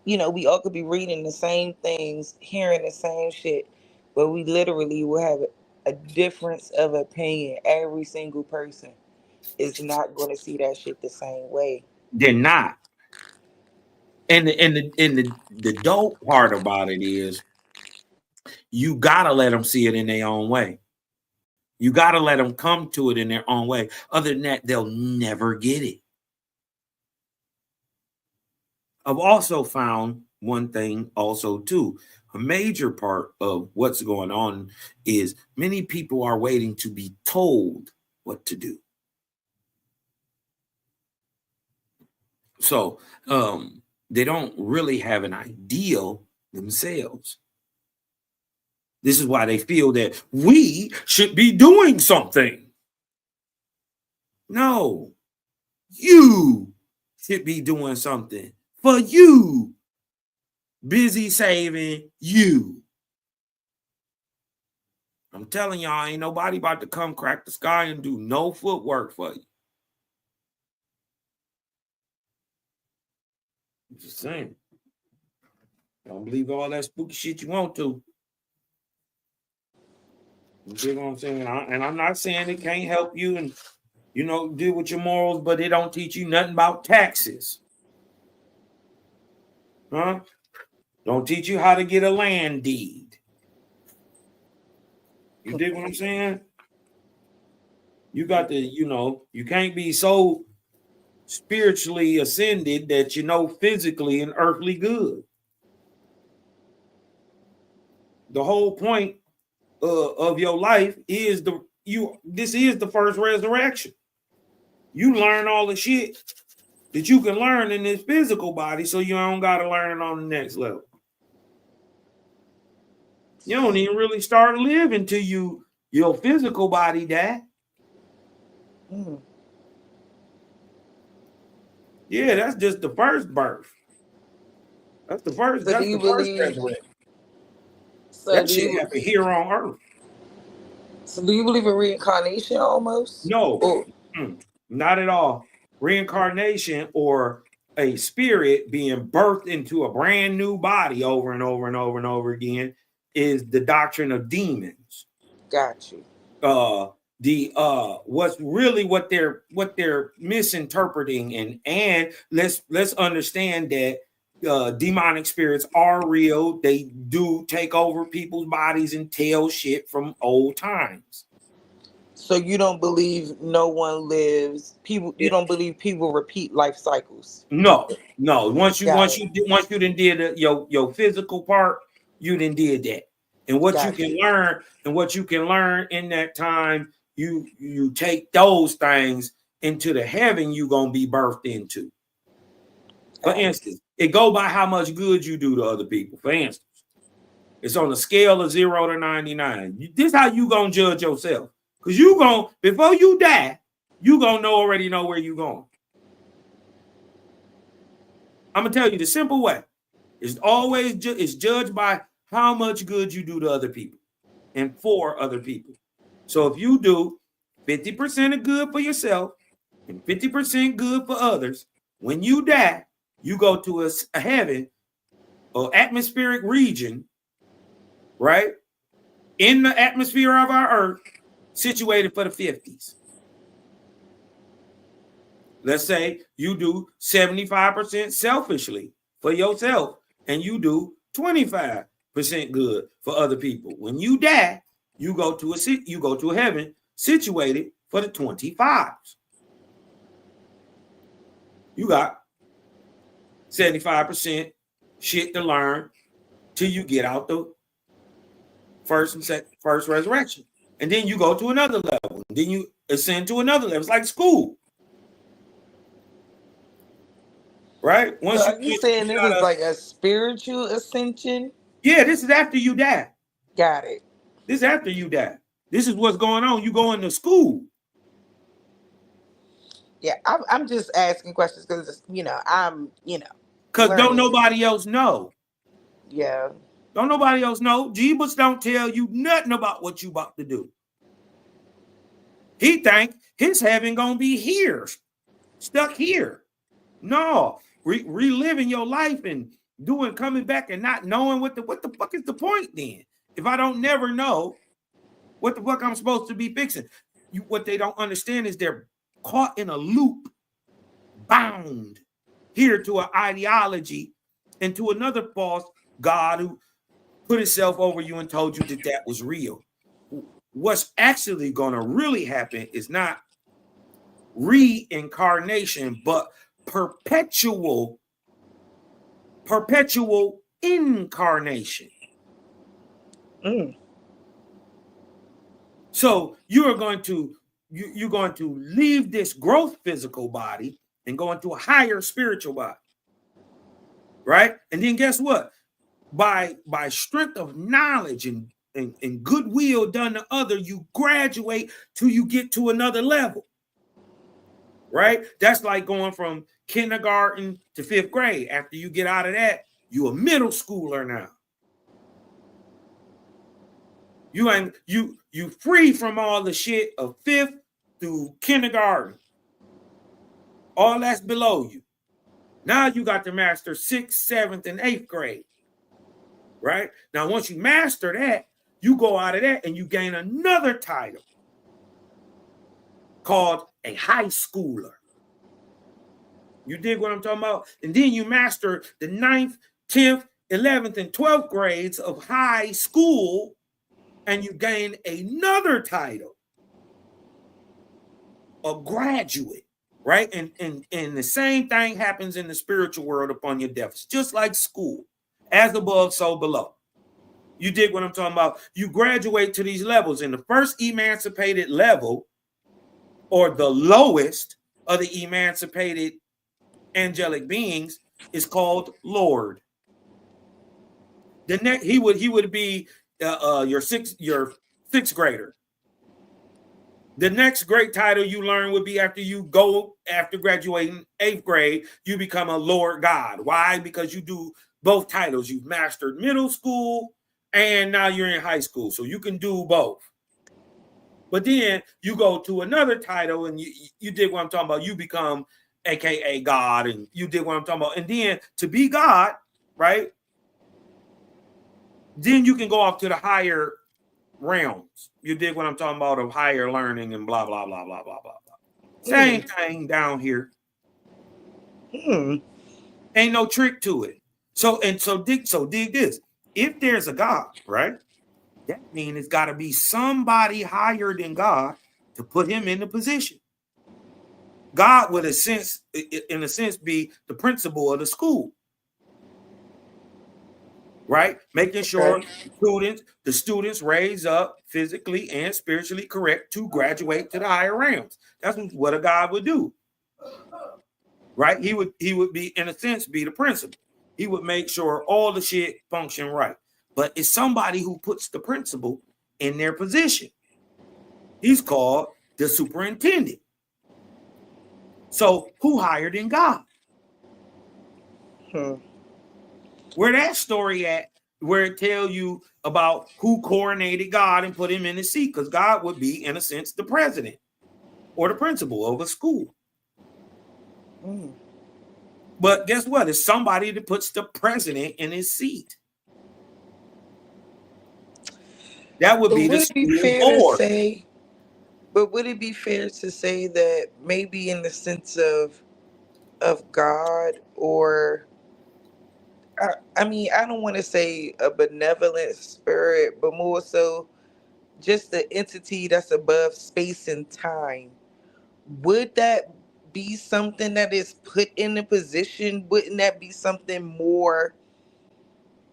we all could be reading the same things, hearing the same shit, but we literally will have a difference of opinion. Every single person is not going to see that shit the same way. They're not. And the dope part about it is you gotta let them see it in their own way. You gotta let them come to it in their own way. Other than that, they'll never get it. I've also found one thing also too. A major part of what's going on is many people are waiting to be told what to do. So they don't really have an ideal themselves. This is why they feel that we should be doing something. No, you should be doing something for you. Busy saving you. I'm telling y'all, ain't nobody about to come crack the sky and do no footwork for you. I'm just saying. Don't believe all that spooky shit you want to. You see what I'm saying? And I'm not saying it can't help you and, deal with your morals, but it don't teach you nothing about taxes. Huh? Don't teach you how to get a land deed. You dig what I'm saying? You got to, you can't be so spiritually ascended that you know physically and earthly good. The whole point of your life is this is the first resurrection. You learn all the shit that you can learn in this physical body, so you don't got to learn it on the next level. You don't even really start to live until your physical body die. Yeah, that's just the first birth. That's the first. So That's do you the first believe? resurrection. So That do shit you? happened here on Earth. So do you believe in reincarnation almost? No, Or not at all. Reincarnation or a spirit being birthed into a brand new body over and over and over and over again is the doctrine of demons. got you. What they're misinterpreting and let's understand that demonic spirits are real. They do take over people's bodies and tell shit from old times. So you don't believe no one lives people? You don't believe people repeat life cycles? No. Once you Got it. done did your physical part, you done did that. And what you Got can you. learn in that time, you take those things into the heaven you gonna be birthed into. For instance, it go by how much good you do to other people. For instance, it's on a scale of 0 to 99. This how you gonna judge yourself. Because before you die, you gonna already know where you going. I'm gonna tell you the simple way. It's always it's judged by how much good you do to other people and for other people. So if you do 50% of good for yourself and 50% good for others, when you die, you go to a heaven or atmospheric region, right? In the atmosphere of our earth, situated for the 50s. Let's say you do 75% selfishly for yourself, and you do 25% good for other people. When you die, you go to a heaven situated for the 25s. You got 75% shit to learn till you get out the first resurrection. And then you go to another level. And then you ascend to another level. It's like school. Right? Once So are you saying this is like a spiritual ascension? Yeah, this is after you die. Got it. This is after you die. This is what's going on. You go into school. Yeah, I'm just asking questions because I'm Because don't learning. nobody else know. Yeah. Don't nobody else know. Jeebus don't tell you nothing about what you about to do. He think his heaven gonna be here, stuck here. No, reliving your life and coming back and not knowing what the fuck is the point then? If I don't never know what the fuck I'm supposed to be fixing. What they don't understand is they're caught in a loop, bound here to an ideology and to another false God who put himself over you and told you that that was real. What's actually going to really happen is not reincarnation, but perpetual incarnation. So you're going to leave this growth physical body and go into a higher spiritual body, right? And then guess what? By strength of knowledge and goodwill done to other, you graduate till you get to another level, right? That's like going from kindergarten to 5th grade. After you get out of that, you're a middle schooler now. You free from all the shit of 5th through kindergarten. All that's below you. Now you got to master 6th, 7th, and 8th grade. Right? Now, once you master that, you go out of that and you gain another title called a high schooler. You dig what I'm talking about? And then you master the 9th, 10th, 11th, and 12th grades of high school, and you gain another title, a graduate, right? And the same thing happens in the spiritual world upon your death. It's just like school. As above, so below. You dig what I'm talking about? You graduate to these levels. And the first emancipated level, or the lowest of the emancipated angelic beings, is called Lord. The next, he would be your sixth grader. The next great title you learn would be after graduating 8th grade, you become a Lord God. Why? Because you do both titles. You've mastered middle school and now you're in high school. So you can do both. But then you go to another title and you dig what I'm talking about. You become AKA God, and you dig what I'm talking about. And then to be God, right? Then you can go off to the higher realms. You dig what I'm talking about, of higher learning and blah, blah, blah, blah, blah, blah, blah. Same thing down here. Ain't no trick to it. So dig this. If there's a God, right, that means it's got to be somebody higher than God to put him in the position. God would, in a sense, be the principal of the school, right? Making sure the students raise up physically and spiritually correct to graduate to the higher realms. That's what a God would do, right? He would be, in a sense, be the principal. He would make sure all the shit function right. But it's somebody who puts the principal in their position. He's called the superintendent. So who higher than God? Where that story at, where it tells you about who coronated God and put him in his seat, because God would be, in a sense, the president or the principal of a school. But guess what? It's somebody that puts the president in his seat. That would be the fair to say But would it be fair to say that maybe in the sense of God, or I mean, I don't want to say a benevolent spirit, but more so just the entity that's above space and time? Would that be something that is put in a position? Wouldn't that be something more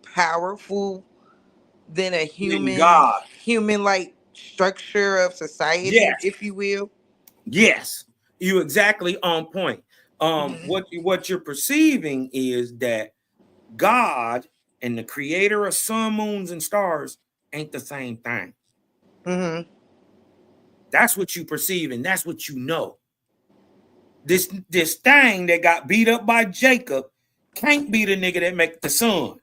powerful than a In God. human like structure of society, Yes. if you will? Yes. You exactly on point. Mm-hmm. What you're perceiving is that God and the creator of sun, moons, and stars ain't the same thing. Mm-hmm. That's what you perceive, and that's what you know. This thing that got beat up by Jacob can't be the nigga that make the sun.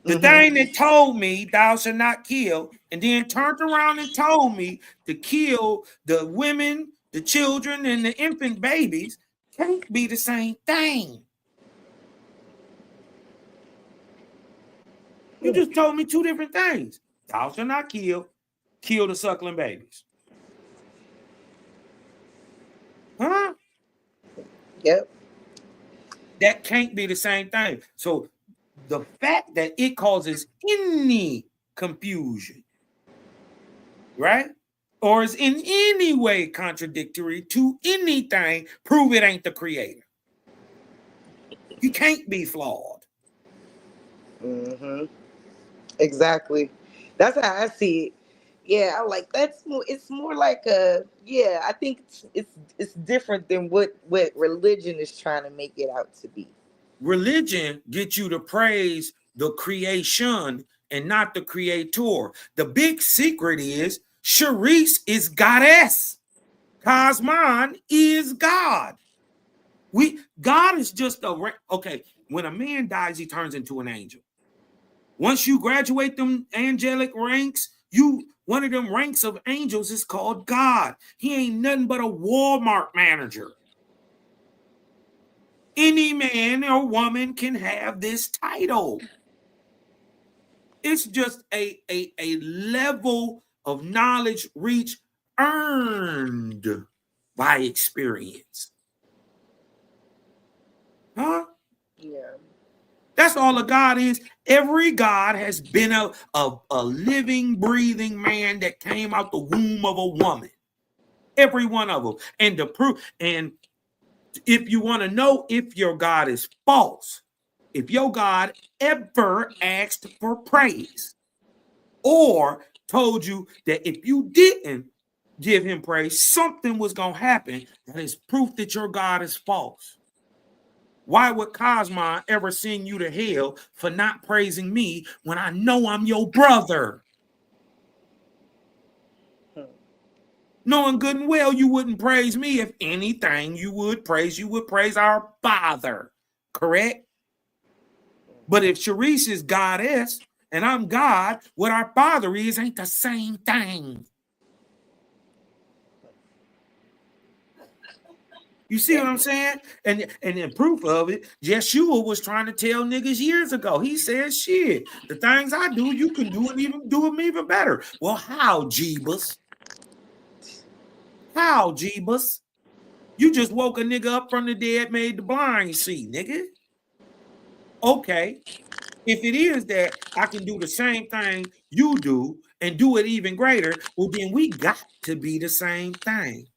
The thing Mm-hmm. that told me thou shalt not kill, and then turned around and told me to kill the women, the children, and the infant babies can't be the same thing. You just told me two different things. Thou shalt not kill the suckling babies. Huh? Yep. That can't be the same thing. So the fact that it causes any confusion, right? Or is in any way contradictory to anything, prove it ain't the creator. He can't be flawed. Mm-hmm. Exactly. That's how I see it. Yeah, I like that's more. It's more like a yeah. I think it's different than what religion is trying to make it out to be. Religion gets you to praise the creation and not the creator. The big secret is Sharice is goddess. Cosmon is God. God is just okay. When a man dies, he turns into an angel. Once you graduate them angelic ranks, one of them ranks of angels is called God. He ain't nothing but a Walmart manager. Any man or woman can have this title. It's just a level of knowledge reach earned by experience. Huh? Yeah. That's all a God is. Every God has been a living, breathing man that came out the womb of a woman. Every one of them. And the proof, and if you want to know if your God is false, if your God ever asked for praise or told you that if you didn't give him praise, something was going to happen, that is proof that your God is false. Why would Cosmon ever send you to hell for not praising me when I know I'm your brother? Knowing good and well you wouldn't praise me. If anything, you would praise our Father. Correct? But if Sharice is goddess and I'm God, what our Father is ain't the same thing. You see what I'm saying? And in proof of it, Yeshua was trying to tell niggas years ago. He said, shit, the things I do, you can do it even do them even better. Well, how, Jeebus? How, Jeebus? You just woke a nigga up from the dead, made the blind see, nigga. Okay. If it is that I can do the same thing you do and do it even greater, well, then we got to be the same thing.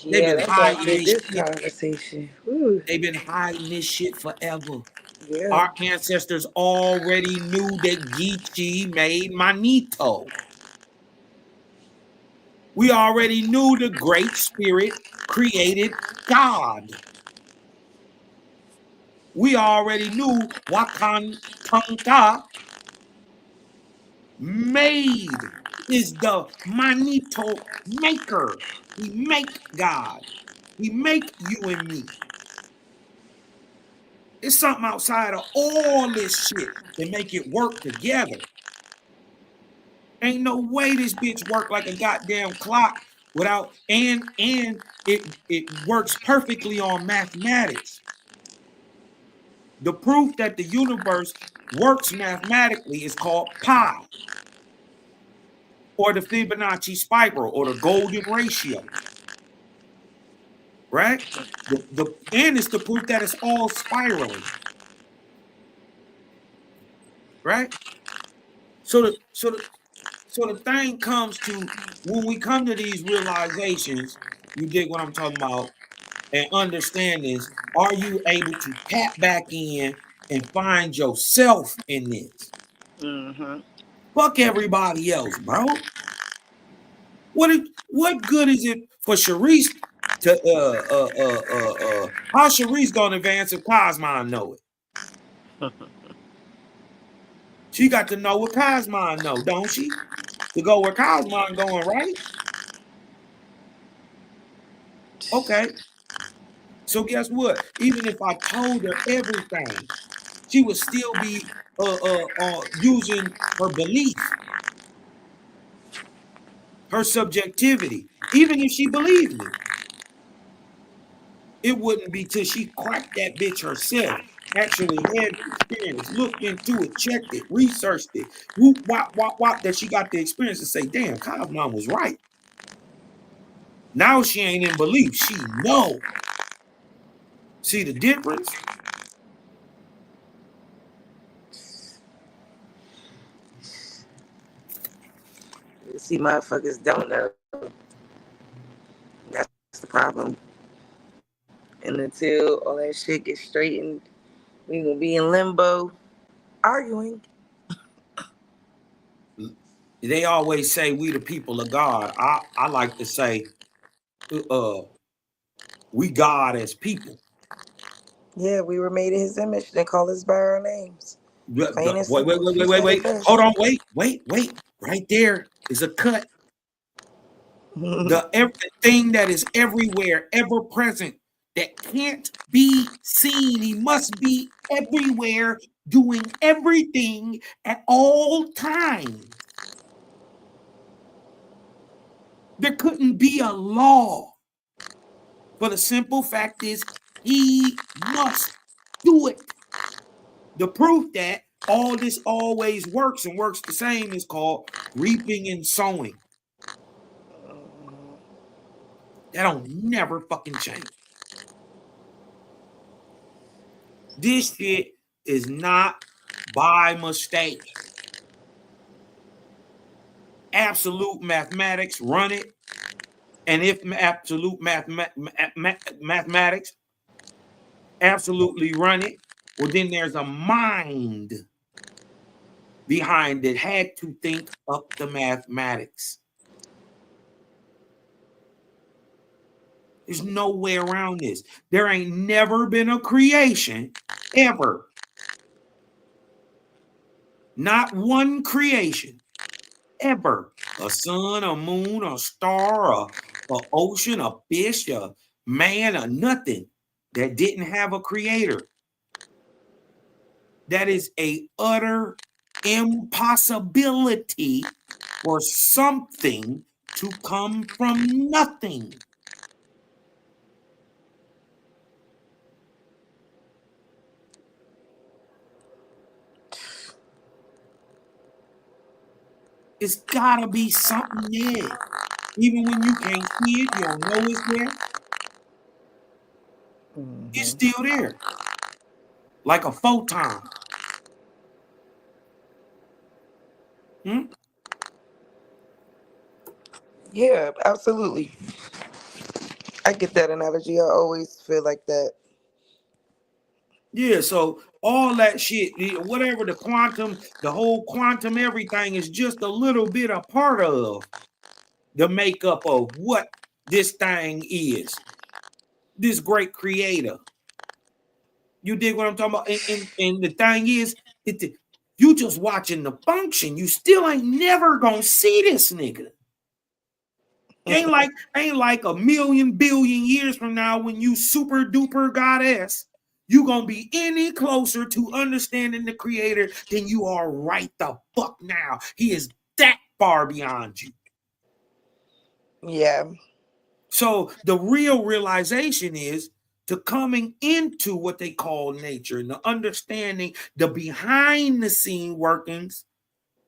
They've Yeah, been that's why I hiding said this this shit. conversation. Whew. They've been hiding this shit forever. Yeah. Our ancestors already knew that Geechee made Manito. We already knew the Great Spirit created God. We already knew Wakan Tanka made is the Manito maker. He make God. He make you and me. It's something outside of all this shit that make it work together. Ain't no way this bitch work like a goddamn clock without and it works perfectly on mathematics. The proof that the universe works mathematically is called pi, or the Fibonacci spiral, or the golden ratio. Right? And it's the proof that it's all spiraling. Right? So the thing comes to, when we come to these realizations, you dig what I'm talking about, and understand this, are you able to tap back in and find yourself in this? Mm-hmm. Fuck everybody else, bro. What good is it for Sharice to how Sharice gonna advance if Cosmon know it? She got to know what Cosmon know, don't she? To go where Cosmon going, right? Okay. So guess what? Even if I told her everything, she would still be using her belief, her subjectivity. Even if she believed me, it wouldn't be till she cracked that bitch herself, actually had the experience, looked into it, checked it, researched it, whoop, wop, wop, wop, that she got the experience to say, damn, Cosmon was right. Now she ain't in belief. She know. See the difference? See, motherfuckers don't know. That's the problem. And until all that shit gets straightened, we gonna be in limbo, arguing. They always say we the people of God. I like to say, we God as people. Yeah, we were made in His image. They call us by our names. Plain and Wait, simple. You said it wait. best. Hold on, wait. Right there is a cut. Everything that is everywhere, ever present, that can't be seen. He must be everywhere, doing everything at all times. There couldn't be a law. But the simple fact is, he must do it. The proof that all this always works and works the same is called reaping and sowing. That don't never fucking change. This shit is not by mistake. Absolute mathematics run it. And if absolute mathematics absolutely run it, well, then there's a mind behind it, had to think up the mathematics. There's no way around this. There ain't never been a creation, ever. Not one creation, ever. A sun, a moon, a star, a ocean, a fish, a man, a nothing that didn't have a creator. That is a utter impossibility for something to come from nothing. It's gotta be something there. Even when you can't see it, you don't know it's there. It's still there. Like a photon. Yeah, absolutely. I get that analogy. I always feel like that. Yeah, so all that shit, whatever the whole quantum everything is just a little bit a part of the makeup of what this thing is. This great creator. You dig what I'm talking about? And the thing is, you just watching the function. You still ain't never gonna see this nigga. Ain't like a million billion years from now when you super duper goddess, you gonna be any closer to understanding the creator than you are right the fuck now. He is that far beyond you. Yeah. So the real realization is to coming into what they call nature and the understanding the behind the scene workings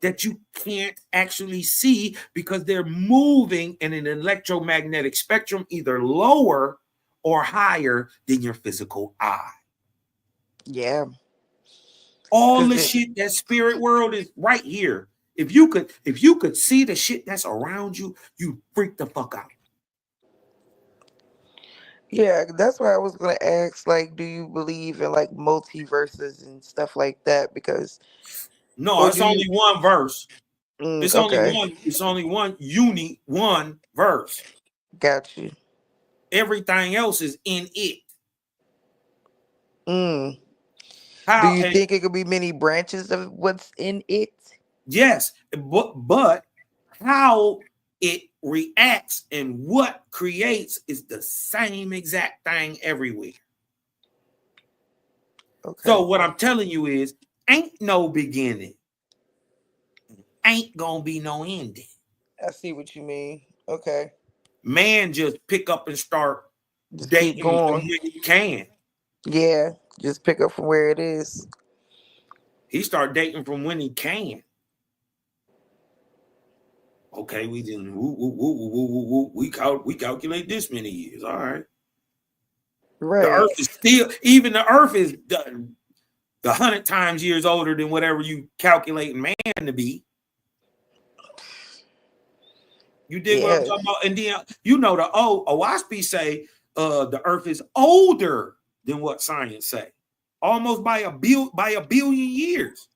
that you can't actually see because they're moving in an electromagnetic spectrum either lower or higher than your physical eye. Yeah. All the Cause it, shit that spirit world is right here. If you could see the shit that's around you, you freak the fuck out. yeah, that's why I was gonna ask, like, do you believe in like multiverses and stuff like that? Because, No, or it's do you? only one verse. Okay, It's only one verse. got you. Everything else is in it. Mm. Do How you and think it could be many branches of what's in it? yes, but how it reacts and what creates is the same exact thing everywhere. Okay, So what I'm telling you is ain't no beginning, ain't gonna be no ending. I see what you mean. Okay, Man just pick up and start just keep dating from going. when he can. Yeah, just pick up from where it is. He start dating from when he can. Okay, we didn't we calculate this many years. All right. The Right. earth is still, even the earth is the 100 times years older than whatever you calculate man to be. You dig what I'm Yeah. talking about? And then you know the Owaspy say the earth is older than what science say. Almost by a billion years.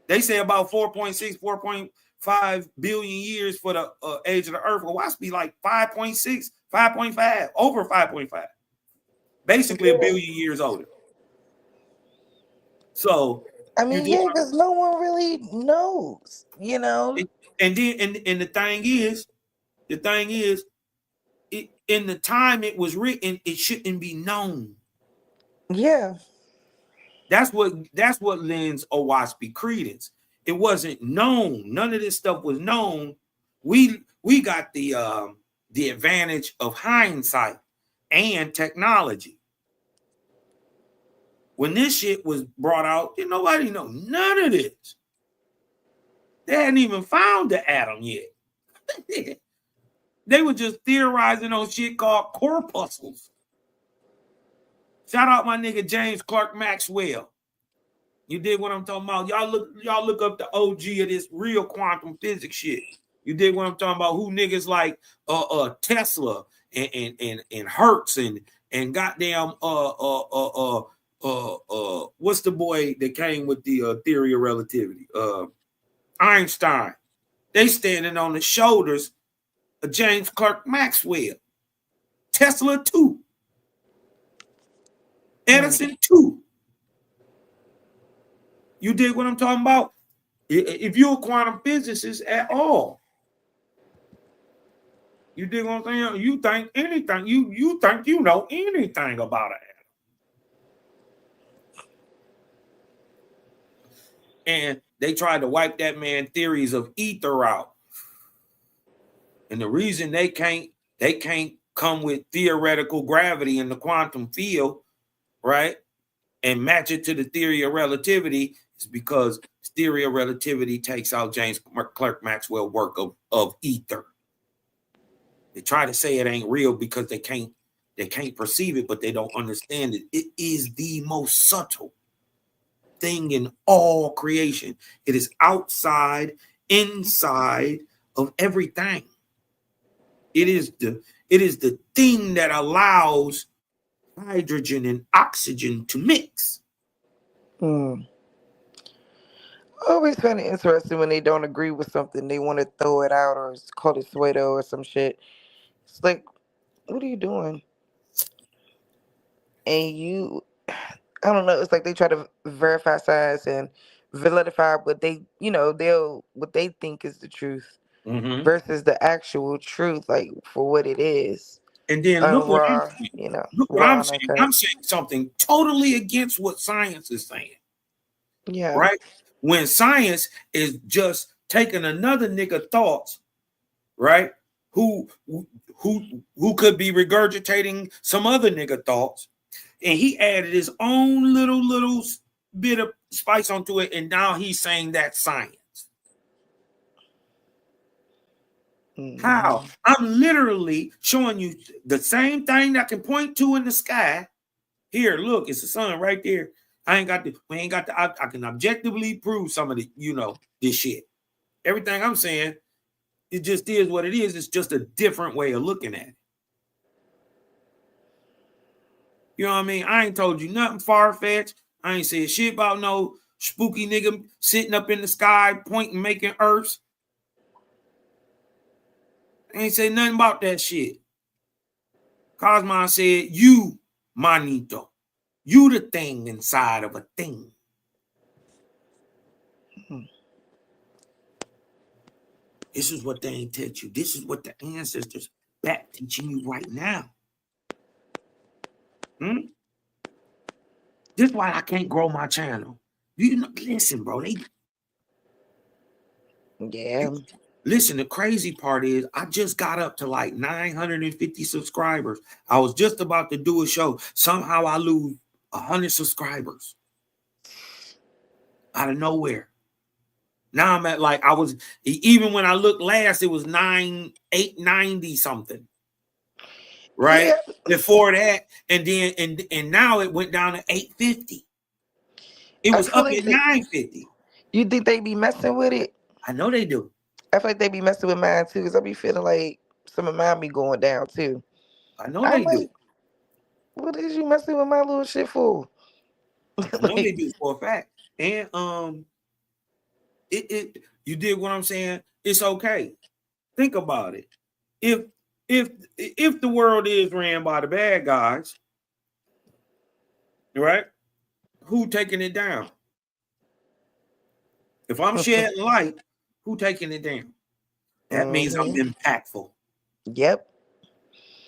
They say about 4.6, 4.5 billion years for the age of the earth. Owaspy like 5.6, 5.5, over 5.5. Basically a billion years older. So I you mean, did, yeah, because no one really knows, you know. and then and the thing is, in the time it was written, it shouldn't be known. Yeah. That's what lends Owaspy credence. It wasn't known. None of this stuff was known. We got the advantage of hindsight and technology. When this shit was brought out, didn't nobody know none of this. They hadn't even found the atom yet. They were just theorizing on shit called corpuscles. Shout out my nigga James Clerk Maxwell. You dig what I'm talking about? Y'all look up the OG of this real quantum physics shit. You dig what I'm talking about? Who niggas like Tesla and Hertz and goddamn what's the boy that came with the theory of relativity? Einstein. They standing on the shoulders of James Clerk Maxwell. Tesla too. Edison too. You dig what I'm talking about? If you're a quantum physicist at all, you dig what I'm saying? You think anything, you think you know anything about it. And they tried to wipe that man theories of ether out. And the reason they can't come with theoretical gravity in the quantum field, right? And match it to the theory of relativity is because theory of relativity takes out James Clerk Maxwell work of ether. They try to say it ain't real because they can't perceive it, but they don't understand it. It is the most subtle thing in all creation. It is outside, inside of everything. It is the thing that allows hydrogen and oxygen to mix. I always find it interesting when they don't agree with something, they want to throw it out or call it pseudo or some shit. It's like, what are you doing? And you, I don't know. It's like they try to verify science and validify what they, what they think is the truth versus the actual truth, like for what it is. And then look what I'm Raw, saying. Look what raw I'm and saying. uncut. I'm saying something totally against what science is saying. Yeah. Right? When science is just taking another nigga thoughts, right? who could be regurgitating some other nigga thoughts, and he added his own little bit of spice onto it, and now he's saying that's science. How? I'm literally showing you the same thing that I can point to in the sky. Here, look, it's the sun right there. I can objectively prove some of the, this shit. Everything I'm saying, it just is what it is. It's just a different way of looking at it. You know what I mean? I ain't told you nothing far-fetched. I ain't said shit about no spooky nigga sitting up in the sky, pointing, making earths. I ain't say nothing about that shit. Cosmo said, you, manito. You the thing inside of a thing. This is what they ain't teach you. This is what the ancestors back teaching you right now. This is why I can't grow my channel. Listen, bro. Listen, the crazy part is I just got up to like 950 subscribers. I was just about to do a show. Somehow I lose 100 subscribers out of nowhere. Now I'm at like, even when I looked last, it was 890 something. Right? Yeah. Before that, and then and now it went down to 850. It was up at 950. You think they be messing with it? I know they do. I feel like they be messing with mine too, because I be feeling like some of mine be going down too. I know they do. What is you messing with my little shit for? I know they do for a fact. And you did what I'm saying. It's okay. Think about it. If the world is ran by the bad guys, right? Who taking it down? If I'm shedding light, who taking it down? That means I'm impactful. Yep.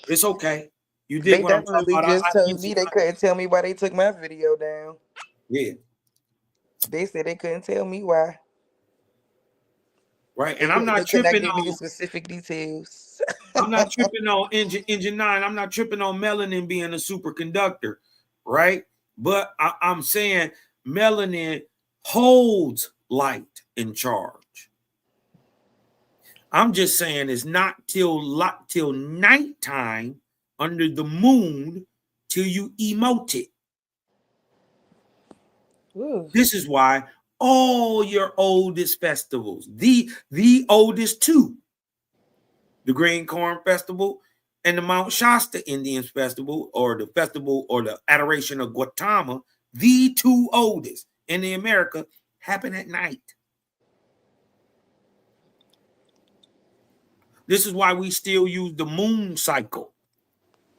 It's okay. You did they what I'm talking about. They just told me they couldn't tell me why they took my video down. Yeah. They said they couldn't tell me why. Right. And I'm not tripping on specific details. I'm not tripping on engine 9. I'm not tripping on melanin being a superconductor. Right. But I'm saying melanin holds light in charge. I'm just saying it's not till nighttime under the moon till you emote it. Ooh. This is why all your oldest festivals, the oldest two, the Green Corn Festival and the Mount Shasta Indians Festival, or the festival or the Adoration of Gautama, the two oldest in the America, happen at night. This is why we still use the moon cycle,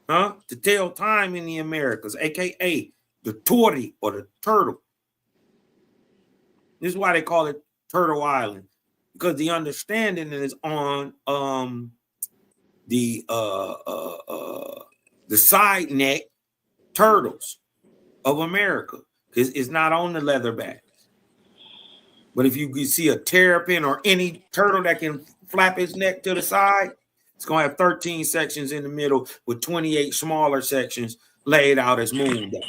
to tell time in the Americas, aka the Tori or the turtle. This is why they call it Turtle Island, because the understanding is on the side neck turtles of America. It's not on the leatherbacks. But if you see a terrapin or any turtle that can flap its neck to the side, it's going to have 13 sections in the middle with 28 smaller sections laid out as moon dots.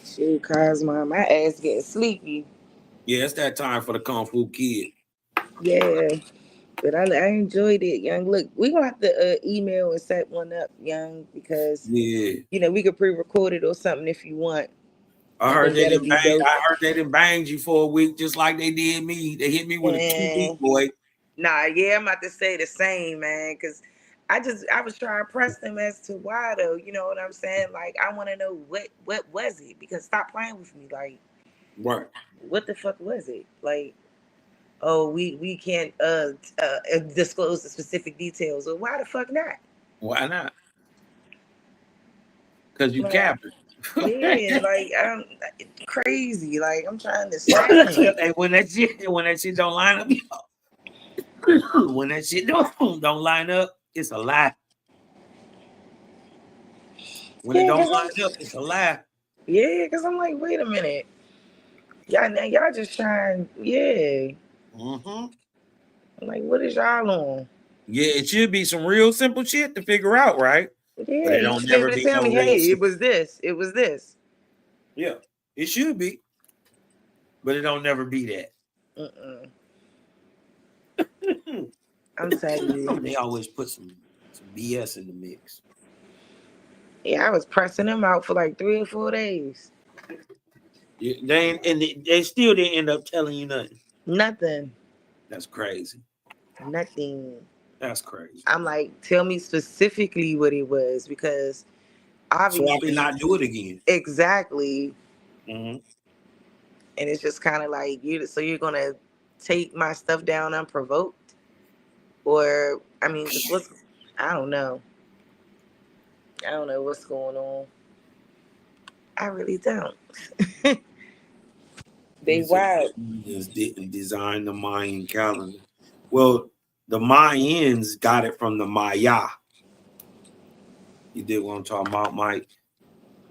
Shoot, Cosmo, my ass getting sleepy. Yeah, it's that time for the Kung Fu Kid. Yeah, but I enjoyed it, Young. Look, we're going to have to email and set one up, Young, because, we could pre-record it or something if you want. I heard they done banged you for a week just like they did me. They hit me with a 2-beat, boy. Nah, yeah, I'm about to say the same, man, because I was trying to press them as to why, though. You know what I'm saying? Like, I want to know what was it? Because stop playing with me. Like, right. What the fuck was it? Like, oh, we can't disclose the specific details. Well, why the fuck not? Why not? Because you captured. Yeah, like I'm crazy. Like I'm trying to say. Hey, when that shit don't line up, when that shit don't line up, it's a lie. When it don't line up, it's a lie. Yeah, because I'm like, wait a minute. Y'all just trying, Mm-hmm. I'm like, what is y'all on? Yeah, it should be some real simple shit to figure out, right? But Yeah, it you don't should be able never to be tell no me, real hey, it simple. was this, it was this. Yeah, it should be, but it don't never be that. I'm telling you. They always put some BS in the mix. Yeah, I was pressing them out for like 3 or 4 days. Yeah, they still didn't end up telling you nothing. Nothing. That's crazy. Nothing. That's crazy. I'm like, tell me specifically what it was because So I obviously, cannot do it again. exactly. Mm-hmm. And it's just kind of like so you're gonna take my stuff down unprovoked, or I mean, because I don't know. I don't know what's going on. I really don't. They You said wild. just didn't design the Mayan calendar. Well, the Mayans got it from the Maya. You did what I'm talking about, Mike.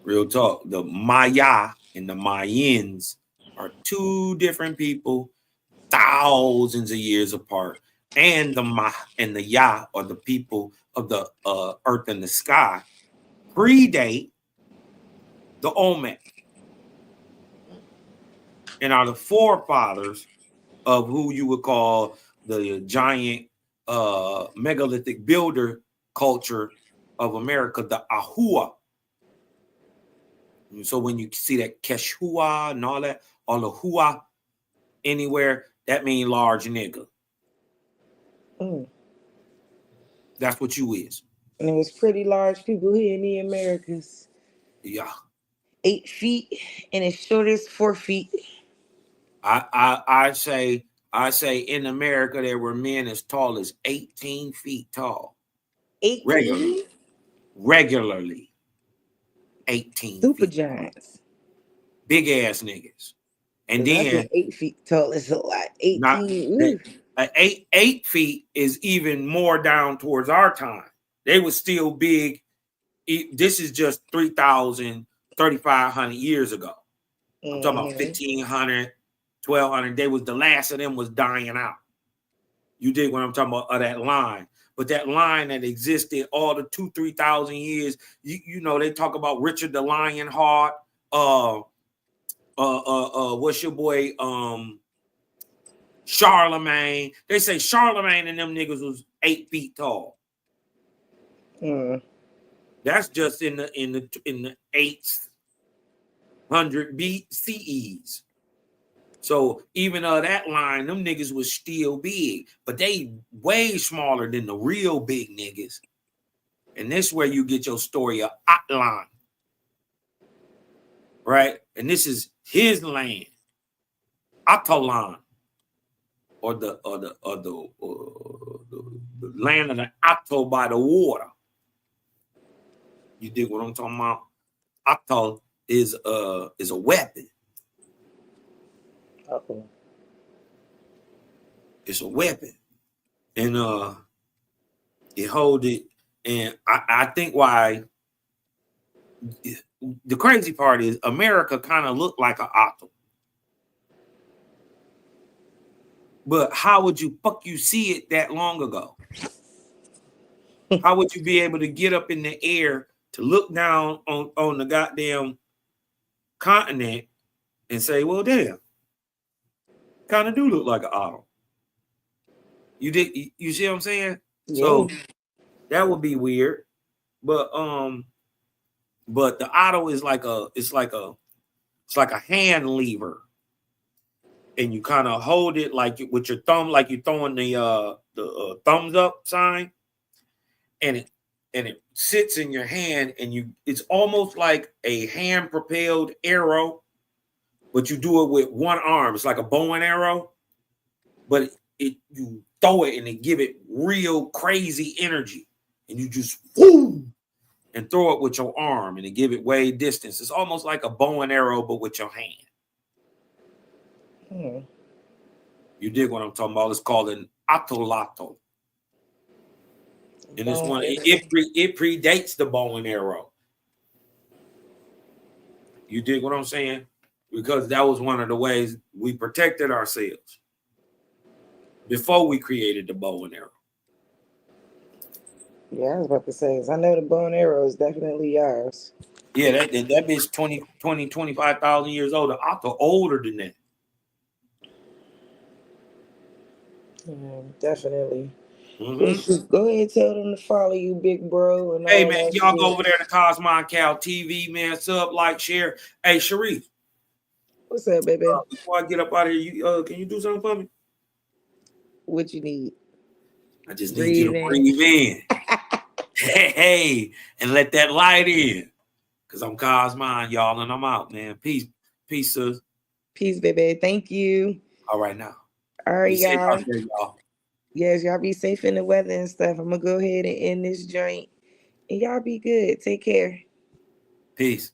Real talk. The Maya and the Mayans are two different people, thousands of years apart. And the Ma and the Ya are the people of the earth and the sky, predate the Olmec, and are the forefathers of who you would call the giant megalithic builder culture of America, the Ahua. And so when you see that Keshua and all that, all the Hua anywhere, that means large nigga. That's what you is. And it was pretty large people here in the Americas. Yeah. 8 feet, and as short as 4 feet. I say in America there were men as tall as 18 feet tall. 18? Regularly. 18 Super feet. giants. Big ass niggas. And I've been then 8 feet tall. It's a lot. not 18. eight feet is even more down towards our time. They were still big. This is just 3,000, 3,500 years ago. I'm talking about 1,500, 1,200. They was the last of them was dying out. You dig what I'm talking about? Of that line. But that line that existed all the 2,000, 3,000 years, you know, they talk about Richard the Lionheart, what's your boy, Charlemagne. They say Charlemagne and them niggas was 8 feet tall. That's just in the 800 BCEs. So even that line, them niggas was still big, but they way smaller than the real big niggas. And this is where you get your story of Atlan, right? And this is his land, Atalan, or the land of the Ato by the water. You dig what I'm talking about? Ato is a weapon. It's a weapon, and it hold it. And I think why the crazy part is America kind of looked like an Ato. But how would you see it that long ago? How would you be able to get up in the air to look down on the goddamn continent and say, well, damn, kind of do look like an otter. You see what I'm saying? Yeah. So that would be weird. But the otter is like a hand lever. And you kind of hold it like with your thumb, like you're throwing the thumbs up sign, and it sits in your hand, and it's almost like a hand propelled arrow, but you do it with one arm. It's like a bow and arrow, but you throw it and it give it real crazy energy, and you just boom and throw it with your arm, and it give it way distance. It's almost like a bow and arrow, but with your hand. You dig what I'm talking about? It's called an atolato. And this one, it predates the bow and arrow. You dig what I'm saying? Because that was one of the ways we protected ourselves. before we created the bow and arrow. Yeah, I was about to say, 'cause I know the bow and arrow is definitely yours. Yeah, that bitch 25,000 years old. The Otto older than that. Definitely. Mm-hmm. Go ahead and tell them to follow you, big bro, and Hey all man, that y'all shit. go over there to Cosmon Cal TV, man. Sub, like, share. Hey, Sharif. What's up, baby? Before I get up out of here, you can you do something for me? What you need? I just need you to Breathing. breathe in. Hey, and let that light in. Cause I'm Cosmon, y'all, and I'm out, man. Peace, sis. Peace, baby. Thank you. All right now. All right, Be safe y'all. out there, y'all. Yes, y'all be safe in the weather and stuff. I'm gonna go ahead and end this joint. And y'all be good. Take care. Peace.